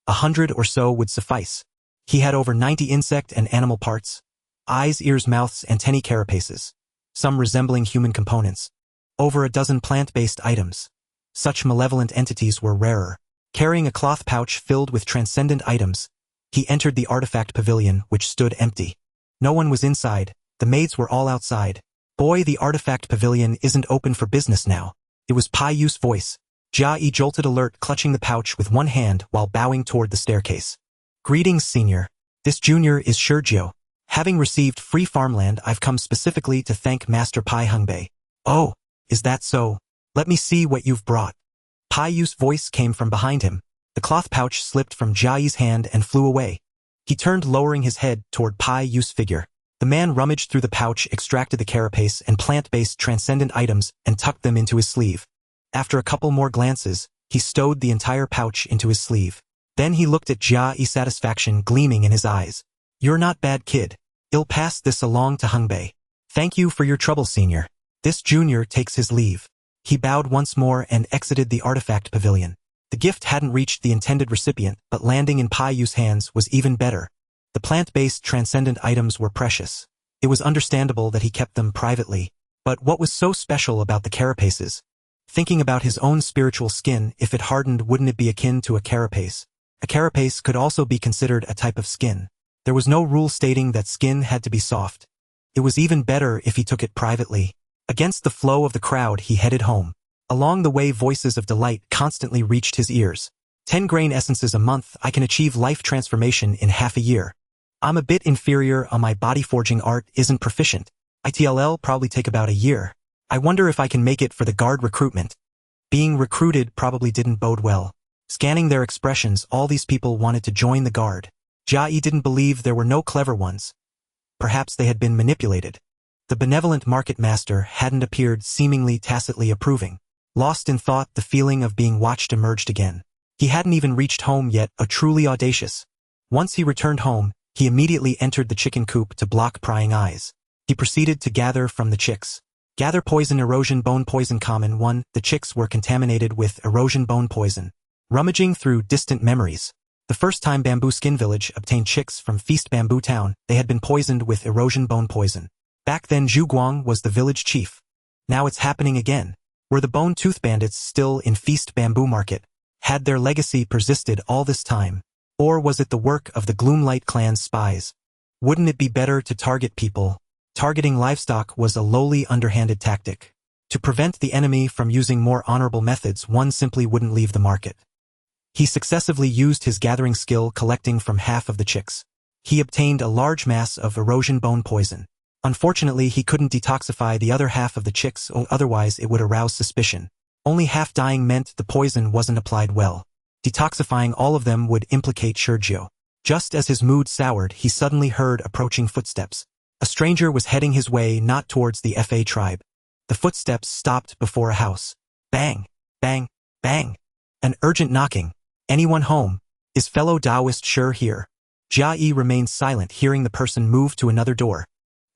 100 or so would suffice. He had over 90 insect and animal parts. Eyes, ears, mouths, antennae, carapaces. Some resembling human components. Over a dozen plant-based items. Such malevolent entities were rarer. Carrying a cloth pouch filled with transcendent items, he entered the artifact pavilion, which stood empty. No one was inside. The maids were all outside. Boy, the artifact pavilion isn't open for business now. It was Pai Yu's voice. Jia Yi jolted alert, clutching the pouch with one hand while bowing toward the staircase. Greetings, senior. This junior is Shurjiu. Having received free farmland, I've come specifically to thank Master Pai Hongbei. Oh, is that so? Let me see what you've brought. Pai Yu's voice came from behind him. The cloth pouch slipped from Jia Yi's hand and flew away. He turned, lowering his head toward Pai Yu's figure. The man rummaged through the pouch, extracted the carapace and plant-based transcendent items, and tucked them into his sleeve. After a couple more glances, he stowed the entire pouch into his sleeve. Then he looked at Jia Yi, satisfaction gleaming in his eyes. You're not bad, kid. I'll pass this along to Hongbei. Thank you for your trouble, senior. This junior takes his leave. He bowed once more and exited the artifact pavilion. The gift hadn't reached the intended recipient, but landing in Pai Yu's hands was even better. The plant-based transcendent items were precious. It was understandable that he kept them privately. But what was so special about the carapaces? Thinking about his own spiritual skin, if it hardened, wouldn't it be akin to a carapace? A carapace could also be considered a type of skin. There was no rule stating that skin had to be soft. It was even better if he took it privately. Against the flow of the crowd, he headed home. Along the way, voices of delight constantly reached his ears. 10 grain essences a month, I can achieve life transformation in half a year. I'm a bit inferior on my body forging art, isn't proficient. ITLL probably take about a year. I wonder if I can make it for the guard recruitment. Being recruited probably didn't bode well. Scanning their expressions, all these people wanted to join the guard. Jia Yi didn't believe there were no clever ones. Perhaps they had been manipulated. The benevolent market master hadn't appeared, seemingly tacitly approving. Lost in thought, the feeling of being watched emerged again. He hadn't even reached home yet, a truly audacious. Once he returned home, he immediately entered the chicken coop to block prying eyes. He proceeded to gather from the chicks. Gather poison, erosion, bone poison. Common 1. The chicks were contaminated with erosion bone poison. Rummaging through distant memories. The first time Bamboo Skin Village obtained chicks from Feast Bamboo Town, they had been poisoned with erosion bone poison. Back then Zhu Guang was the village chief. Now it's happening again. Were the Bone Tooth Bandits still in Feast Bamboo Market? Had their legacy persisted all this time? Or was it the work of the Gloomlight clan's spies? Wouldn't it be better to target people? Targeting livestock was a lowly, underhanded tactic. To prevent the enemy from using more honorable methods, one simply wouldn't leave the market. He successively used his gathering skill, collecting from half of the chicks. He obtained a large mass of erosion bone poison. Unfortunately, he couldn't detoxify the other half of the chicks, otherwise it would arouse suspicion. Only half dying meant the poison wasn't applied well. Detoxifying all of them would implicate Shurjiu. Just as his mood soured, he suddenly heard approaching footsteps. A stranger was heading his way not towards the Fa tribe. The footsteps stopped before a house. Bang, bang, bang. An urgent knocking. Anyone home? Is fellow Taoist sure here? Jia Yi remained silent, hearing the person move to another door.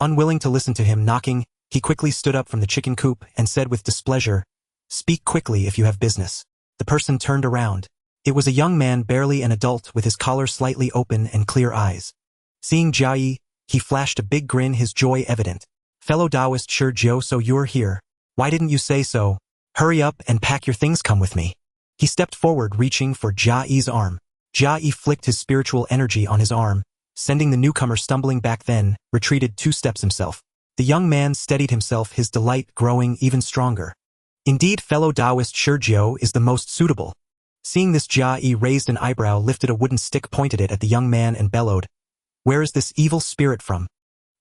Unwilling to listen to him knocking, he quickly stood up from the chicken coop and said with displeasure, "Speak quickly if you have business." The person turned around. It was a young man, barely an adult, with his collar slightly open and clear eyes. Seeing Jia Yi, he flashed a big grin, his joy evident. "Fellow Taoist sure Joe, so you're here. Why didn't you say so? Hurry up and pack your things, come with me." He stepped forward, reaching for Jia Yi's arm. Jia Yi flicked his spiritual energy on his arm, sending the newcomer stumbling back, then retreated 2 steps himself. The young man steadied himself, his delight growing even stronger. "Indeed, fellow Taoist Shurjiu is the most suitable." Seeing this, Jia Yi raised an eyebrow, lifted a wooden stick, pointed it at the young man and bellowed, "Where is this evil spirit from?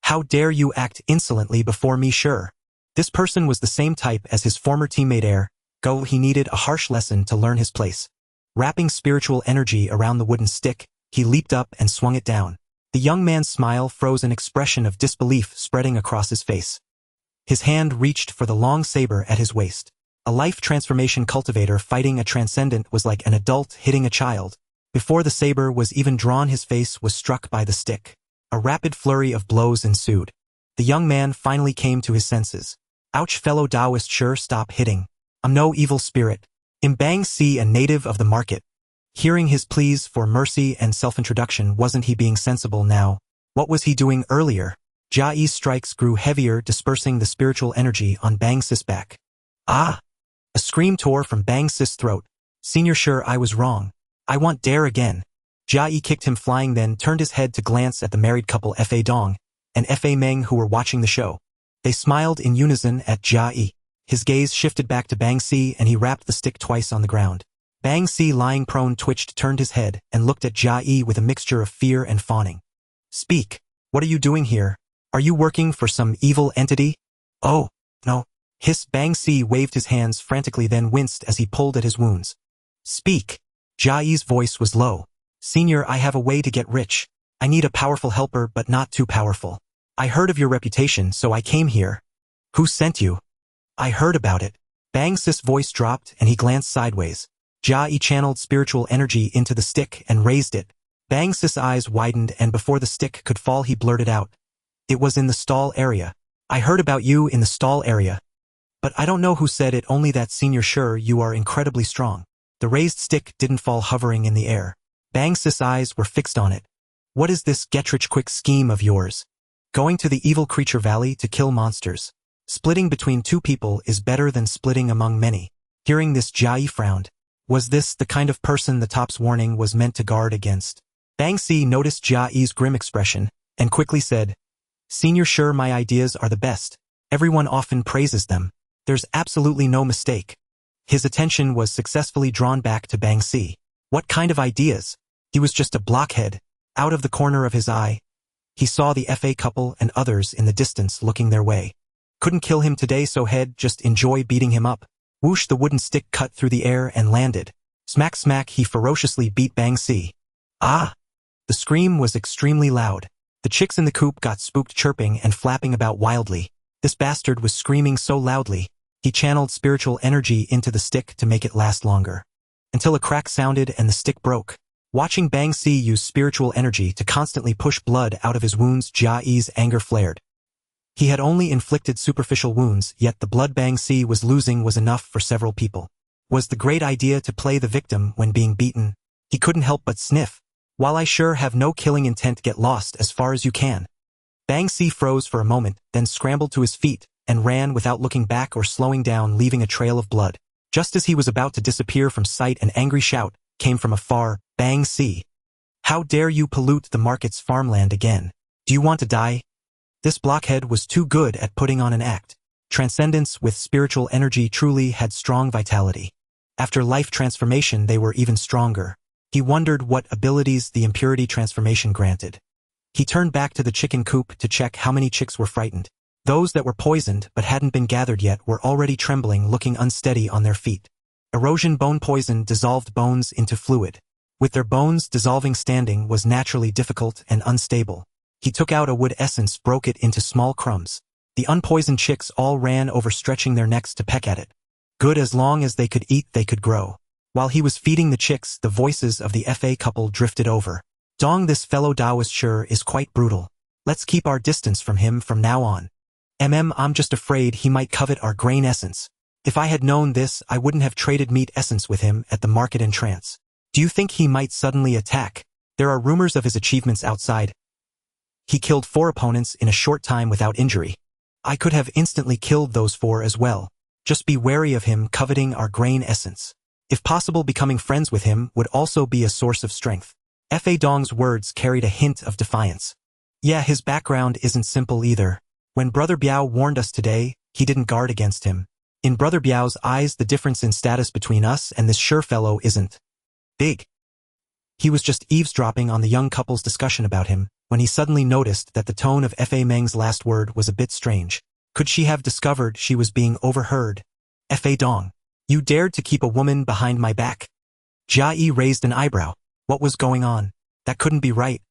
How dare you act insolently before me, sure?" This person was the same type as his former teammate Go. He needed a harsh lesson to learn his place. Wrapping spiritual energy around the wooden stick, he leaped up and swung it down. The young man's smile froze, an expression of disbelief spreading across his face. His hand reached for the long saber at his waist. A life transformation cultivator fighting a transcendent was like an adult hitting a child. Before the saber was even drawn, his face was struck by the stick. A rapid flurry of blows ensued. The young man finally came to his senses. "Ouch, fellow Taoist, sure, stop hitting. I'm no evil spirit. I'm Bang Si, a native of the market." Hearing his pleas for mercy and self-introduction, wasn't he being sensible now? What was he doing earlier? Jia Yi's strikes grew heavier, dispersing the spiritual energy on Bang Si's back. "Ah!" A scream tore from Bang Si's throat. "Senior, sure, I was wrong. I want dare again." Jia Yi kicked him flying, then turned his head to glance at the married couple Fa Dong and Fa Meng, who were watching the show. They smiled in unison at Jia Yi. His gaze shifted back to Bang Si, and he rapped the stick twice on the ground. Bang Si, lying prone, twitched, turned his head, and looked at Jia Yi with a mixture of fear and fawning. "Speak. What are you doing here? Are you working for some evil entity?" "Oh, no." Hiss. Bang Si waved his hands frantically, then winced as he pulled at his wounds. "Speak." Jia Yi's voice was low. "Senior, I have a way to get rich. I need a powerful helper, but not too powerful. I heard of your reputation, so I came here." "Who sent you?" "I heard about it." Bang Si's voice dropped, and he glanced sideways. Jia Yi channeled spiritual energy into the stick and raised it. Bang Si's eyes widened, and before the stick could fall, he blurted out, "It was in the stall area. I heard about you in the stall area. But I don't know who said it, only that, senior, sure, you are incredibly strong." The raised stick didn't fall hovering in the air. Bang Si's eyes were fixed on it. "What is this get-rich-quick scheme of yours? Going to the evil creature valley to kill monsters? Splitting between 2 people is better than splitting among many." Hearing this, Jia Yi frowned. Was this the kind of person the top's warning was meant to guard against? Bang Si noticed Jia Yi's grim expression, and quickly said, "Senior, sure, my ideas are the best. Everyone often praises them. There's absolutely no mistake." His attention was successfully drawn back to Bang Si. What kind of ideas? He was just a blockhead. Out of the corner of his eye, he saw the Fa couple and others in the distance looking their way. Couldn't kill him today, so he'd just enjoy beating him up. Whoosh, the wooden stick cut through the air and landed. Smack smack, he ferociously beat Bang Si. "Ah!" The scream was extremely loud. The chicks in the coop got spooked, chirping and flapping about wildly. This bastard was screaming so loudly. He channeled spiritual energy into the stick to make it last longer. Until a crack sounded and the stick broke. Watching Bang Si use spiritual energy to constantly push blood out of his wounds, Jia Yi's anger flared. He had only inflicted superficial wounds, yet the blood Bang Si was losing was enough for several people. Was the great idea to play the victim when being beaten? He couldn't help but sniff. "While I sure have no killing intent, get lost as far as you can." Bang Si froze for a moment, then scrambled to his feet and ran without looking back or slowing down, leaving a trail of blood. Just as he was about to disappear from sight, an angry shout came from afar. "Bang Si! How dare you pollute the market's farmland again? Do you want to die?" This blockhead was too good at putting on an act. Transcendents with spiritual energy truly had strong vitality. After life transformation, they were even stronger. He wondered what abilities the impurity transformation granted. He turned back to the chicken coop to check how many chicks were frightened. Those that were poisoned but hadn't been gathered yet were already trembling, looking unsteady on their feet. Erosion bone poison dissolved bones into fluid. With their bones dissolving, standing was naturally difficult and unstable. He took out a wood essence, broke it into small crumbs. The unpoisoned chicks all ran over, stretching their necks to peck at it. Good, as long as they could eat, they could grow. While he was feeding the chicks, the voices of the FA couple drifted over. Dong, this fellow Taoist sure is quite brutal. Let's keep our distance from him from now on. I'm just afraid he might covet our grain essence. If I had known this, I wouldn't have traded meat essence with him at the market entrance. Do you think he might suddenly attack? There are rumors of his achievements outside. He killed 4 opponents in a short time without injury. I could have instantly killed those 4 as well. Just be wary of him coveting our grain essence. If possible, becoming friends with him would also be a source of strength. Fa Dong's words carried a hint of defiance. Yeah, his background isn't simple either. When Brother Biao warned us today, he didn't guard against him. In Brother Biao's eyes, the difference in status between us and this sure fellow isn't big. He was just eavesdropping on the young couple's discussion about him, when he suddenly noticed that the tone of Fa Meng's last word was a bit strange. Could she have discovered she was being overheard? Fa Dong, you dared to keep a woman behind my back? Jia Yi raised an eyebrow. What was going on? That couldn't be right.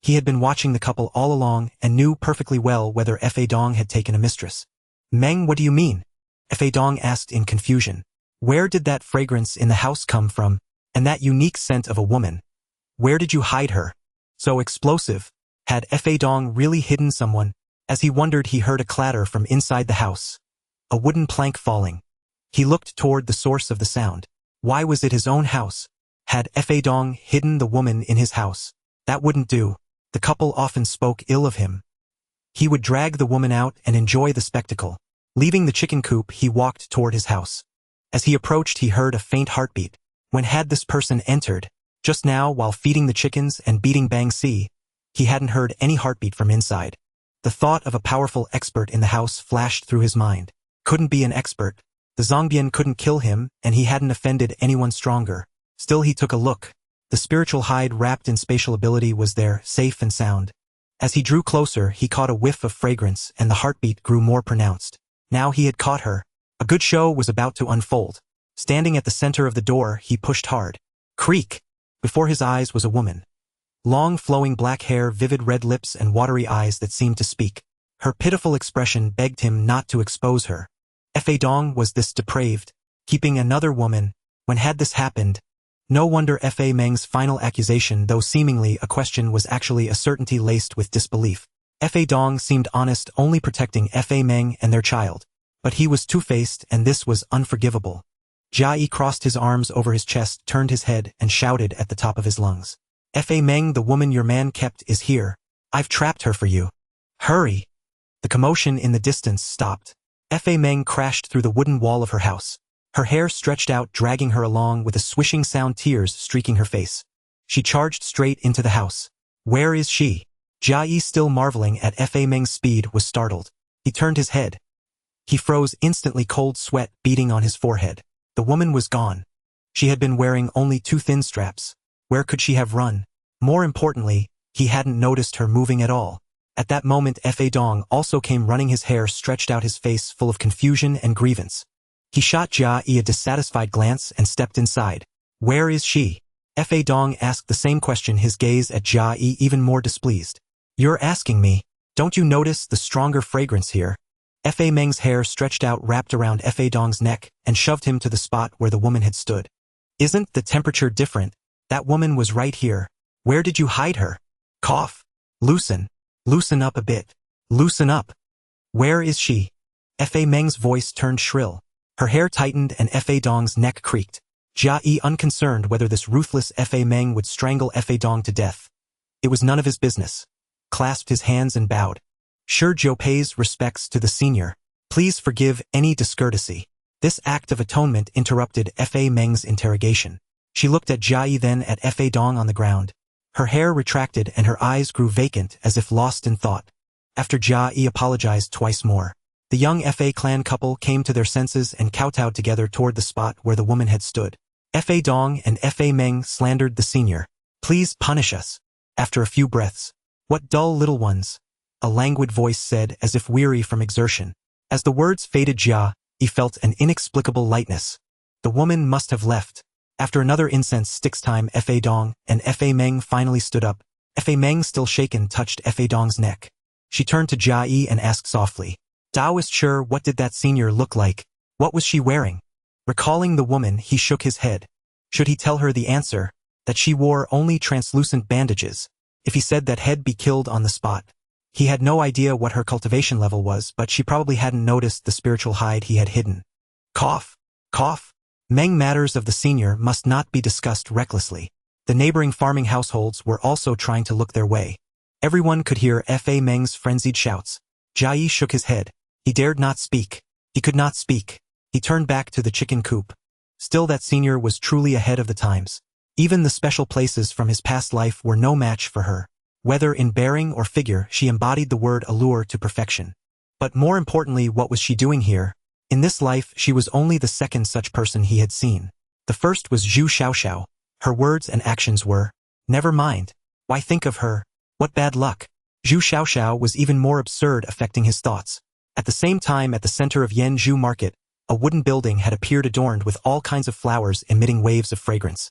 He had been watching the couple all along and knew perfectly well whether Fa Dong had taken a mistress. Meng, what do you mean? Fa Dong asked in confusion. Where did that fragrance in the house come from? And that unique scent of a woman? Where did you hide her? So explosive. Had Fa Dong really hidden someone? As he wondered, he heard a clatter from inside the house. A wooden plank falling. He looked toward the source of the sound. Why was it his own house? Had Fa Dong hidden the woman in his house? That wouldn't do. The couple often spoke ill of him. He would drag the woman out and enjoy the spectacle. Leaving the chicken coop, he walked toward his house. As he approached, he heard a faint heartbeat. When had this person entered? Just now, while feeding the chickens and beating Bang Si, he hadn't heard any heartbeat from inside. The thought of a powerful expert in the house flashed through his mind. Couldn't be an expert. The Zongbian couldn't kill him, and he hadn't offended anyone stronger. Still, he took a look. The spiritual hide wrapped in spatial ability was there, safe and sound. As he drew closer, he caught a whiff of fragrance, and the heartbeat grew more pronounced. Now he had caught her. A good show was about to unfold. Standing at the center of the door, he pushed hard. Creak! Before his eyes was a woman. Long flowing black hair, vivid red lips, and watery eyes that seemed to speak. Her pitiful expression begged him not to expose her. Fa Dong was this depraved, keeping another woman. When had this happened? No wonder Fa Meng's final accusation, though seemingly a question, was actually a certainty laced with disbelief. Fa Dong seemed honest, only protecting Fa Meng and their child. But he was two-faced, and this was unforgivable. Jia Yi crossed his arms over his chest, turned his head, and shouted at the top of his lungs. Fa Meng, the woman your man kept is here. I've trapped her for you. Hurry! The commotion in the distance stopped. Fa Meng crashed through the wooden wall of her house. Her hair stretched out, dragging her along with a swishing sound, tears streaking her face. She charged straight into the house. Where is she? Jia Yi, still marveling at Fa Meng's speed, was startled. He turned his head. He froze instantly, cold sweat beading on his forehead. The woman was gone. She had been wearing only 2 thin straps. Where could she have run? More importantly, he hadn't noticed her moving at all. At that moment, Fa Dong also came running, his hair stretched out, his face full of confusion and grievance. He shot Jia Yi a dissatisfied glance and stepped inside. Where is she? Fa Dong asked the same question, his gaze at Jia Yi even more displeased. You're asking me. Don't you notice the stronger fragrance here? Fa Meng's hair stretched out, wrapped around Fa Dong's neck, and shoved him to the spot where the woman had stood. Isn't the temperature different? That woman was right here. Where did you hide her? Cough. Loosen. Loosen up a bit. Loosen up. Where is she? Fa Meng's voice turned shrill. Her hair tightened and Fa Dong's neck creaked. Jia Yi, unconcerned whether this ruthless Fa Meng would strangle Fa Dong to death. It was none of his business. Clasped his hands and bowed. Sure, Joe pays respects to the senior. Please forgive any discourtesy. This act of atonement interrupted Fa Meng's interrogation. She looked at Jia Yi, then at Fa Dong on the ground. Her hair retracted and her eyes grew vacant, as if lost in thought. After Jia Yi apologized twice more, the young Fa clan couple came to their senses and kowtowed together toward the spot where the woman had stood. Fa Dong and Fa Meng slandered the senior. Please punish us. After a few breaths. What dull little ones? A languid voice said, as if weary from exertion. As the words faded, Jia Yi felt an inexplicable lightness. The woman must have left. After another incense stick's time, Fa Dong and Fa Meng finally stood up. Fa Meng, still shaken, touched Fa Dong's neck. She turned to Jia Yi and asked softly, "Taoist sure, what did that senior look like? What was she wearing?" Recalling the woman, he shook his head. Should he tell her the answer? That she wore only translucent bandages? If he said that he'd be killed on the spot. He had no idea what her cultivation level was, but she probably hadn't noticed the spiritual hide he had hidden. Cough. Cough. Meng, matters of the senior must not be discussed recklessly. The neighboring farming households were also trying to look their way. Everyone could hear Fa Meng's frenzied shouts. Jia Yi shook his head. He dared not speak. He could not speak. He turned back to the chicken coop. Still, that senior was truly ahead of the times. Even the special places from his past life were no match for her. Whether in bearing or figure, she embodied the word allure to perfection. But more importantly, what was she doing here? In this life, she was only the second such person he had seen. The first was Zhu Xiaoxiao. Her words and actions were, "Never mind. Why think of her? What bad luck." Zhu Xiaoxiao was even more absurd, affecting his thoughts. At the same time, at the center of Yanzhou Market, a wooden building had appeared adorned with all kinds of flowers emitting waves of fragrance.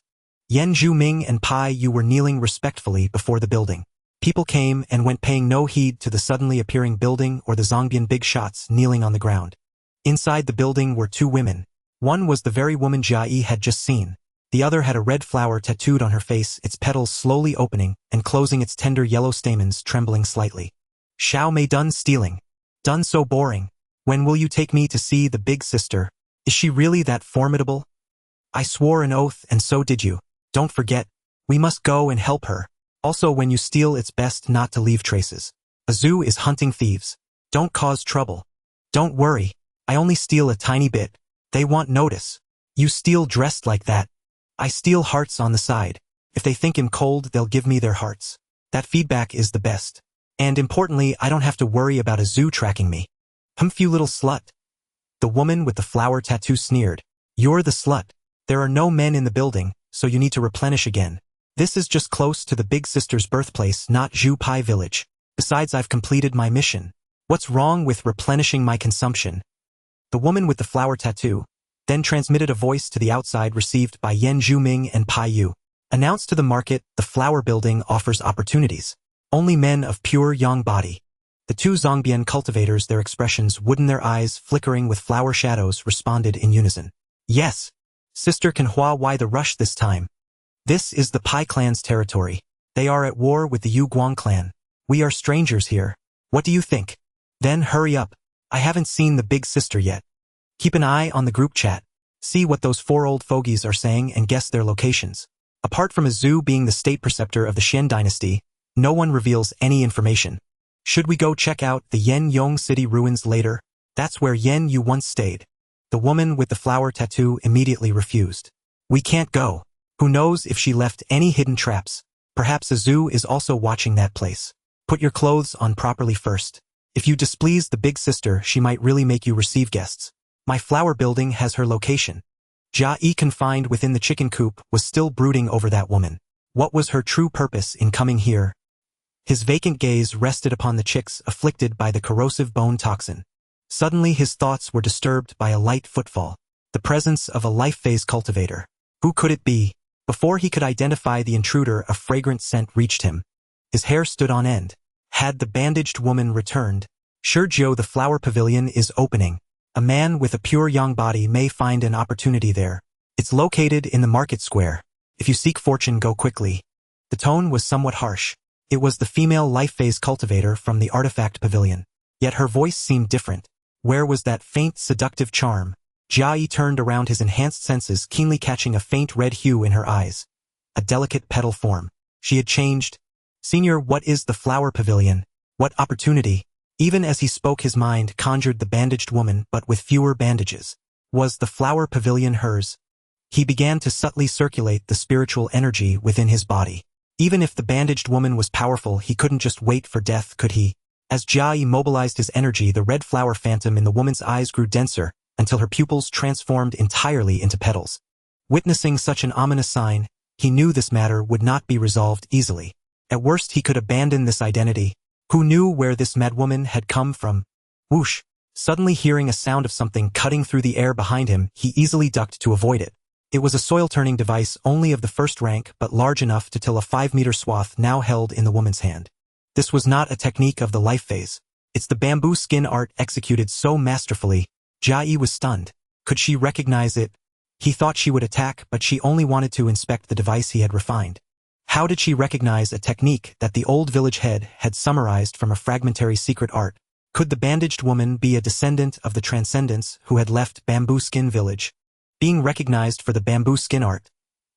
Yan Zhuming and Pai Yu were kneeling respectfully before the building. People came and went, paying no heed to the suddenly appearing building or the Zongbian big shots kneeling on the ground. Inside the building were two women. One was the very woman Jia Yi had just seen. The other had a red flower tattooed on her face, its petals slowly opening and closing, its tender yellow stamens trembling slightly. "Xiao Mei, done stealing. Done so boring. When will you take me to see the big sister? Is she really that formidable? I swore an oath, and so did you. Don't forget. We must go and help her. Also, when you steal, it's best not to leave traces. A zoo is hunting thieves. Don't cause trouble. Don't worry. I only steal a tiny bit. They won't notice. You steal dressed like that. I steal hearts on the side. If they think I'm cold, they'll give me their hearts. That feedback is the best. And importantly, I don't have to worry about a zoo tracking me." "You little slut." The woman with the flower tattoo sneered. "You're the slut. There are no men in the building, so you need to replenish again. This is just close to the big sister's birthplace, not Zhu Pai village. Besides, I've completed my mission. What's wrong with replenishing my consumption?" The woman with the flower tattoo then transmitted a voice to the outside, received by Yan Zhuming and Pai Yu. "Announced to the market, the flower building offers opportunities. Only men of pure yang body." The two Zongbian cultivators, their expressions wooden, their eyes flickering with flower shadows, responded in unison. "Yes. Sister Kanhua, why the rush this time? This is the Pai clan's territory. They are at war with the Yu Guang clan. We are strangers here. What do you think? Then hurry up. I haven't seen the big sister yet. Keep an eye on the group chat. See what those four old fogies are saying and guess their locations." Apart from a Zhu being the state preceptor of the Xian dynasty, no one reveals any information. "Should we go check out the Yan Yong city ruins later? That's where Yan Yu once stayed." The woman with the flower tattoo immediately refused. "We can't go. Who knows if she left any hidden traps? Perhaps a zoo is also watching that place. Put your clothes on properly first. If you displease the big sister, she might really make you receive guests. My flower building has her location." Jia Yi, confined within the chicken coop, was still brooding over that woman. What was her true purpose in coming here? His vacant gaze rested upon the chicks afflicted by the corrosive bone toxin. Suddenly his thoughts were disturbed by a light footfall. The presence of a life phase cultivator. Who could it be? Before he could identify the intruder, a fragrant scent reached him. His hair stood on end. Had the bandaged woman returned? "Shurjiu, the flower pavilion is opening. A man with a pure yang body may find an opportunity there. It's located in the market square. If you seek fortune, go quickly." The tone was somewhat harsh. It was the female life phase cultivator from the artifact pavilion. Yet her voice seemed different. Where was that faint, seductive charm? Jia Yi turned around, his enhanced senses keenly catching a faint red hue in her eyes. A delicate petal form. She had changed. "Senior, what is the flower pavilion? What opportunity?" Even as he spoke, his mind conjured the bandaged woman, but with fewer bandages. Was the flower pavilion hers? He began to subtly circulate the spiritual energy within his body. Even if the bandaged woman was powerful, he couldn't just wait for death, could he? As Jia Yi mobilized his energy, the red flower phantom in the woman's eyes grew denser, until her pupils transformed entirely into petals. Witnessing such an ominous sign, he knew this matter would not be resolved easily. At worst, he could abandon this identity. Who knew where this madwoman had come from? Whoosh! Suddenly hearing a sound of something cutting through the air behind him, he easily ducked to avoid it. It was a soil-turning device only of the first rank but large enough to till a 5-meter swath now held in the woman's hand. This was not a technique of the life phase. It's the bamboo skin art executed so masterfully. Jia Yi was stunned. Could she recognize it? He thought she would attack, but she only wanted to inspect the device he had refined. How did she recognize a technique that the old village head had summarized from a fragmentary secret art? Could the bandaged woman be a descendant of the transcendents who had left Bamboo Skin Village? Being recognized for the bamboo skin art.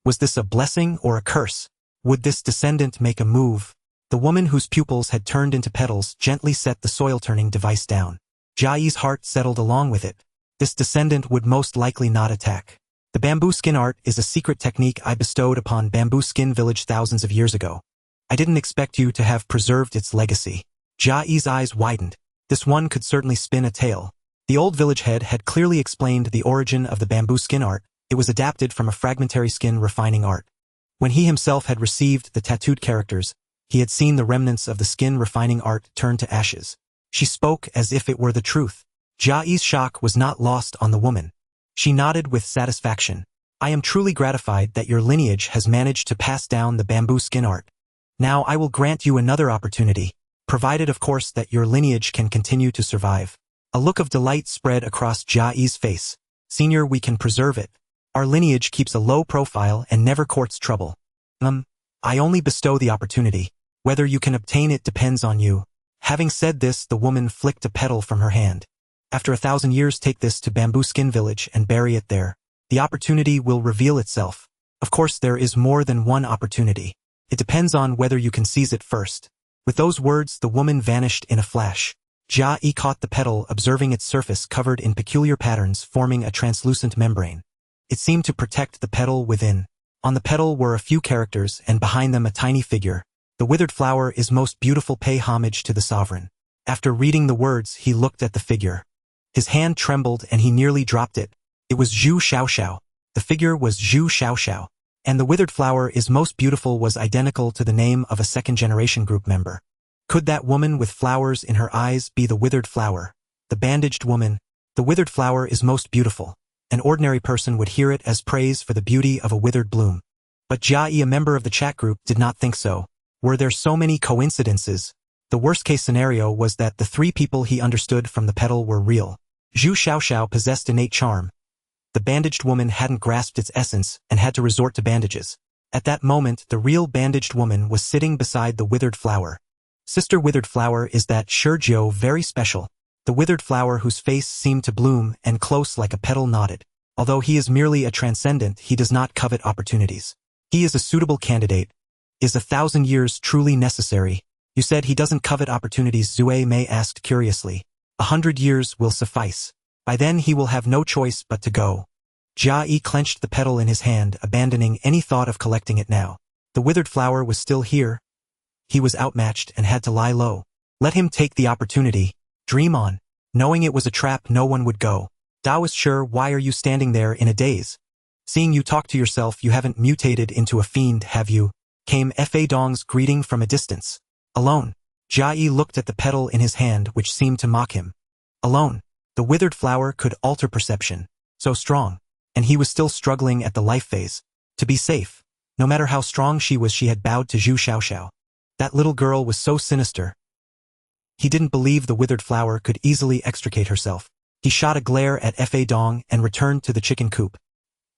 Was this a blessing or a curse? Would this descendant make a move? The woman whose pupils had turned into petals gently set the soil-turning device down. Jia Yi's heart settled along with it. This descendant would most likely not attack. The bamboo skin art is a secret technique I bestowed upon Bamboo Skin Village thousands of years ago. I didn't expect you to have preserved its legacy. Jia Yi's eyes widened. This one could certainly spin a tale. The old village head had clearly explained the origin of the bamboo skin art. It was adapted from a fragmentary skin refining art. When he himself had received the tattooed characters, he had seen the remnants of the skin refining art turn to ashes. She spoke as if it were the truth. Jia Yi's shock was not lost on the woman. She nodded with satisfaction. I am truly gratified that your lineage has managed to pass down the bamboo skin art. Now I will grant you another opportunity, provided of course that your lineage can continue to survive. A look of delight spread across Jia Yi's face. Senior, we can preserve it. Our lineage keeps a low profile and never courts trouble. I only bestow the opportunity. Whether you can obtain it depends on you. Having said this, the woman flicked a petal from her hand. After 1,000 years, take this to Bamboo Skin Village and bury it there. The opportunity will reveal itself. Of course, there is more than one opportunity. It depends on whether you can seize it first. With those words, the woman vanished in a flash. Jia Yi caught the petal, observing its surface covered in peculiar patterns forming a translucent membrane. It seemed to protect the petal within. On the petal were a few characters, and behind them a tiny figure. The withered flower is most beautiful, pay homage to the sovereign. After reading the words, he looked at the figure. His hand trembled and he nearly dropped it. It was Zhu Xiaoxiao. The figure was Zhu Xiaoxiao. And the withered flower is most beautiful was identical to the name of a second-generation group member. Could that woman with flowers in her eyes be the withered flower? The bandaged woman. The withered flower is most beautiful. An ordinary person would hear it as praise for the beauty of a withered bloom. But Jia Yi, a member of the chat group, did not think so. Were there so many coincidences? The worst-case scenario was that the 3 people he understood from the petal were real. Zhu Xiaoxiao possessed innate charm. The bandaged woman hadn't grasped its essence and had to resort to bandages. At that moment, the real bandaged woman was sitting beside the withered flower. Sister Withered Flower, is that Shurjiu very special? The withered flower, whose face seemed to bloom and close like a petal, nodded. Although he is merely a transcendent, he does not covet opportunities. He is a suitable candidate. Is 1,000 years truly necessary? You said he doesn't covet opportunities, Zue Mei asked curiously. 100 years will suffice. By then he will have no choice but to go. Jia Yi clenched the petal in his hand, abandoning any thought of collecting it now. The withered flower was still here. He was outmatched and had to lie low. Let him take the opportunity. Dream on. Knowing it was a trap, no one would go. Daoist, sure, why are you standing there in a daze? Seeing you talk to yourself, you haven't mutated into a fiend, have you? Came Fa Dong's greeting from a distance. Alone. Jia Yi looked at the petal in his hand, which seemed to mock him. Alone. The withered flower could alter perception. So strong. And he was still struggling at the life phase. To be safe. No matter how strong she was, she had bowed to Zhu Xiaoxiao. That little girl was so sinister. He didn't believe the withered flower could easily extricate herself. He shot a glare at Fa Dong and returned to the chicken coop.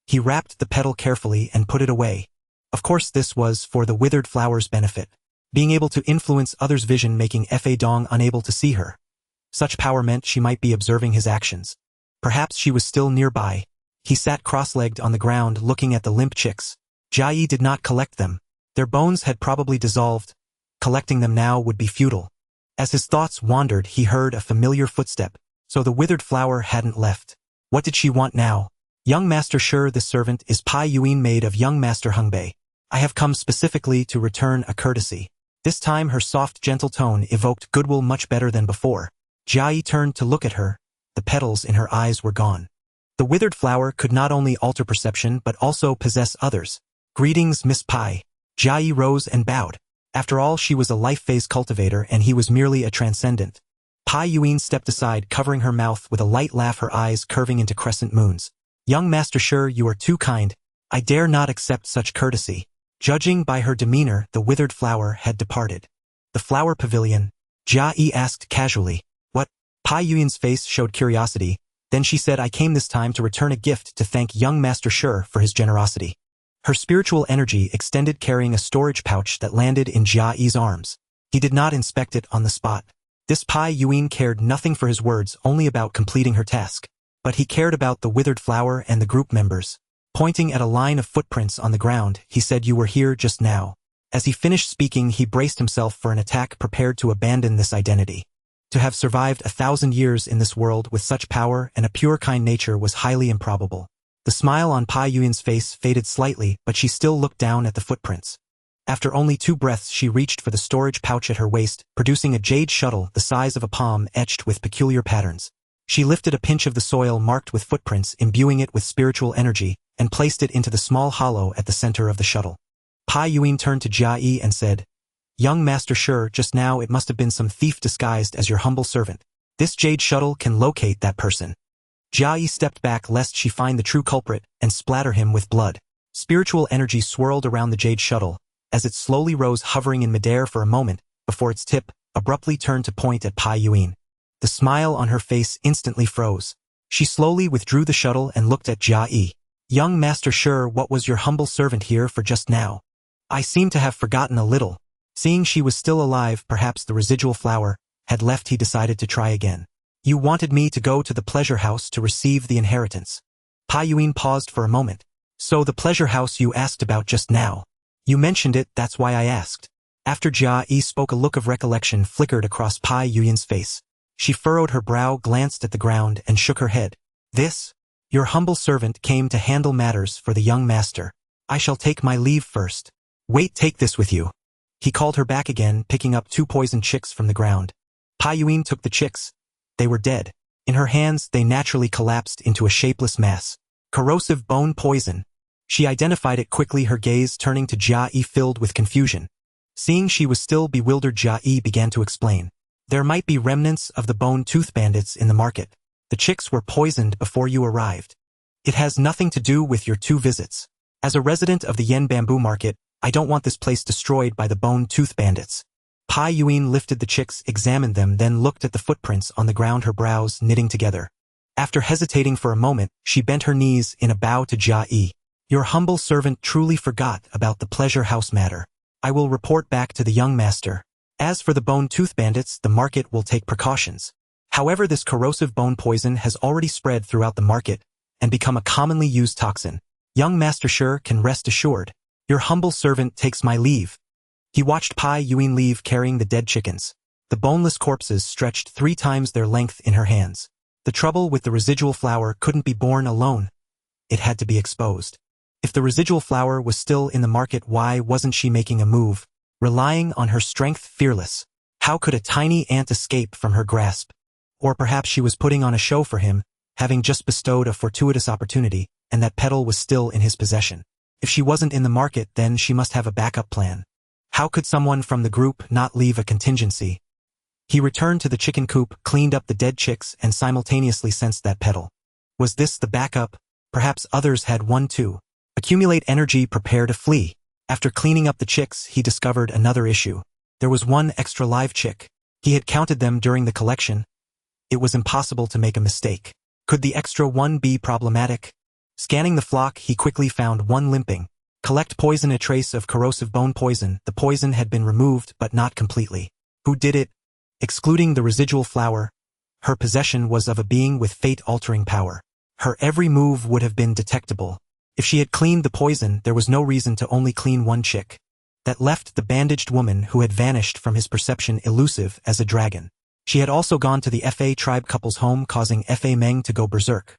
He wrapped the petal carefully and put it away. Of course, this was for the withered flower's benefit. Being able to influence others' vision, making Fa Dong unable to see her. Such power meant she might be observing his actions. Perhaps she was still nearby. He sat cross-legged on the ground looking at the limp chicks. Jia Yi did not collect them. Their bones had probably dissolved. Collecting them now would be futile. As his thoughts wandered, he heard a familiar footstep. So the withered flower hadn't left. What did she want now? Young Master, sure, this servant is Pai Yuan, maid of young Master Hungbei. I have come specifically to return a courtesy. This time her soft, gentle tone evoked goodwill much better than before. Jia Yi turned to look at her. The petals in her eyes were gone. The withered flower could not only alter perception but also possess others. Greetings, Miss Pai. Jia Yi rose and bowed. After all, she was a life phase cultivator and he was merely a transcendent. Pai Yuan stepped aside, covering her mouth with a light laugh, her eyes curving into crescent moons. Young Master, sure, you are too kind. I dare not accept such courtesy. Judging by her demeanor, the withered flower had departed. The flower pavilion, Jia Yi asked casually. What? Pai Yuyan's face showed curiosity. Then she said, I came this time to return a gift to thank young Master Shi for his generosity. Her spiritual energy extended, carrying a storage pouch that landed in Jia Yi's arms. He did not inspect it on the spot. This Pai Yuyan cared nothing for his words, only about completing her task. But he cared about the withered flower and the group members. Pointing at a line of footprints on the ground, he said, You were here just now. As he finished speaking, he braced himself for an attack, prepared to abandon this identity. To have survived 1,000 years in this world with such power and a pure kind nature was highly improbable. The smile on Pai Yuyan's face faded slightly, but she still looked down at the footprints. After only 2 breaths, she reached for the storage pouch at her waist, producing a jade shuttle the size of a palm etched with peculiar patterns. She lifted a pinch of the soil marked with footprints, imbuing it with spiritual energy, and placed it into the small hollow at the center of the shuttle. Pai Yuyan turned to Jia Yi and said, Young Master Shi, just now it must have been some thief disguised as your humble servant. This jade shuttle can locate that person. Jia Yi stepped back lest she find the true culprit and splatter him with blood. Spiritual energy swirled around the jade shuttle, as it slowly rose, hovering in midair for a moment, before its tip abruptly turned to point at Pai Yuyan. The smile on her face instantly froze. She slowly withdrew the shuttle and looked at Jia Yi. Young Master Shi, what was your humble servant here for just now? I seem to have forgotten a little. Seeing she was still alive, perhaps the residual flower had left, he decided to try again. You wanted me to go to the pleasure house to receive the inheritance. Pai Yuyan paused for a moment. So the pleasure house you asked about just now. You mentioned it, that's why I asked. After Jia Yi spoke, a look of recollection flickered across Pai Yuyan's face. She furrowed her brow, glanced at the ground, and shook her head. This? Your humble servant came to handle matters for the young master. I shall take my leave first. Wait, take this with you. He called her back again, picking up 2 poisoned chicks from the ground. Pai Yuyan took the chicks. They were dead. In her hands, they naturally collapsed into a shapeless mass. Corrosive bone poison. She identified it quickly, her gaze turning to Jia Yi filled with confusion. Seeing she was still bewildered, Jia Yi began to explain. There might be remnants of the bone tooth bandits in the market. The chicks were poisoned before you arrived. It has nothing to do with your 2 visits. As a resident of the Yen Bamboo Market, I don't want this place destroyed by the bone tooth bandits. Pai Yuyan lifted the chicks, examined them, then looked at the footprints on the ground, her brows knitting together. After hesitating for a moment, she bent her knees in a bow to Jia Yi. Your humble servant truly forgot about the pleasure house matter. I will report back to the young master. As for the bone tooth bandits, the market will take precautions. However, this corrosive bone poison has already spread throughout the market and become a commonly used toxin. Young Master Shi can rest assured. Your humble servant takes my leave. He watched Pai Yuyan leave, carrying the dead chickens. The boneless corpses stretched 3 times their length in her hands. The trouble with the residual flower couldn't be borne alone. It had to be exposed. If the residual flower was still in the market, why wasn't she making a move, relying on her strength, fearless? How could a tiny ant escape from her grasp? Or perhaps she was putting on a show for him, having just bestowed a fortuitous opportunity, and that petal was still in his possession. If she wasn't in the market, then she must have a backup plan. How could someone from the group not leave a contingency? He returned to the chicken coop, cleaned up the dead chicks, and simultaneously sensed that petal. Was this the backup? Perhaps others had one too. Accumulate energy, prepare to flee. After cleaning up the chicks, he discovered another issue. There was 1 extra live chick. He had counted them during the collection. It was impossible to make a mistake. Could the extra 1 be problematic? Scanning the flock, he quickly found 1 limping. Collect poison, a trace of corrosive bone poison. The poison had been removed, but not completely. Who did it? Excluding the residual flower, her possession was of a being with fate-altering power. Her every move would have been detectable. If she had cleaned the poison, there was no reason to only clean 1 chick. That left the bandaged woman who had vanished from his perception elusive as a dragon. She had also gone to the Fa tribe couple's home, causing Fa Meng to go berserk.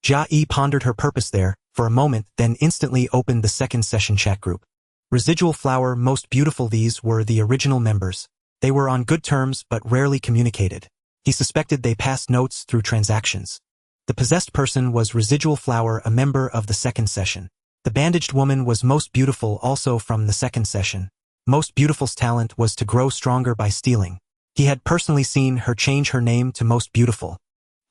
Jia Yi pondered her purpose there for a moment, then instantly opened the second session chat group. Residual flower, most beautiful. These were the original members. They were on good terms but rarely communicated. He suspected they passed notes through transactions. The possessed person was residual flower, a member of the second session. The bandaged woman was most beautiful, also from the second session. Most beautiful's talent was to grow stronger by stealing. He had personally seen her change her name to most beautiful.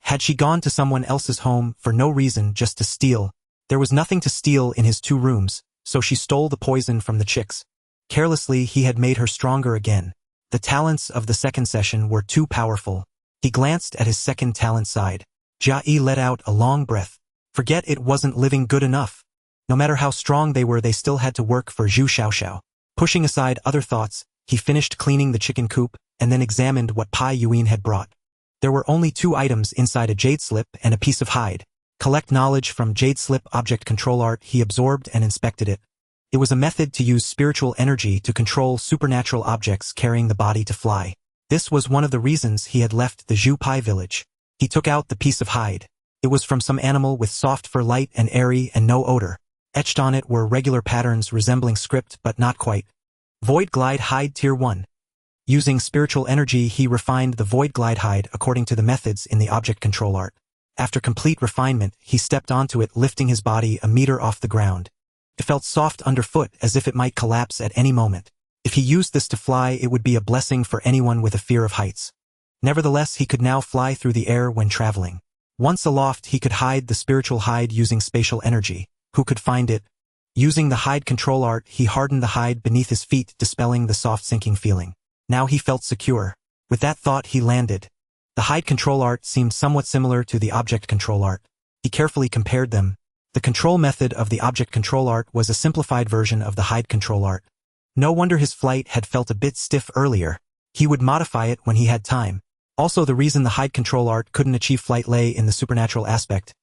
Had she gone to someone else's home for no reason, just to steal, There was nothing to steal in his 2 rooms, so she stole the poison from the chicks. Carelessly, he had made her stronger again. The talents of the second session were too powerful. He glanced at his second talent side. Jia Yi let out a long breath. Forget it wasn't living good enough. No matter how strong they were, they still had to work for Zhu Xiaoxiao. Pushing aside other thoughts, he finished cleaning the chicken coop and then examined what Pai Yuan had brought. There were only 2 items inside a jade slip and a piece of hide. Collect knowledge from jade slip object control art. He absorbed and inspected it. It was a method to use spiritual energy to control supernatural objects carrying the body to fly. This was one of the reasons he had left the Zhu Pai village. He took out the piece of hide. It was from some animal with soft fur, light and airy and no odor. Etched on it were regular patterns resembling script but not quite. Void Glide Hide Tier 1. Using spiritual energy, he refined the Void Glide Hide according to the methods in the object control art. After complete refinement, he stepped onto it, lifting his body a meter off the ground. It felt soft underfoot, as if it might collapse at any moment. If he used this to fly, it would be a blessing for anyone with a fear of heights. Nevertheless, he could now fly through the air when traveling. Once aloft, he could hide the spiritual hide using spatial energy. Who could find it? Using the hide control art, he hardened the hide beneath his feet, dispelling the soft sinking feeling. Now he felt secure. With that thought, he landed. The hide control art seemed somewhat similar to the object control art. He carefully compared them. The control method of the object control art was a simplified version of the hide control art. No wonder his flight had felt a bit stiff earlier. He would modify it when he had time. Also, the reason the hide control art couldn't achieve flight lay in the supernatural aspect.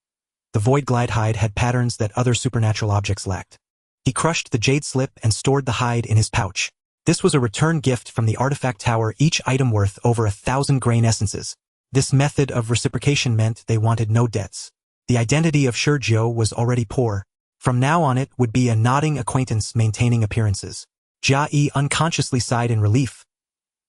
The Void Glide hide had patterns that other supernatural objects lacked. He crushed the jade slip and stored the hide in his pouch. This was a return gift from the artifact tower, each item worth over 1,000 grain essences. This method of reciprocation meant they wanted no debts. The identity of Shurjiu was already poor. From now on it would be a nodding acquaintance maintaining appearances. Jia Yi unconsciously sighed in relief.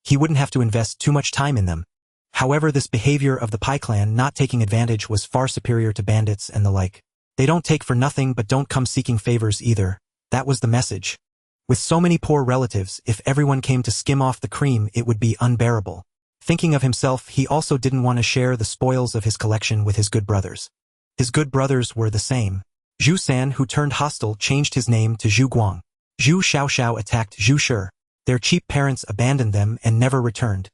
He wouldn't have to invest too much time in them. However, this behavior of the Pai clan not taking advantage was far superior to bandits and the like. They don't take for nothing but don't come seeking favors either. That was the message. With so many poor relatives, if everyone came to skim off the cream, it would be unbearable. Thinking of himself, he also didn't want to share the spoils of his collection with his good brothers. His good brothers were the same. Zhu San, who turned hostile, changed his name to Zhu Guang. Zhu Xiaoxiao attacked Zhu Shi. Their cheap parents abandoned them and never returned.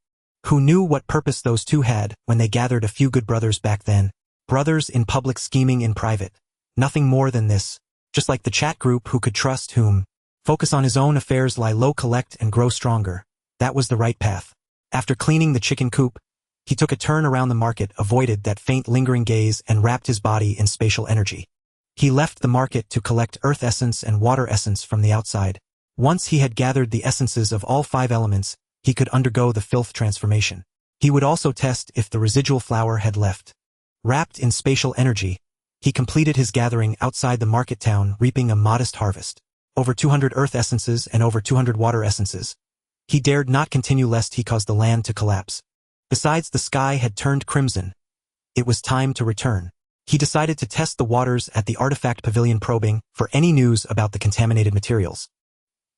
Who knew what purpose those two had when they gathered a few good brothers back then? Brothers in public scheming in private. Nothing more than this. Just like the chat group, who could trust whom. Focus on his own affairs, lie low, collect and grow stronger. That was the right path. After cleaning the chicken coop, he took a turn around the market, avoided that faint lingering gaze and wrapped his body in spatial energy. He left the market to collect earth essence and water essence from the outside. Once he had gathered the essences of all 5 elements, he could undergo the filth transformation. He would also test if the residual flour had left. Wrapped in spatial energy, he completed his gathering outside the market town, reaping a modest harvest. Over 200 earth essences and over 200 water essences. He dared not continue lest he cause the land to collapse. Besides, the sky had turned crimson. It was time to return. He decided to test the waters at the artifact pavilion, probing for any news about the contaminated materials.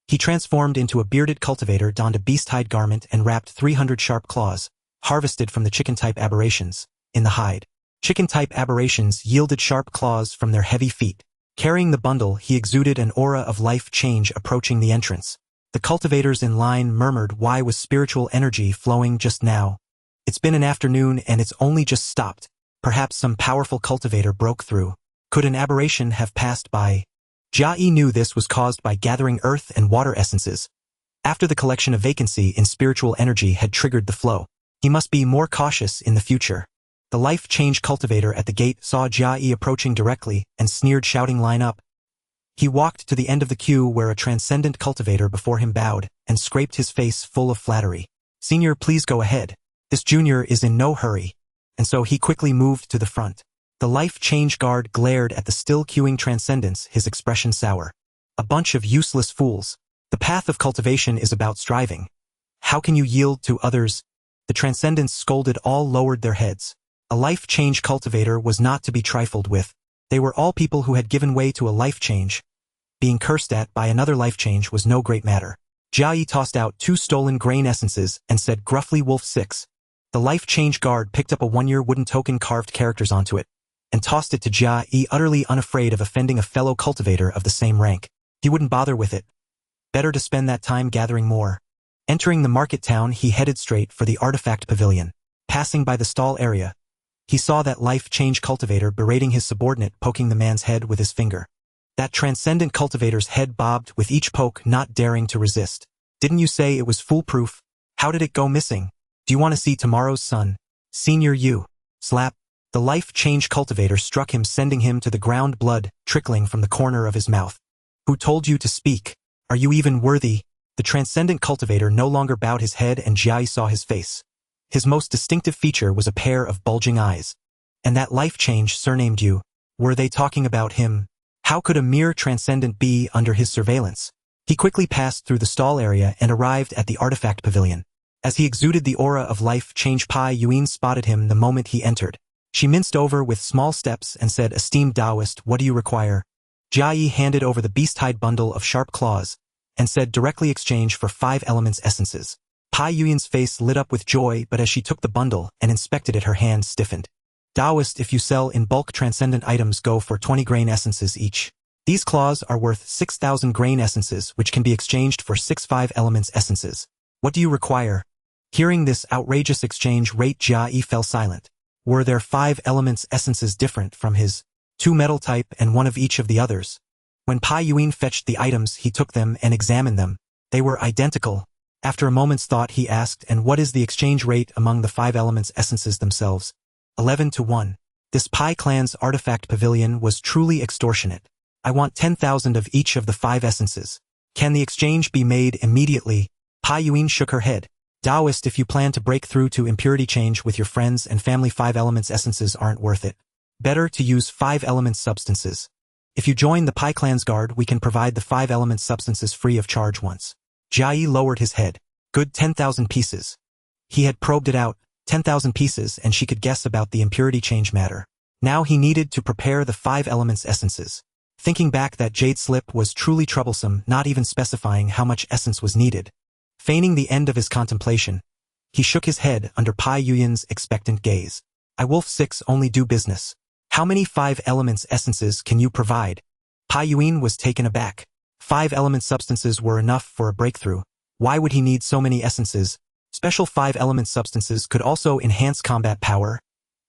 He transformed into a bearded cultivator, donned a beast-hide garment and wrapped 300 sharp claws, harvested from the chicken-type aberrations, in the hide. Chicken-type aberrations yielded sharp claws from their heavy feet. Carrying the bundle, he exuded an aura of life change approaching the entrance. The cultivators in line murmured, "Why was spiritual energy flowing just now? It's been an afternoon and it's only just stopped. Perhaps some powerful cultivator broke through. Could an aberration have passed by?" Jia Yi knew this was caused by gathering earth and water essences. After the collection of vacancy in spiritual energy had triggered the flow, he must be more cautious in the future. The life change cultivator at the gate saw Jia Yi approaching directly and sneered, shouting, "Line up." He walked to the end of the queue where a transcendent cultivator before him bowed and scraped his face full of flattery. "Senior, please go ahead. This junior is in no hurry." And so he quickly moved to the front. The life change guard glared at the still queuing transcendents, his expression sour. "A bunch of useless fools. The path of cultivation is about striving. How can you yield to others?" The transcendents scolded, all lowered their heads. A life change cultivator was not to be trifled with. They were all people who had given way to a life change. Being cursed at by another life change was no great matter. Jia Yi tossed out 2 stolen grain essences and said gruffly, "Wolf 6. The life change guard picked up a 1-year wooden token, carved characters onto it. and tossed it to Jia Yi, utterly unafraid of offending a fellow cultivator of the same rank. He wouldn't bother with it. Better to spend that time gathering more. Entering the market town, he headed straight for the artifact pavilion. Passing by the stall area, he saw that life change cultivator berating his subordinate, poking the man's head with his finger. That transcendent cultivator's head bobbed with each poke, not daring to resist. Didn't you say it was foolproof? How did it go missing? Do you want to see tomorrow's sun? Senior you. Slap. The life change cultivator struck him, sending him to the ground, blood trickling from the corner of his mouth. Who told you to speak? Are you even worthy? The transcendent cultivator no longer bowed his head, and Jia Yi saw his face. His most distinctive feature was a pair of bulging eyes. And that life change surnamed you. Were they talking about him? How could a mere transcendent be under his surveillance? He quickly passed through the stall area and arrived at the artifact pavilion. As he exuded the aura of life change, Pai Yuan spotted him the moment he entered. She minced over with small steps and said, "Esteemed Taoist, what do you require?" Jia Yi handed over the beast-hide bundle of sharp claws and said, "Directly exchange for 5 elements essences." Pai Yuan's face lit up with joy, but as she took the bundle and inspected it, her hand stiffened. "Taoist, if you sell in bulk transcendent items, go for 20 grain essences each. These claws are worth 6,000 grain essences, which can be exchanged for 6 5 elements essences. What do you require?" Hearing this outrageous exchange rate, Jia Yi fell silent. Were there 5 elements essences different from his 2 metal type and 1 of each of the others? When Pai Yuan fetched the items, he took them and examined them. They were identical. After a moment's thought, he asked, "And what is the exchange rate among the 5 elements essences themselves?" 11 to 1. This Pai clan's artifact pavilion was truly extortionate. "I want 10,000 of each of the 5 essences. Can the exchange be made immediately?" Pai Yuan shook her head. "Taoist, if you plan to break through to impurity change with your friends and family, 5 elements essences aren't worth it. Better to use 5 elements substances. If you join the Pai clan's guard, we can provide the 5 elements substances free of charge once." Jia Yi lowered his head. Good 10,000 pieces. He had probed it out, 10,000 pieces, and she could guess about the impurity change matter. Now he needed to prepare the 5 elements essences. Thinking back, that jade slip was truly troublesome, not even specifying how much essence was needed. Feigning the end of his contemplation, he shook his head under Pai Yuan's expectant gaze. "I Wolf 6 only do business. How many 5 elements essences can you provide?" Pai Yuan was taken aback. 5 element substances were enough for a breakthrough. Why would he need so many essences? Special 5 element substances could also enhance combat power.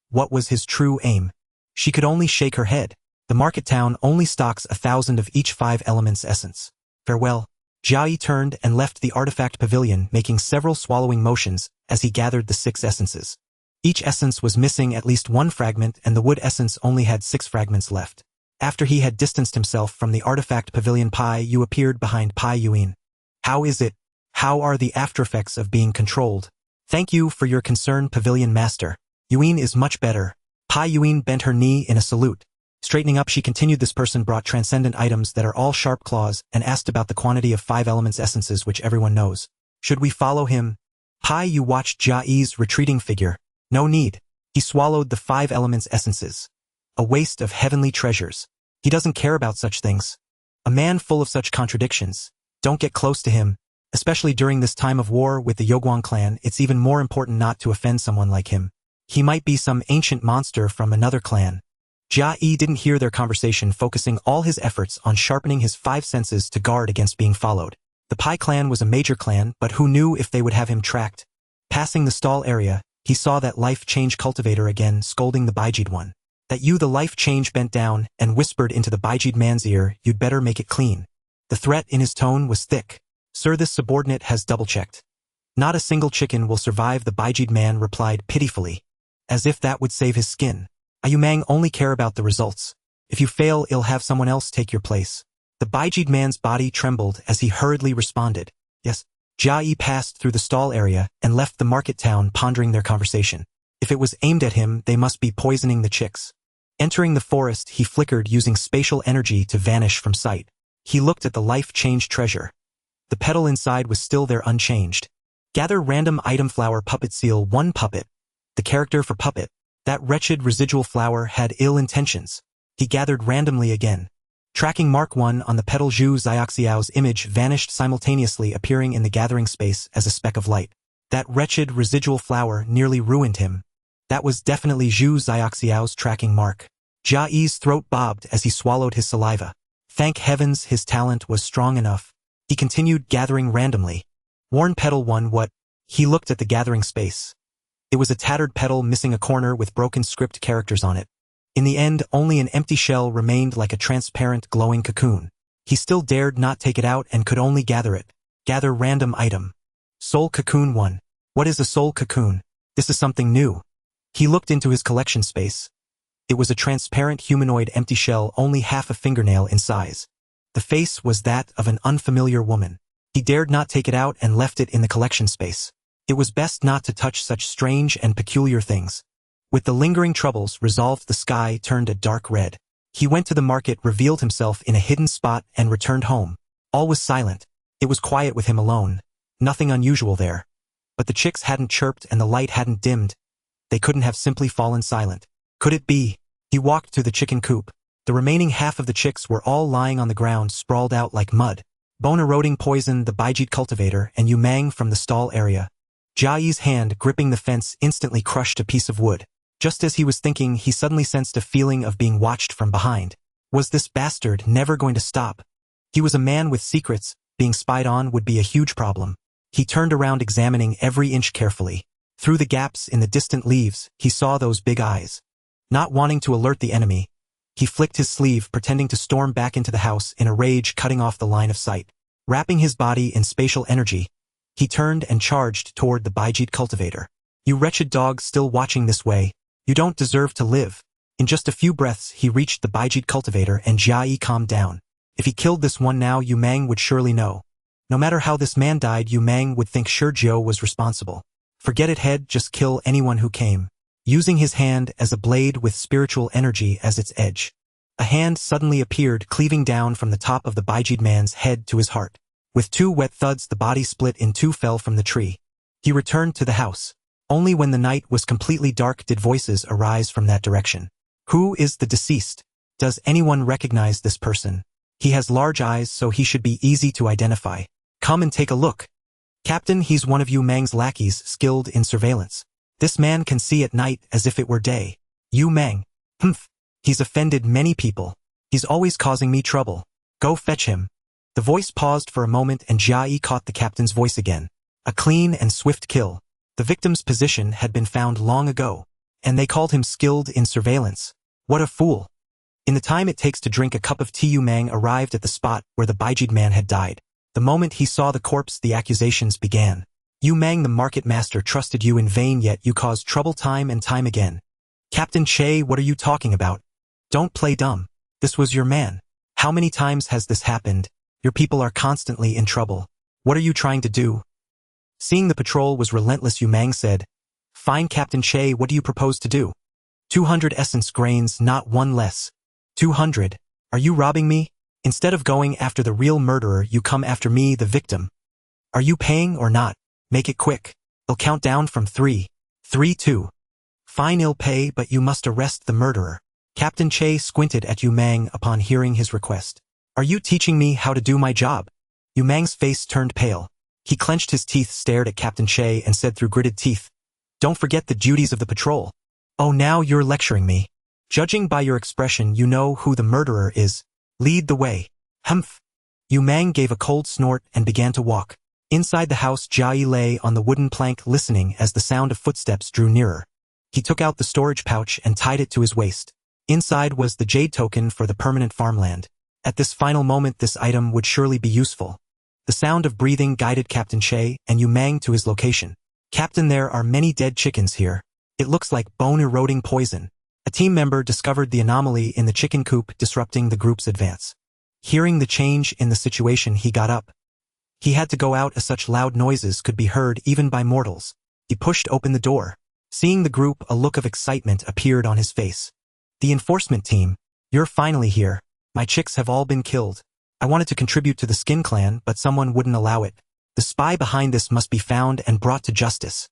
What was his true aim? She could only shake her head. The market town only stocks 1,000 of each 5 elements essence. Farewell. Jia Yi turned and left the artifact pavilion, making several swallowing motions as he gathered the 6 essences. Each essence was missing at least 1 fragment, and the wood essence only had 6 fragments left. After he had distanced himself from the artifact pavilion, Pai Yu appeared behind Pai Yuan. "How is it? How are the aftereffects of being controlled?" "Thank you for your concern, Pavilion Master. Yuan is much better." Pai Yuan bent her knee in a salute. Straightening up, she continued, "This person brought transcendent items that are all sharp claws and asked about the quantity of 5 elements essences, which everyone knows. Should we follow him?" Pai Yu watched Jia Yi's retreating figure. "No need." He swallowed the 5 elements essences. A waste of heavenly treasures. He doesn't care about such things. A man full of such contradictions. Don't get close to him. Especially during this time of war with the Yoguang clan, it's even more important not to offend someone like him. He might be some ancient monster from another clan. Jia Yi didn't hear their conversation, focusing all his efforts on sharpening his 5 senses to guard against being followed. The Pai clan was a major clan, but who knew if they would have him tracked? Passing the stall area, he saw that life change cultivator again, scolding the Baijid one. "That you?" The life change bent down and whispered into the Baijid man's ear, "You'd better make it clean." The threat in his tone was thick. "Sir, this subordinate has double-checked. Not a single chicken will survive," the Baijid man replied pitifully. As if that would save his skin. "Ayumang only care about the results. If you fail, he'll have someone else take your place." The Baijid man's body trembled as he hurriedly responded, "Yes." Jia Yi passed through the stall area and left the market town, pondering their conversation. If it was aimed at him, they must be poisoning the chicks. Entering the forest, he flickered, using spatial energy to vanish from sight. He looked at the life-change treasure. The petal inside was still there, unchanged. Gather random item flower puppet seal 1 puppet. The character for puppet. That wretched residual flower had ill intentions. He gathered randomly again. Tracking mark 1 on the petal, Zhu Xiaoxiao's image vanished simultaneously, appearing in the gathering space as a speck of light. That wretched residual flower nearly ruined him. That was definitely Zhu Xiaoxiao's tracking mark. Jia Yi's throat bobbed as he swallowed his saliva. Thank heavens his talent was strong enough. He continued gathering randomly. Worn petal one what? He looked at the gathering space. It was a tattered petal missing a corner with broken script characters on it. In the end, only an empty shell remained like a transparent, glowing cocoon. He still dared not take it out and could only gather it. Gather random item. Soul cocoon 1. What is a soul cocoon? This is something new. He looked into his collection space. It was a transparent humanoid empty shell only half a fingernail in size. The face was that of an unfamiliar woman. He dared not take it out and left it in the collection space. It was best not to touch such strange and peculiar things. With the lingering troubles resolved, the sky turned a dark red. He went to the market, revealed himself in a hidden spot, and returned home. All was silent. It was quiet with him alone. Nothing unusual there. But the chicks hadn't chirped and the light hadn't dimmed. They couldn't have simply fallen silent. Could it be? He walked to the chicken coop. The remaining half of the chicks were all lying on the ground, sprawled out like mud. Bone-eroding poison, the Isekai'd cultivator, and Umang from the stall area. Jia Yi's hand, gripping the fence, instantly crushed a piece of wood. Just as he was thinking, he suddenly sensed a feeling of being watched from behind. Was this bastard never going to stop? He was a man with secrets. Being spied on would be a huge problem. He turned around, examining every inch carefully. Through the gaps in the distant leaves, he saw those big eyes. Not wanting to alert the enemy, he flicked his sleeve, pretending to storm back into the house in a rage, cutting off the line of sight. Wrapping his body in spatial energy, he turned and charged toward the Isekai'd cultivator. You wretched dog, still watching this way. You don't deserve to live. In just a few breaths, he reached the Isekai'd cultivator and Jia Yi calmed down. If he killed this one now, Umang would surely know. No matter how this man died, Umang would think sure Joe was responsible. Forget it, head, just kill anyone who came. Using his hand as a blade with spiritual energy as its edge. A hand suddenly appeared, cleaving down from the top of the Isekai'd man's head to his heart. With two wet thuds, the body split in two, fell from the tree. He returned to the house. Only when the night was completely dark did voices arise from that direction. Who is the deceased? Does anyone recognize this person? He has large eyes, so he should be easy to identify. Come and take a look. Captain, he's one of Umang's lackeys, skilled in surveillance. This man can see at night as if it were day. Umang. Humph. He's offended many people. He's always causing me trouble. Go fetch him. The voice paused for a moment and Jia Yi caught the captain's voice again. A clean and swift kill. The victim's position had been found long ago. And they called him skilled in surveillance. What a fool. In the time it takes to drink a cup of tea, Umang arrived at the spot where the Isekai'd man had died. The moment he saw the corpse, the accusations began. Umang, the market master, trusted you in vain, yet you caused trouble time and time again. Captain Che, what are you talking about? Don't play dumb. This was your man. How many times has this happened? Your people are constantly in trouble. What are you trying to do? Seeing the patrol was relentless, Umang said, Fine, Captain Che, what do you propose to do? 200 essence grains, not one less. 200. Are you robbing me? Instead of going after the real murderer, you come after me, the victim. Are you paying or not? Make it quick. I'll count down from 3. 3, 2. Fine, I'll pay, but you must arrest the murderer. Captain Che squinted at Umang upon hearing his request. Are you teaching me how to do my job? Umang's face turned pale. He clenched his teeth, stared at Captain Che, and said through gritted teeth, Don't forget the duties of the patrol. Oh, now you're lecturing me. Judging by your expression, you know who the murderer is. Lead the way. Humph. Umang gave a cold snort and began to walk. Inside the house, Jia Yi lay on the wooden plank listening as the sound of footsteps drew nearer. He took out the storage pouch and tied it to his waist. Inside was the jade token for the permanent farmland. At this final moment, this item would surely be useful. The sound of breathing guided Captain Che and Umang to his location. Captain, there are many dead chickens here. It looks like bone-eroding poison. A team member discovered the anomaly in the chicken coop, disrupting the group's advance. Hearing the change in the situation, he got up. He had to go out as such loud noises could be heard even by mortals. He pushed open the door. Seeing the group, a look of excitement appeared on his face. The enforcement team, you're finally here. My chicks have all been killed. I wanted to contribute to the Skin Clan, but someone wouldn't allow it. The spy behind this must be found and brought to justice.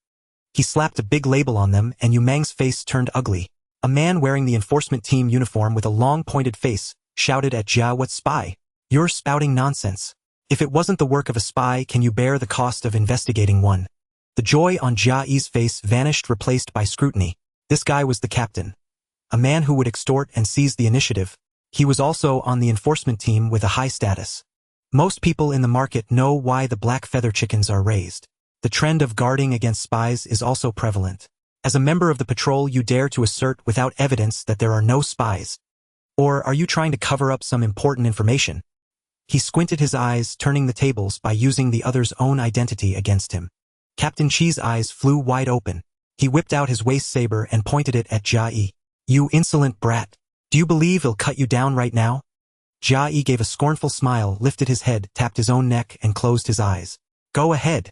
He slapped a big label on them and Umang's face turned ugly. A man wearing the enforcement team uniform with a long pointed face shouted at Jia, What spy? You're spouting nonsense. If it wasn't the work of a spy, can you bear the cost of investigating one? The joy on Jia Yi's face vanished, replaced by scrutiny. This guy was the captain. a man who would extort and seize the initiative. He was also on the enforcement team with a high status. Most people in the market know why the black feather chickens are raised. The trend of guarding against spies is also prevalent. As a member of the patrol, you dare to assert without evidence that there are no spies. Or are you trying to cover up some important information? He squinted his eyes, turning the tables by using the other's own identity against him. Captain Chi's eyes flew wide open. He whipped out his waist saber and pointed it at Jia Yi. You insolent brat. Do you believe he'll cut you down right now? Jia Yi gave a scornful smile, lifted his head, tapped his own neck, and closed his eyes. Go ahead.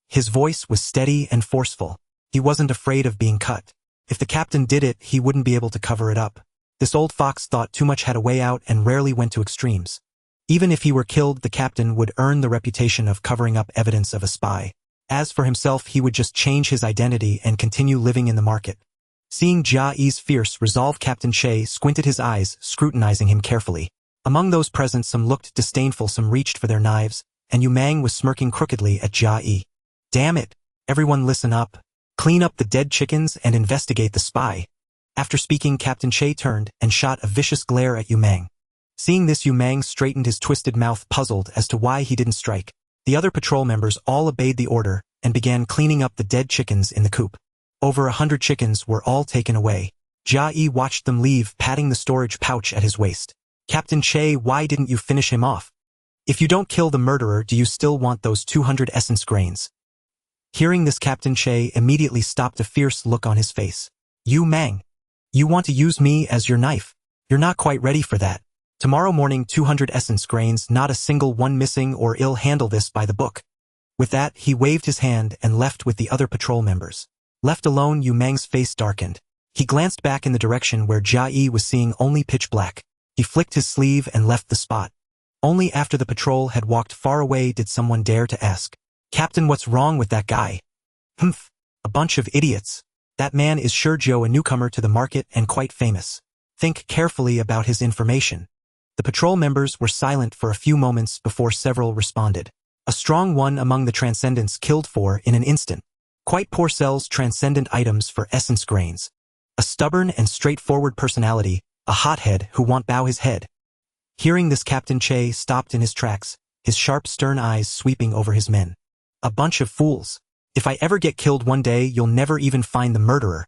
His voice was steady and forceful. He wasn't afraid of being cut. If the captain did it, he wouldn't be able to cover it up. This old fox thought too much had a way out and rarely went to extremes. Even if he were killed, the captain would earn the reputation of covering up evidence of a spy. As for himself, he would just change his identity and continue living in the market. Seeing Jia Yi's fierce resolve, Captain Che squinted his eyes, scrutinizing him carefully. Among those present, some looked disdainful, some reached for their knives, and Yu Mang was smirking crookedly at Jia Yi. Damn it! Everyone listen up. Clean up the dead chickens and investigate the spy. After speaking, Captain Che turned and shot a vicious glare at Yu Mang. Seeing this, Yu Mang straightened his twisted mouth, puzzled as to why he didn't strike. The other patrol members all obeyed the order and began cleaning up the dead chickens in the coop. Over 100 chickens were all taken away. Jia Yi watched them leave, patting the storage pouch at his waist. Captain Che, why didn't you finish him off? If you don't kill the murderer, do you still want those 200 essence grains? Hearing this, Captain Che immediately stopped, a fierce look on his face. Yu Mang, you want to use me as your knife? You're not quite ready for that. Tomorrow morning, 200 essence grains, not a single one missing, or I'll handle this by the book. With that, he waved his hand and left with the other patrol members. Left alone, Yu Mang's face darkened. He glanced back in the direction where Jia Yi was seeing only pitch black. He flicked his sleeve and left the spot. Only after the patrol had walked far away did someone dare to ask, Captain, what's wrong with that guy? Humph, a bunch of idiots. That man is sure Joe, a newcomer to the market and quite famous. Think carefully about his information. The patrol members were silent for a few moments before several responded. A strong one among the transcendents, killed for in an instant. Quite poor, sells transcendent items for essence grains. A stubborn and straightforward personality, a hothead who won't bow his head. Hearing this, Captain Che stopped in his tracks, his sharp, stern eyes sweeping over his men. A bunch of fools. If I ever get killed one day, you'll never even find the murderer.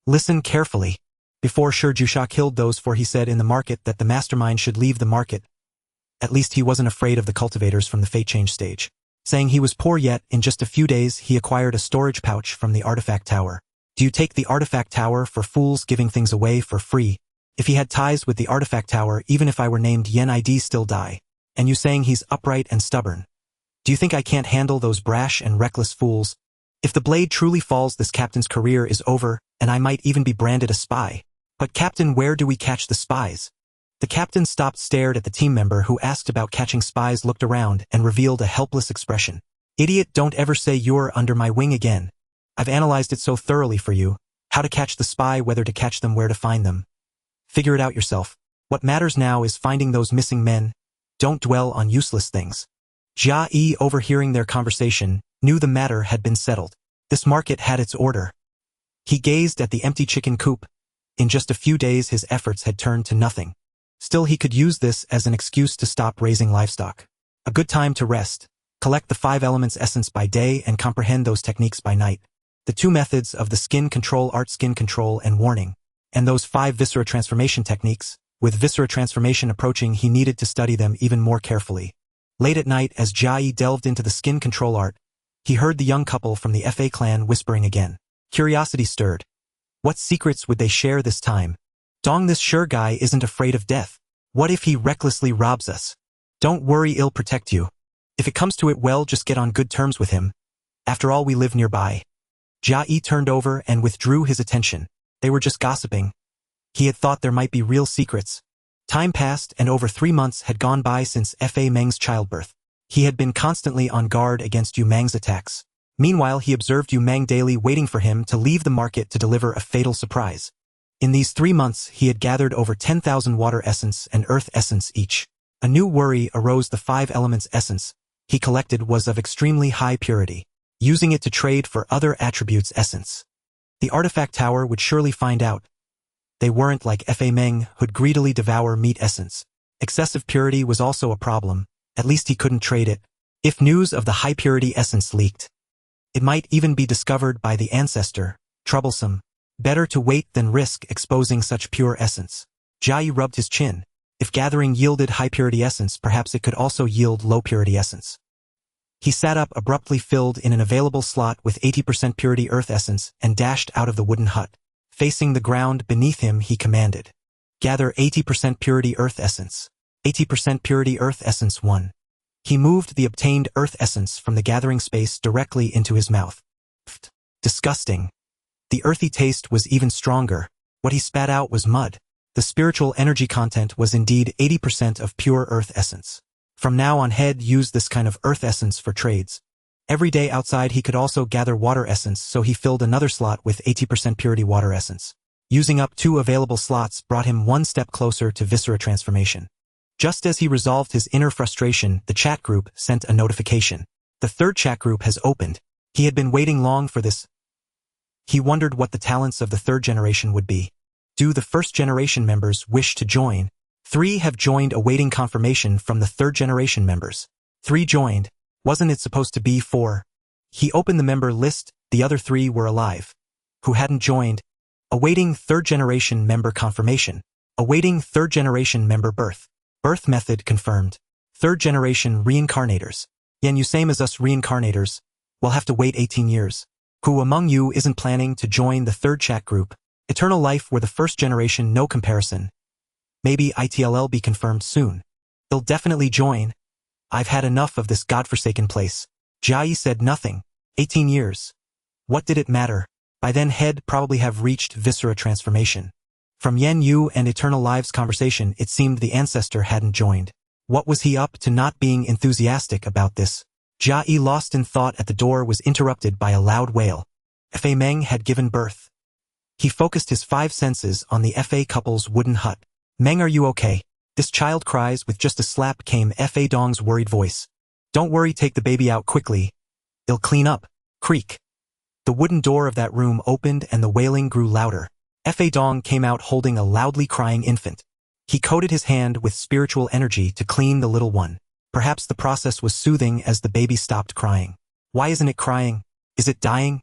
Listen carefully. Before Shi Jusha killed those four, he said in the market that the mastermind should leave the market. At least he wasn't afraid of the cultivators from the fate change stage. Saying he was poor, yet in just a few days he acquired a storage pouch from the artifact tower. Do you take the artifact tower for fools giving things away for free? If he had ties with the artifact tower, even if I were named Yen, I'd still die. And you saying he's upright and stubborn. Do you think I can't handle those brash and reckless fools? If the blade truly falls, this captain's career is over, and I might even be branded a spy. But Captain, where do we catch the spies? The captain stopped, stared at the team member who asked about catching spies, looked around, and revealed a helpless expression. Idiot, don't ever say you're under my wing again. I've analyzed it so thoroughly for you. How to catch the spy, whether to catch them, where to find them. Figure it out yourself. What matters now is finding those missing men. Don't dwell on useless things. Jia Yi, overhearing their conversation, knew the matter had been settled. This market had its order. He gazed at the empty chicken coop. In just a few days his efforts had turned to nothing. Still, he could use this as an excuse to stop raising livestock. A good time to rest, collect the 5 elements essence by day and comprehend those techniques by night. The 2 methods of the skin control art, skin control and warning, and those 5 viscera transformation techniques. With viscera transformation approaching, he needed to study them even more carefully. Late at night, as Jia Yi delved into the skin control art, he heard the young couple from the FA clan whispering again. Curiosity stirred. What secrets would they share this time? Dong, this sure guy isn't afraid of death. What if he recklessly robs us? Don't worry, he'll protect you. If it comes to it, well, just get on good terms with him. After all, we live nearby. Jia Yi turned over and withdrew his attention. They were just gossiping. He had thought there might be real secrets. Time passed and over 3 months had gone by since Fa Meng's childbirth. He had been constantly on guard against Yu Mang's attacks. Meanwhile, he observed Yu Mang daily, waiting for him to leave the market to deliver a fatal surprise. In these 3 months, he had gathered over 10,000 water essence and earth essence each. A new worry arose. The 5 elements essence he collected was of extremely high purity. Using it to trade for other attributes essence. The artifact tower would surely find out. They weren't like Fa Meng, who'd greedily devour meat essence. Excessive purity was also a problem. At least he couldn't trade it. If news of the high purity essence leaked, it might even be discovered by the ancestor. Troublesome. Better to wait than risk exposing such pure essence. Jia Yi rubbed his chin. If gathering yielded high purity essence, perhaps it could also yield low purity essence. He sat up abruptly, filled in an available slot with 80% purity earth essence, and dashed out of the wooden hut. Facing the ground beneath him, he commanded, "Gather 80% purity earth essence. 80% purity earth essence 1. He moved the obtained earth essence from the gathering space directly into his mouth. Pfft. Disgusting. The earthy taste was even stronger. What he spat out was mud. The spiritual energy content was indeed 80% of pure earth essence. From now on, he'd use this kind of earth essence for trades. Every day outside he could also gather water essence, so he filled another slot with 80% purity water essence. Using up 2 available slots brought him one step closer to viscera transformation. Just as he resolved his inner frustration, the chat group sent a notification. The 3rd chat group has opened. He had been waiting long for this. He wondered what the talents of the 3rd generation would be. Do the 1st generation members wish to join? 3 have joined, awaiting confirmation from the 3rd generation members. 3 joined. Wasn't it supposed to be 4? He opened the member list. The other 3 were alive. Who hadn't joined? Awaiting 3rd generation member confirmation. Awaiting 3rd generation member birth. Birth method confirmed. 3rd generation reincarnators. Yen, you same as us reincarnators. We'll have to wait 18 years. Who among you isn't planning to join the 3rd chat group? Eternal life were the 1st generation, no comparison. Maybe it'll be confirmed soon. They'll definitely join. I've had enough of this godforsaken place. Jia Yi said nothing. 18 years. What did it matter? By then he'd probably have reached viscera transformation. From Yen Yu and Eternal Live's conversation, it seemed the ancestor hadn't joined. What was he up to, not being enthusiastic about this? Jia Yi, lost in thought at the door, was interrupted by a loud wail. Fa Meng had given birth. He focused his 5 senses on the Fa couple's wooden hut. Meng, are you okay? This child cries. With just a slap came Fa Dong's worried voice. Don't worry, take the baby out quickly. It'll clean up. Creak. The wooden door of that room opened and the wailing grew louder. Fa Dong came out holding a loudly crying infant. He coated his hand with spiritual energy to clean the little one. Perhaps the process was soothing as the baby stopped crying. Why isn't it crying? Is it dying?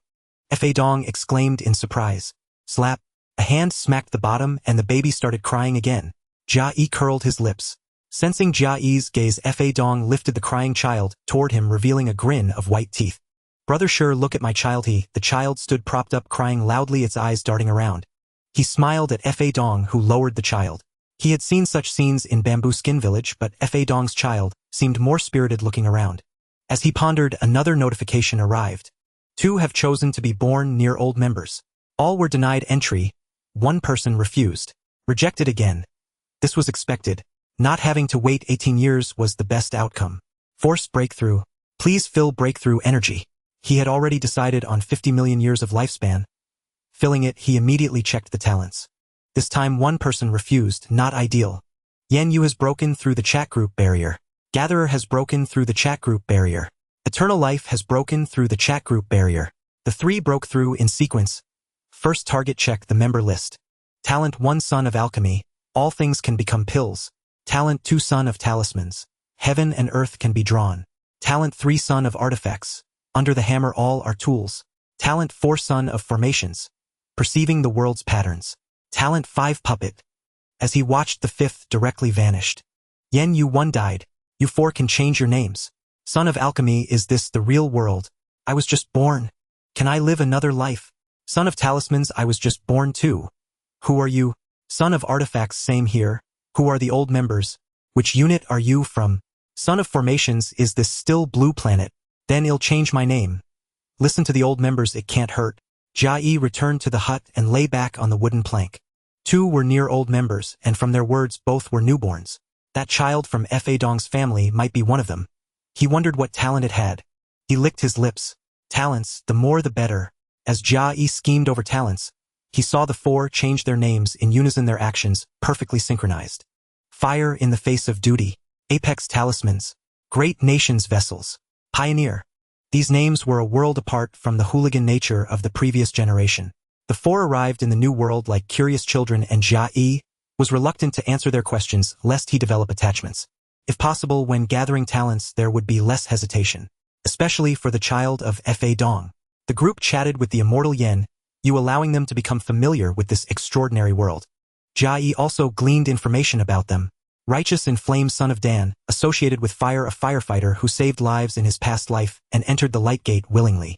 Fa Dong exclaimed in surprise. Slap. A hand smacked the bottom and the baby started crying again. Jia Yi curled his lips. Sensing Jia Yi's gaze, Fa Dong lifted the crying child toward him, revealing a grin of white teeth. Brother, sure, look at my child. The child stood propped up, crying loudly, its eyes darting around. He smiled at Fa Dong, who lowered the child. He had seen such scenes in Bamboo Skin Village, but Fa Dong's child seemed more spirited, looking around. As he pondered, another notification arrived. 2 have chosen to be born near old members. All were denied entry. 1 person refused. Rejected again. This was expected. Not having to wait 18 years was the best outcome. Force breakthrough. Please fill breakthrough energy. He had already decided on 50 million years of lifespan. Filling it, he immediately checked the talents. This time 1 person refused. Not ideal. Yen Yu has broken through the chat group barrier. Gatherer has broken through the chat group barrier. Eternal life has broken through the chat group barrier. The 3 broke through in sequence. First target, check the member list. Talent 1, Son of Alchemy. All things can become pills. Talent 2, Son of Talismans. Heaven and earth can be drawn. Talent 3, Son of Artifacts. Under the hammer all are tools. Talent 4, Son of Formations. Perceiving the world's patterns. Talent 5, Puppet. As he watched, the 5th directly vanished. Yen Yu 1 died. You 4 can change your names. Son of Alchemy, is this the real world? I was just born. Can I live another life? Son of Talismans, I was just born too. Who are you? Son of Artifacts, same here. Who are the old members? Which unit are you from? Son of Formations, is this still Blue Planet? Then I'll change my name. Listen to the old members, it can't hurt. Jia Yi returned to the hut and lay back on the wooden plank. 2 were near old members, and from their words both were newborns. That child from Fa Dong's family might be one of them. He wondered what talent it had. He licked his lips. Talents, the more the better. As Jia Yi schemed over talents, he saw the 4 change their names in unison, their actions perfectly synchronized. Fire in the face of duty. Apex Talismans. Great nations vessels. Pioneer. These names were a world apart from the hooligan nature of the previous generation. The four arrived in the new world like curious children, and Jia Yi was reluctant to answer their questions lest he develop attachments. If possible, when gathering talents there would be less hesitation, especially for the child of Fa Dong. The group chatted with the immortal Yen Yu, allowing them to become familiar with this extraordinary world. Jia Yi also gleaned information about them. Righteous in Flame, son of Dan, associated with Fire, a firefighter who saved lives in his past life and entered the Light Gate willingly.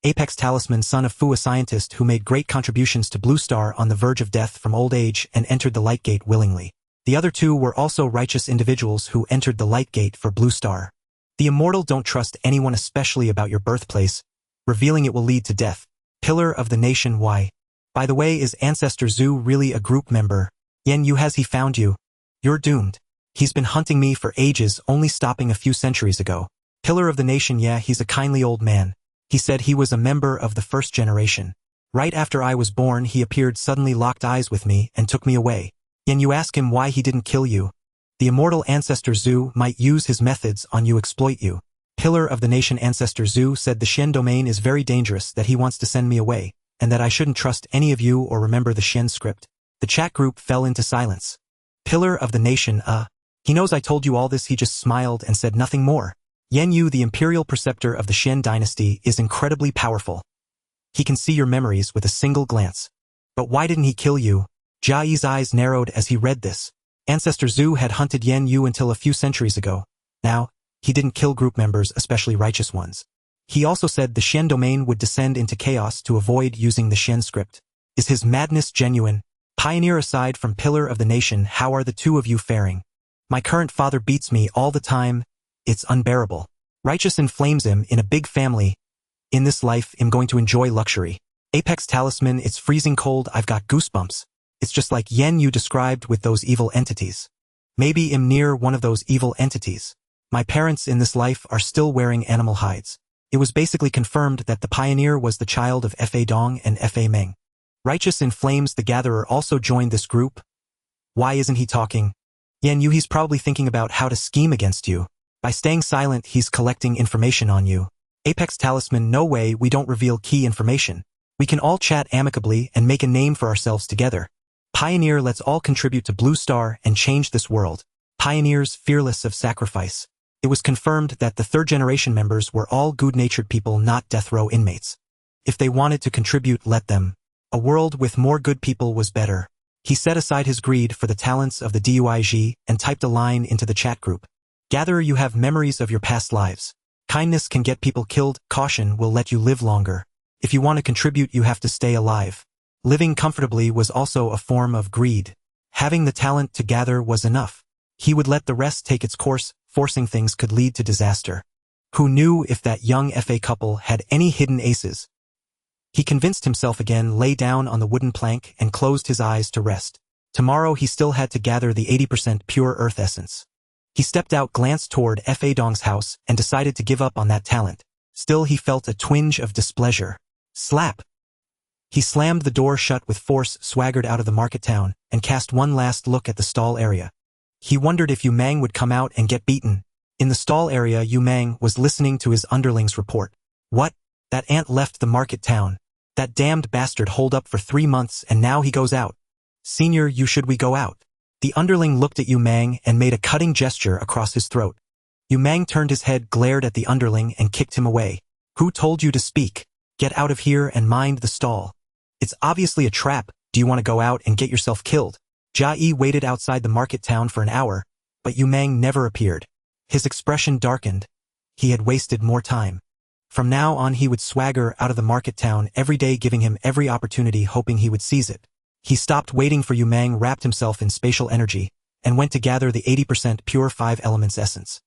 Apex Talisman, son of Fu, a scientist who made great contributions to Blue Star on the verge of death from old age and entered the Light Gate willingly. The other two were also righteous individuals who entered the Light Gate for Blue Star. The immortal don't trust anyone, especially about your birthplace, revealing it will lead to death. Pillar of the Nation. Why? By the way, is Ancestor Zhu really a group member? Yen Yu, has he found you? You're doomed. He's been hunting me for ages, only stopping a few centuries ago. Pillar of the Nation. Yeah, he's a kindly old man. He said he was a member of the first generation. Right after I was born, he appeared suddenly, locked eyes with me, and took me away. Yen Yu, ask him why he didn't kill you. The immortal Ancestor Zhu might use his methods on you, exploit you. Pillar of the Nation. Ancestor Zhu said the Shen domain is very dangerous, that he wants to send me away, and that I shouldn't trust any of you or remember the Shen script. The chat group fell into silence. Pillar of the Nation. He knows I told you all this. He just smiled and said nothing more. Yen Yu, the imperial preceptor of the Shen dynasty, is incredibly powerful. He can see your memories with a single glance. But why didn't he kill you? Jia Yi's eyes narrowed as he read this. Ancestor Zhu had hunted Yen Yu until a few centuries ago. Now, he didn't kill group members, especially righteous ones. He also said the Shen domain would descend into chaos to avoid using the Shen script. Is his madness genuine? Pioneer, aside from Pillar of the Nation, how are the two of you faring? My current father beats me all the time. It's unbearable. Righteous inflames him in a big family. In this life, I'm going to enjoy luxury. Apex Talisman, it's freezing cold. I've got goosebumps. It's just like Yen Yu described with those evil entities. Maybe I'm near one of those evil entities. My parents in this life are still wearing animal hides. It was basically confirmed that the pioneer was the child of Fa Dong and Fa Meng. Righteous in Flames, the Gatherer, also joined this group. Why isn't he talking? Yen Yu, he's probably thinking about how to scheme against you. By staying silent, he's collecting information on you. Apex Talisman, no way, we don't reveal key information. We can all chat amicably and make a name for ourselves together. Pioneer, let's all contribute to Blue Star and change this world. Pioneers, fearless of sacrifice. It was confirmed that the third generation members were all good-natured people, not death row inmates. If they wanted to contribute, let them. A world with more good people was better. He set aside his greed for the talents of the Duig and typed a line into the chat group. Gatherer, you have memories of your past lives. Kindness can get people killed. Caution will let you live longer. If you want to contribute, you have to stay alive. Living comfortably was also a form of greed. Having the talent to gather was enough. He would let the rest take its course. Forcing things could lead to disaster. Who knew if that young FA couple had any hidden aces? He convinced himself again, lay down on the wooden plank and closed his eyes to rest. Tomorrow he still had to gather the 80% pure earth essence. He stepped out, glanced toward Fa Dong's house, and decided to give up on that talent. Still he felt a twinge of displeasure. Slap! He slammed the door shut with force, swaggered out of the market town, and cast one last look at the stall area. He wondered if Yu Mang would come out and get beaten. In the stall area, Yu Mang was listening to his underlings report. What? That ant left the market town. That damned bastard holed up for 3 months and now he goes out. Senior, you should we go out? The underling looked at Yu Mang and made a cutting gesture across his throat. Yu Mang turned his head, glared at the underling, and kicked him away. Who told you to speak? Get out of here and mind the stall. It's obviously a trap. Do you want to go out and get yourself killed? Jia Yi waited outside the market town for an hour, but Yu Mang never appeared. His expression darkened. He had wasted more time. From now on he would swagger out of the market town every day, giving him every opportunity, hoping he would seize it. He stopped waiting for Yu Mang, wrapped himself in spatial energy, and went to gather the 80% pure 5 elements essence.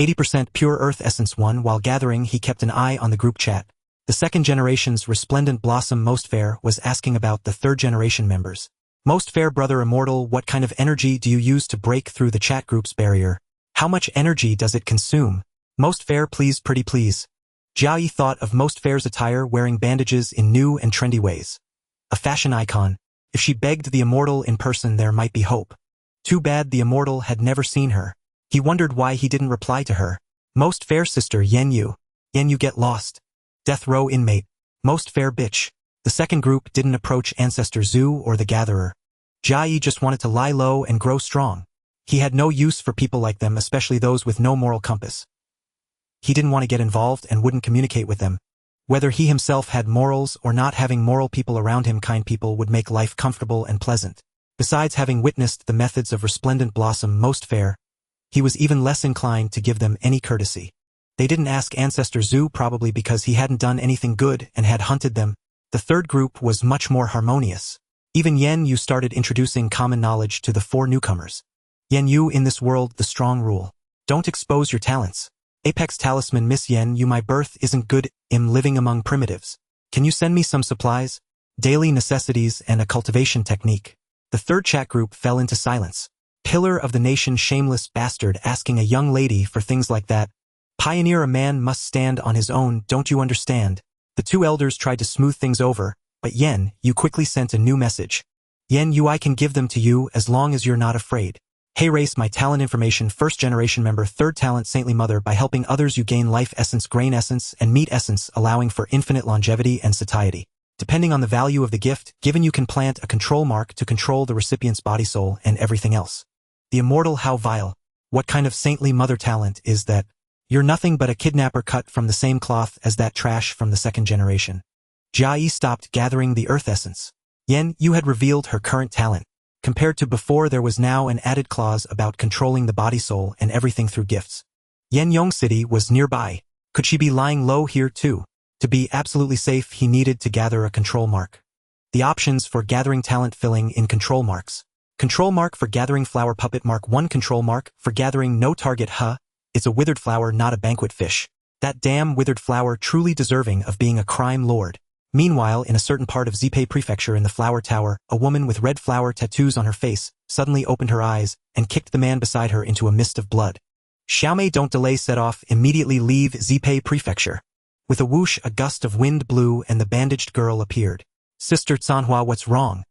80% pure earth essence 1. While gathering, he kept an eye on the group chat. The second generation's resplendent blossom Most Fair was asking about the third generation members. Most Fair, brother immortal, what kind of energy do you use to break through the chat group's barrier? How much energy does it consume? Most Fair, please, pretty please. Jia Yi thought of Most Fair's attire, wearing bandages in new and trendy ways. A fashion icon. If she begged the immortal in person, there might be hope. Too bad the immortal had never seen her. He wondered why he didn't reply to her. Most Fair sister Yen Yu. Yen Yu, get lost. Death row inmate. Most Fair bitch. The second group didn't approach Ancestor Zhu or the Gatherer. Jia Yi just wanted to lie low and grow strong. He had no use for people like them, especially those with no moral compass. He didn't want to get involved and wouldn't communicate with them. Whether he himself had morals or not, having moral people around him, kind people, would make life comfortable and pleasant. Besides, having witnessed the methods of Resplendent Blossom most fair, he was even less inclined to give them any courtesy. They didn't ask Ancestor Zhu, probably because he hadn't done anything good and had hunted them. The third group was much more harmonious. Even Yen Yu started introducing common knowledge to the four newcomers. Yen Yu, in this world, the strong rule. Don't expose your talents. Apex Talisman, Miss Yen Yu, my birth isn't good. I'm living among primitives. Can you send me some supplies? Daily necessities and a cultivation technique. The third chat group fell into silence. Pillar of the nation, shameless bastard, asking a young lady for things like that. Pioneer, a man must stand on his own, don't you understand? The two elders tried to smooth things over, but Yen Yu quickly sent a new message. Yen Yu, I can give them to you as long as you're not afraid. Hey race, my talent information, first generation member, third talent, saintly mother. By helping others you gain life essence, grain essence, and meat essence, allowing for infinite longevity and satiety. Depending on the value of the gift given, you can plant a control mark to control the recipient's body, soul, and everything else. The immortal, how vile. What kind of saintly mother talent is that? You're nothing but a kidnapper cut from the same cloth as that trash from the second generation. Jia Yi stopped gathering the earth essence. Yen Yu had revealed her current talent. Compared to before, there was now an added clause about controlling the body, soul, and everything through gifts. Yen Yong City was nearby. Could she be lying low here too? To be absolutely safe, he needed to gather a control mark. The options for gathering talent: filling in control marks. Control mark for gathering flower puppet mark 1. Control mark for gathering no target. It's a withered flower, not a banquet fish. That damn withered flower, truly deserving of being a crime lord. Meanwhile, in a certain part of Zipei Prefecture in the Flower Tower, a woman with red flower tattoos on her face suddenly opened her eyes and kicked the man beside her into a mist of blood. Xiaomei, don't delay, set off, immediately leave Zipei Prefecture. With a whoosh, a gust of wind blew and the bandaged girl appeared. Sister Canhua, what's wrong?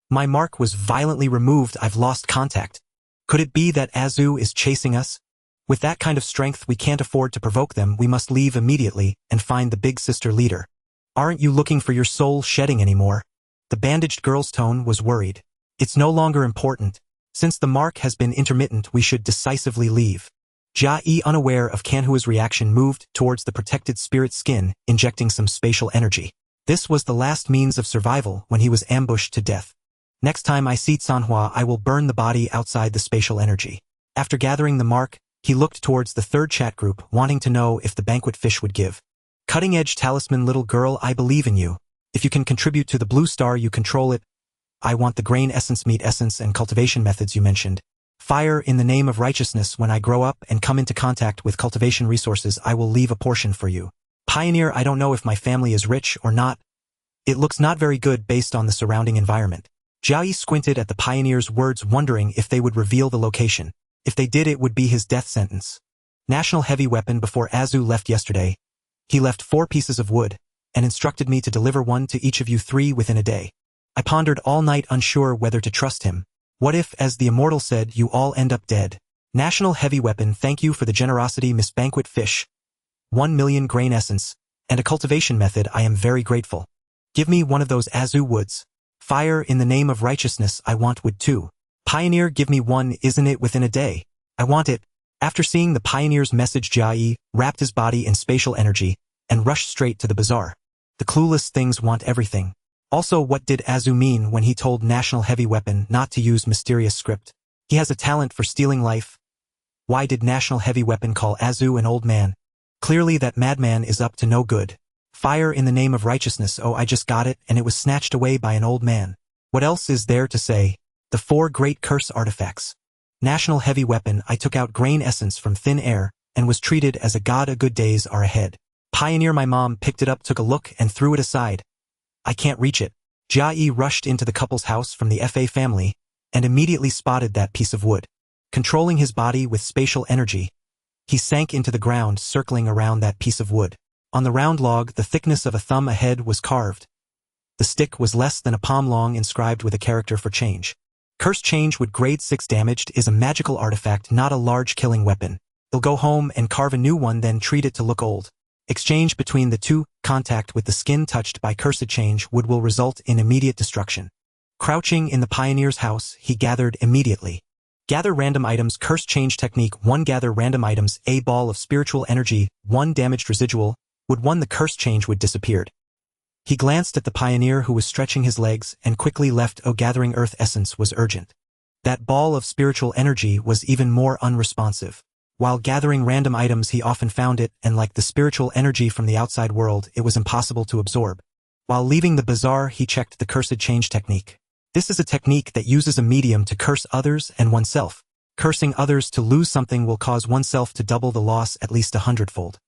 My mark was violently removed, I've lost contact. Could it be that Azu is chasing us? With that kind of strength, we can't afford to provoke them. We must leave immediately and find the big sister leader. Aren't you looking for your soul shedding anymore? The bandaged girl's tone was worried. It's no longer important. Since the mark has been intermittent, we should decisively leave. Jia Yi, unaware of Canhua's reaction, moved towards the protected spirit skin, injecting some spatial energy. This was the last means of survival when he was ambushed to death. Next time I see Canhua, I will burn the body outside the spatial energy. After gathering the mark, he looked towards the third chat group, wanting to know if the banquet fish would give. Cutting-edge talisman, little girl, I believe in you. If you can contribute to the blue star, you control it. I want the grain essence, meat essence, and cultivation methods you mentioned. Fire in the name of righteousness. When I grow up and come into contact with cultivation resources, I will leave a portion for you. Pioneer, I don't know if my family is rich or not. It looks not very good based on the surrounding environment. Jia Yi squinted at the pioneer's words, wondering if they would reveal the location. If they did, it would be his death sentence. National heavy weapon. Before Azu left yesterday, he left 4 pieces of wood and instructed me to deliver 1 to each of you 3 within a day. I pondered all night, unsure whether to trust him. What if, as the immortal said, you all end up dead? National heavy weapon. Thank you for the generosity, Miss Banquet Fish. 1 million grain essence and a cultivation method. I am very grateful. Give me one of those Azu woods. Fire in the name of righteousness. I want wood too. Pioneer, give me 1, isn't it within a day? I want it. After seeing the pioneer's message, Jia Yi wrapped his body in spatial energy and rushed straight to the bazaar. The clueless things want everything. Also, what did Azu mean when he told National Heavy Weapon not to use mysterious script? He has a talent for stealing life. Why did National Heavy Weapon call Azu an old man? Clearly that madman is up to no good. Fire in the name of righteousness. Oh, I just got it, and it was snatched away by an old man. What else is there to say? The 4 great curse artifacts. National Heavy Weapon. I took out grain essence from thin air and was treated as a god. A good days are ahead. Pioneer, my mom picked it up, took a look, and threw it aside. I can't reach it. Jia Yi rushed into the couple's house from the FA family and immediately spotted that piece of wood. Controlling his body with spatial energy, he sank into the ground, circling around that piece of wood. On the round log, the thickness of a thumb ahead, was carved. The stick was less than a palm long, inscribed with a character for change. Curse change with grade 6 damaged is a magical artifact, not a large killing weapon. He'll go home and carve a new one, then treat it to look old. Exchange between the two, contact with the skin touched by cursed change will result in immediate destruction. Crouching in the pioneer's house, he gathered immediately. Gather random items. Curse change technique 1. Gather random items. A ball of spiritual energy, 1 damaged residual, would 1 the curse change would disappeared. He glanced at the pioneer who was stretching his legs and quickly left. Gathering earth essence was urgent. That ball of spiritual energy was even more unresponsive. While gathering random items he often found it, and like the spiritual energy from the outside world, it was impossible to absorb. While leaving the bazaar he checked the cursed change technique. This is a technique that uses a medium to curse others and oneself. Cursing others to lose something will cause oneself to double the loss at least 100-fold.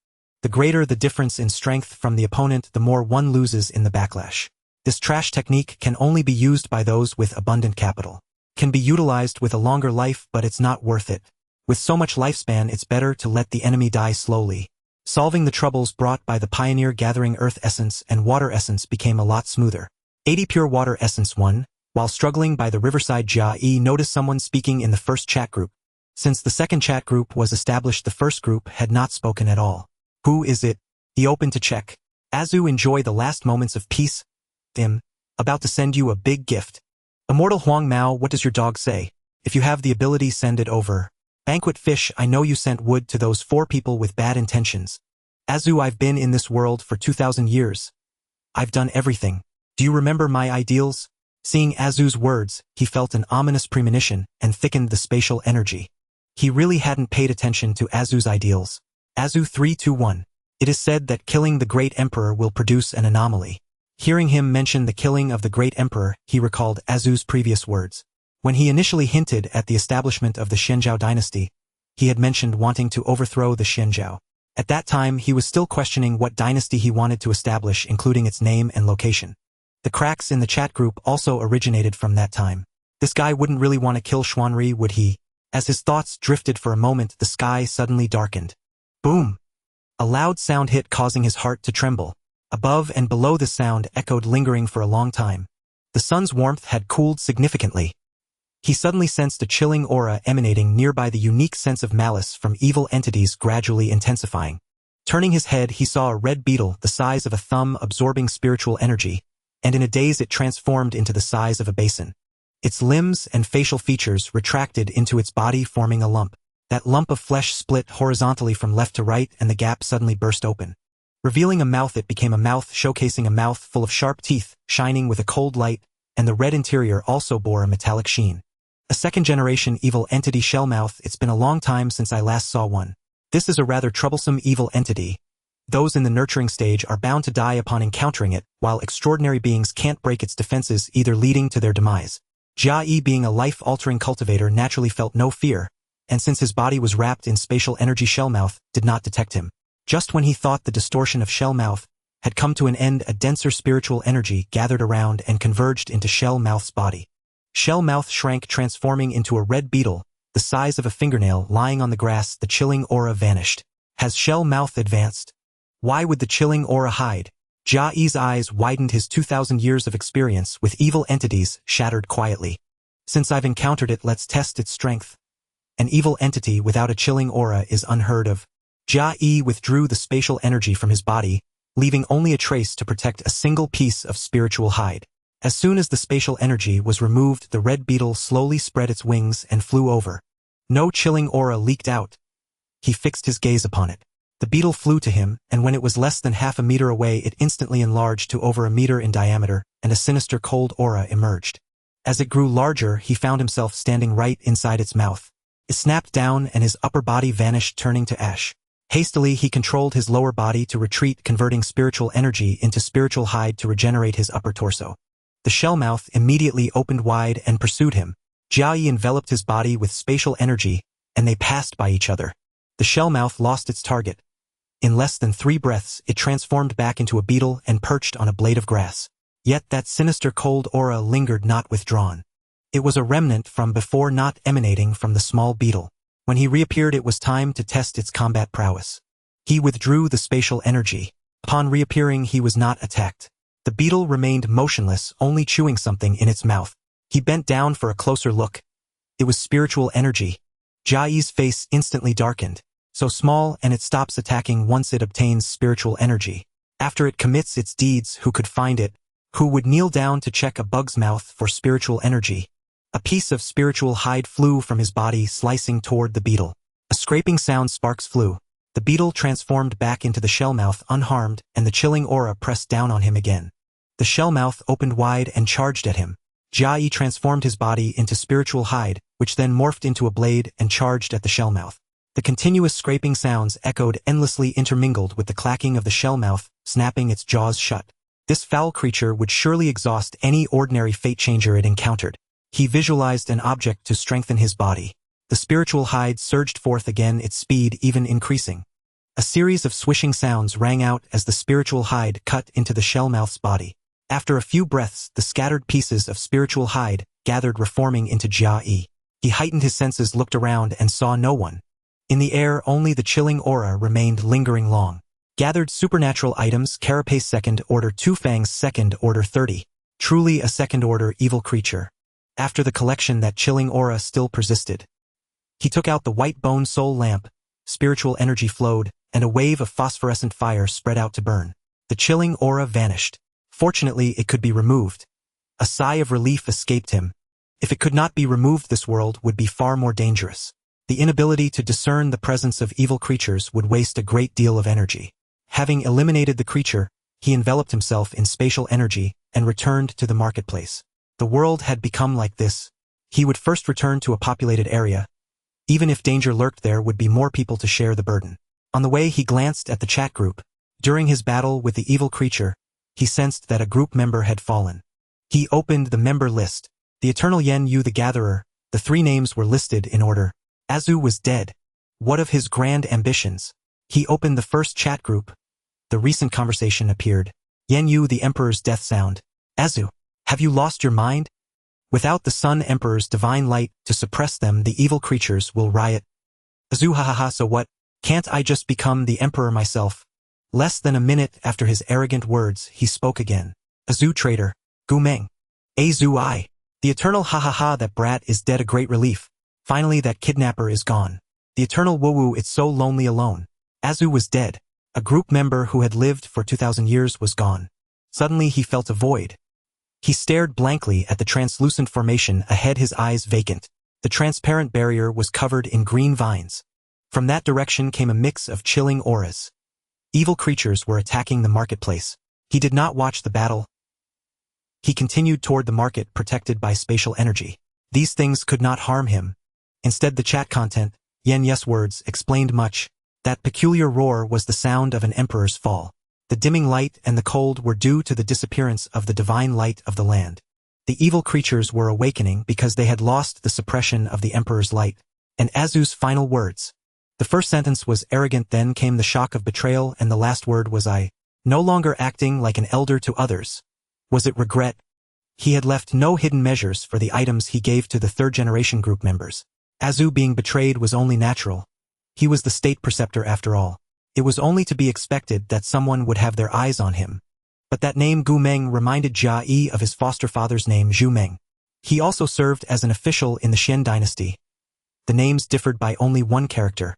The greater the difference in strength from the opponent, the more one loses in the backlash. This trash technique can only be used by those with abundant capital. Can be utilized with a longer life, but it's not worth it. With so much lifespan, it's better to let the enemy die slowly. Solving the troubles brought by the pioneer gathering earth essence and water essence became a lot smoother. 80 pure water essence 1. While struggling by the riverside, Jia Yi noticed someone speaking in the first chat group. Since the second chat group was established, the first group had not spoken at all. Who is it? He opened to check. Azu, enjoy the last moments of peace. About to send you a big gift. Immortal Huang Mao, what does your dog say? If you have the ability, send it over. Banquet fish, I know you sent wood to those 4 people with bad intentions. Azu, I've been in this world for 2,000 years. I've done everything. Do you remember my ideals? Seeing Azu's words, he felt an ominous premonition and thickened the spatial energy. He really hadn't paid attention to Azu's ideals. Azu 321. It is said that killing the great emperor will produce an anomaly. Hearing him mention the killing of the great emperor, he recalled Azu's previous words. When he initially hinted at the establishment of the Xianzhao dynasty, he had mentioned wanting to overthrow the Xianzhao. At that time, he was still questioning what dynasty he wanted to establish, including its name and location. The cracks in the chat group also originated from that time. This guy wouldn't really want to kill Xuanri, would he? As his thoughts drifted for a moment, the sky suddenly darkened. Boom! A loud sound hit, causing his heart to tremble. Above and below the sound echoed, lingering for a long time. The sun's warmth had cooled significantly. He suddenly sensed a chilling aura emanating nearby, the unique sense of malice from evil entities gradually intensifying. Turning his head, he saw a red beetle the size of a thumb absorbing spiritual energy, and in a daze it transformed into the size of a basin. Its limbs and facial features retracted into its body, forming a lump. That lump of flesh split horizontally from left to right, and the gap suddenly burst open. Revealing a mouth, it became a mouth showcasing a mouth full of sharp teeth, shining with a cold light, and the red interior also bore a metallic sheen. A second-generation evil entity shellmouth. It's been a long time since I last saw one. This is a rather troublesome evil entity. Those in the nurturing stage are bound to die upon encountering it, while extraordinary beings can't break its defenses, either leading to their demise. Jia Yi, being a life-altering cultivator, naturally felt no fear, and since his body was wrapped in spatial energy, Shellmouth did not detect him. Just when he thought the distortion of Shellmouth had come to an end, a denser spiritual energy gathered around and converged into Shellmouth's body. Shellmouth shrank, transforming into a red beetle, the size of a fingernail. Lying on the grass, the chilling aura vanished. Has Shellmouth advanced? Why would the chilling aura hide? Jia Yi's eyes widened. His 2,000 years of experience with evil entities shattered quietly. Since I've encountered it, let's test its strength. An evil entity without a chilling aura is unheard of. Jia Yi withdrew the spatial energy from his body, leaving only a trace to protect a single piece of spiritual hide. As soon as the spatial energy was removed, the red beetle slowly spread its wings and flew over. No chilling aura leaked out. He fixed his gaze upon it. The beetle flew to him, and when it was less than half a meter away, it instantly enlarged to over a meter in diameter, and a sinister cold aura emerged. As it grew larger, he found himself standing right inside its mouth. It snapped down and his upper body vanished, turning to ash. Hastily, he controlled his lower body to retreat, converting spiritual energy into spiritual hide to regenerate his upper torso. The shellmouth immediately opened wide and pursued him. Jia Yi enveloped his body with spatial energy, and they passed by each other. The shellmouth lost its target. In less than 3 breaths, it transformed back into a beetle and perched on a blade of grass. Yet that sinister cold aura lingered, not withdrawn. It was a remnant from before, not emanating from the small beetle. When he reappeared, it was time to test its combat prowess. He withdrew the spatial energy. Upon reappearing, he was not attacked. The beetle remained motionless, only chewing something in its mouth. He bent down for a closer look. It was spiritual energy. Jia Yi's face instantly darkened. so small and it stops attacking once it obtains spiritual energy. After it commits its deeds, who could find it? Who would kneel down to check a bug's mouth for spiritual energy? A piece of spiritual hide flew from his body, slicing toward the beetle. A scraping sound, sparks flew. The beetle transformed back into the shellmouth unharmed, and the chilling aura pressed down on him again. The shellmouth opened wide and charged at him. Jia Yi transformed his body into spiritual hide, which then morphed into a blade and charged at the shellmouth. The continuous scraping sounds echoed endlessly, intermingled with the clacking of the shellmouth, snapping its jaws shut. This foul creature would surely exhaust any ordinary fate changer it encountered. He visualized an object to strengthen his body. The spiritual hide surged forth again, its speed even increasing. A series of swishing sounds rang out as the spiritual hide cut into the shellmouth's body. After a few breaths, the scattered pieces of spiritual hide gathered, reforming into Jia Yi. He heightened his senses, looked around, and saw no one. In the air, only the chilling aura remained lingering long. Gathered supernatural items, carapace second order, two fangs second order 30. Truly a second order evil creature. After the collection, that chilling aura still persisted. He took out the white bone soul lamp. Spiritual energy flowed, and a wave of phosphorescent fire spread out to burn. The chilling aura vanished. Fortunately, it could be removed. A sigh of relief escaped him. If it could not be removed, this world would be far more dangerous. The inability to discern the presence of evil creatures would waste a great deal of energy. Having eliminated the creature, he enveloped himself in spatial energy and returned to the marketplace. The world had become like this. He would first return to a populated area. Even if danger lurked, there would be more people to share the burden. On the way, he glanced at the chat group. During his battle with the evil creature, he sensed that a group member had fallen. He opened the member list. The Eternal Yen Yu the Gatherer. The three names were listed in order. Azu was dead. What of his grand ambitions? He opened the first chat group. The recent conversation appeared. Yen Yu the Emperor's death sound. Azu, have you lost your mind? Without the Sun Emperor's divine light to suppress them, the evil creatures will riot. Azu, hahaha, so what? Can't I just become the Emperor myself? Less than a minute after his arrogant words, he spoke again. Azu traitor. Gu Meng. Azu I. The Eternal, hahaha, that brat is dead, a great relief. Finally, that kidnapper is gone. The Eternal, woo-woo, it's so lonely alone. Azu was dead. A group member who had lived for 2,000 years was gone. Suddenly he felt a void. He stared blankly at the translucent formation ahead, his eyes vacant. The transparent barrier was covered in green vines. From that direction came a mix of chilling auras. Evil creatures were attacking the marketplace. He did not watch the battle. He continued toward the market, protected by spatial energy. These things could not harm him. Instead, the chat content, Yen Yes words, explained much. That peculiar roar was the sound of an emperor's fall. The dimming light and the cold were due to the disappearance of the divine light of the land. The evil creatures were awakening because they had lost the suppression of the emperor's light. And Azu's final words. The first sentence was arrogant, then came the shock of betrayal, and the last word was I. No longer acting like an elder to others. Was it regret? He had left no hidden measures for the items he gave to the third-generation group members. Azu being betrayed was only natural. He was the state preceptor after all. It was only to be expected that someone would have their eyes on him. But that name Gu Meng reminded Jia Yi of his foster father's name Zhu Meng. He also served as an official in the Xian dynasty. The names differed by only one character.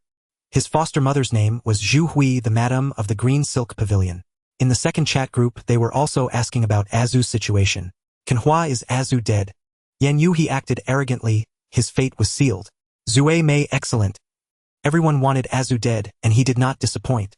His foster mother's name was Zhu Hui, the Madam of the Green Silk Pavilion. In the second chat group, they were also asking about Azu's situation. Kenhua, is Azu dead? Yen Yu, he acted arrogantly. His fate was sealed. Zue Mei, excellent. Everyone wanted Azu dead, and he did not disappoint.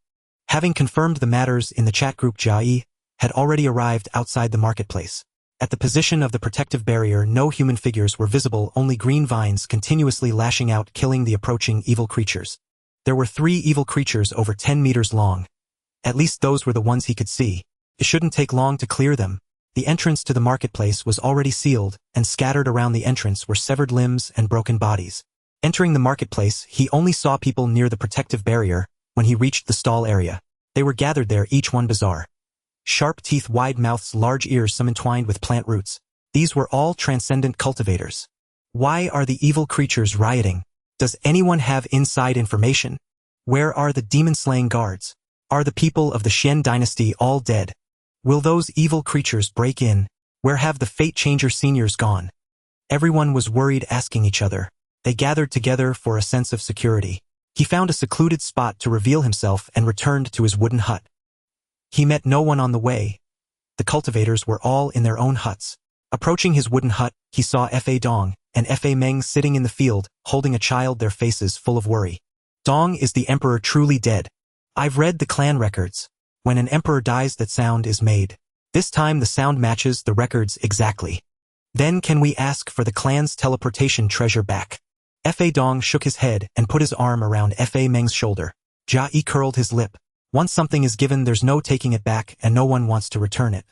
Having confirmed the matters in the chat group, Jia Yi had already arrived outside the marketplace. At the position of the protective barrier, no human figures were visible, only green vines continuously lashing out, killing the approaching evil creatures. There were 3 evil creatures over 10 meters long. At least those were the ones he could see. It shouldn't take long to clear them. The entrance to the marketplace was already sealed, and scattered around the entrance were severed limbs and broken bodies. Entering the marketplace, he only saw people near the protective barrier. When he reached the stall area, they were gathered there, each one bizarre. Sharp teeth, wide mouths, large ears, some entwined with plant roots. These were all transcendent cultivators. Why are the evil creatures rioting? Does anyone have inside information? Where are the demon-slaying guards? Are the people of the Xian dynasty all dead? Will those evil creatures break in? Where have the Fate Changer seniors gone? Everyone was worried, asking each other. They gathered together for a sense of security. He found a secluded spot to reveal himself and returned to his wooden hut. He met no one on the way. The cultivators were all in their own huts. Approaching his wooden hut, he saw Fa Dong and Fa Meng sitting in the field, holding a child, their faces full of worry. Dong, is the emperor truly dead? I've read the clan records. When an emperor dies, that sound is made. This time the sound matches the records exactly. Then can we ask for the clan's teleportation treasure back? Fa Dong shook his head and put his arm around Fa Meng's shoulder. Jia Yi curled his lip. Once something is given, there's no taking it back, and no one wants to return it.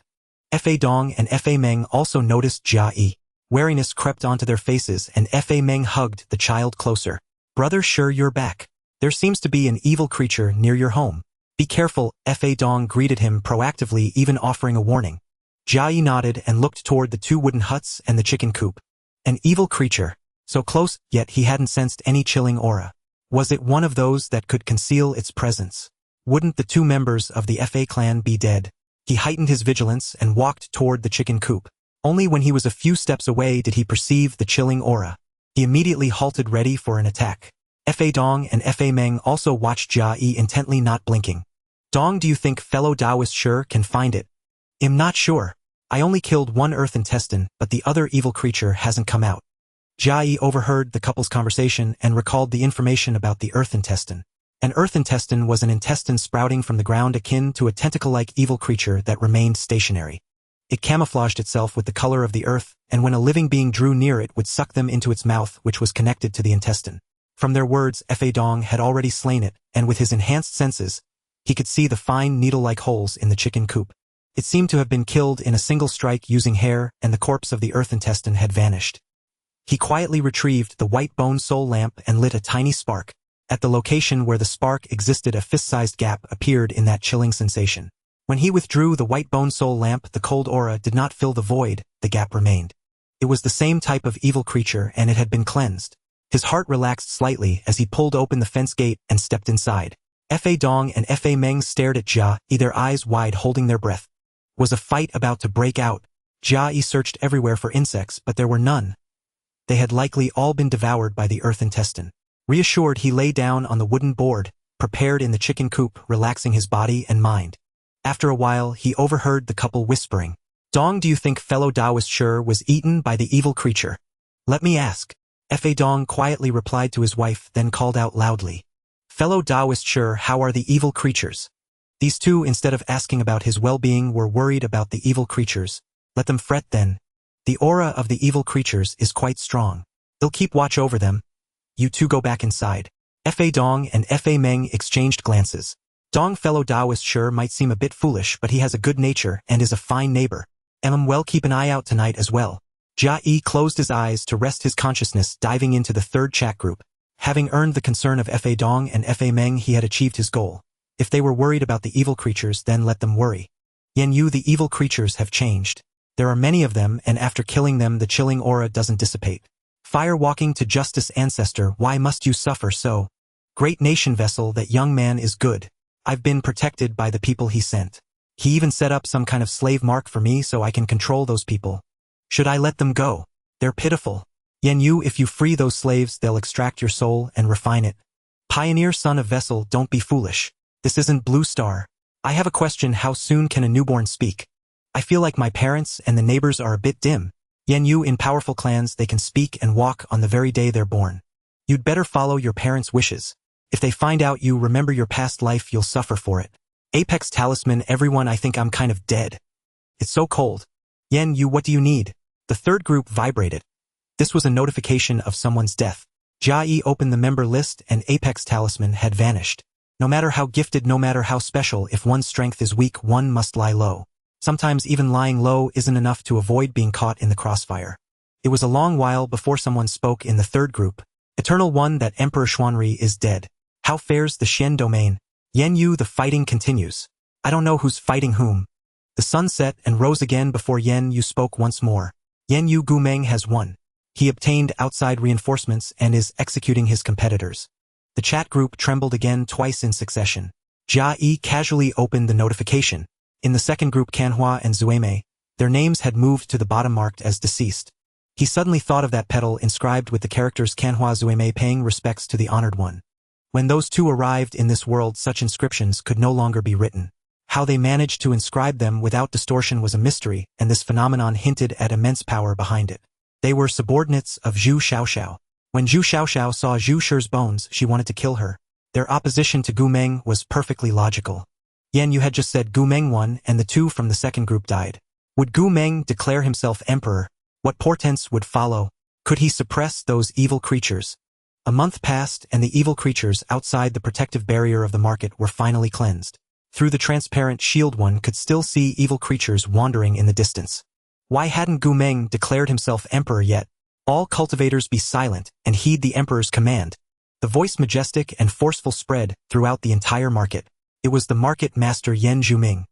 Fa Dong and Fa Meng also noticed Jia Yi. Wariness crept onto their faces, and Fa Meng hugged the child closer. Brother, sure you're back. There seems to be an evil creature near your home. Be careful, Fa Dong greeted him proactively, even offering a warning. Jia Yi nodded and looked toward the two wooden huts and the chicken coop. An evil creature. So close, yet he hadn't sensed any chilling aura. Was it one of those that could conceal its presence? Wouldn't the two members of the Fa clan be dead? He heightened his vigilance and walked toward the chicken coop. Only when he was a few steps away did he perceive the chilling aura. He immediately halted, ready for an attack. Fa Dong and Fa Meng also watched Jia Yi intently, not blinking. Dong, do you think fellow Taoist sure can find it? I'm not sure. I only killed one earth intestine, but the other evil creature hasn't come out. Jia Yi overheard the couple's conversation and recalled the information about the earth intestine. An earth intestine was an intestine sprouting from the ground, akin to a tentacle-like evil creature that remained stationary. It camouflaged itself with the color of the earth, and when a living being drew near it, would suck them into its mouth, which was connected to the intestine. From their words, Fa Dong had already slain it, and with his enhanced senses, he could see the fine needle-like holes in the chicken coop. It seemed to have been killed in a single strike using hair, and the corpse of the earth intestine had vanished. He quietly retrieved the white bone soul lamp and lit a tiny spark. At the location where the spark existed, a fist-sized gap appeared in that chilling sensation. When he withdrew the white bone soul lamp, the cold aura did not fill the void, the gap remained. It was the same type of evil creature, and it had been cleansed. His heart relaxed slightly as he pulled open the fence gate and stepped inside. Fa Dong and Fa Meng stared at Jia Yi, their eyes wide, holding their breath. Was a fight about to break out? Jia Yi searched everywhere for insects, but there were none. They had likely all been devoured by the earth intestine. Reassured, he lay down on the wooden board, prepared in the chicken coop, relaxing his body and mind. After a while, he overheard the couple whispering. Dong, do you think fellow Taoist sure was eaten by the evil creature? Let me ask. Fa Dong quietly replied to his wife, then called out loudly. Fellow Taoist sure, how are the evil creatures? These two, instead of asking about his well-being, were worried about the evil creatures. Let them fret then. The aura of the evil creatures is quite strong. They'll keep watch over them. You two go back inside. Fa Dong and Fa Meng exchanged glances. Dong, fellow Taoist sure might seem a bit foolish, but he has a good nature and is a fine neighbor. Well, keep an eye out tonight as well. Jia Yi closed his eyes to rest his consciousness, diving into the third chat group. Having earned the concern of Fa Dong and Fa Meng, he had achieved his goal. If they were worried about the evil creatures, then let them worry. Yan Yu, the evil creatures have changed. There are many of them, and after killing them, the chilling aura doesn't dissipate. Fire walking to justice, ancestor, why must you suffer so? Great nation vessel, that young man is good. I've been protected by the people he sent. He even set up some kind of slave mark for me so I can control those people. Should I let them go? They're pitiful. Yan Yu, if you free those slaves, they'll extract your soul and refine it. Pioneer, son of vessel, don't be foolish. This isn't Blue Star. I have a question, how soon can a newborn speak? I feel like my parents and the neighbors are a bit dim. Yan Yu, in powerful clans, they can speak and walk on the very day they're born. You'd better follow your parents' wishes. If they find out you remember your past life, you'll suffer for it. Apex talisman, everyone, I think I'm kind of dead. It's so cold. Yan Yu, what do you need? The third group vibrated. This was a notification of someone's death. Jia Yi opened the member list and Apex talisman had vanished. No matter how gifted, no matter how special, if one's strength is weak, one must lie low. Sometimes even lying low isn't enough to avoid being caught in the crossfire. It was a long while before someone spoke in the third group. Eternal One, that Emperor Xuanri is dead. How fares the Xian domain? Yan Yu, the fighting continues. I don't know who's fighting whom. The sun set and rose again before Yan Yu spoke once more. Yan Yu, Gu Meng has won. He obtained outside reinforcements and is executing his competitors. The chat group trembled again, twice in succession. Jia Yi casually opened the notification. In the second group, Canhua and Zueme, their names had moved to the bottom, marked as deceased. He suddenly thought of that petal inscribed with the characters Canhua Zueme, paying respects to the honored one. When those two arrived in this world, such inscriptions could no longer be written. How they managed to inscribe them without distortion was a mystery, and this phenomenon hinted at immense power behind it. They were subordinates of Zhu Xiaoxiao. When Zhu Xiaoxiao saw Zhu Shi's bones, she wanted to kill her. Their opposition to Gu Meng was perfectly logical. Yan Yu had just said Gu Meng won, and the two from the second group died. Would Gu Meng declare himself emperor? What portents would follow? Could he suppress those evil creatures? A month passed, and the evil creatures outside the protective barrier of the market were finally cleansed. Through the transparent shield, one could still see evil creatures wandering in the distance. Why hadn't Gu Meng declared himself emperor yet? All cultivators be silent and heed the emperor's command. The voice, majestic and forceful, spread throughout the entire market. It was the market master Yan Zhuming.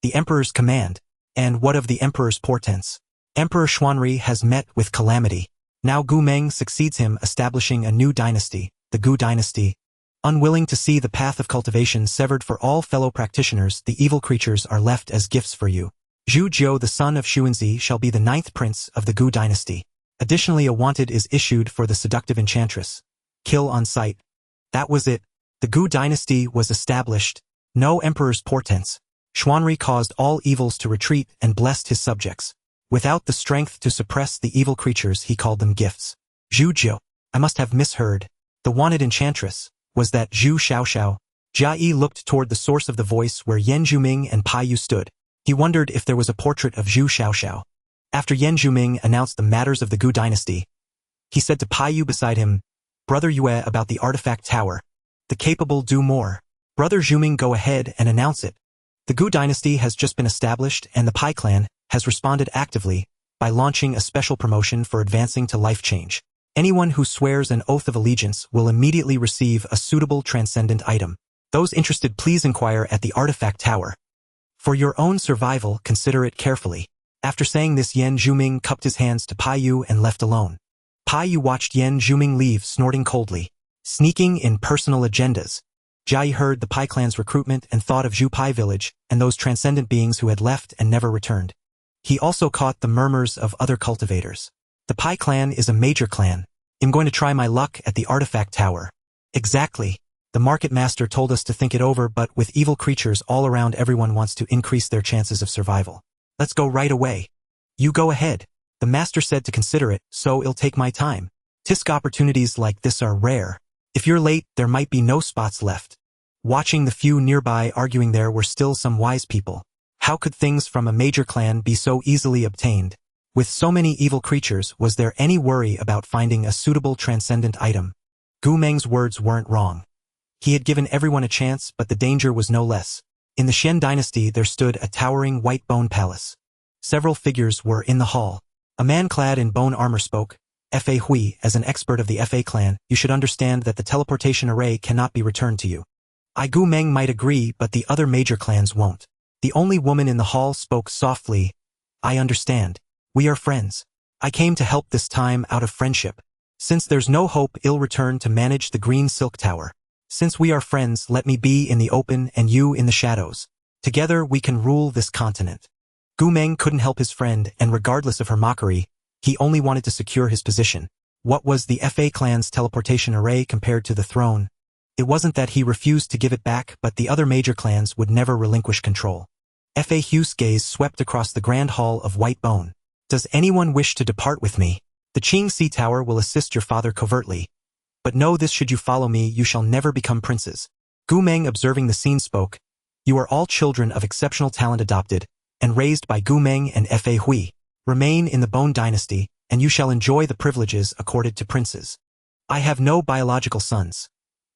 The emperor's command. And what of the emperor's portents? Emperor Xuanri has met with calamity. Now Gu Meng succeeds him, establishing a new dynasty, the Gu dynasty. Unwilling to see the path of cultivation severed for all fellow practitioners, the evil creatures are left as gifts for you. Zhu Jiu, the son of Xuanzi, shall be the 9th prince of the Gu dynasty. Additionally, a wanted is issued for the seductive enchantress. Kill on sight. That was it. The Gu dynasty was established. No emperor's portents. Xuanri caused all evils to retreat and blessed his subjects. Without the strength to suppress the evil creatures, he called them gifts. Zhu Jiu. I must have misheard. The wanted enchantress. Was that Zhu Xiaoxiao? Jia Yi looked toward the source of the voice where Yan Zhuming and Pai Yu stood. He wondered if there was a portrait of Zhu Xiaoxiao. After Yan Zhuming announced the matters of the Gu dynasty, he said to Pai Yu beside him, Brother Yue, about the artifact tower. The capable do more. Brother Zhuming, go ahead and announce it. The Gu dynasty has just been established, and the Pai clan has responded actively by launching a special promotion for advancing to life change. Anyone who swears an oath of allegiance will immediately receive a suitable transcendent item. Those interested, please inquire at the artifact tower. For your own survival, consider it carefully. After saying this, Yan Zhuming cupped his hands to Pai Yu and left alone. Pai Yu watched Yan Zhuming leave, snorting coldly. Sneaking in personal agendas. Jia Yi heard the Pai clan's recruitment and thought of Zhu Pai village and those transcendent beings who had left and never returned. He also caught the murmurs of other cultivators. The Pai clan is a major clan. I'm going to try my luck at the artifact tower. Exactly. The market master told us to think it over, but with evil creatures all around, everyone wants to increase their chances of survival. Let's go right away. You go ahead. The master said to consider it, so I'll take my time. Tisk opportunities like this are rare. If you're late, there might be no spots left. Watching the few nearby arguing, there were still some wise people. How could things from a major clan be so easily obtained? With so many evil creatures, was there any worry about finding a suitable transcendent item? Gu Meng's words weren't wrong. He had given everyone a chance, but the danger was no less. In the Xian dynasty there stood a towering white bone palace. Several figures were in the hall. A man clad in bone armor spoke. Fa Hui, as an expert of the Fa clan, you should understand that the teleportation array cannot be returned to you. Gu Meng might agree, but the other major clans won't. The only woman in the hall spoke softly. I understand. We are friends. I came to help this time out of friendship. Since there's no hope, I'll return to manage the Green Silk Tower. Since we are friends, let me be in the open and you in the shadows. Together we can rule this continent. Gu Meng couldn't help his friend, and regardless of her mockery, he only wanted to secure his position. What was the Fa clan's teleportation array compared to the throne? It wasn't that he refused to give it back, but the other major clans would never relinquish control. Fa Hu's gaze swept across the grand hall of white bone. Does anyone wish to depart with me? The Qing Sea Tower will assist your father covertly. But know this, should you follow me, you shall never become princes. Gu Meng, observing the scene, spoke. You are all children of exceptional talent, adopted and raised by Gu Meng and Fa Hui. Remain in the Bone Dynasty, and you shall enjoy the privileges accorded to princes. I have no biological sons.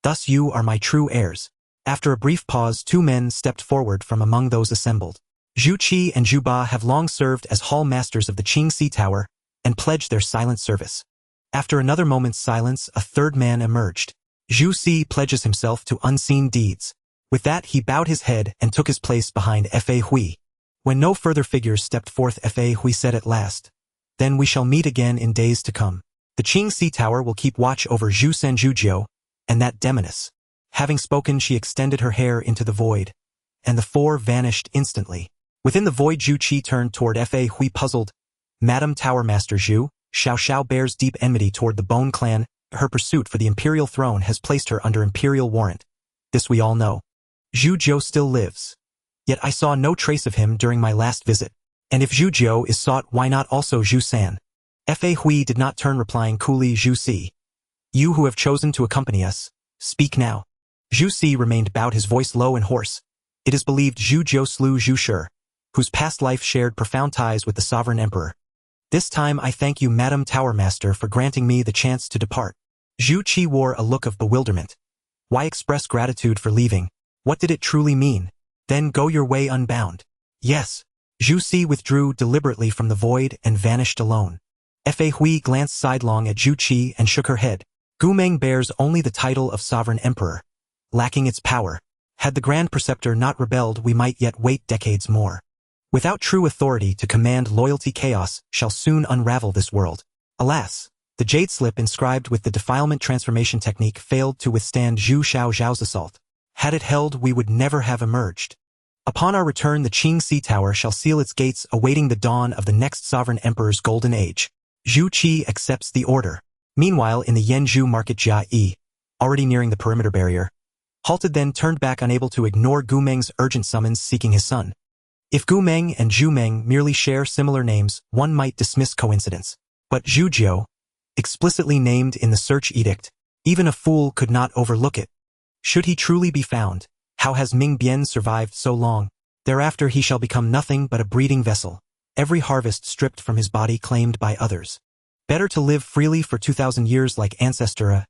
Thus you are my true heirs. After a brief pause, two men stepped forward from among those assembled. Zhu Qi and Zhu Ba have long served as hall masters of the Qing Sea Tower and pledged their silent service. After another moment's silence, a third man emerged. Zhu Si pledges himself to unseen deeds. With that, he bowed his head and took his place behind Fa Hui. When no further figures stepped forth, Fa Hui said at last, Then we shall meet again in days to come. The Qing Sea Tower will keep watch over Zhu Sen Zhujiu and that demoness. Having spoken, she extended her hair into the void, and the four vanished instantly. Within the void, Zhu Qi turned toward Fa Hui, puzzled. Madam Tower Master Zhu, Xiao bears deep enmity toward the Bone Clan Her pursuit for the imperial throne has placed her under imperial warrant. This we all know. Zhu Jiu still lives. Yet I saw no trace of him during my last visit. And if Zhu Jiu is sought, why not also Zhu San? Fa Hui did not turn, replying coolly, Zhu Si. You who have chosen to accompany us, speak now. Zhu Si remained bowed, his voice low and hoarse. It is believed Zhu Jiu slew Zhu Shi, whose past life shared profound ties with the sovereign emperor. This time I thank you, Madam Tower Master, for granting me the chance to depart. Zhu Qi wore a look of bewilderment. Why express gratitude for leaving? What did it truly mean? Then go your way unbound. Yes. Zhu Si withdrew deliberately from the void and vanished alone. Fa Hui glanced sidelong at Zhu Qi and shook her head. Gu Meng bears only the title of sovereign emperor, lacking its power. Had the Grand Preceptor not rebelled, we might yet wait decades more. Without true authority to command loyalty, chaos shall soon unravel this world. Alas, the jade slip inscribed with the defilement transformation technique failed to withstand Zhu Xiao's assault. Had it held, we would never have emerged. Upon our return, the Qing Sea Tower shall seal its gates, awaiting the dawn of the next sovereign emperor's golden age. Zhu Qi accepts the order. Meanwhile, in the Yanzhou market, Jia Yi, already nearing the perimeter barrier, halted, then turned back, unable to ignore Gu Meng's urgent summons seeking his son. If Gu Meng and Zhu Meng merely share similar names, one might dismiss coincidence. But Zhu Jiu, explicitly named in the search edict, even a fool could not overlook it. Should he truly be found, how has Ming Bian survived so long? Thereafter he shall become nothing but a breeding vessel, every harvest stripped from his body claimed by others. Better to live freely for 2,000 years like ancestora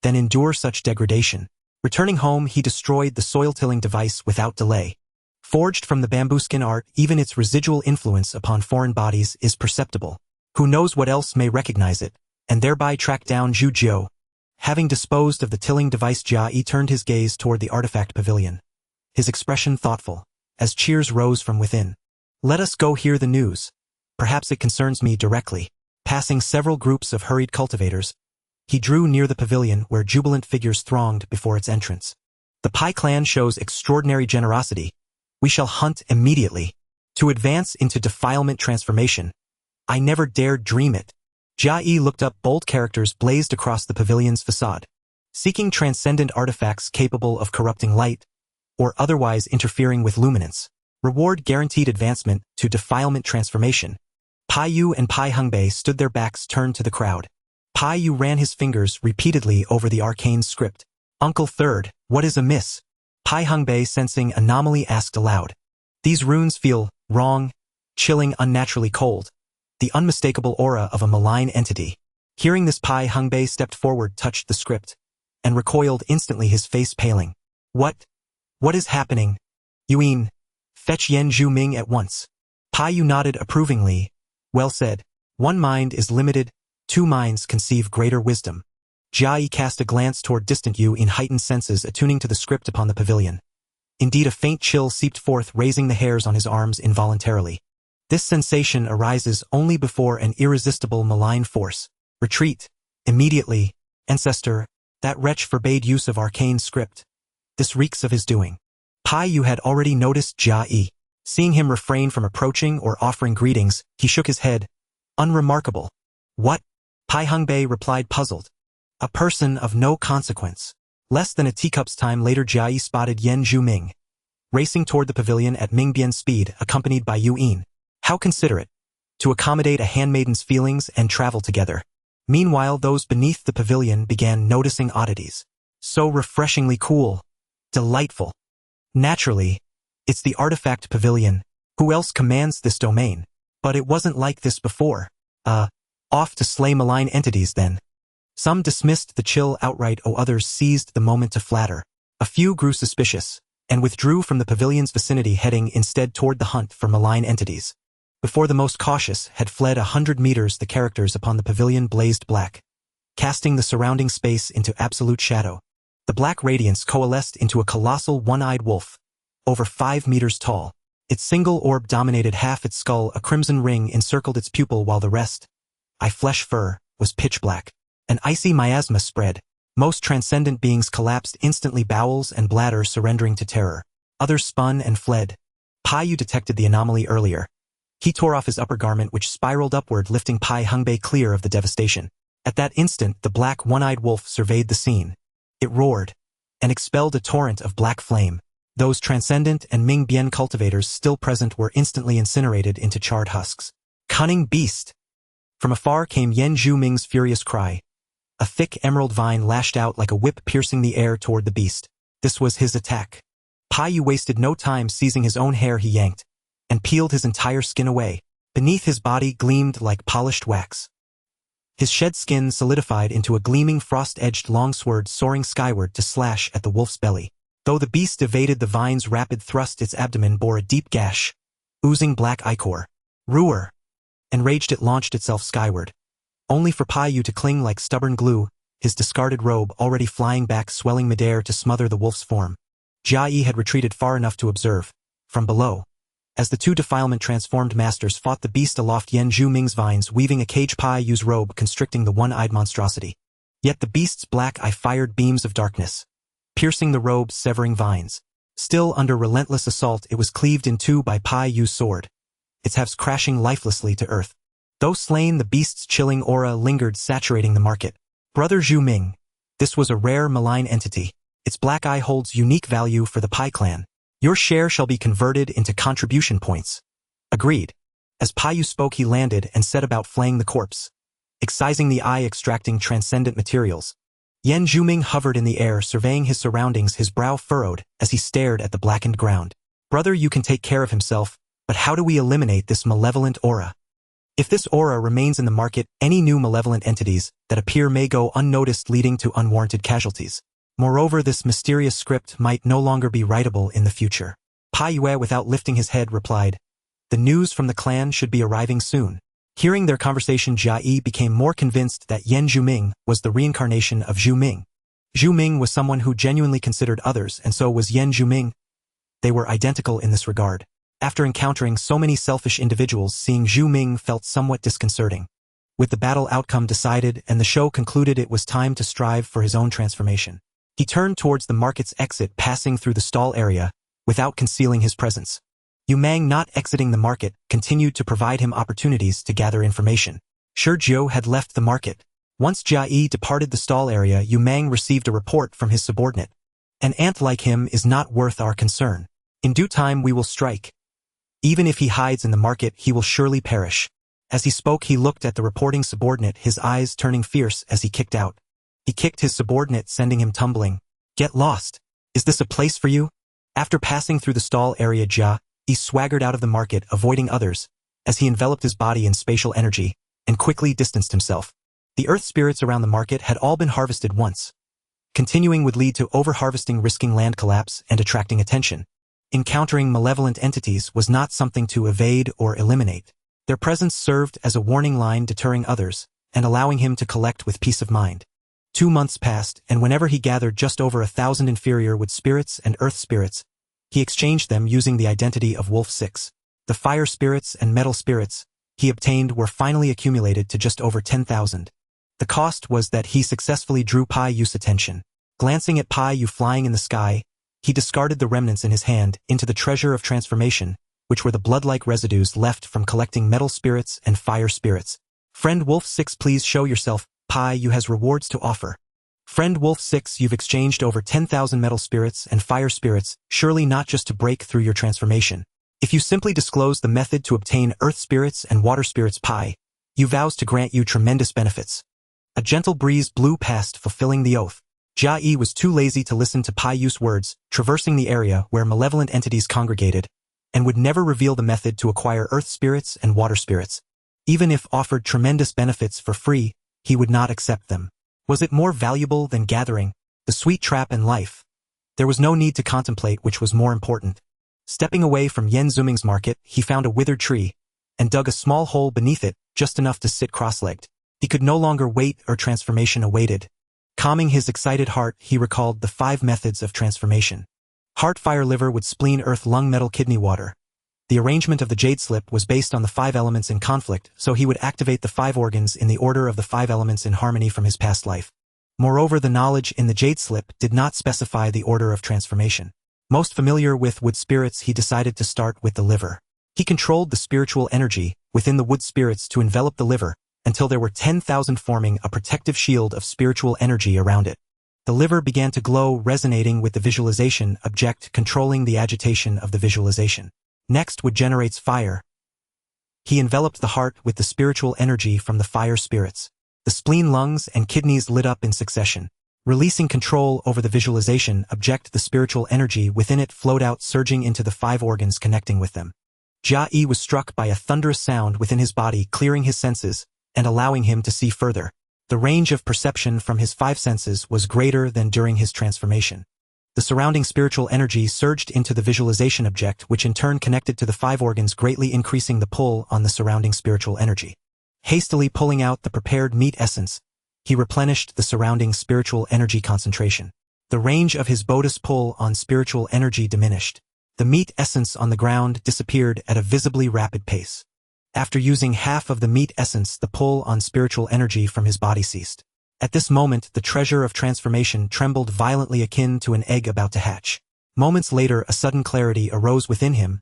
than endure such degradation. Returning home, he destroyed the soil-tilling device without delay. Forged from the bamboo-skin art, even its residual influence upon foreign bodies is perceptible. Who knows what else may recognize it, and thereby track down Zhu Jiu. Having disposed of the tilling device, Jia Yi turned his gaze toward the artifact pavilion, his expression thoughtful, as cheers rose from within. Let us go hear the news. Perhaps it concerns me directly. Passing several groups of hurried cultivators, he drew near the pavilion where jubilant figures thronged before its entrance. The Pai clan shows extraordinary generosity. We shall hunt immediately. To advance into defilement transformation. I never dared dream it. Jia Yi looked up. Bold characters blazed across the pavilion's facade, seeking transcendent artifacts capable of corrupting light, or otherwise interfering with luminance. Reward guaranteed advancement to defilement transformation. Pai Yu and Pai Hongbei stood, their backs turned to the crowd. Pai Yu ran his fingers repeatedly over the arcane script. Uncle Third, what is amiss? Pai Hongbei, sensing anomaly, asked aloud. These runes feel wrong, chilling, unnaturally cold. The unmistakable aura of a malign entity. Hearing this, Pai Hongbei stepped forward, touched the script, and recoiled instantly, his face paling. What is happening? Yuan, fetch Yan Zhu Ming at once. Pai Yu nodded approvingly. Well said. One mind is limited, two minds conceive greater wisdom. Jia Yi cast a glance toward distant Yu in heightened senses, attuning to the script upon the pavilion. Indeed, a faint chill seeped forth, raising the hairs on his arms involuntarily. This sensation arises only before an irresistible malign force. Retreat. Immediately. Ancestor, that wretch forbade use of arcane script. This reeks of his doing. Pai Yu had already noticed Jia Yi. Seeing him refrain from approaching or offering greetings, he shook his head. Unremarkable. What? Pai Hongbei replied, puzzled. A person of no consequence. Less than a teacup's time later, Jia Yi spotted Yan Zhu Ming, racing toward the pavilion at Mingbian's speed, accompanied by Yu Yin. How considerate. To accommodate a handmaiden's feelings and travel together. Meanwhile, those beneath the pavilion began noticing oddities. So refreshingly cool. Delightful. Naturally, it's the artifact pavilion. Who else commands this domain? But it wasn't like this before. Off to slay malign entities then. Some dismissed the chill outright, others seized the moment to flatter. A few grew suspicious, and withdrew from the pavilion's vicinity, heading instead toward the hunt for malign entities. Before the most cautious had fled 100 meters, the characters upon the pavilion blazed black, casting the surrounding space into absolute shadow. The black radiance coalesced into a colossal one-eyed wolf, over 5 meters tall. Its single orb dominated half its skull, a crimson ring encircled its pupil, while the rest, flesh fur, was pitch black. An icy miasma spread. Most transcendent beings collapsed instantly, bowels and bladder surrendering to terror. Others spun and fled. Pai Yu detected the anomaly earlier. He tore off his upper garment, which spiraled upward, lifting Pai Hongbei clear of the devastation. At that instant, the black one-eyed wolf surveyed the scene. It roared and expelled a torrent of black flame. Those transcendent and Ming Bian cultivators still present were instantly incinerated into charred husks. Cunning beast! From afar came Yan Zhu-Ming's furious cry. A thick emerald vine lashed out like a whip, piercing the air toward the beast. This was his attack. Pai Yu wasted no time. Seizing his own hair, he yanked and peeled his entire skin away. Beneath, his body gleamed like polished wax. His shed skin solidified into a gleaming frost-edged longsword, soaring skyward to slash at the wolf's belly. Though the beast evaded the vine's rapid thrust, its abdomen bore a deep gash, oozing black ichor. Roar! Enraged, it launched itself skyward, only for Pai Yu to cling like stubborn glue, his discarded robe already flying back, swelling midair to smother the wolf's form. Jia Yi had retreated far enough to observe, from below, as the two defilement-transformed masters fought the beast aloft. Yan Zhu-Ming's vines weaving a cage, Pai Yu's robe constricting the one-eyed monstrosity. Yet the beast's black eye fired beams of darkness, piercing the robe's severing vines. Still under relentless assault, it was cleaved in two by Pai Yu's sword, its halves crashing lifelessly to earth. Though slain, the beast's chilling aura lingered, saturating the market. Brother Zhu-Ming. This was a rare malign entity. Its black eye holds unique value for the Pai clan. Your share shall be converted into contribution points. Agreed. As Pai Yu spoke, he landed and set about flaying the corpse, excising the eye, extracting transcendent materials. Yan Zhu-Ming hovered in the air, surveying his surroundings, his brow furrowed as he stared at the blackened ground. Brother, you can take care of himself, but how do we eliminate this malevolent aura? If this aura remains in the market, any new malevolent entities that appear may go unnoticed, leading to unwarranted casualties. Moreover, this mysterious script might no longer be writable in the future. Pai Yue, without lifting his head, replied, "The news from the clan should be arriving soon." Hearing their conversation, Jia Yi became more convinced that Yan Zhu-Ming was the reincarnation of Zhu Ming. Zhu Ming was someone who genuinely considered others, and so was Yan Zhu-Ming. They were identical in this regard. After encountering so many selfish individuals, seeing Zhu Ming felt somewhat disconcerting. With the battle outcome decided and the show concluded, it was time to strive for his own transformation. He turned towards the market's exit, passing through the stall area, without concealing his presence. Yu Mang, not exiting the market, continued to provide him opportunities to gather information. Shi Jiu had left the market. Once Jia Yi departed the stall area, Yu Mang received a report from his subordinate. An ant like him is not worth our concern. In due time we will strike. Even if he hides in the market, he will surely perish. As he spoke, he looked at the reporting subordinate, his eyes turning fierce as he kicked out. He kicked his subordinate, sending him tumbling. Get lost. Is this a place for you? After passing through the stall area, Jia Yi swaggered out of the market, avoiding others, as he enveloped his body in spatial energy, and quickly distanced himself. The earth spirits around the market had all been harvested once. Continuing would lead to over-harvesting, risking land collapse and attracting attention. Encountering malevolent entities was not something to evade or eliminate. Their presence served as a warning line, deterring others, and allowing him to collect with peace of mind. 2 months passed, and whenever he gathered just over 1,000 inferior wood spirits and earth spirits, he exchanged them using the identity of Wolf 6. The fire spirits and metal spirits he obtained were finally accumulated to just over 10,000. The cost was that he successfully drew Pai Yu's attention. Glancing at Pai Yu flying in the sky, he discarded the remnants in his hand into the treasure of transformation, which were the blood-like residues left from collecting metal spirits and fire spirits. Friend Wolf 6, please show yourself. Pai Yu has rewards to offer. Friend Wolf 6, you've exchanged over 10,000 metal spirits and fire spirits, surely not just to break through your transformation. If you simply disclose the method to obtain earth spirits and water spirits, Pai Yu vows to grant you tremendous benefits. A gentle breeze blew past, fulfilling the oath. Jia Yi was too lazy to listen to Pai Yu's words, traversing the area where malevolent entities congregated, and would never reveal the method to acquire earth spirits and water spirits. Even if offered tremendous benefits for free, he would not accept them. Was it more valuable than gathering the sweet trap in life? There was no need to contemplate which was more important. Stepping away from Yan Zuming's market, he found a withered tree and dug a small hole beneath it, just enough to sit cross-legged. He could no longer wait, or transformation awaited. Calming his excited heart, he recalled the 5 methods of transformation. Heart, fire, liver, wood, spleen, earth, lung, metal, kidney, water. The arrangement of the jade slip was based on the 5 elements in conflict, so he would activate the 5 organs in the order of the 5 elements in harmony from his past life. Moreover, the knowledge in the jade slip did not specify the order of transformation. Most familiar with wood spirits, he decided to start with the liver. He controlled the spiritual energy within the wood spirits to envelop the liver, until there were 10,000 forming a protective shield of spiritual energy around it. The liver began to glow, resonating with the visualization object, controlling the agitation of the visualization. Next would generates fire. He enveloped the heart with the spiritual energy from the fire spirits. The spleen, lungs, and kidneys lit up in succession. Releasing control over the visualization object, the spiritual energy within it flowed out, surging into the 5 organs connecting with them. Jia Yi was struck by a thunderous sound within his body, clearing his senses and allowing him to see further. The range of perception from his 5 senses was greater than during his transformation. The surrounding spiritual energy surged into the visualization object, which in turn connected to the 5 organs, greatly increasing the pull on the surrounding spiritual energy. Hastily pulling out the prepared meat essence, he replenished the surrounding spiritual energy concentration. The range of his Bodhis pull on spiritual energy diminished. The meat essence on the ground disappeared at a visibly rapid pace. After using half of the meat essence, the pull on spiritual energy from his body ceased. At this moment, the treasure of transformation trembled violently, akin to an egg about to hatch. Moments later, a sudden clarity arose within him.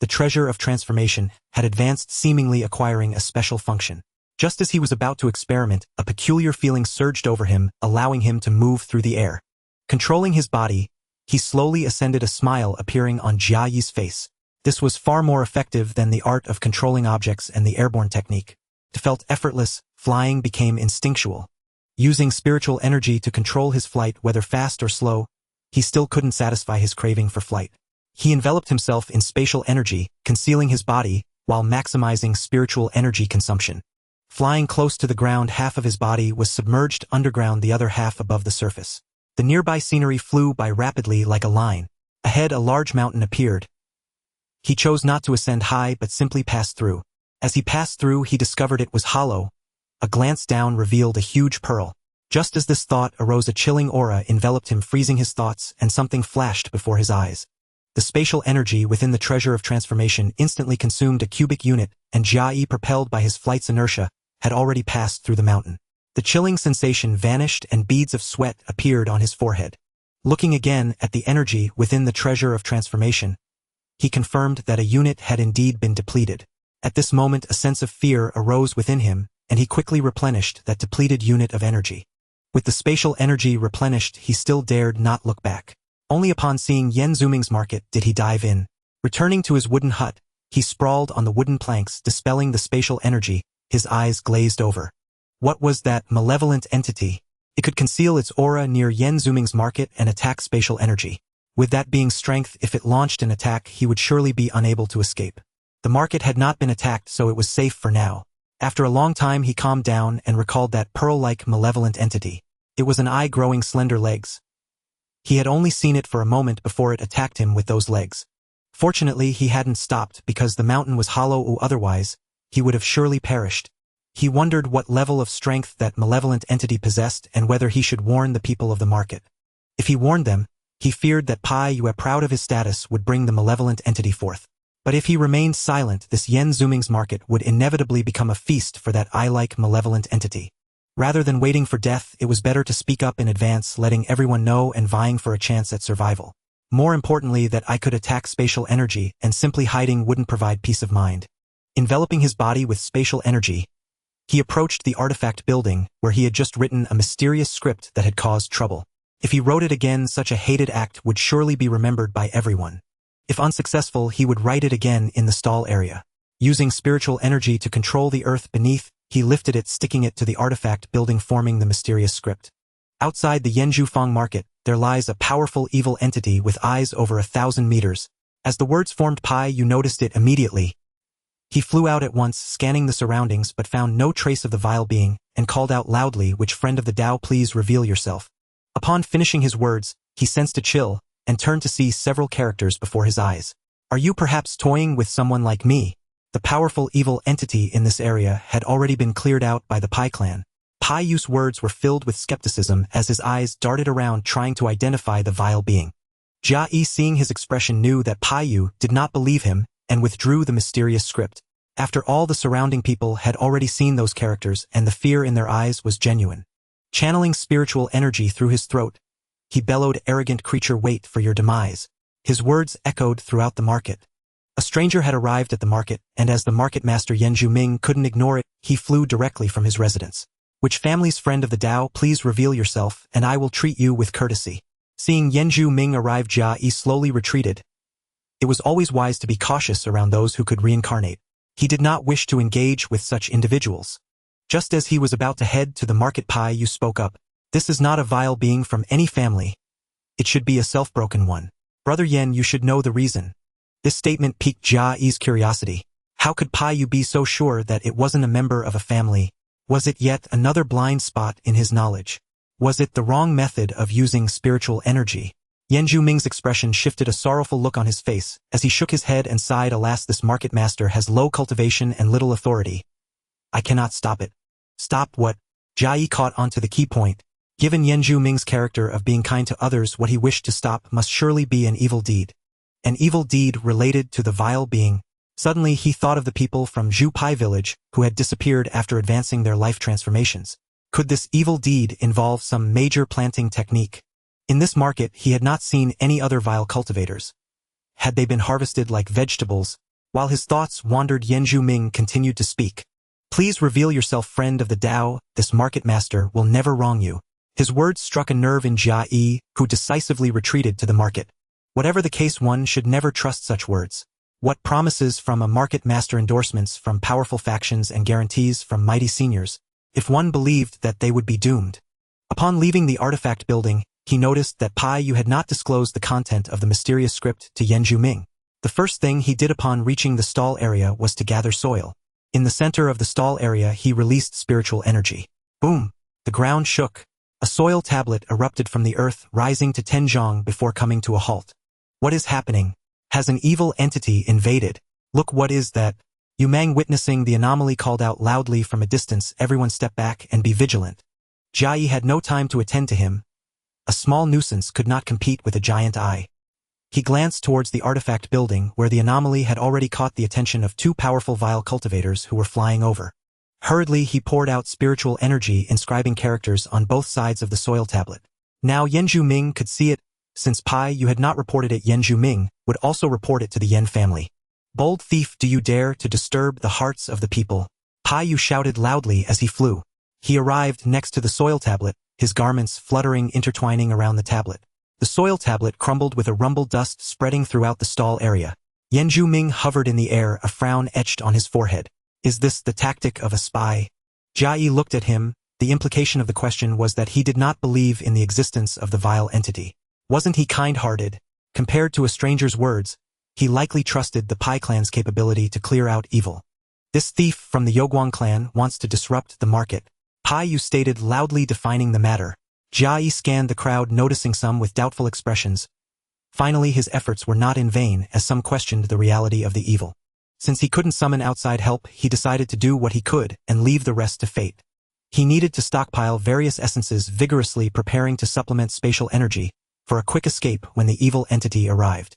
The treasure of transformation had advanced, seemingly acquiring a special function. Just as he was about to experiment, a peculiar feeling surged over him, allowing him to move through the air. Controlling his body, he slowly ascended, a smile appearing on Jia Yi's face. This was far more effective than the art of controlling objects and the airborne technique. It felt effortless, flying became instinctual. Using spiritual energy to control his flight, whether fast or slow, he still couldn't satisfy his craving for flight. He enveloped himself in spatial energy, concealing his body, while maximizing spiritual energy consumption. Flying close to the ground, half of his body was submerged underground, the other half above the surface. The nearby scenery flew by rapidly like a line. Ahead, a large mountain appeared. He chose not to ascend high, but simply passed through. As he passed through, he discovered it was hollow. A glance down revealed a huge pearl. Just as this thought arose, a chilling aura enveloped him, freezing his thoughts, and something flashed before his eyes. The spatial energy within the treasure of transformation instantly consumed a cubic unit, and Jia Yi, propelled by his flight's inertia, had already passed through the mountain. The chilling sensation vanished, and beads of sweat appeared on his forehead. Looking again at the energy within the treasure of transformation, he confirmed that a unit had indeed been depleted. At this moment, a sense of fear arose within him, and he quickly replenished that depleted unit of energy. With the spatial energy replenished, he still dared not look back. Only upon seeing Yan Zuming's market did he dive in. Returning to his wooden hut, he sprawled on the wooden planks, dispelling the spatial energy, his eyes glazed over. What was that malevolent entity? It could conceal its aura near Yan Zuming's market and attack spatial energy. With that being strength, if it launched an attack, he would surely be unable to escape. The market had not been attacked, so it was safe for now. After a long time, he calmed down and recalled that pearl-like malevolent entity. It was an eye growing slender legs. He had only seen it for a moment before it attacked him with those legs. Fortunately, he hadn't stopped, because the mountain was hollow, or otherwise, he would have surely perished. He wondered what level of strength that malevolent entity possessed and whether he should warn the people of the market. If he warned them, he feared that Pai Yue, proud of his status, would bring the malevolent entity forth. But if he remained silent, this Yan Zuming's market would inevitably become a feast for that eye-like malevolent entity. Rather than waiting for death, it was better to speak up in advance, letting everyone know and vying for a chance at survival. More importantly, that I could attack spatial energy, and simply hiding wouldn't provide peace of mind. Enveloping his body with spatial energy, he approached the artifact building, where he had just written a mysterious script that had caused trouble. If he wrote it again, such a hated act would surely be remembered by everyone. If unsuccessful, he would write it again in the stall area. Using spiritual energy to control the earth beneath, he lifted it, sticking it to the artifact building, forming the mysterious script. Outside the Yanzhufang market, there lies a powerful evil entity with eyes over 1,000 meters. As the words formed, Pai Yu noticed it immediately. He flew out at once, scanning the surroundings, but found no trace of the vile being, and called out loudly, "Which friend of the Tao, please reveal yourself." Upon finishing his words, he sensed a chill, and turned to see several characters before his eyes. "Are you perhaps toying with someone like me?" The powerful evil entity in this area had already been cleared out by the Pai clan. Pai Yu's words were filled with skepticism as his eyes darted around, trying to identify the vile being. Jia Yi, seeing his expression, knew that Pai Yu did not believe him, and withdrew the mysterious script. After all, the surrounding people had already seen those characters, and the fear in their eyes was genuine. Channeling spiritual energy through his throat, he bellowed, "Arrogant creature, wait for your demise." His words echoed throughout the market. A stranger had arrived at the market, and as the market master Yan Zhuming couldn't ignore it, he flew directly from his residence. Which family's friend of the Tao, please reveal yourself, and I will treat you with courtesy. Seeing Yan Zhuming arrive, Jia Yi slowly retreated. It was always wise to be cautious around those who could reincarnate. He did not wish to engage with such individuals. Just as he was about to head to the market, Pai Yu spoke up. This is not a vile being from any family. It should be a self-broken one. Brother Yan, you should know the reason. This statement piqued Jia Yi's curiosity. How could Pai Yu be so sure that it wasn't a member of a family? Was it yet another blind spot in his knowledge? Was it the wrong method of using spiritual energy? Yan Zhuming's expression shifted, a sorrowful look on his face, as he shook his head and sighed, alas, this market master has low cultivation and little authority. I cannot stop it. Stop what? Jia Yi caught onto the key point. Given Yan Zhuming's character of being kind to others, what he wished to stop must surely be an evil deed. An evil deed related to the vile being. Suddenly he thought of the people from Zhu Pai village who had disappeared after advancing their life transformations. Could this evil deed involve some major planting technique? In this market he had not seen any other vile cultivators. Had they been harvested like vegetables? While his thoughts wandered, Yan Zhuming continued to speak. Please reveal yourself, friend of the Tao, this market master will never wrong you. His words struck a nerve in Jia Yi, who decisively retreated to the market. Whatever the case, one should never trust such words. What promises from a market master, endorsements from powerful factions, and guarantees from mighty seniors, if one believed that they would be doomed? Upon leaving the artifact building, he noticed that Pai Yu had not disclosed the content of the mysterious script to Yan Zhuming. The first thing he did upon reaching the stall area was to gather soil. In the center of the stall area he released spiritual energy. Boom! The ground shook. A soil tablet erupted from the earth, rising to 10 zhong before coming to a halt. What is happening? Has an evil entity invaded? Look, what is that? Yu Mang, witnessing the anomaly, called out loudly from a distance, everyone step back and be vigilant. Jia Yi had no time to attend to him. A small nuisance could not compete with a giant eye. He glanced towards the artifact building where the anomaly had already caught the attention of two powerful vile cultivators who were flying over. Hurriedly he poured out spiritual energy, inscribing characters on both sides of the soil tablet. Now Yan Zhuming could see it. Since Pai Yu had not reported it, Yan Zhuming would also report it to the Yan family. Bold thief, do you dare to disturb the hearts of the people? Pai Yu shouted loudly as he flew. He arrived next to the soil tablet, his garments fluttering, intertwining around the tablet. The soil tablet crumbled with a rumble, dust spreading throughout the stall area. Yan Zhuming hovered in the air, a frown etched on his forehead. Is this the tactic of a spy? Jia Yi looked at him. The implication of the question was that he did not believe in the existence of the vile entity. Wasn't he kind-hearted? Compared to a stranger's words, he likely trusted the Pai clan's capability to clear out evil. This thief from the Yoguang clan wants to disrupt the market. Pai Yu stated loudly, defining the matter. Jia Yi scanned the crowd, noticing some with doubtful expressions. Finally his efforts were not in vain, as some questioned the reality of the evil. Since he couldn't summon outside help, he decided to do what he could and leave the rest to fate. He needed to stockpile various essences, vigorously preparing to supplement spatial energy for a quick escape when the evil entity arrived.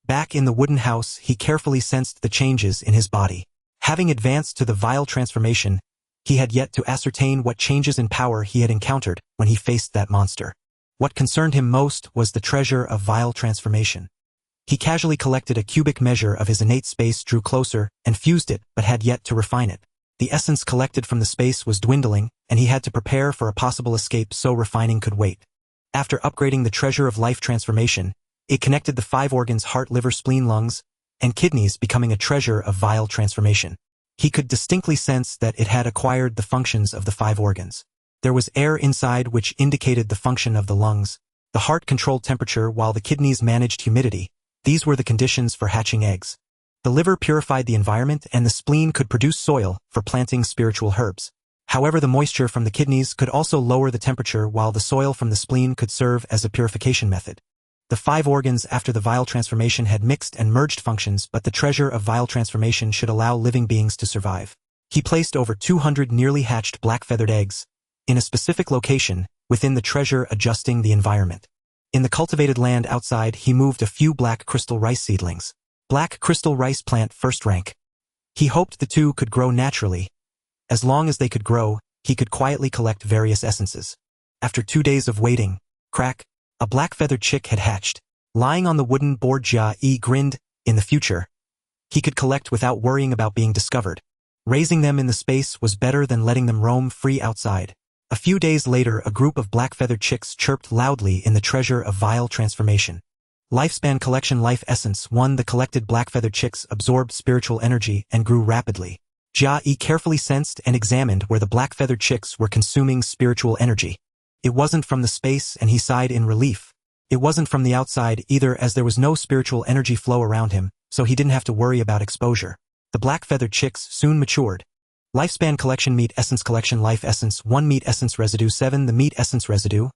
Back in the wooden house, he carefully sensed the changes in his body. Having advanced to the vile transformation, he had yet to ascertain what changes in power he had encountered when he faced that monster. What concerned him most was the treasure of vile transformation. He casually collected a cubic measure of his innate space, drew closer, and fused it, but had yet to refine it. The essence collected from the space was dwindling, and he had to prepare for a possible escape, so refining could wait. After upgrading the treasure of life transformation, it connected the 5 organs: heart, liver, spleen, lungs, and kidneys, becoming a treasure of vile transformation. He could distinctly sense that it had acquired the functions of the 5 organs. There was air inside, which indicated the function of the lungs. The heart controlled temperature, while the kidneys managed humidity. These were the conditions for hatching eggs. The liver purified the environment, and the spleen could produce soil for planting spiritual herbs. However, the moisture from the kidneys could also lower the temperature, while the soil from the spleen could serve as a purification method. The 5 organs after the vile transformation had mixed and merged functions, but the treasure of vile transformation should allow living beings to survive. He placed over 200 nearly hatched black-feathered eggs in a specific location within the treasure, adjusting the environment. In the cultivated land outside, he moved a few black crystal rice seedlings. Black crystal rice plant, first rank. He hoped the two could grow naturally. As long as they could grow, he could quietly collect various essences. After 2 days of waiting, crack, a black-feathered chick had hatched. Lying on the wooden board, Jia Yi grinned. In the future, He could collect without worrying about being discovered. Raising them in the space was better than letting them roam free outside. A few days later, a group of black-feathered chicks chirped loudly in the treasure of vile transformation. Lifespan Collection Life Essence 1. The collected black-feathered chicks absorbed spiritual energy and grew rapidly. Jia Yi carefully sensed and examined where the black-feathered chicks were consuming spiritual energy. It wasn't from the space, and he sighed in relief. It wasn't from the outside either, as there was no spiritual energy flow around him, so he didn't have to worry about exposure. The black-feathered chicks soon matured. Lifespan Collection Meat Essence Collection Life Essence 1. Meat Essence Residue 7. The meat essence residue,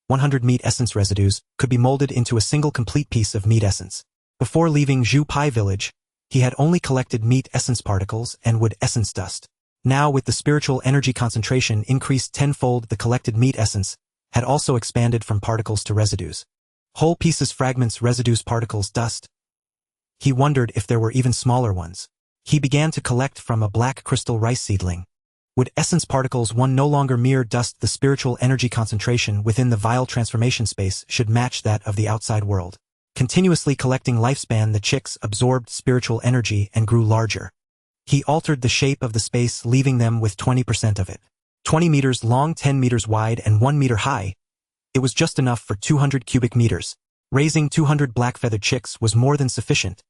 100 meat essence residues, could be molded into a single complete piece of meat essence. Before leaving Zhu Pai village, he had only collected meat essence particles and wood essence dust. Now, with the spiritual energy concentration increased tenfold, the collected meat essence had also expanded from particles to residues. Whole pieces, fragments, residues, particles, dust. He wondered if there were even smaller ones. He began to collect from a black crystal rice seedling. Would essence particles 1. No longer mere dust. The spiritual energy concentration within the vile transformation space should match that of the outside world. Continuously collecting lifespan, the chicks absorbed spiritual energy and grew larger. He altered the shape of the space, leaving them with 20% of it. 20 meters long, 10 meters wide, and 1 meter high. It was just enough for 200 cubic meters. Raising 200 black-feathered chicks was more than sufficient.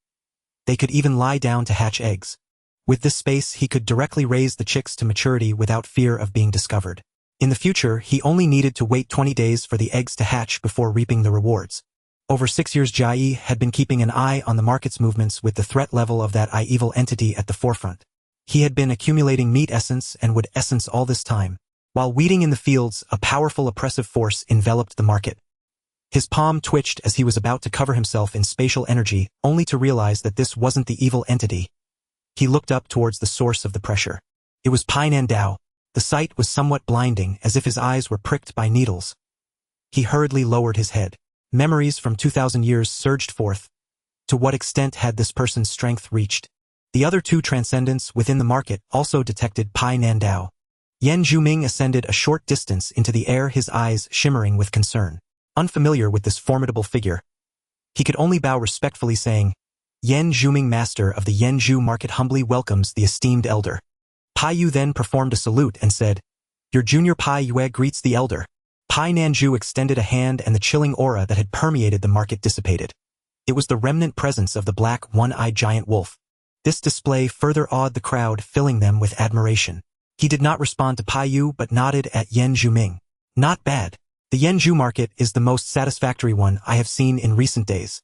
They could even lie down to hatch eggs. With this space, he could directly raise the chicks to maturity without fear of being discovered. In the future, he only needed to wait 20 days for the eggs to hatch before reaping the rewards. Over 6 years, Jia Yi had been keeping an eye on the market's movements with the threat level of that evil entity at the forefront. He had been accumulating meat essence and wood essence all this time. While weeding in the fields, a powerful oppressive force enveloped the market. His palm twitched as he was about to cover himself in spatial energy, only to realize that this wasn't the evil entity. He looked up towards the source of the pressure. It was Pai Nan Dao. The sight was somewhat blinding, as if his eyes were pricked by needles. He hurriedly lowered his head. Memories from 2,000 years surged forth. To what extent had this person's strength reached? The other two transcendents within the market also detected Pai Nan Dao. Yan Zhuming ascended a short distance into the air, his eyes shimmering with concern. Unfamiliar with this formidable figure, he could only bow respectfully, saying, Yan Zhuming, master of the Yanzhou market, humbly welcomes the esteemed elder. Pai Yu then performed a salute and said, Your junior Pai Yue greets the elder. Pai Nanju extended a hand, and the chilling aura that had permeated the market dissipated. It was the remnant presence of the black, one-eyed giant wolf. This display further awed the crowd, filling them with admiration. He did not respond to Pai Yu but nodded at Yan Zhuming. Not bad. The Yanzhou market is the most satisfactory one I have seen in recent days.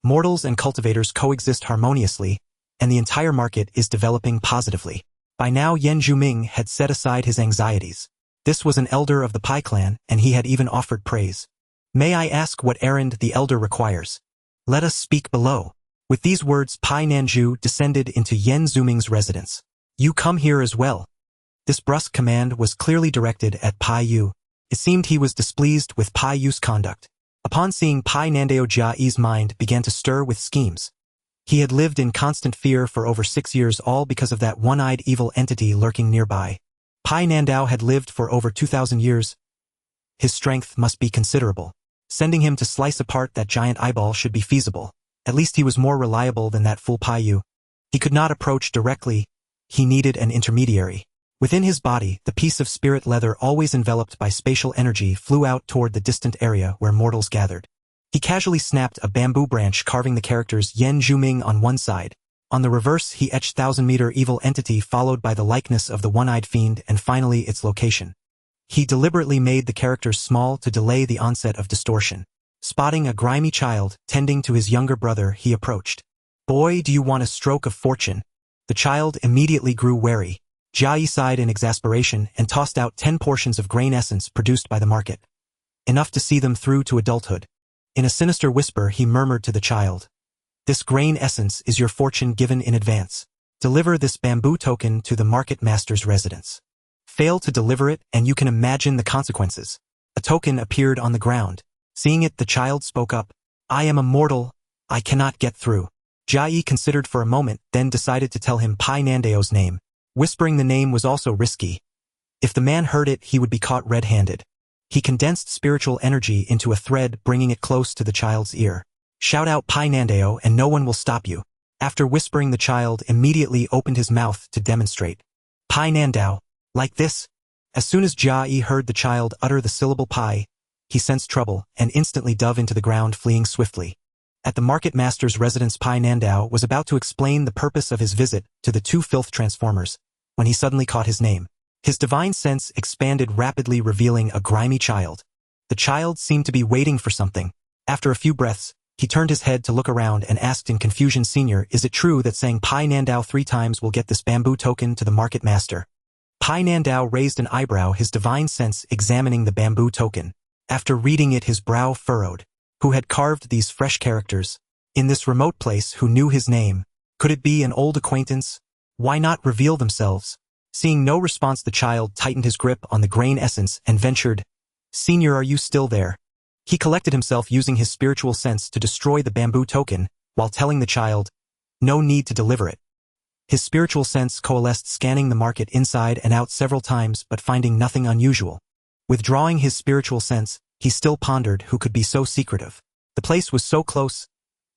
Mortals and cultivators coexist harmoniously, and the entire market is developing positively. By now, Yan Zhuming had set aside his anxieties. This was an elder of the Pai clan, and he had even offered praise. May I ask what errand the elder requires? Let us speak below. With these words, Pai Nanju descended into Yan Zhuming's residence. You come here as well. This brusque command was clearly directed at Pai Yu. It seemed he was displeased with Pai Yu's conduct. Upon seeing Pai Nandao, Jia Yi's mind began to stir with schemes. He had lived in constant fear for over 6 years, all because of that one-eyed evil entity lurking nearby. Pai Nandao had lived for over 2,000 years. His strength must be considerable. Sending him to slice apart that giant eyeball should be feasible. At least he was more reliable than that fool Pai Yu. He could not approach directly. He needed an intermediary. Within his body, the piece of spirit leather, always enveloped by spatial energy, flew out toward the distant area where mortals gathered. He casually snapped a bamboo branch, carving the characters Yan Zhuming on one side. On the reverse, he etched 1,000-meter evil entity, followed by the likeness of the one-eyed fiend, and finally its location. He deliberately made the characters small to delay the onset of distortion. Spotting a grimy child tending to his younger brother, he approached. Boy, do you want a stroke of fortune? The child immediately grew wary. Jia Yi sighed in exasperation and tossed out 10 portions of grain essence produced by the market. Enough to see them through to adulthood. In a sinister whisper, he murmured to the child. This grain essence is your fortune given in advance. Deliver this bamboo token to the market master's residence. Fail to deliver it, and you can imagine the consequences. A token appeared on the ground. Seeing it, the child spoke up. I am a mortal. I cannot get through. Jia Yi considered for a moment, then decided to tell him Pai Nandao's name. Whispering the name was also risky. If the man heard it, he would be caught red-handed. He condensed spiritual energy into a thread, bringing it close to the child's ear. Shout out Pai Nandao and no one will stop you. After whispering, the child immediately opened his mouth to demonstrate. Pai Nandao, like this? As soon as Jia Yi heard the child utter the syllable pai, he sensed trouble and instantly dove into the ground, fleeing swiftly. At the market master's residence, Pai Nandao was about to explain the purpose of his visit to the two filth transformers, when he suddenly caught his name. His divine sense expanded rapidly, revealing a grimy child. The child seemed to be waiting for something. After a few breaths, he turned his head to look around and asked in confusion, Senior, is it true that saying Pai Nandao 3 times will get this bamboo token to the market master? Pai Nandao raised an eyebrow, his divine sense examining the bamboo token. After reading it, his brow furrowed. Who had carved these fresh characters? In this remote place, who knew his name? Could it be an old acquaintance? Why not reveal themselves? Seeing no response, the child tightened his grip on the grain essence and ventured, Senior, are you still there? He collected himself, using his spiritual sense to destroy the bamboo token, while telling the child, no need to deliver it. His spiritual sense coalesced, scanning the market inside and out several times, but finding nothing unusual. Withdrawing his spiritual sense, he still pondered who could be so secretive. The place was so close.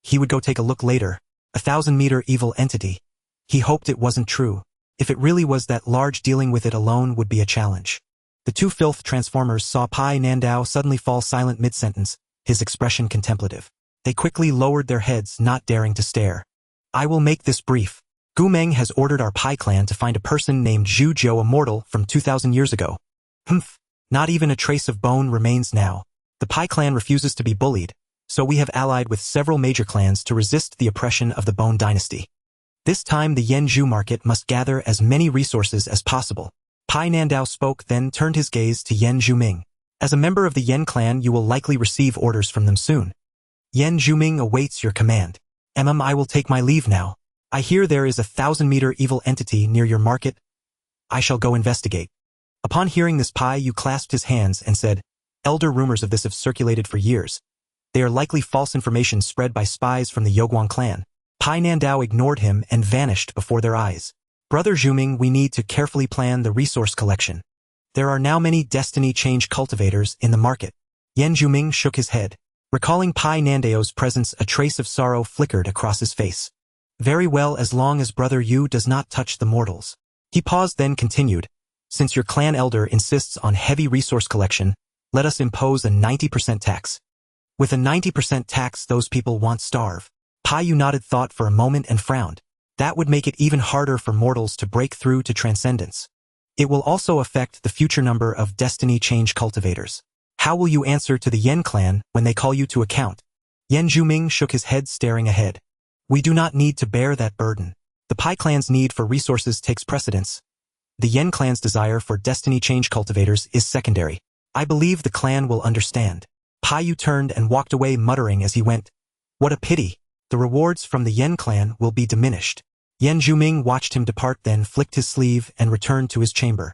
He would go take a look later. 1,000-meter evil entity. He hoped it wasn't true. If it really was that large, dealing with it alone would be a challenge. The two filth transformers saw Pai Nandao suddenly fall silent mid-sentence, his expression contemplative. They quickly lowered their heads, not daring to stare. I will make this brief. Gu Meng has ordered our Pai clan to find a person named Zhu Jiu, immortal from 2,000 years ago. Humph. Not even a trace of bone remains now. The Pai clan refuses to be bullied, so we have allied with several major clans to resist the oppression of the Bone dynasty. This time the Yanzhou market must gather as many resources as possible. Pai Nandao spoke, then turned his gaze to Yan Zhuming. As a member of the Yan clan, you will likely receive orders from them soon. Yan Zhuming awaits your command. I will take my leave now. I hear there is a 1,000-meter evil entity near your market. I shall go investigate. Upon hearing this, Pai Yu clasped his hands and said, Elder, rumors of this have circulated for years. They are likely false information spread by spies from the Yoguang clan. Pai Nandao ignored him and vanished before their eyes. Brother Zhuming, we need to carefully plan the resource collection. There are now many destiny change cultivators in the market. Yan Zhuming shook his head. Recalling Pai Nandao's presence, a trace of sorrow flickered across his face. Very well, as long as Brother Yu does not touch the mortals. He paused, then continued, since your clan elder insists on heavy resource collection, let us impose a 90% tax. With a 90% tax, those people won't starve. Pai Yu nodded thought for a moment and frowned. That would make it even harder for mortals to break through to transcendence. It will also affect the future number of destiny change cultivators. How will you answer to the Yan clan when they call you to account? Yan Zhuming shook his head, staring ahead. We do not need to bear that burden. The Pai clan's need for resources takes precedence. The Yan clan's desire for destiny change cultivators is secondary. I believe the clan will understand. Pai Yu turned and walked away, muttering as he went, what a pity. The rewards from the Yan clan will be diminished. Yan Zhuming watched him depart, then flicked his sleeve and returned to his chamber.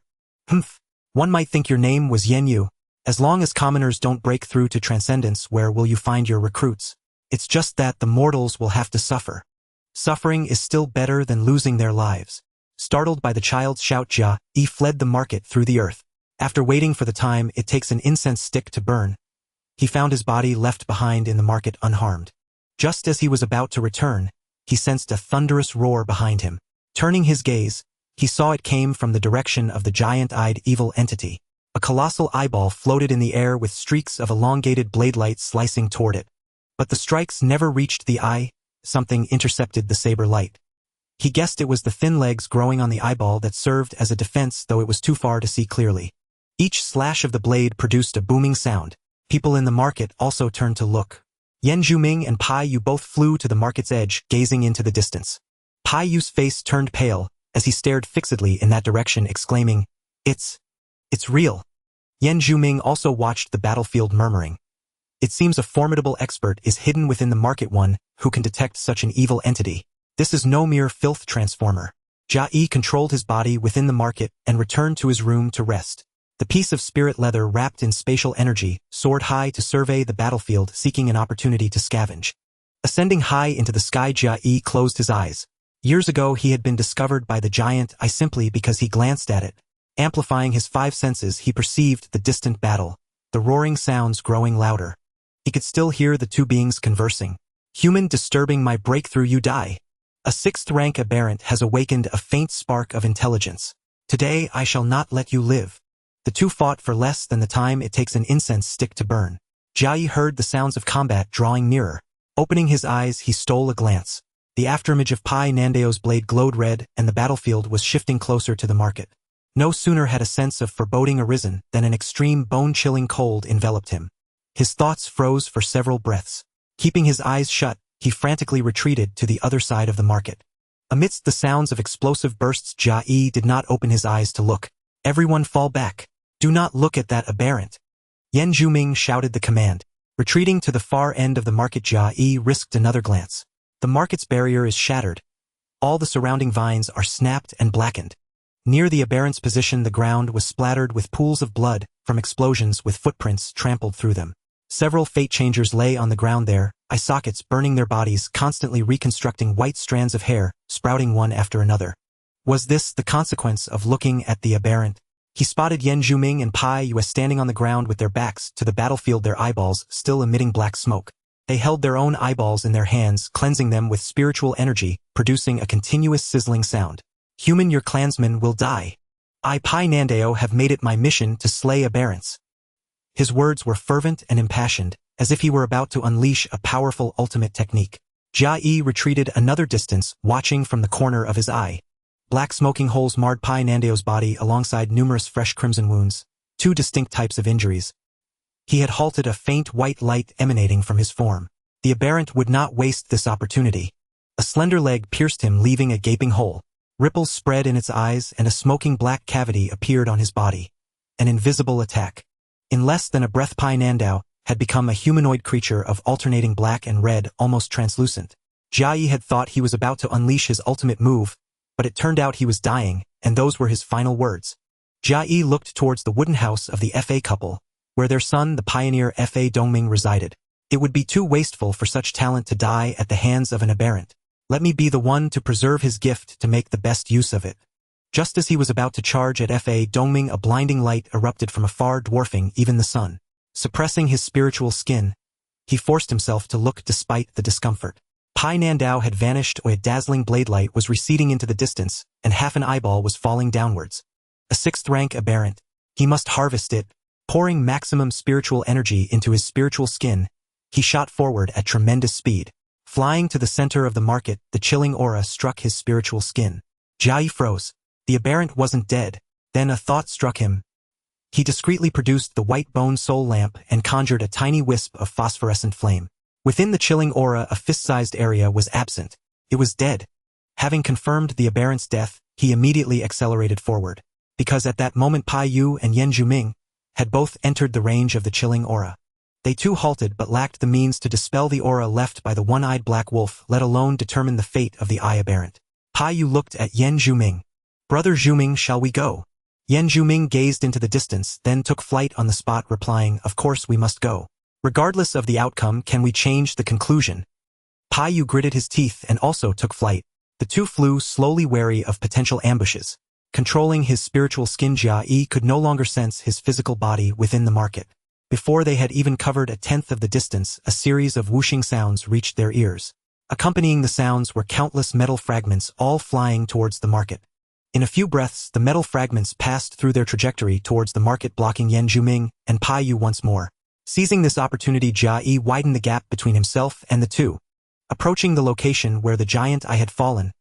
Humph. One might think your name was Yan Yu. As long as commoners don't break through to transcendence, where will you find your recruits? It's just that the mortals will have to suffer. Suffering is still better than losing their lives. Startled by the child's shout, Jia Yi fled the market through the earth. After waiting for the time it takes an incense stick to burn, he found his body left behind in the market unharmed. Just as he was about to return, he sensed a thunderous roar behind him. Turning his gaze, he saw it came from the direction of the giant-eyed evil entity. A colossal eyeball floated in the air with streaks of elongated blade light slicing toward it. But the strikes never reached the eye. Something intercepted the saber light. He guessed it was the thin legs growing on the eyeball that served as a defense, though it was too far to see clearly. Each slash of the blade produced a booming sound. People in the market also turned to look. Yan Zhuming and Pai Yu both flew to the market's edge, gazing into the distance. Pai Yu's face turned pale as he stared fixedly in that direction, exclaiming, It's real. Yan Zhuming also watched the battlefield, murmuring, it seems a formidable expert is hidden within the market, one who can detect such an evil entity. This is no mere filth transformer. Jia Yi controlled his body within the market and returned to his room to rest. The piece of spirit leather wrapped in spatial energy soared high to survey the battlefield, seeking an opportunity to scavenge. Ascending high into the sky, Jia Yi closed his eyes. Years ago he had been discovered by the giant eye simply because he glanced at it. Amplifying his 5 senses, he perceived the distant battle, the roaring sounds growing louder. He could still hear the two beings conversing. Human disturbing my breakthrough, you die. A sixth-rank aberrant has awakened a faint spark of intelligence. Today I shall not let you live. The two fought for less than the time it takes an incense stick to burn. Jia Yi heard the sounds of combat drawing nearer. Opening his eyes, he stole a glance. The afterimage of Pai Nandao's blade glowed red, and the battlefield was shifting closer to the market. No sooner had a sense of foreboding arisen than an extreme bone-chilling cold enveloped him. His thoughts froze for several breaths. Keeping his eyes shut, he frantically retreated to the other side of the market. Amidst the sounds of explosive bursts, Jia Yi did not open his eyes to look. Everyone fall back. Do not look at that aberrant. Yan Zhuming shouted the command. Retreating to the far end of the market, Jia Yi risked another glance. The market's barrier is shattered. All the surrounding vines are snapped and blackened. Near the aberrant's position, the ground was splattered with pools of blood from explosions with footprints trampled through them. Several fate changers lay on the ground there, eye sockets burning their bodies, constantly reconstructing white strands of hair, sprouting one after another. Was this the consequence of looking at the aberrant? He spotted Yan Zhuming and Pai Yue standing on the ground with their backs to the battlefield, their eyeballs still emitting black smoke. They held their own eyeballs in their hands, cleansing them with spiritual energy, producing a continuous sizzling sound. Human, your clansmen will die. I, Pai Nandao, have made it my mission to slay aberrants. His words were fervent and impassioned, as if he were about to unleash a powerful ultimate technique. Jia Yi retreated another distance, watching from the corner of his eye. Black smoking holes marred Pai Nandao's body alongside numerous fresh crimson wounds, two distinct types of injuries. He had halted, a faint white light emanating from his form. The aberrant would not waste this opportunity. A slender leg pierced him, leaving a gaping hole. Ripples spread in its eyes, and a smoking black cavity appeared on his body. An invisible attack. In less than a breath, Pai Nandao had become a humanoid creature of alternating black and red, almost translucent. Jia Yi had thought he was about to unleash his ultimate move, but it turned out he was dying, and those were his final words. Jia Yi looked towards the wooden house of the Fa couple, where their son, the pioneer Fa Dongming, resided. It would be too wasteful for such talent to die at the hands of an aberrant. Let me be the one to preserve his gift, to make the best use of it. Just as he was about to charge at Fa Dongming, a blinding light erupted from afar, dwarfing even the sun. Suppressing his spiritual skin, he forced himself to look despite the discomfort. Pai Nandao had vanished, or a dazzling blade light was receding into the distance, and half an eyeball was falling downwards. A sixth-rank aberrant. He must harvest it. Pouring maximum spiritual energy into his spiritual skin, he shot forward at tremendous speed. Flying to the center of the market, the chilling aura struck his spiritual skin. Jia Yi froze. The aberrant wasn't dead. Then a thought struck him. He discreetly produced the white bone soul lamp and conjured a tiny wisp of phosphorescent flame. Within the chilling aura, a fist-sized area was absent. It was dead. Having confirmed the aberrant's death, he immediately accelerated forward. Because at that moment Pai Yu and Yan Zhuming had both entered the range of the chilling aura. They too halted, but lacked the means to dispel the aura left by the one-eyed black wolf, let alone determine the fate of the eye aberrant. Pai Yu looked at Yan Zhuming. Brother Zhuming, shall we go? Yan Zhuming gazed into the distance, then took flight on the spot, replying, of course we must go. Regardless of the outcome, can we change the conclusion? Pai Yu gritted his teeth and also took flight. The two flew slowly, wary of potential ambushes. Controlling his spiritual skin, Jia Yi could no longer sense his physical body within the market. Before they had even covered a tenth of the distance, a series of whooshing sounds reached their ears. Accompanying the sounds were countless metal fragments, all flying towards the market. In a few breaths, the metal fragments passed through their trajectory towards the market, blocking Yan Zhuming and Pai Yu once more. Seizing this opportunity, Jia Yi widened the gap between himself and the two. Approaching the location where the giant eye had fallen,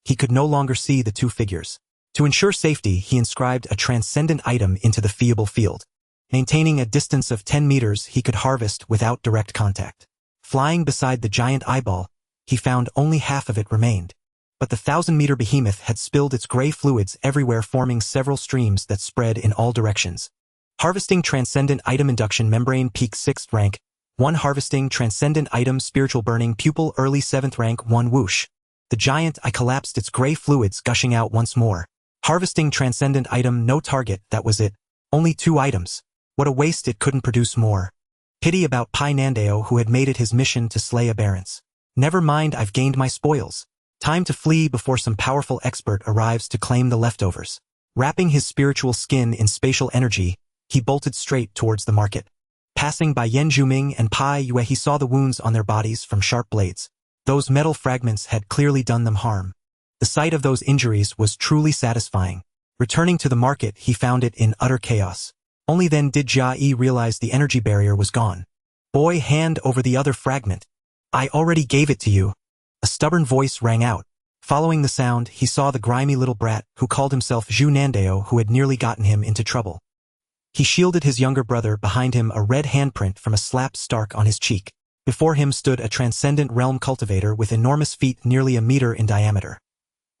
he could no longer see the two figures. To ensure safety, he inscribed a transcendent item into the feeble field. Maintaining a distance of 10 meters, he could harvest without direct contact. Flying beside the giant eyeball, he found only half of it remained. But the 1,000-meter behemoth had spilled its gray fluids everywhere, forming several streams that spread in all directions. Harvesting transcendent item, induction membrane, peak 6th rank, 1 harvesting transcendent item, spiritual burning pupil, early 7th rank, 1 whoosh. The giant eye collapsed, its gray fluids gushing out once more. Harvesting transcendent item, no target, that was it. Only 2 items. What a waste, it couldn't produce more. Pity about Pai Nandao, who had made it his mission to slay aberrants. Never mind, I've gained my spoils. Time to flee before some powerful expert arrives to claim the leftovers. Wrapping his spiritual skin in spatial energy, he bolted straight towards the market. Passing by Yan Zhuming and Pai Yue, he saw the wounds on their bodies from sharp blades. Those metal fragments had clearly done them harm. The sight of those injuries was truly satisfying. Returning to the market, he found it in utter chaos. Only then did Jia Yi realize the energy barrier was gone. "Boy, hand over the other fragment. I already gave it to you." A stubborn voice rang out. Following the sound, he saw the grimy little brat who called himself Zhu Nandao, who had nearly gotten him into trouble. He shielded his younger brother, behind him a red handprint from a slap stark on his cheek. Before him stood a transcendent realm cultivator with enormous feet nearly a meter in diameter.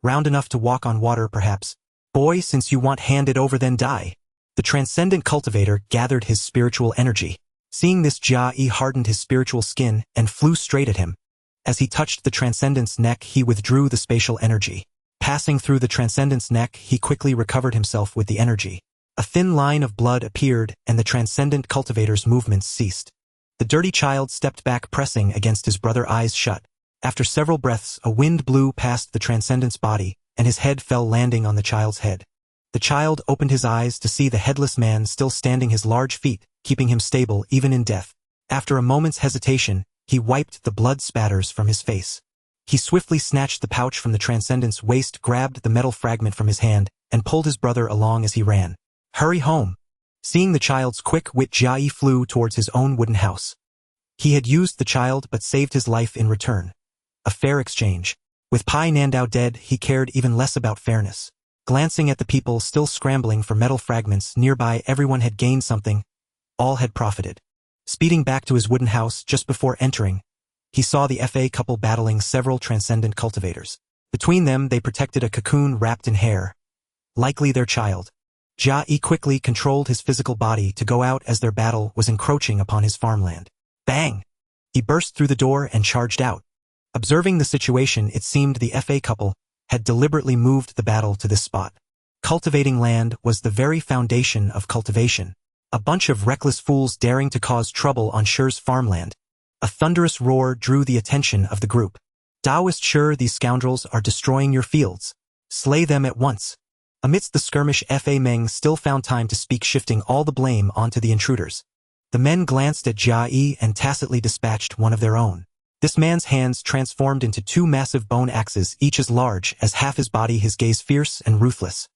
Round enough to walk on water, perhaps. "Boy, since you want hand it over, then die." The transcendent cultivator gathered his spiritual energy. Seeing this, Jia Yi hardened his spiritual skin and flew straight at him. As he touched the transcendent's neck, he withdrew the spatial energy. Passing through the transcendent's neck, he quickly recovered himself with the energy. A thin line of blood appeared, and the transcendent cultivator's movements ceased. The dirty child stepped back, pressing against his brother, eyes shut. After several breaths, a wind blew past the transcendent's body, and his head fell, landing on the child's head. The child opened his eyes to see the headless man still standing, his large feet keeping him stable even in death. After a moment's hesitation, he wiped the blood spatters from his face. He swiftly snatched the pouch from the transcendent's waist, grabbed the metal fragment from his hand, and pulled his brother along as he ran. "Hurry home." Seeing the child's quick wit, Jia Yi flew towards his own wooden house. He had used the child but saved his life in return. A fair exchange. With Pai Nandao dead, he cared even less about fairness. Glancing at the people still scrambling for metal fragments nearby, everyone had gained something. All had profited. Speeding back to his wooden house just before entering, he saw the FA couple battling several transcendent cultivators. Between them, they protected a cocoon wrapped in hair. Likely their child. Jia Yi quickly controlled his physical body to go out as their battle was encroaching upon his farmland. Bang! He burst through the door and charged out. Observing the situation, it seemed the FA couple had deliberately moved the battle to this spot. Cultivating land was the very foundation of cultivation. A bunch of reckless fools daring to cause trouble on Shi's farmland. A thunderous roar drew the attention of the group. "Daoist Shi, these scoundrels are destroying your fields. Slay them at once." Amidst the skirmish, Fa Meng still found time to speak, shifting all the blame onto the intruders. The men glanced at Jia Yi and tacitly dispatched one of their own. This man's hands transformed into two massive bone axes, each as large as half his body, his gaze fierce and ruthless.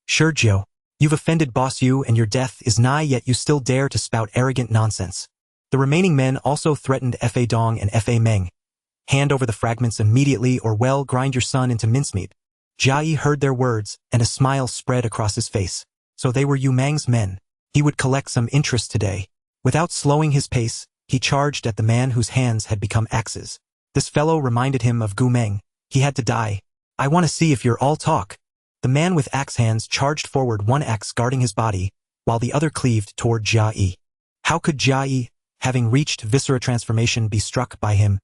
"Shirjiu, you've offended Boss Yu and your death is nigh, yet you still dare to spout arrogant nonsense." The remaining men also threatened Fa Dong and Fa Meng. "Hand over the fragments immediately, or well, grind your son into mincemeat." Jia Yi heard their words, and a smile spread across his face. So they were Yu Meng's men. He would collect some interest today. Without slowing his pace, he charged at the man whose hands had become axes. This fellow reminded him of Gu Meng. He had to die. "I want to see if you're all talk." The man with axe hands charged forward, one axe guarding his body, while the other cleaved toward Jia Yi. How could Jia Yi, having reached viscera transformation, be struck by him?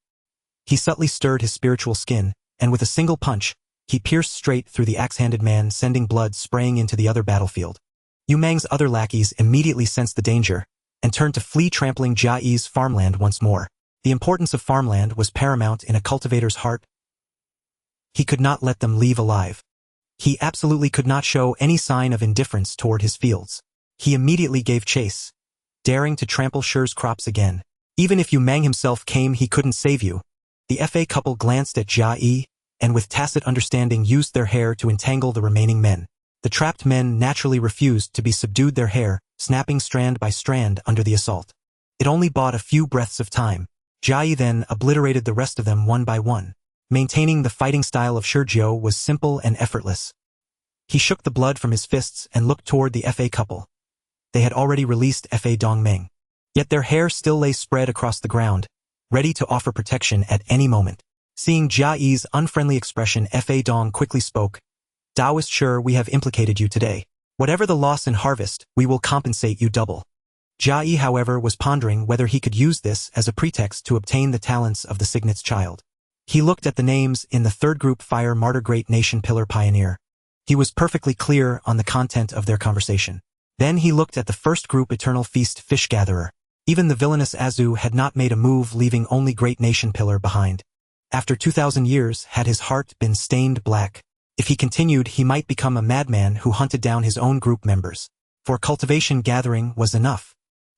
He subtly stirred his spiritual skin, and with a single punch, he pierced straight through the axe-handed man, sending blood spraying into the other battlefield. Yu Meng's other lackeys immediately sensed the danger, and turned to flee, trampling Jia Yi's farmland once more. The importance of farmland was paramount in a cultivator's heart. He could not let them leave alive. He absolutely could not show any sign of indifference toward his fields. He immediately gave chase, daring to trample Shi's crops again. Even if Yu Meng himself came, he couldn't save you. The FA couple glanced at Jia Yi, and with tacit understanding used their hair to entangle the remaining men. The trapped men naturally refused to be subdued, their hair snapping strand by strand under the assault. It only bought a few breaths of time. Jia Yi then obliterated the rest of them one by one. Maintaining the fighting style of Shirjiu was simple and effortless. He shook the blood from his fists and looked toward the FA couple. They had already released Fa Dongmeng. Yet their hair still lay spread across the ground, ready to offer protection at any moment. Seeing Jia Yi's unfriendly expression, Fa Dong quickly spoke. "Daoist Shi, we have implicated you today. Whatever the loss in harvest, we will compensate you double." Jia Yi, however, was pondering whether he could use this as a pretext to obtain the talents of the Signet's child. He looked at the names in the third group: Fire Martyr, Great Nation Pillar, Pioneer. He was perfectly clear on the content of their conversation. Then he looked at the first group: Eternal Feast, Fish Gatherer. Even the villainous Azu had not made a move, leaving only Great Nation Pillar behind. After 2,000 years, had his heart been stained black? If he continued, he might become a madman who hunted down his own group members. For cultivation gathering was enough.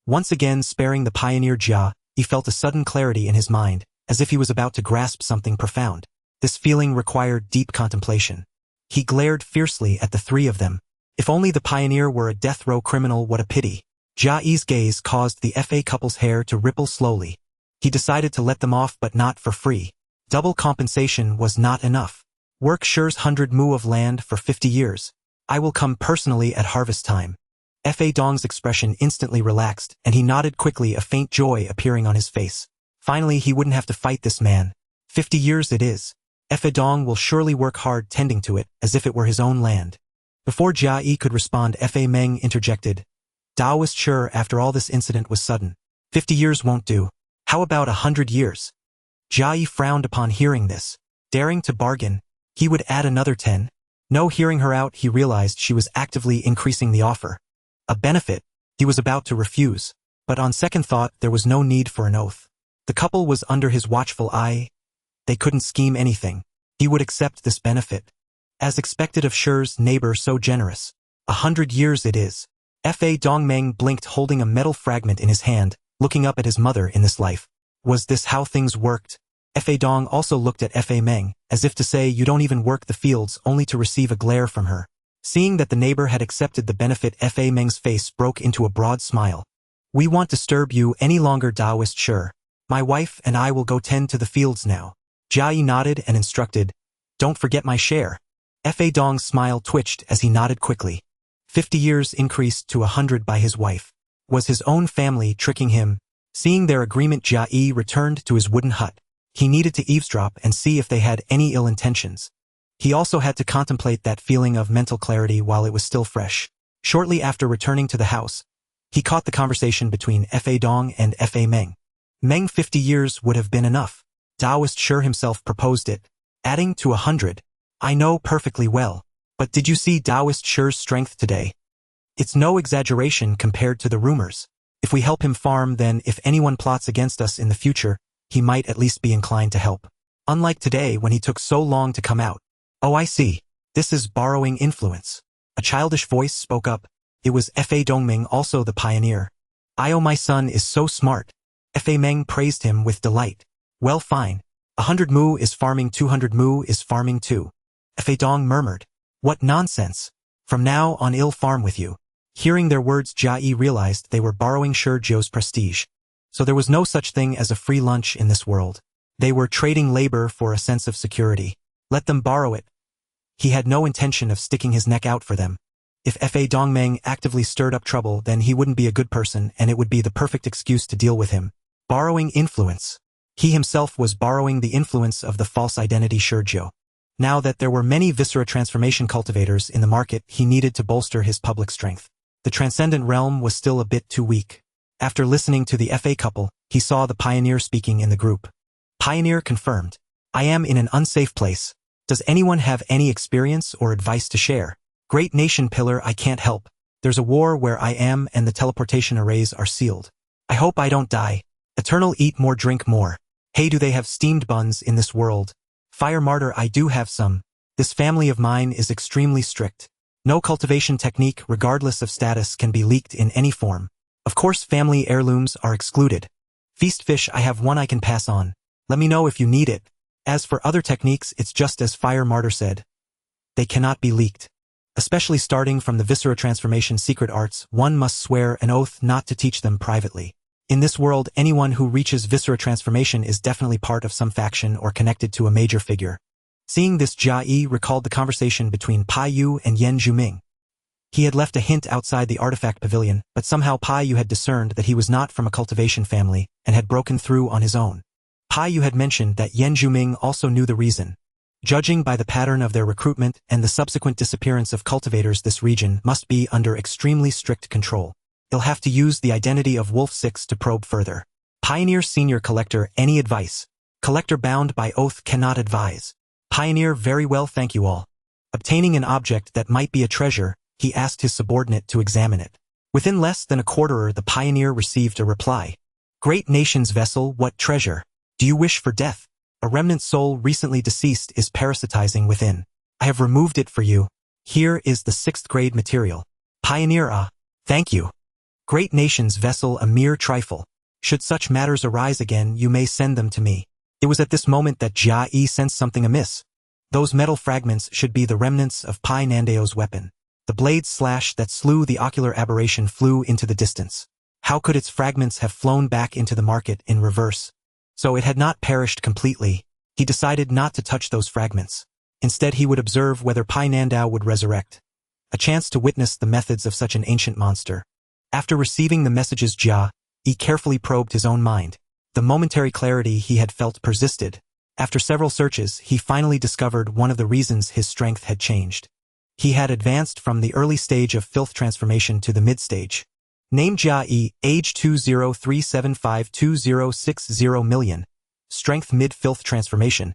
Once again sparing the pioneer Jia, he felt a sudden clarity in his mind, as if he was about to grasp something profound. This feeling required deep contemplation. He glared fiercely at the three of them. If only the pioneer were a death row criminal, what a pity. Jia Yi's gaze caused the FA couple's hair to ripple slowly. He decided to let them off, but not for free. Double compensation was not enough. Work Shure's 100 mu of land for 50 years. I will come personally at harvest time. Fa Dong's expression instantly relaxed, and he nodded quickly, a faint joy appearing on his face. Finally, he wouldn't have to fight this man. 50 years it is. Fa Dong will surely work hard tending to it, as if it were his own land. Before Jia Yi could respond, Fa Meng interjected. Daoist Shure, after all, this incident was sudden. 50 years won't do. How about 100 years? Jia Yi frowned upon hearing this. Daring to bargain, he would add another 10. No, hearing her out, he realized she was actively increasing the offer. A benefit, he was about to refuse. But on second thought, there was no need for an oath. The couple was under his watchful eye. They couldn't scheme anything. He would accept this benefit. As expected of Shure's neighbor so generous. 100 years it is. Fa Dongmeng blinked, holding a metal fragment in his hand, looking up at his mother in this life. Was this how things worked? Fa Dong also looked at Fa Meng, as if to say, you don't even work the fields, only to receive a glare from her. Seeing that the neighbor had accepted the benefit, Fa Meng's face broke into a broad smile. We won't disturb you any longer, Daoist Shure. My wife and I will go tend to the fields now. Jia Yi nodded and instructed, don't forget my share. Fa Dong's smile twitched as he nodded quickly. 50 years increased to 100 by his wife. Was his own family tricking him? Seeing their agreement, Jia Yi returned to his wooden hut. He needed to eavesdrop and see if they had any ill intentions. He also had to contemplate that feeling of mental clarity while it was still fresh. Shortly after returning to the house, he caught the conversation between Fa Dong and Fa Meng. Meng, 50 years would have been enough. Daoist Shure himself proposed it, adding to 100. I know perfectly well. But did you see Daoist Shure's strength today? It's no exaggeration compared to the rumors. If we help him farm, then if anyone plots against us in the future, he might at least be inclined to help. Unlike today when he took so long to come out. Oh, I see. This is borrowing influence. A childish voice spoke up. It was Fa Dongming, also the pioneer. Oh, my son is so smart. Fa Meng praised him with delight. Well, fine. 100 mu is farming, 200 mu is farming too. Fa Dong murmured. What nonsense. From now on, I'll farm with you. Hearing their words, Jia Yi realized they were borrowing Shure Zhou's prestige. So there was no such thing as a free lunch in this world. They were trading labor for a sense of security. Let them borrow it. He had no intention of sticking his neck out for them. If Fa Dongmeng actively stirred up trouble, then he wouldn't be a good person, and it would be the perfect excuse to deal with him. Borrowing influence. He himself was borrowing the influence of the false identity Shure Zhou. Now that there were many viscera transformation cultivators in the market, he needed to bolster his public strength. The transcendent realm was still a bit too weak. After listening to the FA couple, he saw the pioneer speaking in the group. Pioneer confirmed. I am in an unsafe place. Does anyone have any experience or advice to share? Great nation pillar, I can't help. There's a war where I am and the teleportation arrays are sealed. I hope I don't die. Eternal, eat more, drink more. Hey, do they have steamed buns in this world? Fire martyr, I do have some. This family of mine is extremely strict. No cultivation technique, regardless of status, can be leaked in any form. Of course, family heirlooms are excluded. Feast fish, I have one I can pass on. Let me know if you need it. As for other techniques, it's just as Fire Martyr said. They cannot be leaked. Especially starting from the viscera transformation secret arts, one must swear an oath not to teach them privately. In this world, anyone who reaches viscera transformation is definitely part of some faction or connected to a major figure. Seeing this, Jia Yi recalled the conversation between Pai Yu and Yan Zhuming. He had left a hint outside the artifact pavilion, but somehow Pai Yu had discerned that he was not from a cultivation family and had broken through on his own. Pai Yu had mentioned that Yan Zhuming also knew the reason. Judging by the pattern of their recruitment and the subsequent disappearance of cultivators, this region must be under extremely strict control. He'll have to use the identity of Wolf 6 to probe further. Pioneer Senior Collector, any advice? Collector bound by oath cannot advise. Pioneer, very well, thank you all. Obtaining an object that might be a treasure, he asked his subordinate to examine it. Within less than a quarter, the Pioneer received a reply. Great nation's vessel, what treasure? Do you wish for death? A remnant soul recently deceased is parasitizing within. I have removed it for you. Here is the 6th grade material. Pioneer, thank you. Great nation's vessel, a mere trifle. Should such matters arise again, you may send them to me. It was at this moment that Jia Yi sensed something amiss. Those metal fragments should be the remnants of Pai Nandao's weapon. The blade slash that slew the ocular aberration flew into the distance. How could its fragments have flown back into the market in reverse? So it had not perished completely. He decided not to touch those fragments. Instead he would observe whether Pai Nandao would resurrect. A chance to witness the methods of such an ancient monster. After receiving the messages, Jia Yi carefully probed his own mind. The momentary clarity he had felt persisted. After several searches, he finally discovered one of the reasons his strength had changed. He had advanced from the early stage of filth transformation to the mid-stage. Name Jia Yi, age 203752060 million. Strength mid-filth transformation.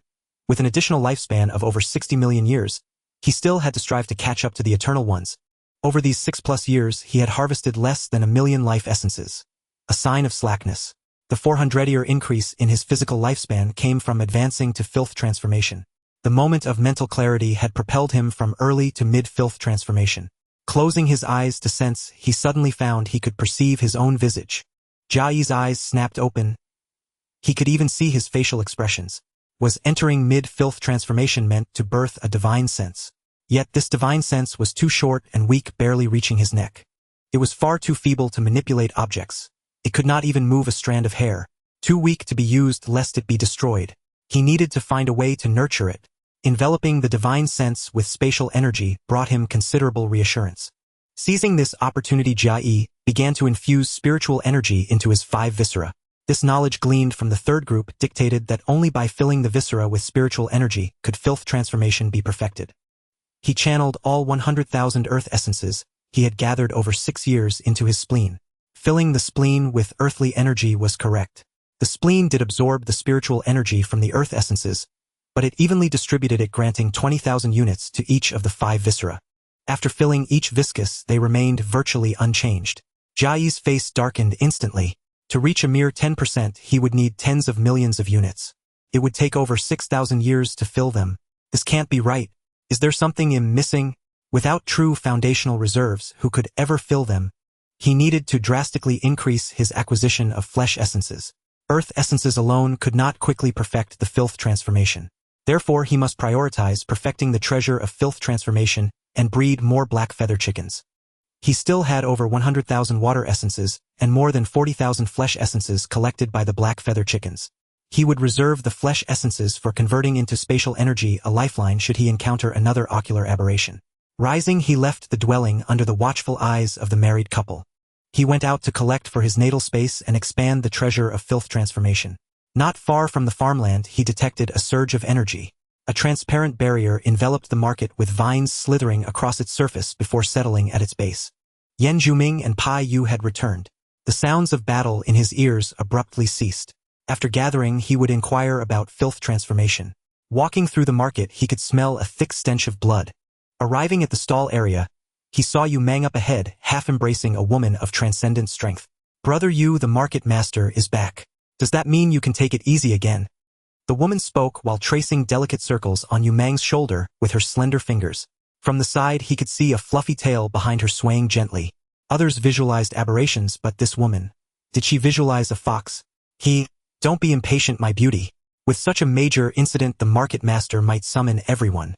With an additional lifespan of over 60 million years, he still had to strive to catch up to the Eternal Ones. Over these 6+ years, he had harvested less than 1 million life essences. A sign of slackness. The 400-year increase in his physical lifespan came from advancing to filth transformation. The moment of mental clarity had propelled him from early to mid-filth transformation. Closing his eyes to sense, he suddenly found he could perceive his own visage. Jia Yi's eyes snapped open. He could even see his facial expressions. Was entering mid-filth transformation meant to birth a divine sense? Yet this divine sense was too short and weak, barely reaching his neck. It was far too feeble to manipulate objects. It could not even move a strand of hair. Too weak to be used lest it be destroyed. He needed to find a way to nurture it. Enveloping the divine sense with spatial energy brought him considerable reassurance. Seizing this opportunity, Jia Yi began to infuse spiritual energy into his 5 viscera. This knowledge gleaned from the third group dictated that only by filling the viscera with spiritual energy could filth transformation be perfected. He channeled all 100,000 earth essences he had gathered over 6 years into his spleen. Filling the spleen with earthly energy was correct. The spleen did absorb the spiritual energy from the earth essences, but it evenly distributed it, granting 20,000 units to each of the 5 viscera. After filling each viscus, they remained virtually unchanged. Jia Yi's face darkened instantly. To reach a mere 10%, he would need tens of millions of units. It would take over 6,000 years to fill them. This can't be right. Is there something missing? Without true foundational reserves, who could ever fill them? He needed to drastically increase his acquisition of flesh essences. Earth essences alone could not quickly perfect the filth transformation. Therefore, he must prioritize perfecting the treasure of filth transformation and breed more black feather chickens. He still had over 100,000 water essences and more than 40,000 flesh essences collected by the black feather chickens. He would reserve the flesh essences for converting into spatial energy, a lifeline should he encounter another ocular aberration. Rising, he left the dwelling under the watchful eyes of the married couple. He went out to collect for his natal space and expand the treasure of filth transformation. Not far from the farmland, he detected a surge of energy. A transparent barrier enveloped the market with vines slithering across its surface before settling at its base. Yan Zhuming and Pai Yu had returned. The sounds of battle in his ears abruptly ceased. After gathering, he would inquire about filth transformation. Walking through the market, he could smell a thick stench of blood. Arriving at the stall area, he saw Yu Mang up ahead, half embracing a woman of transcendent strength. "Brother Yu, the market master, is back. Does that mean you can take it easy again?" The woman spoke while tracing delicate circles on Yu Mang's shoulder with her slender fingers. From the side, he could see a fluffy tail behind her swaying gently. Others visualized aberrations, but this woman, did she visualize a fox? Don't be impatient, my beauty. With such a major incident, the market master might summon everyone.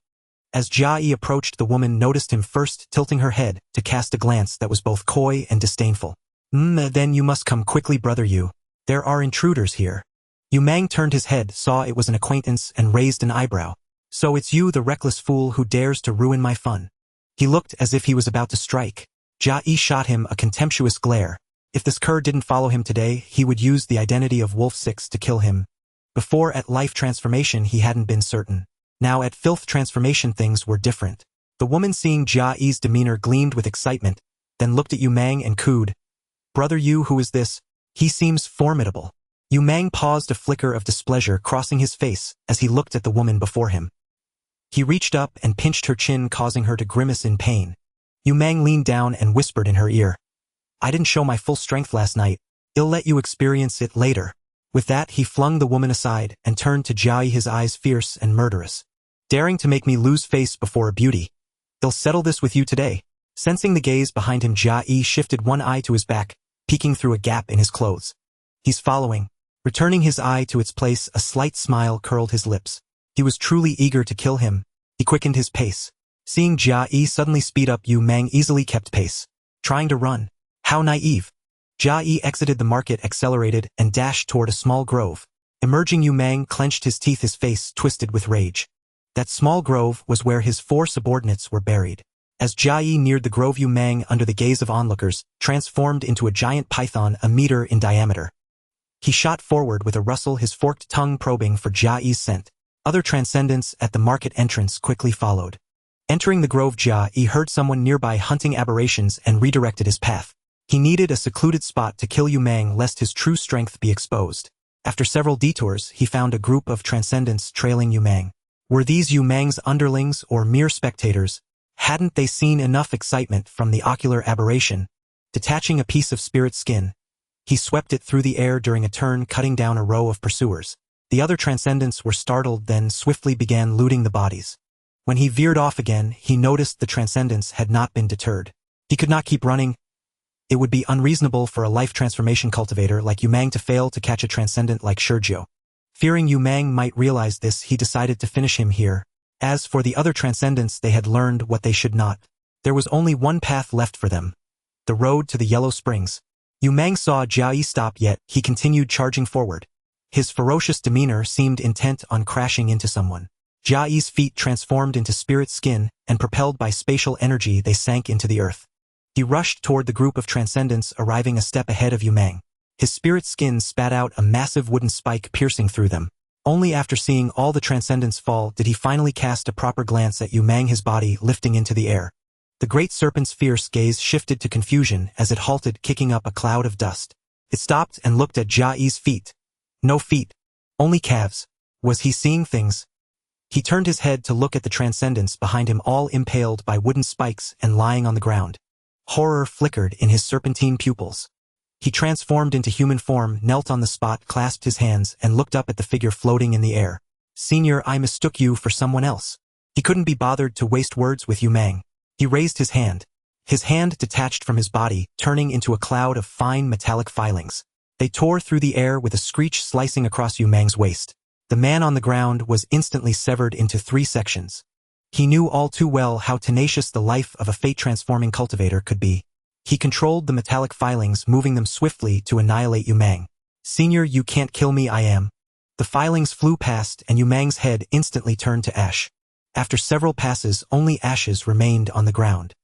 As Jia Yi approached, the woman noticed him first, tilting her head to cast a glance that was both coy and disdainful. Then you must come quickly, brother Yu. There are intruders here." Yu Mang turned his head, saw it was an acquaintance, and raised an eyebrow. "So it's you, the reckless fool who dares to ruin my fun." He looked as if he was about to strike. Jia Yi shot him a contemptuous glare. If this cur didn't follow him today, he would use the identity of Wolf 6 to kill him. Before, at life transformation, he hadn't been certain. Now at filth transformation, things were different. The woman, seeing Jia Yi's demeanor, gleamed with excitement, then looked at Yu Mang and cooed, "Brother Yu, who is this? He seems formidable." Yu Mang paused, a flicker of displeasure crossing his face as he looked at the woman before him. He reached up and pinched her chin, causing her to grimace in pain. Yu Mang leaned down and whispered in her ear, "I didn't show my full strength last night. I'll let you experience it later." With that, he flung the woman aside and turned to Jia Yi, his eyes fierce and murderous. "Daring to make me lose face before a beauty. I'll settle this with you today." Sensing the gaze behind him, Jia Yi shifted one eye to his back, peeking through a gap in his clothes. "He's following." Returning his eye to its place, a slight smile curled his lips. He was truly eager to kill him. He quickened his pace. Seeing Jia Yi suddenly speed up, Yu Mang easily kept pace. Trying to run. How naive. Jia Yi exited the market, accelerated, and dashed toward a small grove. Emerging, Yu Mang clenched his teeth, his face twisted with rage. That small grove was where his 4 subordinates were buried. As Jia Yi neared the grove, Yu Mang, under the gaze of onlookers, transformed into a giant python a meter in diameter. He shot forward with a rustle, his forked tongue probing for Jia Yi's scent. Other transcendents at the market entrance quickly followed. Entering the grove, Jia Yi heard someone nearby hunting aberrations and redirected his path. He needed a secluded spot to kill Yu Mang lest his true strength be exposed. After several detours, he found a group of transcendents trailing Yu Mang. Were these Yu Mang's underlings or mere spectators? Hadn't they seen enough excitement from the ocular aberration? Detaching a piece of spirit skin, he swept it through the air during a turn, cutting down a row of pursuers. The other transcendents were startled, then swiftly began looting the bodies. When he veered off again, he noticed the transcendents had not been deterred. He could not keep running. It would be unreasonable for a life transformation cultivator like Yu Mang to fail to catch a transcendent like Shurjiu. Fearing Yu Mang might realize this, he decided to finish him here. As for the other transcendents, they had learned what they should not. There was only one path left for them. The road to the Yellow Springs. Yu Mang saw Jia Yi stop, yet he continued charging forward. His ferocious demeanor seemed intent on crashing into someone. Jia Yi's feet transformed into spirit skin, and propelled by spatial energy they sank into the earth. He rushed toward the group of transcendents, arriving a step ahead of Yu Mang. His spirit skin spat out a massive wooden spike, piercing through them. Only after seeing all the transcendents fall did he finally cast a proper glance at Yu Mang, his body lifting into the air. The great serpent's fierce gaze shifted to confusion as it halted, kicking up a cloud of dust. It stopped and looked at Jia Yi's feet. No feet. Only calves. Was he seeing things? He turned his head to look at the transcendents behind him, all impaled by wooden spikes and lying on the ground. Horror flickered in his serpentine pupils. He transformed into human form, knelt on the spot, clasped his hands, and looked up at the figure floating in the air. "Senior, I mistook you for someone else." He couldn't be bothered to waste words with Yu Mang. He raised his hand. His hand detached from his body, turning into a cloud of fine metallic filings. They tore through the air with a screech, slicing across Yu Mang's waist. The man on the ground was instantly severed into 3 sections. He knew all too well how tenacious the life of a fate-transforming cultivator could be. He controlled the metallic filings, moving them swiftly to annihilate Yu Mang. "Senior, you can't kill me, I am." The filings flew past, and Yu Mang's head instantly turned to ash. After several passes, only ashes remained on the ground.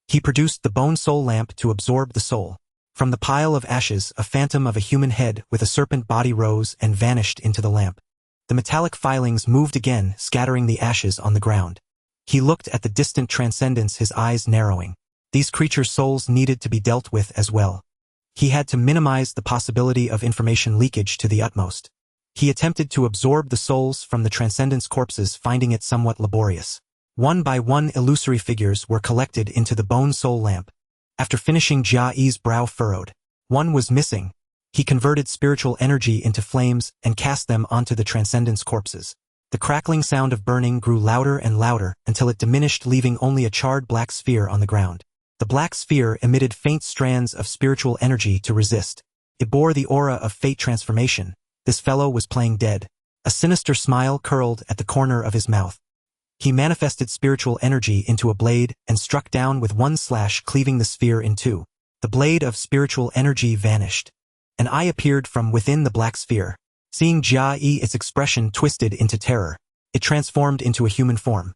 He produced the bone soul lamp to absorb the soul. From the pile of ashes, a phantom of a human head with a serpent body rose and vanished into the lamp. The metallic filings moved again, scattering the ashes on the ground. He looked at the distant transcendents, his eyes narrowing. These creatures' souls needed to be dealt with as well. He had to minimize the possibility of information leakage to the utmost. He attempted to absorb the souls from the transcendents' corpses, finding it somewhat laborious. One by one, illusory figures were collected into the bone soul lamp. After finishing, Jia Yi's brow furrowed. One was missing. He converted spiritual energy into flames and cast them onto the transcendents' corpses. The crackling sound of burning grew louder and louder until it diminished, leaving only a charred black sphere on the ground. The black sphere emitted faint strands of spiritual energy to resist. It bore the aura of fate transformation. This fellow was playing dead. A sinister smile curled at the corner of his mouth. He manifested spiritual energy into a blade and struck down with one slash, cleaving the sphere in 2. The blade of spiritual energy vanished. An eye appeared from within the black sphere. Seeing Jia Yi, its expression twisted into terror. It transformed into a human form.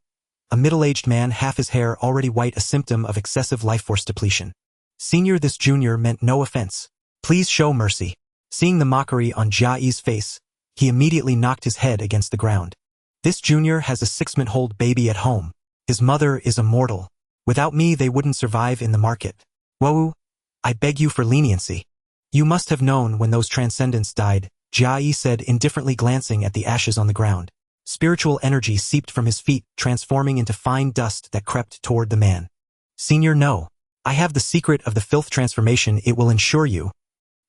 A middle-aged man, half his hair already white, a symptom of excessive life force depletion. "Senior, this junior meant no offense. Please show mercy." Seeing the mockery on Jia Yi's face, he immediately knocked his head against the ground. "This junior has a 6-month-old baby at home. His mother is immortal. Without me, they wouldn't survive in the market. Whoa, I beg you for leniency." "You must have known when those transcendents died," Jia Yi said, indifferently glancing at the ashes on the ground. Spiritual energy seeped from his feet, transforming into fine dust that crept toward the man. "Senior, no. I have the secret of the filth transformation. It will ensure you."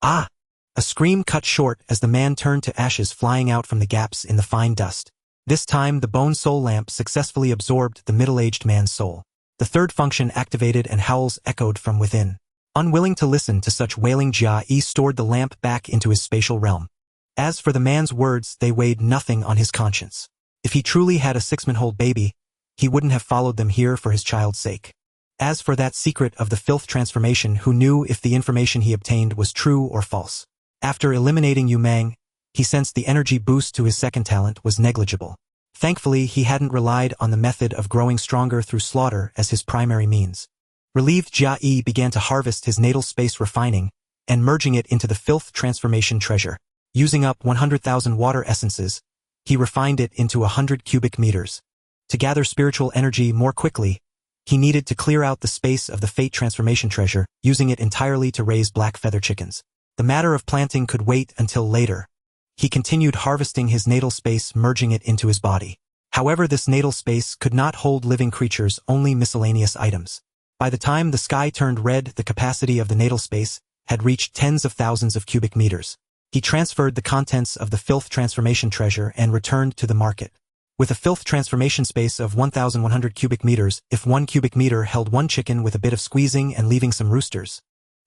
"Ah!" A scream cut short as the man turned to ashes flying out from the gaps in the fine dust. This time, the bone soul lamp successfully absorbed the middle-aged man's soul. The third function activated and howls echoed from within. Unwilling to listen to such wailing, Jia Yi stored the lamp back into his spatial realm. As for the man's words, they weighed nothing on his conscience. If he truly had a 6-month-old baby, he wouldn't have followed them here for his child's sake. As for that secret of the filth transformation, who knew if the information he obtained was true or false? After eliminating Yu Mang, he sensed the energy boost to his second talent was negligible. Thankfully, he hadn't relied on the method of growing stronger through slaughter as his primary means. Relieved, Jia Yi began to harvest his natal space, refining and merging it into the filth transformation treasure. Using up 100,000 water essences, he refined it into 100 cubic meters. To gather spiritual energy more quickly, he needed to clear out the space of the fate transformation treasure, using it entirely to raise black feather chickens. The matter of planting could wait until later. He continued harvesting his natal space, merging it into his body. However, this natal space could not hold living creatures, only miscellaneous items. By the time the sky turned red, the capacity of the natal space had reached tens of thousands of cubic meters. He transferred the contents of the filth transformation treasure and returned to the market. With a filth transformation space of 1,100 cubic meters, if 1 cubic meter held 1 chicken with a bit of squeezing and leaving some roosters,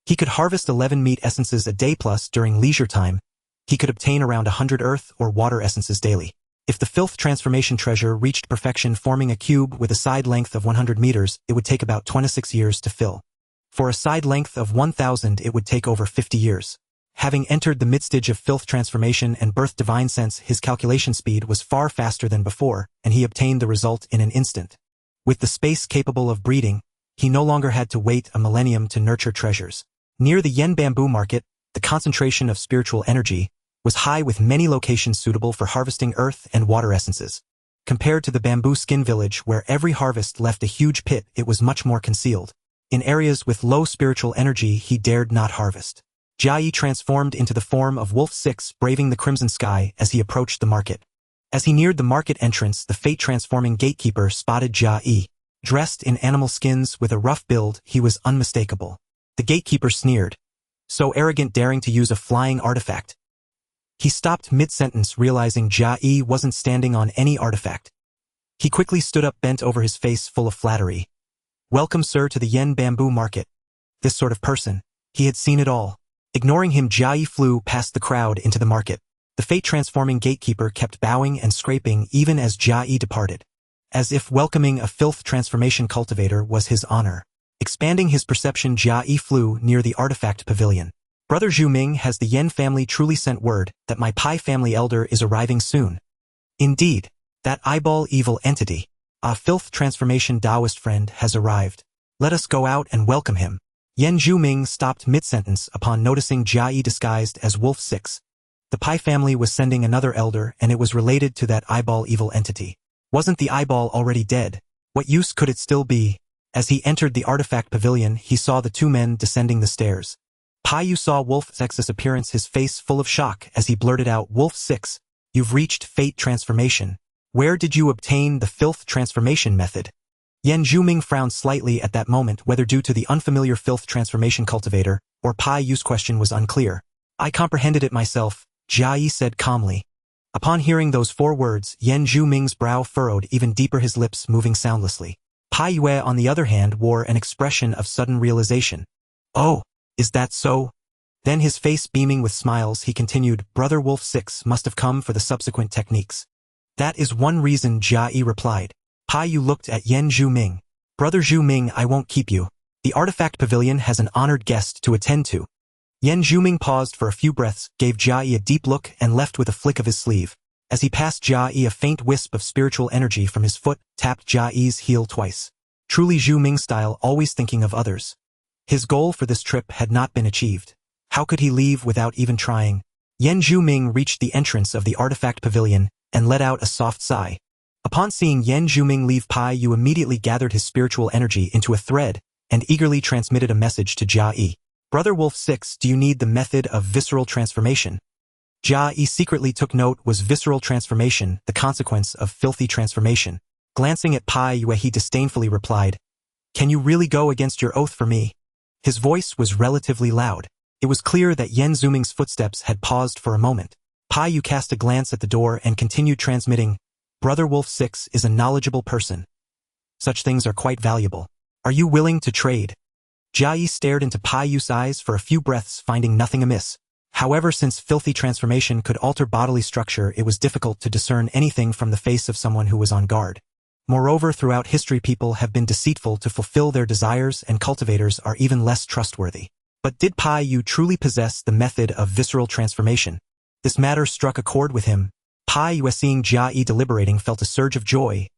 he could harvest 11 meat essences a day, plus during leisure time, he could obtain around 100 earth or water essences daily. If the filth transformation treasure reached perfection, forming a cube with a side length of 100 meters, it would take about 26 years to fill. For a side length of 1,000, it would take over 50 years. Having entered the midstage of filth transformation and birth divine sense, his calculation speed was far faster than before, and he obtained the result in an instant. With the space capable of breeding, he no longer had to wait a millennium to nurture treasures. Near the Yen bamboo market, the concentration of spiritual energy was high, with many locations suitable for harvesting earth and water essences. Compared to the bamboo skin village, where every harvest left a huge pit, it was much more concealed. In areas with low spiritual energy, he dared not harvest. Jia Yi transformed into the form of Wolf 6, braving the crimson sky as he approached the market. As he neared the market entrance, the fate-transforming gatekeeper spotted Jia Yi. Dressed in animal skins with a rough build, he was unmistakable. The gatekeeper sneered. So arrogant, daring to use a flying artifact. He stopped mid-sentence, realizing Jia Yi wasn't standing on any artifact. He quickly stood up, bent over, his face full of flattery. Welcome, sir, to the Yen bamboo market. This sort of person. He had seen it all. Ignoring him, Jia Yi flew past the crowd into the market. The fate-transforming gatekeeper kept bowing and scraping even as Jia Yi departed, as if welcoming a filth transformation cultivator was his honor. Expanding his perception, Jia Yi flew near the artifact pavilion. Brother Zhu Ming, has the Yen family truly sent word that my Pai family elder is arriving soon? Indeed, that eyeball evil entity, a filth transformation Taoist friend, has arrived. Let us go out and welcome him. Yen Zhu Ming stopped mid-sentence upon noticing Jia Yi disguised as Wolf 6. The Pai family was sending another elder, and it was related to that eyeball evil entity. Wasn't the eyeball already dead? What use could it still be? As he entered the artifact pavilion, he saw the two men descending the stairs. Pai Yu saw Wolf 6's appearance, his face full of shock as he blurted out, Wolf 6, you've reached fate transformation. Where did you obtain the filth transformation method? Yen Zhuming frowned slightly at that moment, whether due to the unfamiliar filth transformation cultivator or Pai Yu's question was unclear. I comprehended it myself, Jia Yi said calmly. Upon hearing those 4 words, Yen Zhuming's brow furrowed even deeper, his lips moving soundlessly. Pai Yue, on the other hand, wore an expression of sudden realization. Oh, is that so? Then, his face beaming with smiles, he continued, Brother Wolf 6 must have come for the subsequent techniques. That is one reason, Jia Yi replied. Pai Yu looked at Yen Zhuming. Brother Zhuming, I won't keep you. The artifact pavilion has an honored guest to attend to. Yen Zhuming paused for a few breaths, gave Jia Yi a deep look, and left with a flick of his sleeve. As he passed Jia Yi, a faint wisp of spiritual energy from his foot tapped Jia Yi's heel twice. Truly Zhuming style, always thinking of others. His goal for this trip had not been achieved. How could he leave without even trying? Yen Zhuming reached the entrance of the artifact pavilion and let out a soft sigh. Upon seeing Yen Zhuming leave, Pai Yu immediately gathered his spiritual energy into a thread and eagerly transmitted a message to Jia Yi. Brother Wolf 6, do you need the method of visceral transformation? Jia Yi secretly took note. Was visceral transformation the consequence of filthy transformation? Glancing at Pai Yu, he disdainfully replied, Can you really go against your oath for me? His voice was relatively loud. It was clear that Yen Zhuming's footsteps had paused for a moment. Pai Yu cast a glance at the door and continued transmitting, Brother Wolf 6 is a knowledgeable person. Such things are quite valuable. Are you willing to trade? Jia Yi stared into Pai Yu's eyes for a few breaths, finding nothing amiss. However, since filthy transformation could alter bodily structure, it was difficult to discern anything from the face of someone who was on guard. Moreover, throughout history people have been deceitful to fulfill their desires, and cultivators are even less trustworthy. But did Pai Yu truly possess the method of visceral transformation? This matter struck a chord with him. Pai Yu, seeing Jia Yi deliberating, felt a surge of joy.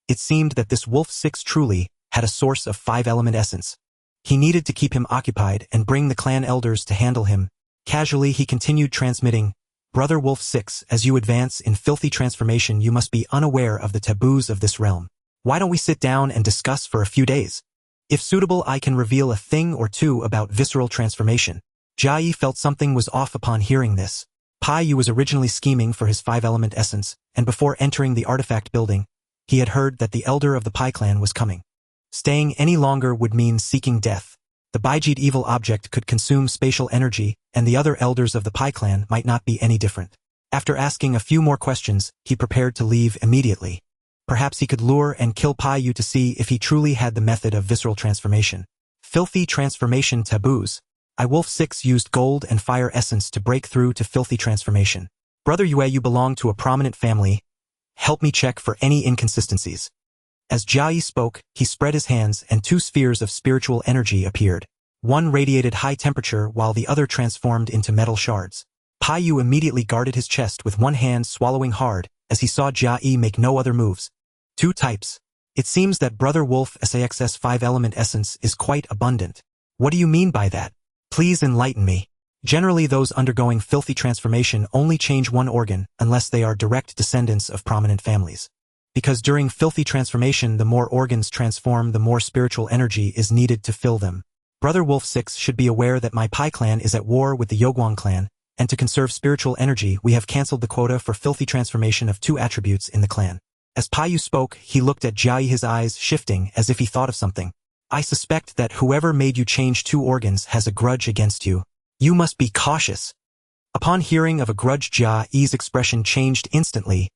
It seemed that this Wolf 6 truly had a source of 5-element essence. He needed to keep him occupied and bring the clan elders to handle him. Casually he continued transmitting, "Brother Wolf 6, as you advance in filthy transformation you must be unaware of the taboos of this realm. Why don't we sit down and discuss for a few days? If suitable I can reveal a thing or two about visceral transformation." Jia Yi felt something was off upon hearing this. Pai Yu was originally scheming for his 5-element essence, and before entering the artifact building, he had heard that the elder of the Pai clan was coming. Staying any longer would mean seeking death. The Baijid evil object could consume spatial energy, and the other elders of the Pai clan might not be any different. After asking a few more questions, he prepared to leave immediately. Perhaps he could lure and kill Pai Yu to see if he truly had the method of visceral transformation. Filthy transformation taboos. Wolf 6 used gold and fire essence to break through to filthy transformation. Brother Yue, you belong to a prominent family. Help me check for any inconsistencies. As Jia Yi spoke, he spread his hands and 2 spheres of spiritual energy appeared. One radiated high temperature while the other transformed into metal shards. Pai Yu immediately guarded his chest with one hand, swallowing hard as he saw Jia Yi make no other moves. 2 types. It seems that Brother Wolf SAX's 5-element essence is quite abundant. What do you mean by that? Please enlighten me. Generally those undergoing filthy transformation only change one organ unless they are direct descendants of prominent families. Because during filthy transformation the more organs transform, the more spiritual energy is needed to fill them. Brother Wolf 6 should be aware that my Pai clan is at war with the Yoguang clan, and to conserve spiritual energy we have cancelled the quota for filthy transformation of 2 attributes in the clan. As Pai Yu spoke, he looked at Jia Yi, his eyes shifting as if he thought of something. I suspect that whoever made you change 2 organs has a grudge against you. You must be cautious. Upon hearing of a grudge, Jia Yi's expression changed instantly.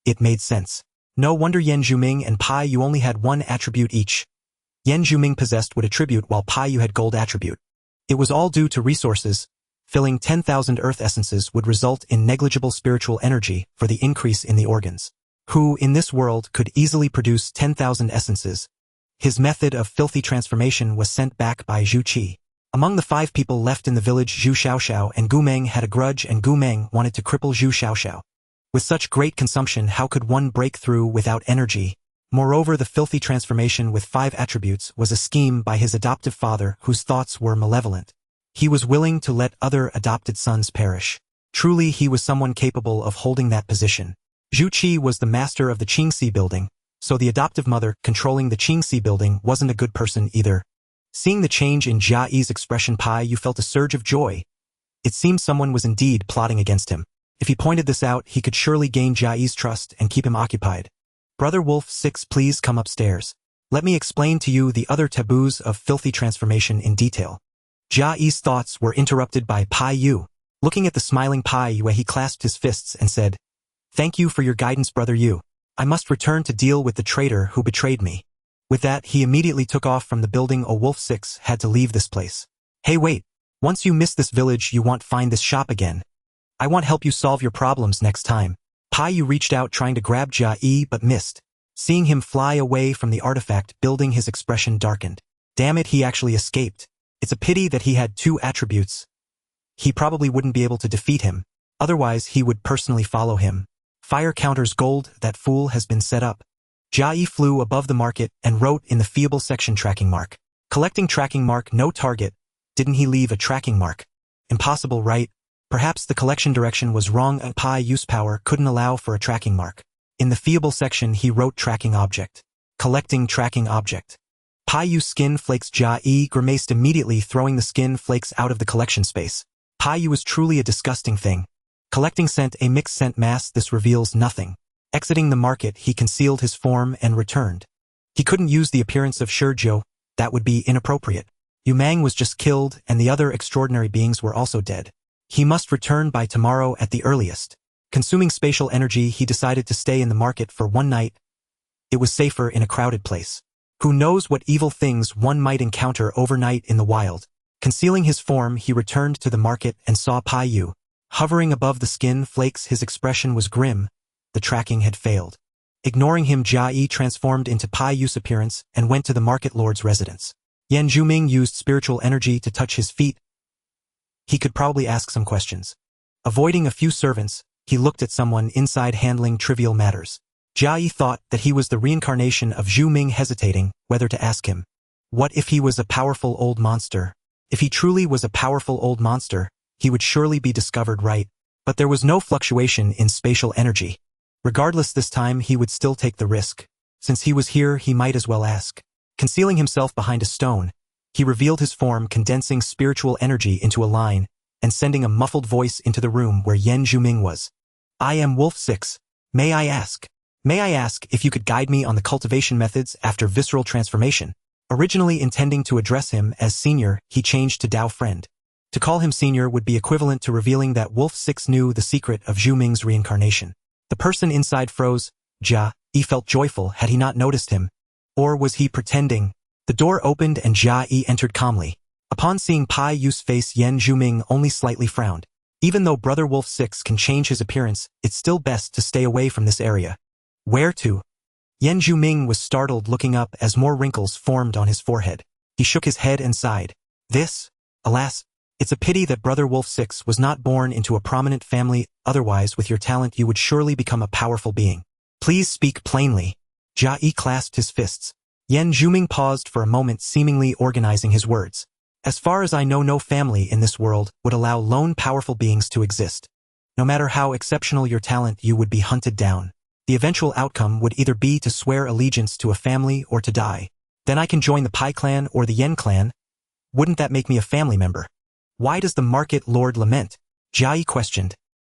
It made sense. No wonder Yan Zhuming and Pai Yu only had 1 attribute each. Yan Zhuming possessed wood attribute while Pai Yu had gold attribute. It was all due to resources. Filling 10,000 earth essences would result in negligible spiritual energy for the increase in the organs. Who, in this world, could easily produce 10,000 essences? His method of filthy transformation was sent back by Zhu Qi. Among the 5 people left in the village, Zhu Xiaoxiao and Gu Meng had a grudge, and Gu Meng wanted to cripple Zhu Xiaoxiao. With such great consumption, how could one break through without energy? Moreover, the filthy transformation with 5 attributes was a scheme by his adoptive father, whose thoughts were malevolent. He was willing to let other adopted sons perish. Truly, he was someone capable of holding that position. Zhu Qi was the master of the Qingxi building, so the adoptive mother controlling the Qingxi building wasn't a good person either. Seeing the change in Jia Yi's expression, Pai Yu felt a surge of joy. It seemed someone was indeed plotting against him. If he pointed this out, he could surely gain Jia Yi's trust and keep him occupied. Brother Wolf 6, please come upstairs. Let me explain to you the other taboos of filthy transformation in detail. Jia Yi's thoughts were interrupted by Pai Yu. Looking at the smiling Pai Yu, he clasped his fists and said, "Thank you for your guidance, Brother Yu. I must return to deal with the traitor who betrayed me." With that, he immediately took off from the building. Wolf 6 had to leave this place. Hey, wait. Once you miss this village, you won't find this shop again. I want help you solve your problems next time. Pai Yu reached out trying to grab Jia Yi but missed. Seeing him fly away from the artifact building, his expression darkened. Damn it, he actually escaped. It's a pity that he had 2 attributes. He probably wouldn't be able to defeat him. Otherwise, he would personally follow him. Fire counters gold, that fool has been set up. Jia Yi flew above the market and wrote in the feeble section tracking mark. Collecting tracking mark, no target. Didn't he leave a tracking mark? Impossible, right? Perhaps the collection direction was wrong and Pai Yu's power couldn't allow for a tracking mark. In the feeble section he wrote tracking object. Collecting tracking object. Pai Yu's skin flakes. Jia Yi grimaced immediately, throwing the skin flakes out of the collection space. Pai Yu was truly a disgusting thing. Collecting scent, a mixed scent mass, this reveals nothing. Exiting the market, he concealed his form and returned. He couldn't use the appearance of Shizhou, that would be inappropriate. Yu Mang was just killed and the other extraordinary beings were also dead. He must return by tomorrow at the earliest. Consuming spatial energy, he decided to stay in the market for one night. It was safer in a crowded place. Who knows what evil things one might encounter overnight in the wild. Concealing his form, he returned to the market and saw Pai Yu. Hovering above the skin flakes, his expression was grim. The tracking had failed. Ignoring him, Jia Yi transformed into Pai Yu's appearance and went to the market lord's residence. Yan Zhuming used spiritual energy to touch his feet. He could probably ask some questions. Avoiding a few servants, he looked at someone inside handling trivial matters. Jia Yi thought that he was the reincarnation of Zhu Ming, hesitating whether to ask him. What if he was a powerful old monster? If he truly was a powerful old monster, he would surely be discovered, right? But there was no fluctuation in spatial energy. Regardless, this time he would still take the risk. Since he was here, he might as well ask. Concealing himself behind a stone, he revealed his form, condensing spiritual energy into a line and sending a muffled voice into the room where Yan Zhuming was. I am Wolf 6. May I ask if you could guide me on the cultivation methods after visceral transformation? Originally intending to address him as senior, he changed to Dao friend. To call him senior would be equivalent to revealing that Wolf 6 knew the secret of Zhu Ming's reincarnation. The person inside froze. Jia Yi felt joyful. Had he not noticed him? Or was he pretending? The door opened and Jia Yi entered calmly. Upon seeing Pai Yu's face, Yan Zhuming only slightly frowned. Even though Brother Wolf 6 can change his appearance, it's still best to stay away from this area. Where to? Yan Zhuming was startled, looking up as more wrinkles formed on his forehead. He shook his head and sighed. This? Alas, it's a pity that Brother Wolf 6 was not born into a prominent family, otherwise with your talent you would surely become a powerful being. Please speak plainly. Jia Yi clasped his fists. Yan Zhuming paused for a moment, seemingly organizing his words. As far as I know, no family in this world would allow lone powerful beings to exist. No matter how exceptional your talent, you would be hunted down. The eventual outcome would either be to swear allegiance to a family or to die. Then I can join the Pai clan or the Yen clan. Wouldn't that make me a family member? Why does the market lord lament? Jia Yi questioned.